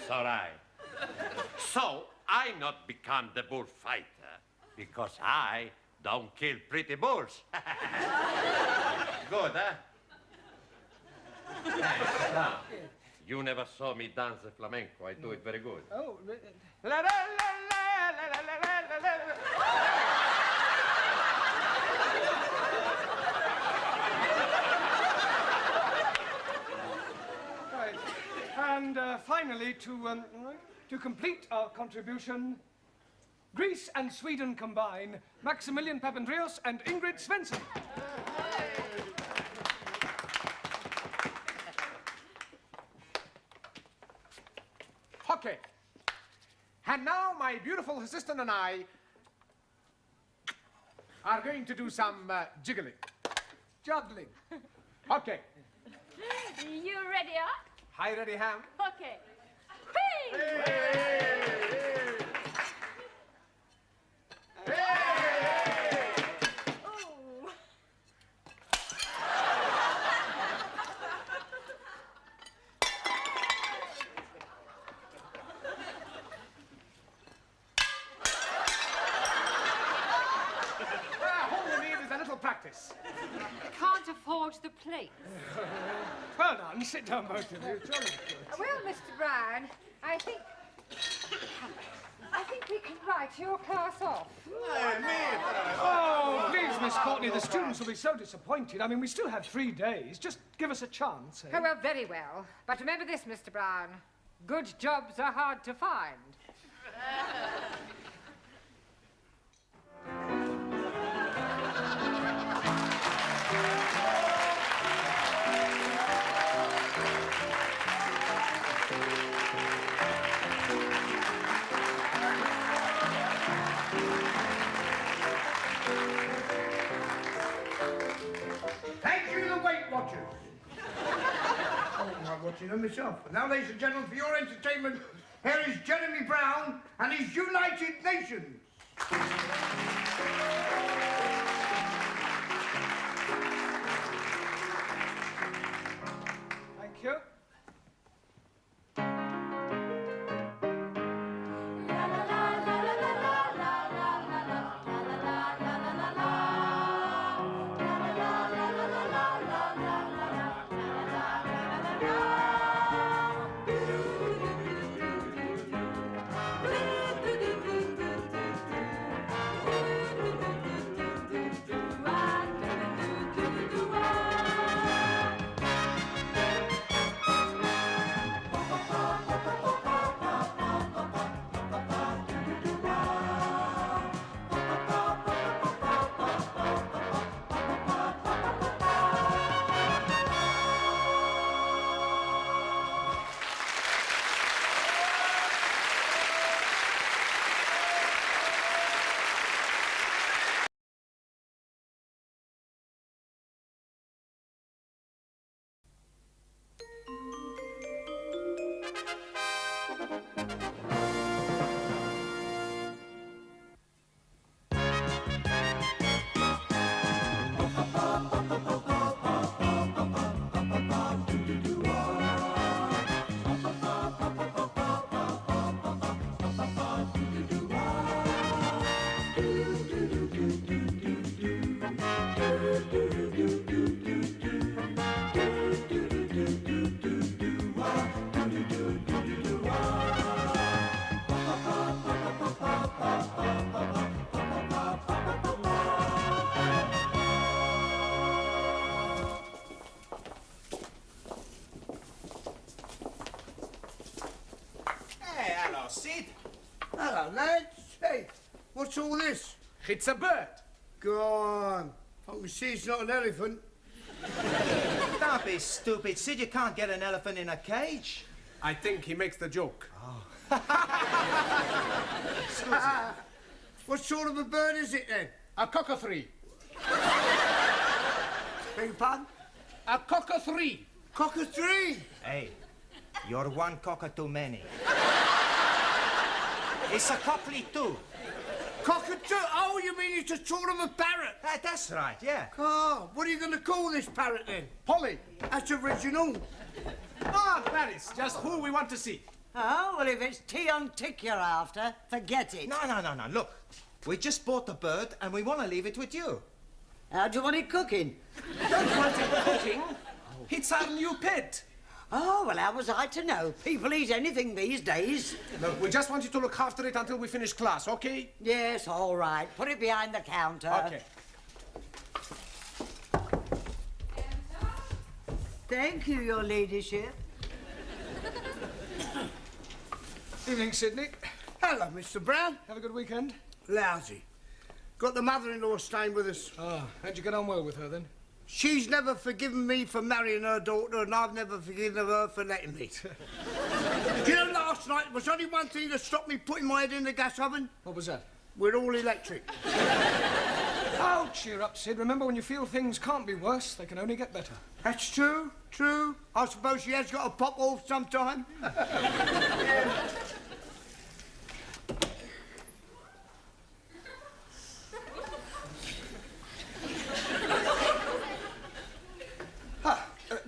It's all right. So I not become the bullfighter because I don't kill pretty bulls. Good, huh? Now, you never saw me dance the flamenco. I do it very good. Oh, Right. And finally, to complete our contribution, Greece and Sweden combine, Maximilian Papandreou and Ingrid Svensson. Okay. And now my beautiful assistant and I are going to do some jiggling. Juggling. Okay. You ready, huh? Hi, ready, ham. Okay. Whee! Ooh. All we need is a little practice. Can't afford the plate. Well done. Sit down, both of you. Jolly good. Well, Mr. Brown, I think we can write your class off. Oh, please, Miss Courtney, the students will be so disappointed. I mean, we still have 3 days. Just give us a chance, eh? Oh, well, very well. But remember this, Mr. Brown. Good jobs are hard to find. watching them myself. And now, ladies and gentlemen, for your entertainment, here is Jeremy Brown and his United Nations. Thank you. Sid. Hello, lads. Hey, what's all this? It's a bird. Go on. I can see it's not an elephant. Don't be stupid, Sid. You can't get an elephant in a cage. I think he makes the joke. What sort of a bird is it, then? A cockathree. Beg your pardon? A cockathree. Cockathree? Hey, you're one cocker too many. It's a cockly too. Cockatoo? Oh, you mean it's a sort of a parrot? That's right, yeah. Oh, what are you going to call this parrot, then? Polly. That's original. Ah, Paris, just who we want to see. Oh, well, if it's tea on tick you're after, forget it. No. Look, we just bought the bird and we want to leave it with you. How do you want it cooking? Don't want it cooking. It's our new pet. Oh, well, how was I to know? People eat anything these days. Look, we just want you to look after it until we finish class, okay? Yes, all right. Put it behind the counter. Okay. Thank you, your ladyship. Evening, Sidney. Hello, Mr. Brown. Have a good weekend? Lousy. Got the mother-in-law staying with us. Ah, how'd you get on well with her, then? She's never forgiven me for marrying her daughter, and I've never forgiven her for letting me. Do you know, last night, there was only one thing that stopped me putting my head in the gas oven? What was that? We're all electric. Oh, cheer up, Sid. Remember, when you feel things can't be worse, they can only get better. That's true. I suppose she has got a pop off sometime.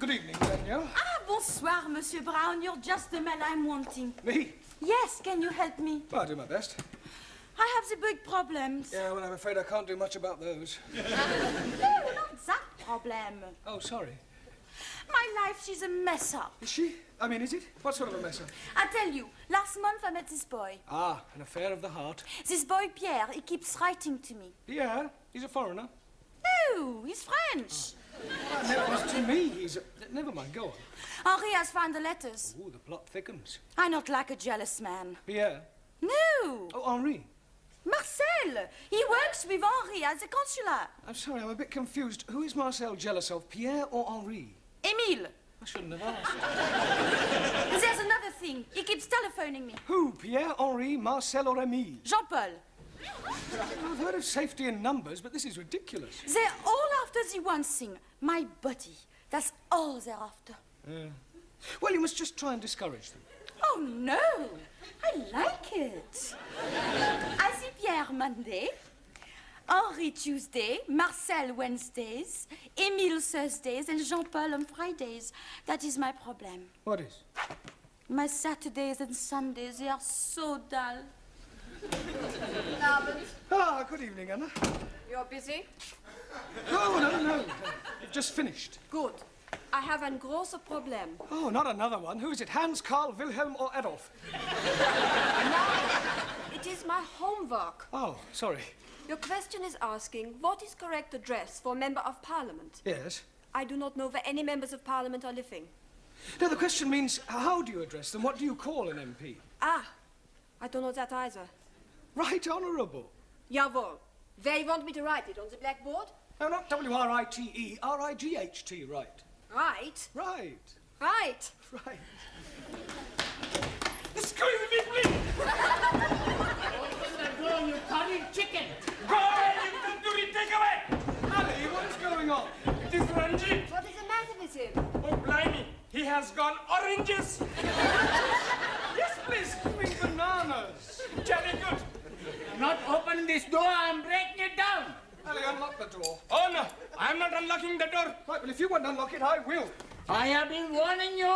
Good evening, Danielle. Ah, bonsoir, Monsieur Brown. You're just the man I'm wanting. Me? Yes, can you help me? Well, I'll do my best. I have the big problems. Yeah, well, I'm afraid I can't do much about those. No, not that problem. Oh, sorry. My life, she's a mess up. Is she? I mean, is it? What sort of a mess up? I tell you, last month I met this boy. Ah, an affair of the heart. This boy, Pierre, he keeps writing to me. Yeah, he's a foreigner. No, he's French. Well, never was to me. He's a... Never mind, go on. Henri has found the letters. Ooh, the plot thickens. I'm not like a jealous man. Pierre? No. Oh, Henri. Marcel. He works with Henri at the consulate. I'm sorry, I'm a bit confused. Who is Marcel jealous of, Pierre or Henri? Emile. I shouldn't have asked. There's another thing. He keeps telephoning me. Who? Pierre, Henri, Marcel or Emile? Jean-Paul. I've heard of safety in numbers, but this is ridiculous. They're all after the one thing, my body. That's all they're after. Well, you must just try and discourage them. Oh, no. I like it. Asie Pierre Monday, Henri Tuesday, Marcel Wednesdays, Emile Thursdays, and Jean-Paul on Fridays. That is my problem. What is? My Saturdays and Sundays, they are so dull. Ah, good evening, Anna. You're busy? No. You've just finished. Good. I have ein großes Problem. Oh, not another one. Who is it? Hans, Karl, Wilhelm, or Adolf? It is my homework. Oh, sorry. Your question is asking, what is correct address for a member of parliament? Yes. I do not know where any members of parliament are living. No, the question means, how do you address them? What do you call an MP? Ah, I don't know that either. Right Honourable. Jawohl. Where you want me to write it, on the blackboard? No, not W-R-I-T-E, R-I-G-H-T, right. Right? Right. Right. Right. Excuse me, please! You cutting chicken. Go away, you tandoori, take away! Ali, what is going on? It is Ranjit. What is the matter with him? Oh, blimey. He has gone oranges. Yes, please, give me bananas. Jolly good. Not open this door, I'm breaking it down. Ali, unlock the door. Oh, no. I'm not unlocking the door. Right, well, if you won't unlock it, I will. I have been warning you.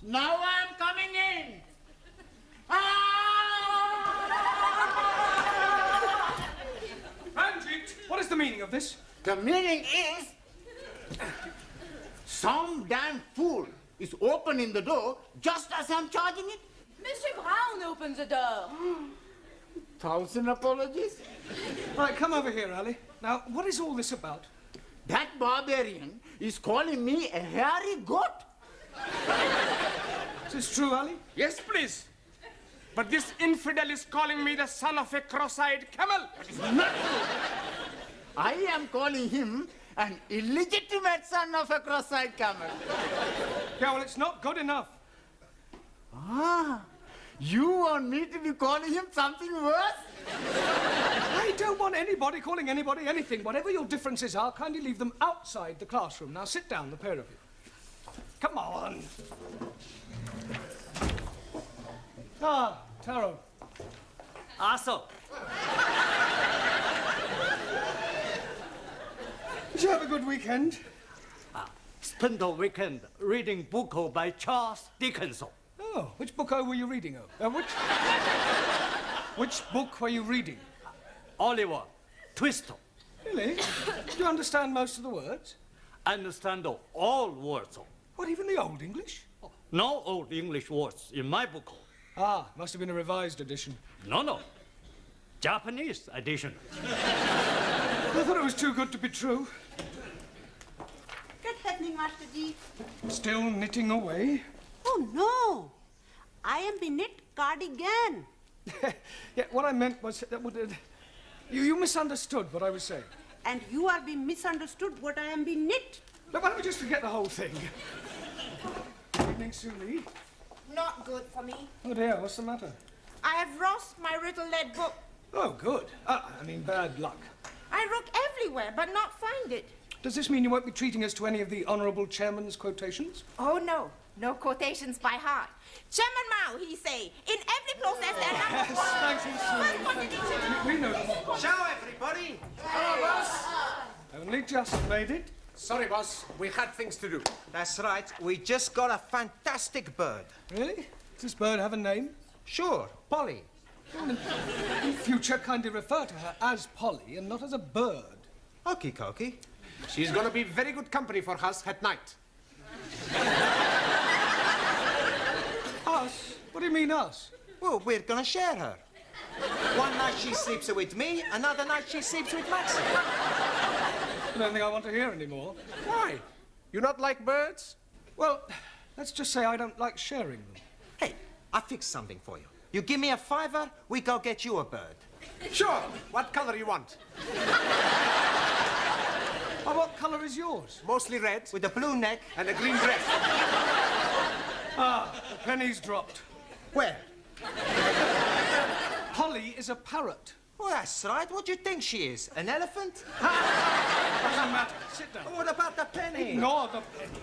Now I'm coming in. Ranjit, what is the meaning of this? The meaning is, some damn fool is opening the door just as I'm charging it. Monsieur Brown opened the door. 1,000 apologies. Right, come over here, Ali. Now, what is all this about? That barbarian is calling me a hairy goat. Is this true, Ali? Yes, please. But this infidel is calling me the son of a cross-eyed camel. That is not true. I am calling him an illegitimate son of a cross-eyed camel. Yeah, well, it's not good enough. Ah, you want me to be calling him something worse? I don't want anybody calling anybody anything. Whatever your differences are, kindly leave them outside the classroom. Now sit down, the pair of you. Come on. Ah, Taro. Also, Did you have a good weekend? spent the weekend reading book by Charles Dickens. Oh, which book were you reading of? Which book were you reading? Oliver Twist. Really? Do you understand most of the words? Understand all words. What, even the Old English? No old English words in my book. Ah, must have been a revised edition. No. Japanese edition. I thought it was too good to be true. Good evening, Master Ji. Still knitting away? Oh, no. I am the knit cardigan. Yeah, what I meant was that you misunderstood what I was saying. And you are being misunderstood what I am being knit. Now, why don't we just forget the whole thing? Good evening, Suli. Not good for me. Oh, dear, what's the matter? I have lost my riddle lead book. Oh, good. I mean, bad luck. I look everywhere, but not find it. Does this mean you won't be treating us to any of the Honourable Chairman's quotations? Oh, no. No quotations by heart. Chairman Mao, he say, in every process there are number one. Thank you, Suli. We know. Ciao, everybody. Hello, boss. Only just made it. Sorry, boss. We had things to do. That's right. We just got a fantastic bird. Really? Does this bird have a name? Sure, Polly. In future, kindly refer to her as Polly and not as a bird. Okie dokie. She's gonna be very good company for us at night. Us? What do you mean, us? Well, we're gonna share her. One night she sleeps with me, another night she sleeps with Maxie. I don't think I want to hear anymore. Why? You not like birds? Well, let's just say I don't like sharing them. Hey, I fixed something for you. You give me a $5, we go get you a bird. Sure. What color you want? Oh, what colour is yours? Mostly red. With a blue neck. And a green dress. Ah, the penny's dropped. Where? Polly is a parrot. Well, that's right. What do you think she is? An elephant? Doesn't matter. Sit down. What about the penny? Ignore the penny.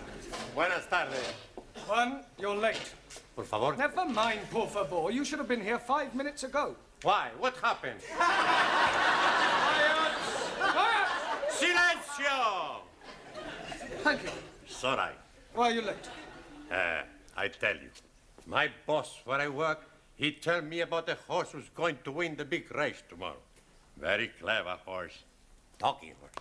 Buenas tardes. Juan, you're late. Por favor. Never mind, por favor. You should have been here 5 minutes ago. Why? What happened? Quiet! Silencio! Thank you. It's all right. Why are you late? I tell you, my boss where I work, he tell me about the horse who's going to win the big race tomorrow. Very clever horse. Talking horse.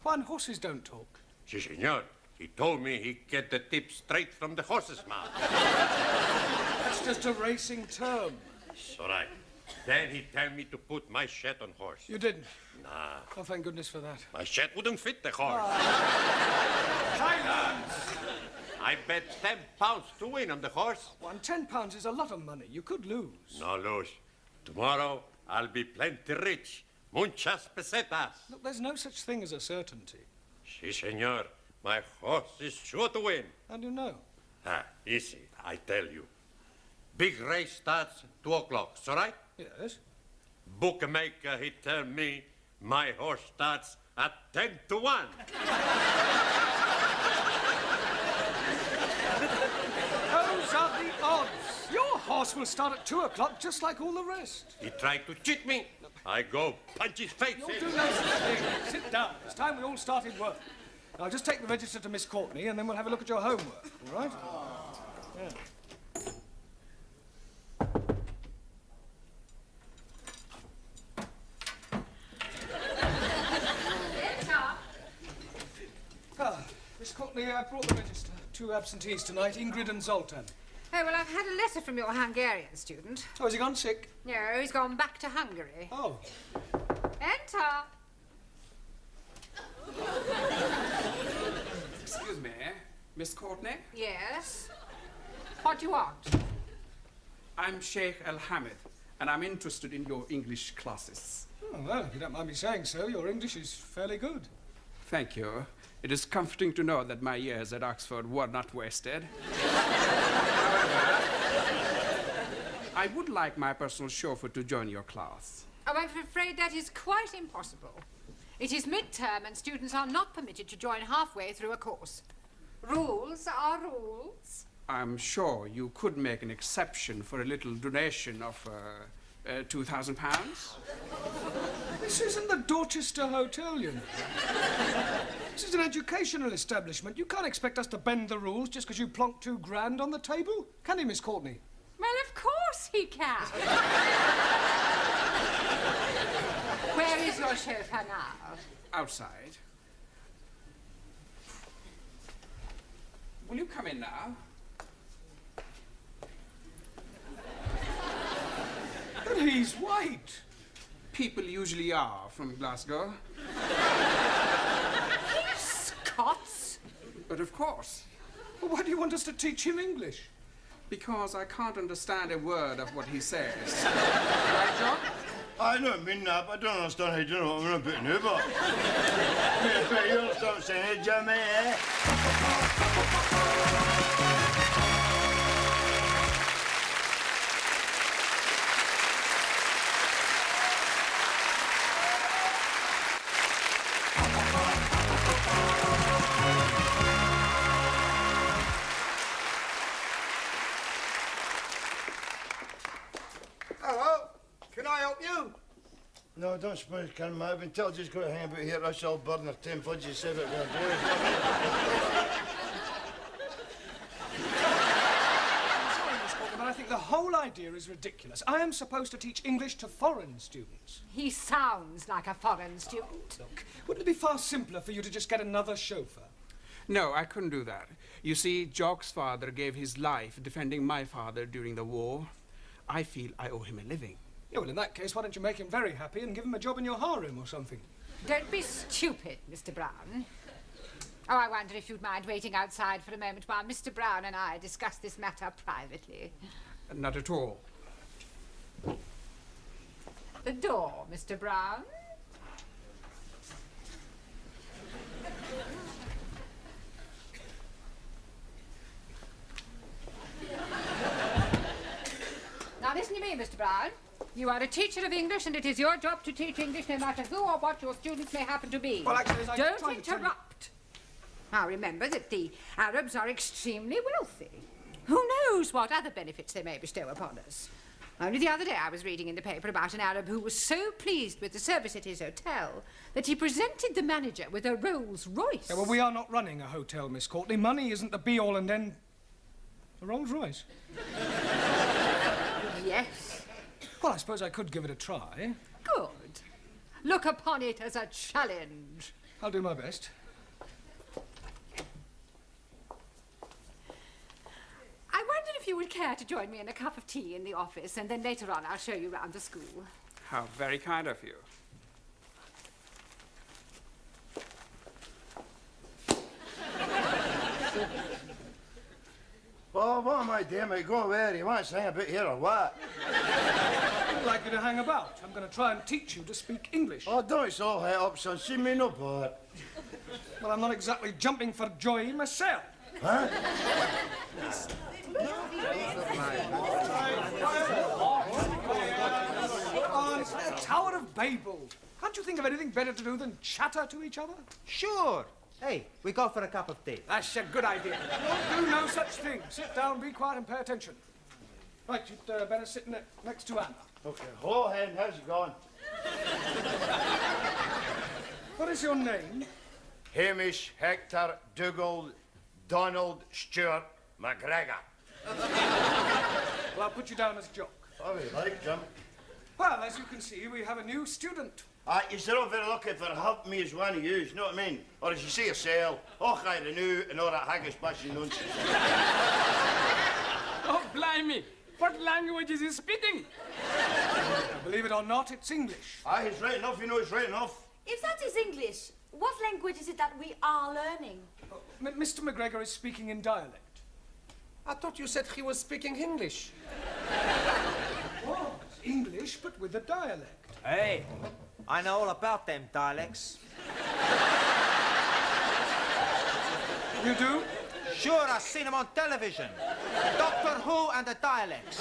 Juan, horses don't talk. Si, senor. He told me he get the tip straight from the horse's mouth. That's just a racing term. It's all right. Then he tell me to put my shed on horse. You didn't? Nah. Oh, thank goodness for that. My shed wouldn't fit the horse. Silence! I bet 10 pounds to win on the horse. £10 is a lot of money. You could lose. No lose. Tomorrow, I'll be plenty rich. Muchas pesetas. Look, there's no such thing as a certainty. Si, senor. My horse is sure to win. How do you know? Easy, I tell you. Big race starts 2 o'clock, all right? Yes. Bookmaker, he tell me my horse starts at 10 to 1. Those are the odds. Your horse will start at 2 o'clock, just like all the rest. He tried to cheat me. I go punch his face You'll in. do no such thing. Sit down. It's time we all started work. I'll just take the register to Miss Courtney, and then we'll have a look at your homework, all right? Yeah. Miss Courtney, I brought the register. 2 absentees tonight, Ingrid and Zoltan. Oh, well, I've had a letter from your Hungarian student. Oh, has he gone sick? No, he's gone back to Hungary. Oh. Enter. Excuse me, Miss Courtney? Yes? What do you want? I'm Sheikh Al-Hamid, and I'm interested in your English classes. Oh, well, if you don't mind me saying so, your English is fairly good. Thank you. It is comforting to know that my years at Oxford were not wasted. However, I would like my personal chauffeur to join your class. Oh, I'm afraid that is quite impossible. It is midterm and students are not permitted to join halfway through a course. Rules are rules. I'm sure you could make an exception for a little donation of £2,000. This isn't the Dorchester Hotel, you know. This is an educational establishment. You can't expect us to bend the rules just because you plonked £2,000 on the table. Can he, Miss Courtney? Well, of course he can. Where is your chauffeur now? Outside. Will you come in now? But he's white. People usually are from Glasgow. Scots? But of course. Well, why do you want us to teach him English? Because I can't understand a word of what he says. Right, John? I don't mean that, but I don't understand how you do what I'm a bit new about. I you understand what I'm saying, Jimmy, eh? Hello, can I help you? No, don't suppose you can, mate. I've been told just got to hang about here. That's all burden of 10 fudges said it going to do. But I think the whole idea is ridiculous. I am supposed to teach English to foreign students. He sounds like a foreign student. Look, wouldn't it be far simpler for you to just get another chauffeur? No, I couldn't do that. You see, Jock's father gave his life defending my father during the war. I feel I owe him a living. Yeah, well, in that case, why don't you make him very happy and give him a job in your harem or something? Don't be stupid, Mr. Brown. Oh, I wonder if you'd mind waiting outside for a moment while Mr. Brown and I discuss this matter privately. Not at all. The door, Mr. Brown. Now listen to me, Mr. Brown. You are a teacher of English, and it is your job to teach English no matter who or what your students may happen to be. Well, actually, as I don't tried to tell you- interrupt. Now remember that the Arabs are extremely wealthy. Who knows what other benefits they may bestow upon us? Only the other day I was reading in the paper about an Arab who was so pleased with the service at his hotel that he presented the manager with a Rolls Royce. Yeah, well, we are not running a hotel, Miss Courtney. Money isn't the be-all and end... A Rolls Royce? Yes. Well, I suppose I could give it a try. Good. Look upon it as a challenge. I'll do my best. I wondered if you would care to join me in a cup of tea in the office, and then later on I'll show you round the school. How very kind of you. Oh, what am I doing, mate? Go where? You want to hang about here or what? I'd like you to hang about. I'm going to try and teach you to speak English. Oh, don't it's all head up, son. See me no part. Well, I'm not exactly jumping for joy myself. Huh? Oh, it's the Tower of Babel. Can't you think of anything better to do than chatter to each other? Sure. Hey, we go for a cup of tea. That's a good idea. Don't do no such thing. Sit down, be quiet, and pay attention. Right, you'd better sit next to Anna. Okay. Hello, Hen. How's it going? What is your name? Hamish Hector Dougal Donald Stuart McGregor. Well, I'll put you down as Jock. Oh, you like Jim? Well, as you can see, we have a new student. You're all very lucky for helping me as one of you, you know what I mean? Or as you say yourself, oh, I renew and all that haggis bashing nonsense. Oh, blimey! What language is he speaking? Believe it or not, it's English. Aye, it's right enough, you know it's right enough. If that is English, what language is it that we are learning? Mr. McGregor is speaking in dialect. I thought you said he was speaking English. Oh, it's English, but with a dialect. Hey, I know all about them dialects. You do? Sure, I've seen them on television. Doctor Who and the dialects.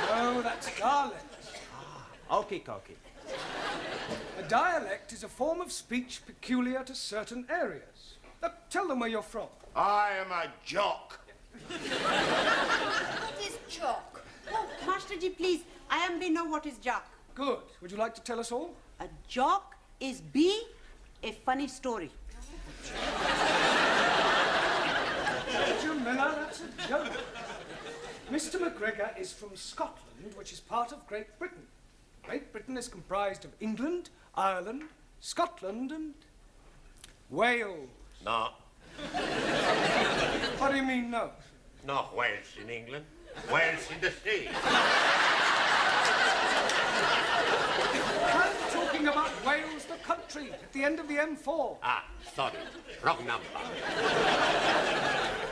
No, that's dialect. Okie dokie. A dialect is a form of speech peculiar to certain areas. Now, tell them where you're from. I am a jock. What is jock? Oh, Master Ji, please. I am know what is jock. Good. Would you like to tell us all? A jock is be a funny story. Jamila, that's a joke. Mr. McGregor is from Scotland, which is part of Great Britain. Great Britain is comprised of England, Ireland, Scotland, and Wales. No. What do you mean, no? Not Wales in England. Wales in the sea. I'm talking about Wales, the country, at the end of the M4. Ah, sorry. Wrong number.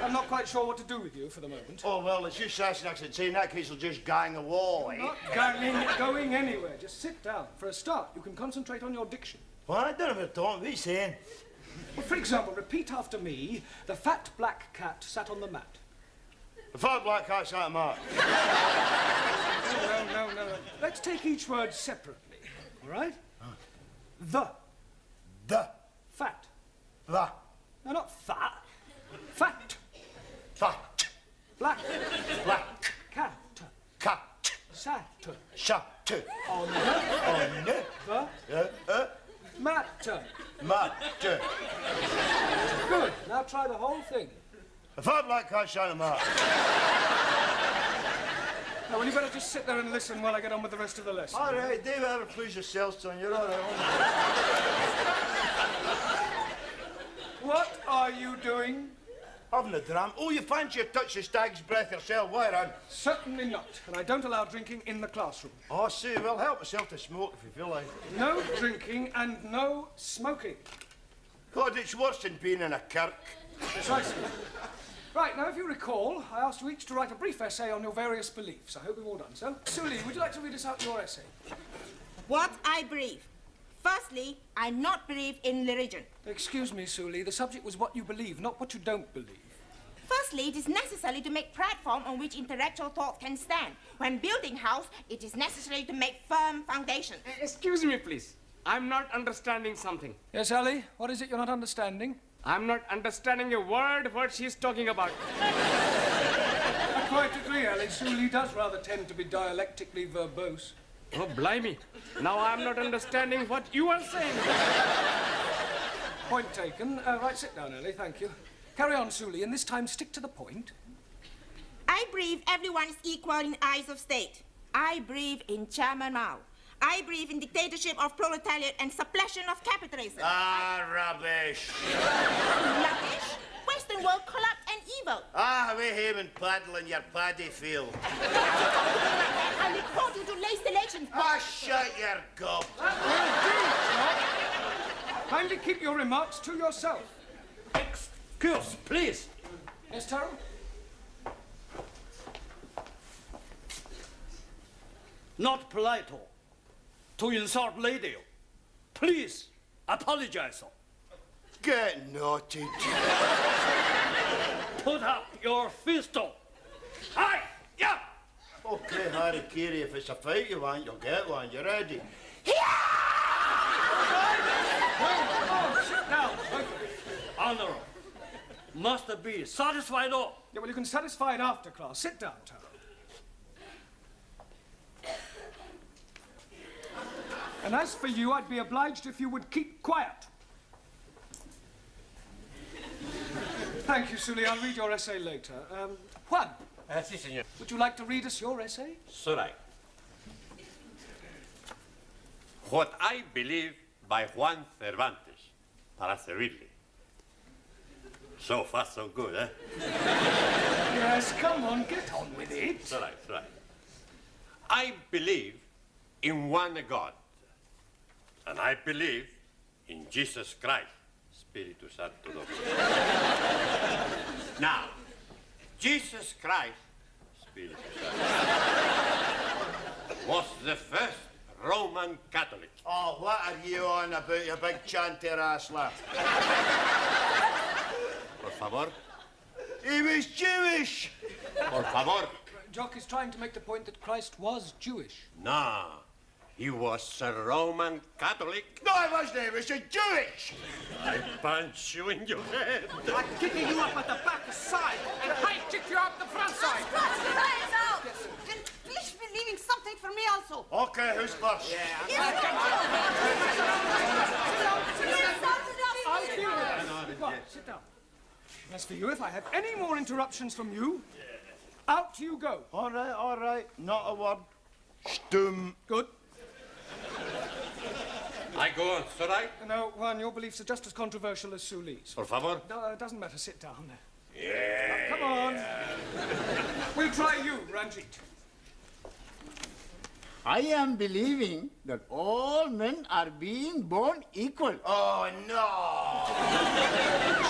I'm not quite sure what to do with you for the moment. Oh, well, it's just Sassenach. In that case, I'll just gang away. Not going anywhere. Just sit down. For a start, you can concentrate on your diction. Well, I don't know what what are you saying? Well, for example, repeat after me. The fat black cat sat on the mat. The fat black cat sat on the mat. No. Let's take each word separately. All right? The. Fat. The. No, not fat. Fat. Fat. Black. Black. Cat. Cat. Sat. Shut. On the. Mat. Mat. Good. Now try the whole thing. The fat black cat sat on the mat. Now, well, you better just sit there and listen while I get on with the rest of the lesson. All right, David, ever please yourself, son. You're all right. What are you doing? Having a dram. Oh, you fancy a touch of stag's breath yourself? Why, Ron? Certainly not. And I don't allow drinking in the classroom. Oh, see, well, help yourself to smoke if you feel like it. No drinking and no smoking. God, it's worse than being in a kirk. Precisely. Right, now, if you recall, I asked you each to write a brief essay on your various beliefs. I hope you've all done so. Suli, would you like to read us out your essay? What I believe. Firstly, I not believe in religion. Excuse me, Suli. The subject was what you believe, not what you don't believe. Firstly, it is necessary to make platform on which intellectual thought can stand. When building house, it is necessary to make firm foundation. Excuse me, please. I'm not understanding something. Yes, Ali? What is it you're not understanding? I'm not understanding a word what she's talking about. I quite agree, Ali. Sully does rather tend to be dialectically verbose. Oh, blimey. Now I'm not understanding what you are saying. Point taken. Right, sit down, Ali. Thank you. Carry on, Sully, and this time stick to the point. I believe everyone is equal in eyes of state. I believe in Chairman Mao. I believe in dictatorship of proletariat and suppression of capitalism. Ah, rubbish. Rubbish? Western world corrupt and evil. Ah, away home and paddle in your paddy field. I report you to late elections. Ah, shut your gob. Kindly keep your remarks to yourself. Excuse, please. Yes, Taro? Not polite to insult lady. Please apologize. Get naughty. Put up your fist. Aye, yeah. Okay, Harry Carey, if it's a fight you want, you'll get one. You ready? Sit down. Honor must be satisfied. Yeah, well, you can satisfy it after class. Sit down, Taro. And as for you, I'd be obliged if you would keep quiet. Thank you, Sully. I'll read your essay later. Juan. Si, señor. Would you like to read us your essay? Sorai. What I believe by Juan Cervantes, para servirle. So far, so good, eh? Yes, come on, get on with it. Sorai. I believe in one God. And I believe in Jesus Christ, Spiritu Santo Dominus. Now, Jesus Christ, Spiritu Santo, was the first Roman Catholic. Oh, what are you on about, you big chanter ass lad? Por favor. He was Jewish. Por favor. Jock is trying to make the point that Christ was Jewish. No. He was a Roman Catholic. No, I wasn't. He was a Jewish. I punch you in your head. I'm kicking you up at the back side and high kick you up the front side. Cross your eyes out. And please be leaving something for me also. Okay, who's first? Sit down. As for you, if I have any more interruptions from you, out you go. All right. Not a word. Stum. Good. I go on, Sorai? No, Juan, your beliefs are just as controversial as Sully's. Por favor. No, it doesn't matter. Sit down. Yeah. Come on. We'll try you, Ranjit. I am believing that all men are being born equal. Oh, no.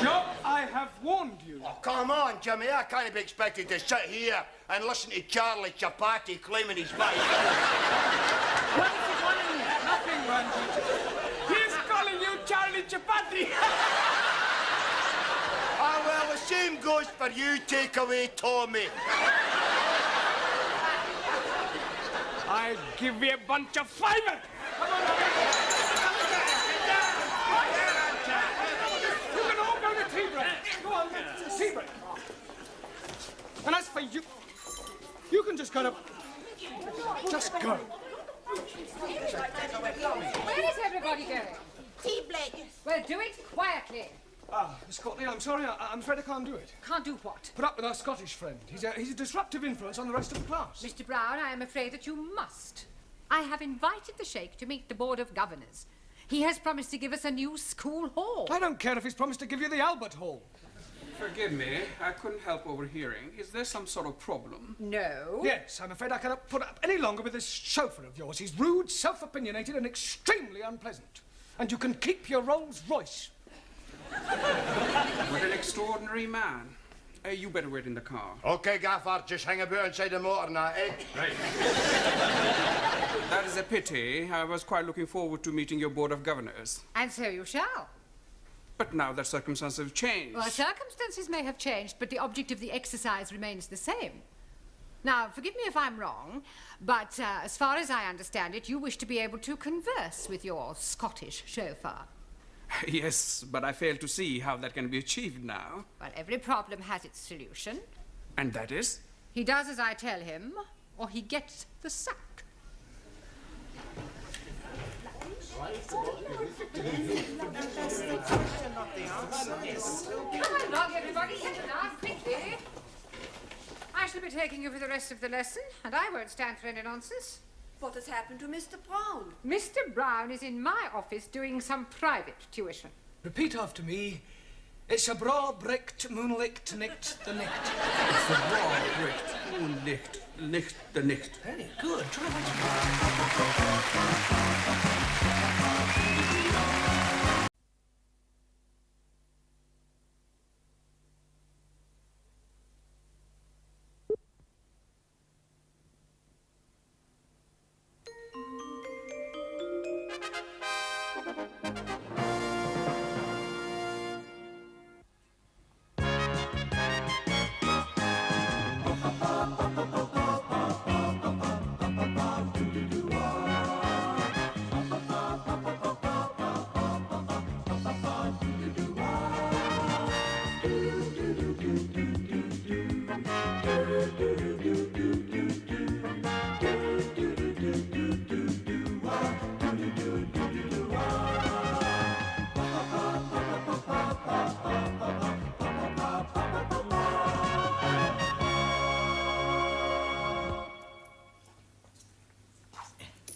Jock, I have warned you. Oh, come on, Jimmy. I can't be expected to sit here and listen to Charlie Chapati claiming he's mine. What is he calling you? Nothing, Ranjit. He's calling you Charlie Chapati. Ah, well, the same goes for you, takeaway Tommy. I'll give you a bunch of fiber. Come on, you can all go to tea break. Go on, tea break. And as for you, you can just go to... Just go. Where is everybody going? Tea break. Well, do it quietly. Ah, Miss Courtney, I'm sorry. I'm afraid I can't do it. Can't do what? Put up with our Scottish friend. He's a disruptive influence on the rest of the class. Mr. Brown, I am afraid that you must. I have invited the Sheikh to meet the Board of Governors. He has promised to give us a new school hall. I don't care if he's promised to give you the Albert Hall. Forgive me, I couldn't help overhearing. Is there some sort of problem? No. Yes, I'm afraid I cannot put up any longer with this chauffeur of yours. He's rude, self-opinionated, and extremely unpleasant. And you can keep your Rolls Royce. What an extraordinary man. You better wait in the car. Okay, Gaffer, just hang about inside the motor now, eh? Right. That is a pity. I was quite looking forward to meeting your Board of Governors. And so you shall. But now that circumstances have changed. Well, circumstances may have changed, but the object of the exercise remains the same. Now, forgive me if I'm wrong, but as far as I understand it, you wish to be able to converse with your Scottish chauffeur. Yes, but I fail to see how that can be achieved now. Well, every problem has its solution. And that is? He does as I tell him, or he gets the sack. Come along, everybody, sit down quickly. I shall be taking you for the rest of the lesson, and I won't stand for any nonsense. What has happened to Mr. Brown? Mr. Brown is in my office doing some private tuition. Repeat after me. It's a bra bricked, moonlicht, nicht the nicht. It's a bra bricked, moonlicht, nicht the nicht. Very good.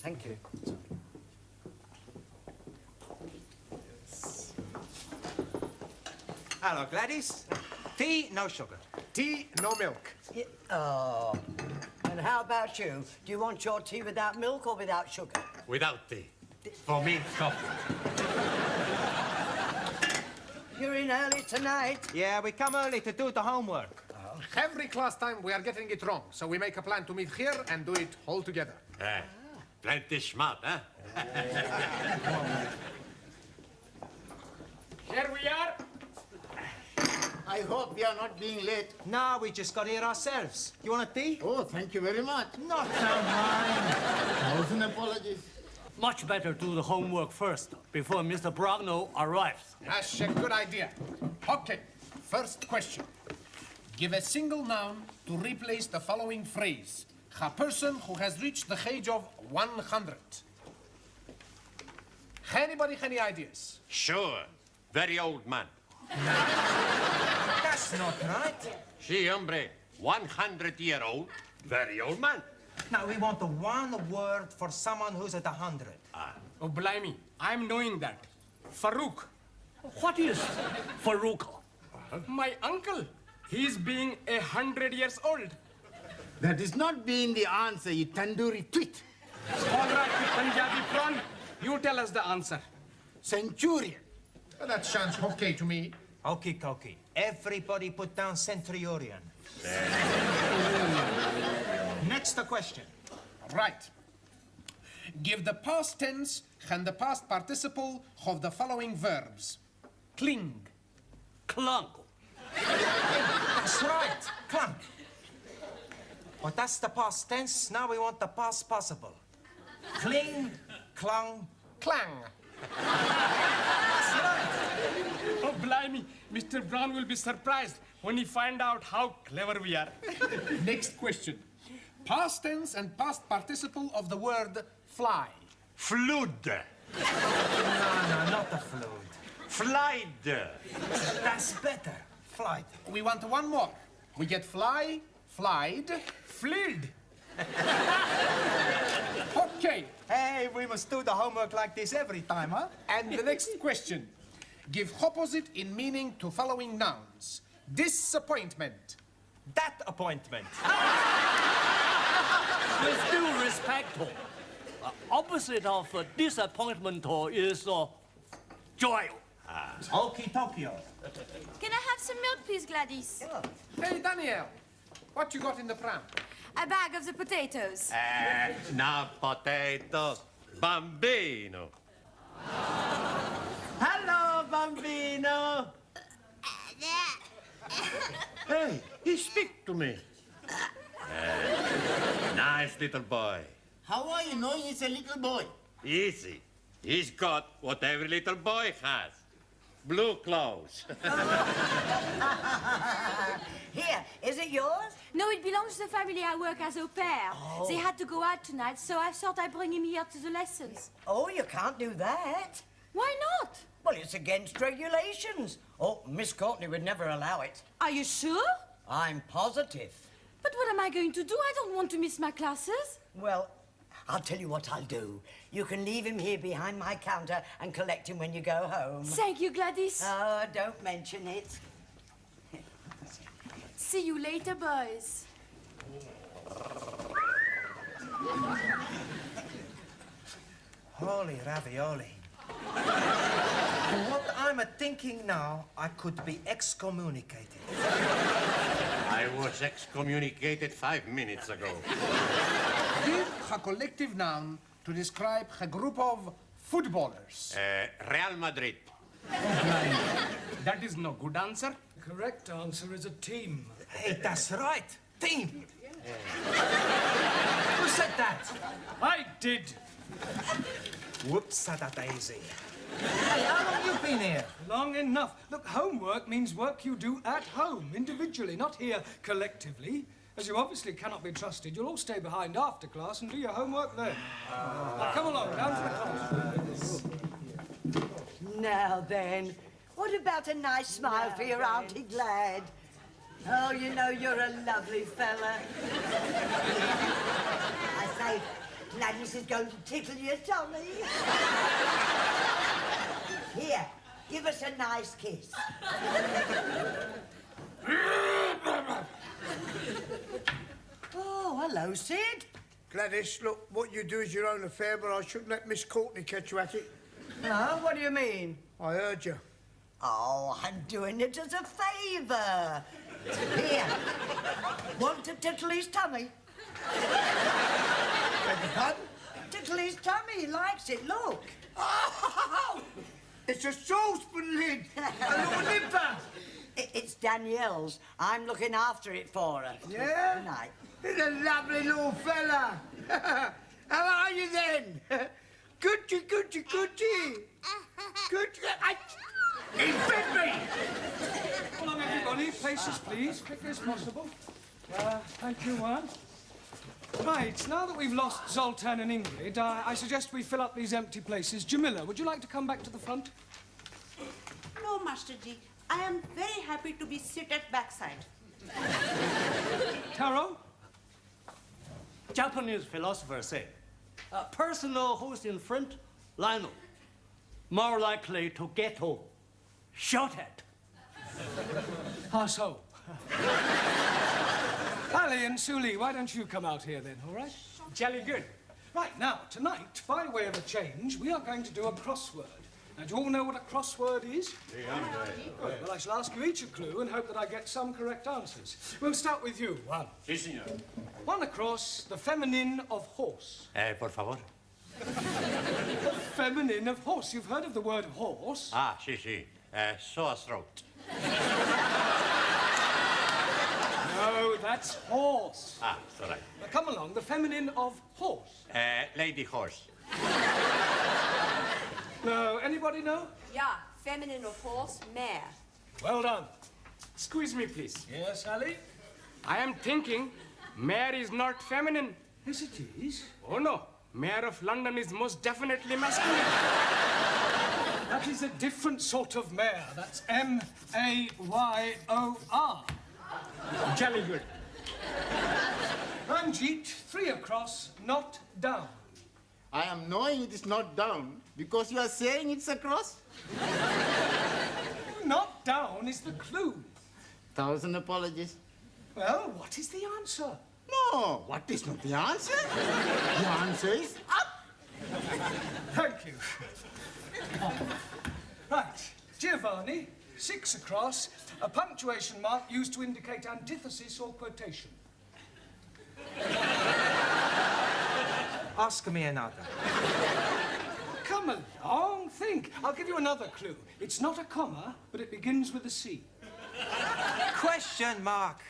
Thank you. Hello, Gladys. Tea, no sugar. Tea, no milk. Oh. And how about you? Do you want your tea without milk or without sugar? Without tea. For me, coffee. You're in early tonight. Yeah, we come early to do the homework. Every class time we are getting it wrong, so we make a plan to meet here and do it all together. Plenty smart, huh? Here we are. I hope we are not being late. No, we just got here ourselves. You want a tea? Oh, thank you very much. Not now, mine. 1,000 apologies. Much better do the homework first, before Mr. Brownlow arrives. That's a good idea. Okay, first question. Give a single noun to replace the following phrase. A person who has reached the age of 100. Anybody any ideas? Sure. Very old man. That's not right. Si, hombre. 100-year-old. Very old man. Now, we want the one word for someone who's at 100. Oh, blimey. I'm knowing that. Farouk. What is Farouk? My uncle. He's being 100 years old. That is not being the answer, you tandoori twit. All right, you Punjabi prawn. You tell us the answer. Centurion. Well, that sounds okay to me. Okie dokie. Everybody put down centurion. Next question. Right. Give the past tense and the past participle of the following verbs. Cling. Clunk. That's right. Clunk. Well, that's the past tense. Now we want the past possible. Cling, clung, clang. That's right. Oh, blimey. Mr. Brown will be surprised when he find out how clever we are. Next question. Past tense and past participle of the word fly. Flood. No, not the flood. Flied. That's better. Flight. We want one more. We get fly, flied, fleed. Okay. Hey, we must do the homework like this every time, huh? And the next question. Give opposite in meaning to following nouns. Disappointment. That appointment. With due respect, opposite of disappointment is joy. Okie Tokyo. Can I have some milk, please, Gladys? Hey, Daniel. What you got in the pram? A bag of the potatoes. Not potatoes. Bambino. Hello, Bambino. Hey, he speak to me. Nice little boy. How are you knowing he's a little boy? Easy. He's got what every little boy has. Blue clothes. Here, is it yours? No, it belongs to the family I work as au pair. Oh. They had to go out tonight, so I thought I'd bring him here to the lessons. Oh, you can't do that. Why not? Well, it's against regulations. Oh, Miss Courtney would never allow it. Are you sure? I'm positive. But what am I going to do? I don't want to miss my classes. Well, I'll tell you what I'll do. You can leave him here behind my counter and collect him when you go home. Thank you, Gladys. Oh, don't mention it. See you later, boys. Holy ravioli. What I'm a-thinking now, I could be excommunicated. I was excommunicated 5 minutes ago. Give a collective noun to describe a group of footballers. Real Madrid. That is no good answer. The correct answer is a team. Hey, that's right. Team. Who said that? I did. Whoops-a-da-daisy. Hey, how long you been here? Long enough. Look, homework means work you do at home, individually, not here collectively. As you obviously cannot be trusted, you'll all stay behind after class and do your homework then. Now, come along, down to the class. Now then, what about a nice smile for your Auntie Glad? Oh, you know, you're a lovely fella. I say, Gladys is going to tickle your tummy. Here, give us a nice kiss. Oh, hello, Sid. Gladys, look, what you do is your own affair, but I shouldn't let Miss Courtney catch you at it. No, what do you mean? I heard you. Oh, I'm doing it as a favour. Here, want to tickle his tummy? Beg your pardon? Tickle his tummy, he likes it, look. Oh, it's a saucepan lid, a little nipper. It's Danielle's. I'm looking after it for her. Yeah? Good night. He's a lovely little fella. How are you then? Gucci, Gucci, Gucci. Gucci. He bit me. Come along, everybody. Places, please. Quick as possible. Thank you, Juan. Right, now that we've lost Zoltan and Ingrid, I suggest we fill up these empty places. Jamila, would you like to come back to the front? No, Master Ji. I am very happy to be sit at backside. Taro? Japanese philosophers say, a person who's in front, line up, more likely to get home. Shot at. How so? Ali and Suli, why don't you come out here then, all right? Jolly good. Right, now, tonight, by way of a change, we are going to do a crossword. Now, do you all know what a crossword is? Good. Well, I shall ask you each a clue and hope that I get some correct answers. We'll start with you, Juan. Sí, señor. One across, the feminine of horse. Por favor. The feminine of horse. You've heard of the word horse? Ah, sí, sí. Sore throat. No, that's horse. Ah, it's all right. Now, come along, the feminine of horse. Lady horse. No, anybody know? Yeah, feminine of horse, mare. Well done. Squeeze me, please. Yes, Ali? I am thinking mayor is not feminine. Yes, it is. Oh, no. Mayor of London is most definitely masculine. That is a different sort of mare. That's M-A-Y-O-R. Jolly good. Ranjit, 3 across, not down. I am knowing it is not down because you are saying it's across. Not down is the clue. 1,000 apologies. Well, what is the answer? No, what is not the answer? The answer is up. Thank you. Right, Giovanni, 6 across, a punctuation mark used to indicate antithesis or quotation. Ask me another. Come along, think. I'll give you another clue. It's not a comma, but it begins with a C. Question mark.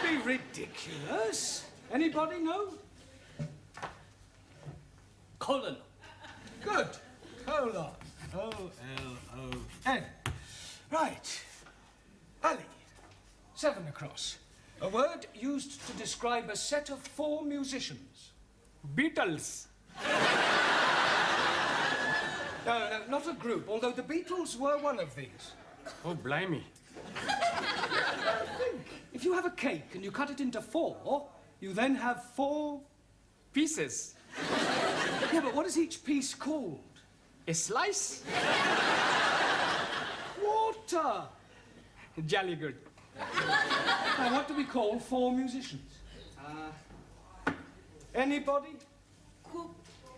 Be ridiculous. Anybody know? Colonel. Good. Colon. O-L-O-N. Right. Ali. 7 across. A word used to describe a set of 4 musicians. Beatles. No, not a group, although the Beatles were one of these. Oh, blimey. Think. If you have a cake and you cut it into 4, you then have 4 pieces. Yeah, but what is each piece called? A slice? Water. Jolly good. Now, what do we call 4 musicians? Anybody?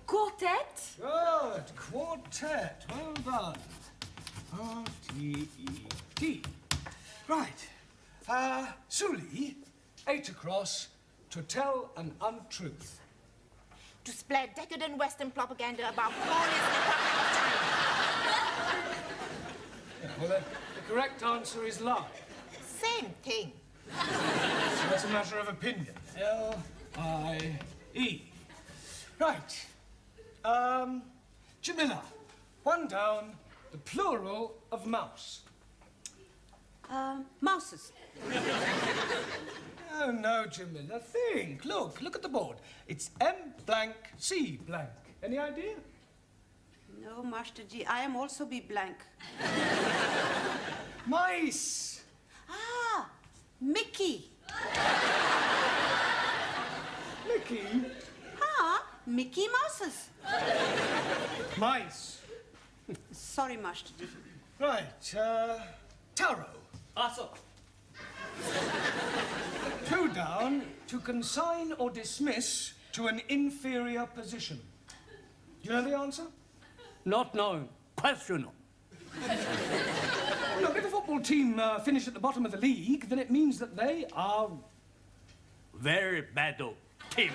Quartet? Good. Quartet. Well done. R-T-E-T. Right. Suli, 8 across, to tell an untruth. To spread decadent Western propaganda about glorious Republic of China. Yeah, well, the correct answer is lie. Same thing. So that's a matter of opinion. L-I-E. Right. Jamila, 1 down, the plural of mouse. Mouses. Oh, no, Jamila, think. Look at the board. It's M blank, C blank. Any idea? No, Master G, I am also be blank. Mice. Ah, Mickey. Mickey? Ah, Mickey Mouses. Mice. Sorry, Master G. Right, Taro. Also. 2 down, to consign or dismiss to an inferior position. Do you know the answer? Not known. Questionable. Well, look, if a football team finish at the bottom of the league, then it means that they are... Very bad team.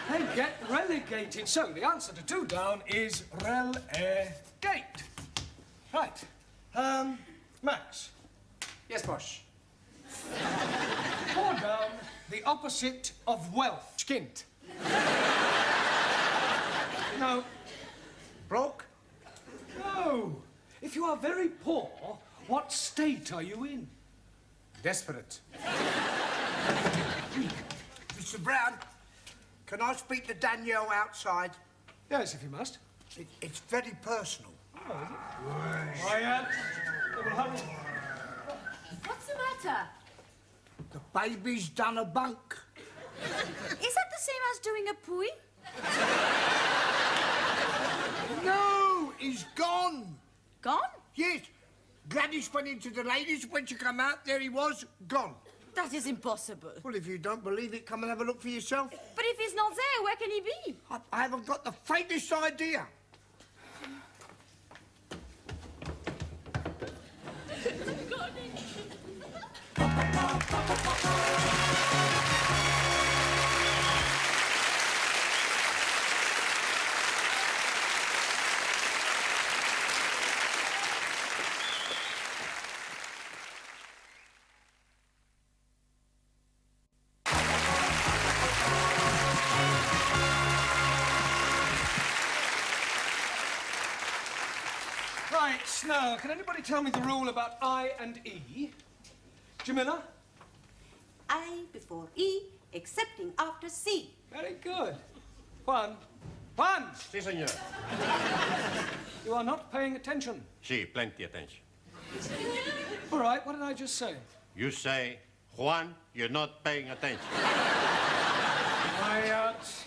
They get relegated. So the answer to 2 down is relegate. Right. Max. Yes, boss. 4 down, the opposite of wealth. Skint. No. Broke? No. If you are very poor, what state are you in? Desperate. Mr. Brown, can I speak to Danielle outside? Yes, if you must. It's very personal. Oh, is it? Quiet. What's the matter? The baby's done a bunk. Is that the same as doing a pooey? No, he's gone. Gone? Yes. Gladys went into the ladies. When she come out, there he was, gone. That is impossible. Well, if you don't believe it, come and have a look for yourself. But if he's not there, where can he be? I haven't got the faintest idea. Right, now, can anybody tell me the rule about I and E? Jamila? I before E, excepting after C. Very good. Juan. Si, senor. You are not paying attention. Si, plenty attention. All right, what did I just say? You say, Juan, you're not paying attention.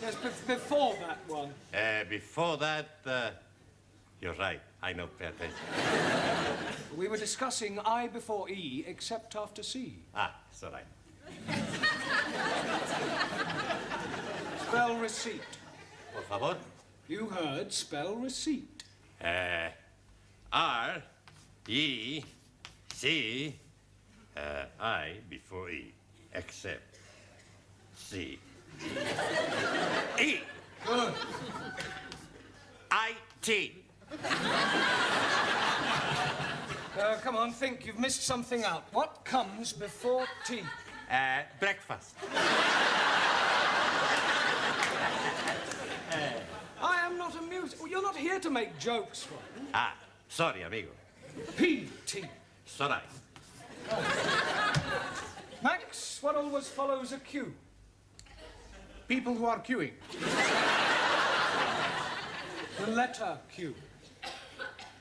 Yes, before that one. Before that, you're right. I not pay attention. We were discussing I before E, except after C. Ah, it's all right. Spell receipt. Por favor. You heard spell receipt. R, E, C, I before E, except C. E. Good. I-T. Come on, think. You've missed something out. What comes before tea? Breakfast. I am not amused. Oh, you're not here to make jokes, Ron. Ah, sorry, amigo. P.T. Sorry. Max, what always follows a queue? People who are queuing. The letter Q.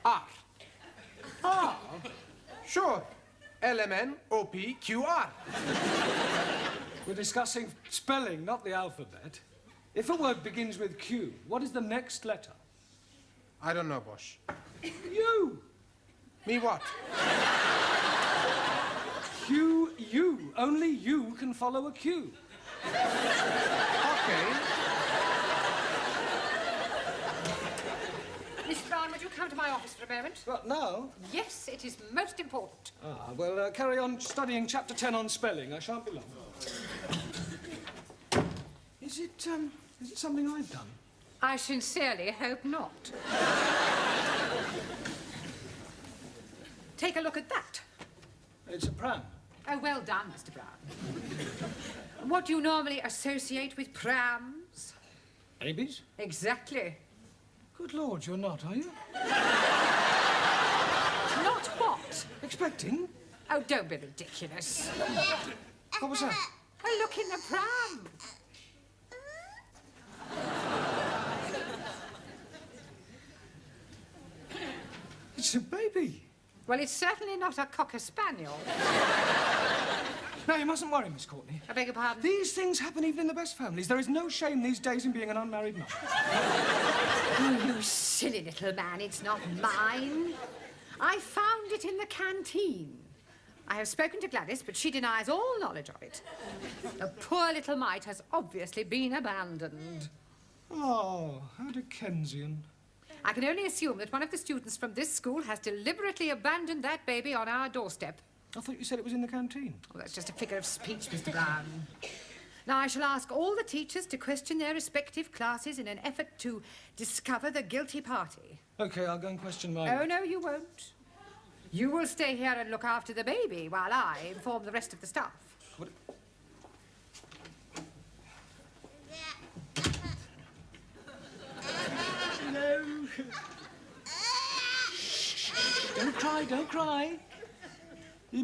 R. R? Sure. LMNOPQR. We're discussing spelling, not the alphabet. If a word begins with Q, what is the next letter? I don't know, Bosch. You. Me what? Q-U. Only you can follow a Q. Okay. Mr. Brown, would you come to my office for a moment? What, now? Yes, it is most important. Ah, well, carry on studying Chapter 10 on spelling. I shan't be long. Is it something I've done? I sincerely hope not. Take a look at that. It's a pram. Oh, well done, Mr. Brown. What do you normally associate with prams? Babies? Exactly. Good Lord, you're not, are you? Not what? Expecting? Oh, don't be ridiculous. What was that? A look in the pram. It's a baby. Well, it's certainly not a cocker spaniel. No, you mustn't worry, Miss Courtney. I beg your pardon? These things happen even in the best families. There is no shame these days in being an unmarried mother. Oh, you silly little man, it's not mine. I found it in the canteen. I have spoken to Gladys, but she denies all knowledge of it. The poor little mite has obviously been abandoned. Oh, how Dickensian. I can only assume that one of the students from this school has deliberately abandoned that baby on our doorstep. I thought you said it was in the canteen. Oh, that's just a figure of speech, Mr. Brown. Now, I shall ask all the teachers to question their respective classes in an effort to discover the guilty party. OK, I'll go and question my... Oh, no, you won't. You will stay here and look after the baby while I inform the rest of the staff. What? No. Don't cry, don't cry. Come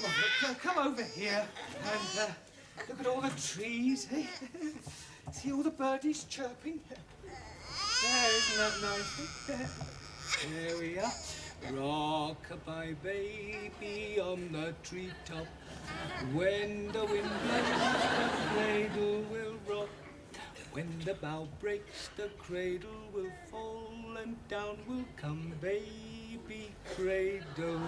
on, look, come over here and look at all the trees. Eh? See all the birdies chirping? There, isn't that nice? There we are. Rock-a-bye baby on the treetop. When the wind blows, the cradle will rock. When the bough breaks, the cradle will fall, and down will come baby cradle.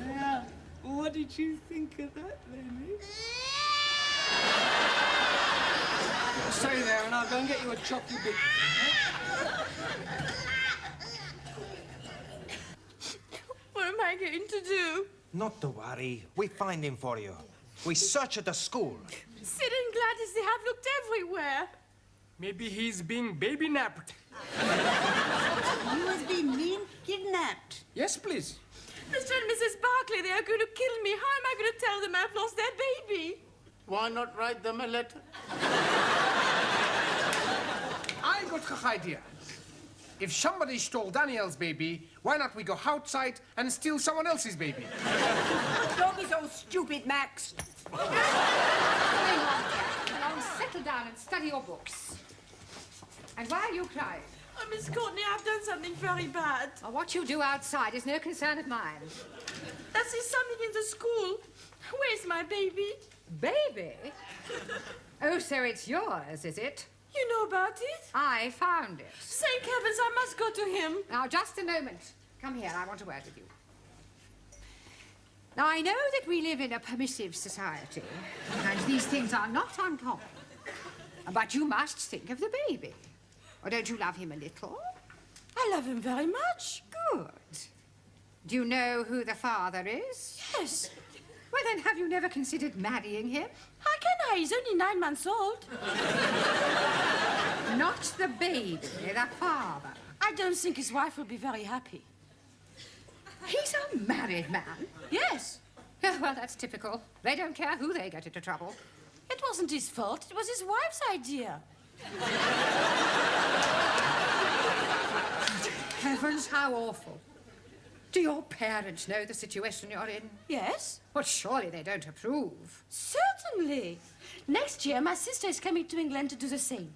There. What did you think of that, Lenny? Stay there, and I'll go and get you a chocolate bit. What am I going to do? Not to worry. We find him for you. We search at the school. Sid and Gladys, they have looked everywhere. Maybe he's being baby-napped. You must be mean kidnapped. Yes, please. Mr. and Mrs. Barclay, they are going to kill me. How am I going to tell them I've lost their baby? Why not write them a letter? I got an idea. If somebody stole Daniel's baby, why not we go outside and steal someone else's baby? Don't be so stupid, Max. Hang on. Now settle down and study your books. And why are you crying? Oh, Miss Courtney, I've done something very bad. Oh, what you do outside is no concern of mine. That is something in the school. Where's my baby? Baby? Oh, so it's yours, is it? You know about it? I found it. Thank heavens, I must go to him. Now, just a moment. Come here, I want a word with you. Now, I know that we live in a permissive society, and these things are not uncommon. But you must think of the baby. Or don't you love him a little? I love him very much. Good. Do you know who the father is? Yes. Well, then, have you never considered marrying him? How can I? He's only 9 months old. Not the baby, the father. I don't think his wife will be very happy. He's a married man? Yes. Yeah, well, that's typical. They don't care who they get into trouble. It wasn't his fault. It was his wife's idea. Heavens, how awful. Do your parents know the situation you're in? Yes. Well, surely they don't approve. Certainly. Next year, my sister is coming to England to do the same.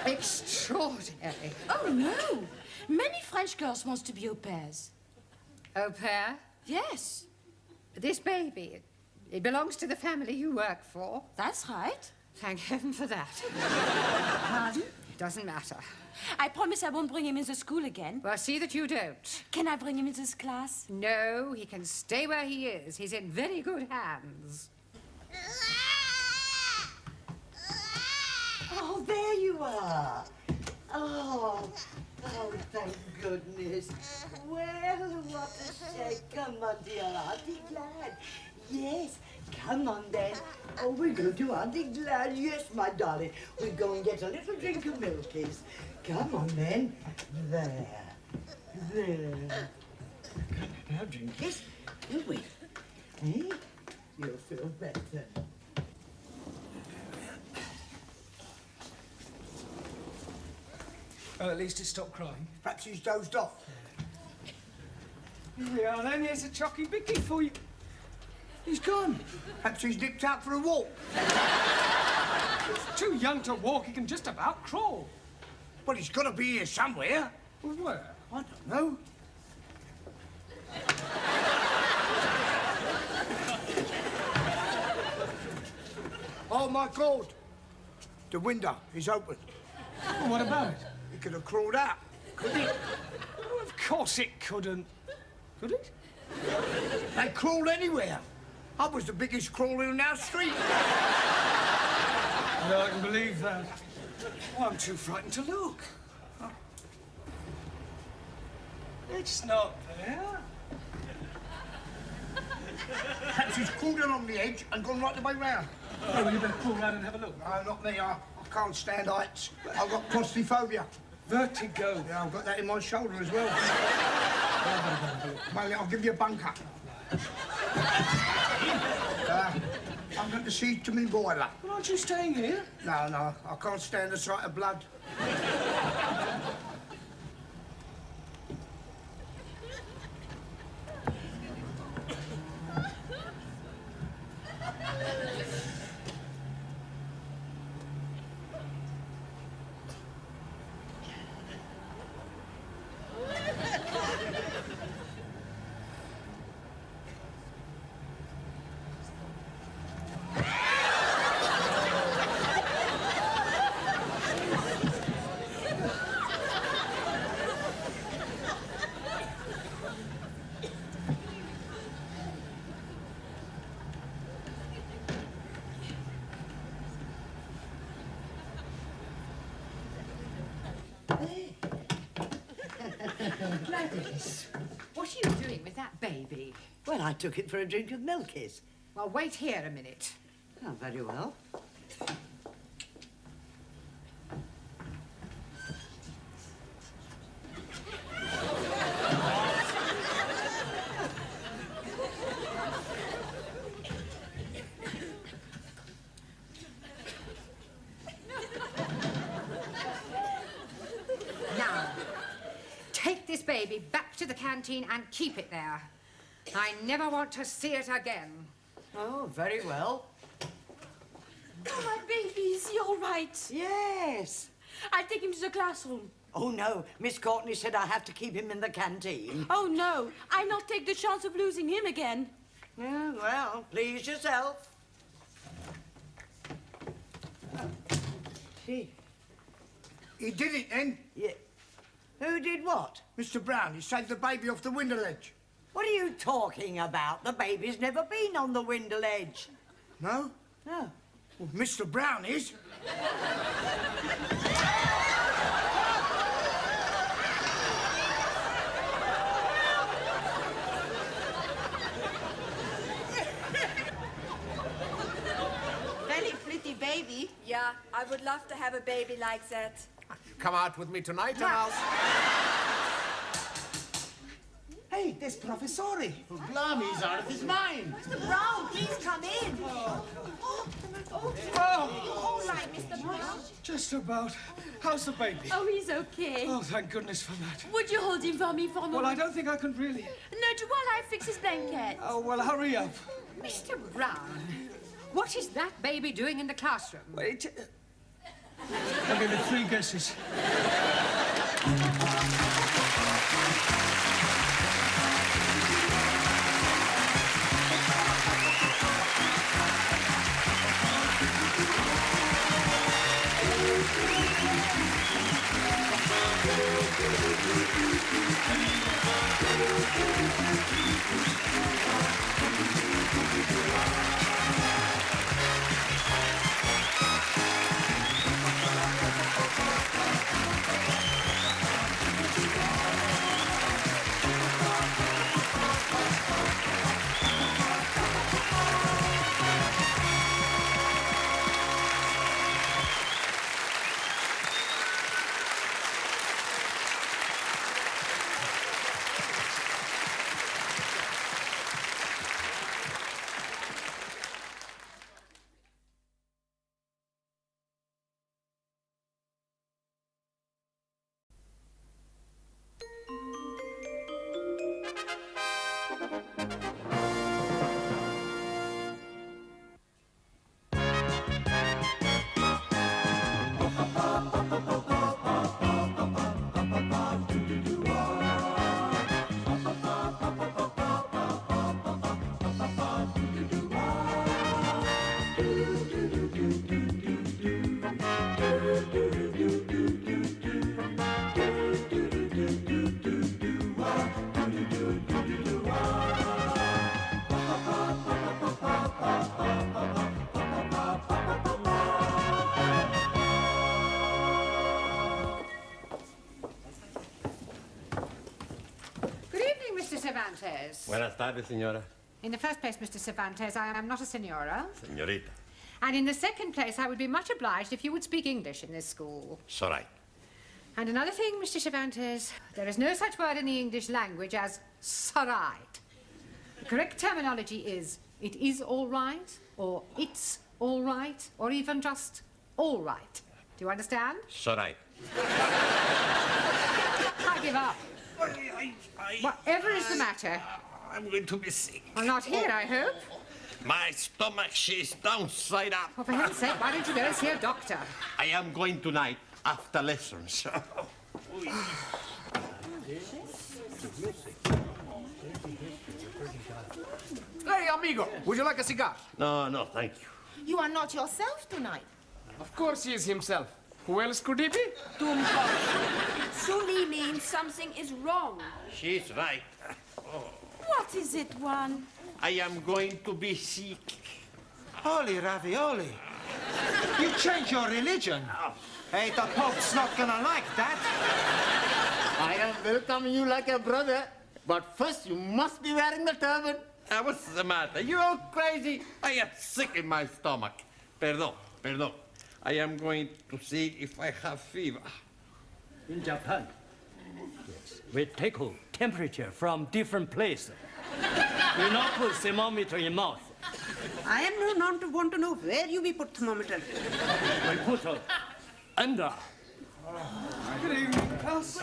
Extraordinary. Oh, no. Many French girls want to be au pairs. Au pair? Yes. This baby, it belongs to the family you work for. That's right. Thank heaven for that. Pardon? It doesn't matter. I promise I won't bring him into school again. Well, see that you don't. Can I bring him into this class? No, he can stay where he is. He's in very good hands. Oh, there you are. Oh, thank goodness. Well, what a shake. Come on, dear Auntie Glad. Yes, come on then. Oh, we're going to Auntie Glad. Yes, my darling. We're going to get a little drink of milkies. Come on then. There. There. Come now, drink it. Do we? Eh? You'll feel better. Well, at least he stopped crying. Perhaps he's dozed off. Here we are then. Here's a chocky bicky for you. He's gone. Perhaps he's nipped out for a walk. He's too young to walk. He can just about crawl. Well, he's got to be here somewhere. Well, where? I don't know. Oh, my God. The window is open. Well, what about it? He could have crawled out, couldn't he? Oh, of course it couldn't. Could it? They crawl anywhere. I was the biggest crawler in our street. No, I can believe that. Oh, I'm too frightened to look. Oh. It's not there. Perhaps he's crawled along the edge and gone right the way round. Oh, well, you better crawl round and have a look. No, not me. I can't stand heights. I've got claustrophobia. Vertigo. Yeah, I've got that in my shoulder as well. Well, I'll give you a bunker. I'm going to see to me boiler. Well, aren't you staying here? No, I can't stand the sight of blood. Gladys, what are you doing with that baby? Well, I took it for a drink of milkies. Well, wait here a minute. Oh, very well. Now, take this baby back to the canteen and keep it there. I never want to see it again. Oh, very well. Oh, my baby, is he all right? Yes. I'll take him to the classroom. Oh, no. Miss Courtney said I have to keep him in the canteen. Oh, no. I'll not take the chance of losing him again. Yeah, well, please yourself. He did it then? Yeah. Who did what? Mr. Brown, he saved the baby off the window ledge. What are you talking about? The baby's never been on the window ledge. No? No. Well, Mr. Brown is. love to have a baby like that. Come out with me tonight and I'll... Hey, there's Professore. Blimey, he's out of his mind. Mr. Brown, please come in. All right, Mr. Brown. Just about. How's the baby? Oh, he's okay. Oh, thank goodness for that. Would you hold him for me for a moment? Well, I don't think I can really. No, while I fix his blanket. Oh, well, hurry up. Mr. Brown, what is that baby doing in the classroom? Wait. I'll give you 3 guesses. Cervantes. Buenas tardes, señora. In the first place, Mr. Cervantes, I am not a senora. Señorita. And in the second place, I would be much obliged if you would speak English in this school. It's all right. And another thing, Mr. Cervantes, there is no such word in the English language as "sorright." The correct terminology is "it is all right," or "it's all right," or even just "all right." Do you understand? It's all right. I give up. Whatever is the matter? I'm going to be sick. Well, not here, I hope. My stomach, she's downside up. Oh, for heaven's sake, why don't you go and see a doctor? I am going tonight after lessons. Hey, amigo, would you like a cigar? No, thank you. You are not yourself tonight. Of course he is himself. Who else could he be? Sully means something is wrong. She's right. What is it, Juan? I am going to be sick. Holy ravioli. You change your religion. Hey, the Pope's not gonna like that. I am welcoming you like a brother, but first you must be wearing the turban. What's the matter? You all crazy? I am sick in my stomach. Perdón. I am going to see if I have fever. In Japan, yes, we take temperature from different places. We not put thermometer in mouth. I am not want to know where you will put thermometer. We put under. Good evening, class.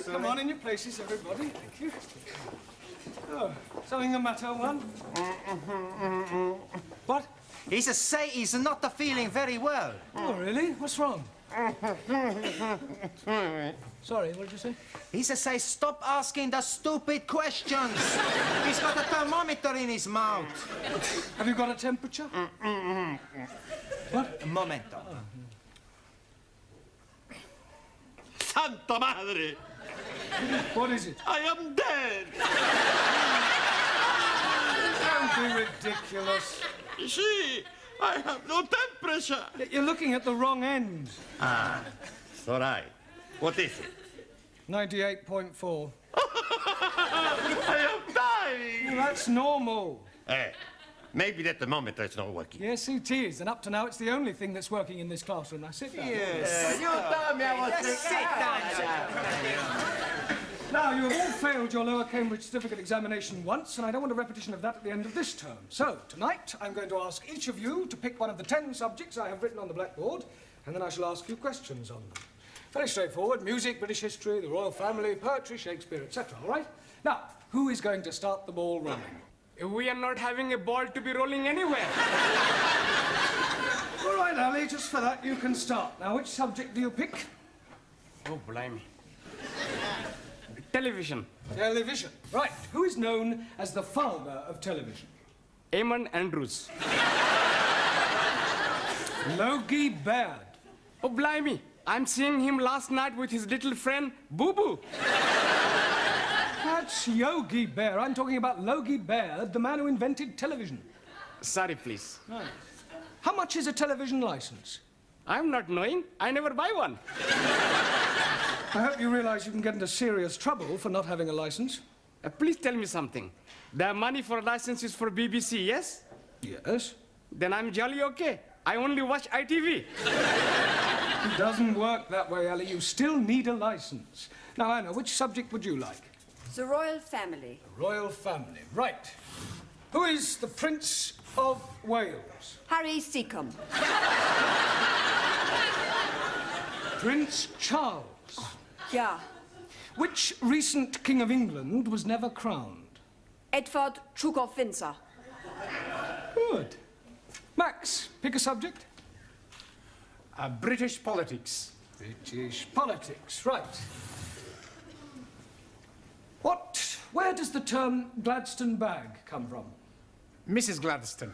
Come on in your places, everybody. Thank you. Oh, something the matter, Juan? What? He's a say he's not feeling very well. Oh, really? What's wrong? Sorry, what did you say? He say stop asking the stupid questions. He's got a thermometer in his mouth. Have you got a temperature? What? A momento. Santa Madre! What is it? I am dead! Don't be ridiculous. See, I have no temperature. You're looking at the wrong end. It's all right. What is it? 98.4. I am dying. Well, that's normal. Hey, Maybe the thermometer is not working. Yes, it is. And up to now, it's the only thing that's working in this classroom. Now, sit down. Yes. You told me I was sit down, sir. Now, you have all failed your lower Cambridge certificate examination once, and I don't want a repetition of that at the end of this term. So, tonight, I'm going to ask each of you to pick one of the 10 subjects I have written on the blackboard, and then I shall ask you questions on them. Very straightforward. Music, British history, the royal family, poetry, Shakespeare, etc. All right? Now, who is going to start the ball rolling? We are not having a ball to be rolling anywhere. All right, Ali, just for that, you can start. Now, which subject do you pick? Oh, blimey. Television. Television. Right. Who is known as the father of television? Eamon Andrews. Logie Baird. Oh, blimey. I'm seeing him last night with his little friend, Boo Boo. That's Yogi Bear. I'm talking about Logie Baird, the man who invented television. Sorry, please. Right. How much is a television license? I'm not knowing. I never buy one. I hope you realize you can get into serious trouble for not having a license. Please tell me something. The money for license is for BBC, yes? Yes. Then I'm jolly okay. I only watch ITV. It doesn't work that way, Ali. You still need a license. Now, Anna, which subject would you like? The royal family. The royal family. Right. Who is the Prince of Wales? Harry Seacombe. Prince Charles. Yeah. Which recent King of England was never crowned? Edward Duke of Windsor. Good. Max, pick a subject. British politics. British politics, right. Where does the term Gladstone bag come from? Mrs. Gladstone.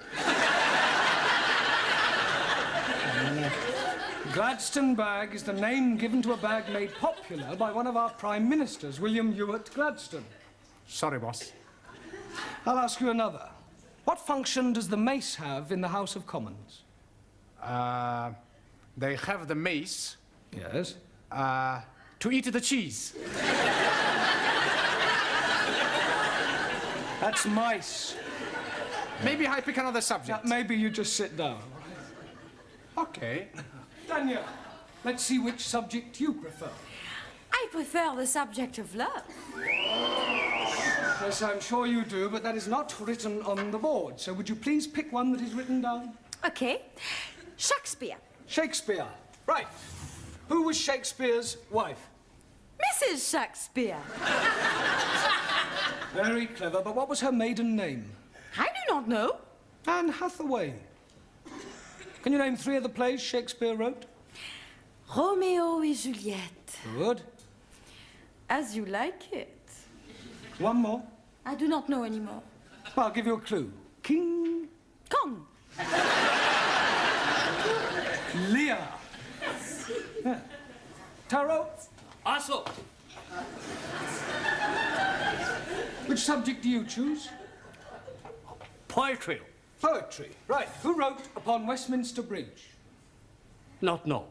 Gladstone bag is the name given to a bag made popular by one of our prime ministers, William Ewart Gladstone. Sorry, boss. I'll ask you another. What function does the mace have in the House of Commons? They have the mace. Yes. To eat the cheese. That's mice. Maybe I pick another subject. Maybe you just sit down. Okay. Daniel, let's see which subject you prefer. I prefer the subject of love. Yes, I'm sure you do, but that is not written on the board. So would you please pick one that is written down? Okay. Shakespeare. Shakespeare. Right. Who was Shakespeare's wife? Mrs. Shakespeare. Very clever, but what was her maiden name? I do not know. Anne Hathaway. Can you name 3 of the plays Shakespeare wrote? Romeo et Juliet. Good. As you like it. One more. I do not know anymore. Well, I'll give you a clue. King Kong. Lear. Yeah. Taro? Also, Which subject do you choose? poetry. Poetry. Right. Who wrote Upon Westminster Bridge? Not know.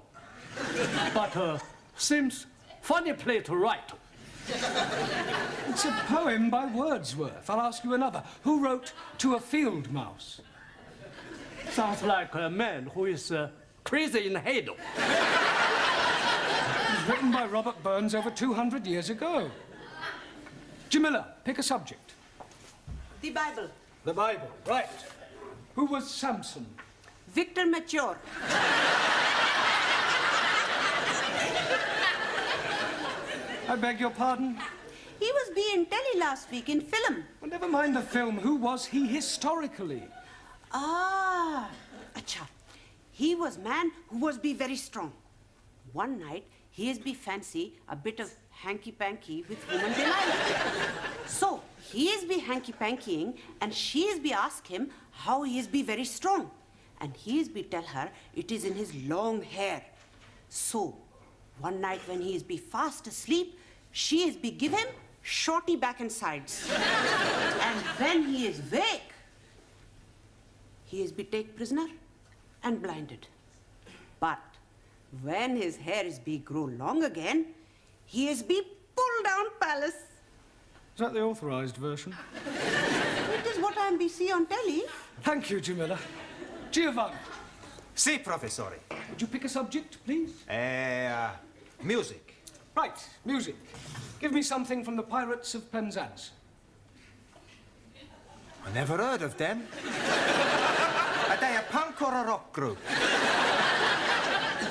But seems funny play to write. It's a poem by Wordsworth. I'll ask you another. Who wrote To a Field Mouse? Sounds like a man who is crazy in the head. It was written by Robert Burns over 200 years ago. Jamila, pick a subject. The Bible. The Bible. Right. Who was Samson? Victor Mature. I beg your pardon? He was being telly last week in film. Well, never mind the film. Who was he historically? Ah, acha. He was man who was be very strong. One night, he is be fancy a bit of hanky-panky with woman Delilah. So, he is be hanky-pankying and she is be ask him how he is be very strong. And he is be tell her it is in his long hair. So, one night when he is be fast asleep, she is be give him shorty back and sides. And when he is wake, he is be take prisoner and blinded. But when his hair is be grow long again, he is be pulled down palace. Is that the authorized version? It is what I am be see on telly. Thank you, Jamila. Giovanni. Si, professore. Would you pick a subject, please? Music. Right, music. Give me something from the Pirates of Penzance. I never heard of them. Are they a punk or a rock group?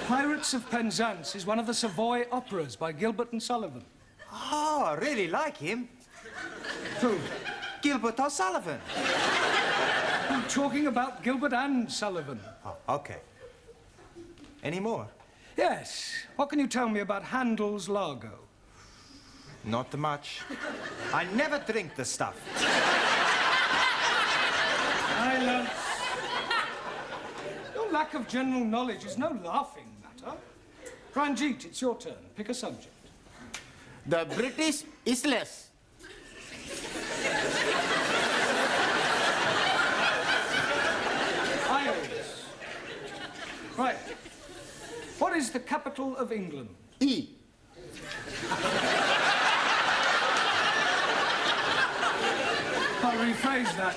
Pirates of Penzance is one of the Savoy operas by Gilbert and Sullivan. Oh, I really like him. Who? Gilbert O'Sullivan. I'm talking about Gilbert and Sullivan. Oh, okay. Any more? Yes. What can you tell me about Handel's Largo? Not much. I never drink the stuff. Silence. Your lack of general knowledge is no laughing matter. Ranjit, it's your turn. Pick a subject. The British Isles. Isles. Right. What is the capital of England? E. I'll rephrase that.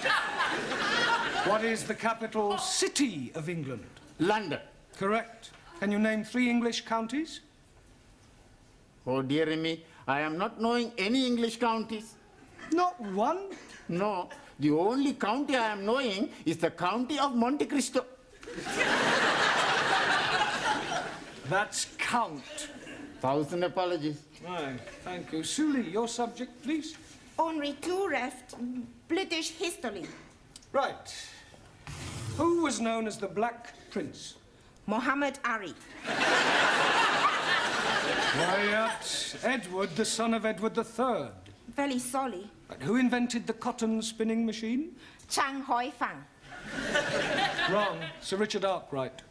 What is the capital city of England? London. Correct. Can you name 3 English counties? Oh, dear me, I am not knowing any English counties. Not one? No, the only county I am knowing is the county of Monte Cristo. That's count. 1,000 apologies. Right, thank you. Suli, your subject, please. Only 2 left. British history. Right. Who was known as the Black Prince? Muhammad Ali. Quiet. Edward, the son of Edward III. Very sorry. Right. Who invented the cotton spinning machine? Chang Hoi Fang. Wrong. Sir Richard Arkwright.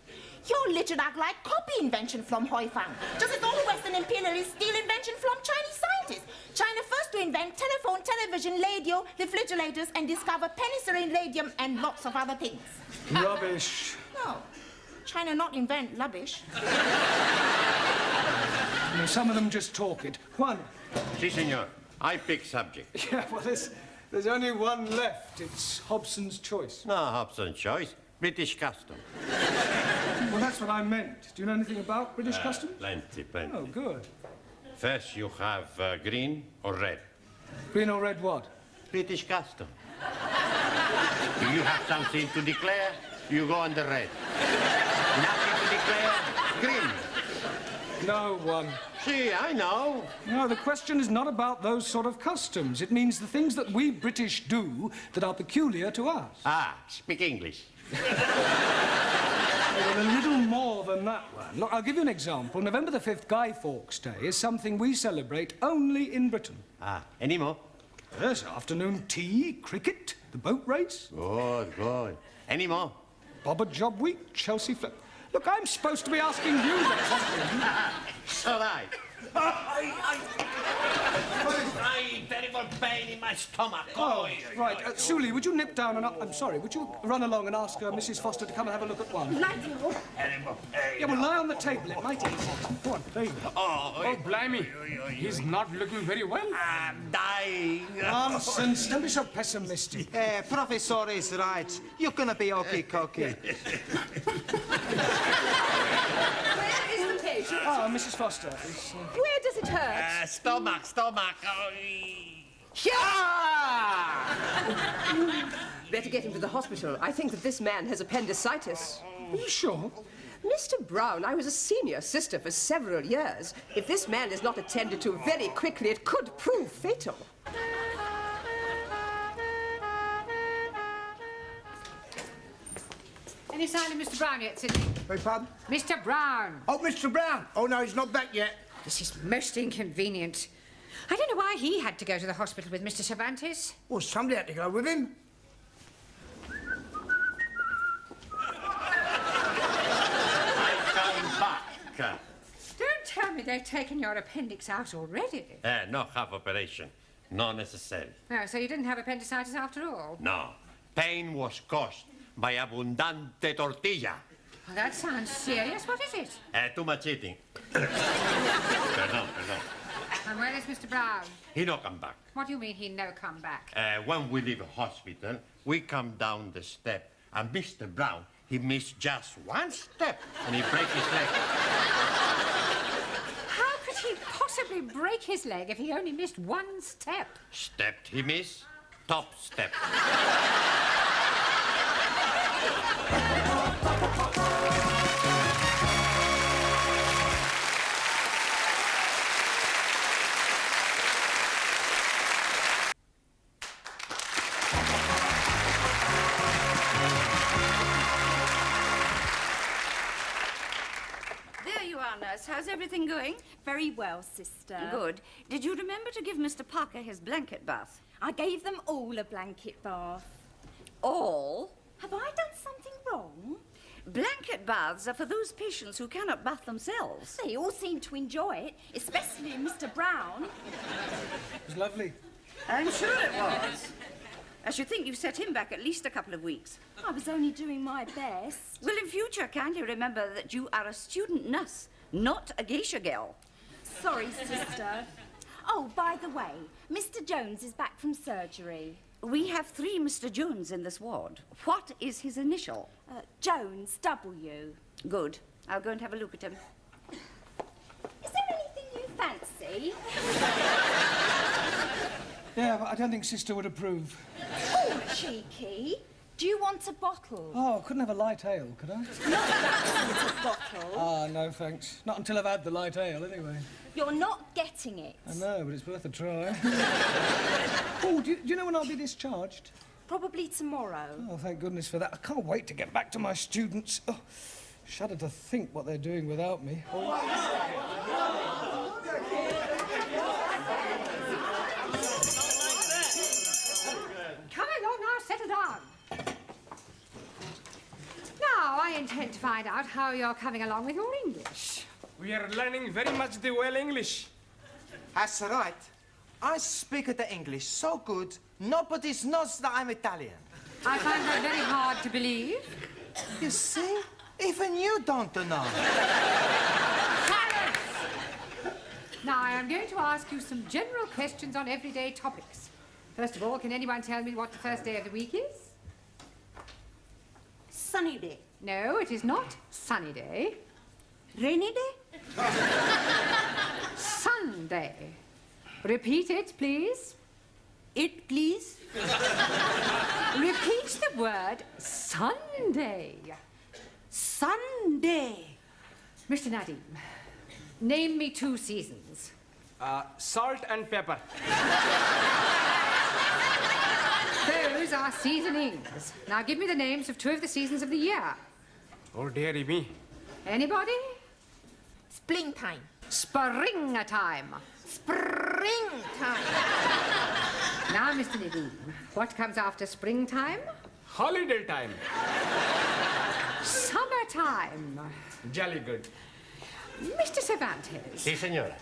Your Richard Arkwright copy invention from Hoi Fang. Just as all Western imperialists steal invention from Chinese scientists. China first to invent telephone, television, radio, refrigerators, and discover penicillin, radium, and lots of other things. Rubbish. No. China not invent rubbish. No, some of them just talk it. Juan. Si, senor. I pick subject. Yeah, well, there's only one left. It's Hobson's choice. No, Hobson's choice. British custom. Well, that's what I meant. Do you know anything about British customs? Plenty. Oh, good. First, you have green or red. Green or red what? British custom. If you have something to declare, you go on the red. Nothing to declare, green. No one. See, I know. No, the question is not about those sort of customs. It means the things that we British do that are peculiar to us. Ah, speak English. Well, a little more than that one. Look, I'll give you an example. November the 5th, Guy Fawkes Day, is something we celebrate only in Britain. Ah, any more? Yes, afternoon tea, cricket, the boat race. Good, good. Any more? Bobber Job Week, Chelsea Flip. Look, I'm supposed to be asking you that question. So right. I terrible pain in my stomach. Oh, right. Suli, would you nip down and... I'm sorry, would you run along and ask Mrs. Foster to come and have a look at one? Rightio. Yeah, well, lie on the table. It might ease. Go on, baby. Oh, blimey. He's not looking very well. I'm dying. Nonsense. Don't be so pessimistic. Professor is right. You're gonna be okay-cokey. Where is the patient? Ah, Mrs. Foster. Where does it hurt? Stomach. Oh, Better get him to the hospital. I think that this man has appendicitis. Are you sure? Mr. Brown, I was a senior sister for several years. If this man is not attended to very quickly, it could prove fatal. Any sign of Mr. Brown yet, Sidney? Beg pardon? Mr. Brown. Oh, Mr. Brown. Oh, no, he's not back yet. This is most inconvenient. I don't know why he had to go to the hospital with Mr. Cervantes. Well, somebody had to go with him. I'm back. Don't tell me they've taken your appendix out already. No half operation. Not necessary. No, so you didn't have appendicitis after all? No. Pain was caused by abundante tortilla. Well, that sounds serious. What is it? Too much eating. Perdón. And where is Mr. Brown? He no come back. What do you mean he no come back? When we leave hospital, we come down the step And Mr. Brown, he missed just one step and he break his leg. How could he possibly break his leg if he only missed one step? Stepped he miss, top step. There you are, nurse. How's everything going? Very well, sister. Good. Did you remember to give Mr. Parker his blanket bath? I gave them all a blanket bath. All? Have I done something wrong? Blanket baths are for those patients who cannot bath themselves. They all seem to enjoy it, especially Mr. Brown. It was lovely. I'm sure it was. I should think you've set him back at least a couple of weeks. I was only doing my best. Well, in future, kindly remember that you are a student nurse, not a geisha girl. Sorry, sister. Oh, by the way, Mr. Jones is back from surgery. We have 3 Mr. Jones in this ward. What is his initial? Jones, W. Good. I'll go and have a look at him. Is there anything you fancy? Yeah, but I don't think Sister would approve. Oh, cheeky. Do you want a bottle? Oh, couldn't have a light ale, could I? Not that sort of bottle. Ah, no, thanks. Not until I've had the light ale, anyway. You're not getting it. I know, but it's worth a try. Oh, do you know when I'll be discharged? Probably tomorrow. Oh, thank goodness for that. I can't wait to get back to my students. Oh, shudder to think what they're doing without me. Come along now, settle down. Now, I intend to find out how you're coming along with your English. We are learning very much the well English. That's right. I speak the English so good, nobody knows that I'm Italian. I find that very hard to believe. You see? Even you don't know. Silence! Now, I am going to ask you some general questions on everyday topics. First of all, can anyone tell me what the first day of the week is? Sunny day. No, it is not sunny day. Rainy day? Sunday. Repeat it, please. It, please. Repeat the word Sunday. Sunday. Mr. Nadim, name me 2 seasons. Salt and pepper. Those are seasonings. Now give me the names of 2 of the seasons of the year. Oh, dearie me. Anybody? Springtime. Springtime. Springtime. Now, Mr. Nadim, what comes after springtime? Holiday time. Summertime. Jolly good. Mr. Cervantes. Sí, señora.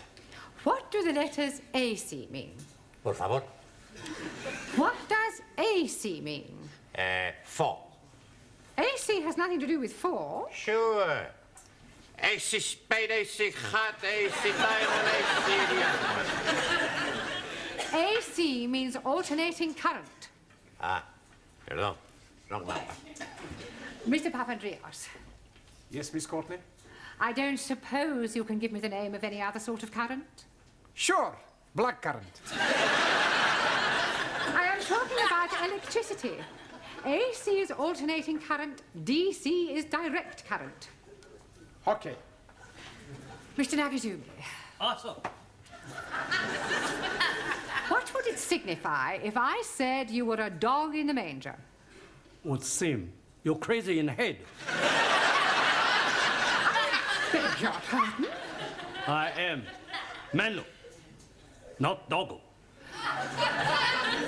What do the letters AC mean? Por favor. What does AC mean? Fall. AC has nothing to do with 4. Sure. AC spade, AC hot, AC diamond, AC... AC means alternating current. Ah, perdón. Wrong number. Mr. Papandreou. Yes, Miss Courtney? I don't suppose you can give me the name of any other sort of current? Sure. Black current. I am talking about electricity. AC is alternating current, DC is direct current. Okay. Mr. Nagazumi. Awesome. What would it signify if I said you were a dog in the manger? Would seem you're crazy in the head. Beg your pardon? I am Manlo, not Doggo.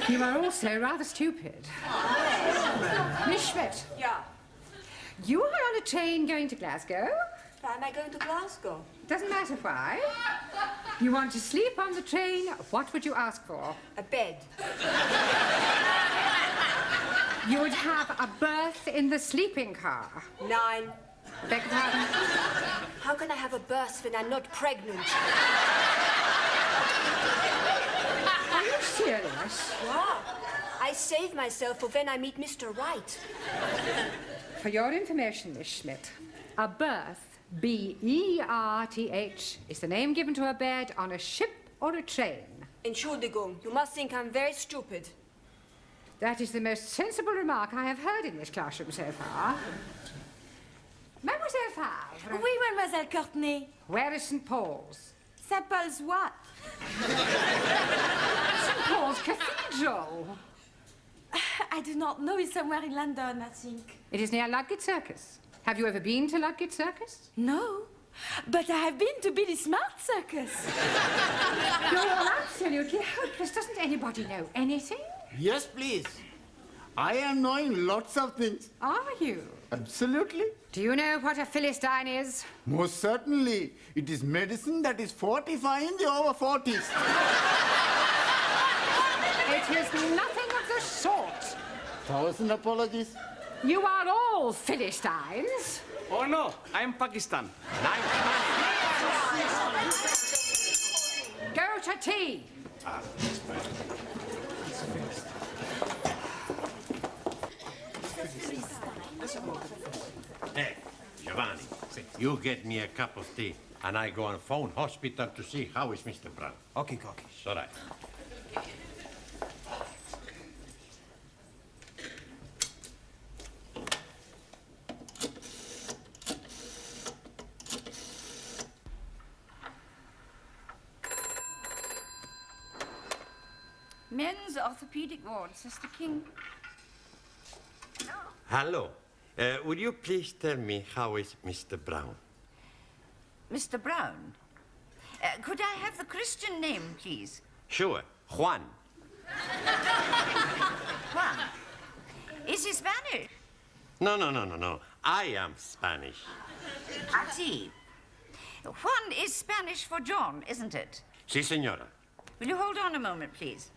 You are also rather stupid. Miss Schmidt. Yeah. You are on a train going to Glasgow? Why am I going to Glasgow? Doesn't matter why. You want to sleep on the train, what would you ask for? A bed. You would have a berth in the sleeping car. 9. Beg your pardon? How can I have a berth when I'm not pregnant? Are you serious? Yeah. I I save myself for when I meet Mr. Right. For your information, Miss Schmidt, a berth, B-E-R-T-H, is the name given to a bed on a ship or a train. Entschuldigung, you must think I'm very stupid. That is the most sensible remark I have heard in this classroom so far. Mademoiselle Favre. Oui, Mademoiselle Courtenay. Where is St. Paul's? St. Paul's what? St. Paul's Cathedral. I do not know. It's somewhere in London, I think. It is near Ludgate Circus. Have you ever been to Ludgate Circus? No. But I have been to Billy Smart Circus. You're all absolutely hopeless. Doesn't anybody know anything? Yes, please. I am knowing lots of things. Are you? Absolutely. Do you know what a Philistine is? Most certainly. It is medicine that is fortifying the over 40s. It is nothing of the sort. 1,000 apologies. You are all Philistines. Oh, no, I'm Pakistan. Go to tea. Hey, Giovanni, you get me a cup of tea, and I go and phone hospital to see how is Mr. Brown. Okay, Cocky. It's all right. Men's orthopedic ward, Sister King. Hello. Would you please tell me how is Mr. Brown? Mr. Brown? Could I have the Christian name, please? Sure, Juan. Juan. Is he Spanish? No. I am Spanish. I see. Juan is Spanish for John, isn't it? Si, senora. Will you hold on a moment, please?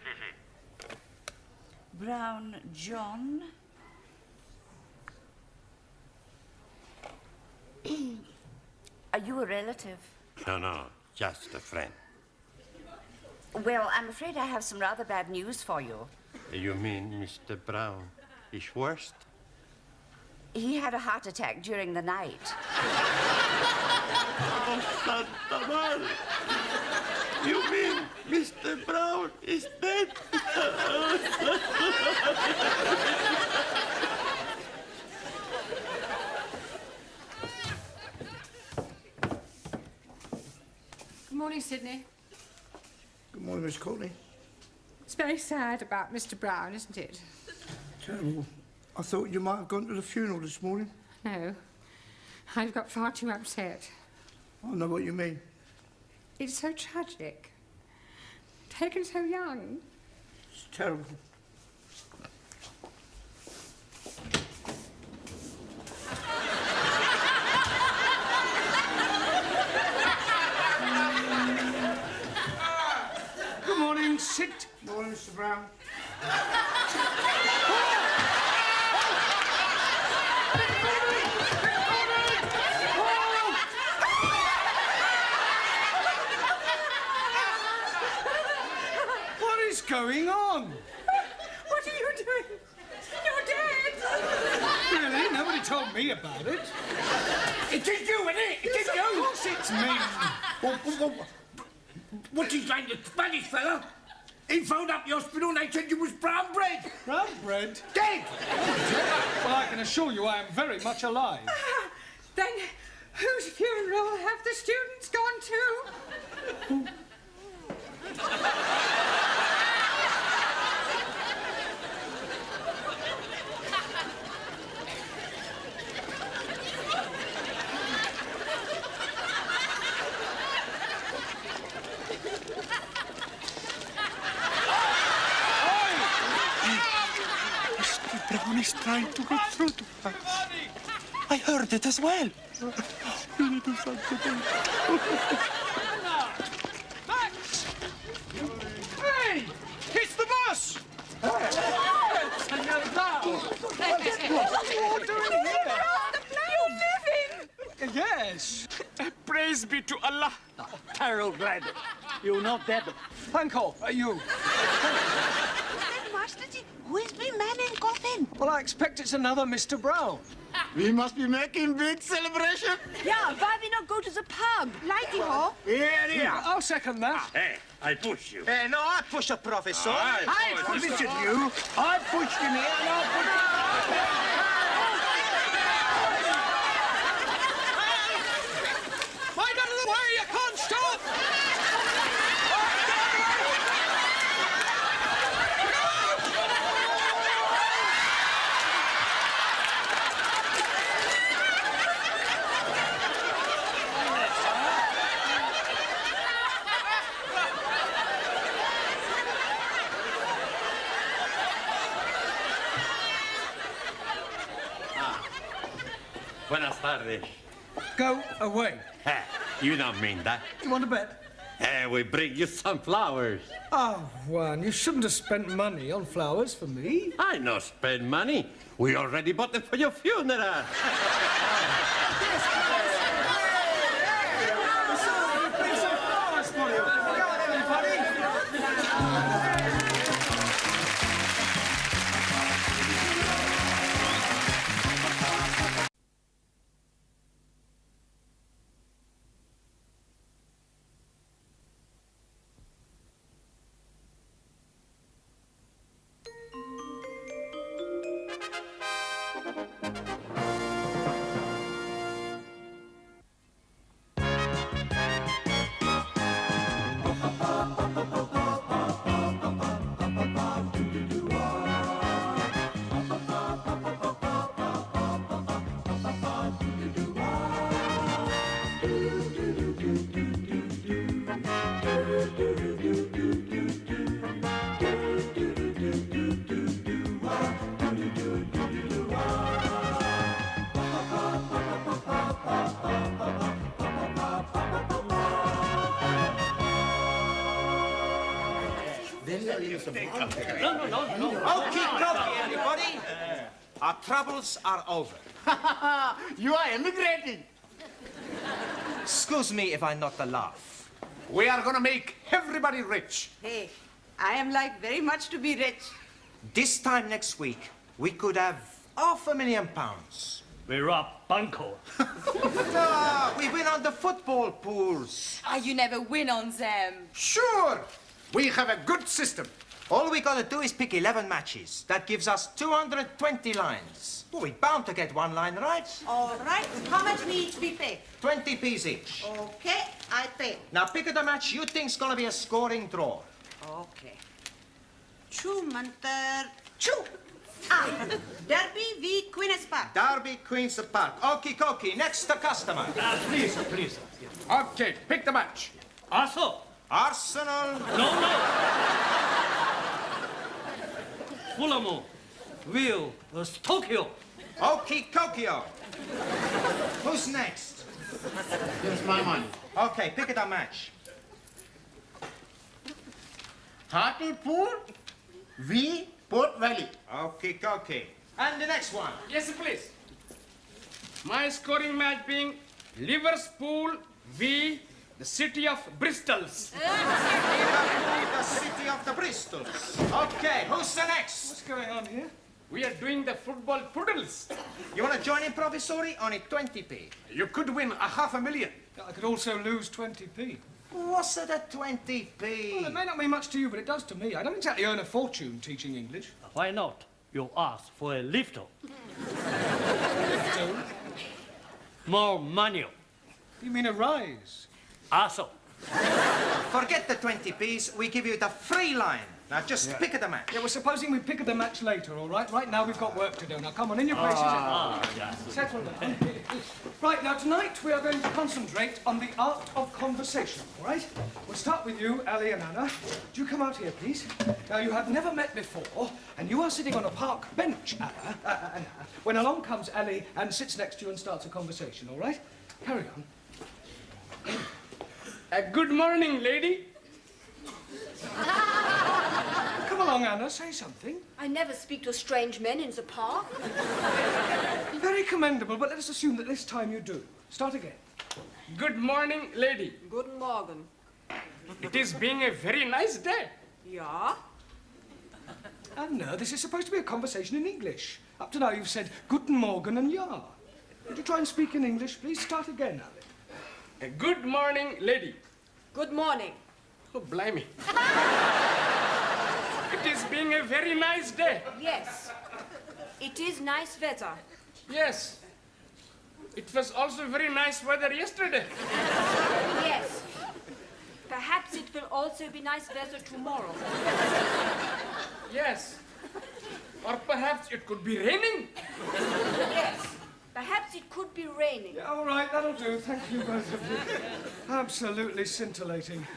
Brown John. Are you a relative? No, just a friend. Well, I'm afraid I have some rather bad news for you. You mean Mr. Brown is worst? He had a heart attack during the night. Oh, Santa Madre. You mean Mr. Brown is dead? Good morning, Sydney. Good morning, Miss Courtney. It's very sad about Mr. Brown, isn't it? Terrible. I thought you might have gone to the funeral this morning. No. I've got far too upset. I know what you mean. It's so tragic. Taken so young. It's terrible. Good morning, sit. Morning, Mr. Brown. What is going on? What are you doing? You're dead! Really? Nobody told me about it. It is you, isn't it? It is Yes, you. of course it's me. What's his name, the Spanish fella? He phoned up the hospital and they said you was brown bread. Brown bread? Dead! Well, I can assure you I am very much alive. Then whose funeral have the students gone to? Brown is trying to get through to us. I heard it as well. You need to do something. Max! Hey! It's the bus! Yes. Praise be to Allah. Harold Glad. You're not dead. Uncle, are you? Then what Master Ji, who is the man in coffin? Well, I expect it's another Mr. Brown. We must be making big celebration. Yeah, why we not go to the pub? Righty-ho. Yeah. I'll second that. Hey, I push you. No, I push a professor. I pushed you. I pushed him here and I pushed him. Mind out of the way, you can't stop! Buenas tardes. Go away. You don't mean that. You want to bet? We bring you some flowers. Oh, Juan, you shouldn't have spent money on flowers for me. I no spend money. We already bought them for your funeral. Okay, everybody. Our troubles are over. You are emigrating. Excuse me if I not the laugh. We are going to make everybody rich. Hey, I am like very much to be rich. This time next week, we could have £500,000. We rob Bunko. We win on the football pools. You never win on them. Sure. We have a good system. All we gotta do is pick 11 matches. That gives us 220 lines. Well, we're bound to get one line right. All right. How much we each be paid? 20p each. Okay, I pay. Now pick the match you think's gonna be a scoring draw. Okay. Chu Mantar Chu. Derby v Queen's Park. Derby, Queen's Park. Okie dokie. Next the customer. Please. Okay, pick the match. Arsenal. Arsenal. No. Fulham. Will. Tokyo. Okie Tokyo. Who's next? Here's my money. Okay, pick the match. Hartlepool v Port Valley. Okie dokie. And the next one. Yes, please. My scoring match being Liverpool v the city of Bristols. The city of the Bristols. Okay, who's the next? What's going on here? We are doing the football poodles. You want to join in, Professori? Only 20p. You could win $500,000. I could also lose 20p. What's it at 20p? Well, it may not mean much to you, but it does to me. I don't exactly earn a fortune teaching English. Why not? You ask for a lift. More money. You mean a rise? Also. Forget the 20p's. We give you the free line. Now just pick the match. Yeah, well, supposing we pick the match later, all right? Right now we've got work to do. Now come on, in your places. Settle down. Right, now tonight we are going to concentrate on the art of conversation, all right? We'll start with you, Ali and Anna. Do you come out here, please? Now, you have never met before, and you are sitting on a park bench, Anna, when along comes Ali and sits next to you and starts a conversation, all right? Carry on. Good morning, lady. Come along, Anna, say something. I never speak to strange men in the park. Very commendable, but let us assume that this time you do. Start again. Good morning, lady. Guten Morgen. It is being a very nice day. Ja? Anna, this is supposed to be a conversation in English. Up to now, you've said Guten Morgen and Ja. Would you try and speak in English, please? Start again, Alec. Good morning, lady. Good morning. Oh, blimey. It is being a very nice day. Yes. It is nice weather. Yes. It was also very nice weather yesterday. Yes. Perhaps it will also be nice weather tomorrow. Yes. Or perhaps it could be raining. Yes. Perhaps it could be raining. Yeah, all right, that'll do. Thank you, both of you. Absolutely scintillating.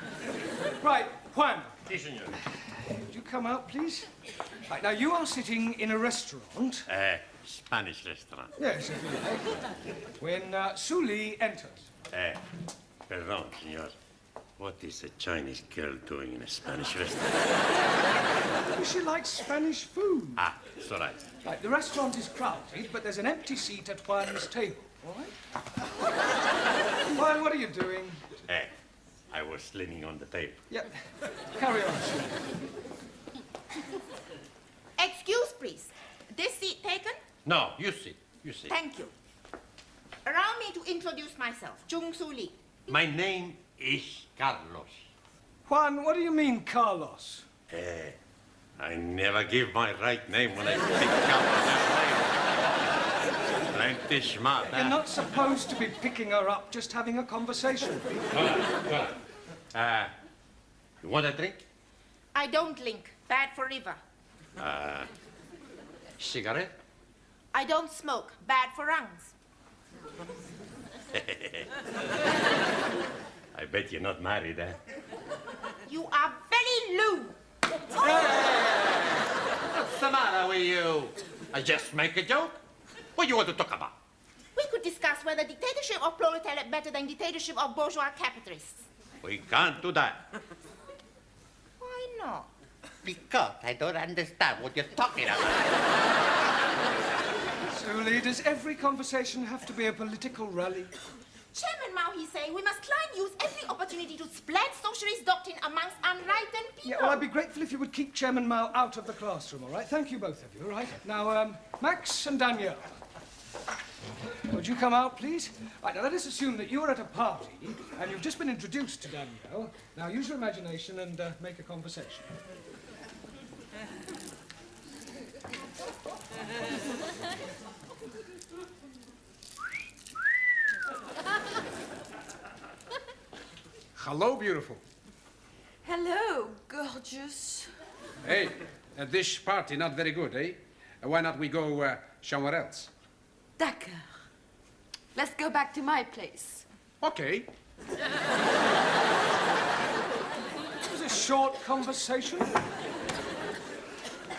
Right, Juan. Si, senor. Would you come out, please? Right, now, you are sitting in a restaurant. Spanish restaurant. Yes, if you like. When Suli enters. Perdón, senor. What is a Chinese girl doing in a Spanish restaurant? She likes Spanish food. Ah, it's all right. Right, the restaurant is crowded, but there's an empty seat at Juan's table, all right? Juan, what are you doing? I was leaning on the table. Yep. Carry on. Excuse, please. This seat taken? No, you sit. You sit. Thank you. Allow me to introduce myself, Chung Su Lee. My name is Carlos. Juan, what do you mean, Carlos? I never give my right name when I pick up an name. Plenty smart, You're not supposed to be picking her up, just having a conversation. You want a drink? I don't drink. Bad for liver. Cigarette? I don't smoke. Bad for lungs. I bet you're not married, eh? You are very lewd. What's the matter with you? I just make a joke. What do you want to talk about? We could discuss whether dictatorship of proletariat better than dictatorship of bourgeois capitalists. We can't do that. Why not? Because I don't understand what you're talking about. Suli, does every conversation have to be a political rally? Chairman Mao, he say, we must try and use every opportunity to spread socialist doctrine amongst unenlightened people. Yeah, well, I'd be grateful if you would keep Chairman Mao out of the classroom, all right? Thank you, both of you, all right? Now, Max and Danielle. Would you come out, please? Right, now let us assume that you're at a party and you've just been introduced to Danielle. Now use your imagination and make a conversation. Hello, beautiful. Hello, gorgeous. Hey, this party not very good, eh? Why not we go somewhere else? D'accord. Let's go back to my place. Okay. It was a short conversation.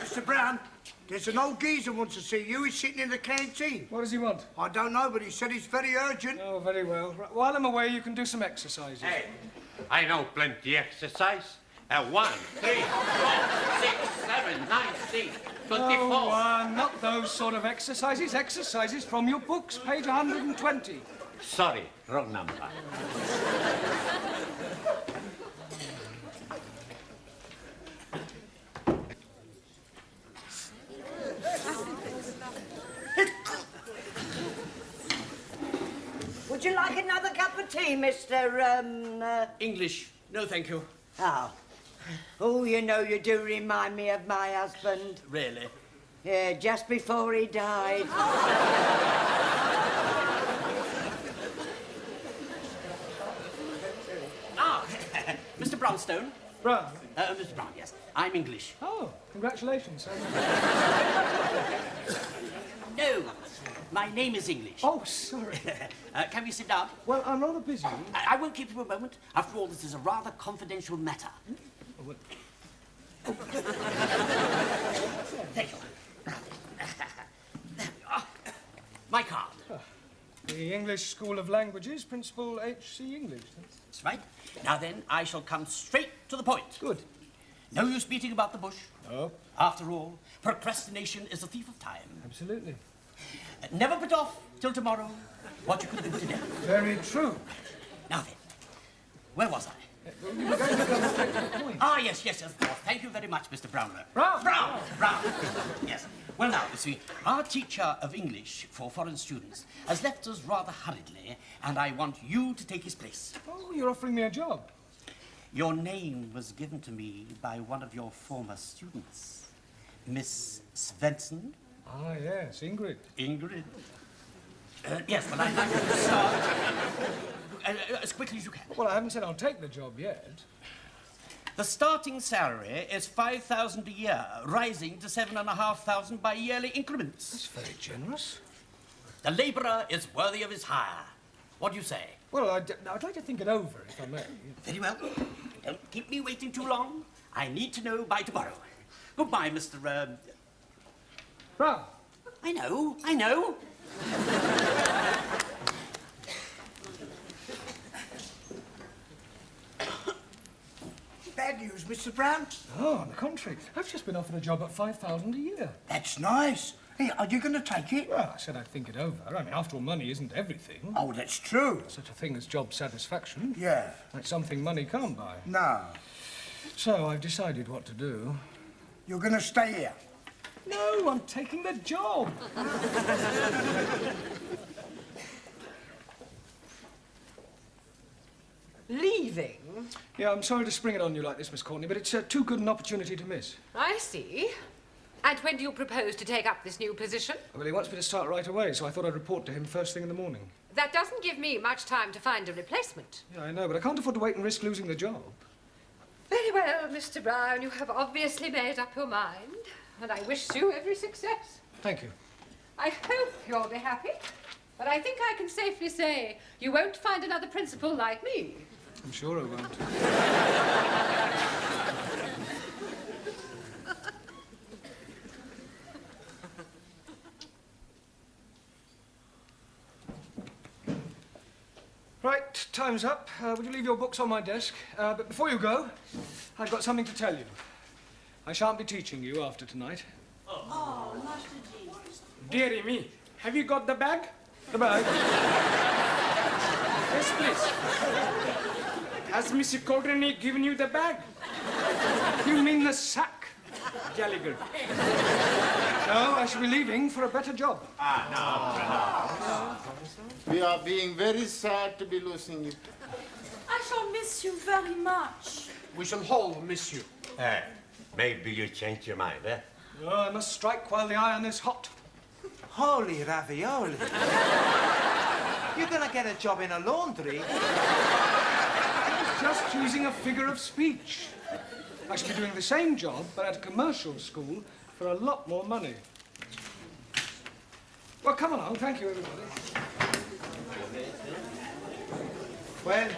Mr. Brown, there's an old geezer wants to see you. He's sitting in the canteen. What does he want? I don't know, but he said it's very urgent. Oh, very well. Right, while I'm away, you can do some exercises. Hey, I know plenty exercise. 1, 3, 4, 6, 7, 9, 10, 24. Oh, not those sort of exercises. Exercises from your books, page 120. Sorry, wrong number. Would you like another cup of tea, Mr. English. No, thank you. Oh. Oh, you know, you do remind me of my husband. Really? Yeah, just before he died. Mr. Brownstone. Brown? Mr. Brown, yes. I'm English. Oh, congratulations. No, my name is English. Oh, sorry. Can we sit down? Well, I'm rather busy. I won't keep you a moment. After all, this is a rather confidential matter. Thank you. There we are. My card. The English School of Languages, Principal H.C. English. That's right. Now then, I shall come straight to the point. Good. No use beating about the bush. No. After all, procrastination is a thief of time. Absolutely. Never put off till tomorrow what you could do today. Very true. Now then, where was I? You were going to go straight to the point. Ah, yes, of course. Thank Thank you very much, Mr. Brownlow. Brown! Brown. Yes. Well, now, you see, our teacher of English for foreign students has left us rather hurriedly, and I want you to take his place. Oh, you're offering me a job. Your name was given to me by one of your former students, Miss Svensson. Ah, yes, Ingrid. Ingrid. Yes, well, I'd like you to start as quickly as you can. Well, I haven't said I'll take the job yet. The starting salary is $5,000 a year, rising to $7,500 by yearly increments. That's very generous. The labourer is worthy of his hire. What do you say? Well, I'd like to think it over, if I may. Very well. Don't keep me waiting too long. I need to know by tomorrow. Goodbye, Mr. Brown. I know. Bad news, Mr. Brown. Oh, on the contrary. I've just been offered a job at $5,000 a year. That's nice. Hey, are you going to take it? Well, I said I'd think it over. I mean, after all, money isn't everything. Oh, that's true. Such a thing as job satisfaction. Yeah. That's something money can't buy. No. So I've decided what to do. You're going to stay here? No, I'm taking the job. Leaving? Yeah, I'm sorry to spring it on you like this, Miss Courtney, but it's too good an opportunity to miss. I see. And when do you propose to take up this new position? Well, he wants me to start right away, so I thought I'd report to him first thing in the morning. That doesn't give me much time to find a replacement. Yeah, I know, but I can't afford to wait and risk losing the job. Very well, Mr. Brown. You have obviously made up your mind, and I wish you every success. Thank you. I hope you'll be happy, but I think I can safely say you won't find another principal like me. I'm sure I won't. Right, time's up. Would you leave your books on my desk? But before you go, I've got something to tell you. I shan't be teaching you after tonight. Oh, Master G. Dearie me, have you got the bag? The bag? Yes, please. Has Mr. Courtney given you the bag? You mean the sack? Jolly good. No, I shall be leaving for a better job. We are being very sad to be losing you. I shall miss you very much. We shall all miss you. Maybe you change your mind, eh? Oh, I must strike while the iron is hot. Holy ravioli. You're gonna get a job in a laundry? Just choosing a figure of speech. I should be doing the same job, but at a commercial school for a lot more money. Well, come along. Thank you, everybody. Well,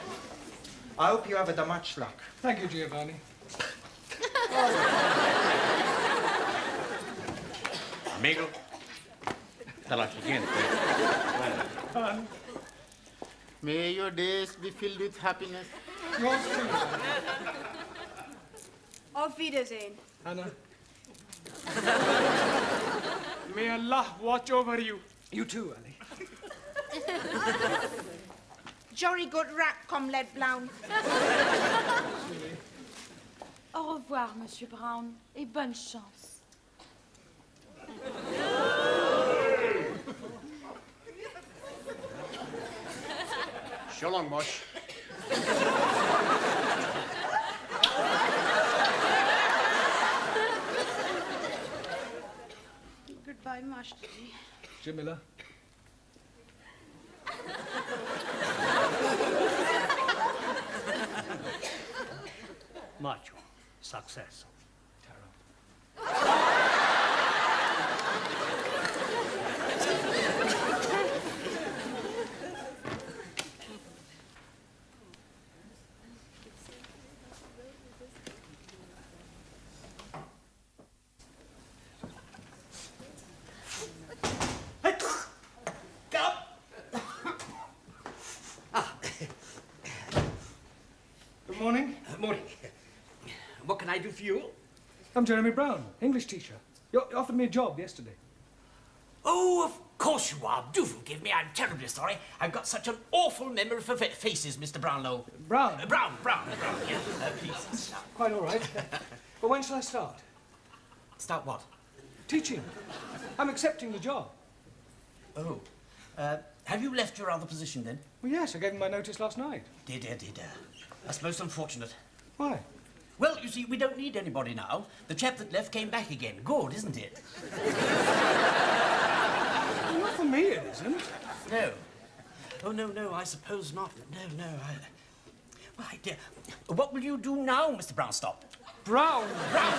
I hope you have the much luck. Thank you, Giovanni. Amigo, te la siguiente. May your days be filled with happiness. Yours too. Auf Wiedersehen. Anna. May Allah watch over you. You too, Annie. Jolly good rap, Comrade Brown. Au revoir, Monsieur Brown, et bonne chance. So long, Mosh. Goodbye, Master G. Jamila. Macho, success. Good morning. Morning. What can I do for you? I'm Jeremy Brown, English teacher. You offered me a job yesterday. Oh, of course you are. Do forgive me. I'm terribly sorry. I've got such an awful memory for faces, Mr. Brownlow. Brown? Brown, yeah. Please. Quite all right. But when shall I start? Start what? Teaching. I'm accepting the job. Oh. Have you left your other position then? Well, yes, I gave him my notice last night. Dear. That's most unfortunate. Why? Well, you see, we don't need anybody now. The chap that left came back again. Good, isn't it? Well, not for me, it isn't. No. Oh, no, I suppose not. No. Why, dear, what will you do now, Mr. Brownstop? Brown? Brown.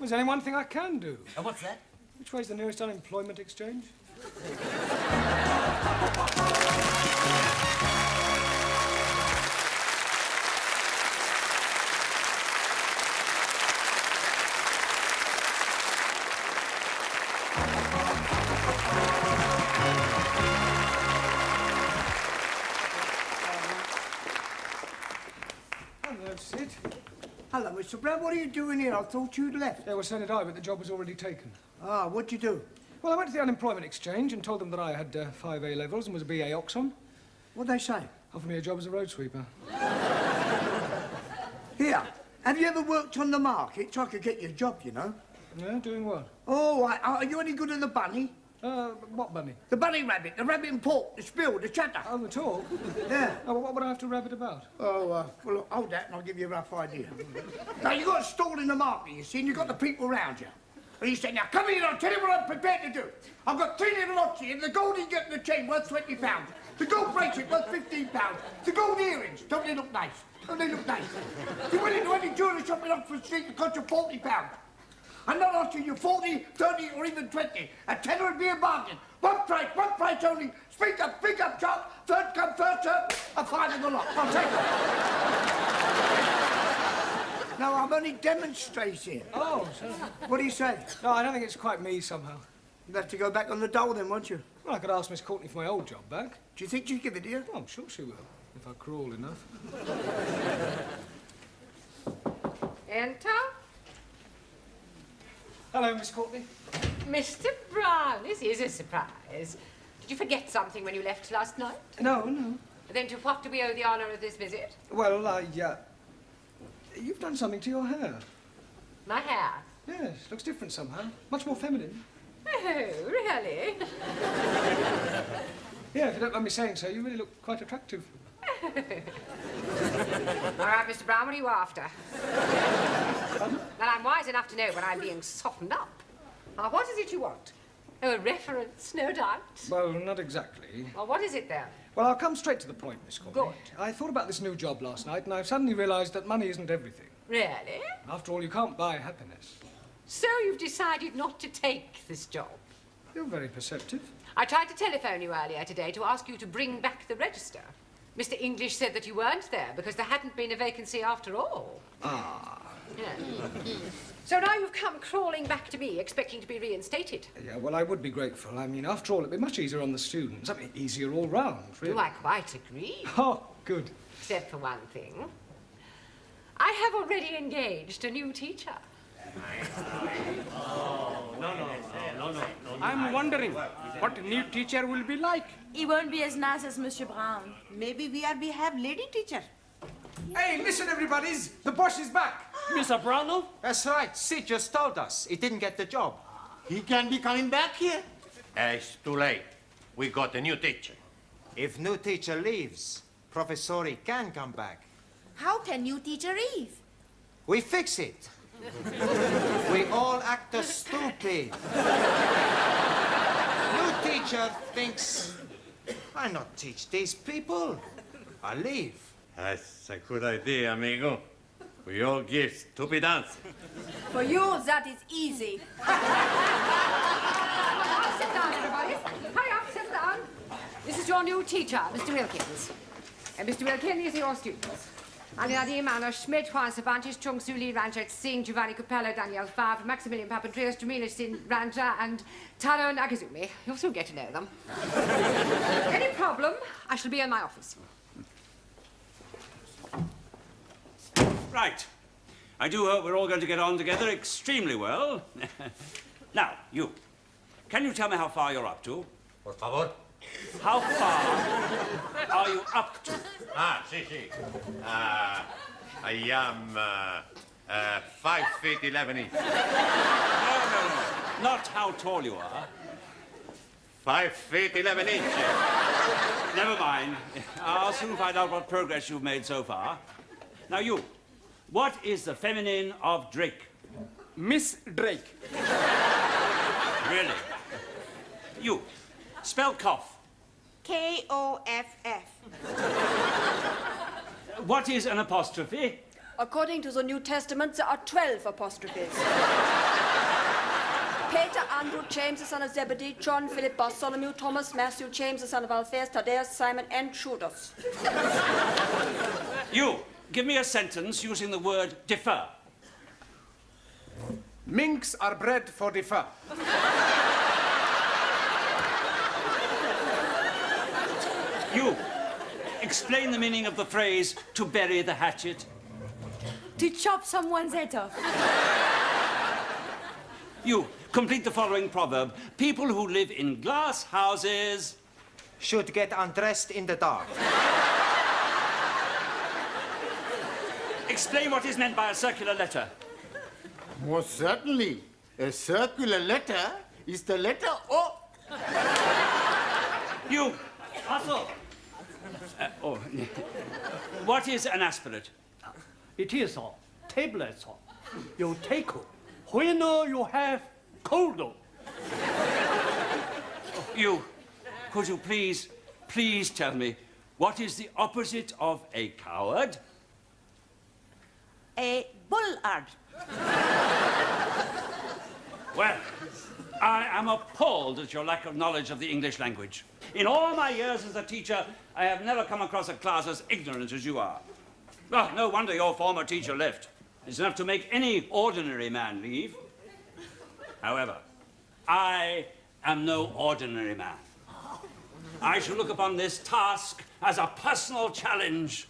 There's only one thing I can do. What's that? Which way's the nearest unemployment exchange? Hello, Sid. Hello, Mr. Brown. What are you doing here? I thought you'd left. Yeah, well, so did I, but the job was already taken. Ah, what'd you do? Well, I went to the unemployment exchange and told them that I had 5 A-levels and was a BA Oxon. What'd they say? Offered me a job as a road sweeper. Here, have you ever worked on the market? So I could get you a job, you know. Yeah, doing what? Oh, are you any good at the bunny? What bunny? The bunny rabbit, the rabbit and pork, the spill, the chatter. Oh, the talk? Yeah. Oh, well, what would I have to rabbit about? Oh, well, look, hold that and I'll give you a rough idea. Now, you've got a stall in the market, you see, and you've got the people round you. And you say, now, come here, I'll tell you what I'm prepared to do. I've got 3 little lots here, the gold ingot and the chain worth £20. The gold bracelet worth £15. The gold earrings, don't they look nice? Don't they look nice? If you went into any jewellery shop in Oxford Street, it cost you £40. I'm not asking you 40, 30, or even 20. A tenner would be a bargain. One price only. Speak up, chap. Third come, first served. A five in the lot. I'll take it. No, I'm only demonstrating. Oh, so... What do you say? No, I don't think it's quite me, somehow. You'd have to go back on the dole then, won't you? Well, I could ask Miss Courtney for my old job back. Do you think she'd give it to you? Oh, I'm sure she will, if I crawl enough. Enter. Hello, Miss Courtney. Mr. Brown, this is a surprise. Did you forget something when you left last night? No. Then to what do we owe the honour of this visit? Well, you've done something to your hair. My hair? Yes, looks different somehow. Much more feminine. Oh, really? Yeah, if you don't mind me saying so, you really look quite attractive. All right, Mr. Brown, what are you after? Well, I'm wise enough to know when I'm being softened up. Now, what is it you want? Oh, a reference, no doubt. Well, not exactly. Well, what is it, then? Well, I'll come straight to the point, Miss Courtney. Good. I thought about this new job last night, and I've suddenly realised that money isn't everything. Really? After all, you can't buy happiness. So you've decided not to take this job? You're very perceptive. I tried to telephone you earlier today to ask you to bring back the register. Mr. English said that you weren't there because there hadn't been a vacancy after all. Ah. Yeah. So now you've come crawling back to me, expecting to be reinstated. Yeah, well, I would be grateful. I mean, after all, it'd be much easier on the students. I mean, easier all round, really. Do I quite agree? Oh, good. Except for one thing. I have already engaged a new teacher. No. I'm wondering what a new teacher will be like. He won't be as nice as Monsieur Brown. Maybe we have lady teacher. Hey, listen, everybody. The boss is back. Mr. Brownell? That's right. Sid just told us he didn't get the job. He can be coming back here. It's too late. We got a new teacher. If new teacher leaves, Professori can come back. How can new teacher leave? We fix it. We all act as stupid. New teacher thinks, why not teach these people? I leave. That's a good idea, amigo. We all give stupid answers. For you, that is easy. Sit down, everybody. Hurry up, sit down. This is your new teacher, Mr. Wilkins. And Mr. Wilkins is your students. Andrea Manor, Schmidt, Juan Cervantes, Chung Su Lee, Ranjit Singh, Giovanni Capello, Daniel Favre, Maximilian Papandreou, Jamila Sin Ranja, and Taro Nagazumi. You'll soon get to know them. Any problem, I shall be in my office. Right. I do hope we're all going to get on together extremely well. Now, you. Can you tell me how far you're up to? Por favor. How far are you up to? Ah, sí. I am 5 feet 11 inches. No. Not how tall you are. 5 feet 11 inches. Never mind. I'll soon find out what progress you've made so far. Now you, what is the feminine of Drake? Miss Drake. Really? You, spell cough. K-O-F-F. What is an apostrophe? According to the New Testament, there are 12 apostrophes. Peter, Andrew, James, the son of Zebedee, John, Philip, Bartholomew, Thomas, Matthew, James, the son of Alphaeus, Thaddeus, Simon, and Judas. You, give me a sentence using the word defer. Minks are bred for the fur. You, explain the meaning of the phrase, to bury the hatchet. To chop someone's head off. You, complete the following proverb. People who live in glass houses should get undressed in the dark. Explain what is meant by a circular letter. Most certainly. A circular letter is the letter O. You, Arthur. What is an aspirate? It is a tablet. You take it when you have cold. You, could you please tell me, what is the opposite of a coward? A bullard. Well, I am appalled at your lack of knowledge of the English language. In all my years as a teacher, I have never come across a class as ignorant as you are. Well, no wonder your former teacher left. It's enough to make any ordinary man leave. However, I am no ordinary man. I shall look upon this task as a personal challenge.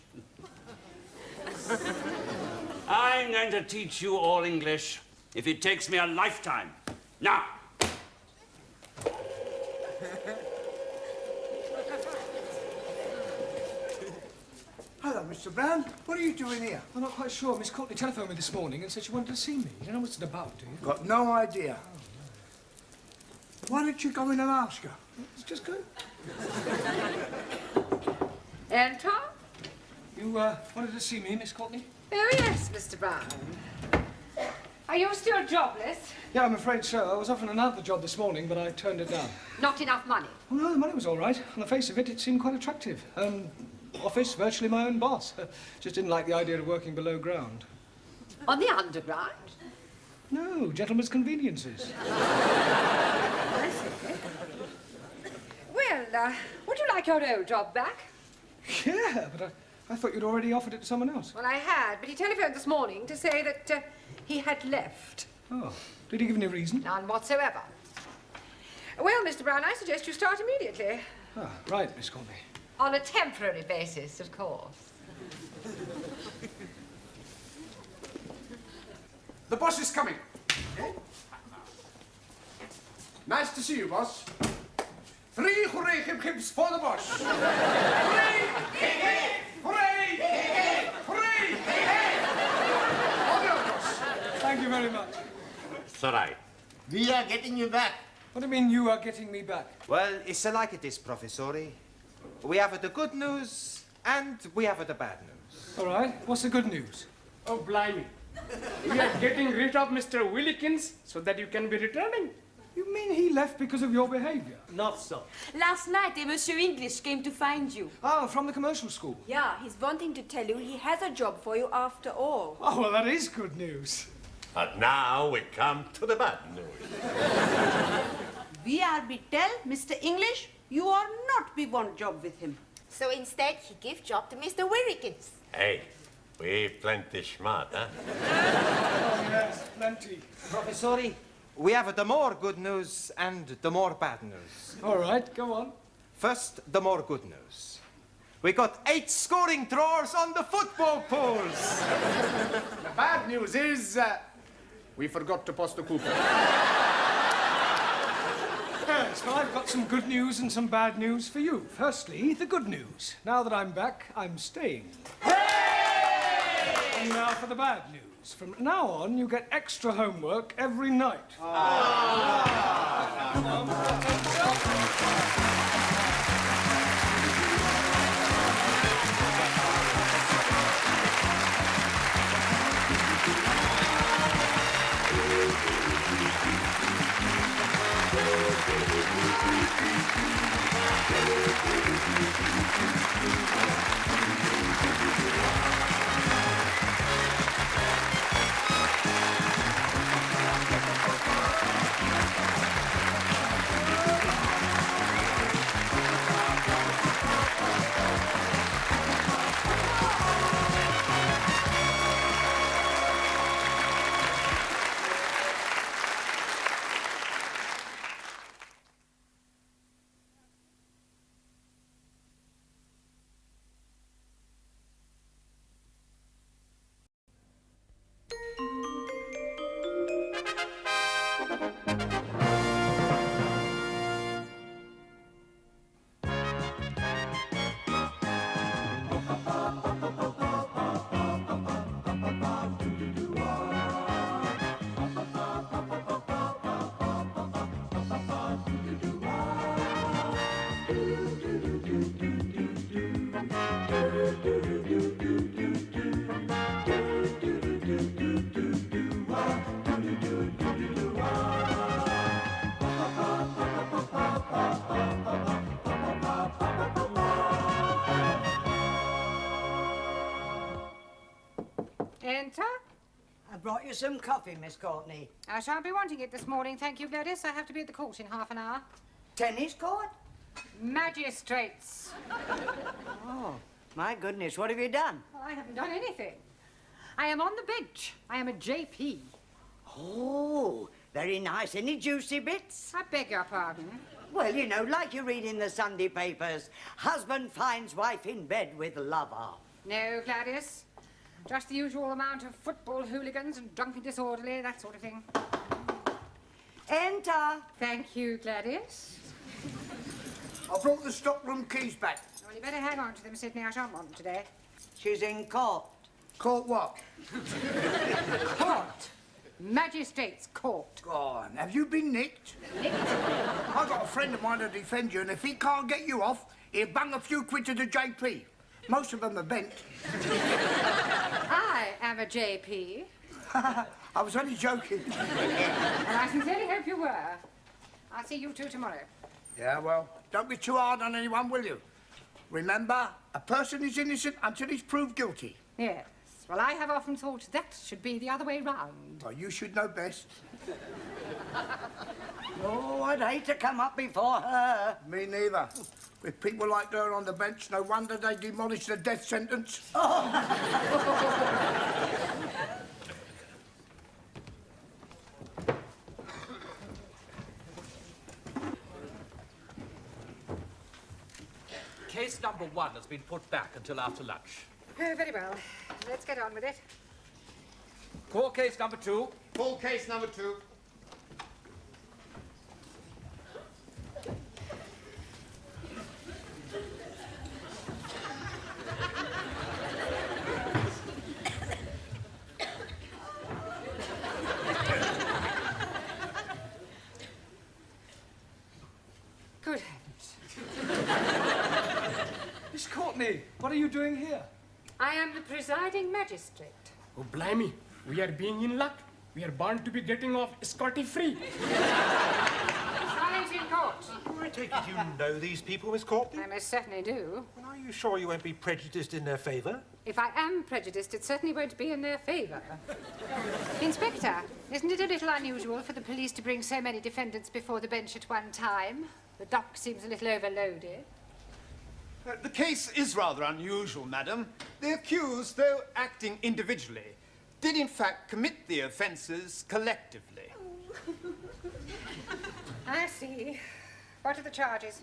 I'm going to teach you all English if it takes me a lifetime. Now. Hello, Mr. Brown. What are you doing here? I'm not quite sure. Miss Courtney telephoned me this morning and said she wanted to see me. You don't know what it's about, do you? Got no idea. Why don't you go in and ask her? It's just good. Anton? You wanted to see me, Miss Courtney? Oh, yes, Mr. Brown. Are you still jobless? Yeah, I'm afraid so. I was offered another job this morning, but I turned it down. Not enough money? Oh, no, the money was all right. On the face of it, it seemed quite attractive. Office, virtually my own boss. Just didn't like the idea of working below ground. On the underground? No, gentlemen's conveniences. I see. Well, would you like your old job back? Yeah, but I thought you'd already offered it to someone else. Well, I had, but he telephoned this morning to say that he had left. Oh, did he give any reason? None whatsoever. Well, Mr. Brown, I suggest you start immediately. Ah, right, Miss Courtney. On a temporary basis, of course. The boss is coming. Nice to see you, boss. 3 hooray hip-hips for the boss. Hooray! Hip-hip! Hooray! Hip-hip! Hooray! Hip-hip! All the others. Thank you very much. It's all right. We are getting you back. What do you mean you are getting me back? Well, it's like it is, Professori. We have the good news and we have the bad news. All right, what's the good news? Oh, blimey. We are getting rid of Mr. Willikins so that you can be returning. You mean he left because of your behavior? Not so. Last night, a Monsieur English came to find you. Oh, from the commercial school? Yeah, he's wanting to tell you he has a job for you after all. Oh, well, that is good news. But now we come to the bad news. We are be tell Mr. English, you are not be want job with him. So instead, he give job to Mr. Willikins. Hey, we plenty smart, huh? Oh, yes, plenty. Professori, we have the more good news and the more bad news. All right, go on. First, the more good news. We got 8 scoring drawers on the football pools. The bad news is we forgot to post the coupon. Yes, well, I've got some good news and some bad news for you. Firstly, the good news. Now that I'm back, I'm staying. Hooray! Now for the bad news. From now on, you get extra homework every night. Enter. I brought you some coffee, Miss Courtney. I shan't be wanting it this morning, thank you, Gladys. I have to be at the court in half an hour. Tennis court? Magistrates. Oh, my goodness, what have you done? Well, I haven't done anything. I am on the bench. I am a JP. Oh, very nice. Any juicy bits? I beg your pardon? Well, you know, like you read in the Sunday papers, husband finds wife in bed with lover. No, Gladys. Just the usual amount of football hooligans and drunken disorderly, that sort of thing. Enter. Thank you, Gladys. I brought the stockroom keys back. Well, you better hang on to them, Sidney. I shan't want them today. She's in court. Court what? Court. Magistrates' court. Go on, have you been nicked? Nicked? I've got a friend of mine to defend you, and if he can't get you off, he'll bung a few quid to the JP. Most of them are bent. I am a JP. I was only joking. And I sincerely hope you were. I'll see you two tomorrow. Yeah, well, don't be too hard on anyone, will you? Remember, a person is innocent until he's proved guilty. Yes. Well, I have often thought that should be the other way round. Well, you should know best. Oh, I'd hate to come up before her. Me neither. With people like her on the bench, no wonder they demolished the death sentence. Case number 1 has been put back until after lunch. Oh, very well. Let's get on with it. Call case number 2. Call case number 2. Good heavens. Miss Courtney, what are you doing here? I am the presiding magistrate. Oh, blimey. We are being in luck. We are bound to be getting off scotty-free. Silence in court. I take it you know these people, Miss Courtney? I most certainly do. And are you sure you won't be prejudiced in their favour? If I am prejudiced, it certainly won't be in their favour. Inspector, isn't it a little unusual for the police to bring so many defendants before the bench at one time? The dock seems a little overloaded. The case is rather unusual, madam. The accused, though acting individually, did in fact commit the offences collectively. I see. What are the charges?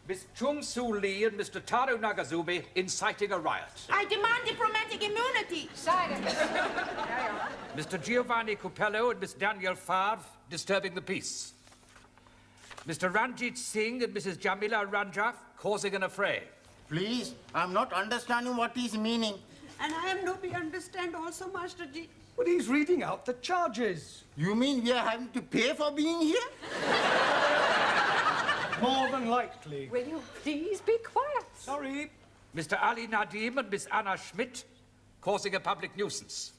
Miss Chung Soo Lee and Mr. Taro Nagazubi inciting a riot. I demand diplomatic immunity. Silence. Carry on. Mr. Giovanni Cupello and Miss Danielle Favre disturbing the peace. Mr. Ranjit Singh and Mrs. Jamila Ranjaf causing an affray. Please, I'm not understanding what he's meaning. And I am no be understand also, Master Ji. But he's reading out the charges. You mean we are having to pay for being here? More than likely. Will you please be quiet? Sorry. Mr. Ali Nadim and Miss Anna Schmidt causing a public nuisance.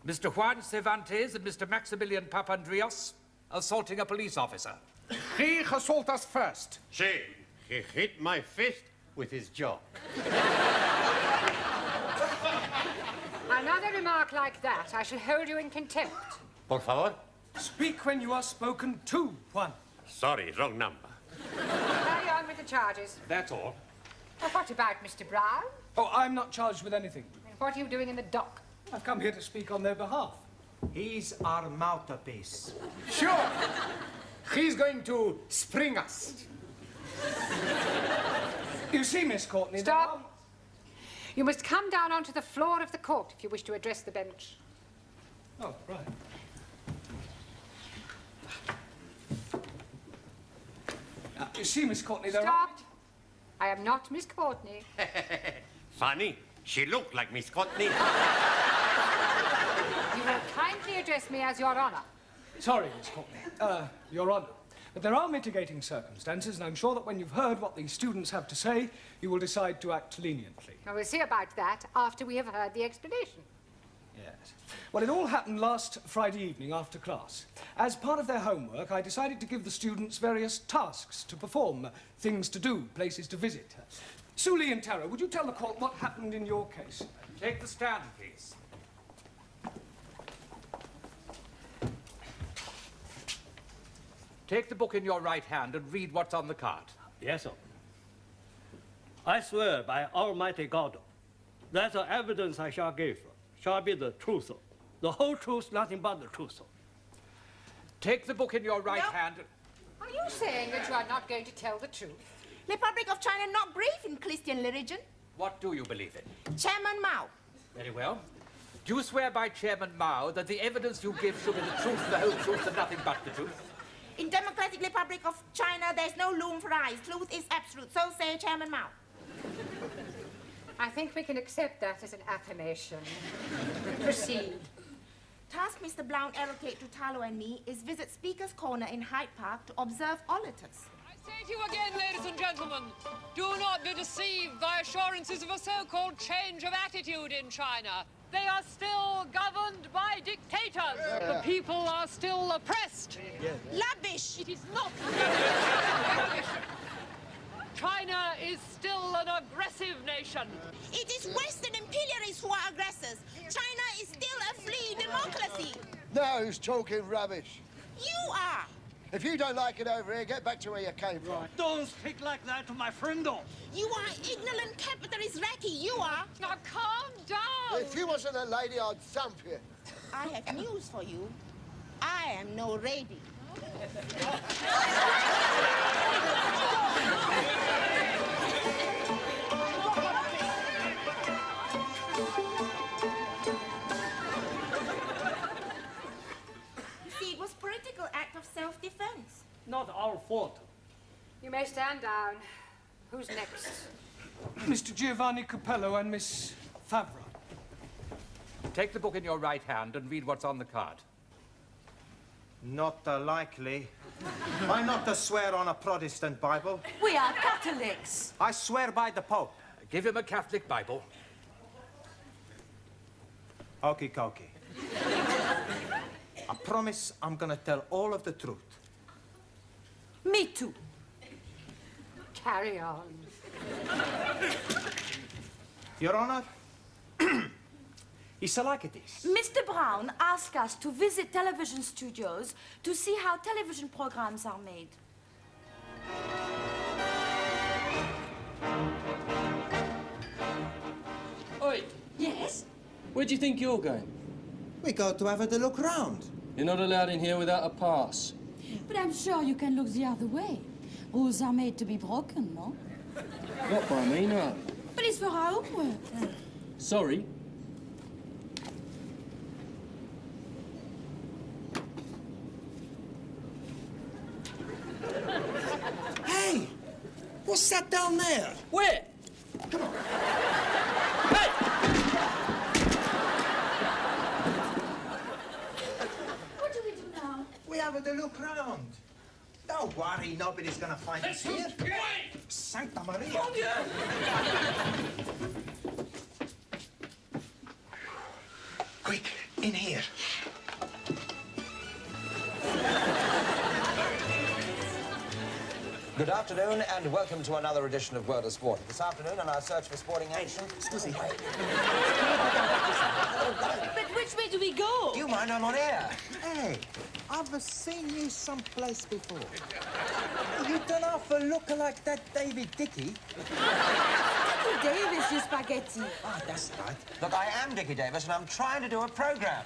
Mr. Juan Cervantes and Mr. Maximilian Papandreou assaulting a police officer. He assaulted us first. Sí, he hit my fist with his jaw. Another remark like that, I shall hold you in contempt. Por favor. Speak when you are spoken to, Juan. Sorry, wrong number. Carry on with the charges. That's all. Well, what about Mr. Brown? Oh, I'm not charged with anything. And what are you doing in the dock? I've come here to speak on their behalf. He's our mouthpiece. Sure. He's going to spring us. You see, Miss Courtney... Stop. You must come down onto the floor of the court if you wish to address the bench. Oh, right. You see, Miss Courtney, there Stop. I am not Miss Courtney. Funny. She looked like Miss Courtney. You will kindly address me as Your Honour. Sorry, Miss Courtney. Your Honour. But there are mitigating circumstances, and I'm sure that when you've heard what these students have to say, you will decide to act leniently. Well, we'll see about that after we have heard the explanation. Yes. Well, it all happened last Friday evening after class. As part of their homework, I decided to give the students various tasks to perform, things to do, places to visit. Suli and Tara, would you tell the court what happened in your case? Take the stand, please. Take the book in your right hand and read what's on the card. Yes, sir. I swear by Almighty God that the evidence I shall give shall be the truth, the whole truth, nothing but the truth. Take the book in your right hand. Are you saying that you are not going to tell the truth? Republic of China not believe in Christian religion. What do you believe in? Chairman Mao. Very well. Do you swear by Chairman Mao that the evidence you give shall be the truth, the whole truth, and nothing but the truth? In Democratic Republic of China, there's no room for lies. Truth is absolute. So say Chairman Mao. I think we can accept that as an affirmation. Proceed. Task Mr. Brown allocate to Talo and me is visit Speaker's Corner in Hyde Park to observe auditors. I say to you again, ladies and gentlemen, do not be deceived by assurances of a so-called change of attitude in China. They are still governed by dictators. The people are still oppressed. Lavish! It is not rubbish. China is still an aggressive nation. It is Western imperialists who are aggressors. China is still a free democracy. Now who's talking rubbish? You are. If you don't like it over here, get back to where you came from. Don't speak like that to my friendo. You are ignorant capitalist ratty. You are. Now calm down. If you wasn't a lady, I'd thump you. I have news for you. I am no lady. You see, it was political act of self-defense. Not our fault. You may stand down. Who's next? Mr. Giovanni Capello and Miss Favre. Take the book in your right hand and read what's on the card. Not likely. I not swear on a Protestant Bible. We are Catholics. I swear by the Pope. Give him a Catholic Bible. Okie dokie. I promise I'm gonna tell all of the truth. Me too. Carry on. Your Honor, it's like this. Mr. Brown asked us to visit television studios to see how television programs are made. Oi! Yes? Where do you think you're going? We go to have a look round. You're not allowed in here without a pass. But I'm sure you can look the other way. Rules are made to be broken, no? Not by me, no. But it's for our homework. Sorry. Hey! What's that down there? Where? Come on. Hey! look round. Don't worry, nobody's gonna find us here. Santa Maria. Quick, in here. Good afternoon and welcome to another edition of World of Sport. This afternoon on our search for sporting action... Excuse me. But which way do we go? Do you mind? I'm on air. Hey, I've seen you someplace before. You don't often look like that David Dickey. Dickie Davis, you spaghetti. Oh, that's right. Look, I am Dickie Davis and I'm trying to do a programme.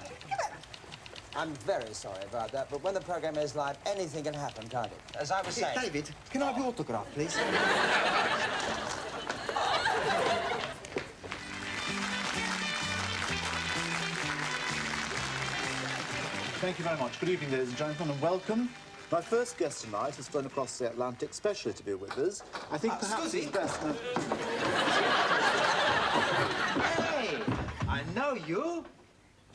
I'm very sorry about that, but when the programme is live, anything can happen, can't it? As I was saying... David, can I have your autograph, please? Thank you very much. Good evening, ladies and gentlemen, and welcome. My first guest tonight has flown across the Atlantic, especially to be with us. I think perhaps it's best... Hey, I know you.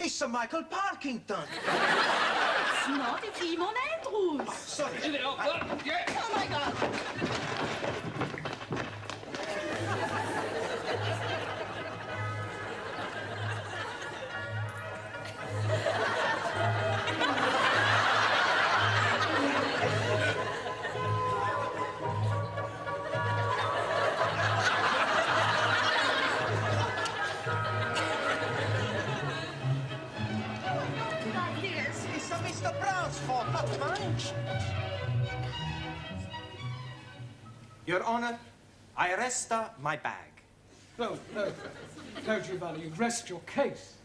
It's Sir Michael Parkington. It's not, it's Iman Andrews. Oh, sorry. Oh, my God. It's Mr. Brown's fault, not mine. Your Honor, I arrest my bag. No, Giovanni, you rest your case.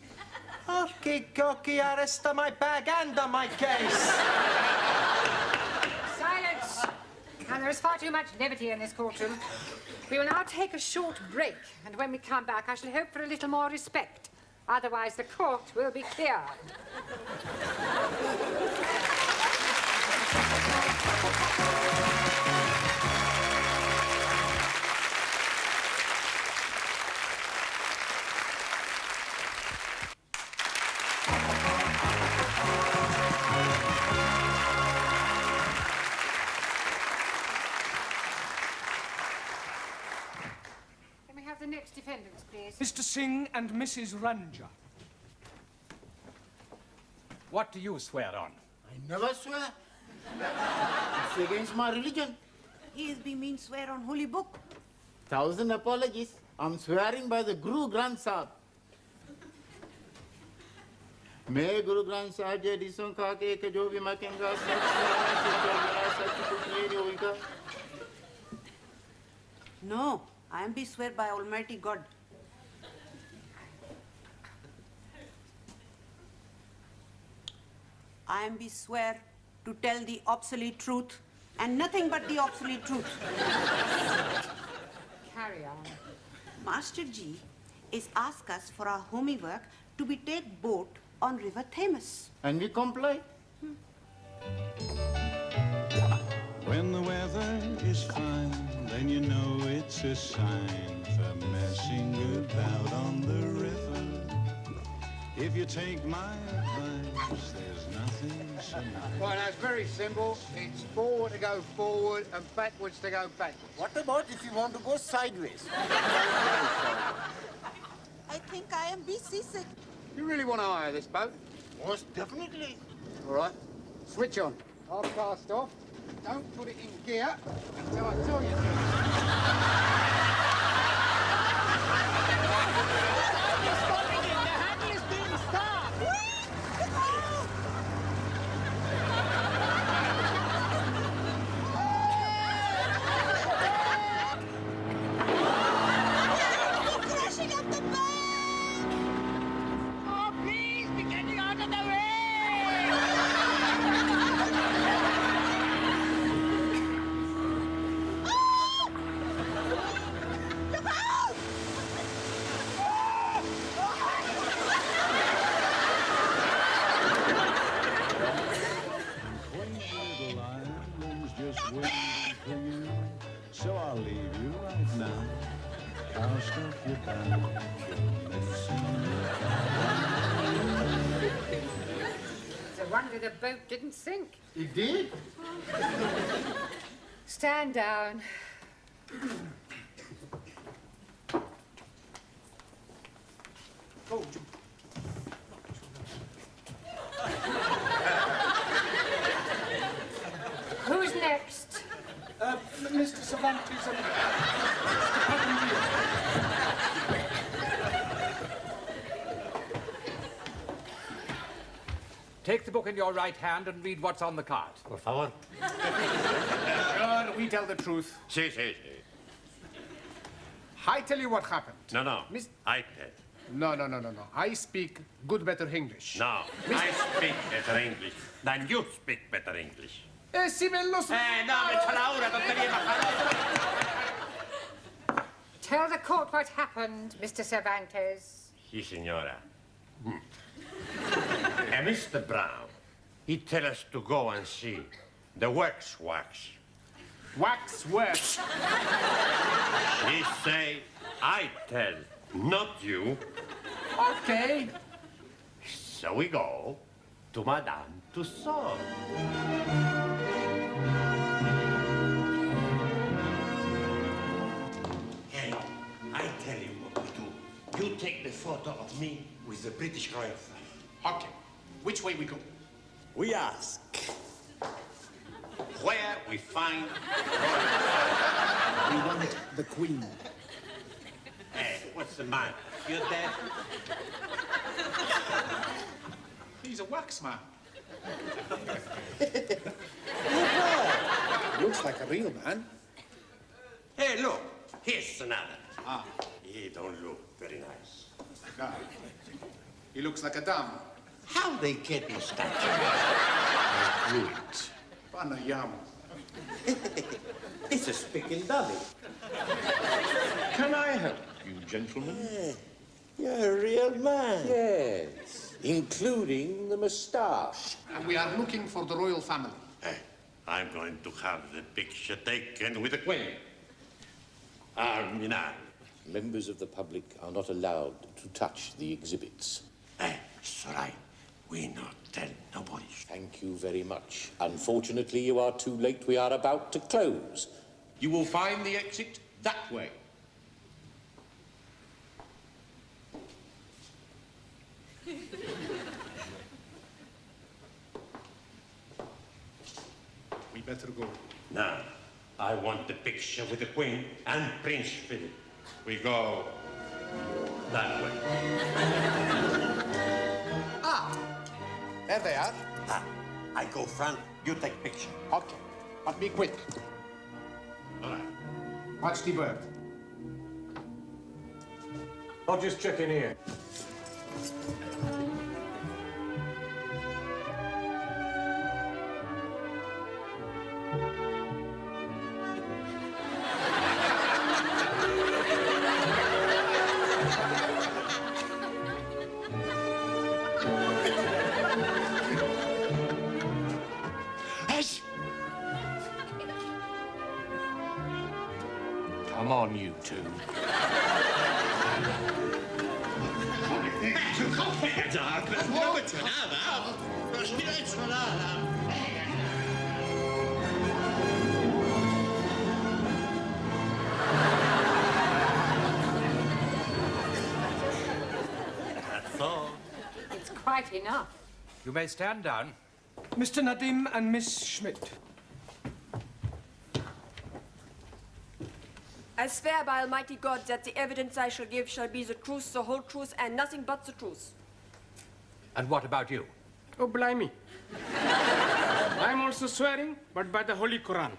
Okay, Cocky, arrest my bag and my case. Silence! And there is far too much levity in this courtroom. We will now take a short break, and when we come back, I shall hope for a little more respect. Otherwise, the court will be cleared. Can we have the next defendants, please? Mr. Singh and Mrs. Ranja. What do you swear on? I never swear. It's against my religion. He is being mean swear on holy book. 1,000 apologies. I'm swearing by the Guru Granth Sahib. मैं गुरु ग्रंथ साहब जी हदीसों का के एक जो भी मैं कहूँगा सच कुछ नहीं होगा. No, I am be swear by Almighty God. I am be swear to tell the obsolete truth and nothing but the obsolete truth. Carry on. Master Ji is asked us for our homework to be take boat on River Thames. And we comply. When the weather is fine, then you know it's a sign for messing about on the river. If you take my advice, there's nothing so nice. Right, now it's very simple. It's forward to go forward and backwards to go backwards. What about if you want to go sideways? I think I am be seasick. You really want to hire this boat? Most definitely. All right, switch on. I'll cast off. Don't put it in gear until I tell you to. wonder the boat didn't sink. It did? Stand down. Oh, Who's next? Mr. Cervantes and Mr. Papandreou. Take the book in your right hand and read what's on the card. Por favor. Sure, we tell the truth. Sí, sí, sí. I tell you what happened. No. Miss- I tell. No. I speak good, better English. No, I speak better English than you speak better English. Si me lo... No, me echa la hora, tontería majada. Tell the court what happened, Mr. Cervantes. Sí, señora. And Mr. Brown, he tell us to go and see the wax. Wax works. He say, I tell, not you. Okay. So we go to Madame Tussauds. Hey, I tell you what we do. You take the photo of me with the British Royal flag. Okay. Which way we go? We ask where we find We want the Queen. Hey, what's the matter? You dead? He's a wax man. Looks like a real man. Hey, look, here's another. Ah. He don't look very nice. No. He looks like a dumb. How they get his statue? Good. Panayama. It's a speaking dummy. Can I help you, gentlemen? You're a real man. Yes. Including the moustache. And we are looking for the royal family. Hey, I'm going to have the picture taken with the Queen. Arminal. Members of the public are not allowed to touch the exhibits. Hey, it's all right. We not tell nobody. Thank you very much. Unfortunately, you are too late. We are about to close. You will find the exit that way. We better go. Now, I want the picture with the Queen and Prince Philip. We go that way. There they are. I go front, you take picture. Okay, but be quick. All right. Watch the bird. I'll just check in here. Come on, you two. That's all. It's quite enough. You may stand down. Mr. Nadim and Miss Schmidt. I swear by Almighty God that the evidence I shall give shall be the truth, the whole truth, and nothing but the truth. And what about you? Oh, blimey. I'm also swearing, but by the Holy Quran.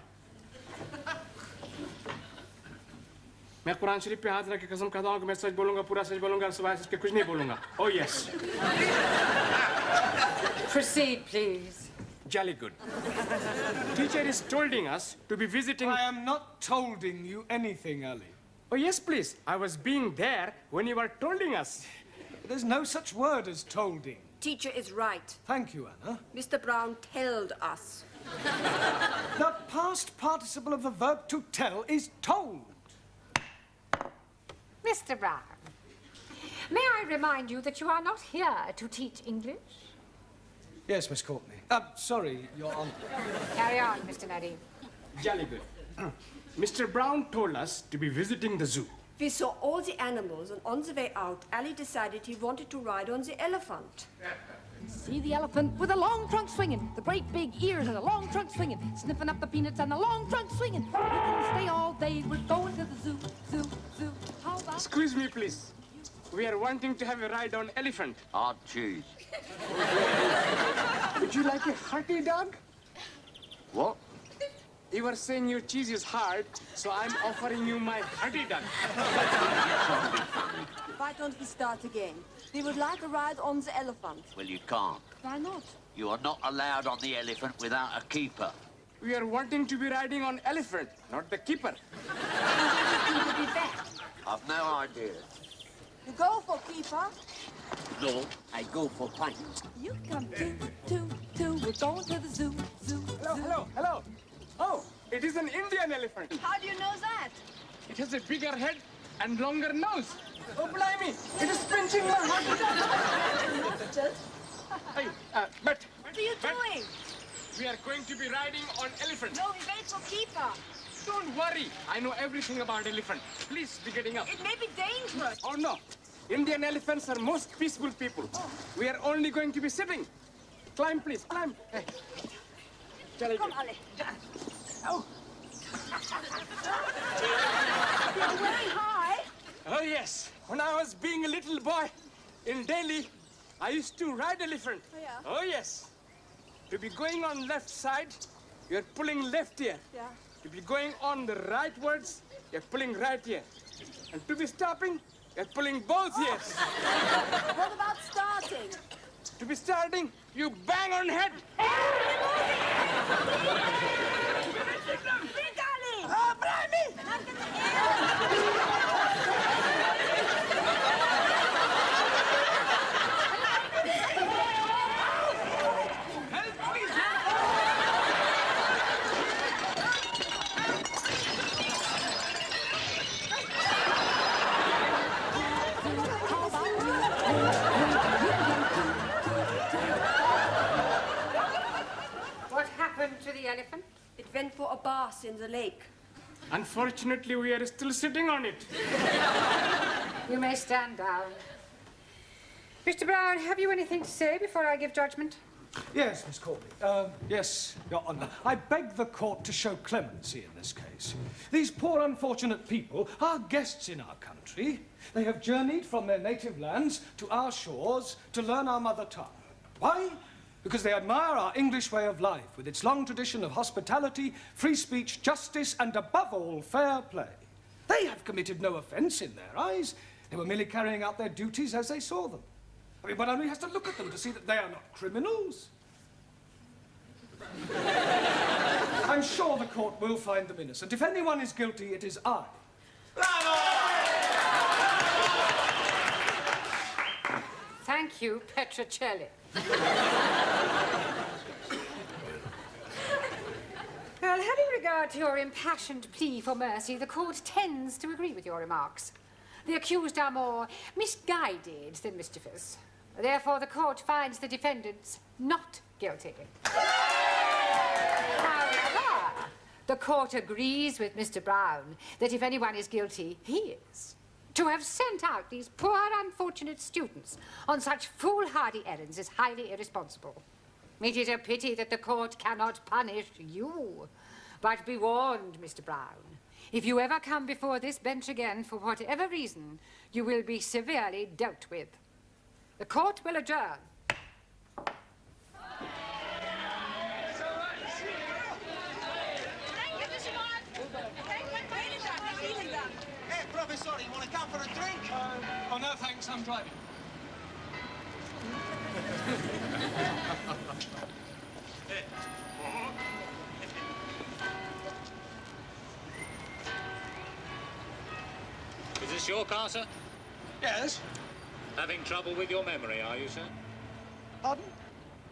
मैं कुरान शरीफ पे हाथ रख के कसम खाता हूँ कि मैं सच बोलूंगा, पूरा सच बोलूंगा, सिवाय इसके कुछ नहीं बोलूंगा. Oh yes. Proceed, please. Jolly good. Teacher is tolding us to be visiting... I am not tolding you anything, Ali. Oh, yes, please. I was being there when you were tolding us. There's no such word as tolding. Teacher is right. Thank you, Anna. Mr. Brown told us. The past participle of the verb to tell is told. Mr. Brown, may I remind you that you are not here to teach English? Yes, Miss Courtney. Sorry, Your Honor. Carry on, Mr. Neddy. Jolly good. Mr. Brown told us to be visiting the zoo. We saw all the animals, and on the way out, Ali decided he wanted to ride on the elephant. See the elephant with the long trunk swinging, the great big ears and the long trunk swinging, sniffing up the peanuts and the long trunk swinging. We can stay all day. We're going to the zoo, zoo, zoo. How about... Excuse me, please. We are wanting to have a ride on elephant. Hard cheese. Would you like a hearty dog? What? You were saying your cheese is hard, so I'm offering you my hearty dog. Why don't we start again? We would like a ride on the elephant. Well, you can't. Why not? You are not allowed on the elephant without a keeper. We are wanting to be riding on elephant, not the keeper. I've no idea. You go for keeper. No, I go for pint. You come two. We're going to the zoo, zoo, Hello. Oh, it is an Indian elephant. How do you know that? It has a bigger head and longer nose. Oh, blimey, it is pinching my heart. Hey, but... What are you doing? We are going to be riding on elephant. No, we wait for keeper. Don't worry. I know everything about elephant. Please be getting up. It may be dangerous. Oh, no. Indian elephants are most peaceful people. We are only going to be sitting. Climb, please, climb. Hey. Come, Ali. Oh. You're very high. Oh, yes. When I was being a little boy in Delhi, I used to ride elephant. Oh, yeah? Oh, yes. To be going on left side, you're pulling left here. Yeah. To be going on the rightwards, you're pulling right here. And to be stopping, you're pulling both ears. What about starting? To be starting, you bang on head. Big Ali! Oh, blimey! What happened to the elephant? It went for a bath in the lake. Unfortunately, we are still sitting on it. You may stand down. Mr. Brown, have you anything to say before I give judgment? Yes, Miss Courtney. Yes, Your Honor. I beg the court to show clemency in this case. These poor unfortunate people are guests in our country. They have journeyed from their native lands to our shores to learn our mother tongue. Why? Because they admire our English way of life, with its long tradition of hospitality, free speech, justice, and above all, fair play. They have committed no offence in their eyes. They were merely carrying out their duties as they saw them. I mean, one only has to look at them to see that they are not criminals. I'm sure the court will find them innocent. If anyone is guilty, it is I. Thank you, Petrocelli. Well, having regard to your impassioned plea for mercy, the court tends to agree with your remarks. The accused are more misguided than mischievous. Therefore, the court finds the defendants not guilty. However, the court agrees with Mr. Brown that if anyone is guilty, he is. To have sent out these poor, unfortunate students on such foolhardy errands is highly irresponsible. It is a pity that the court cannot punish you. But be warned, Mr. Brown. If you ever come before this bench again, for whatever reason, you will be severely dealt with. The court will adjourn. Hey, Professor, you want to come for a drink? Oh, no, thanks. I'm driving. Is this your car, sir? Yes. Having trouble with your memory, are you, sir? Pardon?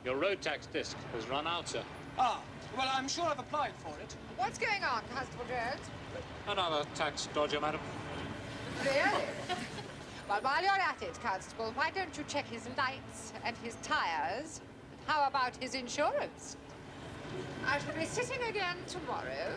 Your road tax disc has run out, sir. Ah, well, I'm sure I've applied for it. What's going on, Constable Jones? Another tax dodger, madam. Really? Well, while you're at it, Constable, why don't you check his lights and his tires and How about his insurance? I shall be sitting again tomorrow.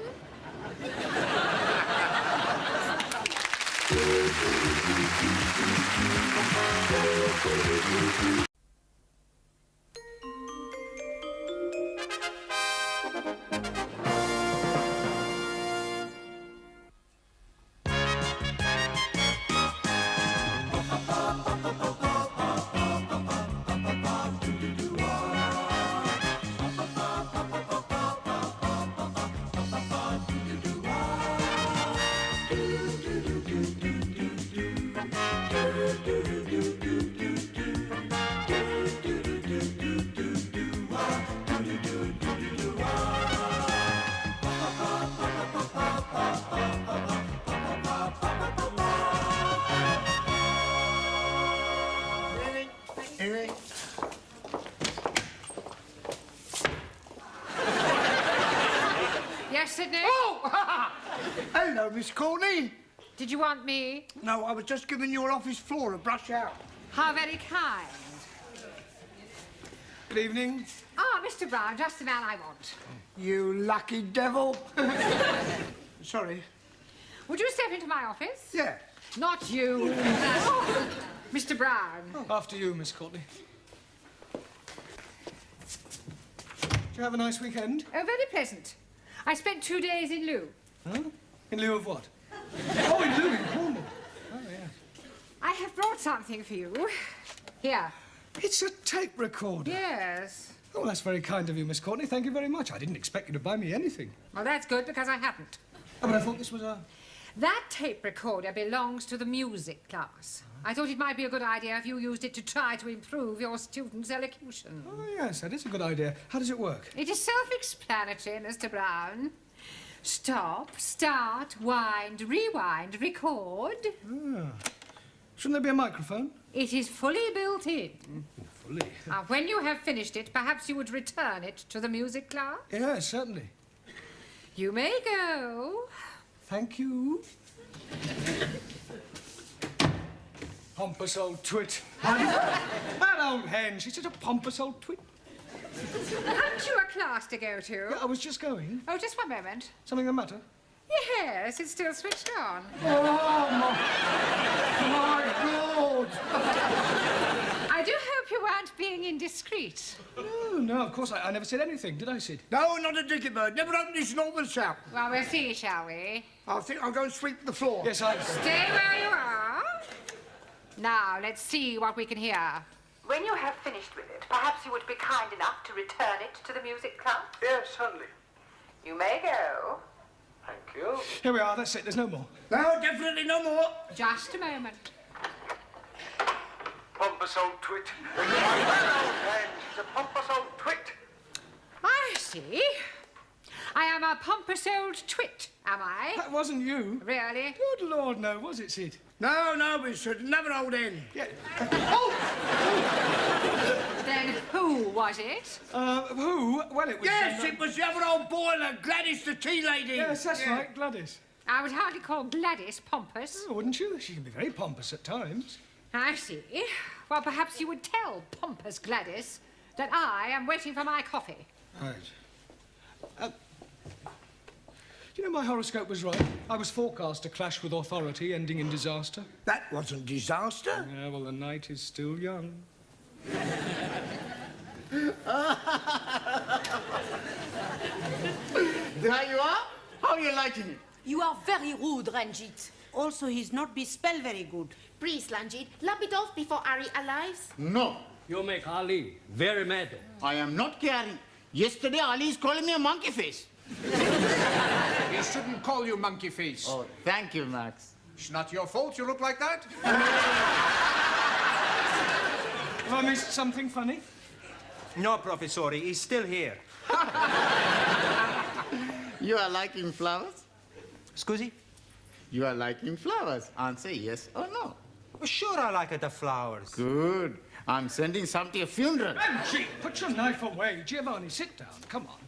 Yes, Sidney? Oh! Hello, Miss Courtney. Did you want me? No, I was just giving your office floor a brush out. How very kind. Good evening. Ah, Mr. Brown, just the man I want. You lucky devil. Sorry. Would you step into my office? Yeah. Not you. Mr. Brown. After you, Miss Courtney. Did you have a nice weekend? Oh, very pleasant. I spent 2 days in lieu. Huh? In lieu of what? Oh, in lieu in Cornwall. Oh, yeah. I have brought something for you. Here. It's a tape recorder. Yes. Oh, that's very kind of you, Miss Courtney. Thank you very much. I didn't expect you to buy me anything. Well, that's good, because I hadn't. Oh, but I thought this was a... That tape recorder belongs to the music class. I thought it might be a good idea if you used it to try to improve your students' elocution. Oh, yes, that is a good idea. How does it work? It is self-explanatory, Mr. Brown. Stop, start, wind, rewind, record. Ah. Shouldn't there be a microphone? It is fully built in. Fully? Now, when you have finished it, perhaps you would return it to the music class? Yes, certainly. You may go. Thank you. Pompous old twit. That old hen, she's such a pompous old twit. Haven't you a class to go to? Yeah, I was just going. Oh, just one moment. Something the matter? Yes, it's still switched on. Oh, my God! I do hope you weren't being indiscreet. No, of course, I never said anything, did I, Sid? No, not a dicky bird. Never opened his normal shout. Well, we'll see, shall we? I think I'll go and sweep the floor. Yes, Stay where you are. Now, let's see what we can hear. When you have finished with it, perhaps you would be kind enough to return it to the music class? Yes, certainly. You may go. Thank you. Here we are, that's it, there's no more. No, definitely no more. Just a moment. Pompous old twit. She's a pompous old twit. I see. I am a pompous old twit, am I? That wasn't you. Really? Good Lord, no, was it, Sid? No, we should never old in. Yeah. Then who was it? Who? Well, it was... Yes, it was the other old boiler, Gladys the tea lady. Yes, that's right, Gladys. I would hardly call Gladys pompous. Oh, wouldn't you? She can be very pompous at times. I see. Well, perhaps you would tell pompous Gladys that I am waiting for my coffee. Right. You know, my horoscope was right. I was forecast to clash with authority, ending in disaster. That wasn't disaster. Yeah, well, the night is still young. There you are. How are you liking it? You are very rude, Ranjit. Also, he's not be spell very good. Please, Ranjit, lap it off before Ari arrives. No. You make Ali very mad. I am not caring. Yesterday, Ali is calling me a monkey face. He shouldn't call you monkey face. Oh, thank you, Max. It's not your fault you look like that. Have I missed something funny? No, Professor, he's still here. You are liking flowers? Scusi? You are liking flowers. Answer yes or no. Well, sure I like the flowers. Good. I'm sending some to your funeral. Benji, put your knife away. Giovanni, sit down. Come on.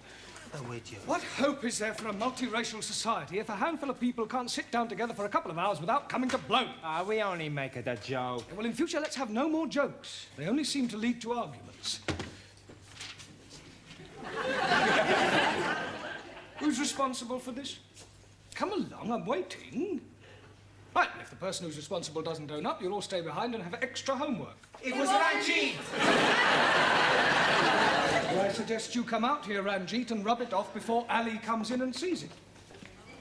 What hope is there for a multiracial society if a handful of people can't sit down together for a couple of hours without coming to blows? We only make it a joke. Well, in future, let's have no more jokes. They only seem to lead to arguments. Who's responsible for this? Come along, I'm waiting. Right, and if the person who's responsible doesn't own up, you'll all stay behind and have extra homework. It was Ranjit! Well, I suggest you come out here, Ranjit, and rub it off before Ali comes in and sees it.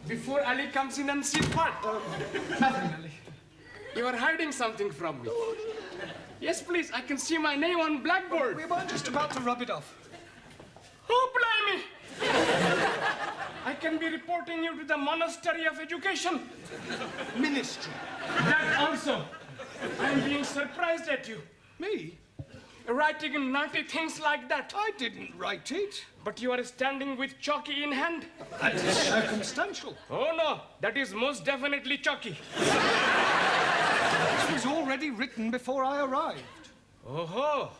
Before Ali comes in and sees what? Nothing, Ali. You are hiding something from me. Yes, please, I can see my name on blackboard. We were just about to rub it off. Oh, blimey! I can be reporting you to the Monastery of Education. Ministry. That also. I'm being surprised at you. Me? Writing naughty things like that. I didn't write it. But you are standing with chalky in hand. That is circumstantial. Oh, no. That is most definitely chalky. This was already written before I arrived. Oh,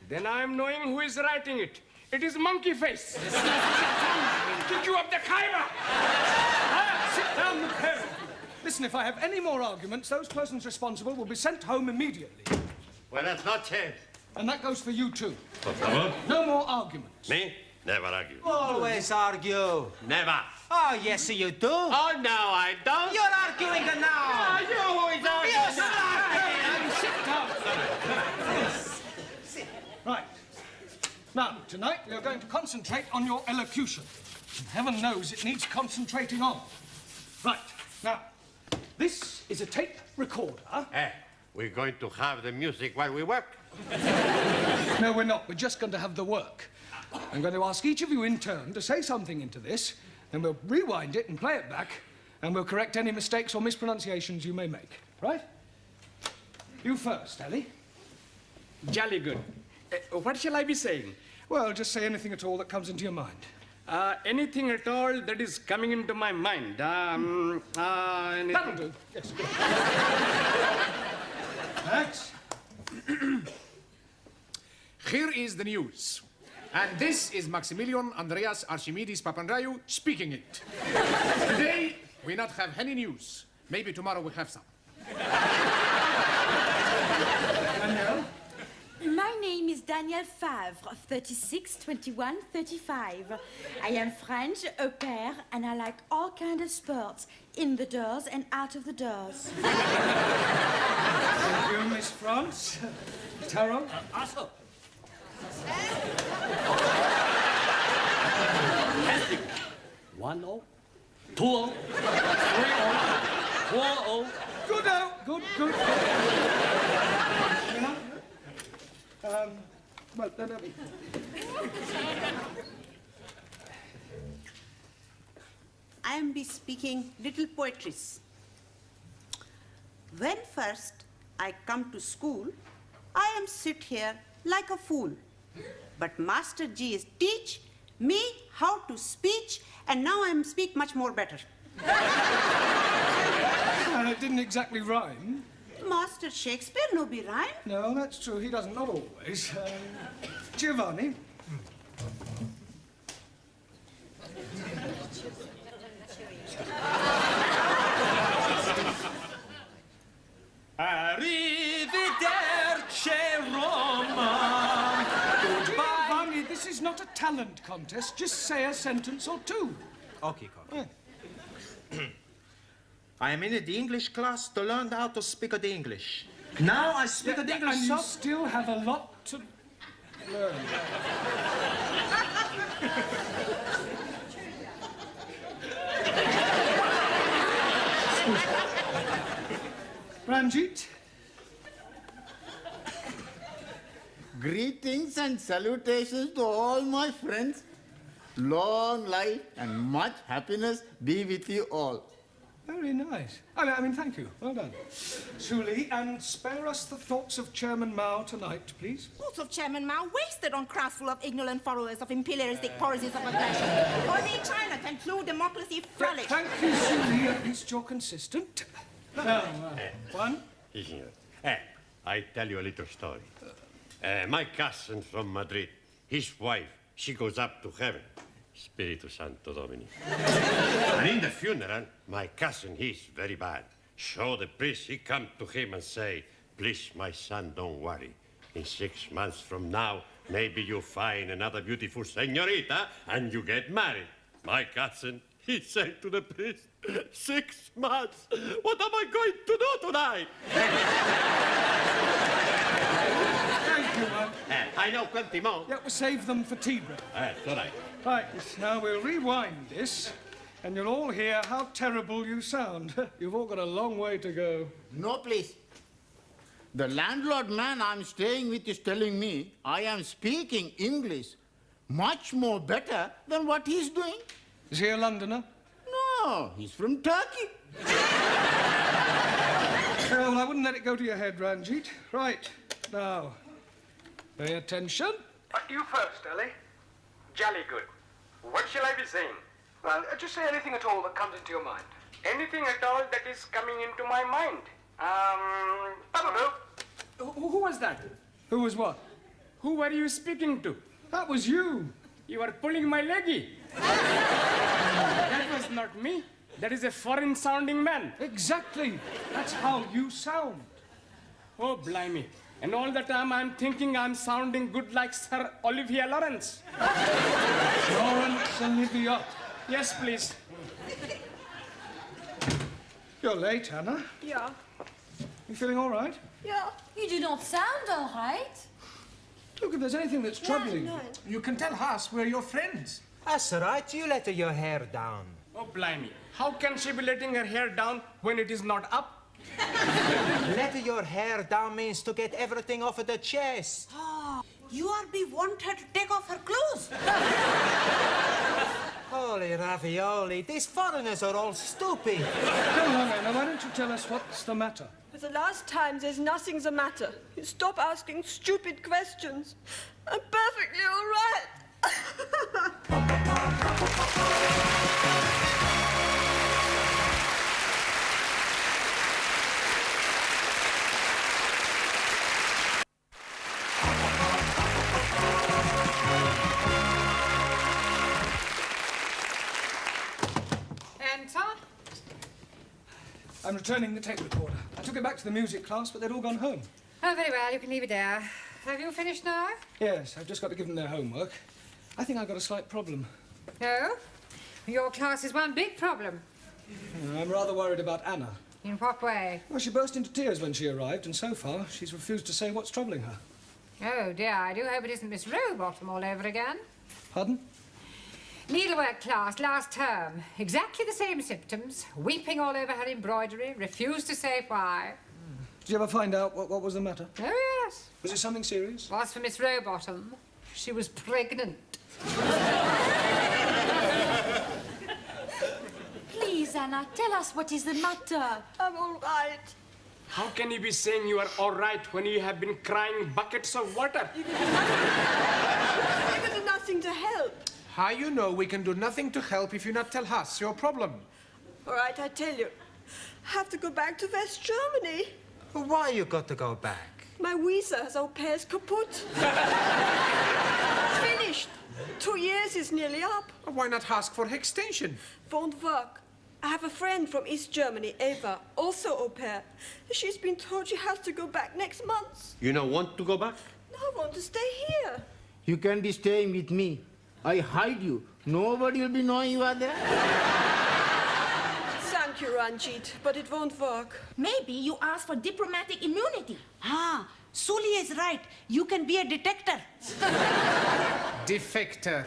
then I am knowing who is writing it. It is Monkey Face. Kick you up the Khyber. Sit down, the pair of you. Listen, if I have any more arguments, those persons responsible will be sent home immediately. Buenas noches. And that goes for you, too. Por favor. No more arguments. Me? Never argue. Always argue. Never. Oh, yes, you do. Oh, no, I don't. You're arguing now. You who is arguing? Sit down. Right. Now, tonight we are going to concentrate on your elocution. And heaven knows it needs concentrating on. Right. Now, this is a tape recorder. We're going to have the music while we work. No, we're not. We're just going to have the work. I'm going to ask each of you in turn to say something into this, then we'll rewind it and play it back, and we'll correct any mistakes or mispronunciations you may make. Right? You first, Ali. Jolly good. What shall I be saying? Well, just say anything at all that comes into your mind. Anything at all that is coming into my mind. That'll do. Yes. Thanks. Here is the news. And this is Maximilian Andreas Archimedes Papandreou speaking it. Today, we not have any news. Maybe tomorrow we have some. Danielle? My name is Danielle Favre, 36, 21, 35. I am French, au pair, and I like all kinds of sports, in the doors and out of the doors. Thank you, Miss France. Taro? Also. 1-0, 2-0, 3-0, 4-0. Good out. Good. Well, no. I am be speaking little poetries. When first I come to school, I am sit here like a fool. But Master G is teach me how to speech, and now I am speak much more better. Well, it didn't exactly rhyme. Master Shakespeare no be rhyme. No, that's true. He doesn't, not always. Giovanni? Arrivederci, Roma. Giovanni, this is not a talent contest. Just say a sentence or two. Okay, Coco. I am in the English class to learn how to speak the English. Now I speak the English, and you still have a lot to learn. Ranjit? Greetings and salutations to all my friends. Long life and much happiness be with you all. Very nice. I mean, thank you. Well done. Suli, and spare us the thoughts of Chairman Mao tonight, please. Thoughts of Chairman Mao wasted on crowds full of ignorant followers of imperialistic policies of aggression. Only China can true democracy flourish. Thank you, Suli. At least you're consistent. One. I tell you a little story. My cousin from Madrid, his wife, she goes up to heaven. Spiritu Santo Domini. And in the funeral, my cousin, he's very bad. So the priest, he come to him and say, please, my son, don't worry. In 6 months from now, maybe you find another beautiful señorita and you get married. My cousin, he said to the priest, 6 months. What am I going to do tonight? Thank you, man. I know plenty more. Yeah, we'll save them for tea break. That's all right. Right, now we'll rewind this, and you'll all hear how terrible you sound. You've all got a long way to go. No, please. The landlord man I'm staying with is telling me I am speaking English much more better than what he's doing. Is he a Londoner? No, he's from Turkey. Well, I wouldn't let it go to your head, Ranjit. Right, now, pay attention. You first, Ellie. Jolly good. What shall I be saying? Well, just say anything at all that comes into your mind. Anything at all that is coming into my mind. I don't know. Who was that? Who was what? Who were you speaking to? That was you. You were pulling my leggy. That was not me. That is a foreign-sounding man. Exactly. That's how you sound. Oh, blimey. And all the time I'm thinking I'm sounding good like Sir Olivier Lawrence. Lawrence Olivier. Yes, please. You're late, Anna. Yeah. You feeling all right? Yeah. You do not sound all right. Look, if there's anything that's troubling you. You can tell Haas we're your friends. That's all right. You let your hair down. Oh, blimey. How can she be letting her hair down when it is not up? Let your hair down means to get everything off of the chest. Oh, you are be want her to take off her clothes. Holy ravioli, these foreigners are all stupid. Come on, Anna, why don't you tell us what's the matter? For the last time, there's nothing the matter. You stop asking stupid questions. I'm perfectly all right. Enter. I'm returning the tape recorder. I took it back to the music class, but they'd all gone home. Oh, very well. You can leave it there. Have you finished now? Yes, I've just got to give them their homework. I think I've got a slight problem. No? Your class is one big problem. I'm rather worried about Anna. In what way? Well, she burst into tears when she arrived, and so far, she's refused to say what's troubling her. Oh, dear. I do hope it isn't Miss Rowbottom all over again. Pardon? Needlework class, last term. Exactly the same symptoms. Weeping all over her embroidery. Refused to say why. Did you ever find out what was the matter? Oh, yes. Was it something serious? Was for Miss Rowbottom. She was pregnant. Please, Anna, tell us what is the matter. I'm all right. How can you be saying you are all right when you have been crying buckets of water? You can do nothing to help. How you know we can do nothing to help if you not tell us your problem? All right, I tell you. I have to go back to West Germany. Why you got to go back? My visa as au pair is kaput. It's finished. 2 years is nearly up. Why not ask for extension? Won't work. I have a friend from East Germany, Eva, also au pair. She's been told she has to go back next month. You don't want to go back? No, I want to stay here. You can be staying with me. I hide you. Nobody will be knowing you are there. Thank you, Ranjit, but it won't work. Maybe you ask for diplomatic immunity. Ah, Suli is right. You can be a detector. Defector.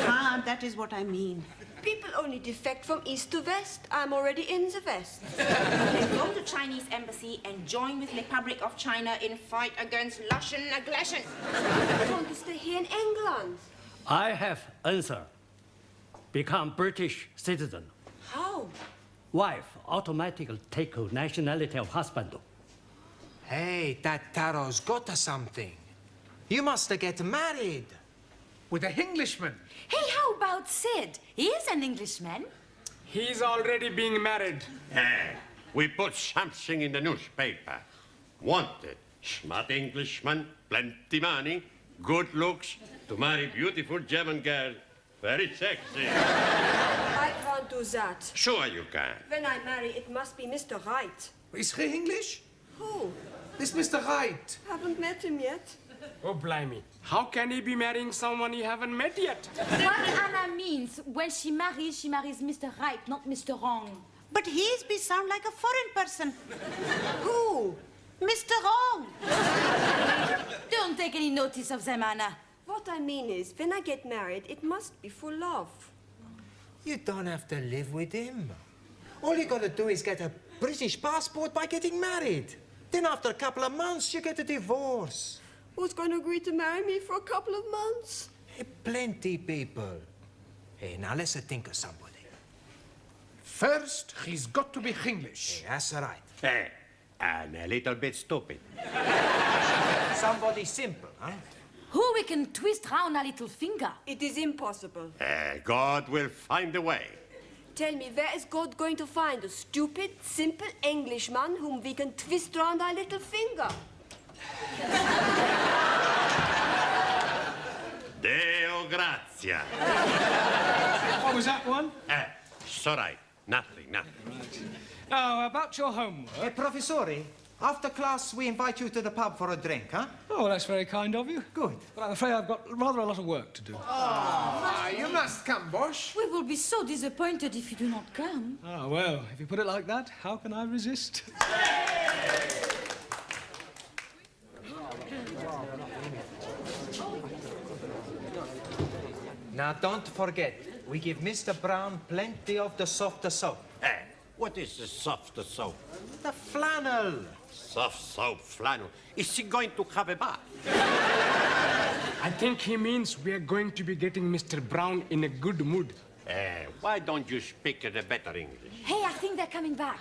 Ah, that is what I mean. People only defect from east to west. I'm already in the west. Go to Chinese embassy and join with Republic of China in fight against Russian aggression. I want to stay here in England. I have answer. Become British citizen. How? Wife automatically take nationality of husband. Hey, that Taro's got something. You must get married. With an Englishman. Hey, how about Sid? He is an Englishman. He's already being married. We put something in the newspaper. Wanted. Smart Englishman, plenty money, good looks, to marry beautiful German girl. Very sexy. I can't do that. Sure you can. When I marry, it must be Mr. Wright. Is he English? Who? This Mr. Wright. Haven't met him yet. Oh, blimey. How can he be marrying someone he haven't met yet? What Anna means, when she marries Mr. Right, not Mr. Wrong. But he's be sound like a foreign person. Who? Mr. Wrong. Don't take any notice of them, Anna. What I mean is, when I get married, it must be for love. You don't have to live with him. All you gotta do is get a British passport by getting married. Then after a couple of months, you get a divorce. Who's going to agree to marry me for a couple of months? Hey, plenty people. Hey, now let's think of somebody. First, he's got to be English. Hey, that's right. Hey, and a little bit stupid. Somebody simple, huh? Who we can twist round a little finger. It is impossible. God will find a way. Tell me, where is God going to find a stupid, simple Englishman whom we can twist round our little finger? Deo grazia. What was that one? It's all right. Nothing. Now, about your homework. Hey, Professori, after class, we invite you to the pub for a drink, huh? Oh, that's very kind of you. Good. But I'm afraid I've got rather a lot of work to do. You must come, Bosch. We will be so disappointed if you do not come. Ah, well, if you put it like that, how can I resist? Now, don't forget, we give Mr. Brown plenty of the softer soap. What is the soft soap? The flannel. Soft soap flannel. Is he going to have a bath? I think he means we are going to be getting Mr. Brown in a good mood. Why don't you speak the better English? Hey, I think they're coming back.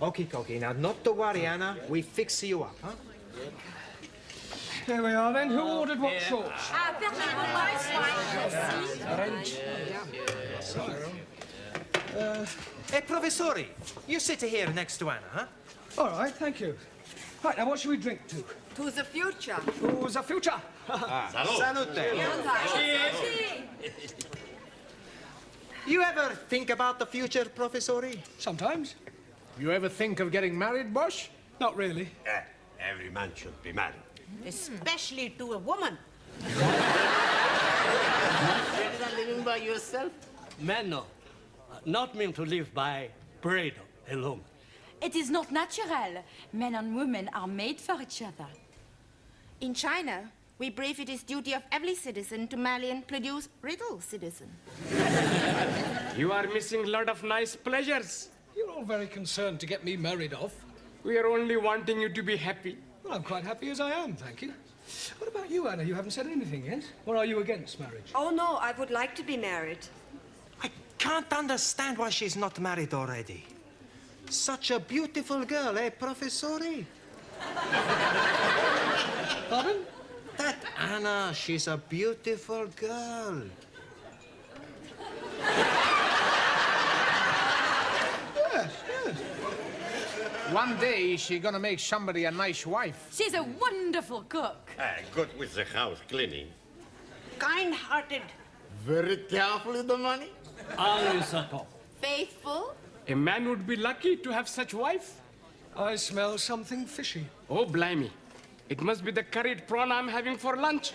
Okay. Now, not to worry, Anna. We fix you up, huh? Here we are, then. Who ordered what sauce? Orange. Hey, Professori, you sit here next to Anna, huh? All right, thank you. Right, now what should we drink to? To the future. To the future. Salute. You ever think about the future, Professori? Sometimes. You ever think of getting married, Bosch? Not really. Every man should be married. Especially to a woman. You're living by yourself? Men, no. Not meant to live by bread alone. It is not natural. Men and women are made for each other. In China, we believe it is duty of every citizen to marry and produce little citizen. You are missing a lot of nice pleasures. You're all very concerned to get me married off. We are only wanting you to be happy. Well, I'm quite happy as I am, thank you. What about you, Anna? You haven't said anything yet. Or are you against marriage? Oh, no, I would like to be married. Can't understand why she's not married already. Such a beautiful girl, eh, Professori? Pardon? That Anna, she's a beautiful girl. Yes. One day, she's gonna make somebody a nice wife. She's a wonderful cook. Good with the house cleaning. Kind-hearted. Very careful with the money. Always at all. Faithful. A man would be lucky to have such wife. I smell something fishy. Oh, blimey. It must be the curried prawn I'm having for lunch.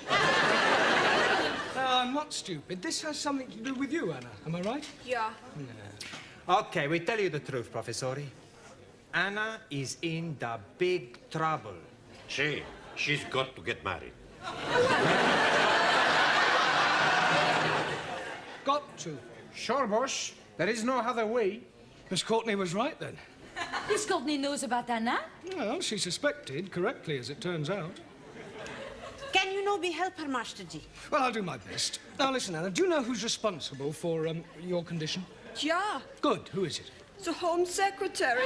I'm not stupid. This has something to do with you, Anna. Am I right? Yeah. Okay, we tell you the truth, Professori. Anna is in the big trouble. She's got to get married. Got to. Sure, Bosch. There is no other way. Miss Courtney was right, then. Miss Courtney knows about Anna? Well, she suspected, correctly, as it turns out. Can you no be help her, Master Ji? Well, I'll do my best. Now, listen, Anna, do you know who's responsible for, your condition? Yeah. Good. Who is it? The Home Secretary.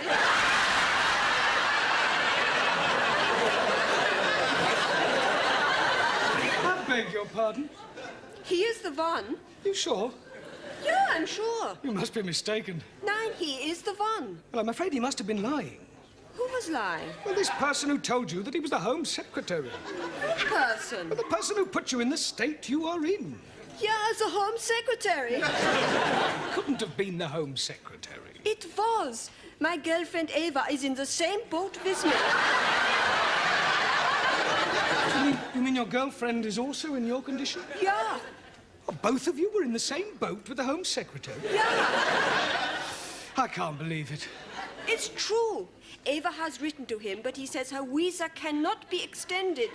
I beg your pardon? He is the one. You sure? Yeah, I'm sure. You must be mistaken. Nine, he is the one. Well, I'm afraid he must have been lying. Who was lying? Well, this person who told you that he was the Home Secretary. What person? Well, the person who put you in the state you are in. Yeah, the Home Secretary. Couldn't have been the Home Secretary. It was. My girlfriend Eva is in the same boat with me. You mean your girlfriend is also in your condition? Yeah. Oh, both of you were in the same boat with the Home Secretary? Yeah. I can't believe it. It's true. Eva has written to him, but he says her visa cannot be extended.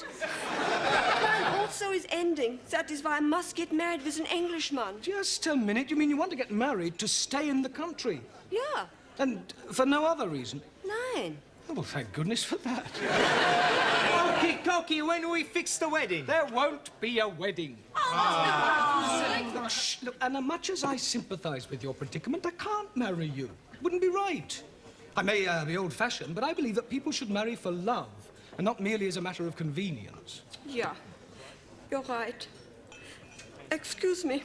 Mine also is ending. That is why I must get married with an Englishman. Just a minute. You mean you want to get married to stay in the country? Yeah. And for no other reason? Nein. Oh, well, thank goodness for that. Okie dokie, when do we fix the wedding? There won't be a wedding. Look, shh, look, Anna, much as I sympathise with your predicament, I can't marry you. It wouldn't be right. I may be old-fashioned, but I believe that people should marry for love and not merely as a matter of convenience. Yeah, you're right. Excuse me.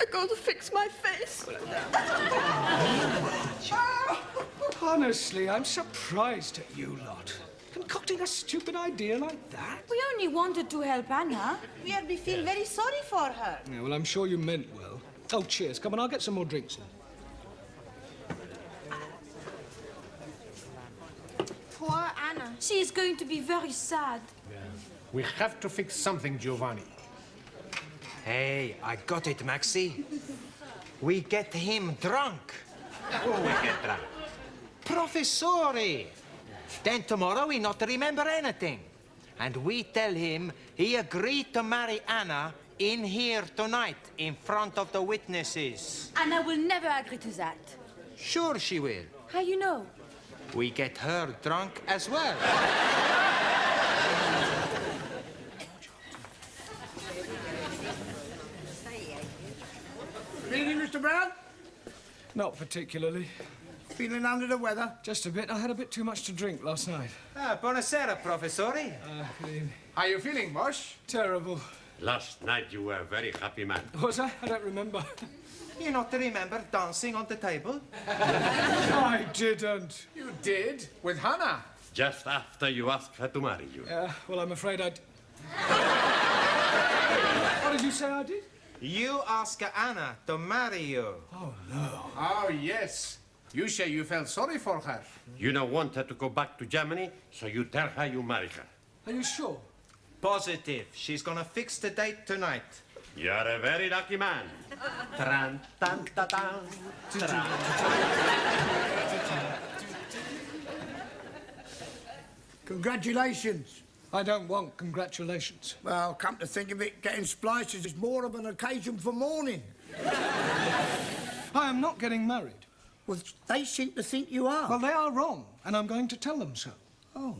I gotta fix my face. Honestly, I'm surprised at you lot. Concocting a stupid idea like that? We only wanted to help Anna. We feel very sorry for her. Yeah, well, I'm sure you meant well. Oh, cheers. Come on, I'll get some more drinks in. Poor Anna. She is going to be very sad. Yeah. We have to fix something, Giovanni. Hey, I got it, Maxi. We get him drunk. Who we get drunk? Professore. Then tomorrow he not remember anything. And we tell him he agreed to marry Anna in here tonight, in front of the witnesses. Anna will never agree to that. Sure she will. How you know? We get her drunk as well. Feeling, Mr. Brown? Not particularly. Feeling under the weather? Just a bit. I had a bit too much to drink last night. Buonasera, Professore. How are you feeling, Bosch? Terrible. Last night you were a very happy man. Was I? I don't remember. You not remember dancing on the table? I didn't. You did? With Hannah? Just after you asked her to marry you. Well, I'm afraid I'd... What did you say I did? You ask Anna to marry you. Oh, no. Oh, yes. You say you felt sorry for her. You don't want her to go back to Germany, so you tell her you marry her. Are you sure? Positive. She's gonna fix the date tonight. You're a very lucky man. Tran, tan, ta, tan. Congratulations. I don't want congratulations. Well, come to think of it, getting splices is more of an occasion for mourning. I am not getting married. Well, they seem to think you are. Well, they are wrong, and I'm going to tell them so. Oh.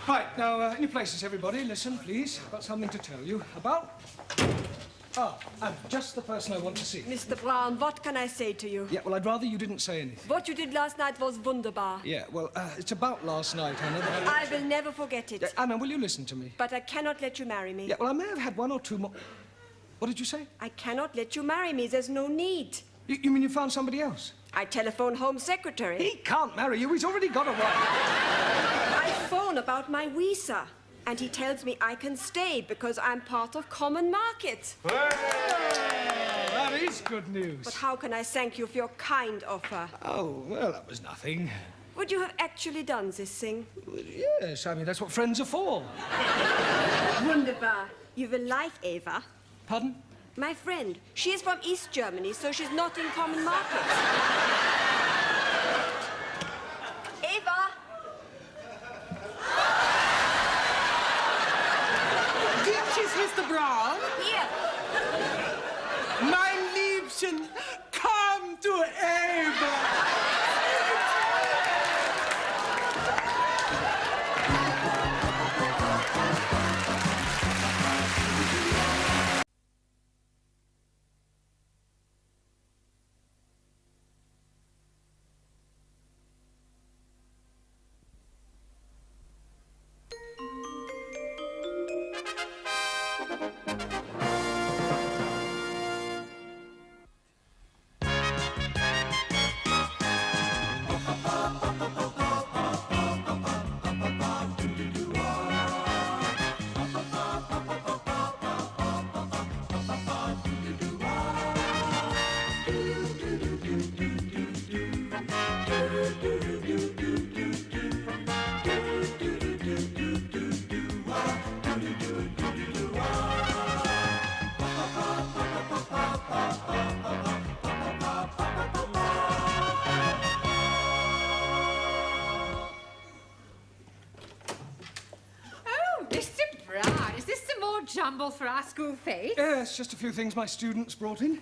Right, now, in your places, everybody, listen, please. I've got something to tell you about... and just the person I want to see. Mr. Brown, what can I say to you? Yeah, well, I'd rather you didn't say anything. What you did last night was wunderbar. Yeah, well, it's about last night, Anna. I will never forget it. Anna, will you listen to me? But I cannot let you marry me. Yeah, well, I may have had one or two more... What did you say? I cannot let you marry me. There's no need. You mean you found somebody else? I telephone Home Secretary. He can't marry you. He's already got a wife. I phone about my visa. And he tells me I can stay because I'm part of common market. That is good news. But how can I thank you for your kind offer? Oh, well, that was nothing. Would you have actually done this thing? Yes, I mean, that's what friends are for. Wunderbar. You will like Eva. Pardon? My friend. She is from East Germany, so she's not in common market. Eva! Ditches, Mr. Brown. Here. Mein Liebchen, come to Eva. more jumble for our school fete? Yes, just a few things my students brought in.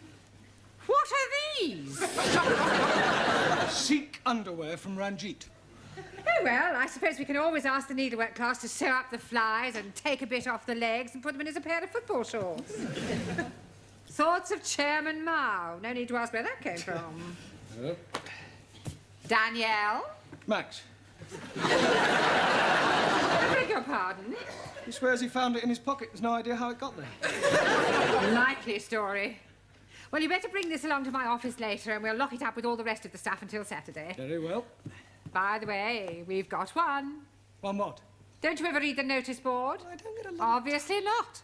What are these? Sikh underwear from Ranjit. Oh, well, I suppose we can always ask the needlework class to sew up the flies and take a bit off the legs and put them in as a pair of football shorts. Thoughts of Chairman Mao. No need to ask where that came from. Danielle? Max. I beg your pardon? He swears he found it in his pocket. There's no idea how it got there. Likely story. Well, you better bring this along to my office later and we'll lock it up with all the rest of the stuff until Saturday. Very well. By the way, we've got one. One what? Don't you ever read the notice board? I don't get a lot. Obviously not.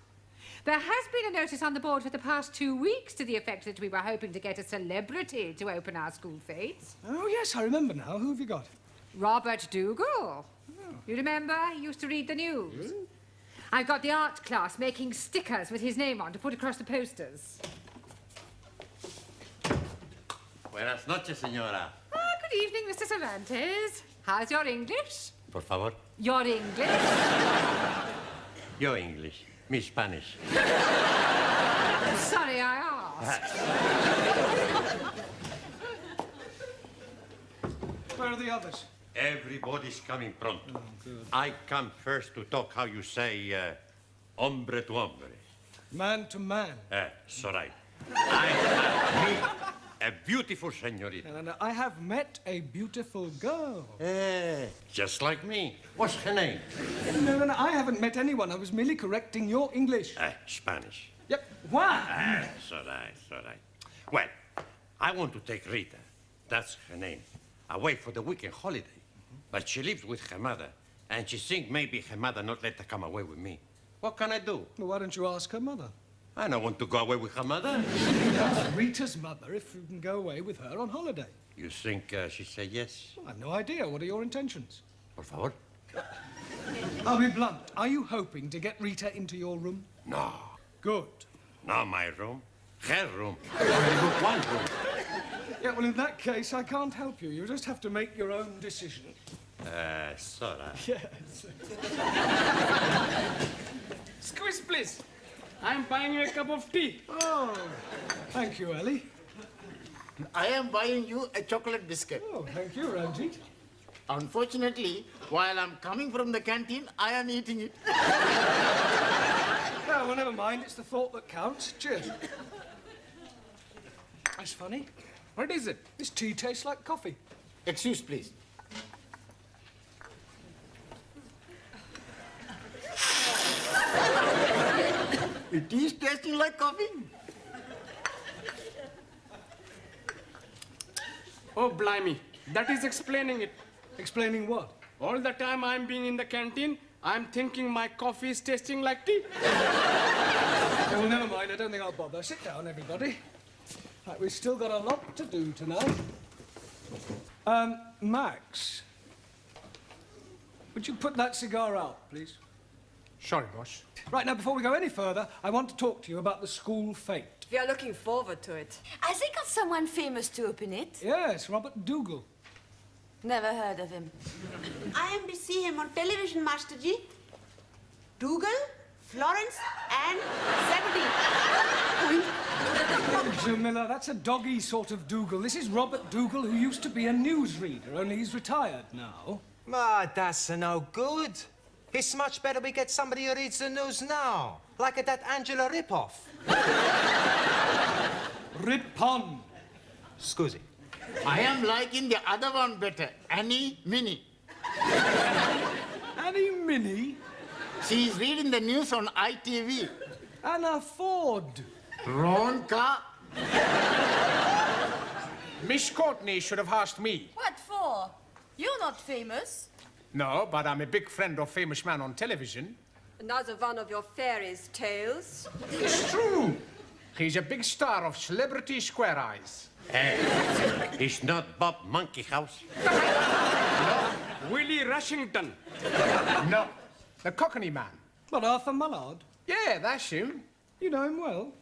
There has been a notice on the board for the past 2 weeks to the effect that we were hoping to get a celebrity to open our school fetes. Oh, yes, I remember now. Who have you got? Robert Dougal. Oh. You remember? He used to read the news. I've got the art class making stickers with his name on to put across the posters. Buenas noches, señora. Good evening, Mr. Cervantes. How's your English? Por favor. Your English? Your English. Mi Spanish. Sorry, I asked. Where are the others? Everybody's coming pronto. I come first to talk how you say, hombre to hombre. Man to man. It's all right. I have met a beautiful señorita. And I have met a beautiful girl. Just like me. What's her name? No, I haven't met anyone. I was merely correcting your English. Spanish. Yep. Why? It's all right, it's all right. Well, I want to take Rita, that's her name, away for the weekend holiday. But she lives with her mother, and she thinks maybe her mother not let her come away with me. What can I do? Well, why don't you ask her mother? I don't want to go away with her mother. Ask Rita's mother if you can go away with her on holiday. You think she said yes? Well, I've no idea. What are your intentions? Por favor. I'll be blunt. Are you hoping to get Rita into your room? No. Good. Not my room. Her room. I only booked one room. Yeah, well, in that case, I can't help you. You just have to make your own decision. Sora. Yes. Squeeze, please. I'm buying you a cup of tea. Oh, thank you, Ellie. I am buying you a chocolate biscuit. Oh, thank you, Ranjit. Unfortunately, while I'm coming from the canteen, I am eating it. Well, never mind. It's the thought that counts. Cheers. That's funny. What is it? This tea tastes like coffee. Excuse, please. It is tasting like coffee. Oh, blimey. That is explaining it. Explaining what? All the time I'm being in the canteen, I'm thinking my coffee is tasting like tea. Oh, well, never mind. I don't think I'll bother. Sit down, everybody. Right, we've still got a lot to do tonight. Max, would you put that cigar out, please? Sorry, boss. Right, now, before we go any further, I want to talk to you about the school fete. We are looking forward to it. Has he got someone famous to open it? Yes, Robert Dougal. Never heard of him. I am to see him on television, Master Ji. Dougal, Florence, and Zebedee. Jamila, that's a doggy sort of Dougal. This is Robert Dougal, who used to be a newsreader, only he's retired now. Ah, that's no good. It's much better we get somebody who reads the news now, like that Angela Ripoff. Ripon. Scusi. I am liking the other one better, Annie Minnie. Annie Minnie? She is reading the news on ITV. Anna Ford. Wrong car. Miss Courtney should have asked me. What for? You're not famous. No, but I'm a big friend of famous man on television. Another one of your fairies' tales. It's true. He's a big star of Celebrity Square Eyes. It's not Bob Monkey House. No, Willie Rushington. No, the Cockney man. What, Arthur Mullard? Yeah, that's him. You know him well.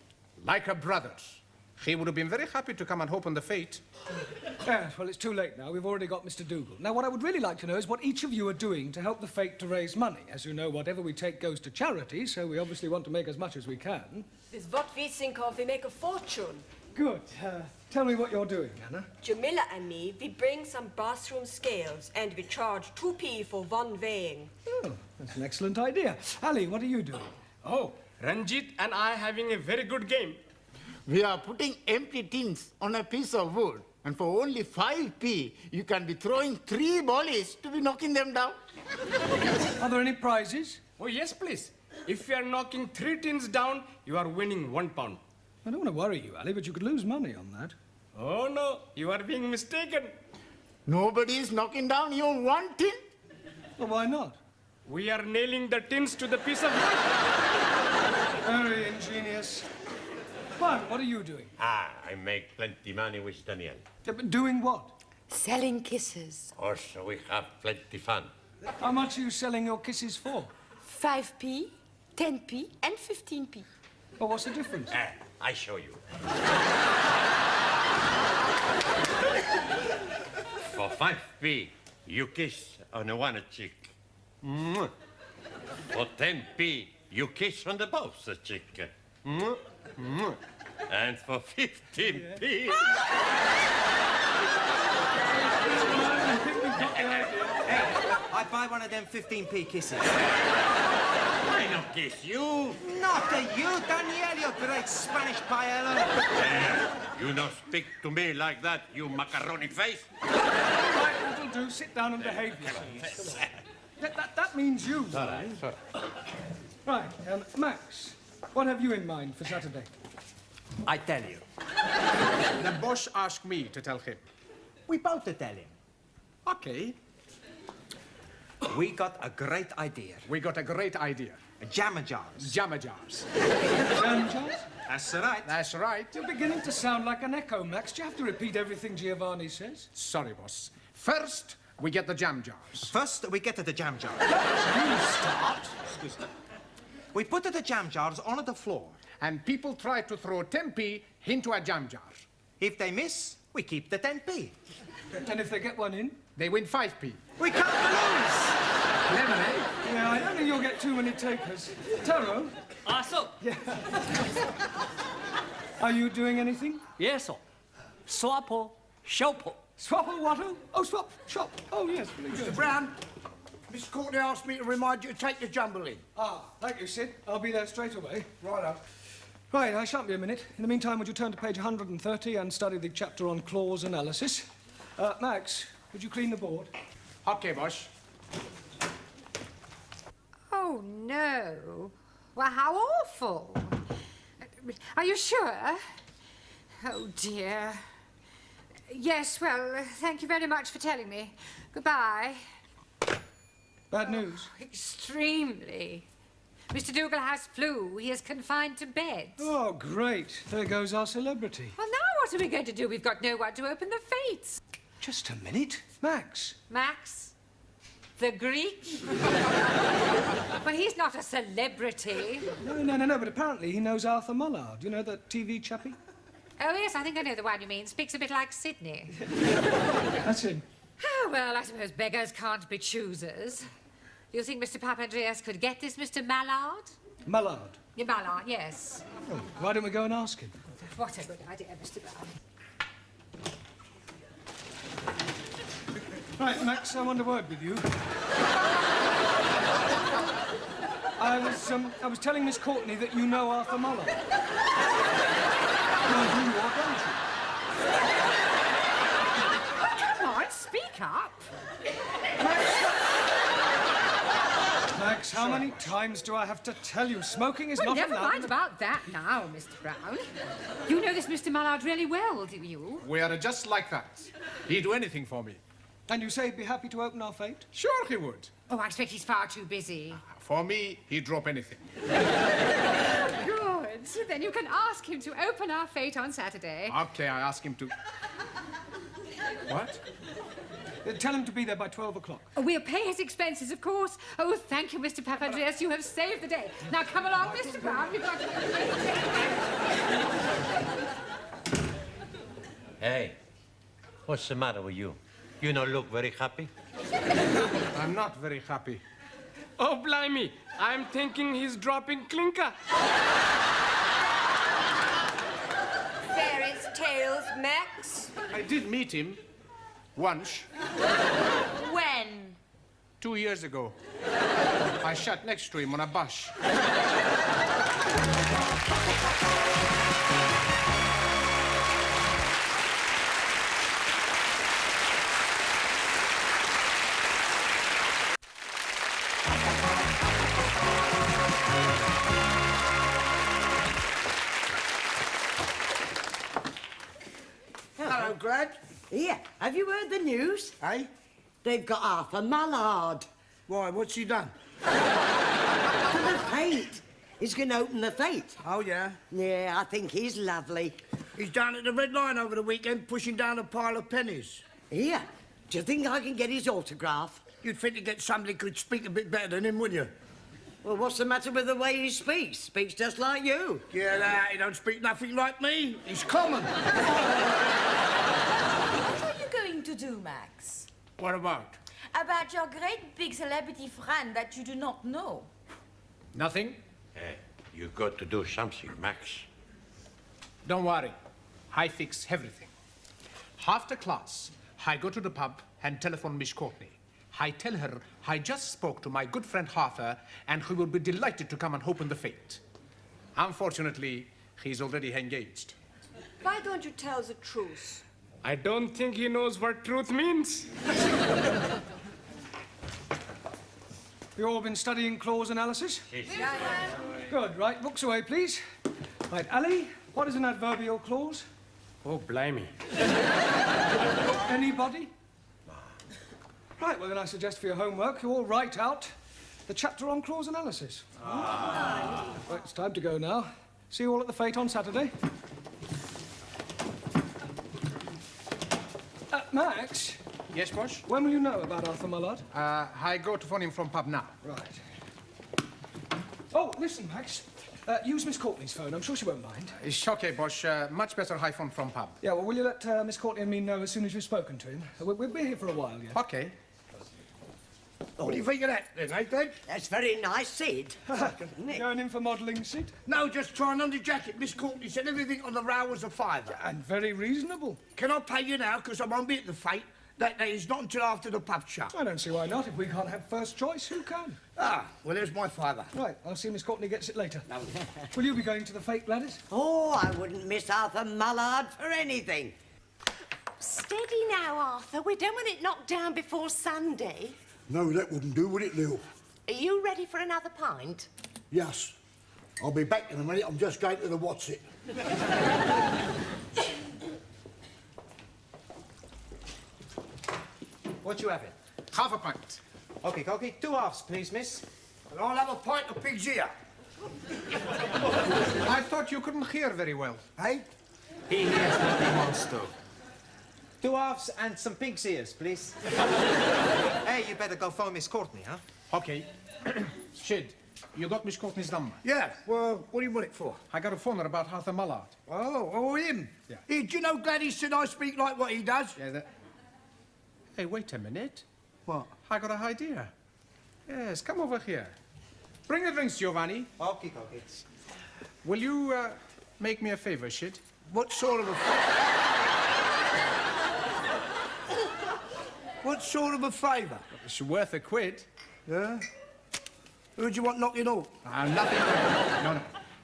Like a brothers. He would have been very happy to come and open the fete. Yes, well, it's too late now. We've already got Mr. Dougal. Now, what I would really like to know is what each of you are doing to help the fete to raise money. As you know, whatever we take goes to charity, so we obviously want to make as much as we can. With what we think of, we make a fortune. Good. Tell me what you're doing, Anna. Jamila and me, we bring some bathroom scales and we charge 2p for one weighing. Oh, that's an excellent idea. Ali, what are you doing? Oh, Ranjit and I having a very good game. We are putting empty tins on a piece of wood, and for only 5p, you can be throwing 3 volleys to be knocking them down. Are there any prizes? Oh, yes, please. If you are knocking 3 tins down, you are winning £1. I don't want to worry you, Ali, but you could lose money on that. Oh, no, you are being mistaken. Nobody is knocking down even 1 tin. Well, why not? We are nailing the tins to the piece of wood. Very ingenious. Juan, what are you doing? I make plenty money with Daniel. Yeah, but doing what? Selling kisses. Also, we have plenty fun. How much are you selling your kisses for? 5p, 10p, and 15p. Well, what's the difference? I show you. For 5p, you kiss on a one cheek. Mwah. For 10p, you kiss on the both cheek. Mwah. Mwah. And for 15p... I'd buy one of them 15p kisses. I don't kiss you. Not to you, Daniel, you great Spanish paella. You don't speak to me like that, you macaroni face. Right, that'll do. Sit down and behave yourself. That means you. Sorry. Right, Max, what have you in mind for Saturday? I tell you. The boss asked me to tell him. We both tell him. Okay. We got a great idea. We got a great idea. Jammer jars. Jammer jars. Jam jars? That's right. That's right. You're beginning to sound like an echo, Max. Do you have to repeat everything Giovanni says? Sorry, boss. First, we get the jam jars. First, we get to the jam jars. You start. Excuse me. We put the jam jars on the floor. And people try to throw 10p into a jam jar. If they miss, we keep the 10p. And if they get one in? They win 5p. We can't lose! Clever, eh? Yeah, I don't think you'll get too many takers. Taro? So. Yeah. Are you doing anything? Yes, sir. Swapple, shopple. Swapple what? Oh, swap, shop. Oh, yes, very good. Mr. Brown, Miss Courtney asked me to remind you to take the jumble in. Thank you, Sid. I'll be there straight away. Righto. Right, I shan't be a minute. In the meantime, would you turn to page 130 and study the chapter on clause analysis? Max, would you clean the board? Okay, boss. Oh, no. Well, how awful. Are you sure? Oh, dear. Yes, well, thank you very much for telling me. Goodbye. Bad news? Extremely. Mr. Dougal has flu. He is confined to bed. Oh, great. There goes our celebrity. Well, now what are we going to do? We've got no one to open the fates. Just a minute. Max. Max? The Greek? Well, he's not a celebrity. No, but apparently he knows Arthur Mullard. You know, the TV chappie? Oh, yes, I think I know the one you mean. Speaks a bit like Sydney. That's him. Oh, well, I suppose beggars can't be choosers. You think Mr. Papandreou could get this Mr. Mallard? Mallard? Yeah, Mallard, yes. Oh, why don't we go and ask him? What a good idea, Mr. Brown. Right, Max, I want a word with you. I was telling Miss Courtney that you know Arthur Mullard. You do, or don't you? Come on, speak up. Max, how many times do I have to tell you? Smoking is not never allowed. mind about that now, Mr. Brown. You know this Mr. Mallard really well, do you? We are just like that. He'd do anything for me. And you say he'd be happy to open our fete? Sure he would. Oh, I expect he's far too busy. For me, he'd drop anything. Good. Then you can ask him to open our fete on Saturday. Okay, I ask him to... What? Tell him to be there by 12 o'clock. Oh, we'll pay his expenses, of course. Oh, thank you, Mr. Papandreou. You have saved the day. Now, come along, Mr. Brown. We've got to... Hey, what's the matter with you? You don't look very happy. I'm not very happy. Oh, blimey. I'm thinking he's dropping clinker. Fairies' tales, Max. I did meet him once, When? 2 years ago. I sat next to him on a bus. Hello, Grad. Here, have you heard the news? Eh? They've got Arthur Mallard. Why, what's he done? To the fete. He's going to open the fete. Oh, yeah? Yeah, I think he's lovely. He's down at the Red Lion over the weekend pushing down a pile of pennies. Here, do you think I can get his autograph? You'd think to get somebody who could speak a bit better than him, wouldn't you? Well, what's the matter with the way he speaks? Speaks just like you. Yeah, that, he don't speak nothing like me. He's common. What are you going to do, Max? What about? About your great big celebrity friend that you do not know. Nothing? Hey, you got to do something, Max. Don't worry. I fix everything. After class, I go to the pub and telephone Miss Courtney. I tell her I just spoke to my good friend Arthur and he will be delighted to come and open the fete. Unfortunately, he's already engaged. Why don't you tell the truth? I don't think he knows what truth means. You all been studying clause analysis? Yeah. Good. Right, books away, please. Right, Ali, what is an adverbial clause? Oh, blimey. Anybody? Right, well, then I suggest for your homework you all write out the chapter on clause analysis. Right, it's time to go now. See you all at the fete on Saturday. Max? Yes, boss? When will you know about Arthur Mallard? I go to phone him from pub now. Right. Oh, listen, Max. Use Miss Courtney's phone. I'm sure she won't mind. It's okay, boss. Much better I phone from pub. Yeah, well, will you let Miss Courtney and me know as soon as you've spoken to him? We'll be here for a while, yeah. Okay. What do you think of that, then, eh, Glenn? That's very nice, Sid. Going in for modelling, Sid? No, just trying on the jacket. Miss Courtney said everything on the row was a fiver. And very reasonable. Can I pay you now, because I won't be at the fete? That is not until after the pub shut. I don't see why not. If we can't have first choice, who can? Ah, well, there's my fiver. Right, I'll see Miss Courtney gets it later. Will you be going to the fete, Gladys? Oh, I wouldn't miss Arthur Mallard for anything. Steady now, Arthur. We don't want it knocked down before Sunday. No, that wouldn't do, would it, Lil? Are you ready for another pint? Yes. I'll be back in a minute. I'm just going to the what's it. What you having? Half a pint. Okay, Cokie. 2 halves, please, miss. And I'll have a pint of pig's ear. I thought you couldn't hear very well. Hey? He hears what he wants to. 2 halves and some pig's ears, please. Hey, you better go phone Miss Courtney, huh? Okay. Shid, you got Miss Courtney's number? Yeah. Well, what do you want it for? I got a phone her about Arthur Mallard. Oh, him? Yeah. Hey, do you know Gladys said I speak like what he does? Yeah, that... Hey, wait a minute. What? I got an idea. Yes, come over here. Bring the drinks, Giovanni. Okay, Cokie. Will you make me a favor, Shid? What sort of a... What sort of a favour? It's worth a quid. Yeah? Who do you want knocking off? Nothing. No.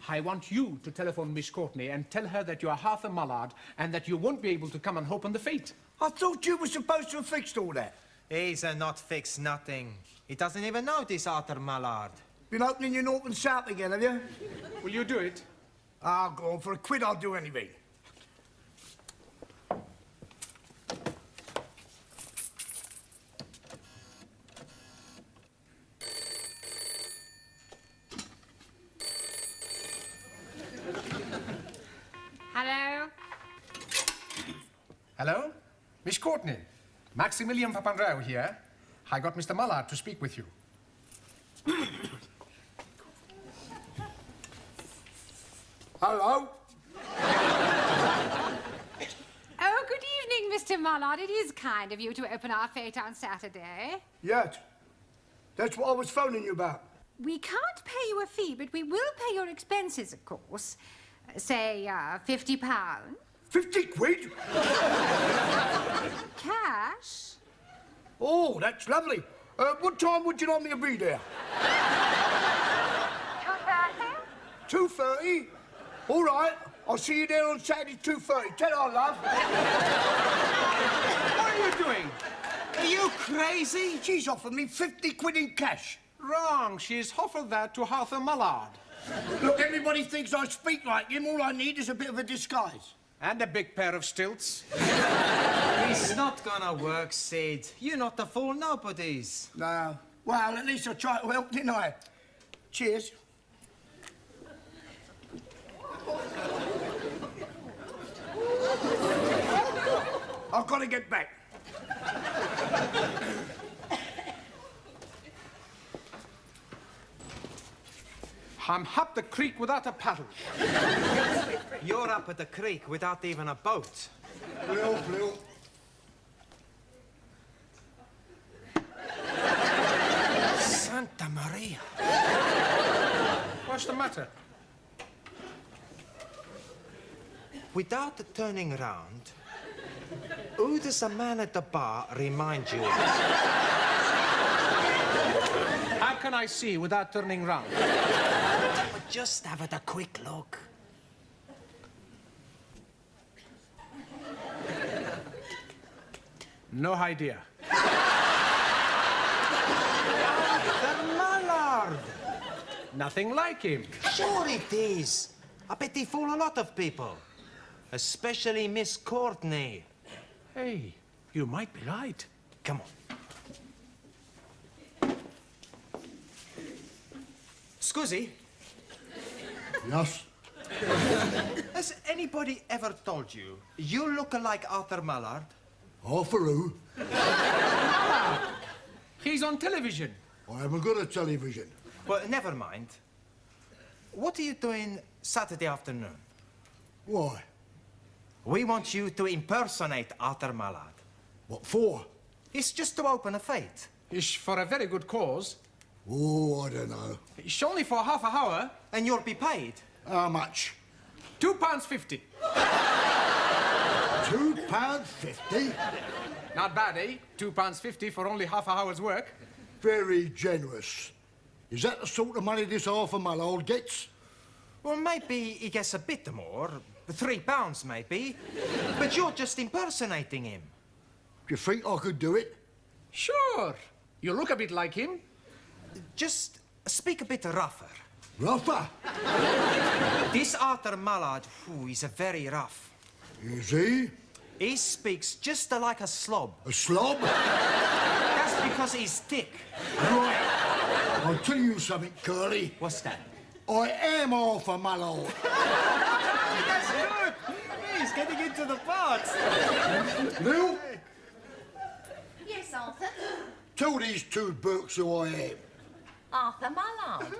I want you to telephone Miss Courtney and tell her that you are Arthur Mallard and that you won't be able to come and open the fete. I thought you were supposed to have fixed all that. He's not fixed nothing. He doesn't even know this Arthur Mallard. Been opening your North and South again, have you? Will you do it? Ah, go on. For a quid, I'll do anything. Hello? Hello? Miss Courtney. Maximilian Papandreou here. I got Mr. Mallard to speak with you. Hello? Oh, good Mr. Mullard, it is kind of you to open our fete on Saturday. Yes. That's what I was phoning you about. We can't pay you a fee, but we will pay your expenses, of course. Say, £50. 50 quid? Cash? Oh, that's lovely. What time would you like me to be there? 2:30? 2:30? All right. I'll see you there on Saturday, 2:30. Tell her, love. What are you doing? Are you crazy? She's offered me 50 quid in cash. Wrong. She's offered that to Arthur Mullard. Look, everybody thinks I speak like him. All I need is a bit of a disguise. And a big pair of stilts. It's not gonna work, Sid. You're not the fool nobodies. No. Well, at least I tried to help, didn't I? Cheers. I've got to get back. I'm up the creek without a paddle. You're up at the creek without even a boat. Blue. Santa Maria. What's the matter? Without turning around, who does the man at the bar remind you of? How can I see without turning round? Just have a quick look. No idea. The Mullard! Nothing like him. Sure it is. I bet he fool a lot of people. Especially Miss Courtney. Hey, you might be right. Come on. Scusi? Yes? Has anybody ever told you you look like Arthur Mullard? Arthur who? He's on television. I haven't got a television. Well, never mind. What are you doing Saturday afternoon? Why? We want you to impersonate Arthur Mullard. What for? It's just to open a fete. It's for a very good cause. Oh, I don't know. It's only for half an hour. And you'll be paid. How much? £2.50. £2.50? Not bad, eh? £2.50 for only half an hour's work. Very generous. Is that the sort of money this Arthur Mullard gets? Well, maybe he gets a bit more. £3, maybe. But you're just impersonating him. Do you think I could do it? Sure. You look a bit like him. Just speak a bit rougher. Rougher? This Arthur Mullard, is very rough. Is he? He speaks just like a slob. A slob? That's because he's thick. Right. I'll tell you something, Curly. What's that? I am Arthur Mullard. That's good. He's getting into the parts. Lil, Yes, Arthur. tell these two Burks who I am. Arthur Mullard.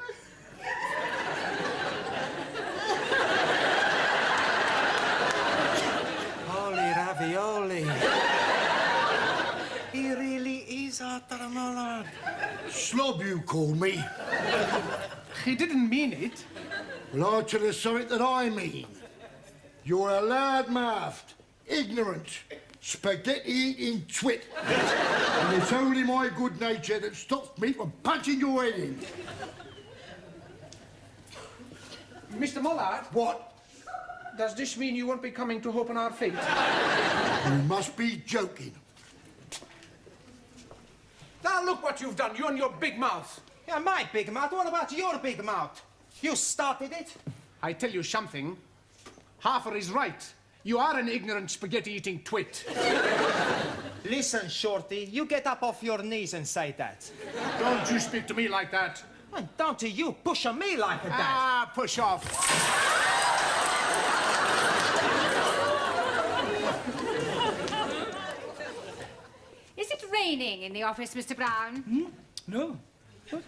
Holy ravioli. He really is Arthur Mullard. Slob, you call me. He didn't mean it. Well, I'll tell you something that I mean. You're a loud-mouthed, ignorant, spaghetti-eating twit. And it's only my good nature that stops me from punching your head in. Mr. Mullard? What? Does this mean you won't be coming to open our fete? You must be joking. Now look what you've done, you and your big mouth. Yeah, my big mouth? What about your big mouth? You started it. I tell you something. Harfer is right. You are an ignorant spaghetti-eating twit. Listen, Shorty, you get up off your knees and say that. Don't you speak to me like that. And don't you push on me like that. Ah, push off. Is it raining in the office, Mr. Brown? No. What?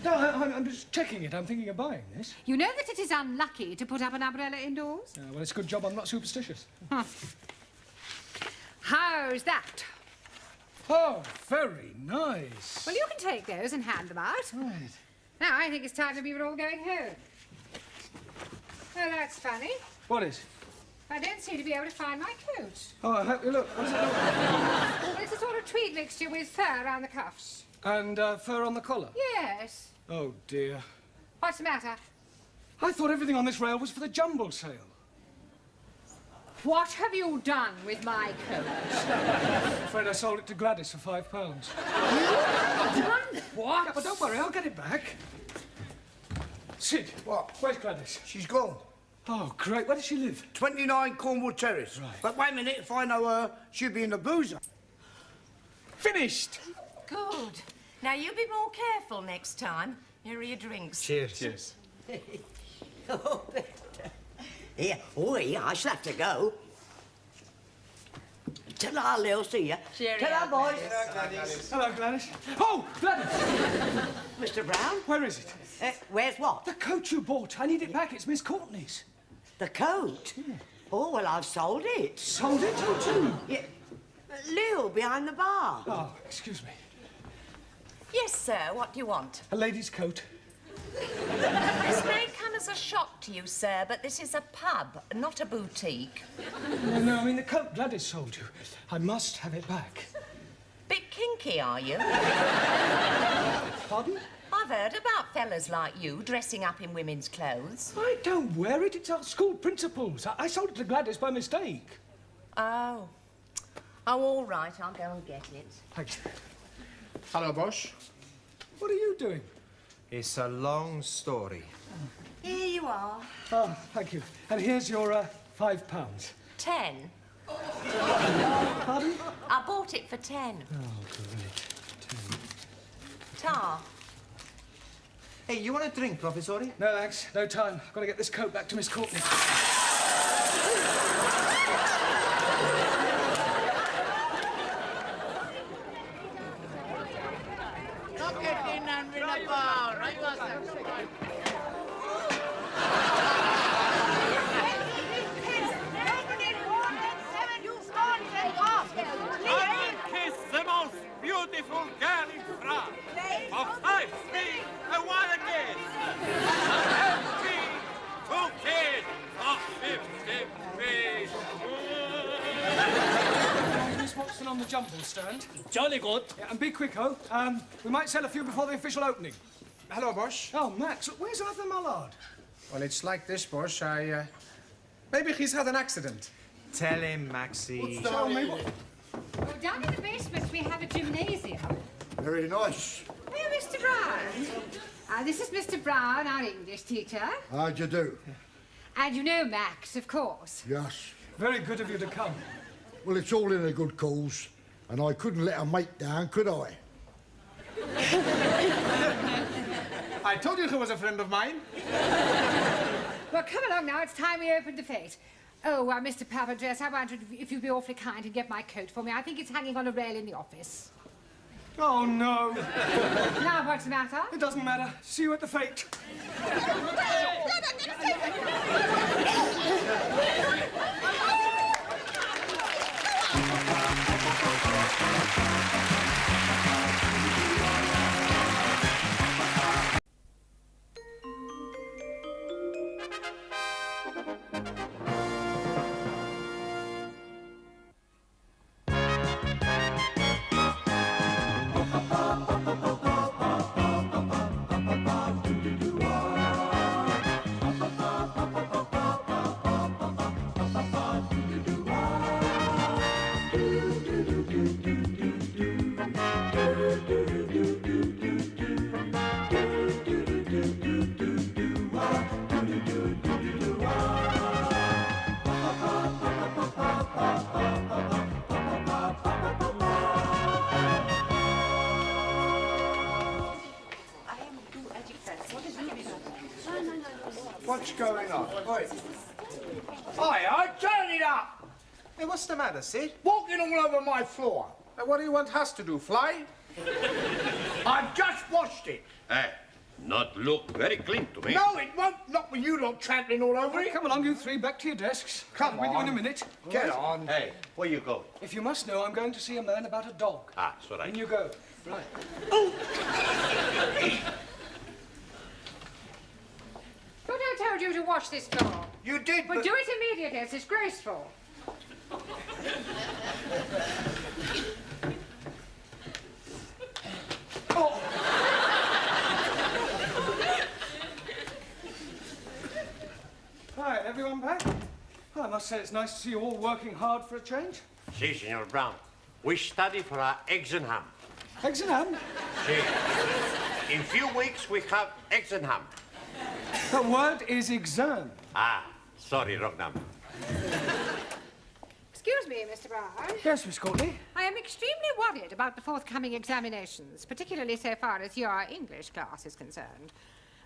No, I'm just checking it. I'm thinking of buying this. You know that it is unlucky to put up an umbrella indoors? Well, it's a good job I'm not superstitious. How's that? Oh, very nice. Well, you can take those and hand them out. Right. Now, I think it's time that we were all going home. Oh, that's funny. What is? I don't seem to be able to find my coat. Oh, I hope you look. What does it look like? Well, it's a sort of tweed mixture with fur around the cuffs. And fur on the collar? Yes. Oh, dear. What's the matter? I thought everything on this rail was for the jumble sale. What have you done with my coat? I'm afraid I sold it to Gladys for £5. Done Yeah, what? but don't worry, I'll get it back. Sid. What? Where's Gladys? She's gone. Oh, great. Where does she live? 29 Cornwall Terrace. Right. But wait a minute, if I know her, she'll be in the boozer. Finished! Good. Now, you be more careful next time. Here are your drinks. Cheers. Cheers. Oh, here, I shall have to go. Ta-ra, Lil, see ya. Cheerio, Ta-ra, boys. Hello, Gladys. Oh, Gladys! Mr. Brown? Where is it? Where's what? The coat you bought. I need it back. It's Miss Courtney's. The coat? Yeah. Oh, well, I've sold it. Sold it? Who to? Yeah. Lil, behind the bar. Oh, excuse me. Yes, sir. What do you want? A lady's coat. This may come as a shock to you, sir, but this is a pub, not a boutique. No, I mean the coat Gladys sold you. I must have it back. Bit kinky, are you? Pardon? I've heard about fellas like you dressing up in women's clothes. I don't wear it. It's our school principal's. I sold it to Gladys by mistake. Oh. Oh, all right. I'll go and get it. Thanks. Hello, Bosch. What are you doing? It's a long story. Here you are. Oh, thank you. And here's your £5. 10. Pardon? I bought it for 10. Oh, great. Tar. Hey, you want a drink, Professori? No, thanks. No time. I've got to get this coat back to Miss Courtney. Knock it in and win a bar. Right, Kiss the most beautiful girl in France. For 5 feet, a wild guess. Empty, 2 kids for 50 feet. Miss Watson on the jumble stand. Jolly good. Yeah, and be quick, oh. We might sell a few before the official opening. Hello, Bosch. Oh, Max, look, where's Arthur Mallard? Well, it's like this, Bosch. Maybe he's had an accident. Tell him, Maxie. Tell me what... Oh, down in the basement, we have a gymnasium. Very nice. Oh, Mr. Brown. This is Mr. Brown, our English teacher. How'd you do? And you know Max, of course. Yes. Very good of you to come. Well, it's all in a good cause, and I couldn't let a mate down, could I? I told you he was a friend of mine. Well, come along now. It's time we opened the fete. Oh, Mr. Papandreou, I wondered if you'd be awfully kind and get my coat for me. I think it's hanging on a rail in the office. Oh, no. Now, what's the matter? It doesn't matter. See you at the fete. What's going on? Oi. Hi, turn it up! Hey, what's the matter, Sid? Walking all over my floor. What do you want us to do, fly? I've just washed it. Hey, Not look very clean to me. No, it won't. Not with you lot trampling all over it. Come along, you three, back to your desks. Come With you in a on. minute. Get All right? on. Hey, where you go? If you must know, I'm going to see a man about a dog. Ah, it's all right. In you go. Right. But I told you to wash this floor. You did, But do it immediately. It's disgraceful. Right, everyone back? Well, I must say it's nice to see you all working hard for a change. Si, Senor Brown. We study for our eggs and ham. Eggs and ham? Si. In few weeks, we have eggs and ham. The word is exam. Ah, sorry, wrong number. Excuse me, Mr. Brown. Yes, Miss Courtney? I am extremely worried about the forthcoming examinations, particularly so far as your English class is concerned.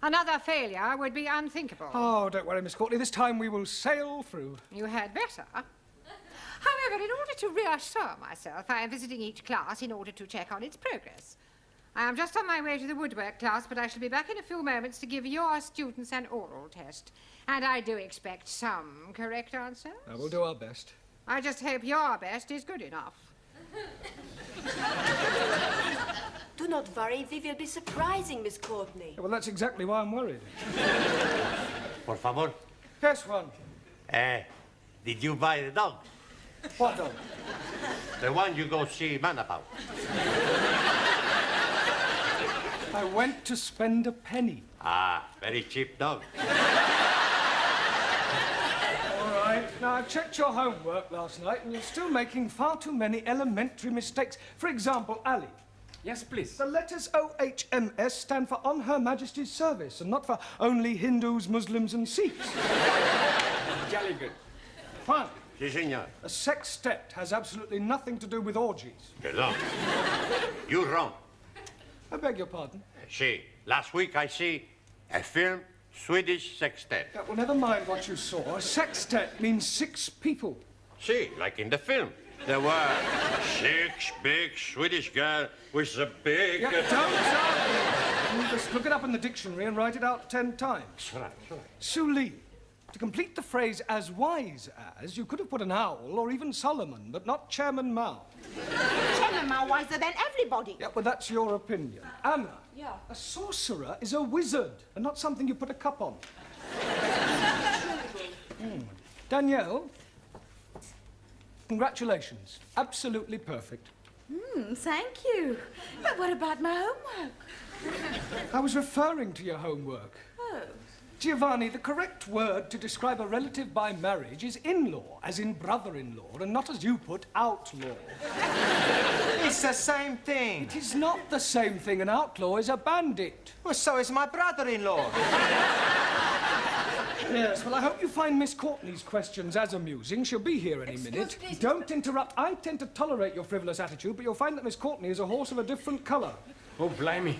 Another failure would be unthinkable. Oh, don't worry, Miss Courtney. This time we will sail through. You had better. However, in order to reassure myself, I am visiting each class in order to check on its progress. I am just on my way to the woodwork class, but I shall be back in a few moments to give your students an oral test. And I do expect some correct answers. I will do our best. I just hope your best is good enough. Do not worry, we will be surprising Miss Courtney. Well, that's exactly why I'm worried. Por favor. Yes, one. Did you buy the dog? What dog? The one you go see man about. I went to spend a penny. Ah, very cheap dog. All right. Now, I checked your homework last night, and you're still making far too many elementary mistakes. For example, Ali. Yes, please. The letters OHMS stand for On Her Majesty's Service, and not for only Hindus, Muslims, and Sikhs. Jolly good. Fine. Si, senor. A sextet has absolutely nothing to do with orgies. Perdón. You're wrong. I beg your pardon. Si. Last week I see a film, Swedish sextet. Well, never mind what you saw. A sextet means 6 people. Si, like in the film. There were 6 big Swedish girls with a big... Yeah, don't you just look it up in the dictionary and write it out 10 times. Sorry. Su Li. To complete the phrase as wise as, you could have put an owl or even Solomon, but not Chairman Mao. Chairman Mao wiser than everybody. Yeah, well, that's your opinion. Anna. Yeah. A sorcerer is a wizard and not something you put a cup on. Danielle. Congratulations. Absolutely perfect. Thank you. But what about my homework? I was referring to your homework. Oh. Giovanni, the correct word to describe a relative by marriage is in-law, as in brother-in-law, and not as you put, outlaw. It's the same thing. It is not the same thing. An outlaw is a bandit. Well, so is my brother-in-law. Yes, well, I hope you find Miss Courtney's questions as amusing. She'll be here any minute. me, Don't interrupt. I tend to tolerate your frivolous attitude, but you'll find that Miss Courtney is a horse of a different colour. Oh, blimey.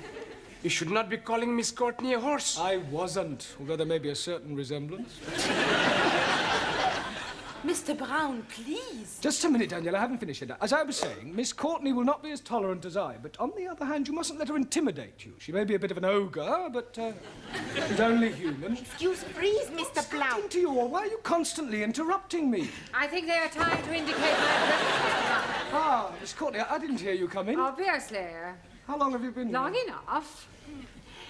You should not be calling Miss Courtney a horse. I wasn't, although there may be a certain resemblance. Mr. Brown, please. Just a minute, Danielle, I haven't finished yet. As I was saying, Miss Courtney will not be as tolerant as I, but on the other hand, you mustn't let her intimidate you. She may be a bit of an ogre, but she's only human. Excuse, please, Mr. Blount. Into you all. Why are you constantly interrupting me? I think they are trying to indicate my presence. Ah, Miss Courtney, I didn't hear you come in. Obviously. How long have you been Long here? enough.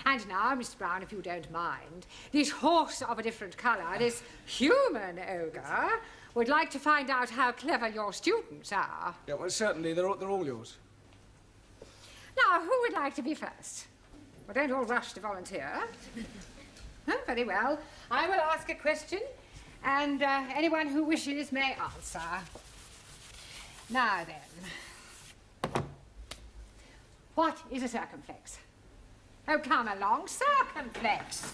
And now, Mr. Brown, if you don't mind, this horse of a different colour, this human ogre, would like to find out how clever your students are. Yeah, well, certainly. They're all yours. Now, who would like to be first? Well, don't all rush to volunteer. Oh, very well. I will ask a question, and anyone who wishes may answer. Now then. What is a circumflex? Oh, come along, circumflex.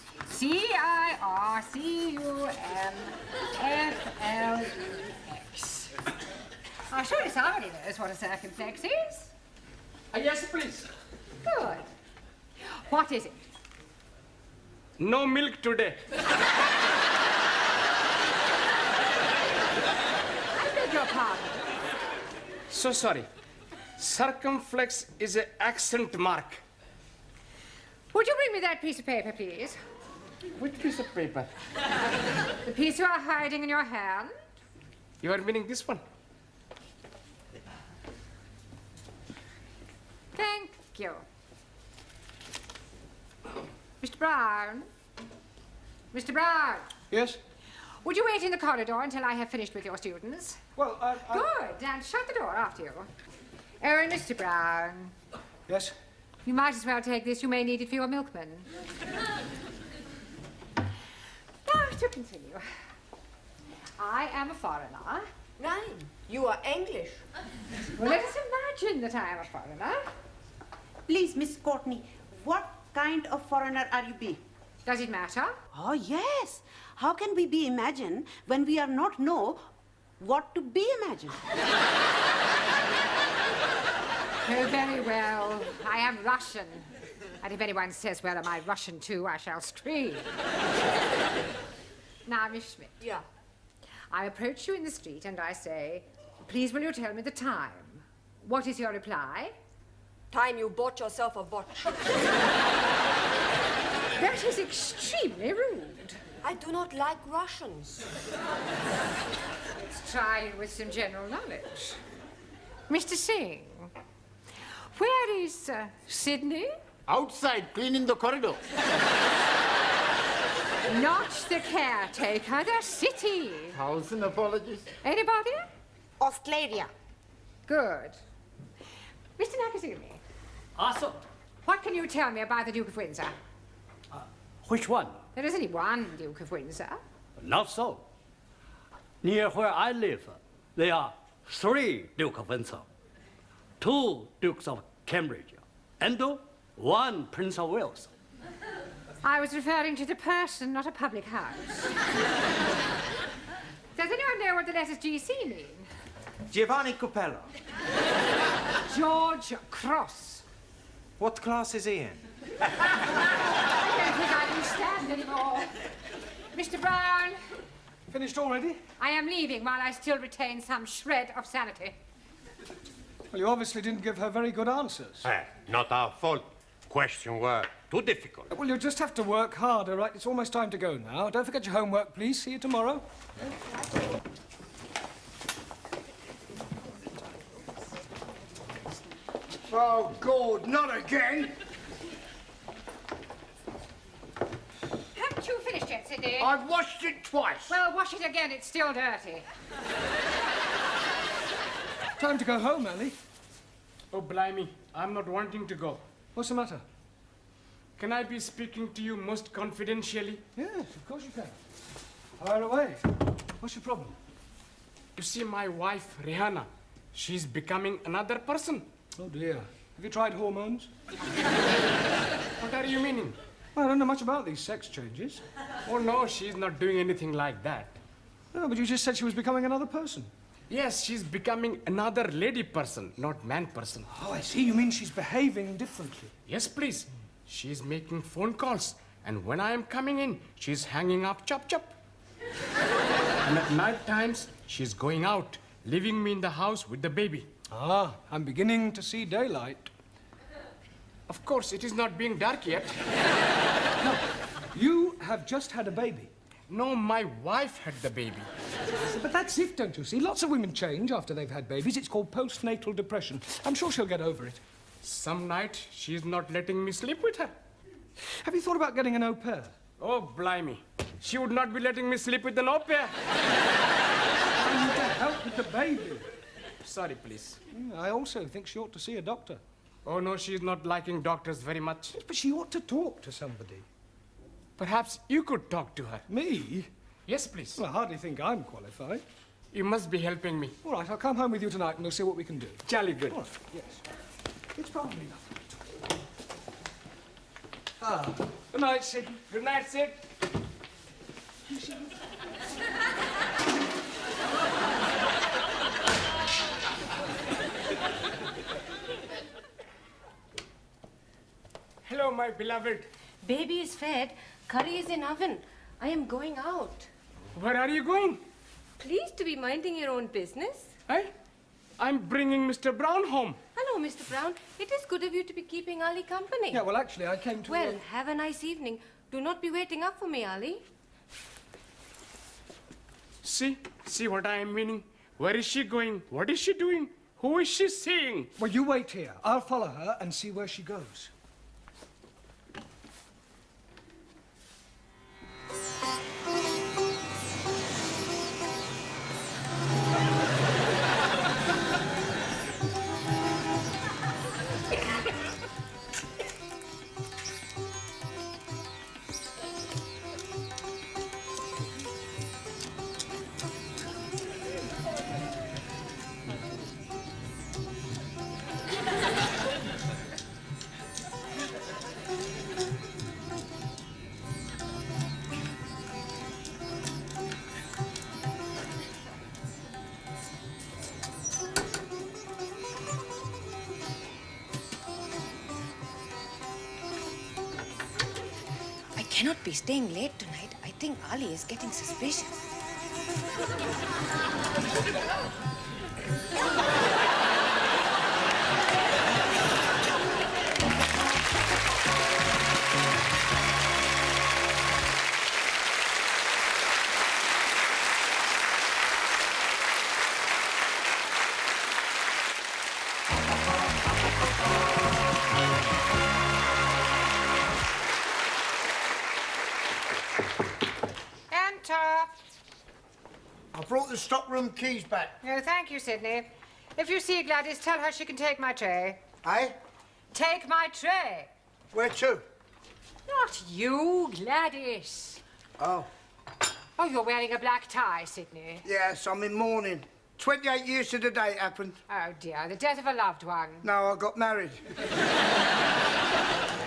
C-I-R-C-U-M-F-L-E-X. I'm sure somebody knows what a circumflex is. Yes, please. Good. What is it? No milk today. I beg your pardon. So sorry. Circumflex is an accent mark. Would you bring me that piece of paper, please? Which piece of paper? The piece you are hiding in your hand? You are meaning this one? Thank you. Mr. Brown? Mr. Brown? Yes? Would you wait in the corridor until I have finished with your students? Well, Good, and shut the door after you. Oh, and Mr. Brown. Yes? You might as well take this. You may need it for your milkman. Now, to continue. I am a foreigner. Nein, you are English. Well, let us imagine that I am a foreigner. Please, Miss Courtney, what kind of foreigner are you be? Does it matter? Oh, yes. How can we be imagine when we are not know what to be imagined? Oh, very well. I am Russian. And if anyone says, well, am I Russian too, I shall scream. Now, Miss Schmidt. Yeah. I approach you in the street and I say, please will you tell me the time? What is your reply? Time you bought yourself a watch. That is extremely rude. I do not like Russians. Let's try with some general knowledge. Mr. Singh, where is Sydney? Outside, cleaning the corridor. Not the caretaker, the city. 1,000 apologies. Anybody? Australia. Good. Mr. Nakazumi. Also, What can you tell me about the Duke of Windsor? which one? There is only one Duke of Windsor. Not so. Near where I live, there are 3 Duke of Windsor, 2 Dukes of Cambridge, and 1 Prince of Wales. I was referring to the person, not a public house. Does anyone know what the letters GC mean? Giovanni Capello. George Cross. What class is he in? I don't think I can stand anymore. Mr. Brown. Finished already? I am leaving while I still retain some shred of sanity. Well, you obviously didn't give her very good answers. Not our fault. Questions were too difficult. Well, you'll just have to work harder, right? It's almost time to go now. Don't forget your homework, please. See you tomorrow. Oh, God, not again. Haven't you finished yet, Sidney? I've washed it twice. Well, wash it again. It's still dirty. Time to go home, Ellie. Oh, blimey. I'm not wanting to go. What's the matter? Can I be speaking to you most confidentially? Yes, of course you can. Fire away. What's your problem? You see, my wife, Rihanna, she's becoming another person. Oh, dear. Have you tried hormones? What are you meaning? Well, I don't know much about these sex changes. Oh, no, she's not doing anything like that. No, but you just said she was becoming another person. Yes, she's becoming another lady person, not man person. Oh, I see. You mean she's behaving differently? Yes, please. She's making phone calls, and when I am coming in, she's hanging up chop chop. And at night times, she's going out, leaving me in the house with the baby. Ah, I'm beginning to see daylight. Of course, it is not being dark yet. No, you have just had a baby. No, my wife had the baby. But that's it, don't you see? Lots of women change after they've had babies. It's called postnatal depression. I'm sure she'll get over it. Some night, she's not letting me sleep with her. Have you thought about getting an au pair? Oh, blimey. She would not be letting me sleep with an au pair. I need to help with the baby. Sorry, please. I also think she ought to see a doctor. Oh, no, she's not liking doctors very much. But she ought to talk to somebody. Perhaps you could talk to her. Me? Yes, please. Well, I hardly think I'm qualified. You must be helping me. All right, I'll come home with you tonight and we'll see what we can do. Jolly good. All right, yes. It's probably nothing. Ah, good night, Sid. Good night, Sid. Hello, my beloved. Baby is fed. Curry is in oven. I am going out. Where are you going? Please to be minding your own business. I'm bringing Mr. Brown home. Hello, Hello, Mr. Brown. It is good of you to be keeping Ali company. Yeah, well, actually, I came to... Well, have a nice evening. Do not be waiting up for me, Ali. See what I am meaning? Where is she going? What is she doing? Who is she seeing? Well, you wait here. I'll follow her and see where she goes. I cannot be staying late tonight. I think Ali is getting suspicious. I brought the stockroom keys back. No, thank you, Sidney. If you see Gladys, tell her she can take my tray. Eh? Take my tray. Where to? Not you, Gladys. Oh. Oh, you're wearing a black tie, Sidney. Yes, I'm in mourning. 28 years to the day it happened. Oh, dear, the death of a loved one. No, I got married.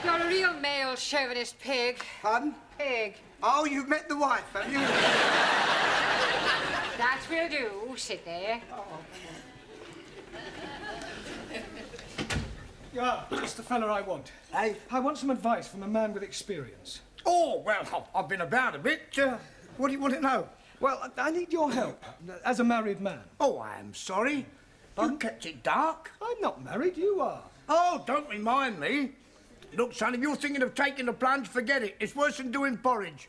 You're a real male chauvinist pig. Pardon? Pig. Oh, you've met the wife, have you? That will do, Sidney. Yeah, it's the fella I want. Hey? I want some advice from a man with experience. Oh, well, I've been about a bit. What do you want to know? Well, I need your help, as a married man. Oh, I am sorry. You kept it dark. I'm not married, you are. Oh, don't remind me. Look, son, if you're thinking of taking the plunge, forget it. It's worse than doing porridge.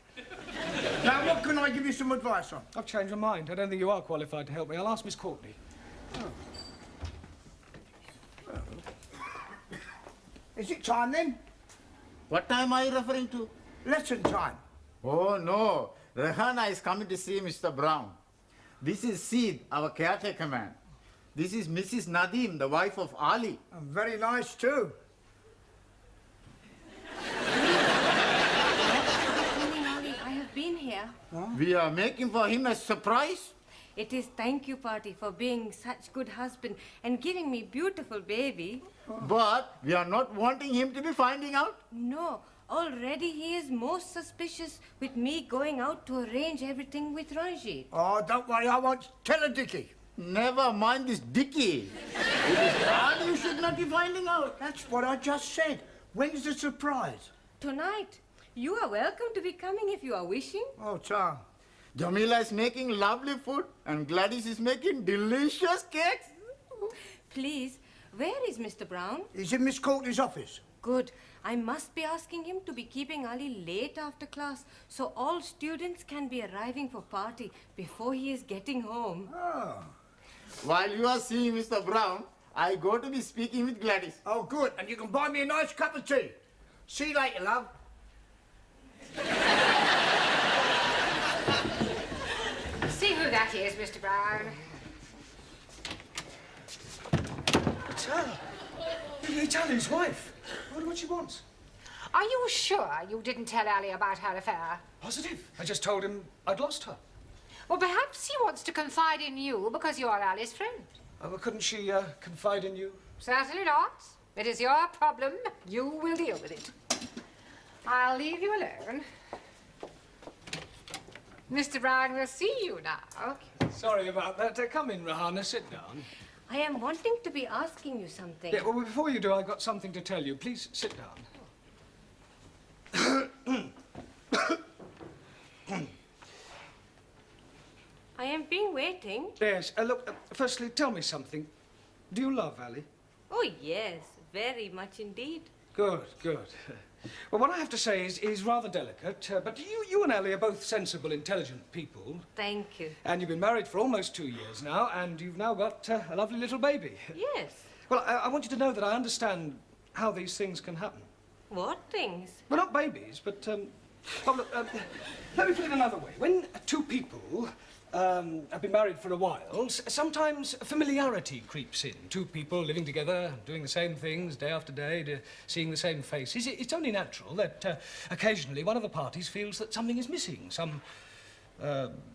Now, what can I give you some advice on? I've changed my mind. I don't think you are qualified to help me. I'll ask Miss Courtney. Is it time, then? What time are you referring to? Lesson time. Oh, no. Rehana is coming to see Mr. Brown. This is Seed, our caretaker man. This is Mrs. Nadim, the wife of Ali. Very nice, too. I have been here. We are making for him a surprise. It is thank you party for being such good husband and giving me beautiful baby. But we are not wanting him to be finding out. No, already he is most suspicious with me going out to arrange everything with Ranjit. Oh, don't worry, I won't tell a Dickie. Never mind this Dickie. It is Ali you should not be finding out. That's what I just said. When's the surprise? Tonight. You are welcome to be coming if you are wishing. Oh, Tom. Jamila is making lovely food and Gladys is making delicious cakes. Please, where is Mr. Brown? He's in Miss Courtney's office. Good. I must be asking him to be keeping Ali late after class so all students can be arriving for party before he is getting home. Oh. While you are seeing Mr. Brown, I go to be speaking with Gladys. Oh, good. And you can buy me a nice cup of tea. See you later, love. See who that is, Mr. Brown. It's her. It's Ali's wife. I wonder what she wants. Are you sure you didn't tell Ali about her affair? Positive. I just told him I'd lost her. Well, perhaps he wants to confide in you because you're Ali's friend. Oh, well, couldn't she confide in you? Certainly not. It is your problem. You will deal with it. I'll leave you alone. Mr. Brown will see you now. Sorry about that. Come in, Rahana. Sit down. I am wanting to be asking you something. Yeah, well, before you do, I've got something to tell you. Please sit down. I have been waiting. Yes. Look, firstly, tell me something. Do you love Ali? Oh, yes, very much indeed. Good, good. Well, what I have to say is rather delicate, but you and Ellie are both sensible, intelligent people. Thank you. And you've been married for almost 2 years now, and you've now got a lovely little baby. Yes. Well, I want you to know that I understand how these things can happen. What things? Well, not babies, but, oh, look, let me put it another way. When two people have been married for a while, sometimes familiarity creeps in. Two people living together, doing the same things day after day, seeing the same faces. It's only natural that occasionally one of the parties feels that something is missing, some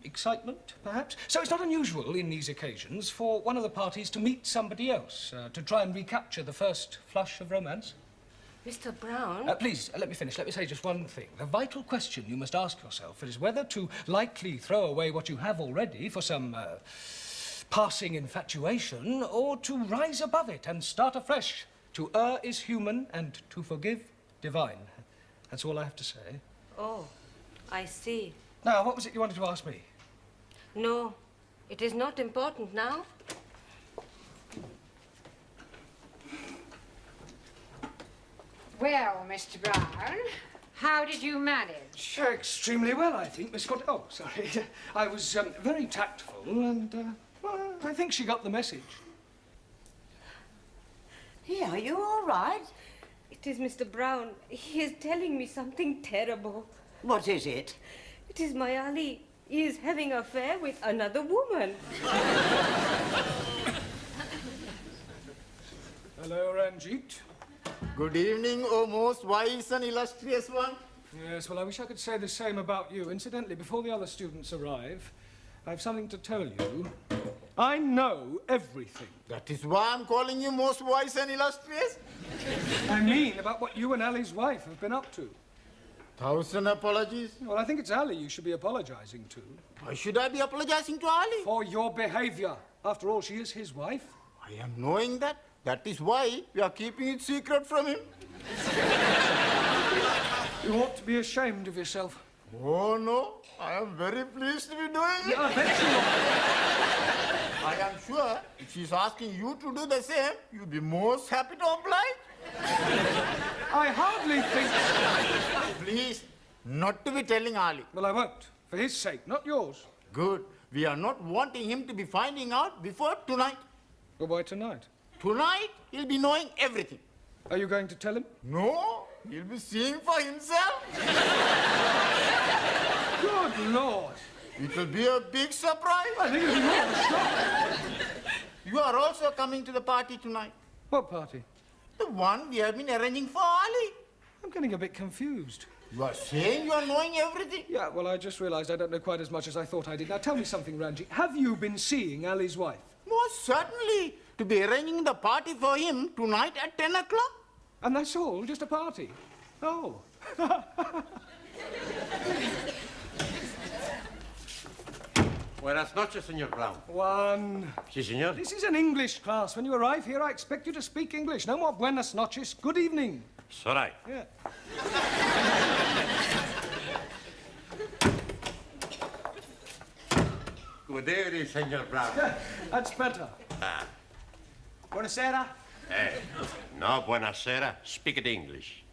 excitement, perhaps. So it's not unusual in these occasions for one of the parties to meet somebody else, to try and recapture the first flush of romance. Mr. Brown? Please, let me finish. Let me say just one thing. The vital question you must ask yourself is whether to lightly throw away what you have already for some passing infatuation, or to rise above it and start afresh. To err is human, and to forgive, divine. That's all I have to say. Oh, I see. Now, what was it you wanted to ask me? No, it is not important now. Well, Mr. Brown, how did you manage? Extremely well, I think, Miss Scott. Oh, sorry. I was very tactful, and, well, I think she got the message. Yeah, are you all right? It is Mr. Brown. He is telling me something terrible. What is it? It is my Ali. He is having an affair with another woman. Hello, Ranjit. Good evening, O most wise and illustrious one. Yes, well, I wish I could say the same about you. Incidentally, before the other students arrive, I have something to tell you. I know everything. That is why I'm calling you most wise and illustrious. I mean about what you and Ali's wife have been up to. 1,000 apologies. Well, I think it's Ali you should be apologizing to. Why should I be apologizing to Ali? For your behavior. After all, she is his wife. I am knowing that. That is why we are keeping it secret from him. You ought to be ashamed of yourself. Oh, no. I am very pleased to be doing it. Yeah, I bet you are. I am sure if she's asking you to do the same, you'll be most happy to oblige. I hardly think so. Please, not to be telling Ali. Well, I won't. For his sake, not yours. Good. We are not wanting him to be finding out before tonight. Well, why tonight? Tonight, he'll be knowing everything. Are you going to tell him? No, he'll be seeing for himself. Good Lord. It will be a big surprise. I think it'll be more of a shock. You are also coming to the party tonight. What party? The one we have been arranging for Ali. I'm getting a bit confused. You are saying you are knowing everything? Yeah, well, I just realized I don't know quite as much as I thought I did. Now, tell me something, Ranjit. Have you been seeing Ali's wife? Most certainly. To be arranging the party for him tonight at 10 o'clock. And that's all? Just a party? Oh. Buenas noches, Señor Brown. One. Sí, señor. This is an English class. When you arrive here, I expect you to speak English. No more buenas noches. Good evening. It's all right. Yeah. Good evening, Señor Brown. Yeah, that's better. Ah. Buonasera. No, buenasera. Speak it English.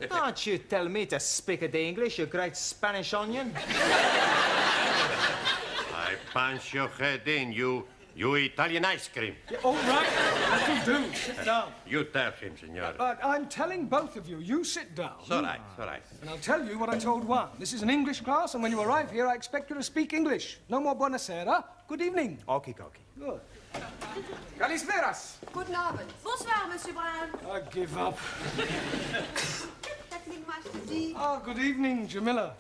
Don't you tell me to speak the English, you great Spanish onion. I punch your head in, you Italian ice cream. Yeah, all right, that'll do. Sit down. You tell him, senor. I'm telling both of you, you sit down. It's all right, it's all right. And I'll tell you what I told one. This is an English class, and when you arrive here, I expect you to speak English. No more buonasera. Good evening. Okie dokie. Good. Kalisperas. Guten Abend. Bonsoir, Monsieur Brown. I give up. Evening, Master Ji. Oh, good evening, Jamila.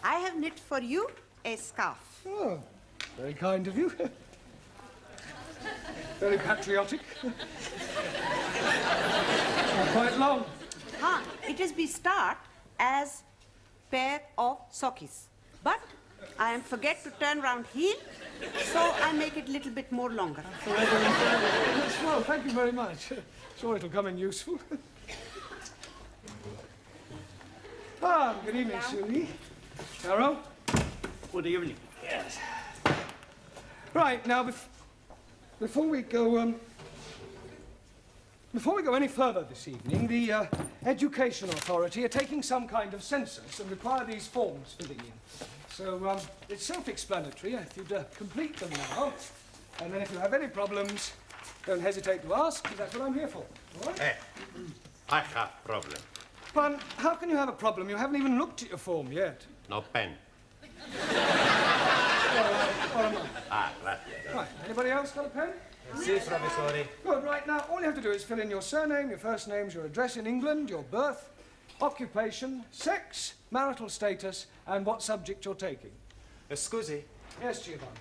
I have knit for you a scarf. Oh, very kind of you. Very patriotic. Quite long. It is be start as pair of sockies. But I am forget to turn round heel, so I make it little bit more longer. Well, thank you very much. Sure it'll come in useful. Good evening, Suli. Carol? Good evening. Yes. Right, now, before we go, Before we go any further this evening, the Education Authority are taking some kind of census and require these forms filling in. So it's self-explanatory. If you'd complete them now, and then if you have any problems, don't hesitate to ask, because that's what I'm here for. All right? Hey, I have problem. Pan, how can you have a problem? You haven't even looked at your form yet. No pen. Ah, right. Anybody else got a pen? Si, professore. Good. Right, now, all you have to do is fill in your surname, your first names, your address in England, your birth, occupation, sex, marital status, and what subject you're taking. Scusi. Yes, Giovanni.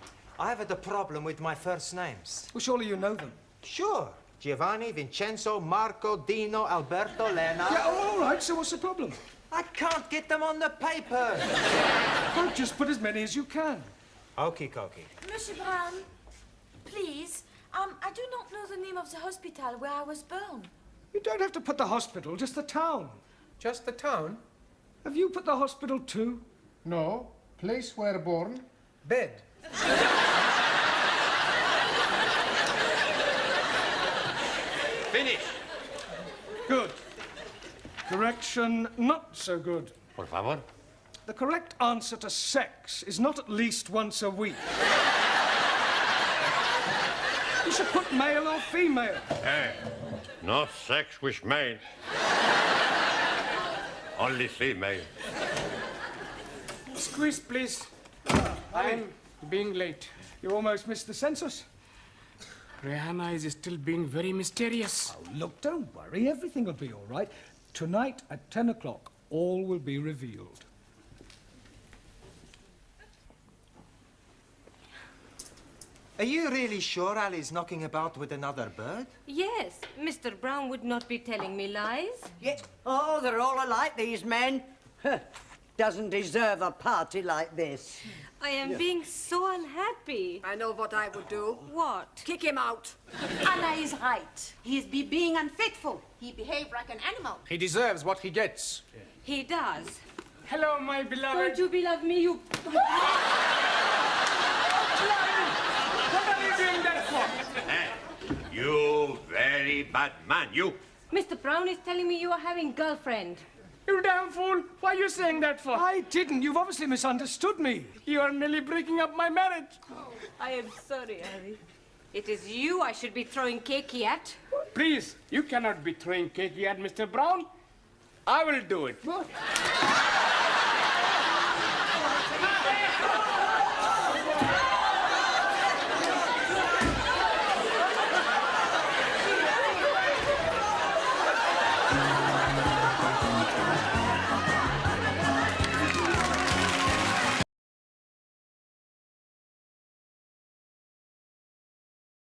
I have a problem with my first names. Well, surely you know them. Sure. Giovanni, Vincenzo, Marco, Dino, Alberto, Lena. Yeah, all right, so what's the problem? I can't get them on the paper. Well, just put as many as you can. Okie dokie. Monsieur Brown, please, I do not know the name of the hospital where I was born. You don't have to put the hospital, just the town. Just the town? Have you put the hospital too? No. Place where born? Bed. Finish. Good. Correction, not so good. Por favor. The correct answer to sex is not at least once a week. You should put male or female. Hey, no sex with male. Only female. Squeeze, please. I'm being late. You almost missed the census. Rihanna is still being very mysterious. Oh, look, don't worry. Everything will be all right. Tonight at 10 o'clock, all will be revealed. Are you really sure Ali's knocking about with another bird? Yes, Mr. Brown would not be telling me lies. Yeah. Oh, they're all alike, these men. Doesn't deserve a party like this. I am being so unhappy. I know what I would do. What? Kick him out. Anna is right. He is being unfaithful. He behaved like an animal. He deserves what he gets. He does. Hello, my beloved. Don't you beloved me, you... What are you doing that for? Hey, you very bad man, you. Mr. Brown is telling me you are having girlfriend. You damn fool. Why are you saying that for? I didn't. You've obviously misunderstood me. You are nearly breaking up my marriage. I am sorry, Harry. It is you I should be throwing cakey at. Please, you cannot be throwing cakey at Mr. Brown. I will do it. What?